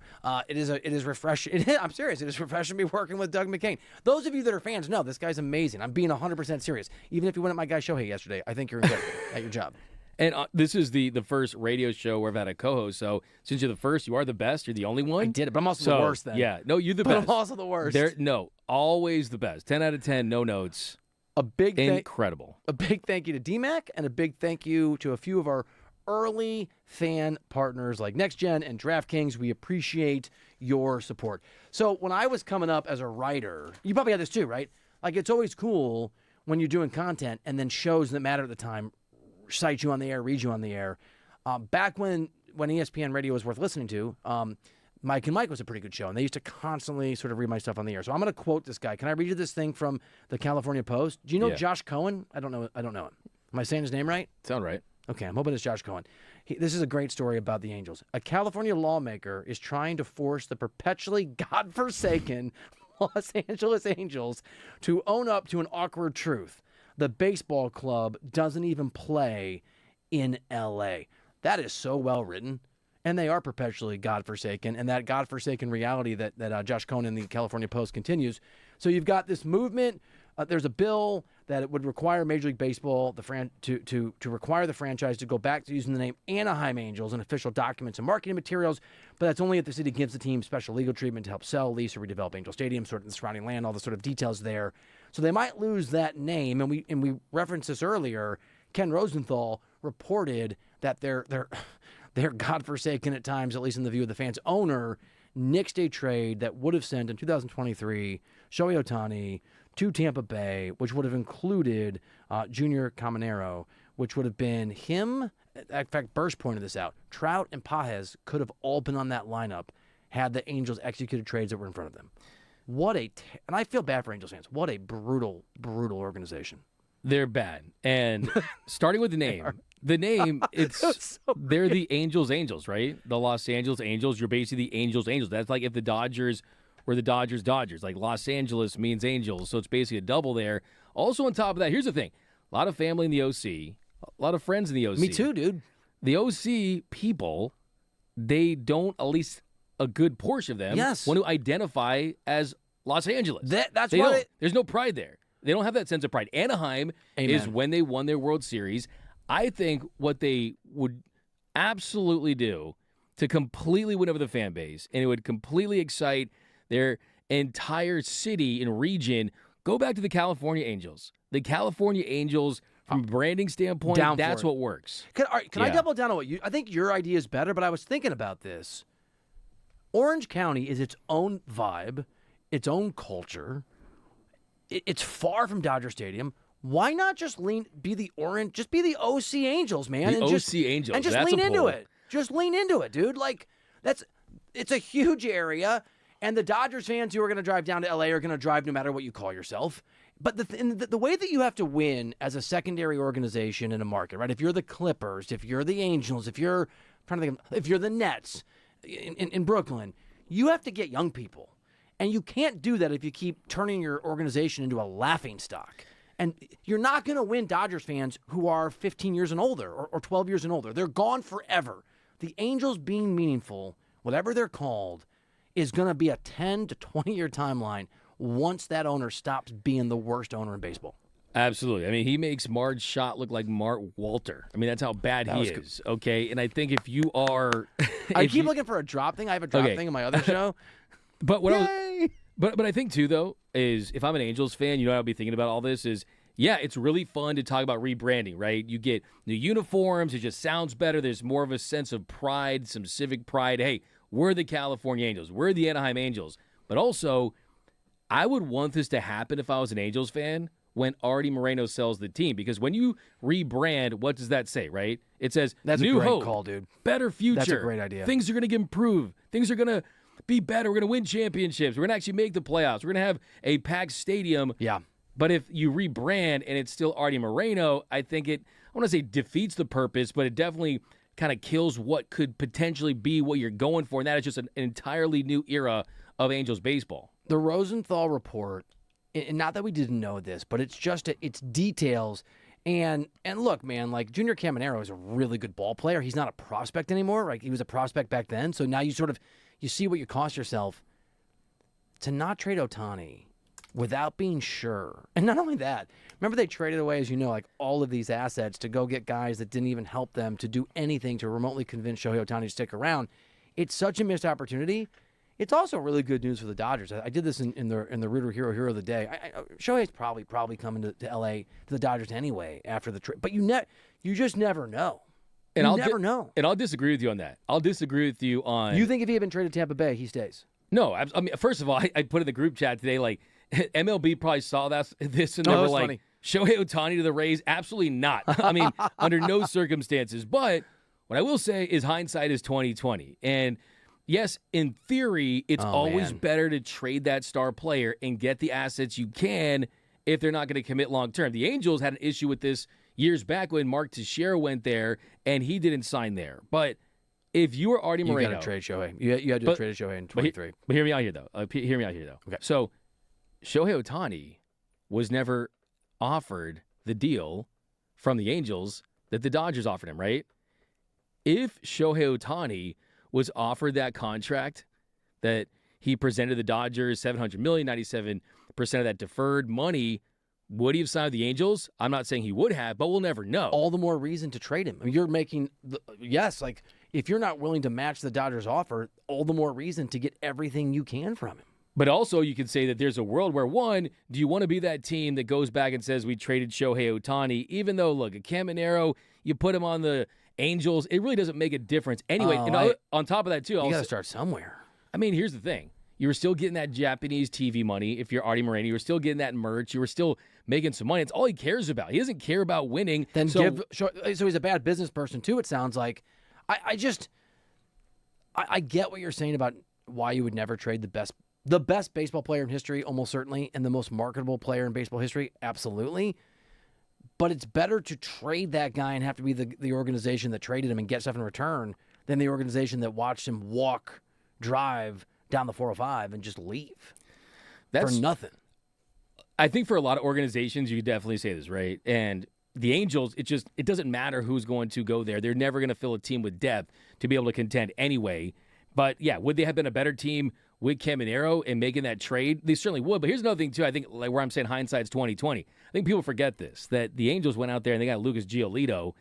It is refreshing. I'm serious. It is refreshing to be working with Doug McCain. Those of you that are fans know this guy's amazing. I'm being 100% serious. Even if you went at my guy Shohei yesterday, I think you're good at your job. And this is the first radio show where I've had a co-host. So since you're the first, you are the best. You're the only one. I did it, but I'm also the worst then. Yeah, no, you're the best. But I'm also the worst. No, always the best. 10 out of 10, no notes. Incredible. A big thank you to D-Mac and a big thank you to a few of our early fan partners like NextGen and DraftKings. We appreciate your support. So when I was coming up as a writer, you probably had this too, right? Like it's always cool when you're doing content and then shows that matter at the time cite you on the air, read you on the air. Back when ESPN radio was worth listening to, Mike and Mike was a pretty good show, and they used to constantly sort of read my stuff on the air. So I'm going to quote this guy. Can I read you this thing from the California Post? Do you know Josh Cohen? I don't know him. Am I saying his name right? Sound right. Okay, I'm hoping it's Josh Cohen. This is a great story about the Angels. A California lawmaker is trying to force the perpetually godforsaken Los Angeles Angels to own up to an awkward truth. The baseball club doesn't even play in L.A. That is so well written, and they are perpetually godforsaken, and that godforsaken reality that Josh Cohen in the California Post continues. So you've got this movement. There's a bill that it would require Major League Baseball to require the franchise to go back to using the name Anaheim Angels in official documents and marketing materials, but that's only if the city gives the team special legal treatment to help sell, lease, or redevelop Angel Stadium, sort of the surrounding land, all the sort of details there. So they might lose that name, and we referenced this earlier. Ken Rosenthal reported that they're godforsaken at times, at least in the view of the fans. Owner nixed a trade that would have sent in 2023 Shohei Ohtani to Tampa Bay, which would have included Junior Caminero, which would have been him. In fact, Bursch pointed this out. Trout and Pages could have all been on that lineup had the Angels executed trades that were in front of them. And I feel bad for Angels fans. What a brutal, brutal organization. They're bad. And starting with the name. The name, they're the Angels, right? The Los Angeles Angels. You're basically the Angels. That's like if the Dodgers were the Dodgers. Like Los Angeles means Angels. So it's basically a double there. Also on top of that, here's the thing. A lot of family in the OC. A lot of friends in the OC. Me too, dude. The OC people, they don't, at least a good portion of them, want to identify as Los Angeles. That's why there's no pride there. They don't have that sense of pride. Anaheim is when they won their World Series. I think what they would absolutely do to completely win over the fan base, and it would completely excite their entire city and region, go back to the California Angels. The California Angels, from a branding standpoint, that's what works. Can I double down on what I think your idea is better, but I was thinking about this. Orange County is its own vibe, its own culture. It's far from Dodger Stadium. Why not just be the OC Angels, man? The OC Angels. And just lean into it. Just lean into it, dude. It's a huge area, and the Dodgers fans who are going to drive down to L.A. are going to drive no matter what you call yourself. But the way that you have to win as a secondary organization in a market, right? If you're the Clippers, if you're the Angels, if you're the Nets in Brooklyn, you have to get young people. And you can't do that if you keep turning your organization into a laughingstock. And you're not going to win Dodgers fans who are 15 years and older or 12 years and older. They're gone forever. The Angels being meaningful whatever they're called, is going to be a 10 to 20-year timeline once that owner stops being the worst owner in baseball. Absolutely. I mean, he makes Marge Schott look like Mark Walter. I mean, that's how bad he is, okay? And I think if you are... I keep looking for a drop thing. I have a drop thing in my other show. But But I think, too, though, is if I'm an Angels fan, you know what I'll be thinking about all this is, yeah, it's really fun to talk about rebranding, right? You get new uniforms. It just sounds better. There's more of a sense of pride, some civic pride. Hey, we're the California Angels. We're the Anaheim Angels. But also, I would want this to happen if I was an Angels fan when Artie Moreno sells the team. Because when you rebrand, what does that say, right? It says, that's new a great hope, call, dude. Better future. That's a great idea. Things are going to get improved. Things are going to be better. We're going to win championships. We're going to actually make the playoffs. We're going to have a packed stadium. Yeah. But if you rebrand and it's still Artie Moreno, I think it, I want to say defeats the purpose, but it definitely kind of kills what could potentially be what you're going for. And that is just an entirely new era of Angels baseball. The Rosenthal report, and not that we didn't know this, but it's just it's details. And look, man, like Junior Caminero is a really good ball player. He's not a prospect anymore. Right? He was a prospect back then. So now you see what you cost yourself to not trade Ohtani without being sure. And not only that, remember they traded away, as you know, like all of these assets to go get guys that didn't even help them to do anything to remotely convince Shohei Ohtani to stick around. It's such a missed opportunity. It's also really good news for the Dodgers. I did this in the Rooter Hero of the Day. Shohei's probably coming to L.A. to the Dodgers anyway after the trade. But you just never know. And I'll never know. And I'll disagree with you on that. I'll disagree with you on... You think if he had been traded to Tampa Bay, he stays? No. I mean, first of all, I put in the group chat today, like, MLB probably saw this and they were like, funny. Shohei Ohtani to the Rays? Absolutely not. I mean, under no circumstances. But what I will say is hindsight is 20/20. And yes, in theory, it's always better to trade that star player and get the assets you can if they're not going to commit long term. The Angels had an issue with this years back when Mark Teixeira went there and he didn't sign there. But if you were Artie Moreno, you got to trade Shohei. You had to trade Shohei in 23. But hear me out here, though. Okay. So Shohei Ohtani was never offered the deal from the Angels that the Dodgers offered him, right? If Shohei Ohtani was offered that contract that he presented the Dodgers, $700 million, 97% of that deferred money, would he have signed with the Angels? I'm not saying he would have, but we'll never know. All the more reason to trade him. I mean, you're making, like if you're not willing to match the Dodgers offer, all the more reason to get everything you can from him. But also you could say that there's a world where, one, do you want to be that team that goes back and says we traded Shohei Ohtani, even though, look, a Caminero, you put him on the Angels, it really doesn't make a difference. Anyway, on top of that, too, you got to start somewhere. I mean, here's the thing. You were still getting that Japanese TV money if you're Artie Moreno. You were still getting that merch. You were still making some money. It's all he cares about. He doesn't care about winning. So he's a bad business person, too, it sounds like. I get what you're saying about why you would never trade the best baseball player in history, almost certainly, and the most marketable player in baseball history, absolutely. But it's better to trade that guy and have to be the organization that traded him and get stuff in return than the organization that watched him drive down the 405 and just leave for nothing. I think for a lot of organizations, you could definitely say this, right? And the Angels, it doesn't matter who's going to go there. They're never going to fill a team with depth to be able to contend anyway. But yeah, would they have been a better team with Caminero and making that trade? They certainly would. But here's another thing, too. I think like where I'm saying hindsight's 20/20. I think people forget this, that the Angels went out there and they got Lucas Giolito,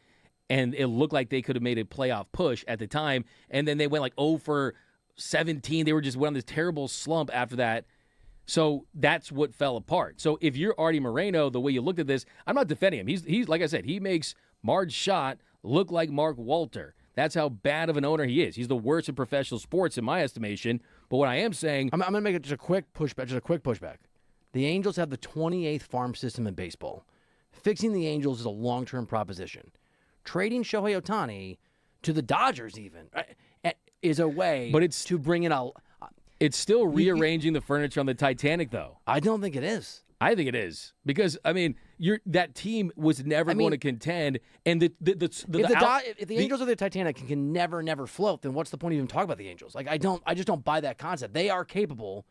and it looked like they could have made a playoff push at the time. And then they went like 0 for 17. They went on this terrible slump after that. So that's what fell apart. So if you're Artie Moreno, the way you looked at this, I'm not defending him. He's like I said, he makes Marge Schott look like Mark Walter. That's how bad of an owner he is. He's the worst in professional sports in my estimation. But what I am saying... I'm going to make it just a quick pushback. The Angels have the 28th farm system in baseball. Fixing the Angels is a long-term proposition. Trading Shohei Ohtani to the Dodgers even is a way to bring in a... It's still rearranging the furniture on the Titanic, though. I don't think it is. I think it is. Because, I mean, that team was never going to contend. And if the Angels are the Titanic and can never float, then what's the point of even talking about the Angels? Like, I just don't buy that concept. They are capable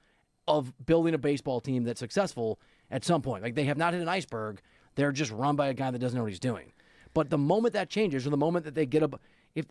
of building a baseball team that's successful at some point. Like, they have not hit an iceberg. They're just run by a guy that doesn't know what he's doing. But the moment that changes, or the moment that they get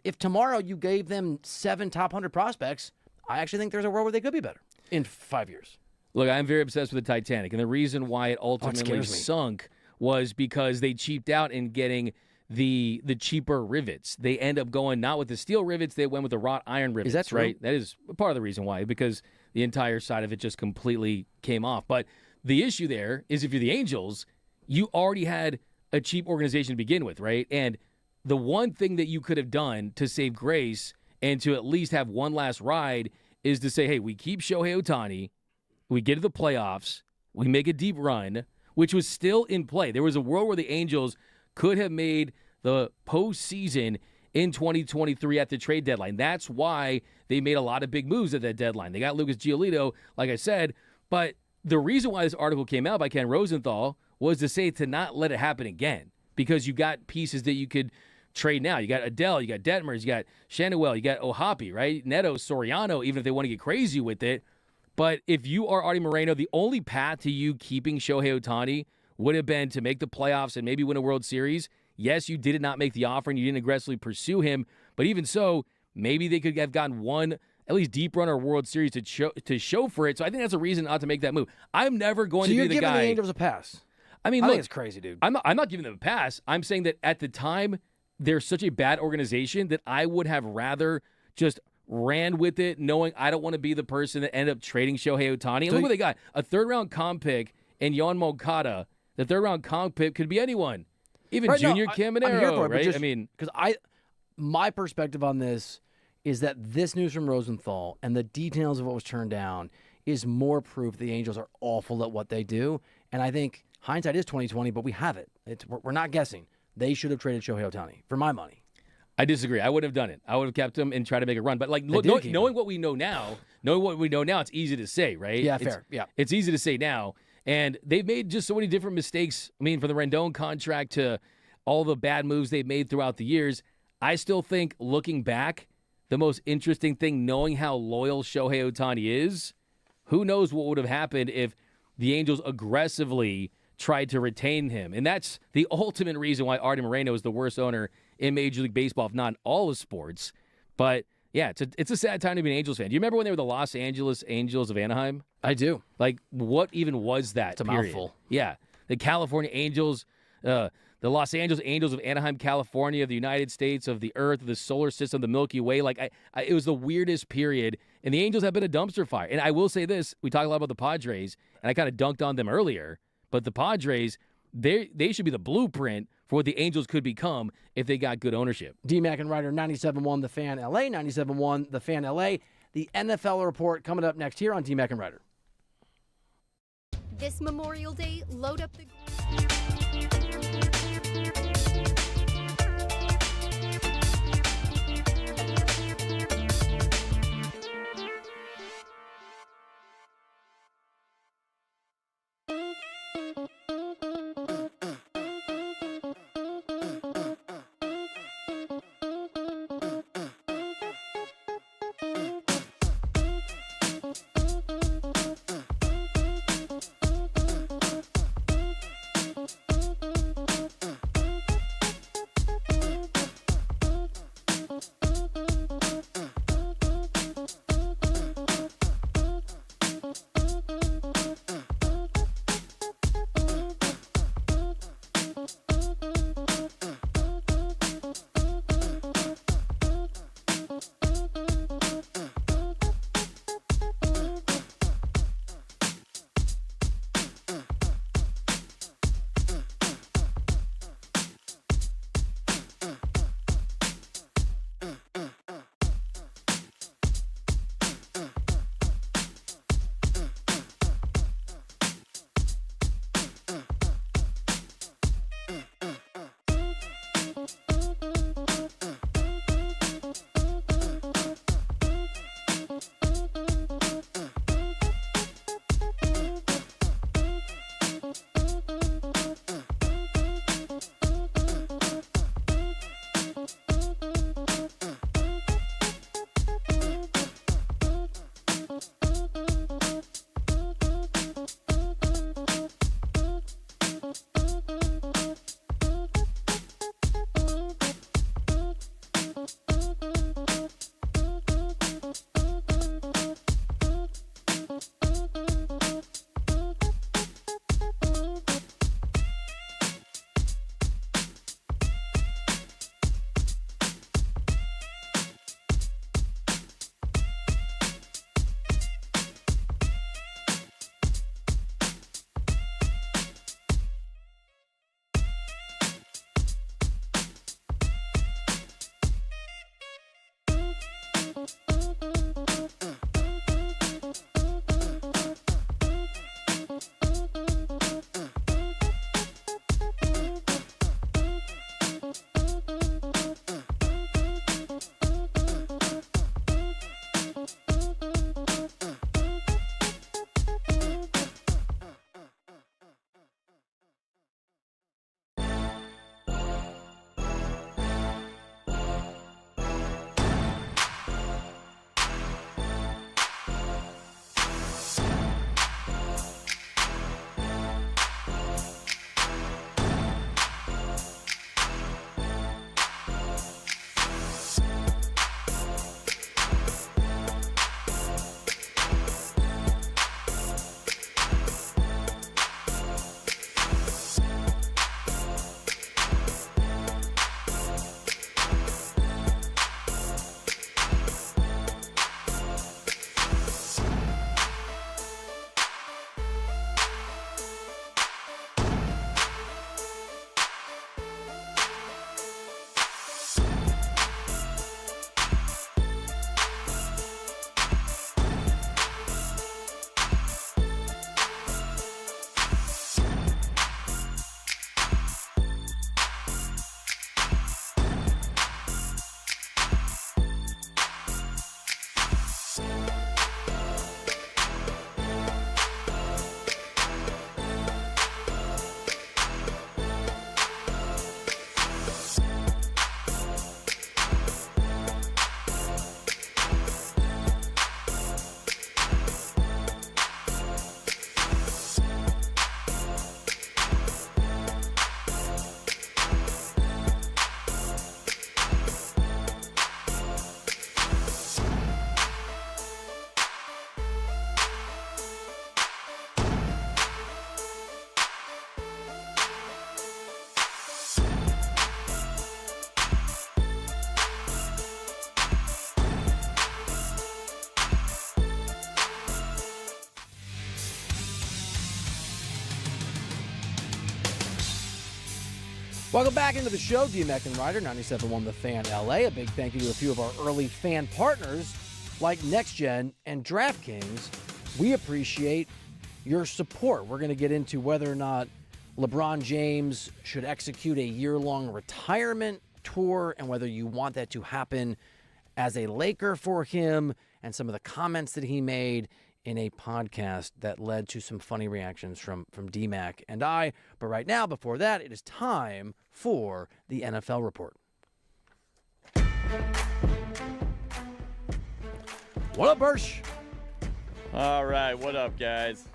If tomorrow you gave them 7 top 100 prospects, I actually think there's a world where they could be better in 5 years. Look, I'm very obsessed with the Titanic, and the reason why it ultimately sunk was because they cheaped out in getting the cheaper rivets. They end up going not with the steel rivets, they went with the wrought iron rivets. Is that true? Right? That is part of the reason why, because the entire side of it just completely came off. But the issue there is if you're the Angels, you already had a cheap organization to begin with, right? And the one thing that you could have done to save grace and to at least have one last ride is to say, hey, we keep Shohei Ohtani, we get to the playoffs, we make a deep run, which was still in play. There was a world where the Angels could have made the postseason in 2023 at the trade deadline. That's why they made a lot of big moves at that deadline. They got Lucas Giolito, like I said, but the reason why this article came out by Ken Rosenthal was to say to not let it happen again, because you got pieces that you could trade now. You got Adele, you got Detmers, you got Shanuel, you got Ohapi, right? Neto, Soriano, even if they want to get crazy with it. But if you are Artie Moreno, the only path to you keeping Shohei Ohtani would have been to make the playoffs and maybe win a World Series. Yes, you did not make the offer and you didn't aggressively pursue him, but even so, maybe they could have gotten one, at least deep run or World Series to show for it. So I think that's a reason not to make that move. I'm never going to be the guy. So you're giving the Angels a pass? I mean, I look, think it's crazy, dude. I'm not giving them a pass. I'm saying that at the time, they're such a bad organization that I would have rather just ran with it, knowing I don't want to be the person that ended up trading Shohei Ohtani. And look what they got. A third-round comp pick and Yohan Moncada. The third-round comp pick could be anyone. Even Right, Junior no, Caminero, right? Because my perspective on this is that this news from Rosenthal and the details of what was turned down is more proof the Angels are awful at what they do. And I think hindsight is 20/20, but we have it. We're not guessing. They should have traded Shohei Ohtani, for my money. I disagree. I wouldn't have done it. I would have kept him and tried to make a run. But like, look, knowing what we know now, it's easy to say, right? Yeah, fair. Yeah, it's easy to say now. And they've made just so many different mistakes. I mean, from the Rendon contract to all the bad moves they've made throughout the years, I still think, looking back, the most interesting thing, knowing how loyal Shohei Ohtani is, who knows what would have happened if the Angels aggressively tried to retain him. And that's the ultimate reason why Artie Moreno is the worst owner in Major League Baseball, if not in all of sports. But yeah, it's a sad time to be an Angels fan. Do you remember when they were the Los Angeles Angels of Anaheim? I do. Like, what even was that? It's a period? mouthful. Yeah. The California Angels, the Los Angeles Angels of Anaheim, California, of the United States, of the Earth, of the solar system, the Milky Way. Like, it was the weirdest period. And the Angels have been a dumpster fire. And I will say this. We talk a lot about the Padres, and I kind of dunked on them earlier. But the Padres, they should be the blueprint for what the Angels could become if they got good ownership. D-Mac and Ryder, 97.1 The Fan LA, 97.1 The Fan LA. The NFL report coming up next here on D-Mac and Ryder. This Memorial Day, load up the... Welcome back into the show, D-Mac and Ryder, 97.1 The Fan LA. A big thank you to a few of our early fan partners like NextGen and DraftKings. We appreciate your support. We're going to get into whether or not LeBron James should execute a year-long retirement tour and whether you want that to happen as a Laker for him and some of the comments that he made in a podcast that led to some funny reactions from D-Mac and I. But right now, before that, it is time for the NFL Report. What up, Birch? All right, what up, guys?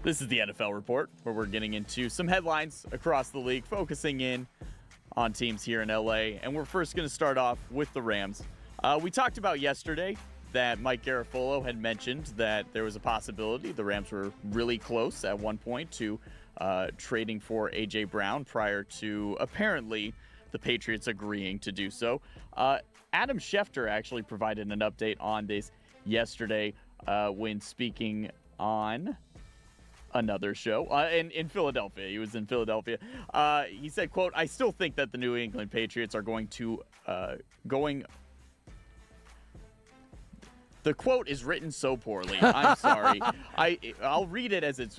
This is the NFL Report, where we're getting into some headlines across the league, focusing in on teams here in LA. And we're first going to start off with the Rams. We talked about yesterday that Mike Garafolo had mentioned that there was a possibility the Rams were really close at one point to trading for A.J. Brown prior to apparently the Patriots agreeing to do so. Adam Schefter actually provided an update on this yesterday when speaking on another show in Philadelphia. He was in Philadelphia. He said, quote, "I still think that the New England Patriots are going to The quote is written so poorly. I'm sorry. I'll read it as it's.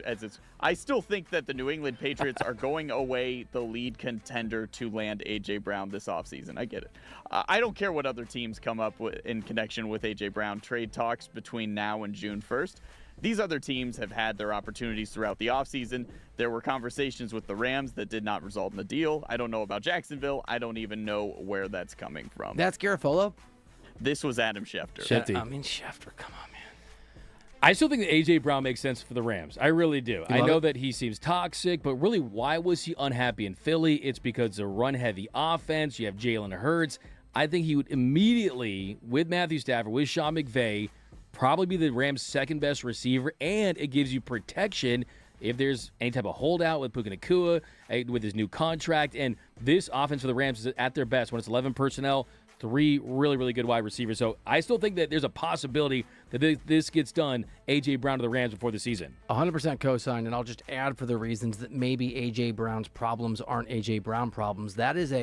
I still think that the New England Patriots are going away the lead contender to land A.J. Brown this offseason. I get it. I don't care what other teams come up with in connection with A.J. Brown trade talks between now and June 1st. These other teams have had their opportunities throughout the offseason. There were conversations with the Rams that did not result in a deal. I don't know about Jacksonville. I don't even know where that's coming from." That's Garafolo? This was Adam Schefter. Schefter. I mean, Schefter, come on, man. I still think that A.J. Brown makes sense for the Rams. I really do. I know that he seems toxic, but really, why was he unhappy in Philly? It's because it's a run-heavy offense. You have Jalen Hurts. I think he would immediately, with Matthew Stafford, with Sean McVay, probably be the Rams' second-best receiver, and it gives you protection if there's any type of holdout with Puka Nacua, with his new contract. And this offense for the Rams is at their best when it's 11 personnel, 3 really, really good wide receivers. So I still think that there's a possibility that this gets done, A.J. Brown to the Rams before the season. 100% co-signed, and I'll just add for the reasons that maybe A.J. Brown's problems aren't A.J. Brown problems. That's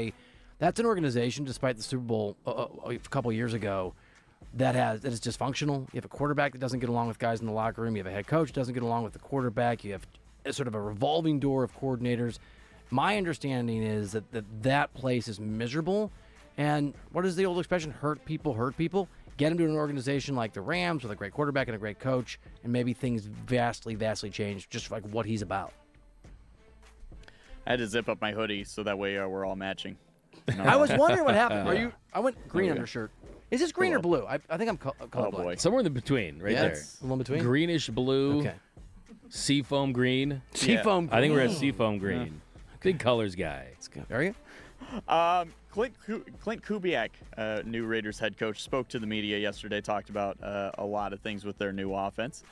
an organization, despite the Super Bowl a couple years ago, that is dysfunctional. You have a quarterback that doesn't get along with guys in the locker room. You have a head coach that doesn't get along with the quarterback. You have sort of a revolving door of coordinators. My understanding is that place is miserable. And what is the old expression? Hurt people hurt people. Get him to an organization like the Rams with a great quarterback and a great coach, and maybe things vastly, vastly change, just like what he's about. I had to zip up my hoodie so that way we're all matching. No. I was wondering what happened. I went green undershirt. Is this green or blue? I think I'm colorblind. Oh boy. Somewhere in the between, right there. A little in between? Greenish blue. Okay. Seafoam green. Seafoam green. I think we're at seafoam green. Okay. Big colors guy. Let's go. Are you? Clint Kubiak, new Raiders head coach, spoke to the media yesterday, talked about a lot of things with their new offense.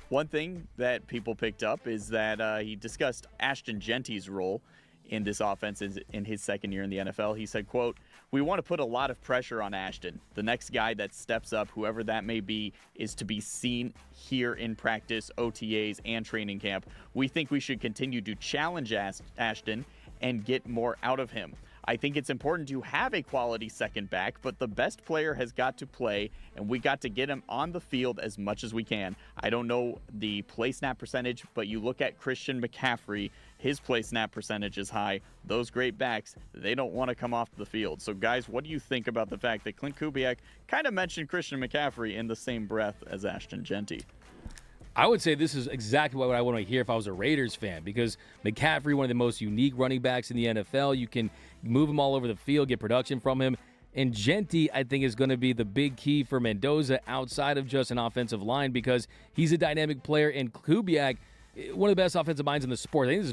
One thing that people picked up is that he discussed Ashton Genty's role in this offense in his second year in the NFL. He said, quote, "We want to put a lot of pressure on Ashton. The next guy that steps up, whoever that may be, is to be seen here in practice, OTAs, and training camp. We think we should continue to challenge Ashton and get more out of him. I think it's important to have a quality second back, but the best player has got to play, and we got to get him on the field as much as we can. I don't know the play snap percentage, but you look at Christian McCaffrey, his play snap percentage is high. Those great backs, they don't want to come off the field." So, guys, what do you think about the fact that Clint Kubiak kind of mentioned Christian McCaffrey in the same breath as Ashton Genty? I would say this is exactly what I want to hear if I was a Raiders fan, because McCaffrey, one of the most unique running backs in the NFL, you can move him all over the field, get production from him. And Genty, I think, is going to be the big key for Mendoza outside of just an offensive line, because he's a dynamic player. And Kubiak, one of the best offensive minds in the sport. I think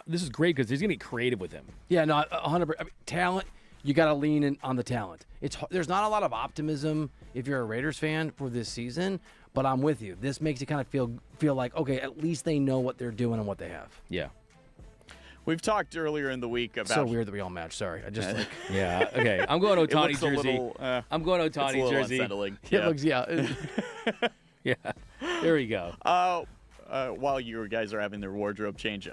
this is great because he's going to get creative with him. Yeah, no, 100%. Talent, you got to lean in on the talent. There's not a lot of optimism if you're a Raiders fan for this season, but I'm with you. This makes you kind of feel like, okay, at least they know what they're doing and what they have. Yeah. We've talked earlier in the week about... So weird that we all match. Sorry. I just like... Yeah, okay. I'm going Ohtani jersey. I'm going Ohtani jersey. Unsettling. Yeah. It looks, yeah. There we go. while you guys are having their wardrobe change,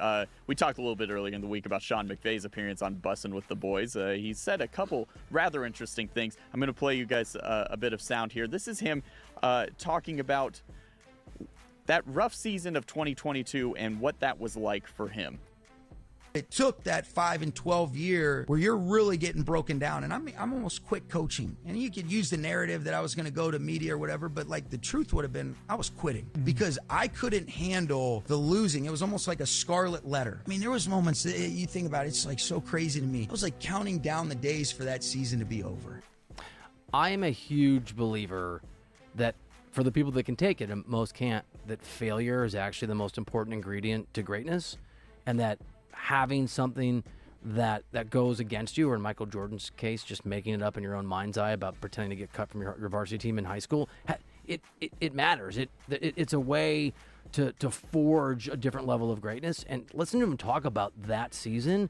we talked a little bit earlier in the week about Sean McVay's appearance on Bussin' with the Boys. He said a couple rather interesting things. I'm going to play you guys a bit of sound here. This is him talking about that rough season of 2022 and what that was like for him. It took that 5 and 12 year where you're really getting broken down. And I'm almost quit coaching. And you could use the narrative that I was going to go to media or whatever, but like the truth would have been I was quitting because I couldn't handle the losing. It was almost like a scarlet letter. I mean, there was moments that you think about it, it's like so crazy to me. I was like counting down the days for that season to be over. I am a huge believer that for the people that can take it, and most can't, that failure is actually the most important ingredient to greatness, and that having something that goes against you, or in Michael Jordan's case, just making it up in your own mind's eye about pretending to get cut from your varsity team in high school, it matters. It's a way to forge a different level of greatness. And listen to him talk about that season.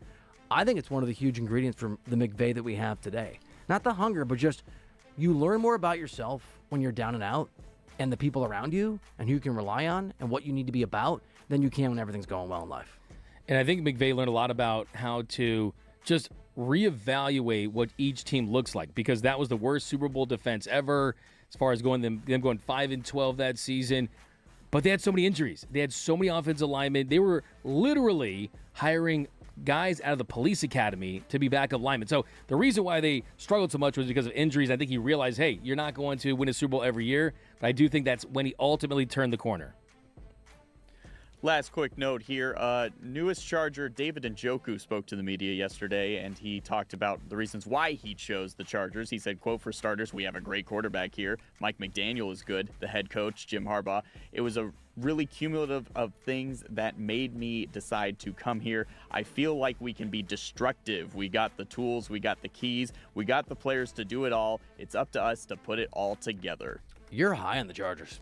I think it's one of the huge ingredients from the McVay that we have today. Not the hunger, but just you learn more about yourself when you're down and out, and the people around you, and who you can rely on, and what you need to be about, than you can when everything's going well in life. And I think McVay learned a lot about how to just reevaluate what each team looks like, because that was the worst Super Bowl defense ever as far as them going 5-12 that season. But they had so many injuries. They had so many offensive linemen. They were literally hiring guys out of the police academy to be backup linemen. So the reason why they struggled so much was because of injuries. I think he realized, hey, you're not going to win a Super Bowl every year. But I do think that's when he ultimately turned the corner. Last quick note here. Newest Charger David Njoku spoke to the media yesterday, and he talked about the reasons why he chose the Chargers. He said, quote, "For starters, we have a great quarterback here. Mike McDaniel is good. The head coach, Jim Harbaugh. It was a really cumulative of things that made me decide to come here. I feel like we can be destructive. We got the tools. We got the keys. We got the players to do it all. It's up to us to put it all together." You're high on the Chargers.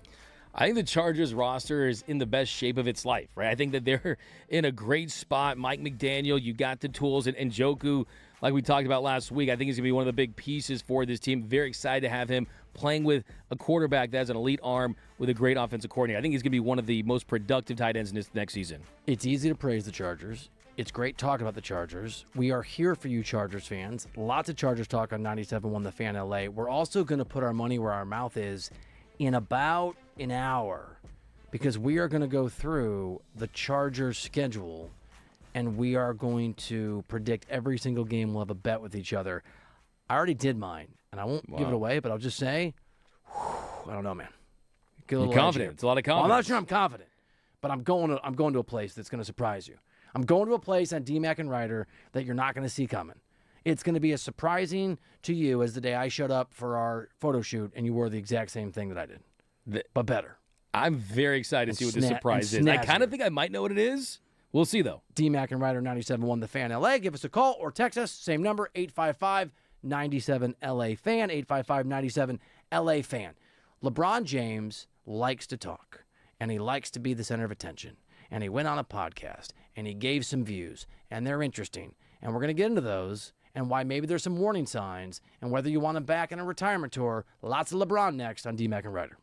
I think the Chargers roster is in the best shape of its life, right? I think that they're in a great spot. Mike McDaniel, you got the tools. And Njoku, like we talked about last week, I think he's going to be one of the big pieces for this team. Very excited to have him playing with a quarterback that has an elite arm with a great offensive coordinator. I think he's going to be one of the most productive tight ends in this next season. It's easy to praise the Chargers. It's great talking about the Chargers. We are here for you, Chargers fans. Lots of Chargers talk on 97.1 The Fan LA. We're also going to put our money where our mouth is in about an hour, because we are going to go through the Chargers schedule, and we are going to predict every single game. We'll have a bet with each other. I already did mine, and I won't give it away, but I'll just say, I don't know, man. You're confident. It's a lot of confidence. Well, I'm not sure I'm confident, but I'm going to a place that's going to surprise you. I'm going to a place on DMAC and Ryder that you're not going to see coming. It's going to be as surprising to you as the day I showed up for our photo shoot and you wore the exact same thing that I did, but better. I'm very excited to see what the surprise is. I kind of think I might know what it is. We'll see, though. DMAC and Ryder 97.1 The Fan LA. Give us a call or text us. Same number, 855-97-LA-FAN, 855-97-LA-FAN. LeBron James likes to talk, and he likes to be the center of attention. And he went on a podcast, and he gave some views, and they're interesting. And we're going to get into those, and why maybe there's some warning signs, and whether you want him back in a retirement tour. Lots of LeBron next on DMAC and Ryder.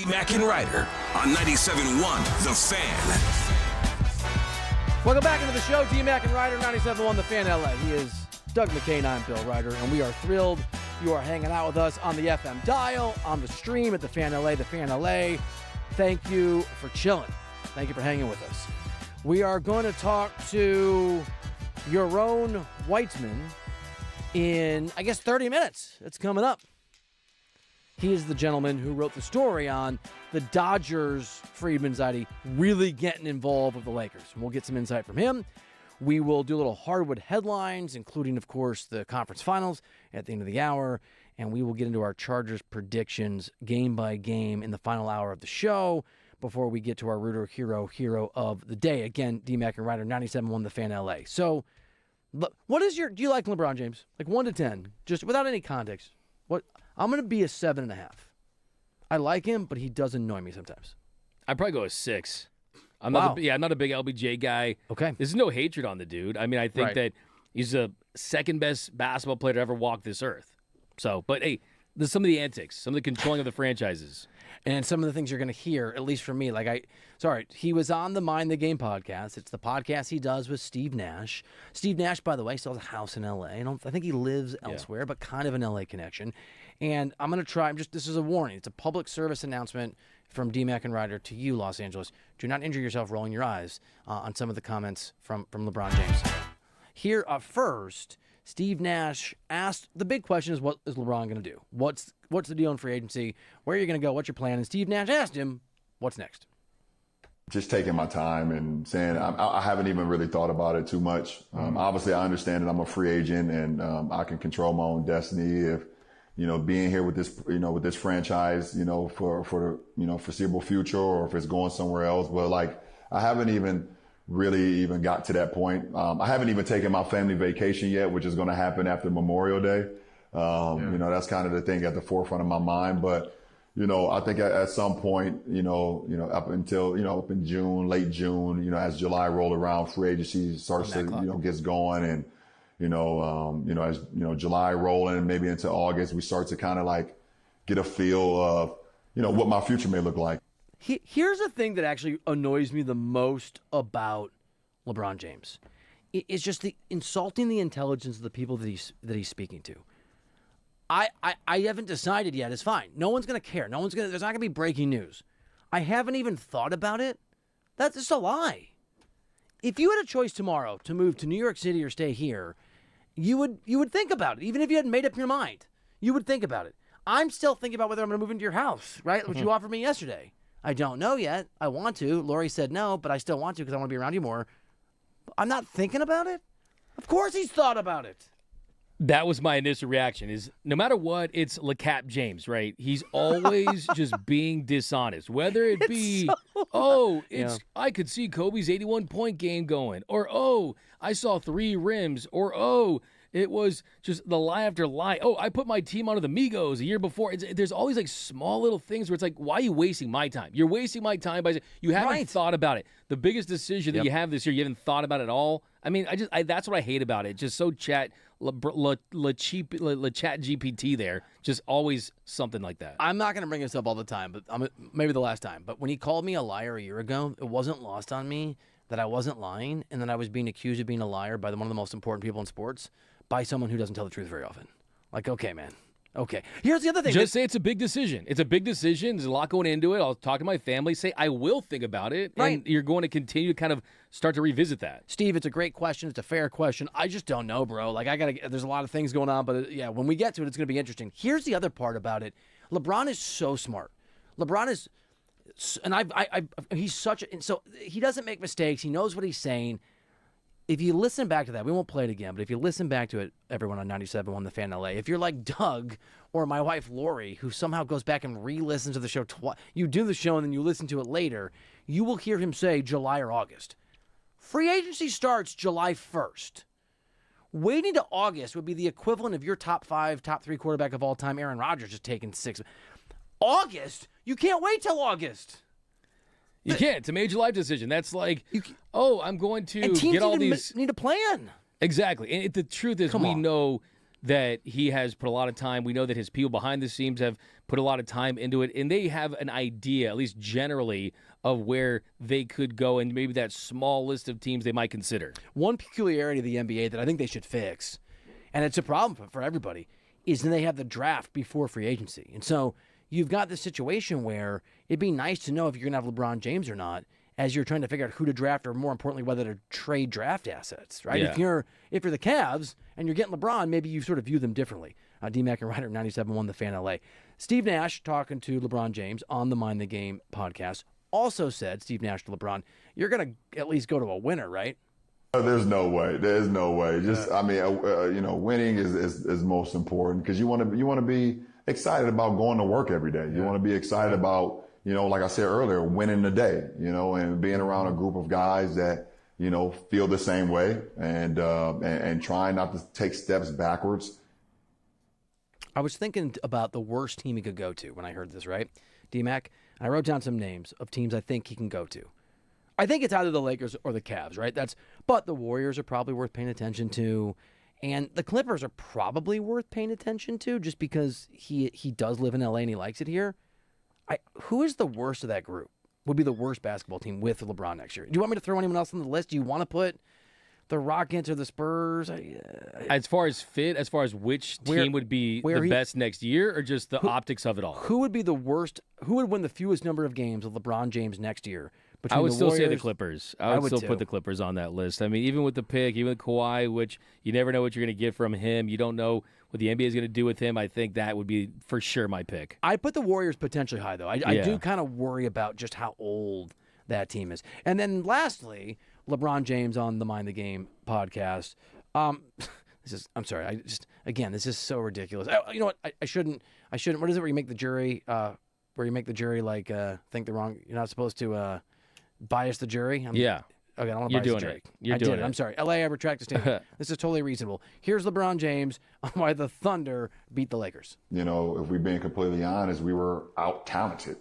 D-Mac and Ryder on 97.1 The Fan. Welcome back into the show. D-Mac and Ryder, 97.1 The Fan LA. He is Doug McCain. I'm Bill Ryder, and we are thrilled you are hanging out with us on the FM dial, on the stream at The Fan LA, The Fan LA. Thank you for chilling. Thank you for hanging with us. We are going to talk to Yaron Weitzman in, I guess, 30 minutes. It's coming up. He is the gentleman who wrote the story on the Dodgers, Friedman anxiety, really getting involved with the Lakers. And we'll get some insight from him. We will do little hardwood headlines, including, of course, the conference finals at the end of the hour. And we will get into our Chargers predictions game by game in the final hour of the show before we get to our Rooter hero of the day. Again, D-Mac and Ryder, 97.1 The Fan LA. So, what is do you like LeBron James? Like 1 to 10, just without any context. I'm going to be a 7.5. I like him, but he does annoy me sometimes. I'd probably go a 6. I'm not a big LBJ guy. Okay. There's no hatred on the dude. I mean, I think that he's the second best basketball player to ever walk this earth. So, but hey, there's some of the antics, some of the controlling of the franchises. And some of the things you're going to hear, at least from me, he was on the Mind the Game podcast. It's the podcast he does with Steve Nash. Steve Nash, by the way, still has a house in L.A. I think he lives elsewhere, but kind of an L.A. connection. And I'm going to try, this is a warning. It's a public service announcement from D-Mac and Ryder to you, Los Angeles. Do not injure yourself rolling your eyes on some of the comments from LeBron James. Here, first, Steve Nash asked, the big question is, what is LeBron going to do? What's the deal in free agency? Where are you going to go? What's your plan? And Steve Nash asked him, what's next? Just taking my time and saying I haven't even really thought about it too much. Obviously, I understand that I'm a free agent and I can control my own destiny. If being here with this franchise, for the foreseeable future, or if it's going somewhere else. But I haven't even really got to that point. I haven't even taken my family vacation yet, which is going to happen after Memorial Day. That's kind of the thing at the forefront of my mind. But I think at some point, up in June, late June, as July rolled around, free agency starts to gets going, and as July rolling, maybe into August, we start to kind of get a feel of what my future may look like. Here's the thing that actually annoys me the most about LeBron James. It's just the insulting the intelligence of the people that he's speaking to. I haven't decided yet. It's fine. No one's going to care. There's not going to be breaking news. I haven't even thought about it. That's just a lie. If you had a choice tomorrow to move to New York City or stay here, you would think about it. Even if you hadn't made up your mind, you would think about it. I'm still thinking about whether I'm going to move into your house, right? Which you offered me yesterday. I don't know yet. I want to. Lori said no, but I still want to because I want to be around you more. I'm not thinking about it. Of course he's thought about it. That was my initial reaction, is no matter what, it's LeCap James, right? He's always just being dishonest. Whether it be, I could see Kobe's 81-point game going, or, I saw 3 rims, or, it was just the lie after lie. I put my team onto the Migos a year before. There's always small little things where it's why are you wasting my time? You're wasting my time by you haven't thought about it. The biggest decision that you have this year, you haven't thought about it at all. I mean, that's what I hate about it. Just so chat GPT there. Just always something like that. I'm not going to bring this up all the time, but maybe the last time. But when he called me a liar a year ago, it wasn't lost on me that I wasn't lying and that I was being accused of being a liar by one of the most important people in sports, by someone who doesn't tell the truth very often. Okay, man. Okay. Here's the other thing. Just say it's a big decision. It's a big decision. There's a lot going into it. I'll talk to my family. Say I will think about it. Right. And you're going to continue to kind of start to revisit that. Steve, it's a great question. It's a fair question. I just don't know, bro. There's a lot of things going on, but when we get to it, it's going to be interesting. Here's the other part about it. LeBron is so smart. LeBron is, and he's such a, and so he doesn't make mistakes. He knows what he's saying. If you listen back to that, we won't play it again, but if you listen back to it, everyone on 97.1 The Fan LA, if you're like Doug or my wife Lori, who somehow goes back and re-listens to the show twice, you do the show and then you listen to it later, you will hear him say July or August. Free agency starts July 1st. Waiting to August would be the equivalent of your top 5, top 3 quarterback of all time, Aaron Rodgers, just taking 6. August? You can't wait till August. You can't. It's a major life decision. That's I'm going to and teams get all these. Need a plan. Exactly. And the truth is, we know that he has put a lot of time. We know that his people behind the scenes have put a lot of time into it, and they have an idea, at least generally, of where they could go and maybe that small list of teams they might consider. One peculiarity of the NBA that I think they should fix, and it's a problem for everybody, is that they have the draft before free agency. And so you've got this situation where it'd be nice to know if you're going to have LeBron James or not as you're trying to figure out who to draft or, more importantly, whether to trade draft assets, right? Yeah. If you're the Cavs and you're getting LeBron, maybe you sort of view them differently. D-Mac and Ryder 97.1 The Fan LA. Steve Nash, talking to LeBron James on the Mind the Game podcast, also said, Steve Nash to LeBron, you're going to at least go to a winner, right? There's no way. There's no way. Just, I mean, winning is most important because you want to be excited about going to work every day. You want to be excited about, like I said earlier, winning the day, and being around a group of guys that, feel the same way and trying not to take steps backwards. I was thinking about the worst team he could go to when I heard this, right? D-Mac, I wrote down some names of teams I think he can go to. I think it's either the Lakers or the Cavs, right? But the Warriors are probably worth paying attention to, and the Clippers are probably worth paying attention to just because he does live in LA and he likes it here. Who is the worst of that group? Would be the worst basketball team with LeBron next year? Do you want me to throw anyone else on the list? Do you want to put the Rockets or the Spurs? As far as fit, as far as which team would be the best next year, or just the optics of it all? Who would be the worst? Who would win the fewest number of games with LeBron James next year? I would still say the Warriors? Clippers. I would still put the Clippers on that list. I mean, even with the pick, even with Kawhi, which you never know what you're going to get from him. You don't know what the NBA is going to do with him. I think that would be for sure my pick. I put the Warriors potentially high, though. I do kind of worry about just how old that team is. And then lastly, LeBron James on the Mind the Game podcast. I'm sorry. This is so ridiculous. You know what? I shouldn't. What is it where you make the jury? Think the wrong. You're not supposed to bias the jury. Yeah. Okay, I don't want to You're bias doing the jury. it. You're doing it. I'm sorry. LA, I retract the statement. This is totally reasonable. Here's LeBron James on why the Thunder beat the Lakers. If we're being completely honest, we were out-talented.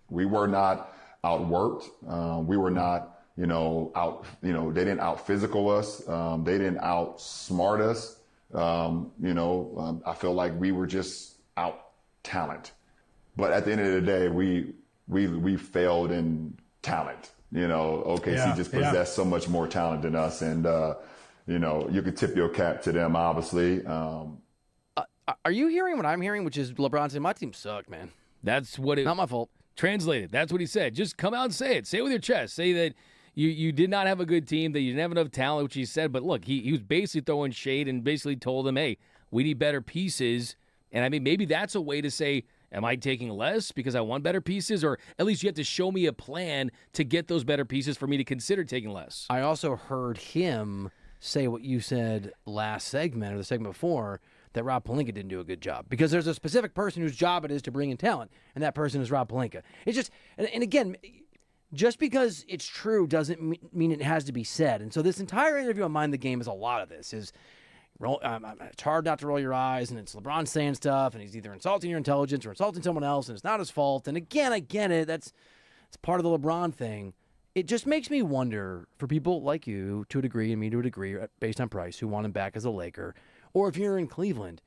We were not outworked. We were not, they didn't out-physical us. They didn't outsmart us. I feel like we were just out-talent. But at the end of the day, we failed in talent. OKC just possessed so much more talent than us, and you could tip your cap to them, obviously. Are you hearing what I'm hearing, which is LeBron saying, my team sucked, man? That's what it... Not my fault. Translated. That's what he said. Just come out and say it. Say it with your chest. Say that you did not have a good team, that you didn't have enough talent, which he said. But look, he was basically throwing shade and basically told them, hey, we need better pieces. And I mean, maybe that's a way to say, am I taking less because I want better pieces? Or at least you have to show me a plan to get those better pieces for me to consider taking less. I also heard him say what you said last segment or the segment before, that Rob Pelinka didn't do a good job. Because there's a specific person whose job it is to bring in talent, and that person is Rob Pelinka. It's just, and again, just because it's true doesn't mean it has to be said. And so this entire interview on Mind the Game is a lot of this. It's hard not to roll your eyes, and it's LeBron saying stuff, and he's either insulting your intelligence or insulting someone else, and it's not his fault. And again, I get it. It's part of the LeBron thing. It just makes me wonder, for people like you, to a degree, and me to a degree, based on price, who want him back as a Laker, or if you're in Cleveland,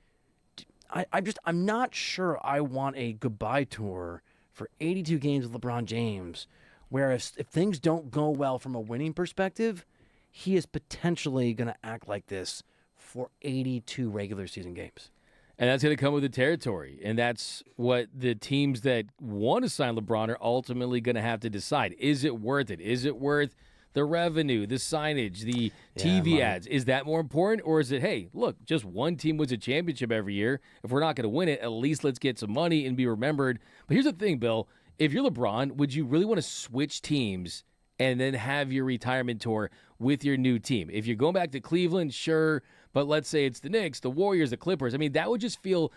I'm not sure I want a goodbye tour for 82 games with LeBron James, where if things don't go well from a winning perspective, he is potentially going to act like this for 82 regular season games. And that's going to come with the territory. And that's what the teams that want to sign LeBron are ultimately going to have to decide. Is it worth it? Is it worth the revenue, the signage, the TV ads? Is that more important? Or is it, hey, look, just one team wins a championship every year. If we're not going to win it, at least let's get some money and be remembered. But here's the thing, Bill. If you're LeBron, would you really want to switch teams and then have your retirement tour with your new team? If you're going back to Cleveland, sure. But let's say it's the Knicks, the Warriors, the Clippers. I mean, that would just feel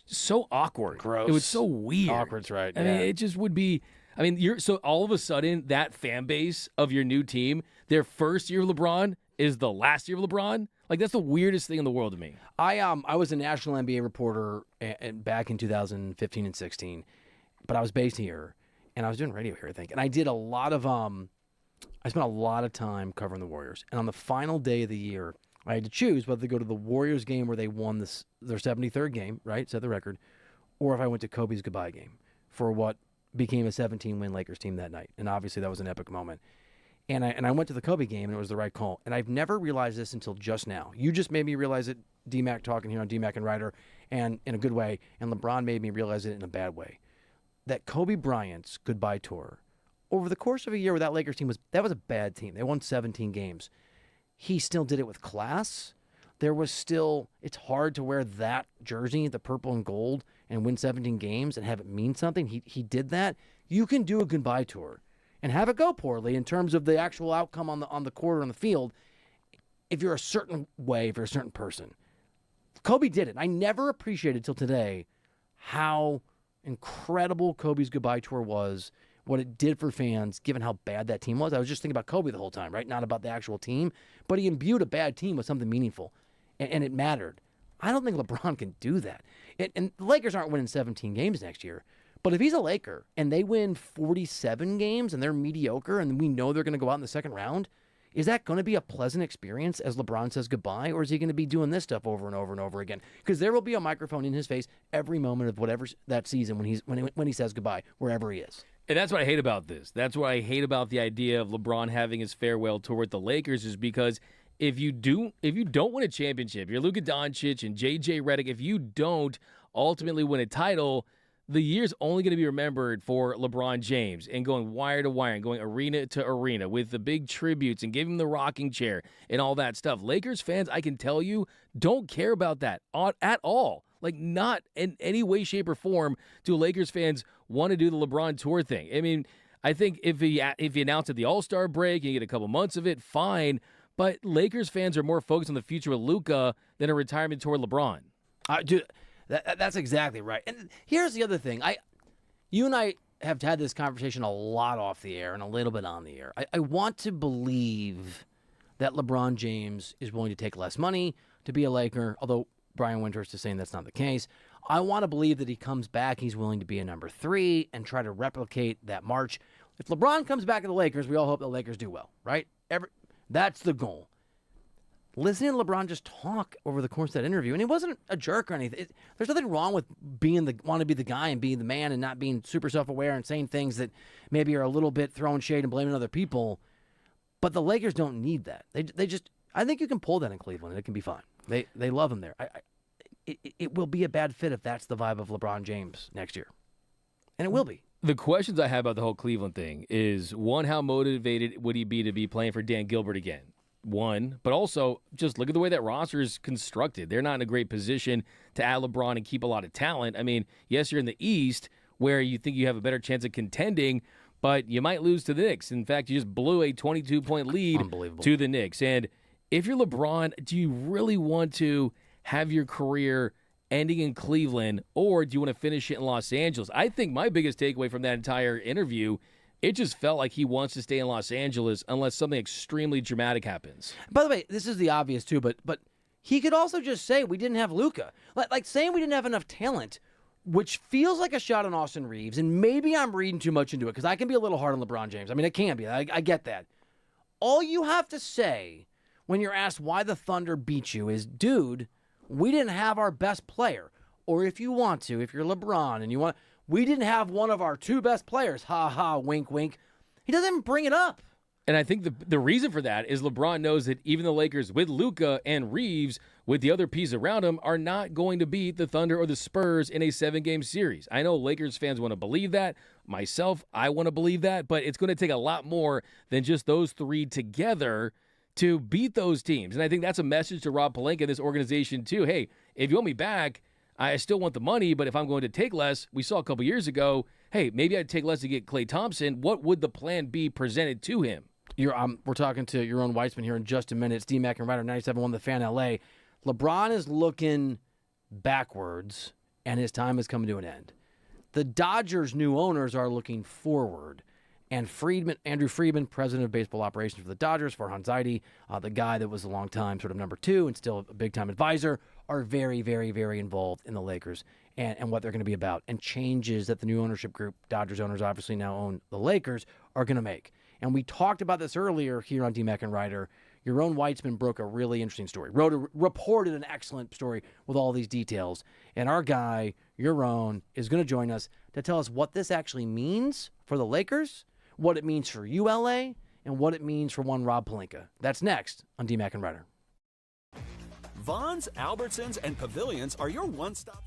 so awkward. Gross. It was so weird. Awkward's right. I mean, it just would be. I mean, so all of a sudden, that fan base of your new team, their first year of LeBron is the last year of LeBron. Like, that's the weirdest thing in the world to me. I was a national NBA reporter back in 2015 and 16, but I was based here, and I was doing radio here, I think. And I did a lot of I spent a lot of time covering the Warriors. And on the final day of the year, I had to choose whether to go to the Warriors game where they won their 73rd game, right, set the record, or if I went to Kobe's goodbye game for what became a 17-win Lakers team that night. And obviously that was an epic moment. And I went to the Kobe game, and it was the right call. And I've never realized this until just now. You just made me realize it, D-Mac talking here on D-Mac and Ryder, and in a good way, and LeBron made me realize it in a bad way. That Kobe Bryant's goodbye tour, over the course of a year where that Lakers team was a bad team. They won 17 games. He still did it with class. There was still, it's hard to wear that jersey, the purple and gold, and win 17 games and have it mean something. He did that. You can do a goodbye tour and have it go poorly in terms of the actual outcome on the court or on the field if you're a certain way, if you're a certain person. Kobe did it. I never appreciated till today how incredible Kobe's goodbye tour was, what it did for fans, given how bad that team was. I was just thinking about Kobe the whole time, right? Not about the actual team, but he imbued a bad team with something meaningful, and it mattered. I don't think LeBron can do that. And the Lakers aren't winning 17 games next year. But if he's a Laker and they win 47 games and they're mediocre and we know they're going to go out in the second round, is that going to be a pleasant experience as LeBron says goodbye, or is he going to be doing this stuff over and over and over again? Because there will be a microphone in his face every moment of whatever that season when he says goodbye, wherever he is. And that's what I hate about this. That's what I hate about the idea of LeBron having his farewell tour with the Lakers, is because if you don't win a championship, you're Luka Doncic and JJ Redick, if you don't ultimately win a title, the year's only going to be remembered for LeBron James and going wire to wire and going arena to arena with the big tributes and giving him the rocking chair and all that stuff. Lakers fans, I can tell you, don't care about that at all. Like, not in any way, shape, or form do Lakers fans want to do the LeBron tour thing. I mean, I think if he announced at the All-Star break and you get a couple months of it, fine. But Lakers fans are more focused on the future of Luka than a retirement tour LeBron. Dude, that's exactly right. And here's the other thing. You and I have had this conversation a lot off the air and a little bit on the air. I want to believe that LeBron James is willing to take less money to be a Laker, although Brian Windhorst is saying that's not the case. I want to believe that he comes back, he's willing to be a number 3 and try to replicate that march. If LeBron comes back to the Lakers, we all hope the Lakers do well, right? That's the goal. Listening to LeBron just talk over the course of that interview, and he wasn't a jerk or anything. There's nothing wrong with want to be the guy and being the man and not being super self-aware and saying things that maybe are a little bit throwing shade and blaming other people. But the Lakers don't need that. They just, I think you can pull that in Cleveland and it can be fine. They love him there. It will be a bad fit if that's the vibe of LeBron James next year. And it will be. The questions I have about the whole Cleveland thing is, one, how motivated would he be to be playing for Dan Gilbert again? One, but also just look at the way that roster is constructed. They're not in a great position to add LeBron and keep a lot of talent. I mean, yes, you're in the East where you think you have a better chance of contending, but you might lose to the Knicks. In fact, you just blew a 22-point lead to the Knicks. And if you're LeBron, do you really want to have your career ending in Cleveland, or do you want to finish it in Los Angeles? I think my biggest takeaway from that entire interview, it just felt like he wants to stay in Los Angeles unless something extremely dramatic happens. By the way, this is the obvious too, but he could also just say we didn't have Luka. Like saying we didn't have enough talent, which feels like a shot on Austin Reeves, and maybe I'm reading too much into it because I can be a little hard on LeBron James. I mean, it can be. I get that. All you have to say when you're asked why the Thunder beat you is, dude, we didn't have our best player. Or if you want to, if you're LeBron and you want, we didn't have one of our 2 best players. Ha ha, wink, wink. He doesn't even bring it up. And I think the reason for that is LeBron knows that even the Lakers with Luka and Reeves, with the other piece around him, are not going to beat the Thunder or the Spurs in a 7-game series. I know Lakers fans want to believe that. Myself, I want to believe that. But it's going to take a lot more than just those 3 together to beat those teams. And I think that's a message to Rob Pelinka and this organization too. Hey, if you want me back, I still want the money, but if I'm going to take less, we saw a couple years ago, hey, maybe I'd take less to get Klay Thompson. What would the plan be presented to him? We're talking to Yaron Weitzman here in just a minute. It's D-Mac and Ryder, 97.1 The Fan LA. LeBron is looking backwards, and his time is coming to an end. The Dodgers' new owners are looking forward. And Andrew Friedman, president of baseball operations for the Dodgers, Farhan Zaidi, the guy that was a long-time sort of number 2 and still a big-time advisor, are very, very, very involved in the Lakers and what they're going to be about, and changes that the new ownership group, Dodgers owners obviously now own the Lakers, are going to make. And we talked about this earlier here on D-Mac and Ryder. Yaron Weitzman broke a really interesting story, reported an excellent story with all these details. And our guy, Yaron, is going to join us to tell us what this actually means for the Lakers, what it means for ULA, and what it means for one Rob Pelinka. That's next on D-Mac and Ryder. Vons, Albertsons, and Pavilions are your one-stop...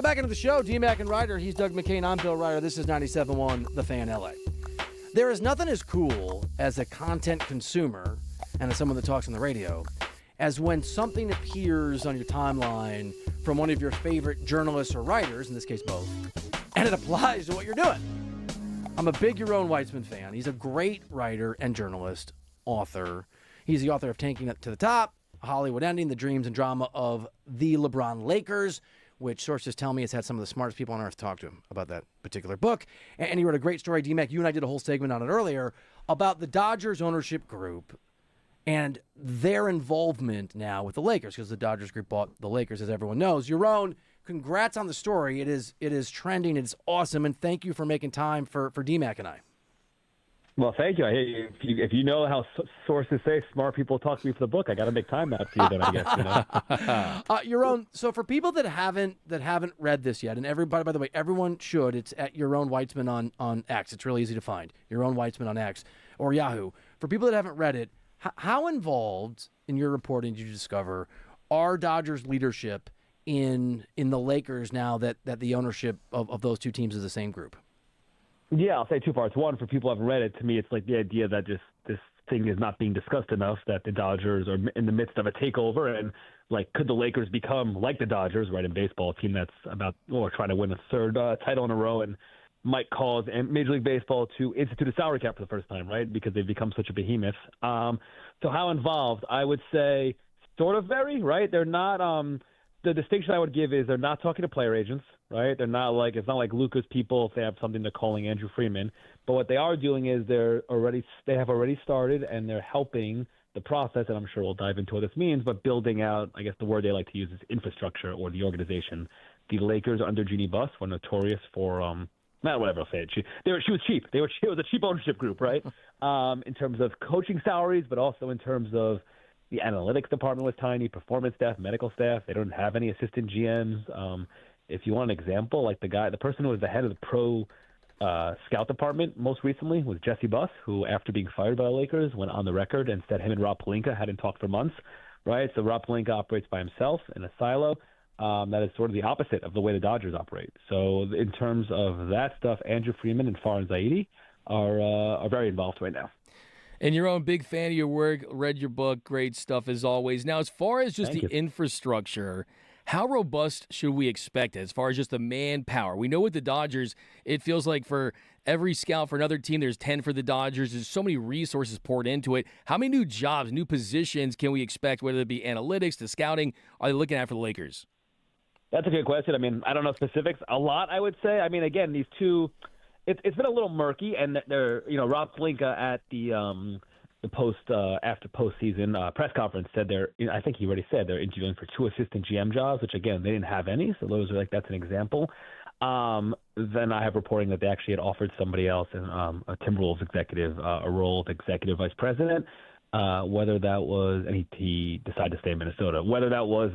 back into the show. D-Mac and Ryder. He's Doug McCain. I'm Bill Ryder. This is 97.1 The Fan LA. There is nothing as cool as a content consumer and as someone that talks on the radio as when something appears on your timeline from one of your favorite journalists or writers, in this case both, and it applies to what you're doing. I'm a big Yaron Weitzman fan. He's a great writer and journalist, author. He's the author of Tanking It to the Top, Hollywood Ending, the dreams and drama of the LeBron Lakers, which sources tell me has had some of the smartest people on earth talk to him about that particular book. And he wrote a great story, D-Mac. You and I did a whole segment on it earlier about the Dodgers ownership group and their involvement now with the Lakers, because the Dodgers group bought the Lakers, as everyone knows. Yaron, congrats on the story. It is trending. It's awesome. And thank you for making time for D-Mac and I. Well, thank you. If you know how sources say smart people talk to me for the book, I got to make time out for you then, I guess. You know? Yaron, so for people that haven't read this yet, and everybody, by the way, everyone should. It's at Yaron Weitzman on X. It's really easy to find. Yaron Weitzman on X or Yahoo. For people that haven't read it, how involved in your reporting did you discover are Dodgers leadership in the Lakers now that the ownership of those two teams is the same group? Yeah, I'll say two parts. One, for people who haven't read it, to me, it's like the idea that just this thing is not being discussed enough, that the Dodgers are in the midst of a takeover, and like, could the Lakers become like the Dodgers, right, in baseball, a team that's about trying to win a third title in a row, and might cause Major League Baseball to institute a salary cap for the first time, right, because they've become such a behemoth. So how involved? I would say sort of very, right? They're not the distinction I would give is they're not talking to player agents, right? They're not like, it's not like Luka's people, if they have something, they're calling Andrew Friedman. But what they are doing is they have already started, and they're helping the process, and I'm sure we'll dive into what this means, but building out, I guess the word they like to use is infrastructure, or the organization. The Lakers under Jeannie Buss were notorious for, whatever I'll say it. She was cheap. It was a cheap ownership group, right? In terms of coaching salaries, but also in terms of the analytics department was tiny, performance staff, medical staff. They don't have any assistant GMs. If you want an example, like the person who was the head of the pro scout department most recently was Jesse Buss, who, after being fired by the Lakers, went on the record and said him and Rob Pelinka hadn't talked for months, right? So Rob Pelinka operates by himself in a silo. That is sort of the opposite of the way the Dodgers operate. So in terms of that stuff, Andrew Friedman and Farhan Zaidi are very involved right now. And your own big fan of your work, read your book, great stuff as always. Now, as far as just the infrastructure, how robust should we expect it as far as just the manpower? We know with the Dodgers, it feels like for every scout for another team, there's 10 for the Dodgers. There's so many resources poured into it. How many new jobs, new positions can we expect, whether it be analytics to scouting, are they looking at for the Lakers? That's a good question. I mean, I don't know specifics. A lot, I would say. I mean, again, these two, it's been a little murky, and they're, Rob Pelinka at the after postseason press conference said I think he already said they're interviewing for 2 assistant GM jobs, which again they didn't have any, so those are that's an example. Then I have reporting that they actually had offered somebody else, a Timberwolves executive, a role of executive vice president. Whether that was, and he decided to stay in Minnesota. Whether that was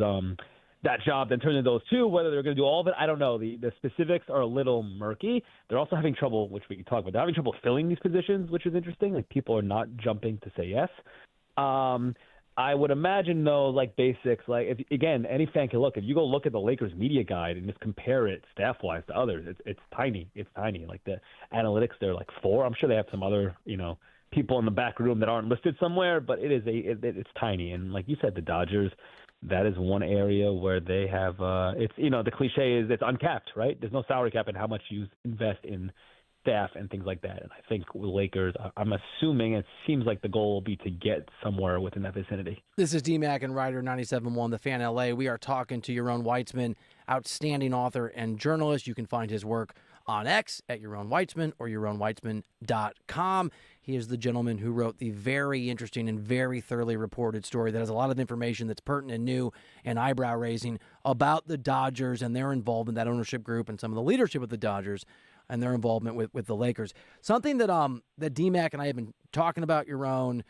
that job then turned into those two, whether they're going to do all of it, I don't know. The specifics are a little murky. They're also having trouble, which we can talk about, they're having trouble filling these positions, which is interesting. Like, people are not jumping to say yes. I would imagine, though, like basics, like, if, again, any fan can look. If you go look at the Lakers media guide and just compare it staff-wise to others, it's tiny. It's tiny. Like, the analytics, they're like 4. I'm sure they have some other, people in the back room that aren't listed somewhere, but it's tiny. And like you said, the Dodgers, that is one area where they have it's the cliche is it's uncapped, right? There's no salary cap in how much you invest in staff and things like that. And I think with Lakers, I'm assuming it seems like the goal will be to get somewhere within that vicinity. This is D-Mac and Ryder 97.1, The Fan LA. We are talking to Yaron Weitzman, outstanding author and journalist. You can find his work on X at Yaron Weitzman or YaronWeitzman.com. He is the gentleman who wrote the very interesting and very thoroughly reported story that has a lot of information that's pertinent, new, and eyebrow-raising about the Dodgers and their involvement, that ownership group, and some of the leadership of the Dodgers and their involvement with the Lakers. Something that D-Mac and I have been talking about, Yaron,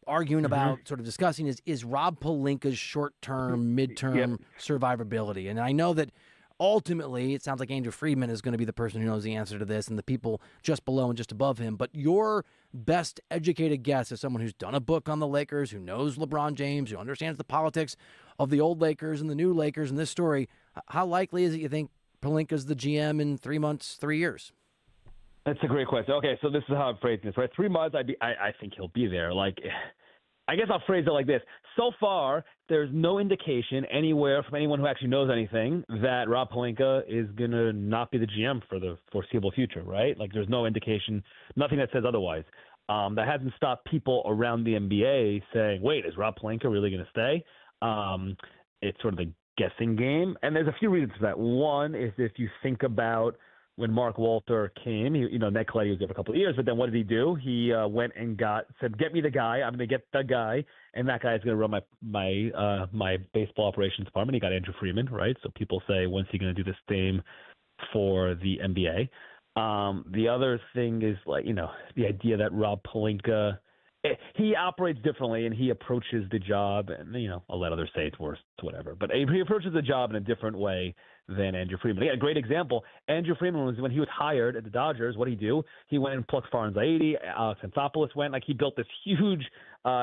arguing about, sort of discussing, is Rob Pelinka's short-term, mid-term survivability. And I know that ultimately, it sounds like Andrew Friedman is going to be the person who knows the answer to this, and the people just below and just above him. But your best educated guess as someone who's done a book on the Lakers, who knows LeBron James, who understands the politics of the old Lakers and the new Lakers in this story, how likely is it you think Pelinka's the GM in 3 months, 3 years? That's a great question. Okay, so this is how I'm phrasing this, right? 3 months, I think he'll be there. Like, I guess I'll phrase it like this. So far, there's no indication anywhere from anyone who actually knows anything that Rob Pelinka is going to not be the GM for the foreseeable future, right? Like, there's no indication, nothing that says otherwise. That hasn't stopped people around the NBA saying, wait, is Rob Pelinka really going to stay? It's sort of a guessing game. And there's a few reasons for that. One is if you think about when Mark Walter came, Ned Colletti was there for a couple of years, but then what did he do? He went and said, get me the guy. I'm going to get the guy, and that guy is going to run my baseball operations department. He got Andrew Friedman, right? So people say, when's he going to do the same for the NBA? The other thing is, the idea that Rob Pelinka, he operates differently and he approaches the job, and I'll let others say it's worse, whatever. But he approaches the job in a different way than Andrew Friedman. A great example. Andrew Friedman was when he was hired at the Dodgers. What did he do? He went and plucked Farhan Zaidi. Alex Anthopoulos went. He built this huge,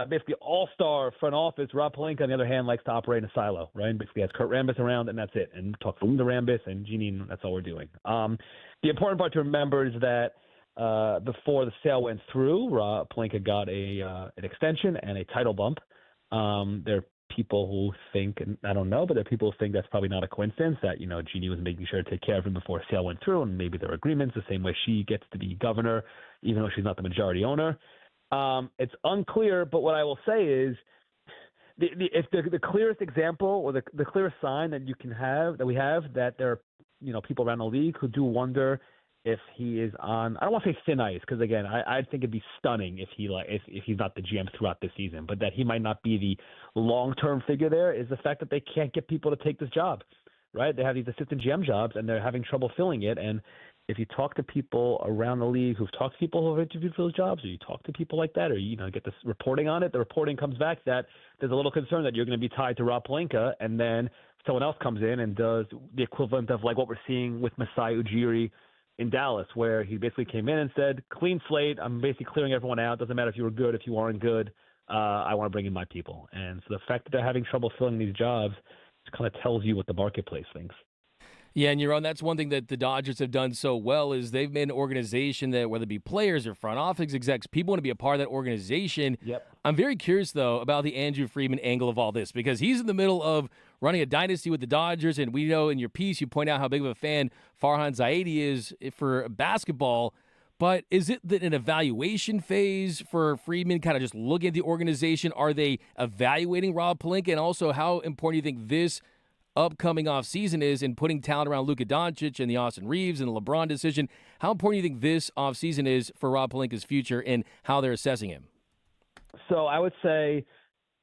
basically all-star front office. Rob Pelinka, on the other hand, likes to operate in a silo, right? And basically has Kurt Rambis around, and that's it. And talk to Linda Rambis and Jeannie, and that's all we're doing. The important part to remember is that before the sale went through, Pelinka got an extension and a title bump. There are people who think, and I don't know, but there are people who think that's probably not a coincidence, that, Jeannie was making sure to take care of him before the sale went through, and maybe there are agreements the same way she gets to be governor, even though she's not the majority owner. It's unclear, but what I will say is the clearest example or the clearest sign that we have that there are, people around the league who do wonder if he is on, I don't want to say thin ice, because again, I think it'd be stunning if he's not the GM throughout the season, but that he might not be the long-term figure there is the fact that they can't get people to take this job, right? They have these assistant GM jobs and they're having trouble filling it. And if you talk to people around the league who've talked to people who've interviewed for those jobs, or you talk to people like that, or get this reporting on it, the reporting comes back that there's a little concern that you're going to be tied to Rob Pelinka, and then someone else comes in and does the equivalent of like what we're seeing with Masai Ujiri in Dallas, where he basically came in and said, clean slate, I'm basically clearing everyone out. Doesn't matter if you were good, if you aren't good. I want to bring in my people. And so the fact that they're having trouble filling these jobs kind of tells you what the marketplace thinks. Yeah, and Yaron, that's one thing that the Dodgers have done so well is they've made an organization that, whether it be players or front office execs, people want to be a part of that organization. Yep. I'm very curious, though, about the Andrew Friedman angle of all this, because he's in the middle of running a dynasty with the Dodgers, and we know in your piece you point out how big of a fan Farhan Zaidi is for basketball. But is it an evaluation phase for Friedman, kind of just looking at the organization? Are they evaluating Rob Pelinka? And also, how important do you think this upcoming offseason is in putting talent around Luka Doncic and the Austin Reeves and the LeBron decision? How important do you think this offseason is for Rob Pelinka's future and how they're assessing him? So I would say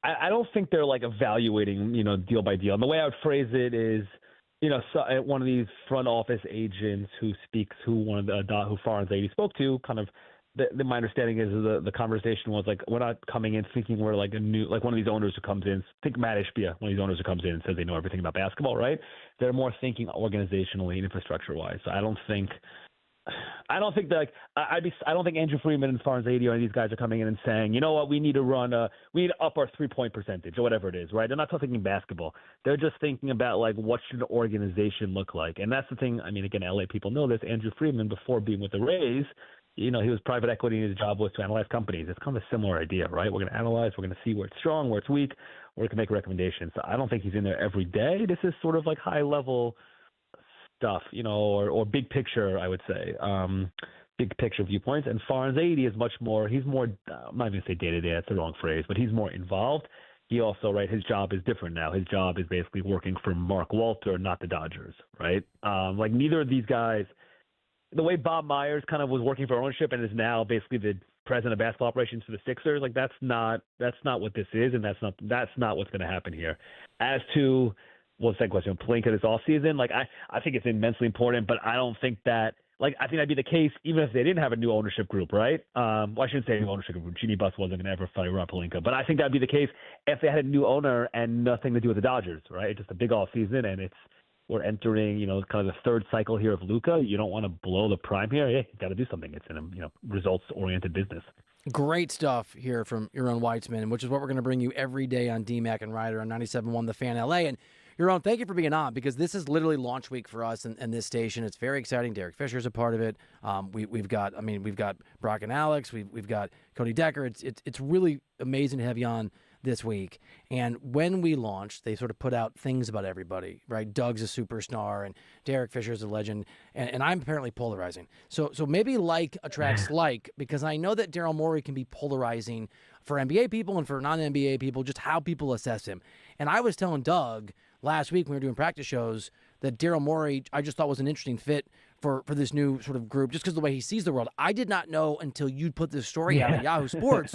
I don't think they're like evaluating, deal by deal. And the way I would phrase it is, one of these front office agents who Farhan Zaidi spoke to, kind of, my understanding is the conversation was like, we're not coming in thinking we're like one of these owners who comes in, think Matt Ishbia, one of these owners who comes in and says they know everything about basketball, right? They're more thinking organizationally and infrastructure-wise. So I don't think that I don't think Andrew Friedman and Farhan Zaidi or any of these guys are coming in and saying, you know what, we need to up our 3-point percentage or whatever it is, right? They're not thinking basketball. They're just thinking about like, what should an organization look like? And that's the thing. I mean, again, LA people know this. Andrew Friedman, before being with the Rays, he was private equity, and his job was to analyze companies. It's kind of a similar idea, right? We're going to analyze, we're going to see where it's strong, where it's weak, we're going to make recommendations. So I don't think he's in there every day. This is sort of like high level stuff, or big picture, I would say, big picture viewpoints. And Farhan Zaidi is he's more, I'm not even going to say day-to-day, that's the wrong phrase, but he's more involved. He also, right, his job is different now. His job is basically working for Mark Walter, not the Dodgers, right? Like neither of these guys, the way Bob Myers kind of was working for ownership and is now basically the president of basketball operations for the Sixers, like that's not what this is, and that's not what's going to happen here. As to the second question, Pelinka this offseason, like I think it's immensely important, but I don't think that, like, I think that'd be the case even if they didn't have a new ownership group, right? Well, I shouldn't say new ownership group. Jeannie Buss wasn't going to ever fire Rob Pelinka, but I think that'd be the case if they had a new owner and nothing to do with the Dodgers, right? It's just a big offseason, and we're entering, kind of the third cycle here of Luka. You don't want to blow the prime here. Yeah, you got to do something. It's in a results-oriented business. Great stuff here from Yaron Weitzman, which is what we're going to bring you every day on DMAC and Ryder on 97.1 The Fan LA. And Yaron, thank you for being on, because this is literally launch week for us and this station. It's very exciting. Derek Fisher's a part of it. We've got Brock and Alex. We've got Cody Decker. It's really amazing to have you on this week. And when we launched, they sort of put out things about everybody, right? Doug's a superstar and Derek Fisher's a legend, and I'm apparently polarizing. So maybe like attracts like, because I know that Daryl Morey can be polarizing for NBA people and for non-NBA people, just how people assess him. And I was telling Doug last week when we were doing practice shows that Daryl Morey I just thought was an interesting fit for this new sort of group, just because of the way he sees the world. I did not know until you put this story out at Yahoo Sports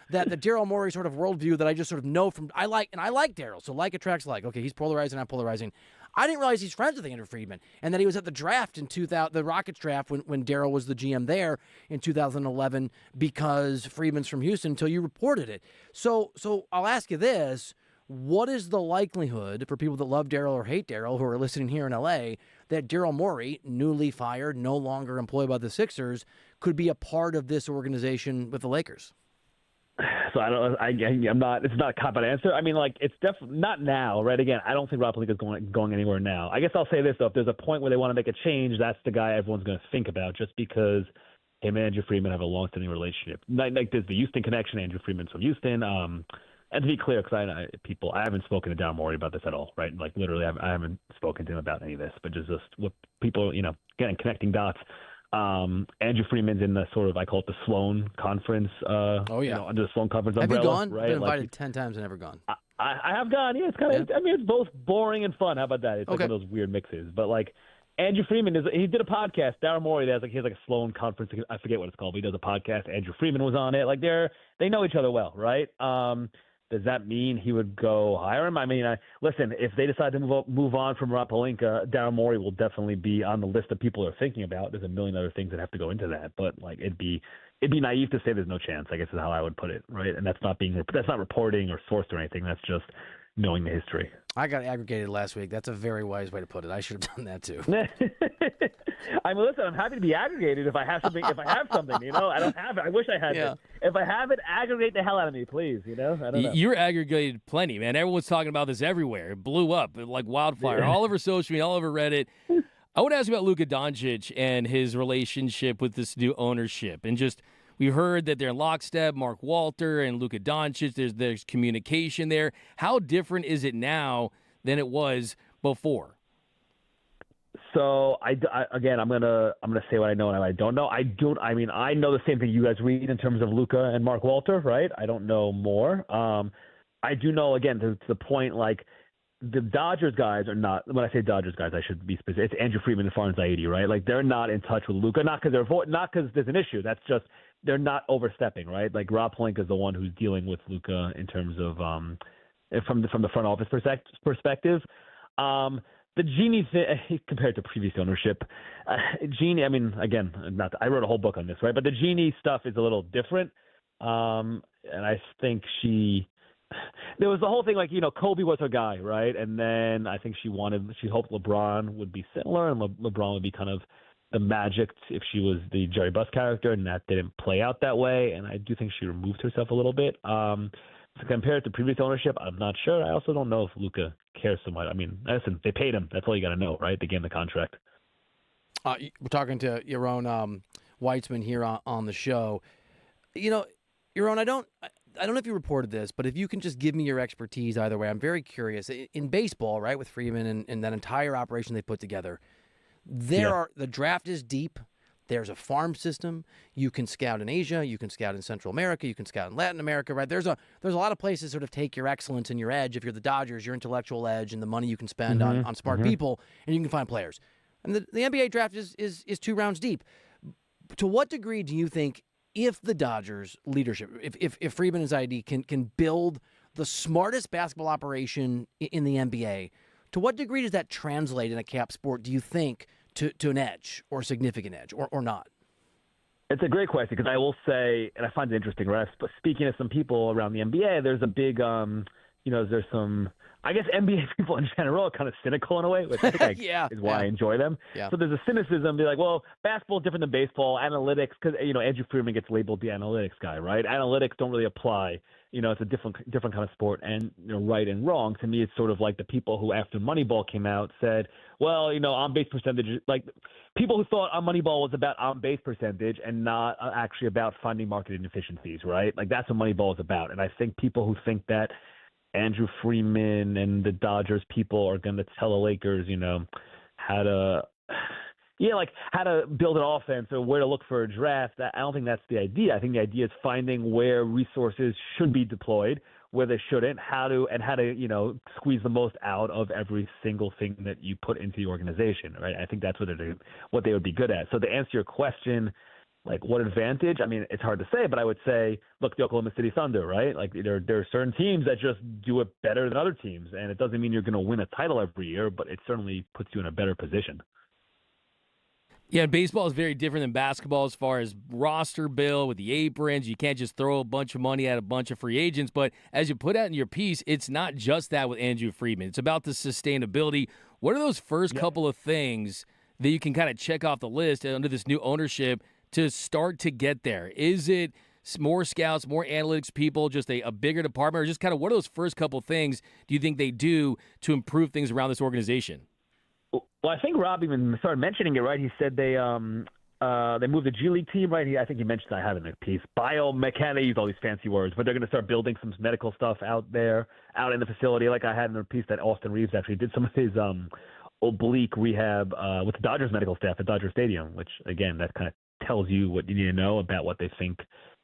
that the Daryl Morey sort of worldview that I just sort of know from, I like Daryl, so like attracts like. Okay, he's polarizing, I'm polarizing. I didn't realize he's friends with Andrew Friedman, and that he was at the draft in the Rockets draft when Daryl was the GM there in 2011, because Friedman's from Houston, until you reported it. So I'll ask you this. What is the likelihood for people that love Daryl or hate Daryl who are listening here in L.A. that Daryl Morey, newly fired, no longer employed by the Sixers, could be a part of this organization with the Lakers? So I'm not. It's not a cop-out answer. I mean, like, it's definitely not now, right? Again, I don't think Rob Pelinka is going anywhere now. I guess I'll say this though: if there's a point where they want to make a change, that's the guy everyone's going to think about, just because him and Andrew Friedman have a long-standing relationship. Like there's the Houston connection. Andrew Friedman's from Houston. And to be clear, because I haven't spoken to Daryl Morey about this at all, right? Like literally, I haven't spoken to him about any of this, but just what people, again, connecting dots. Andrew Freeman's in the sort of, I call it the Sloan Conference. Under the Sloan Conference umbrella. Have you gone? Right? I've been invited 10 times and never gone. I have gone. Yeah, it's kind of. I mean, it's both boring and fun. How about that? It's like one of those weird mixes. But like, Andrew Freeman he did a podcast. Daryl Morey, he has a Sloan Conference. I forget what it's called, but he does a podcast. Andrew Freeman was on it. Like they know each other well, right? Does that mean he would go hire him? I mean, listen, if they decide to move on from Rob Pelinka, Daryl Morey will definitely be on the list of people they're thinking about. There's a million other things that have to go into that, but like it'd be naive to say there's no chance, I guess is how I would put it, right? And that's not reporting or sourced or anything. That's just knowing the history. I got aggregated last week. That's a very wise way to put it. I should have done that too. I mean, listen, I'm happy to be aggregated if I have something. I don't have it. I wish I had it. If I have it, aggregate the hell out of me, please. I don't know. You're aggregated plenty, man. Everyone's talking about this everywhere. It blew up like wildfire, all over social media, all over Reddit. I want to ask you about Luka Doncic and his relationship with this new ownership, and just. We heard that they're in lockstep, Mark Walter and Luka Doncic. There's communication there. How different is it now than it was before? So I'm gonna say what I know and what I don't know. I mean, I know the same thing you guys read in terms of Luka and Mark Walter, right? I don't know more. I do know, again, to the point, like, the Dodgers guys are not. When I say Dodgers guys, I should be specific. It's Andrew Friedman and Farhan Zaidi, right? Like, they're not in touch with Luka, not because there's an issue. That's just they're not overstepping, right? Like, Rob Pelinka is the one who's dealing with Luka in terms of from the front office perspective. The Genie thing, compared to previous ownership, Genie. I mean, again, I wrote a whole book on this, right? But the Genie stuff is a little different, and I think there was the whole thing, like, Kobe was her guy, right? And then I think she hoped LeBron would be similar, and LeBron would be kind of the Magic if she was the Jerry Buss character, and that didn't play out that way. And I do think she removed herself a little bit. To compare it to previous ownership, I'm not sure. I also don't know if Luka cares so much. I mean, listen, they paid him. That's all you got to know, right? They gave him the contract. We're talking to Yaron Weitzman here on the show. Yaron, I don't know if you reported this, but if you can just give me your expertise either way, I'm very curious. In baseball, right, with Friedman and that entire operation they put together, the draft is deep. There's a farm system. You can scout in Asia. You can scout in Central America. You can scout in Latin America, right? There's a lot of places sort of take your excellence and your edge. If you're the Dodgers, your intellectual edge and the money you can spend on smart people, and you can find players. And the NBA draft is 2 rounds deep. To what degree do you think, if the Dodgers leadership, if Friedman and Zaidi can build the smartest basketball operation in the NBA, to what degree does that translate in a cap sport, do you think, to an edge or significant edge or not? It's a great question, because I will say, and I find it interesting, right? Speaking to some people around the NBA, there's a big, there's some I guess NBA people in general are kind of cynical in a way, which I think is why I enjoy them. Yeah. So there's a cynicism. Be like, well, basketball is different than baseball. Analytics, because Andrew Friedman gets labeled the analytics guy, right? Analytics don't really apply. It's a different kind of sport. And right and wrong, to me, it's sort of like the people who, after Moneyball came out, said, well, on base percentage, like people who thought Moneyball was about on base percentage and not actually about finding market inefficiencies, right? Like that's what Moneyball is about. And I think people who think that Andrew Friedman and the Dodgers people are going to tell the Lakers, how to build an offense or where to look for a draft. I don't think that's the idea. I think the idea is finding where resources should be deployed, where they shouldn't, how to squeeze the most out of every single thing that you put into the organization, right? I think that's what they would be good at. So to answer your question, like what advantage? I mean, it's hard to say, but I would say, look, the Oklahoma City Thunder, right? Like there are certain teams that just do it better than other teams, and it doesn't mean you're going to win a title every year, but it certainly puts you in a better position. Yeah, baseball is very different than basketball as far as roster bill with the aprons. You can't just throw a bunch of money at a bunch of free agents. But as you put out in your piece, it's not just that with Andrew Friedman. It's about the sustainability. What are those first couple of things that you can kind of check off the list under this new ownership to start to get there? Is it more scouts, more analytics people, just a bigger department, or just kind of what are those first couple of things do you think they do to improve things around this organization? Well, I think Rob even started mentioning it, right? He said they moved the G League team, right? I think he mentioned I have in the piece. Biomechanics, use all these fancy words, but they're going to start building some medical stuff out in the facility. Like I had in the piece that Austin Reeves actually did some of his oblique rehab with the Dodgers medical staff at Dodger Stadium, which, again, that kind of tells you what you need to know about what they think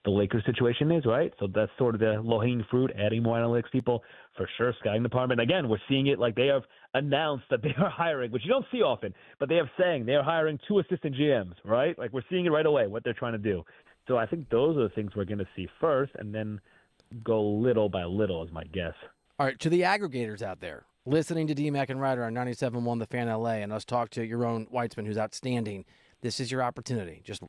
the Lakers situation is, right? So that's sort of the low-hanging fruit, adding more analytics people, for sure, scouting department. Again, we're seeing it like they have announced that they are hiring, which you don't see often, but they have saying they are hiring 2 assistant GMs, right? Like we're seeing it right away, what they're trying to do. So I think those are the things we're going to see first and then go little by little is my guess. All right, to the aggregators out there, listening to D-Mac and Ryder on 97.1 The Fan LA and us talk to Yaron Weitzman, who's outstanding, this is your opportunity. Just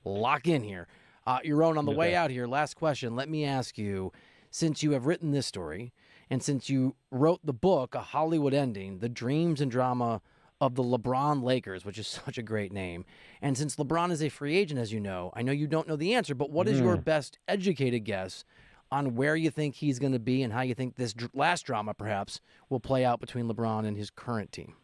lock in here. Yaron, on the way out here, last question. Let me ask you, since you have written this story and since you wrote the book, A Hollywood Ending, the dreams and drama of the LeBron Lakers, which is such a great name, and since LeBron is a free agent, as you know, I know you don't know the answer, but what is your best educated guess on where you think he's going to be and how you think this last drama, perhaps, will play out between LeBron and his current team?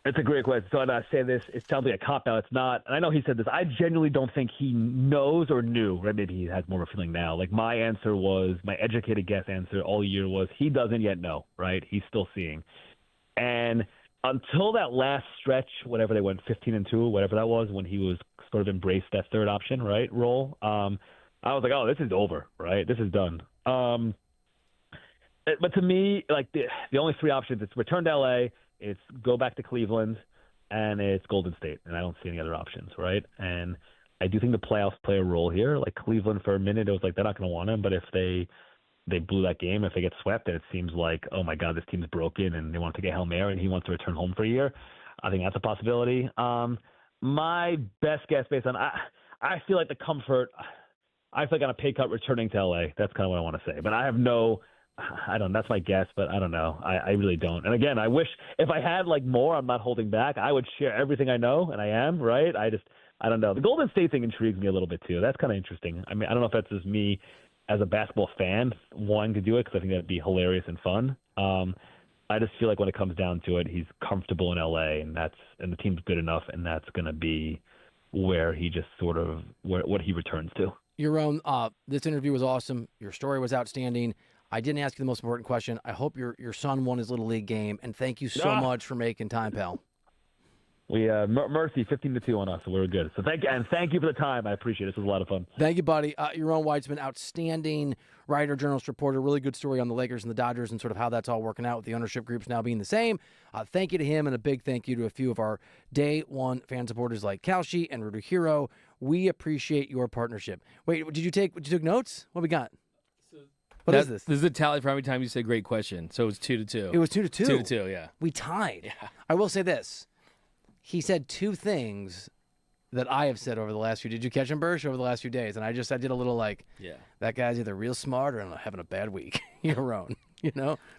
It's a great question. So I say this, it sounds like a cop-out. It's not. And I know he said this. I genuinely don't think he knows or knew. Right? Maybe he has more of a feeling now. Like my educated guess answer all year was he doesn't yet know, right? He's still seeing. And until that last stretch, whatever they went 15-2, whatever that was, when he was sort of embraced that third option, right, role, I was like, oh, this is over, right? This is done. But to me, like the only 3 options, it's return to L.A., it's go back to Cleveland, and it's Golden State, and I don't see any other options, right? And I do think the playoffs play a role here. Like Cleveland, for a minute, it was like they're not going to want him, but if they blew that game, if they get swept, then it seems like, oh my God, this team's broken, and they want to get Hail Mary, and he wants to return home for a year. I think that's a possibility. My best guess, based on I feel like the comfort. I feel like on a pay cut returning to LA. That's kind of what I want to say, but I don't. That's my guess, but I don't know. I really don't. And again, I wish if I had like more, I'm not holding back. I would share everything I know, and I am, right? I don't know. The Golden State thing intrigues me a little bit too. That's kind of interesting. I mean, I don't know if that's just me as a basketball fan wanting to do it because I think that'd be hilarious and fun. I just feel like when it comes down to it, he's comfortable in LA, and the team's good enough, and that's going to be where he just sort of what he returns to. Yaron, this interview was awesome. Your story was outstanding. I didn't ask you the most important question. I hope your son won his Little League game, and thank you so much for making time, pal. We mercy 15-2 on us, so we're good. So thank you for the time. I appreciate it. This was a lot of fun. Thank you, buddy. Yaron Weitzman, outstanding writer, journalist, reporter. Really good story on the Lakers and the Dodgers and sort of how that's all working out with the ownership groups now being the same. Thank you to him, and a big thank you to a few of our day one fan supporters like Kalshi and Rudy Hero. We appreciate your partnership. Wait, did you took notes? What we got? What is this? This is a tally for how many times you said great question. So it was 2-2. It was 2-2? 2-2, yeah. We tied. Yeah. I will say this. He said 2 things that I have said over the last few. Did you catch him, Bursch, over the last few days? And I did a little that guy's either real smart or having a bad week. Yaron,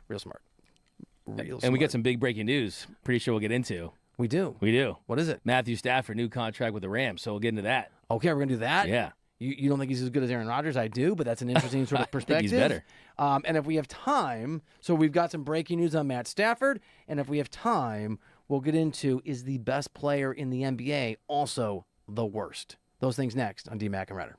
real smart. And we got some big breaking news. Pretty sure we'll get into. We do. What is it? Matthew Stafford, new contract with the Rams. So we'll get into that. Okay, we're going to do that? Yeah. You don't think he's as good as Aaron Rodgers? I do, but that's an interesting sort of perspective. I think he's better. And if we have time, so we've got some breaking news on Matt Stafford, and if we have time, we'll get into is the best player in the NBA also the worst? Those things next on D-Mac and Ryder.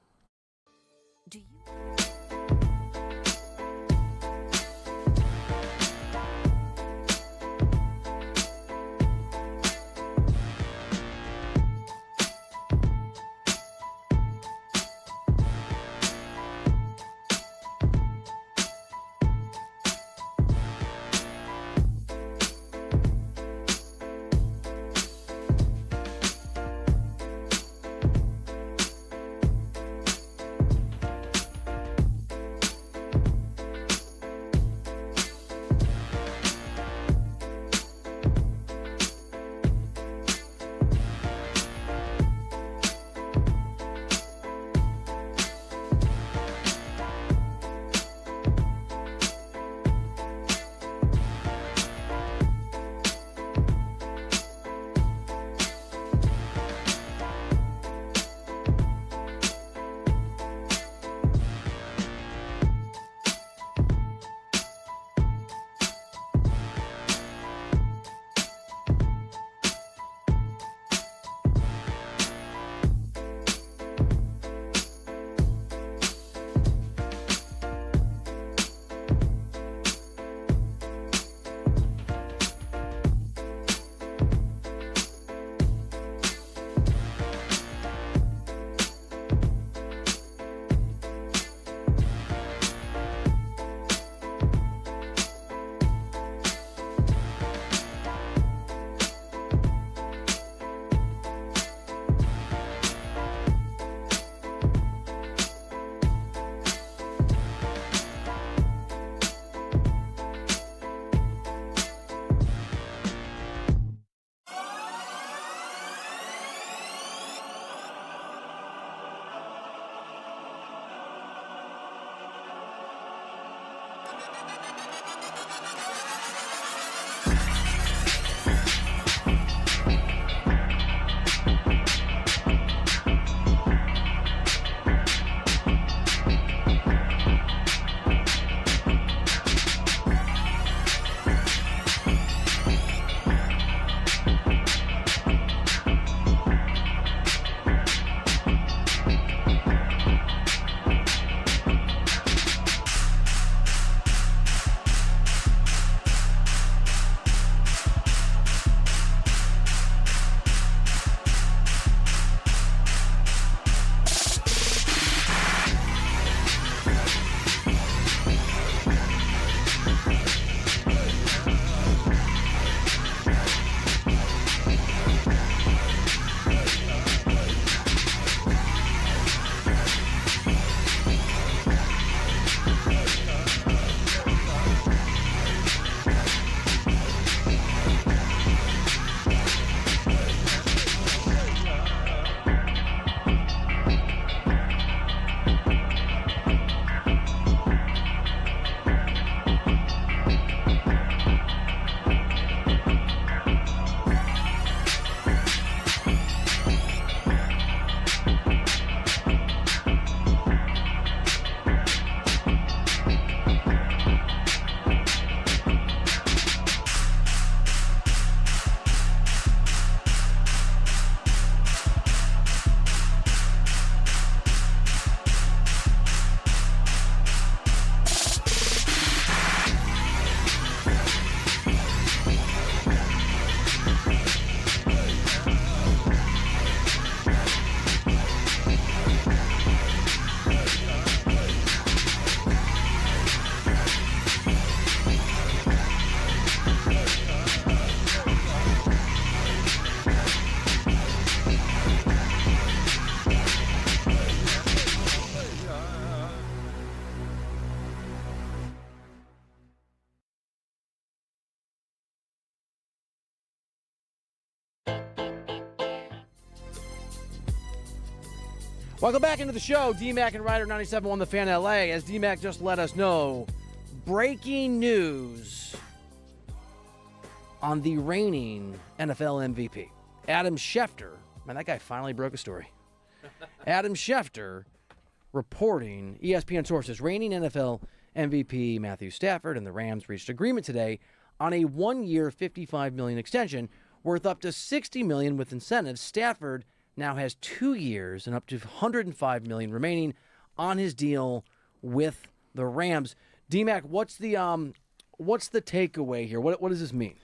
Welcome back into the show. D-Mac and Ryder 97.1 The Fan LA. As D-Mac just let us know, breaking news. on the reigning NFL MVP. Adam Schefter, man, that guy finally broke a story. Adam Schefter reporting, ESPN sources, reigning NFL MVP Matthew Stafford and the Rams reached agreement today on a 1-year, $55 million extension worth up to $60 million with incentives. Stafford now has 2 years and up to $105 million remaining on his deal with the Rams. D-Mac, what's the takeaway here? What does this mean?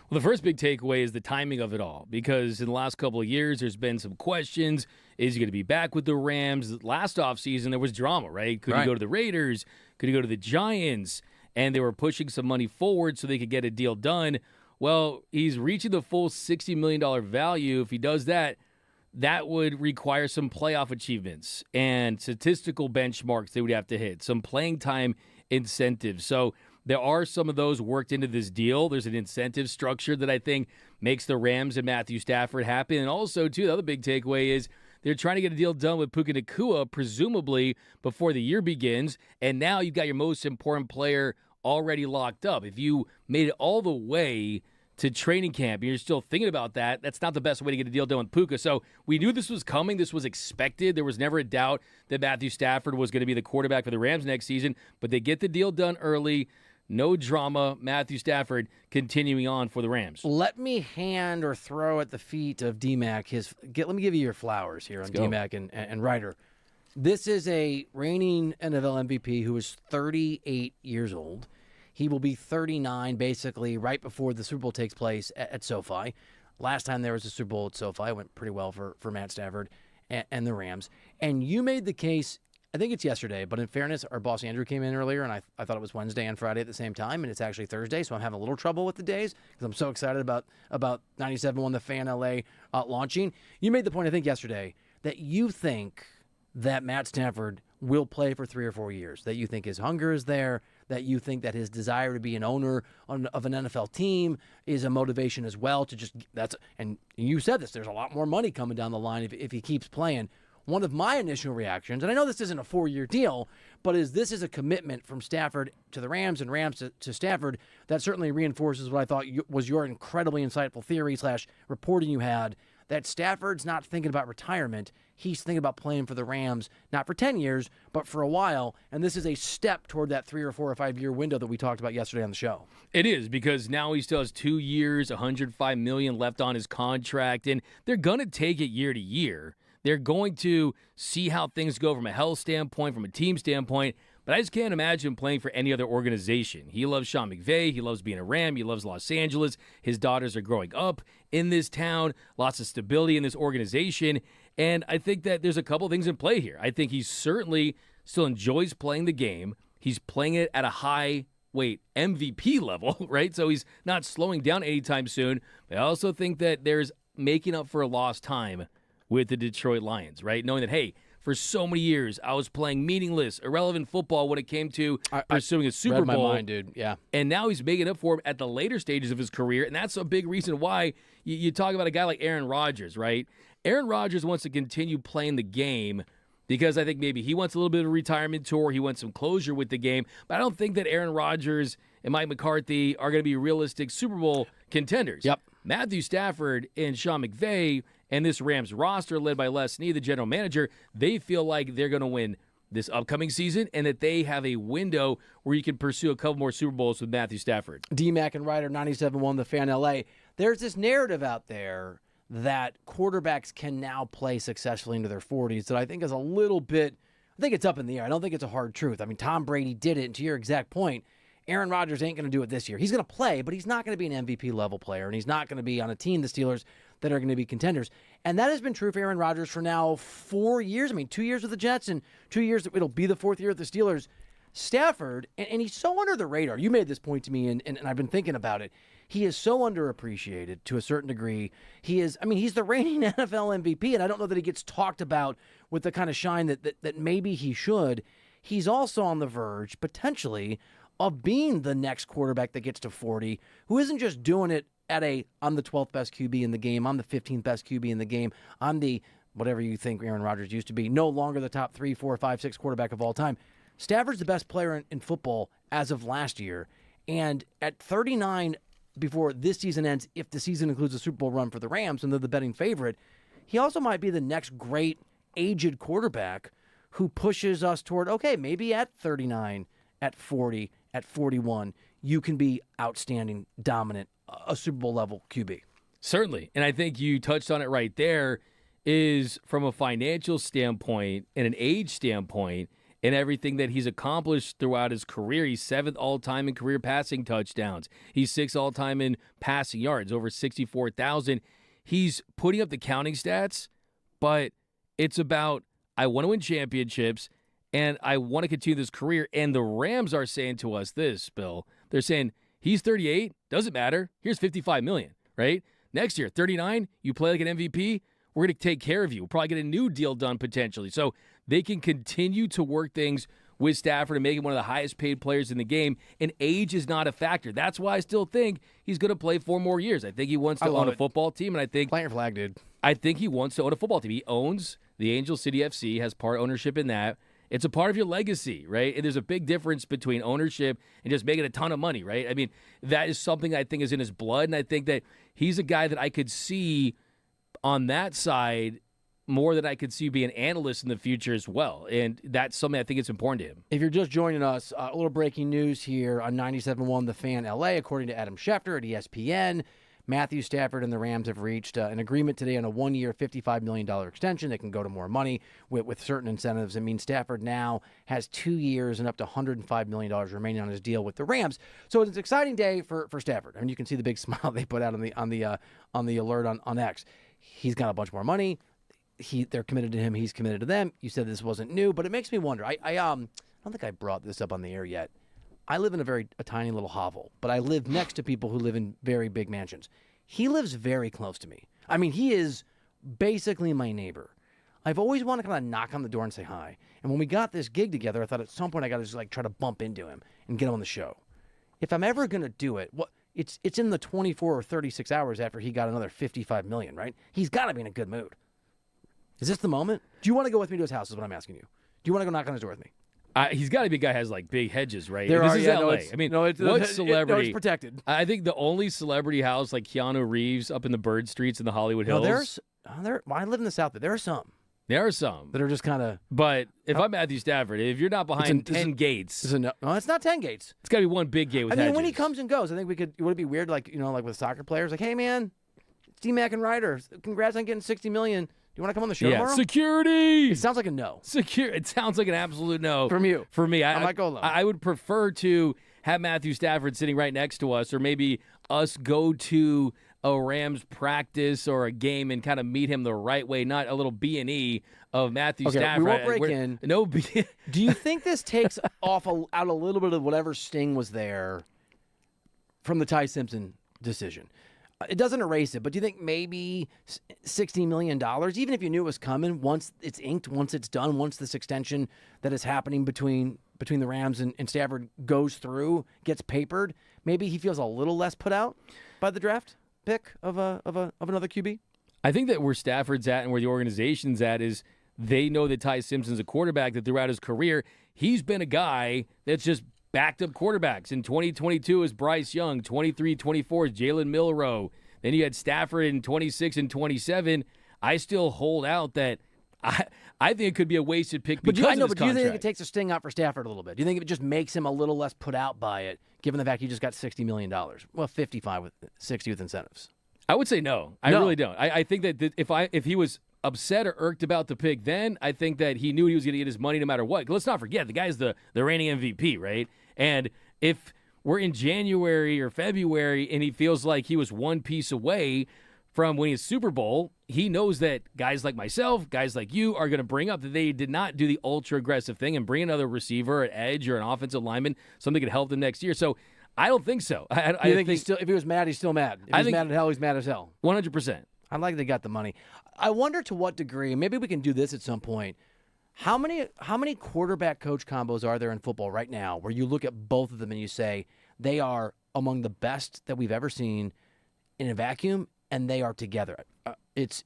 Well, the first big takeaway is the timing of it all, because in the last couple of years, there's been some questions. Is he going to be back with the Rams? Last offseason, there was drama, right? Could he go to the Raiders? Could he go to the Giants? And they were pushing some money forward so they could get a deal done. Well, he's reaching the full $60 million value. If he does that, that would require some playoff achievements and statistical benchmarks they would have to hit, some playing time incentives. So there are some of those worked into this deal. There's an incentive structure that I think makes the Rams and Matthew Stafford happy. And also, too, the other big takeaway is they're trying to get a deal done with Puka Nacua, presumably before the year begins. And now you've got your most important player already locked up. If you made it all the way to training camp and you're still thinking about that, that's not the best way to get a deal done with Puka. So we knew this was coming. This was expected. There was never a doubt that Matthew Stafford was going to be the quarterback for the Rams next season. But they get the deal done early. No drama. Matthew Stafford continuing on for the Rams. Let me hand or throw at the feet of D-Mac let me give you your flowers here on D-Mac and Ryder. This is a reigning NFL MVP who is 38 years old. He will be 39 basically right before the Super Bowl takes place at SoFi. Last time there was a Super Bowl at SoFi, it went pretty well for Matt Stafford and the Rams. And you made the case, I think it's yesterday, but in fairness, our boss Andrew came in earlier, and I thought it was Wednesday and Friday at the same time, and it's actually Thursday, so I'm having a little trouble with the days because I'm so excited about 97.1 The Fan LA launching. You made the point, I think, yesterday that you think that Matt Stafford will play for 3 or 4 years, that you think his hunger is there, that you think that his desire to be an owner of an NFL team is a motivation as well to just and you said this, there's a lot more money coming down the line if he keeps playing. One of my initial reactions, and I know this isn't a 4-year deal, but this is a commitment from Stafford to the Rams and Rams to Stafford that certainly reinforces what I thought was your incredibly insightful theory / reporting you had, that Stafford's not thinking about retirement. He's thinking about playing for the Rams, not for 10 years, but for a while. And this is a step toward that 3 or 4 or 5 year window that we talked about yesterday on the show. It is, because now he still has 2 years, $105 million left on his contract, and they're going to take it year to year. They're going to see how things go from a health standpoint, from a team standpoint. But I just can't imagine playing for any other organization. He loves Sean McVay. He loves being a Ram. He loves Los Angeles. His daughters are growing up in this town. Lots of stability in this organization. And I think that there's a couple things in play here. I think he certainly still enjoys playing the game. He's playing it at a high MVP level, right? So he's not slowing down anytime soon. But I also think that there's making up for a lost time with the Detroit Lions, right? Knowing that, hey, for so many years, I was playing meaningless, irrelevant football when it came to pursuing a Super Bowl. Read my mind, dude. Yeah. And now he's making up for him at the later stages of his career, and that's a big reason why you talk about a guy like Aaron Rodgers, right? Aaron Rodgers wants to continue playing the game because I think maybe he wants a little bit of a retirement tour. He wants some closure with the game. But I don't think that Aaron Rodgers and Mike McCarthy are going to be realistic Super Bowl contenders. Yep. Matthew Stafford and Sean McVay and this Rams roster led by Les Snead, the general manager, they feel like they're going to win this upcoming season and that they have a window where you can pursue a couple more Super Bowls with Matthew Stafford. D-Mac and Ryder, 97.1 The Fan LA. There's this narrative out there that quarterbacks can now play successfully into their 40s that I think is a little bit, I think it's up in the air. I don't think it's a hard truth. I mean, Tom Brady did it, and to your exact point, Aaron Rodgers ain't going to do it this year. He's going to play, but he's not going to be an MVP level player, and he's not going to be on a team, the Steelers, that are going to be contenders. And that has been true for Aaron Rodgers for now 4 years. I mean, 2 years with the Jets and 2 years, it'll be the 4th year with the Steelers. Stafford, and he's so under the radar. You made this point to me, and I've been thinking about it. He is so underappreciated to a certain degree. He's the reigning NFL MVP, and I don't know that he gets talked about with the kind of shine that maybe he should. He's also on the verge, potentially, of being the next quarterback that gets to 40, who isn't just doing it at I'm the 12th best QB in the game, I'm the 15th best QB in the game, I'm the whatever you think Aaron Rodgers used to be, no longer the top 3, 4, 5, 6 quarterback of all time. Stafford's the best player in football as of last year, and at 39, before this season ends, if the season includes a Super Bowl run for the Rams and they're the betting favorite, he also might be the next great aged quarterback who pushes us toward, okay, maybe at 39, at 40, at 41, you can be outstanding, dominant, a Super Bowl level QB. Certainly. And I think you touched on it right there, is from a financial standpoint and an age standpoint and everything that he's accomplished throughout his career. He's 7th all-time in career passing touchdowns. He's 6th all-time in passing yards, over 64,000. He's putting up the counting stats, but it's about, I want to win championships, and I want to continue this career. And the Rams are saying to us this, Bill. They're saying, he's 38, doesn't matter. Here's $55 million, right? Next year, 39, you play like an MVP, we're going to take care of you. We'll probably get a new deal done potentially. So they can continue to work things with Stafford and make him one of the highest paid players in the game, and age is not a factor. That's why I still think he's going to play 4 more years. I think he wants to own a football team, and I think plant your flag, dude. I think he wants to own a football team. He owns the Angel City FC, has part ownership in that. It's a part of your legacy, right? And there's a big difference between ownership and just making a ton of money, right? I mean, that is something I think is in his blood, and I think that he's a guy that I could see on that side more than I could see being an analyst in the future as well. And that's something I think is important to him. If you're just joining us, a little breaking news here on 97.1 The Fan LA. According to Adam Schefter at ESPN, Matthew Stafford and the Rams have reached an agreement today on a 1-year, $55 million extension. They can go to more money with certain incentives. It means Stafford now has 2 years and up to $105 million remaining on his deal with the Rams. So it's an exciting day for Stafford. I mean, you can see the big smile they put out on the alert on X. He's got a bunch more money. They're committed to him. He's committed to them. You said this wasn't new, but it makes me wonder. I don't think I brought this up on the air yet. I live in a tiny little hovel, but I live next to people who live in very big mansions. He lives very close to me. I mean, he is basically my neighbor. I've always wanted to kind of knock on the door and say hi. And when we got this gig together, I thought at some point I got to just try to bump into him and get him on the show. If I'm ever going to do it, it's in the 24 or 36 hours after he got another $55 million, right? He's got to be in a good mood. Is this the moment? Do you want to go with me to his house is what I'm asking you. Do you want to go knock on his door with me? He's got to be a guy who has big hedges, right? This is LA. I mean, what celebrity? It's protected. I think the only celebrity house like Keanu Reeves up in the Bird Streets in the Hollywood Hills. I live in the South, but there are some. There are some that are just kind of. But if I'm Matthew Stafford, if you're not behind 10 gates, no, it's not 10 gates. It's got to be one big gate with hedges. When he comes and goes, I think we could. Would it be weird, like with soccer players, like, hey man, it's D-Mac and Ryder, congrats on getting $60 million. Do you want to come on the show tomorrow? Security. It sounds like a no. It sounds like an absolute no. From you. For me. I might go alone. I would prefer to have Matthew Stafford sitting right next to us, or maybe us go to a Rams practice or a game and kind of meet him the right way, not a little B&E of Matthew Stafford. We won't break in. No. Do you think this takes out a little bit of whatever sting was there from the Ty Simpson decision? It doesn't erase it, but do you think maybe $60 million, even if you knew it was coming, once it's inked, once it's done, once this extension that is happening between the Rams and Stafford goes through, gets papered, maybe he feels a little less put out by the draft pick of another QB? I think that where Stafford's at and where the organization's at is they know that Ty Simpson's a quarterback that throughout his career, he's been a guy that's just backed up quarterbacks. In 2022 is Bryce Young, 23-24 is Jalen Milroe. Then you had Stafford in 26 and 27. I still hold out that I think it could be a wasted pick because of his contract. Do you think it takes a sting out for Stafford a little bit? Do you think it just makes him a little less put out by it, given the fact he just got $60 million? Well, 55 with 60 with incentives. I would say no. I really don't. I think that if he was upset or irked about the pick then, I think that he knew he was going to get his money no matter what. Let's not forget, the guy's the reigning MVP, right? And if we're in January or February and he feels like he was one piece away from winning a Super Bowl, he knows that guys like myself, guys like you are going to bring up that they did not do the ultra-aggressive thing and bring another receiver, an edge, or an offensive lineman, something that could help them next year. So I don't think so. I think he's still, if he was mad, he's still mad. If he's mad at hell, he's mad as hell. 100%. I like they got the money. I wonder to what degree, maybe we can do this at some point, how many quarterback coach combos are there in football right now where you look at both of them and you say they are among the best that we've ever seen in a vacuum, and they are together? It's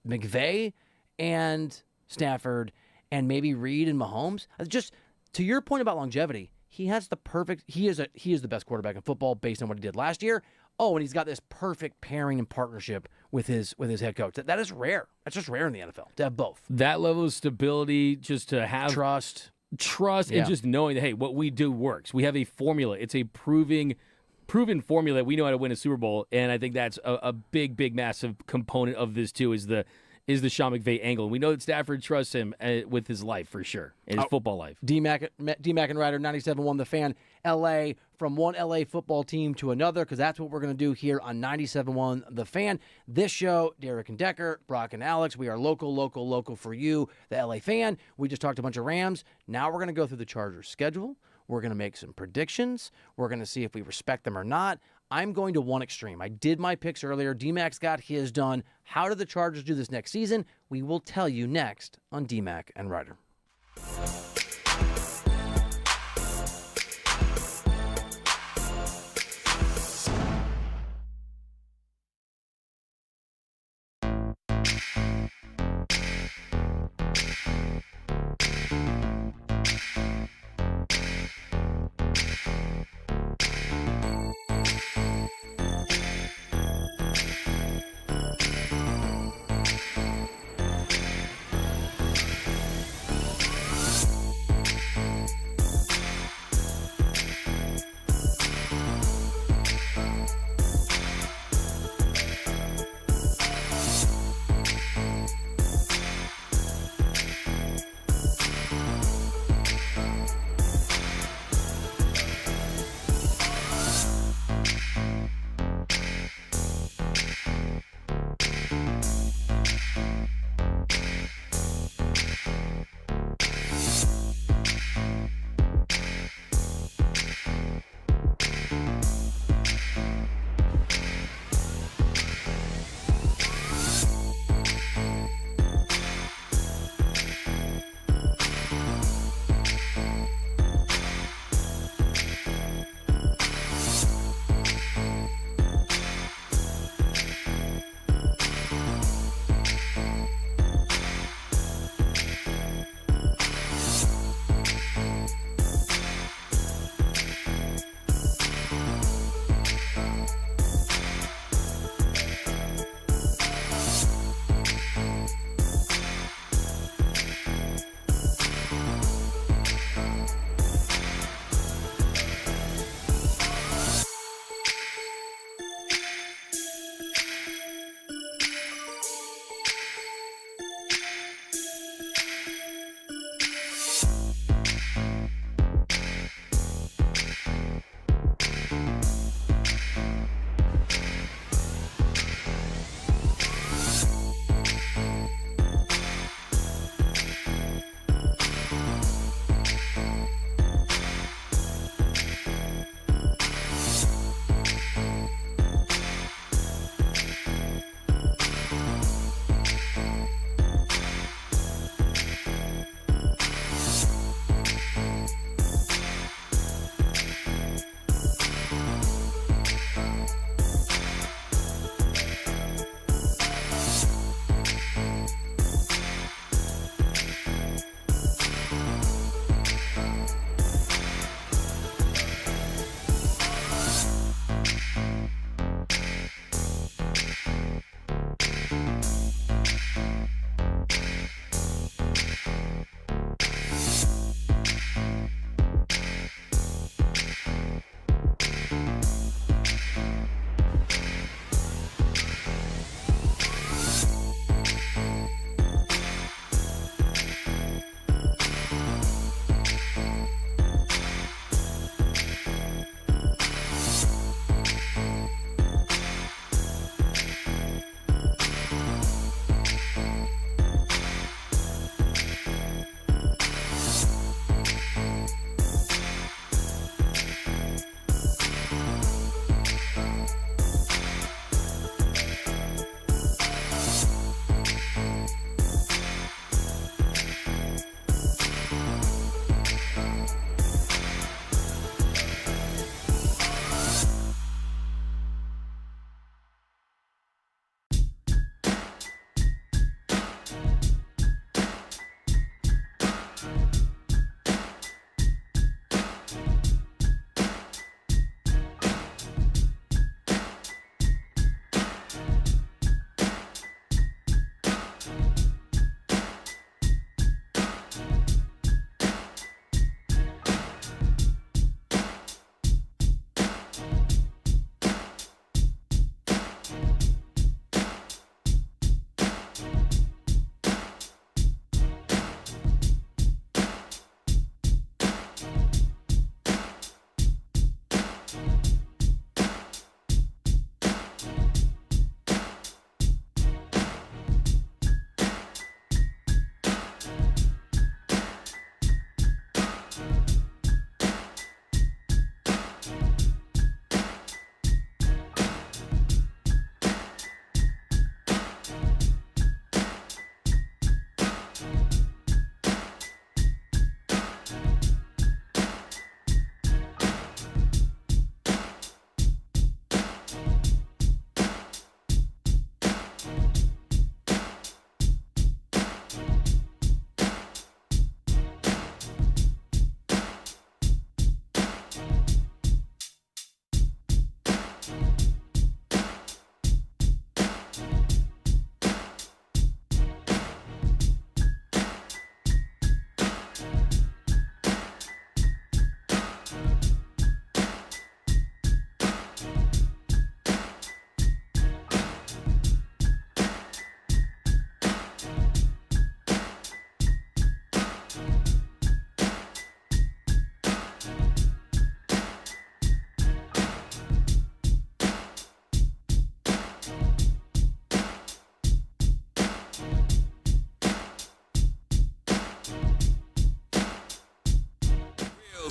McVay and Stafford and maybe Reed and Mahomes. Just to your point about longevity, he is the best quarterback in football based on what he did last year. oh, and he's got this perfect pairing and partnership with his head coach. That is rare. That's just rare in the NFL to have both. That level of stability, just to have trust, and just knowing that, hey, what we do works. We have a formula. It's a proven formula. We know how to win a Super Bowl, and I think that's a big, massive component of this too. Is the Sean McVay angle. And we know that Stafford trusts him with his life for sure, and his football life. D-Mac and Ryder, 97.1 The Fan, L.A., from one L.A. football team to another, because that's what we're going to do here on 97.1 The Fan. This show, Derek and Decker, Brock and Alex, we are local for you, the L.A. fan. We just talked a bunch of Rams. Now we're going to go through the Chargers schedule. We're going to make some predictions. We're going to see if we respect them or not. I'm going to one extreme. I did my picks earlier. D-Mac's got his done. How do the Chargers do this next season? We will tell you next on D-Mac and Ryder.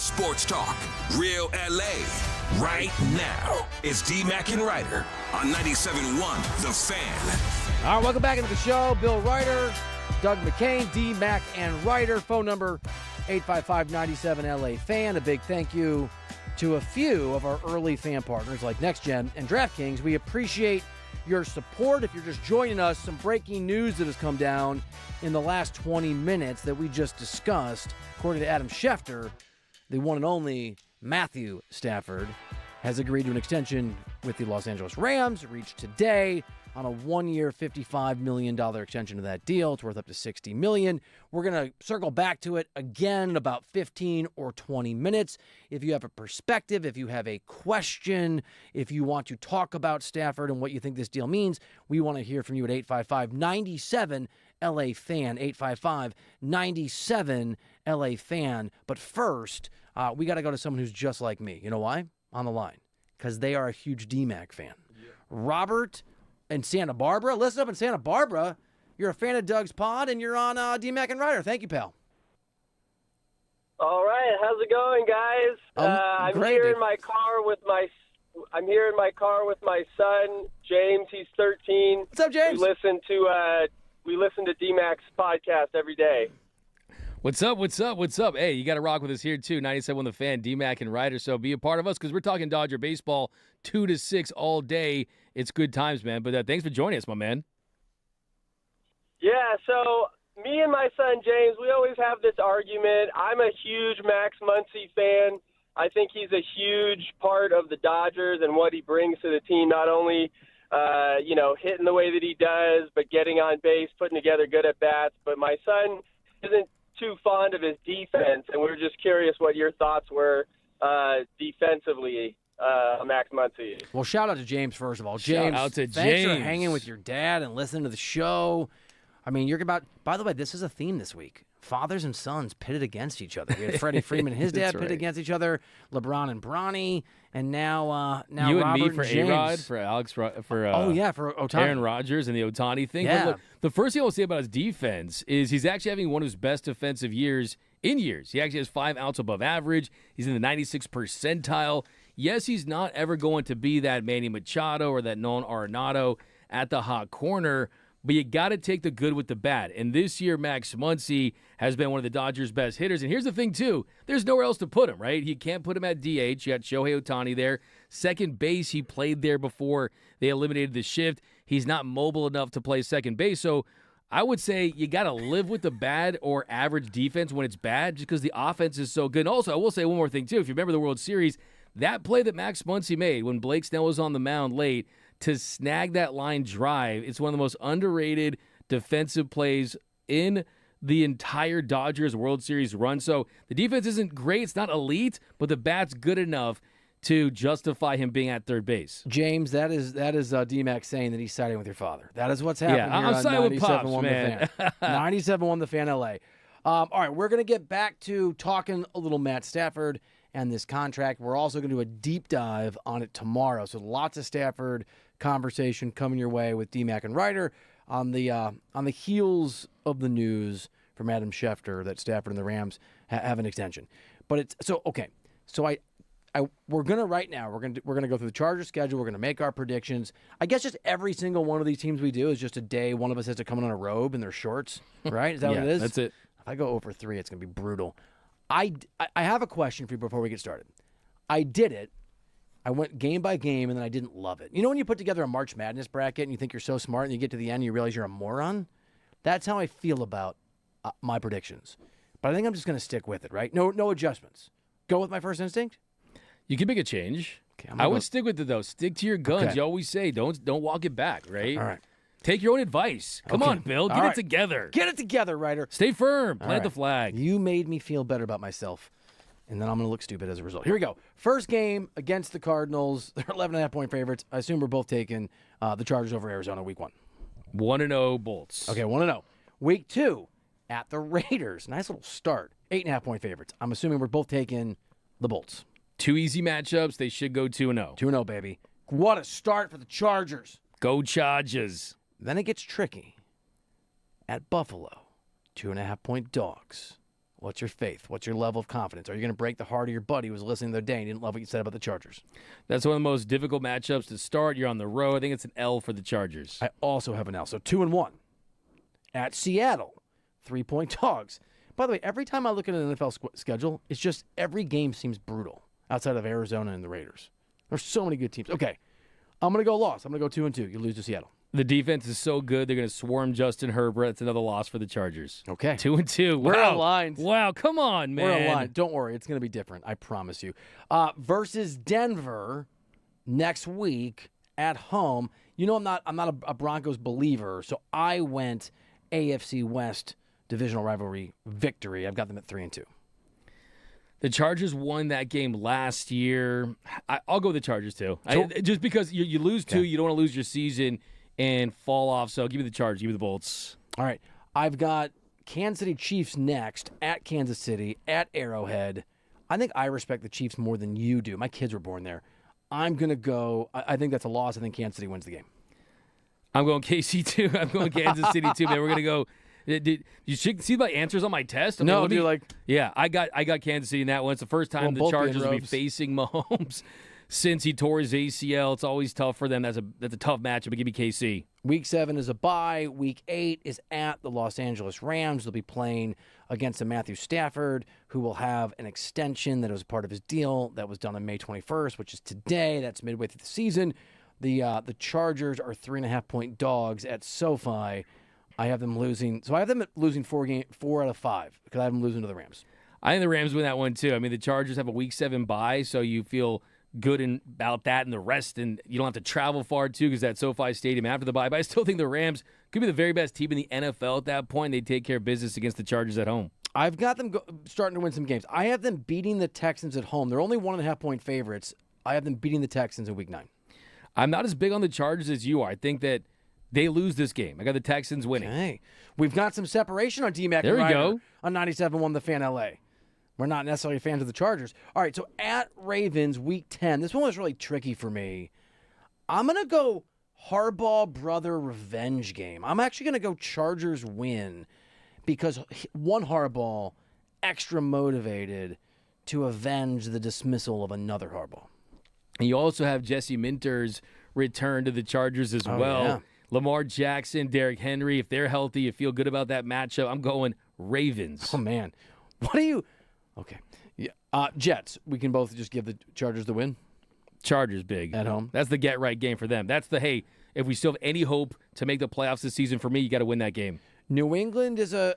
sports talk, real LA. Right now, it's D-Mac and Ryder on 97.1 The Fan. All right, welcome back into the show. Bill Ryder, Doug McCain, D-Mac and Ryder. Phone number 855-97-LA-FAN. A big thank you to a few of our early fan partners like NextGen and DraftKings. We appreciate your support. If you're just joining us, some breaking news that has come down in the last 20 minutes that we just discussed. According to Adam Schefter, the one and only Matthew Stafford has agreed to an extension with the Los Angeles Rams, reached today on a one-year, $55 million extension of that deal. It's worth up to $60 million. We're going to circle back to it again in about 15 or 20 minutes. If you have a perspective, if you have a question, if you want to talk about Stafford and what you think this deal means, we want to hear from you at 855-97-LA-FAN, 855-97-LA-FAN. But first, we got to go to someone who's just like me. You know why? On the line. Because they are a huge D-Mac fan. Yeah. Robert in Santa Barbara. Listen up in Santa Barbara. You're a fan of Doug's pod, and you're on D-Mac and Ryder. Thank you, pal. All right, how's it going, guys? I'm here in my car with my son, James. He's 13. What's up, James? We listen to D-Mac's podcast every day. What's up? Hey, you got to rock with us here, too. 97.1 The Fan, D-Mac and Ryder. So be a part of us because we're talking Dodger baseball 2 to 6 all day. It's good times, man. But thanks for joining us, my man. Yeah, so me and my son, James, we always have this argument. I'm a huge Max Muncy fan. I think he's a huge part of the Dodgers and what he brings to the team, not only hitting the way that he does, but getting on base, putting together good at-bats. But my son isn't too fond of his defense, and we were just curious what your thoughts were defensively, Max Muncy. Well, shout out to James, first of all. James, shout out to thanks James for hanging with your dad and listening to the show. I mean, by the way, this is a theme this week. Fathers and sons pitted against each other. We had Freddie Friedman and his dad pitted against each other, LeBron and Bronny, and now you Robert and me for A-Rod, for Alex, for Ohtani. Aaron Rodgers and the Ohtani thing. Yeah. But look, the first thing I will say about his defense is he's actually having one of his best defensive years in years. He actually has 5 outs above average. He's in the 96th percentile. Yes, he's not ever going to be that Manny Machado or that Nolan Arenado at the hot corner, but you got to take the good with the bad. And this year, Max Muncy has been one of the Dodgers' best hitters. And here's the thing, too. There's nowhere else to put him, right? You can't put him at DH. You got Shohei Ohtani there. Second base, he played there before they eliminated the shift. He's not mobile enough to play second base. So I would say you got to live with the bad or average defense when it's bad just because the offense is so good. And also, I will say one more thing, too. If you remember the World Series, that play that Max Muncy made when Blake Snell was on the mound late to snag that line drive, it's one of the most underrated defensive plays in the entire Dodgers World Series run. So the defense isn't great. It's not elite, but the bat's good enough to justify him being at third base. James, that is D-Mac saying that he's siding with your father. That is what's happening. Yeah, I'm siding with Pops, man. 97.1 The Fan LA. All right, we're going to get back to talking a little Matt Stafford and this contract. We're also going to do a deep dive on it tomorrow. So lots of Stafford conversation coming your way with D-Mac and Ryder on the heels of the news from Adam Schefter that Stafford and the Rams have an extension. But it's so okay. So we're gonna right now we're gonna go through the Chargers schedule. We're gonna make our predictions. I guess just every single one of these teams we do is just a day one of us has to come in on a robe and their shorts, right? Is that what it is? That's it. If I go over 3, it's gonna be brutal. I have a question for you before we get started. I did it. I went game by game, and then I didn't love it. You know when you put together a March Madness bracket and you think you're so smart, and you get to the end and you realize you're a moron? That's how I feel about my predictions. But I think I'm just going to stick with it, right? No adjustments. Go with my first instinct? You can make a change. Okay, I would stick with it, though. Stick to your guns. Okay. You always say, don't walk it back, right? All right. Take your own advice. Come on, Bill. Get it together. Get it together, Ryder. Stay firm. Plant the flag. You made me feel better about myself, and then I'm going to look stupid as a result. Here we go. First game against the Cardinals. They're 11.5-point favorites. I assume we're both taking the Chargers over Arizona week 1. 1-0 Bolts. Okay, 1-0. Week 2 at the Raiders. Nice little start. 8.5-point favorites. I'm assuming we're both taking the Bolts. 2 easy matchups. They should go 2-0. 2-0, baby. What a start for the Chargers. Go Chargers. Then it gets tricky. At Buffalo, 2.5-point dogs. What's your faith? What's your level of confidence? Are you going to break the heart of your buddy who was listening the other day and didn't love what you said about the Chargers? That's one of the most difficult matchups to start. You're on the road. I think it's an L for the Chargers. I also have an L. So 2-1 at Seattle. 3-point dogs. By the way, every time I look at an NFL schedule, it's just every game seems brutal outside of Arizona and the Raiders. There's so many good teams. Okay, I'm going to go loss. I'm going to go 2-2. You lose to Seattle. The defense is so good, they're going to swarm Justin Herbert. That's another loss for the Chargers. Okay. 2-2. We're wow. aligned. Wow, come on, man. We're aligned. Don't worry. It's going to be different. I promise you. Versus Denver next week at home. You know, I'm not a Broncos believer, so I went AFC West divisional rivalry victory. I've got them at 3-2. The Chargers won that game last year. I'll go with the Chargers, too. Just because you lose two, you don't want to lose your season and fall off. So give me the Chargers. Give me the Bolts. All right. I've got Kansas City Chiefs next at Kansas City at Arrowhead. I think I respect the Chiefs more than you do. My kids were born there. I'm going to go. I think that's a loss. I think Kansas City wins the game. I'm going KC, too. I'm going Kansas City, too, man. We're going to go. Did you see my answers on my test? Yeah, I got Kansas City in that one. It's the first time the Chargers will be facing Mahomes since he tore his ACL. It's always tough for them. That's a tough matchup. But give me KC. Week 7 is a bye. Week 8 is at the Los Angeles Rams. They'll be playing against a Matthew Stafford, who will have an extension that was part of his deal that was done on May 21st, which is today. That's midway through the season. The Chargers are 3.5-point dogs at SoFi. I have them losing. So I have them losing 4 out of 5 because I have them losing to the Rams. I think the Rams win that one, too. I mean, the Chargers have a Week 7 bye, so you feel good about that and the rest, and you don't have to travel far, too, because that's SoFi Stadium after the bye. But I still think the Rams could be the very best team in the NFL at that point. They take care of business against the Chargers at home. I've got them starting to win some games. I have them beating the Texans at home. They're only 1.5-point favorites. I have them beating the Texans in Week 9. I'm not as big on the Chargers as you are. I think that they lose this game. I got the Texans winning. Okay. We've got some separation on DMAC. There we go. On 97.1 The Fan LA. We're not necessarily fans of the Chargers. All right, so at Ravens, Week 10. This one was really tricky for me. I'm going to go Harbaugh brother revenge game. I'm actually going to go Chargers win because one Harbaugh extra motivated to avenge the dismissal of another Harbaugh. And you also have Jesse Minter's return to the Chargers as well. Yeah. Lamar Jackson, Derrick Henry, if they're healthy, you feel good about that matchup. I'm going Ravens. Oh, man. What do you... Okay. Yeah. Jets. We can both just give the Chargers the win? Chargers big. At home? That's the get-right game for them. That's the, hey, if we still have any hope to make the playoffs this season, for me, you got to win that game. New England is a...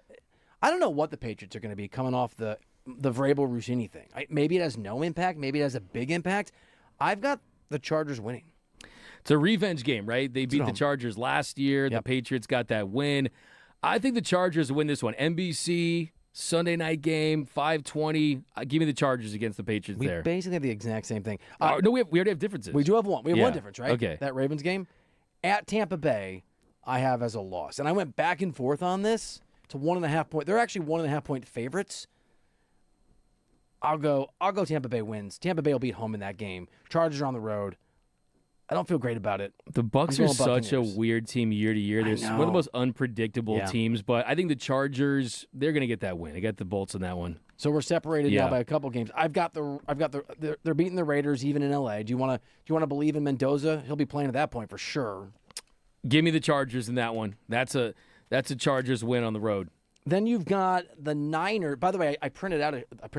I don't know what the Patriots are going to be coming off the Vrabel-Rossini thing. Maybe it has no impact. Maybe it has a big impact. I've got the Chargers winning. It's a revenge game, right? They beat the Chargers last year. Yep. The Patriots got that win. I think the Chargers win this one. NBC, Sunday night game, 5:20. Give me the Chargers against the Patriots there. We basically have the exact same thing. No, we already have differences. We do have one. We have one difference, right? Okay. That Ravens game. At Tampa Bay, I have as a loss. And I went back and forth on this to 1.5 point. They're actually 1.5-point favorites. I'll go Tampa Bay wins. Tampa Bay will be at home in that game. Chargers are on the road. I don't feel great about it. The Bucs are such a weird team year to year. They're one of the most unpredictable teams, but I think the Chargers, they're going to get that win. I got the Bolts in that one. So we're separated now by a couple games. They're beating the Raiders even in LA. Do you want to believe in Mendoza? He'll be playing at that point for sure. Give me the Chargers in that one. That's a Chargers win on the road. Then you've got the Niners. By the way, I printed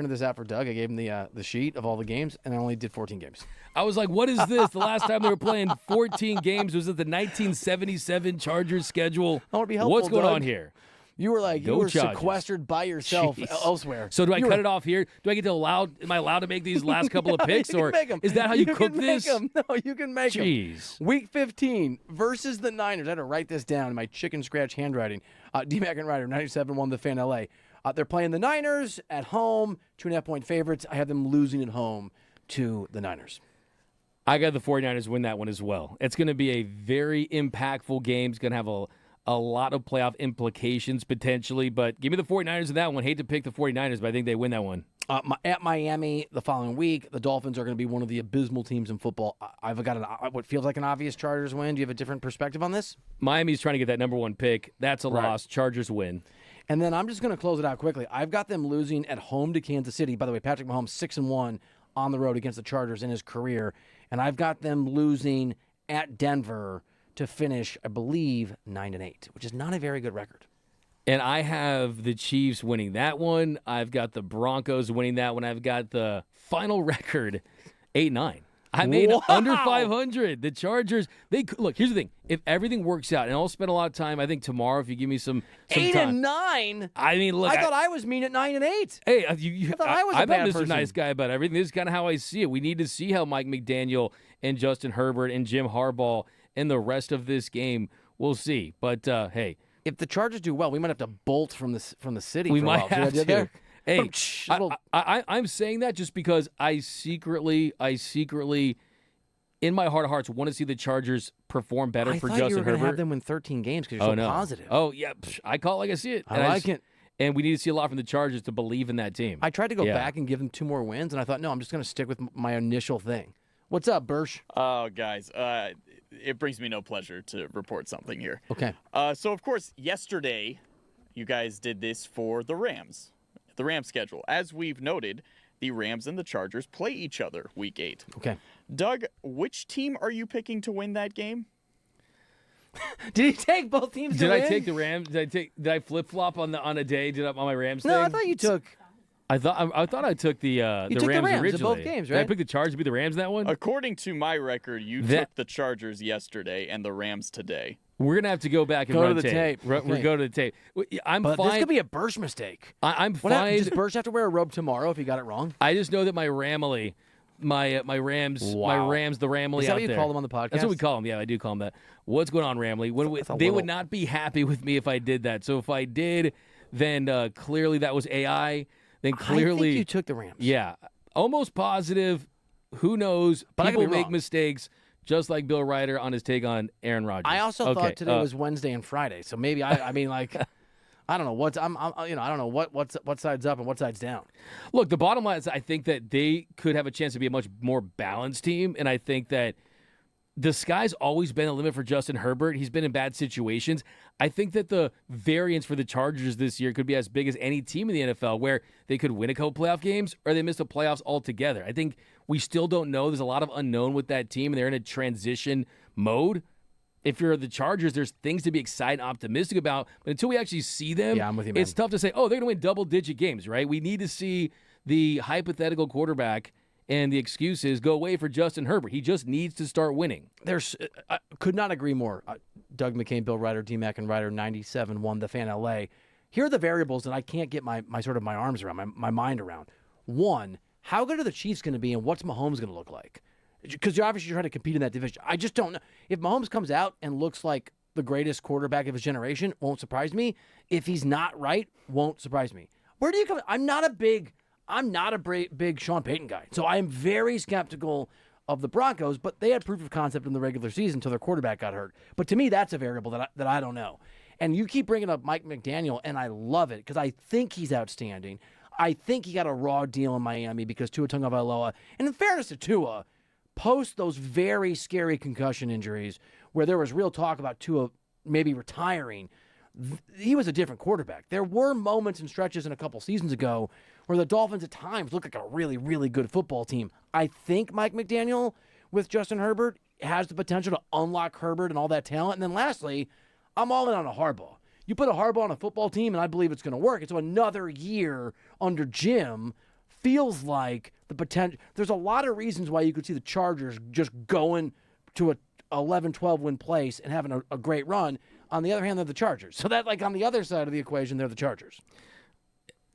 this out for Doug. I gave him the sheet of all the games, and I only did 14 games. I was like, what is this? The last time they were playing 14 games was at the 1977 Chargers schedule. I want to be helpful, What's going Doug. on here? You were like, you were sequestered by yourself elsewhere. So do I cut it off here? Do I get to am I allowed to make these last couple of picks? Or is that how you cook this? No, you can make them. Jeez. Week 15 versus the Niners. I had to write this down in my chicken scratch handwriting. D-Mac and Ryder, 97.1 The Fan LA. They're playing the Niners at home, 2.5-point favorites. I have them losing at home to the Niners. I got the 49ers win that one as well. It's going to be a very impactful game. It's going to have a lot of playoff implications potentially, but give me the 49ers in that one. Hate to pick the 49ers, but I think they win that one. At Miami the following week, the Dolphins are going to be one of the abysmal teams in football. I've got what feels like an obvious Chargers win. Do you have a different perspective on this? Miami's trying to get that number one pick. That's a loss. Chargers win. And then I'm just going to close it out quickly. I've got them losing at home to Kansas City. By the way, Patrick Mahomes 6-1 on the road against the Chargers in his career. And I've got them losing at Denver to finish, I believe, 9-8, which is not a very good record. And I have the Chiefs winning that one. I've got the Broncos winning that one. I've got the final record 8-9. I made under 500. The Chargers, look, here's the thing. If everything works out, and I'll spend a lot of time, I think tomorrow, if you give me some 8-9? I mean, look. I thought I was mean at 9-8. Hey, I thought I was a bad I'm Mr. person. Nice Guy about everything. This is kind of how I see it. We need to see how Mike McDaniel and Justin Herbert and Jim Harbaugh and the rest of this game, we'll see. But, hey. If the Chargers do well, we might have to bolt from the city. We for might a while. have to. There? Hey, I'm saying that just because I secretly, in my heart of hearts, want to see the Chargers perform better for Justin Herbert. I thought you were going to have them win 13 games because you're so positive. Oh, yeah. I call it like I see it. I like it. And we need to see a lot from the Chargers to believe in that team. I tried to go back and give them 2 more wins, and I thought, no, I'm just going to stick with my initial thing. What's up, Bursch? Oh, guys, it brings me no pleasure to report something here. Okay. So, of course, yesterday, you guys did this for the Rams schedule. As we've noted, the Rams and the Chargers play each other Week 8. Okay. Doug, which team are you picking to win that game? Did he take both teams to win? Did I take the Rams? Did I flip-flop on a day? Did I on my Rams thing? No, I thought you took... I thought I took the Rams originally. In both games, right? Did I pick the Chargers to be the Rams in that one? According to my record, you took the Chargers yesterday and the Rams today. We're gonna have to go back and go run to the tape. We're go to the tape. But fine. This could be a Bursch mistake. I'm fine. Does Bursch have to wear a robe tomorrow if he got it wrong? I just know that my Ramley, my Rams, the Ramley. Is that out what you there. call them on the podcast? That's what we call them. Yeah, I do call them that. What's going on, Ramley? They would not be happy with me if I did that. So if I did, then clearly that was AI. Then clearly I think you took the Rams. Yeah, almost positive. Who knows? But people make wrong. mistakes, just like Bill Ryder on his take on Aaron Rodgers. I also thought today was Wednesday and Friday, so maybe I mean like I don't know what's I don't know what side's up and what side's down. Look, the bottom line is I think that they could have a chance to be a much more balanced team, and I think that the sky's always been a limit for Justin Herbert. He's been in bad situations. I think that the variance for the Chargers this year could be as big as any team in the NFL, where they could win a couple playoff games or they miss the playoffs altogether. I think we still don't know. There's a lot of unknown with that team, and they're in a transition mode. If you're the Chargers, there's things to be excited and optimistic about. But until we actually see them, I'm with you, man. It's tough to say, oh, they're going to win double-digit games, right? We need to see the hypothetical quarterback and the excuses go away for Justin Herbert. He just needs to start winning. I could not agree more. Doug McCain, Bill Ryder, D-Mac, and Ryder, 97-1, the Fan LA. Here are the variables that I can't get my arms around, my mind around. One, how good are the Chiefs going to be, and what's Mahomes going to look like? Because you're obviously trying to compete in that division. I just don't know. If Mahomes comes out and looks like the greatest quarterback of his generation, won't surprise me. If he's not right, won't surprise me. Where do you come? I'm not a big Sean Payton guy. So I am very skeptical of the Broncos, but they had proof of concept in the regular season until their quarterback got hurt. But to me, that's a variable that I don't know. And you keep bringing up Mike McDaniel, and I love it because I think he's outstanding. I think he got a raw deal in Miami because Tua Tagovailoa, and in fairness to Tua, post those very scary concussion injuries where there was real talk about Tua maybe retiring, he was a different quarterback. There were moments and stretches in a couple seasons ago where the Dolphins at times looked like a really, really good football team. I think Mike McDaniel with Justin Herbert has the potential to unlock Herbert and all that talent. And then lastly, I'm all in on a Harbaugh. You put a Harbaugh on a football team, and I believe it's going to work. And so another year under Jim feels like the potential. There's a lot of reasons why you could see the Chargers just going to a 11-12 win place and having a great run. On the other hand, they're the Chargers. So that, like, on the other side of the equation, they're the Chargers.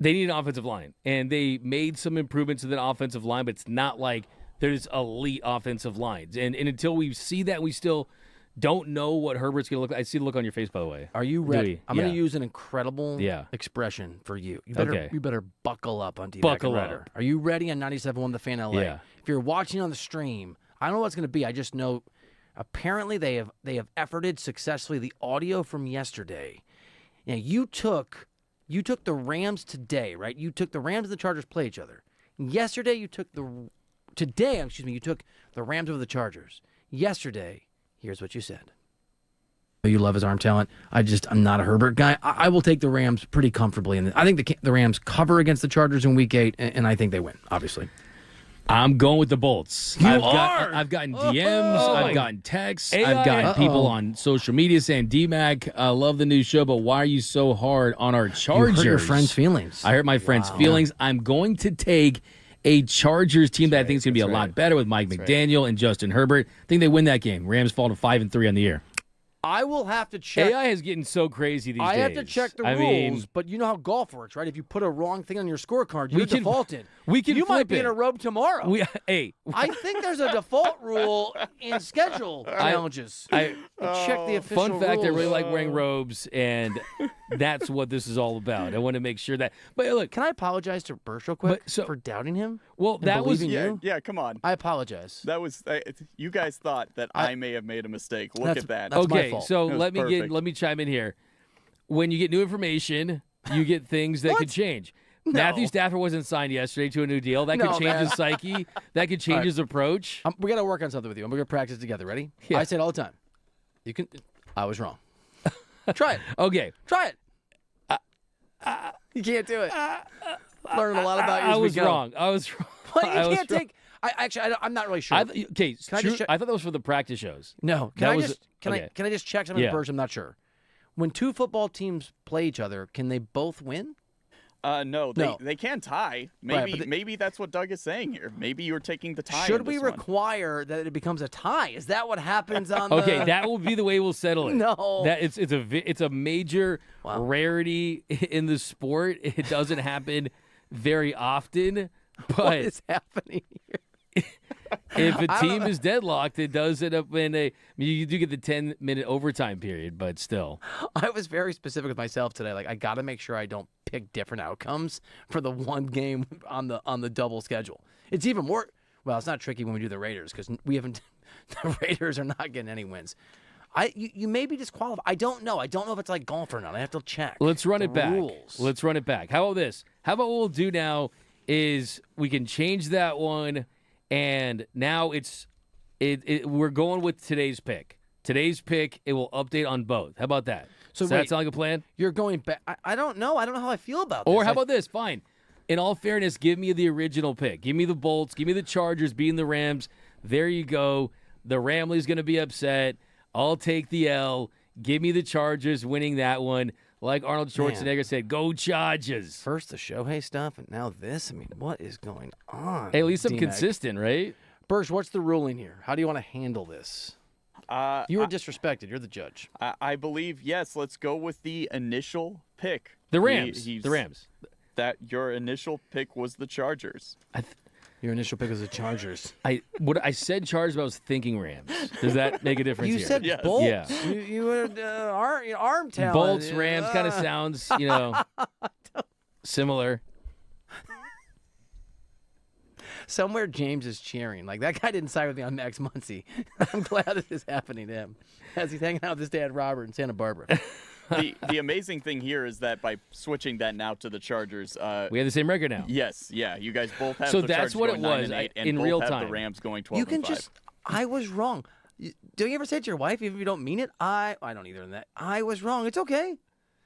They need an offensive line, and they made some improvements to that offensive line, but it's not like there's elite offensive lines. And until we see that, we still don't know what Herbert's going to look like. I see the look on your face, by the way. Are you ready? I'm going to use an incredible expression for you. You better buckle up on D-Mac and Ryder. Are you ready on 97.1 The Fan LA? Yeah. If you're watching on the stream, I don't know what it's going to be. I just know apparently they have efforted successfully the audio from yesterday. Now, you took the Rams today, right? You took the Rams and the Chargers play each other. Yesterday, you took the Rams over the Chargers. Yesterday, here's what you said. You love his arm talent. I'm not a Herbert guy. I will take the Rams pretty comfortably. And I think the Rams cover against the Chargers in Week 8, and I think they win, obviously. I'm going with the Bolts. I've gotten DMs. I've gotten texts. I've gotten people on social media saying, D-Mac, I love the new show, but why are you so hard on our Chargers? You hurt your friends' feelings. I hurt my friends' feelings. I'm going to take a Chargers team that I think is going to be a lot better with Mike McDaniel and Justin Herbert. I think they win that game. Rams fall to 5-3 on the year. I will have to check. AI is getting so crazy these days. I have to check the rules, but you know how golf works, right? If you put a wrong thing on your scorecard, you're defaulted. You might be in a robe tomorrow. I think there's a default rule in schedule challenges. Check the official Fun fact, rules. I really like wearing robes, and that's what this is all about. I want to make sure that. But look, can I apologize to Bursch real quick for doubting him? Well, that was yeah. Come on, I apologize. That was you guys thought that I may have made a mistake. Look at that. That's okay. my fault. So let me chime in here. When you get new information, you get things that could change. No. Matthew Stafford wasn't signed yesterday to a new deal. That could change his psyche. That could change his approach. We got to work on something with you. We're going to practice together. Ready? Yeah. I say it all the time. You can. I was wrong. Try it. Okay. Try it. You can't do it. Learning a lot about you. I was wrong. Well, you can't take. I'm not really sure. Okay, I thought that was for the practice shows. No, can I just check something first? I'm not sure. When two football teams play each other, can they both win? No, they can tie. Maybe that's what Doug is saying here. Maybe you're taking the tie. Should we require that it becomes a tie? Is that what happens on Okay, that will be the way we'll settle it. No. That it's a major rarity in the sport. It doesn't happen very often. But what is happening here? If a team is deadlocked, it does end up in you do get the 10-minute overtime period, but still. I was very specific with myself today. Like, I got to make sure I don't pick different outcomes for the one game on the double schedule. It's even more. Well, it's not tricky when we do the Raiders because we haven't. The Raiders are not getting any wins. You may be disqualified. I don't know. I don't know if it's like golf or not. I have to check. Let's run it back. Rules. Let's run it back. How about this? How about what we'll do now is we can change that one. And now we're going with today's pick. Today's pick, it will update on both. How about that? Does that sound like a plan? You're going back. I don't know. I don't know how I feel about this. Or how about this? Fine. In all fairness, give me the original pick. Give me the Bolts. Give me the Chargers beating the Rams. There you go. The Ramley's going to be upset. I'll take the L. Give me the Chargers winning that one. Like Arnold Schwarzenegger said, go Chargers. First the Shohei stuff, and now this. I mean, what is going on? Hey, at least I'm consistent, right? Bursch, what's the ruling here? How do you want to handle this? You were disrespected. You're the judge. I believe, yes, let's go with the initial pick. The Rams. The Rams. That your initial pick was the Chargers. Your initial pick was the Chargers. I said Chargers, but I was thinking Rams. Does that make a difference You here? said Bolts. Yeah. You were arm talent. Bolts, Rams kind of sounds, similar. Somewhere James is cheering. Like, that guy didn't side with me on Max Muncy. I'm glad this is happening to him as he's hanging out with his dad, Robert, in Santa Barbara. The amazing thing here is that by switching that now to the Chargers, we have the same record now. Yes, yeah, you guys both have. So the that's Chargers what it going was 9-8, and in both real have time. The Rams going 12-5. You can I was wrong. Don't you ever say it to your wife, even if you don't mean it? I don't either in that. I was wrong. It's okay.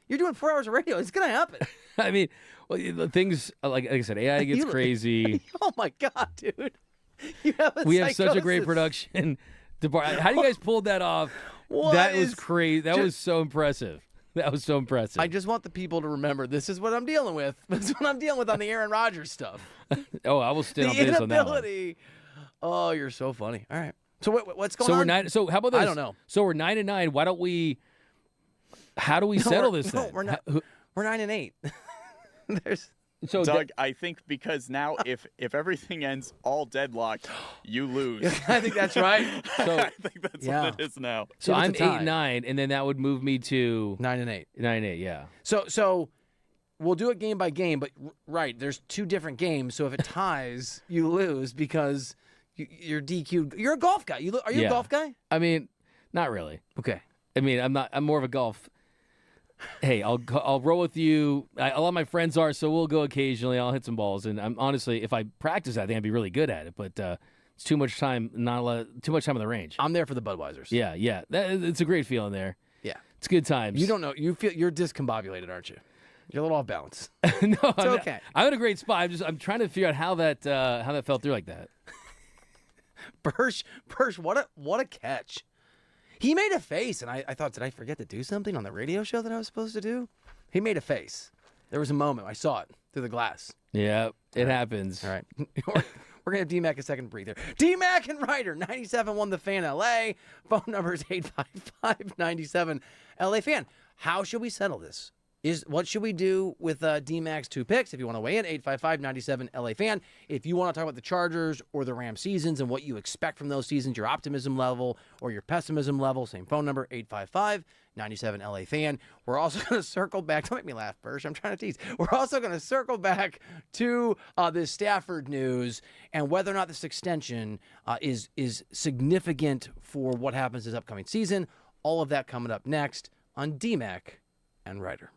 You're doing 4 hours of radio. It's gonna happen. I mean, the things like I said, AI gets crazy. Oh my God, dude! We have such a great production department. How do you guys pull that off? That was crazy. That was so impressive. That was so impressive. I just want the people to remember this is what I'm dealing with. This is what I'm dealing with on the Aaron Rodgers stuff. Oh, I will stand on this on that one. Oh, you're so funny. All right. So what's going on? So how about this? I don't know. So we're 9-9. Why don't we? How do we settle this then? We're not. We're 9-8. So Doug, I think because now if everything ends all deadlocked, you lose. I think that's right. So I think that's what it is now. So I'm 8-9, and then that would move me to 9-8. 9-8, yeah. So we'll do it game by game, but right, there's 2 different games. So if it ties, you lose because you're DQ'd. You're a golf guy. Are you a golf guy? I mean, not really. Okay. I mean, I'm not. I'm more of a golf. Hey, I'll roll with you. A lot of my friends are, so we'll go occasionally. I'll hit some balls, and I'm honestly, if I practice, I think I'd be really good at it. But it's too much time. Too much time on the range. I'm there for the Budweisers. Yeah. It's a great feeling there. Yeah. It's good times. You don't know. You're discombobulated, aren't you? You're a little off balance. No, it's okay. I'm in a great spot. I'm trying to figure out how that fell through like that. Birch, what a catch. He made a face, and I thought, did I forget to do something on the radio show that I was supposed to do? He made a face. There was a moment. I saw it through the glass. Yeah, it happens. All right. We're going to have DMAC a second breather. DMAC and Ryder, 97.1 The Fan LA. Phone number is 855-97-LA Fan. How should we settle this? What should we do with DMAC's 2 picks? If you want to weigh in, 855-97-LA Fan. If you want to talk about the Chargers or the Rams seasons and what you expect from those seasons, your optimism level or your pessimism level, same phone number, 855-97-LA Fan. We're also going to circle back. Don't make me laugh, Birch. I'm trying to tease. We're also going to circle back to this Stafford news and whether or not this extension is significant for what happens this upcoming season. All of that coming up next on DMAC and Ryder.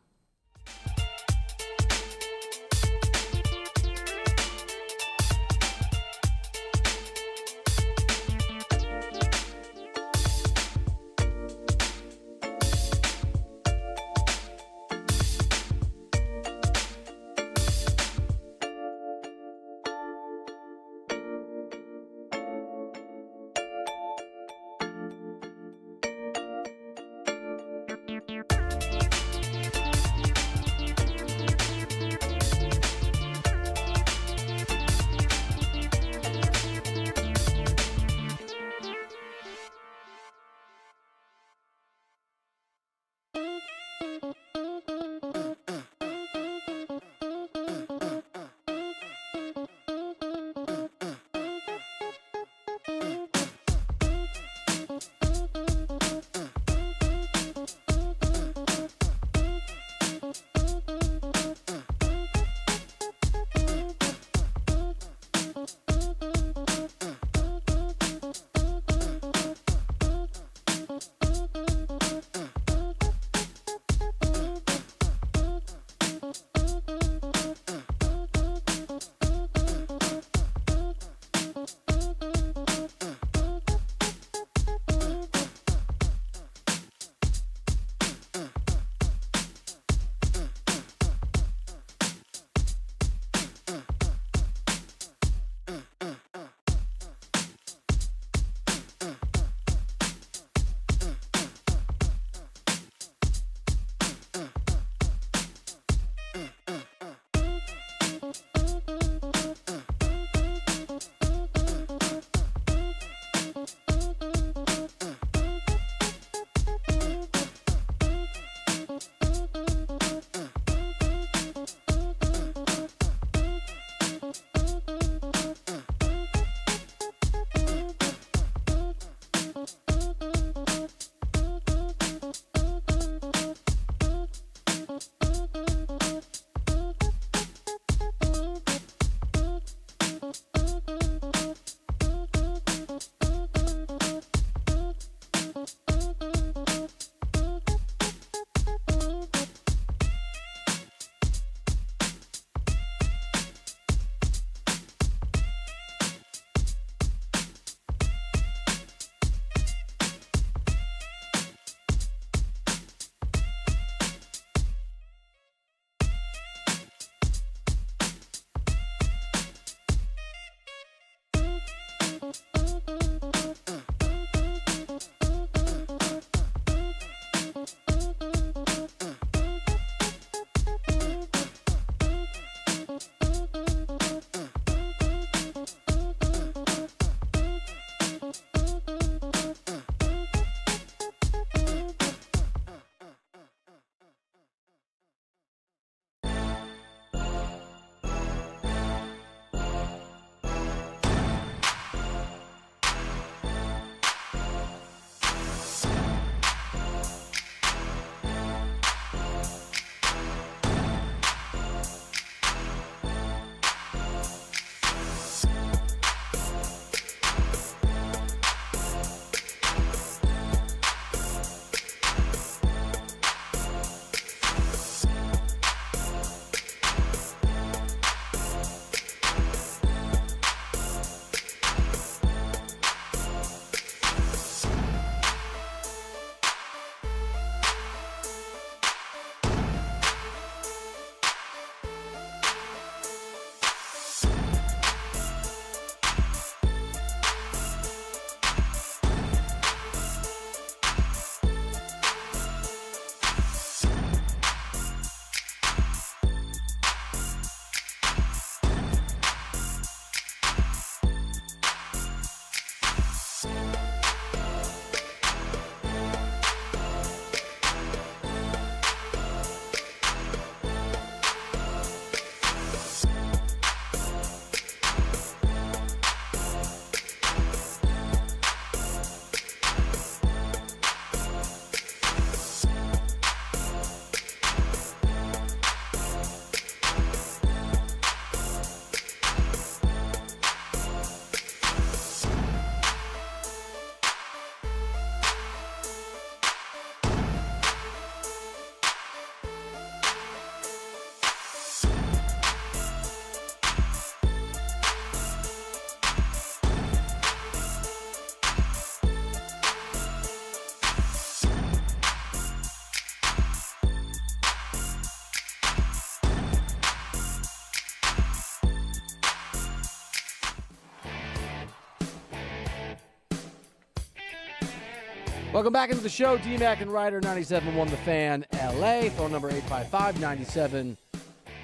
Welcome back into the show. D-Mac and Ryder, 97.1 The Fan, LA. Phone number 855-97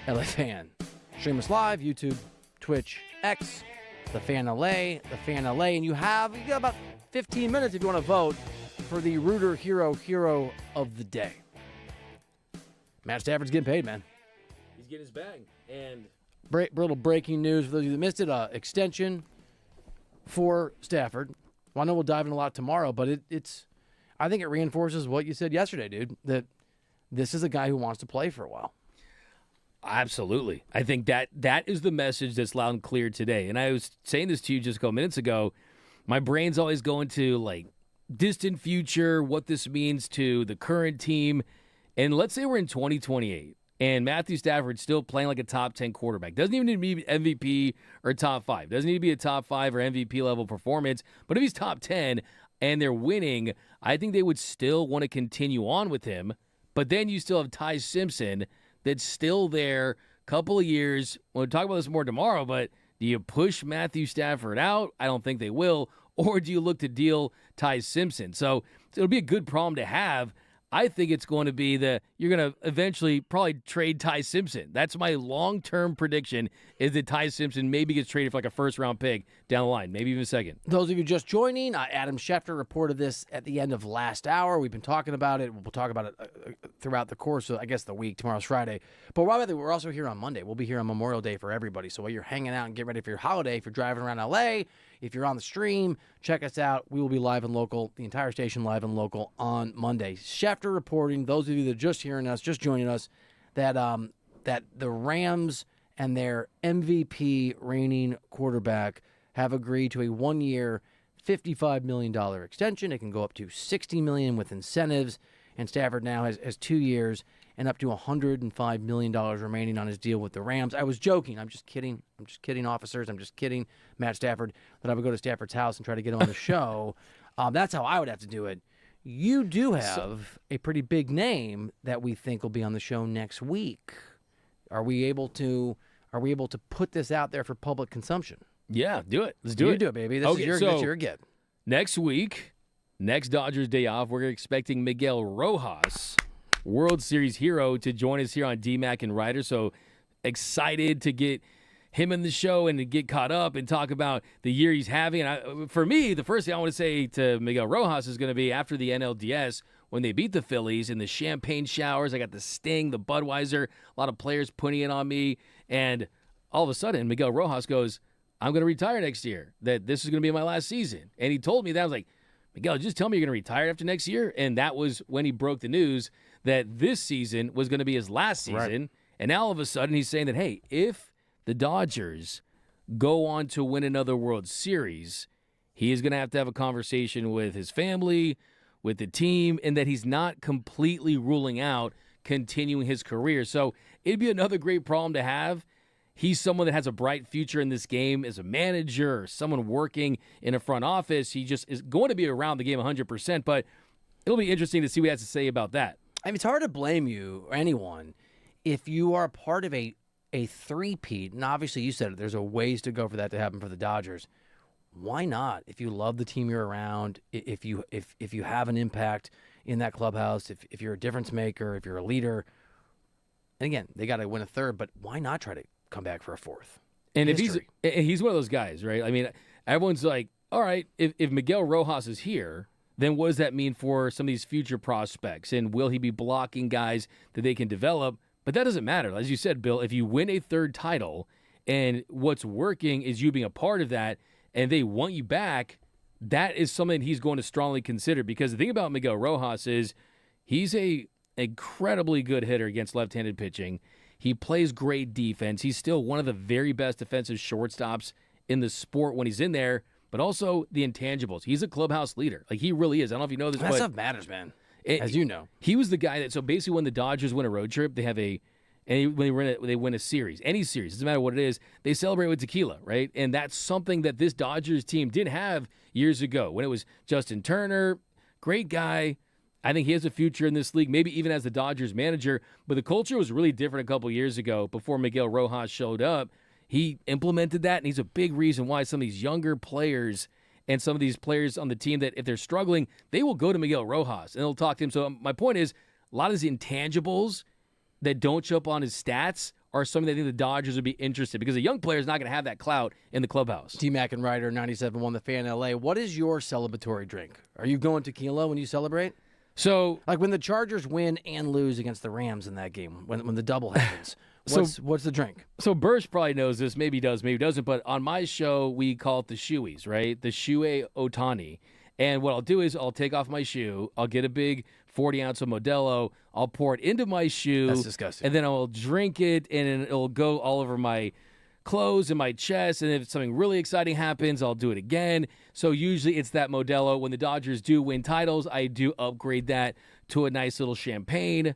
LA Fan. Stream us live, YouTube, Twitch, X, The Fan LA, The Fan LA. And you got about 15 minutes if you want to vote for the Rooter Hero of the Day. Matt Stafford's getting paid, man. He's getting his bag. And little breaking news for those of you that missed it. Extension for Stafford. Well, I know we'll dive in a lot tomorrow, but I think it reinforces what you said yesterday, dude, that this is a guy who wants to play for a while. Absolutely. I think that is the message that's loud and clear today. And I was saying this to you just a couple minutes ago. My brain's always going to, like, distant future, what this means to the current team. And let's say we're in 2028, and Matthew Stafford's still playing like a top 10 quarterback. Doesn't even need to be MVP or top 5. Doesn't need to be a top 5 or MVP level performance. But if he's top 10 and they're winning, I think they would still want to continue on with him. But then you still have Ty Simpson that's still there, couple of years. We'll talk about this more tomorrow, but do you push Matthew Stafford out? I don't think they will. Or do you look to deal Ty Simpson? So it'll be a good problem to have. I think it's going to be you're going to eventually probably trade Ty Simpson. That's my long-term prediction, is that Ty Simpson maybe gets traded for like a first-round pick down the line, maybe even a second. Those of you just joining, Adam Schefter reported this at the end of last hour. We've been talking about it. We'll talk about it throughout the course of, I guess, the week. Tomorrow's Friday. But we're also here on Monday. We'll be here on Memorial Day for everybody. So while you're hanging out and getting ready for your holiday, if you're driving around L.A., if you're on the stream, check us out. We will be live and local, the entire station live and local on Monday. Schefter reporting, those of you that are just hearing us, just joining us, that the Rams and their MVP reigning quarterback have agreed to a 1-year, $55 million extension. It can go up to $60 million with incentives, and Stafford now has 2 years and up to $105 million remaining on his deal with the Rams. I was joking. I'm just kidding. I'm just kidding, officers. I'm just kidding, Matt Stafford, that I would go to Stafford's house and try to get him on the show. That's how I would have to do it. You do have a pretty big name that we think will be on the show next week. Are we able to put this out there for public consumption? Yeah, do it. Let's do it. You do it, baby. This is your get. Next week, next Dodgers day off, we're expecting Miguel Rojas, World Series hero, to join us here on D-Mac and Ryder. So excited to get him in the show and to get caught up and talk about the year he's having. And for me, the first thing I want to say to Miguel Rojas is going to be after the NLDS, when they beat the Phillies in the champagne showers. I got the Sting, the Budweiser, a lot of players putting it on me. And all of a sudden, Miguel Rojas goes, I'm going to retire next year, that this is going to be my last season. And he told me that. I was like, Miguel, just tell me you're going to retire after next year. And that was when he broke the news that this season was going to be his last season. Right. And now all of a sudden he's saying that, hey, if the Dodgers go on to win another World Series, he is going to have a conversation with his family, with the team, and that he's not completely ruling out continuing his career. So it'd be another great problem to have. He's someone that has a bright future in this game as a manager or someone working in a front office. He just is going to be around the game 100%, but it'll be interesting to see what he has to say about that. I mean, it's hard to blame you or anyone if you are part of a three-peat, and obviously you said it, there's a ways to go for that to happen for the Dodgers. Why not? If you love the team you're around, if you have an impact in that clubhouse, if you're a difference maker, if you're a leader, and again, they got to win a third, but why not try to come back for a fourth? And if he's one of those guys, right? I mean, everyone's like, all right, if Miguel Rojas is here, then what does that mean for some of these future prospects? And will he be blocking guys that they can develop? But that doesn't matter. As you said, Bill, if you win a third title and what's working is you being a part of that and they want you back, that is something he's going to strongly consider. Because the thing about Miguel Rojas is he's a incredibly good hitter against left-handed pitching. He plays great defense. He's still one of the very best defensive shortstops in the sport when he's in there, but also the intangibles. He's a clubhouse leader. Like, he really is. I don't know if you know this, that stuff matters, man. As you know. He was the guy that, so basically when the Dodgers win a road trip, they have when they win a series, any series, doesn't matter what it is, they celebrate with tequila, right? And that's something that this Dodgers team didn't have years ago when it was Justin Turner, great guy. I think he has a future in this league, maybe even as the Dodgers manager. But the culture was really different a couple years ago before Miguel Rojas showed up. He implemented that, and he's a big reason why some of these younger players and some of these players on the team that if they're struggling, they will go to Miguel Rojas and they'll talk to him. So my point is, a lot of these intangibles that don't show up on his stats are something that I think the Dodgers would be interested, because a young player is not going to have that clout in the clubhouse. D-Mac and Ryder, 97.1 The Fan LA. What is your celebratory drink? Are you going tequila when you celebrate? So, like when the Chargers win and lose against the Rams in that game, when the double happens, what's the drink? So Bursch probably knows this. Maybe he does, maybe he doesn't. But on my show, we call it the shoeies, right? The Shohei Ohtani. And what I'll do is I'll take off my shoe. I'll get a big 40-ounce of Modelo. I'll pour it into my shoe. That's disgusting. And then I'll drink it, and it'll go all over my clothes and my chest. And if something really exciting happens, I'll do it again. So usually it's that Modelo. When the Dodgers do win titles, I do upgrade that to a nice little champagne.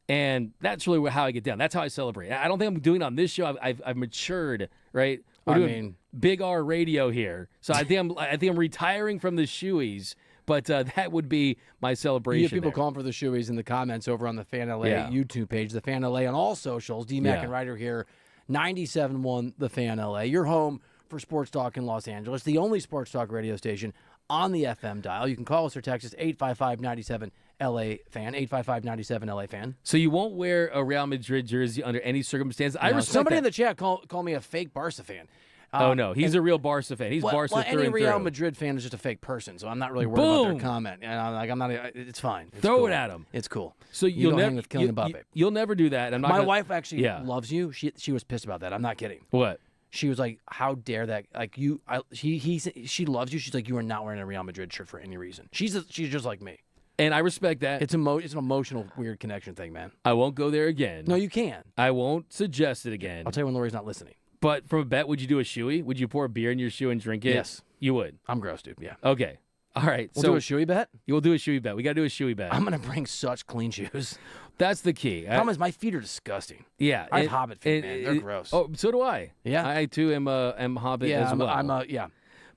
And that's really how I get down. That's how I celebrate. I don't think I'm doing it on this show. I've matured, right? We're doing Big R radio here. So I think I'm retiring from the shoeies. But that would be my celebration. You have people calling for the shoeies in the comments over on the Fan LA YouTube page, the Fan LA on all socials. D-Mac and Ryder here, 97.1 The Fan LA. Your home for sports talk in Los Angeles, the only sports talk radio station on the FM dial. You can call us or text us 855-97-LA-FAN, 855-97-LA-FAN. So you won't wear a Real Madrid jersey under any circumstance? No, I respect somebody that. in the chat call me a fake Barca fan. Oh, no. He's a real Barca fan. He's Barca through any and Real through. Madrid fan is just a fake person, so I'm not really worried about their comment. And I'm not. It's fine. It's Throw cool. it at him. It's cool. So you you'll don't hang with Kylian never Mbappe. you'll never do that. I'm not My gonna- wife actually Yeah. loves you. She was pissed about that. I'm not kidding. What? She was like, "How dare that? Like you, she loves you. She's like, you are not wearing a Real Madrid shirt for any reason. She's just like me, and I respect that. It's an emotional weird connection thing, man. I won't go there again. No, you can. I won't suggest it again. I'll tell you when Lori's not listening. But from a bet, would you do a shoey? Would you pour a beer in your shoe and drink it? Yes. You would? I'm gross, dude. Yeah. Okay. All right. We'll do a shoey bet? You'll do a shoey bet. We got to do a shoey bet. I'm going to bring such clean shoes. That's the key. Problem is, my feet are disgusting. Yeah. I have Hobbit feet, man. They're gross. Oh, so do I. Yeah. I, too, am Hobbit as well. Yeah.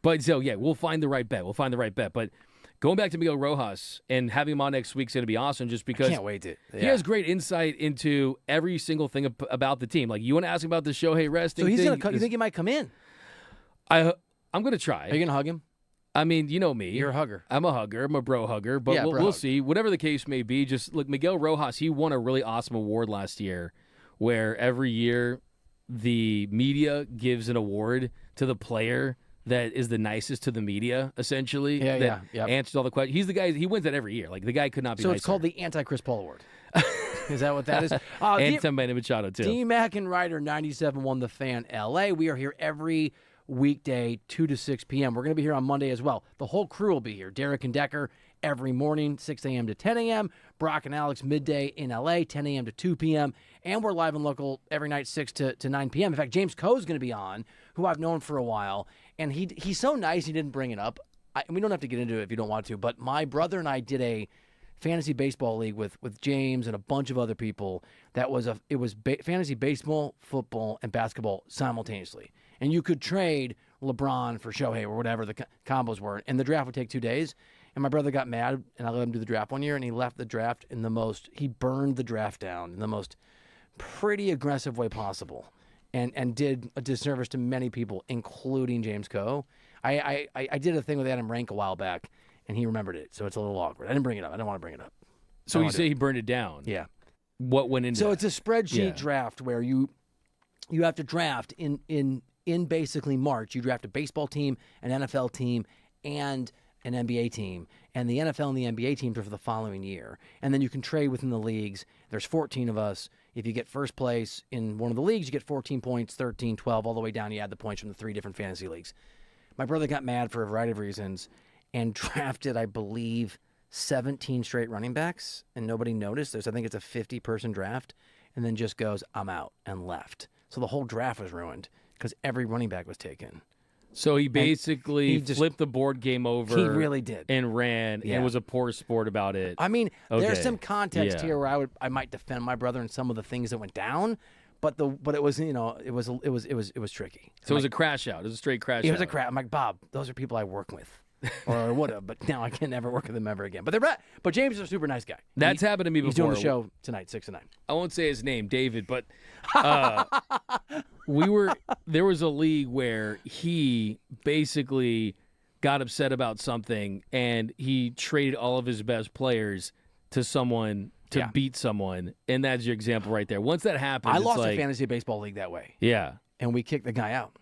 But, so, yeah, we'll find the right bet. But going back to Miguel Rojas and having him on next week is going to be awesome just because I can't wait to. He has great insight into every single thing about the team. Like, you want to ask him about the Shohei resting So he's thing? going to. You think he might come in? I'm going to try. Are you going to hug him? I mean, you know me. You're a hugger. I'm a hugger. I'm a bro hugger. But Yeah, we'll see. Whatever the case may be, just look, Miguel Rojas, he won a really awesome award last year where every year the media gives an award to the player that is the nicest to the media, essentially. Yeah. Answers all the questions. He's the guy, he wins that every year. Like, the guy could not be So nicer. it's called the Anti-Chris Paul Award. Is that what that is? And Manny Machado, too. D-Mac and Ryder, 97.1 The Fan LA. We are here every weekday, 2 to 6 p.m. We're going to be here on Monday as well. The whole crew will be here. Derek and Decker every morning, 6 a.m. to 10 a.m. Brock and Alex midday in L.A., 10 a.m. to 2 p.m. And we're live and local every night, 6 to 9 p.m. In fact, James Coe is going to be on, who I've known for a while. And he's so nice he didn't bring it up. We don't have to get into it if you don't want to, but my brother and I did a fantasy baseball league with James and a bunch of other people. It was fantasy baseball, football, and basketball simultaneously. And you could trade LeBron for Shohei or whatever the combos were. And the draft would take 2 days. And my brother got mad, and I let him do the draft one year, and he left the draft he burned the draft down in the most pretty aggressive way possible and did a disservice to many people, including James Coe. I did a thing with Adam Rank a while back, and he remembered it, so it's a little awkward. I didn't bring it up. I don't want to bring it up. So you say he burned it down? Yeah. What went into So that? it's a spreadsheet draft where you have to draft in basically March. You draft a baseball team, an NFL team, and an NBA team. And the NFL and the NBA teams are for the following year. And then you can trade within the leagues. There's 14 of us. If you get first place in one of the leagues, you get 14 points, 13, 12, all the way down. You add the points from the 3 different fantasy leagues. My brother got mad for a variety of reasons and drafted, I believe, 17 straight running backs, and nobody noticed. I think it's a 50-person draft, and then just goes, I'm out, and left. So the whole draft was ruined because every running back was taken. So he basically flipped the board game over. He really did. And ran and was a poor sport about it. I mean, there's Okay. some context Yeah. here where I might defend my brother and some of the things that went down, but it was it was tricky. So it was a crash out. It was a straight crash out. It was a crash. I'm like, Bob, those are people I work with. Or I would have, but now I can never work with them ever again. But James is a super nice guy. That's happened to me before. He's doing the show tonight, 6 to 9. I won't say his name, David, but there was a league where he basically got upset about something and he traded all of his best players to someone to beat someone, and that's your example right there. Once that happens, I it's lost like, a fantasy baseball league that way. Yeah. And we kicked the guy out.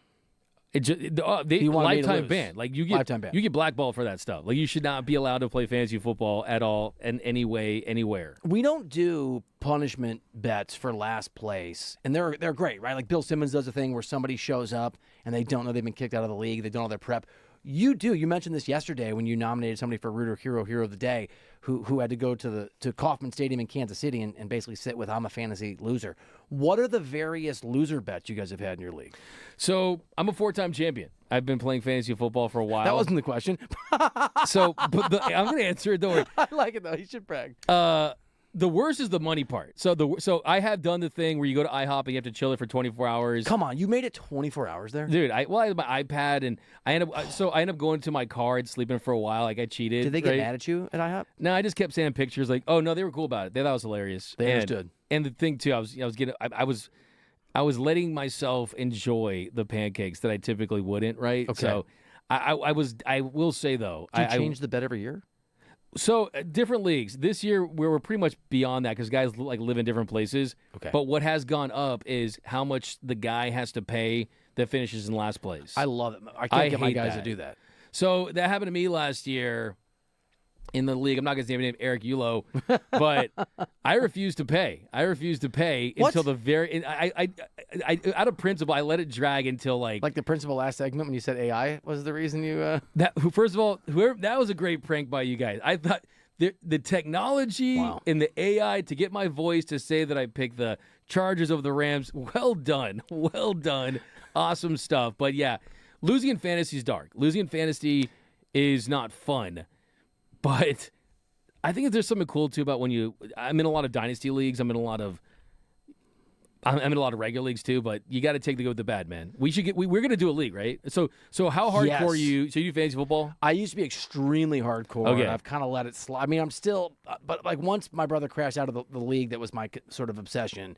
They lifetime ban. Like you get lifetime ban. You get blackballed for that stuff. Like you should not be allowed to play fantasy football at all in any way, anywhere. We don't do punishment bets for last place, and they're great, right? Like Bill Simmons does a thing where somebody shows up and they don't know they've been kicked out of the league. They don't know their prep. You do. You mentioned this yesterday when you nominated somebody for Rooter Hero of the Day, who had to go to Kauffman Stadium in Kansas City and basically sit with I'm a fantasy loser. What are the various loser bets you guys have had in your league? So I'm a 4-time champion. I've been playing fantasy football for a while. That wasn't the question. I'm going to answer it. Don't worry. I like it though. You should brag. The worst is the money part. So I have done the thing where you go to IHOP and you have to chill it for 24 hours. Come on, you made it 24 hours there, dude. I had my iPad and I ended up going to my car and sleeping for a while. Like I cheated. Did they get mad at you at IHOP? No, I just kept sending pictures. Like, oh no, they were cool about it. They thought it was hilarious. They understood. And the thing too, I was letting myself enjoy the pancakes that I typically wouldn't. Right. Okay. So I will say though, do you change the bet every year? So different leagues. This year we're pretty much beyond that because guys like live in different places. Okay. But what has gone up is how much the guy has to pay that finishes in last place. I love it. I can't get my guys to do that. So that happened to me last year in the league. I'm not going to say his name, Eric Ulo, but I refused to pay. Until the very. I out of principle, I let it drag until like the principal last segment when you said AI was the reason you. First of all, that was a great prank by you guys. I thought the technology and the AI to get my voice to say that I picked the Chargers over the Rams. Well done, awesome stuff. But yeah, losing in fantasy is dark. Losing in fantasy is not fun. But I think there's something cool too about I'm in a lot of dynasty leagues. I'm in a lot of regular leagues too. But you got to take the good with the bad, man. We're going to do a league, right? So how hardcore are you? So you do fantasy football? I used to be extremely hardcore. Okay. And I've kind of let it slide. I mean, I'm still, but like once my brother crashed out of the league, that was my sort of obsession.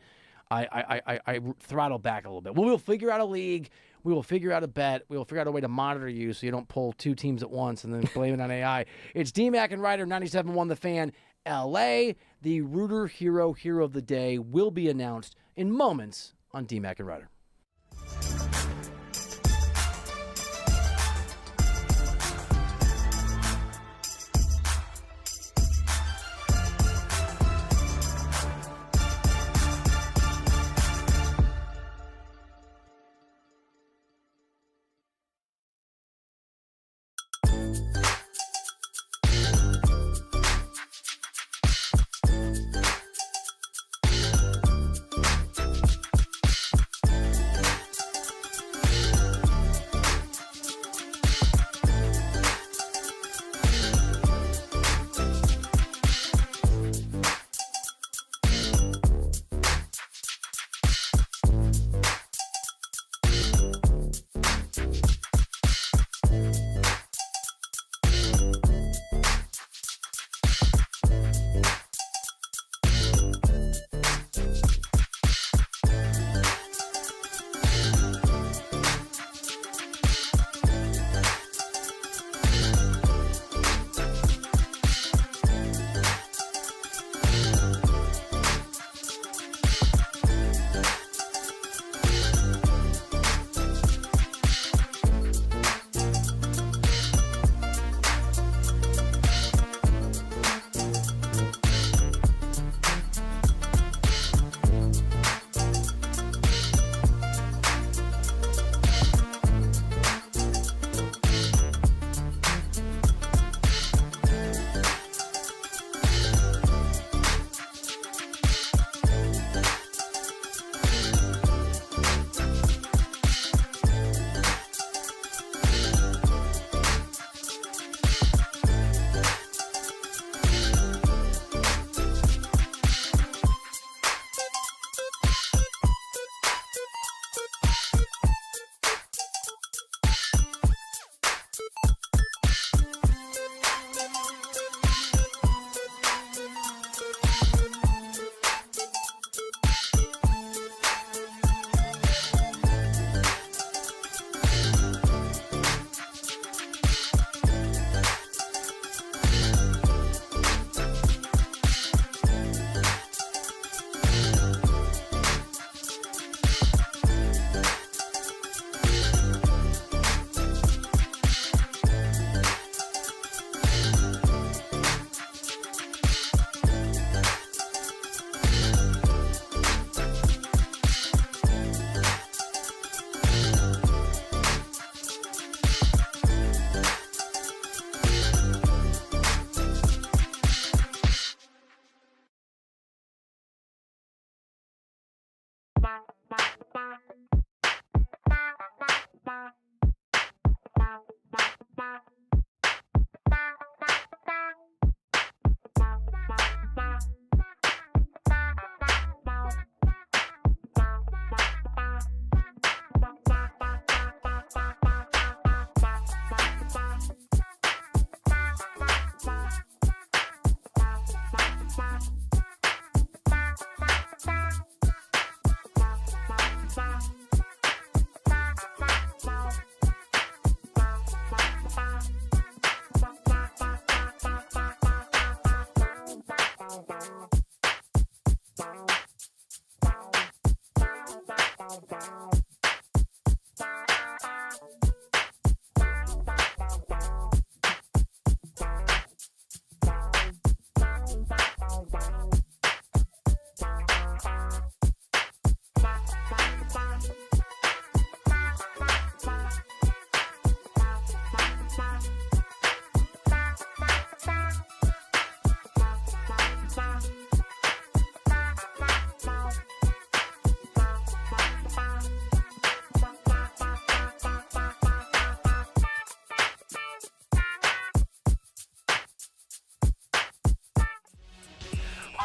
I throttled back a little bit. We'll figure out a league. We will figure out a bet. We will figure out a way to monitor you so you don't pull two teams at once and then blame it on AI. It's D-Mac and Ryder, 97.1 The Fan, LA. The Rooter Hero of the Day will be announced in moments on D-Mac and Ryder.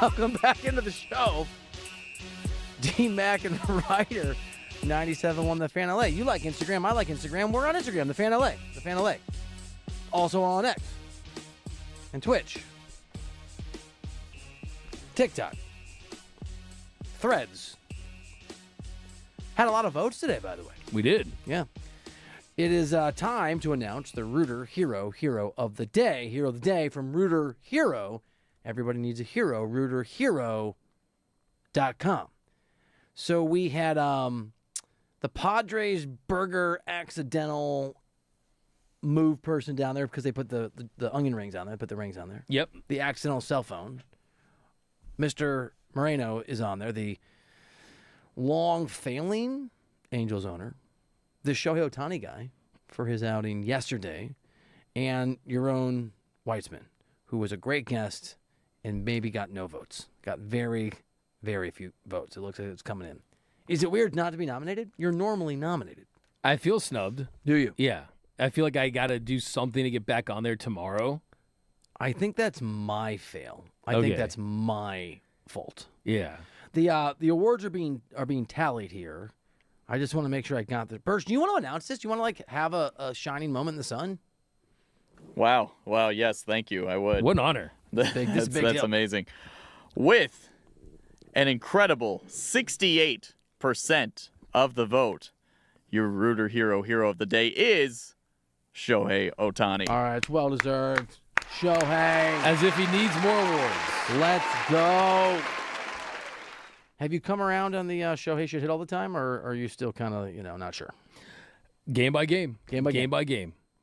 Welcome back into the show. D-Mac and the Ryder, 97.1 The Fan LA. You like Instagram, I like Instagram. We're on Instagram, The Fan LA. The Fan LA. Also on X and Twitch. TikTok. Threads. Had a lot of votes today, by the way. We did. Yeah. It is time to announce the Rooter Hero of the Day. Hero of the Day from Rooter Hero. Everybody needs a hero. RooterHero.com. So we had the Padres burger accidental move person down there because they put the onion rings on there. Put the rings on there. Yep. The accidental cell phone. Mr. Moreno is on there. The long failing Angels owner. The Shohei Ohtani guy for his outing yesterday, and Yaron Weitzman, who was a great guest and maybe got no votes. Got very, very few votes. It looks like it's coming in. Is it weird not to be nominated? You're normally nominated. I feel snubbed. Do you? Yeah. I feel like I got to do something to get back on there tomorrow. I think that's my fail. I think that's my fault. Yeah. The awards are being tallied here. I just want to make sure I got this. Birch, do you want to announce this? Do you want to have a shining moment in the sun? Wow. Yes, thank you. I would. What an honor. That's amazing. With an incredible 68% of the vote, your Rooter Hero of the Day is Shohei Ohtani. All right, it's well deserved. Shohei. As if he needs more awards. Let's go. Have you come around on the Shohei should hit all the time, or are you still kind of, not sure? Game by game.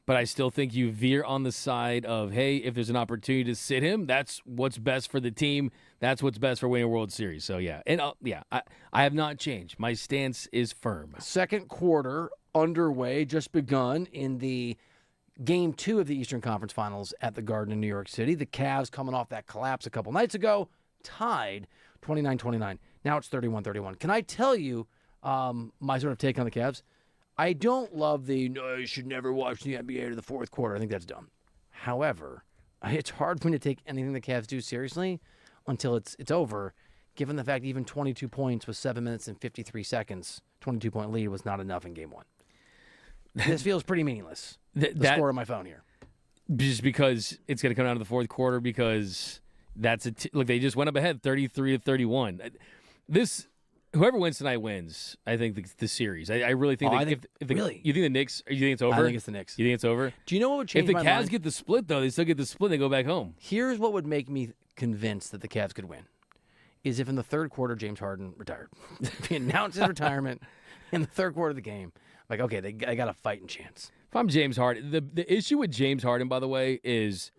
But I still think you veer on the side of, hey, if there's an opportunity to sit him, that's what's best for the team. That's what's best for winning a World Series. So, yeah. And, I have not changed. My stance is firm. Second quarter underway, just begun in the Game 2 of the Eastern Conference Finals at the Garden in New York City. The Cavs, coming off that collapse a couple nights ago, tied 29-29. Now it's 31-31. Can I tell you my sort of take on the Cavs? I don't love no, you should never watch the NBA to the fourth quarter. I think that's dumb. However, it's hard for me to take anything the Cavs do seriously until it's over, given the fact even 22 points with 7 minutes and 53 seconds, 22-point lead was not enough in Game 1. This feels pretty meaningless, the score on my phone here. Just because it's going to come down to the fourth quarter because that's look, they just went up ahead 33-31. Whoever wins tonight wins. I think the series. I really think. Really? You think the Knicks? You think it's over? I think it's the Knicks. You think it's over? Do you know what would change if the my Cavs mind? get the split though? They still get the split. They go back home. Here's what would make me convinced that the Cavs could win: is if in the third quarter James Harden retired. He announced his retirement in the third quarter of the game. Like, okay, they got a fighting chance. If I'm James Harden, the issue with James Harden, by the way, is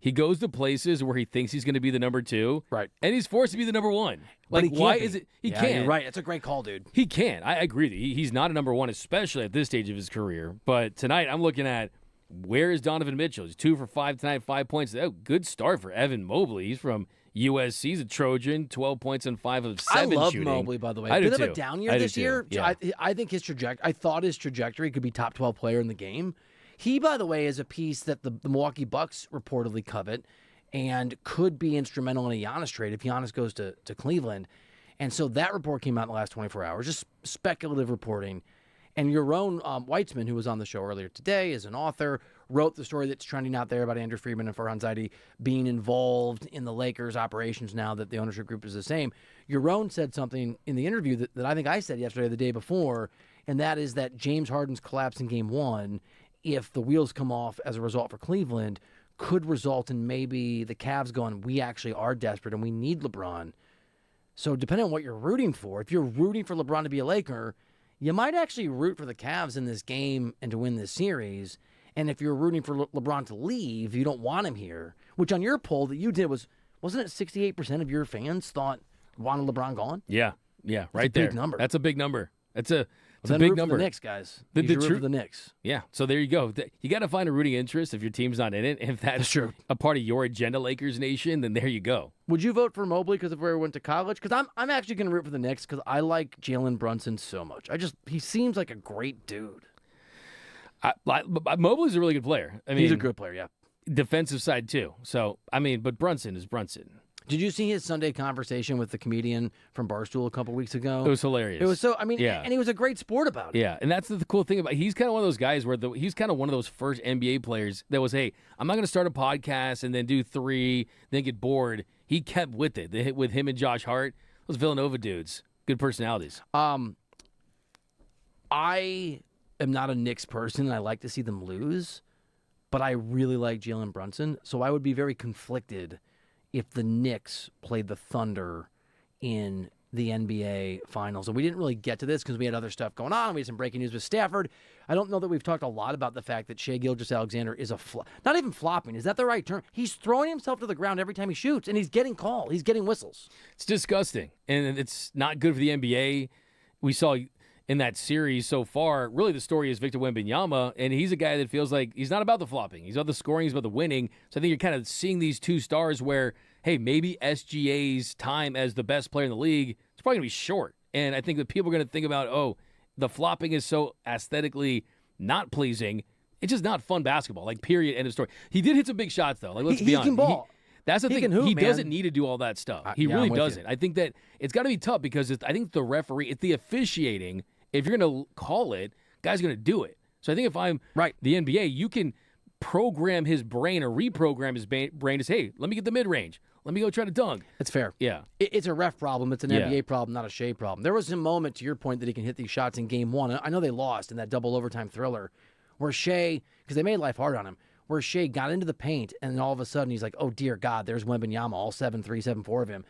he goes to places where he thinks he's going to be the number 2, right? And he's forced to be the number 1. But like, why is it? He can't. You're right. It's a great call, dude. He can't. I agree with you. He's not a number 1, especially at this stage of his career. But tonight, I'm looking at where is Donovan Mitchell? He's 2 for 5 tonight, 5 points. Oh, good start for Evan Mobley. He's from USC. He's a Trojan, 12 points and 5 of 7 I love shooting. Mobley, by the way. I do Bit too. of a down year this year. Yeah. I think his trajectory. I thought his trajectory could be top 12 player in the game. He, by the way, is a piece that the Milwaukee Bucks reportedly covet and could be instrumental in a Giannis trade if Giannis goes to Cleveland. And so that report came out in the last 24 hours, just speculative reporting. And Yaron Weitzman, who was on the show earlier today, is an author, wrote the story that's trending out there about Andrew Friedman and Farhan Zaidi being involved in the Lakers operations now that the ownership group is the same. Yaron said something in the interview that I think I said yesterday or the day before, and that is that James Harden's collapse in Game 1, if the wheels come off as a result for Cleveland, could result in maybe the Cavs going, we actually are desperate and we need LeBron. So depending on what you're rooting for, if you're rooting for LeBron to be a Laker, you might actually root for the Cavs in this game and to win this series. And if you're rooting for LeBron to leave, you don't want him here, which on your poll that you did wasn't it 68% of your fans wanted LeBron gone? Yeah, right there. Big number. That's a big number. It's a then big root number. For the Knicks, guys. The root for the Knicks. Yeah, so there you go. You got to find a rooting interest if your team's not in it. If that's true. A part of your agenda, Lakers Nation, then there you go. Would you vote for Mobley because of where he went to college? Because I'm actually going to root for the Knicks because I like Jalen Brunson so much. He seems like a great dude. Mobley's a really good player. I mean, he's a good player, yeah. Defensive side too. So, but Brunson is Brunson. Did you see his Sunday conversation with the comedian from Barstool a couple weeks ago? It was hilarious. It was so, and he was a great sport about it. Yeah, and that's the cool thing about he's kind of one of those guys where he's kind of one of those first NBA players that was, hey, I'm not going to start a podcast and then do 3, then get bored. He kept with it. With him and Josh Hart, those Villanova dudes, good personalities. I am not a Knicks person, and I like to see them lose, but I really like Jalen Brunson, so I would be very conflicted if the Knicks played the Thunder in the NBA Finals. And we didn't really get to this because we had other stuff going on. We had some breaking news with Stafford. I don't know that we've talked a lot about the fact that Shai Gilgeous-Alexander is not even flopping. Is that the right term? He's throwing himself to the ground every time he shoots, and he's getting called. He's getting whistles. It's disgusting, and it's not good for the NBA. We saw in that series so far, really the story is Victor Wembanyama, and he's a guy that feels like he's not about the flopping. He's about the scoring. He's about the winning. So I think you're kind of seeing these two stars where, hey, maybe SGA's time as the best player in the league is probably going to be short. And I think that people are going to think about, oh, the flopping is so aesthetically not pleasing. It's just not fun basketball. Like, period, end of story. He did hit some big shots, though. Like, let's be honest. He can ball. That's the thing. Can hoop, he man. doesn't need to do all that stuff. He really doesn't. I think that it's got to be tough because I think the referee, it's the officiating. If you're going to call it, guy's going to do it. So I think if I'm the NBA, you can program his brain or reprogram his brain to say, hey, let me get the mid-range. Let me go try to dunk. That's fair. Yeah. It's a ref problem. It's an NBA problem, not a Shai problem. There was a moment, to your point, that he can hit these shots in game 1. I know they lost in that double overtime thriller where Shai, because they made life hard on him, where Shai got into the paint, and then all of a sudden he's like, oh, dear God, there's Wembanyama, all 7'3", 7'4" of him.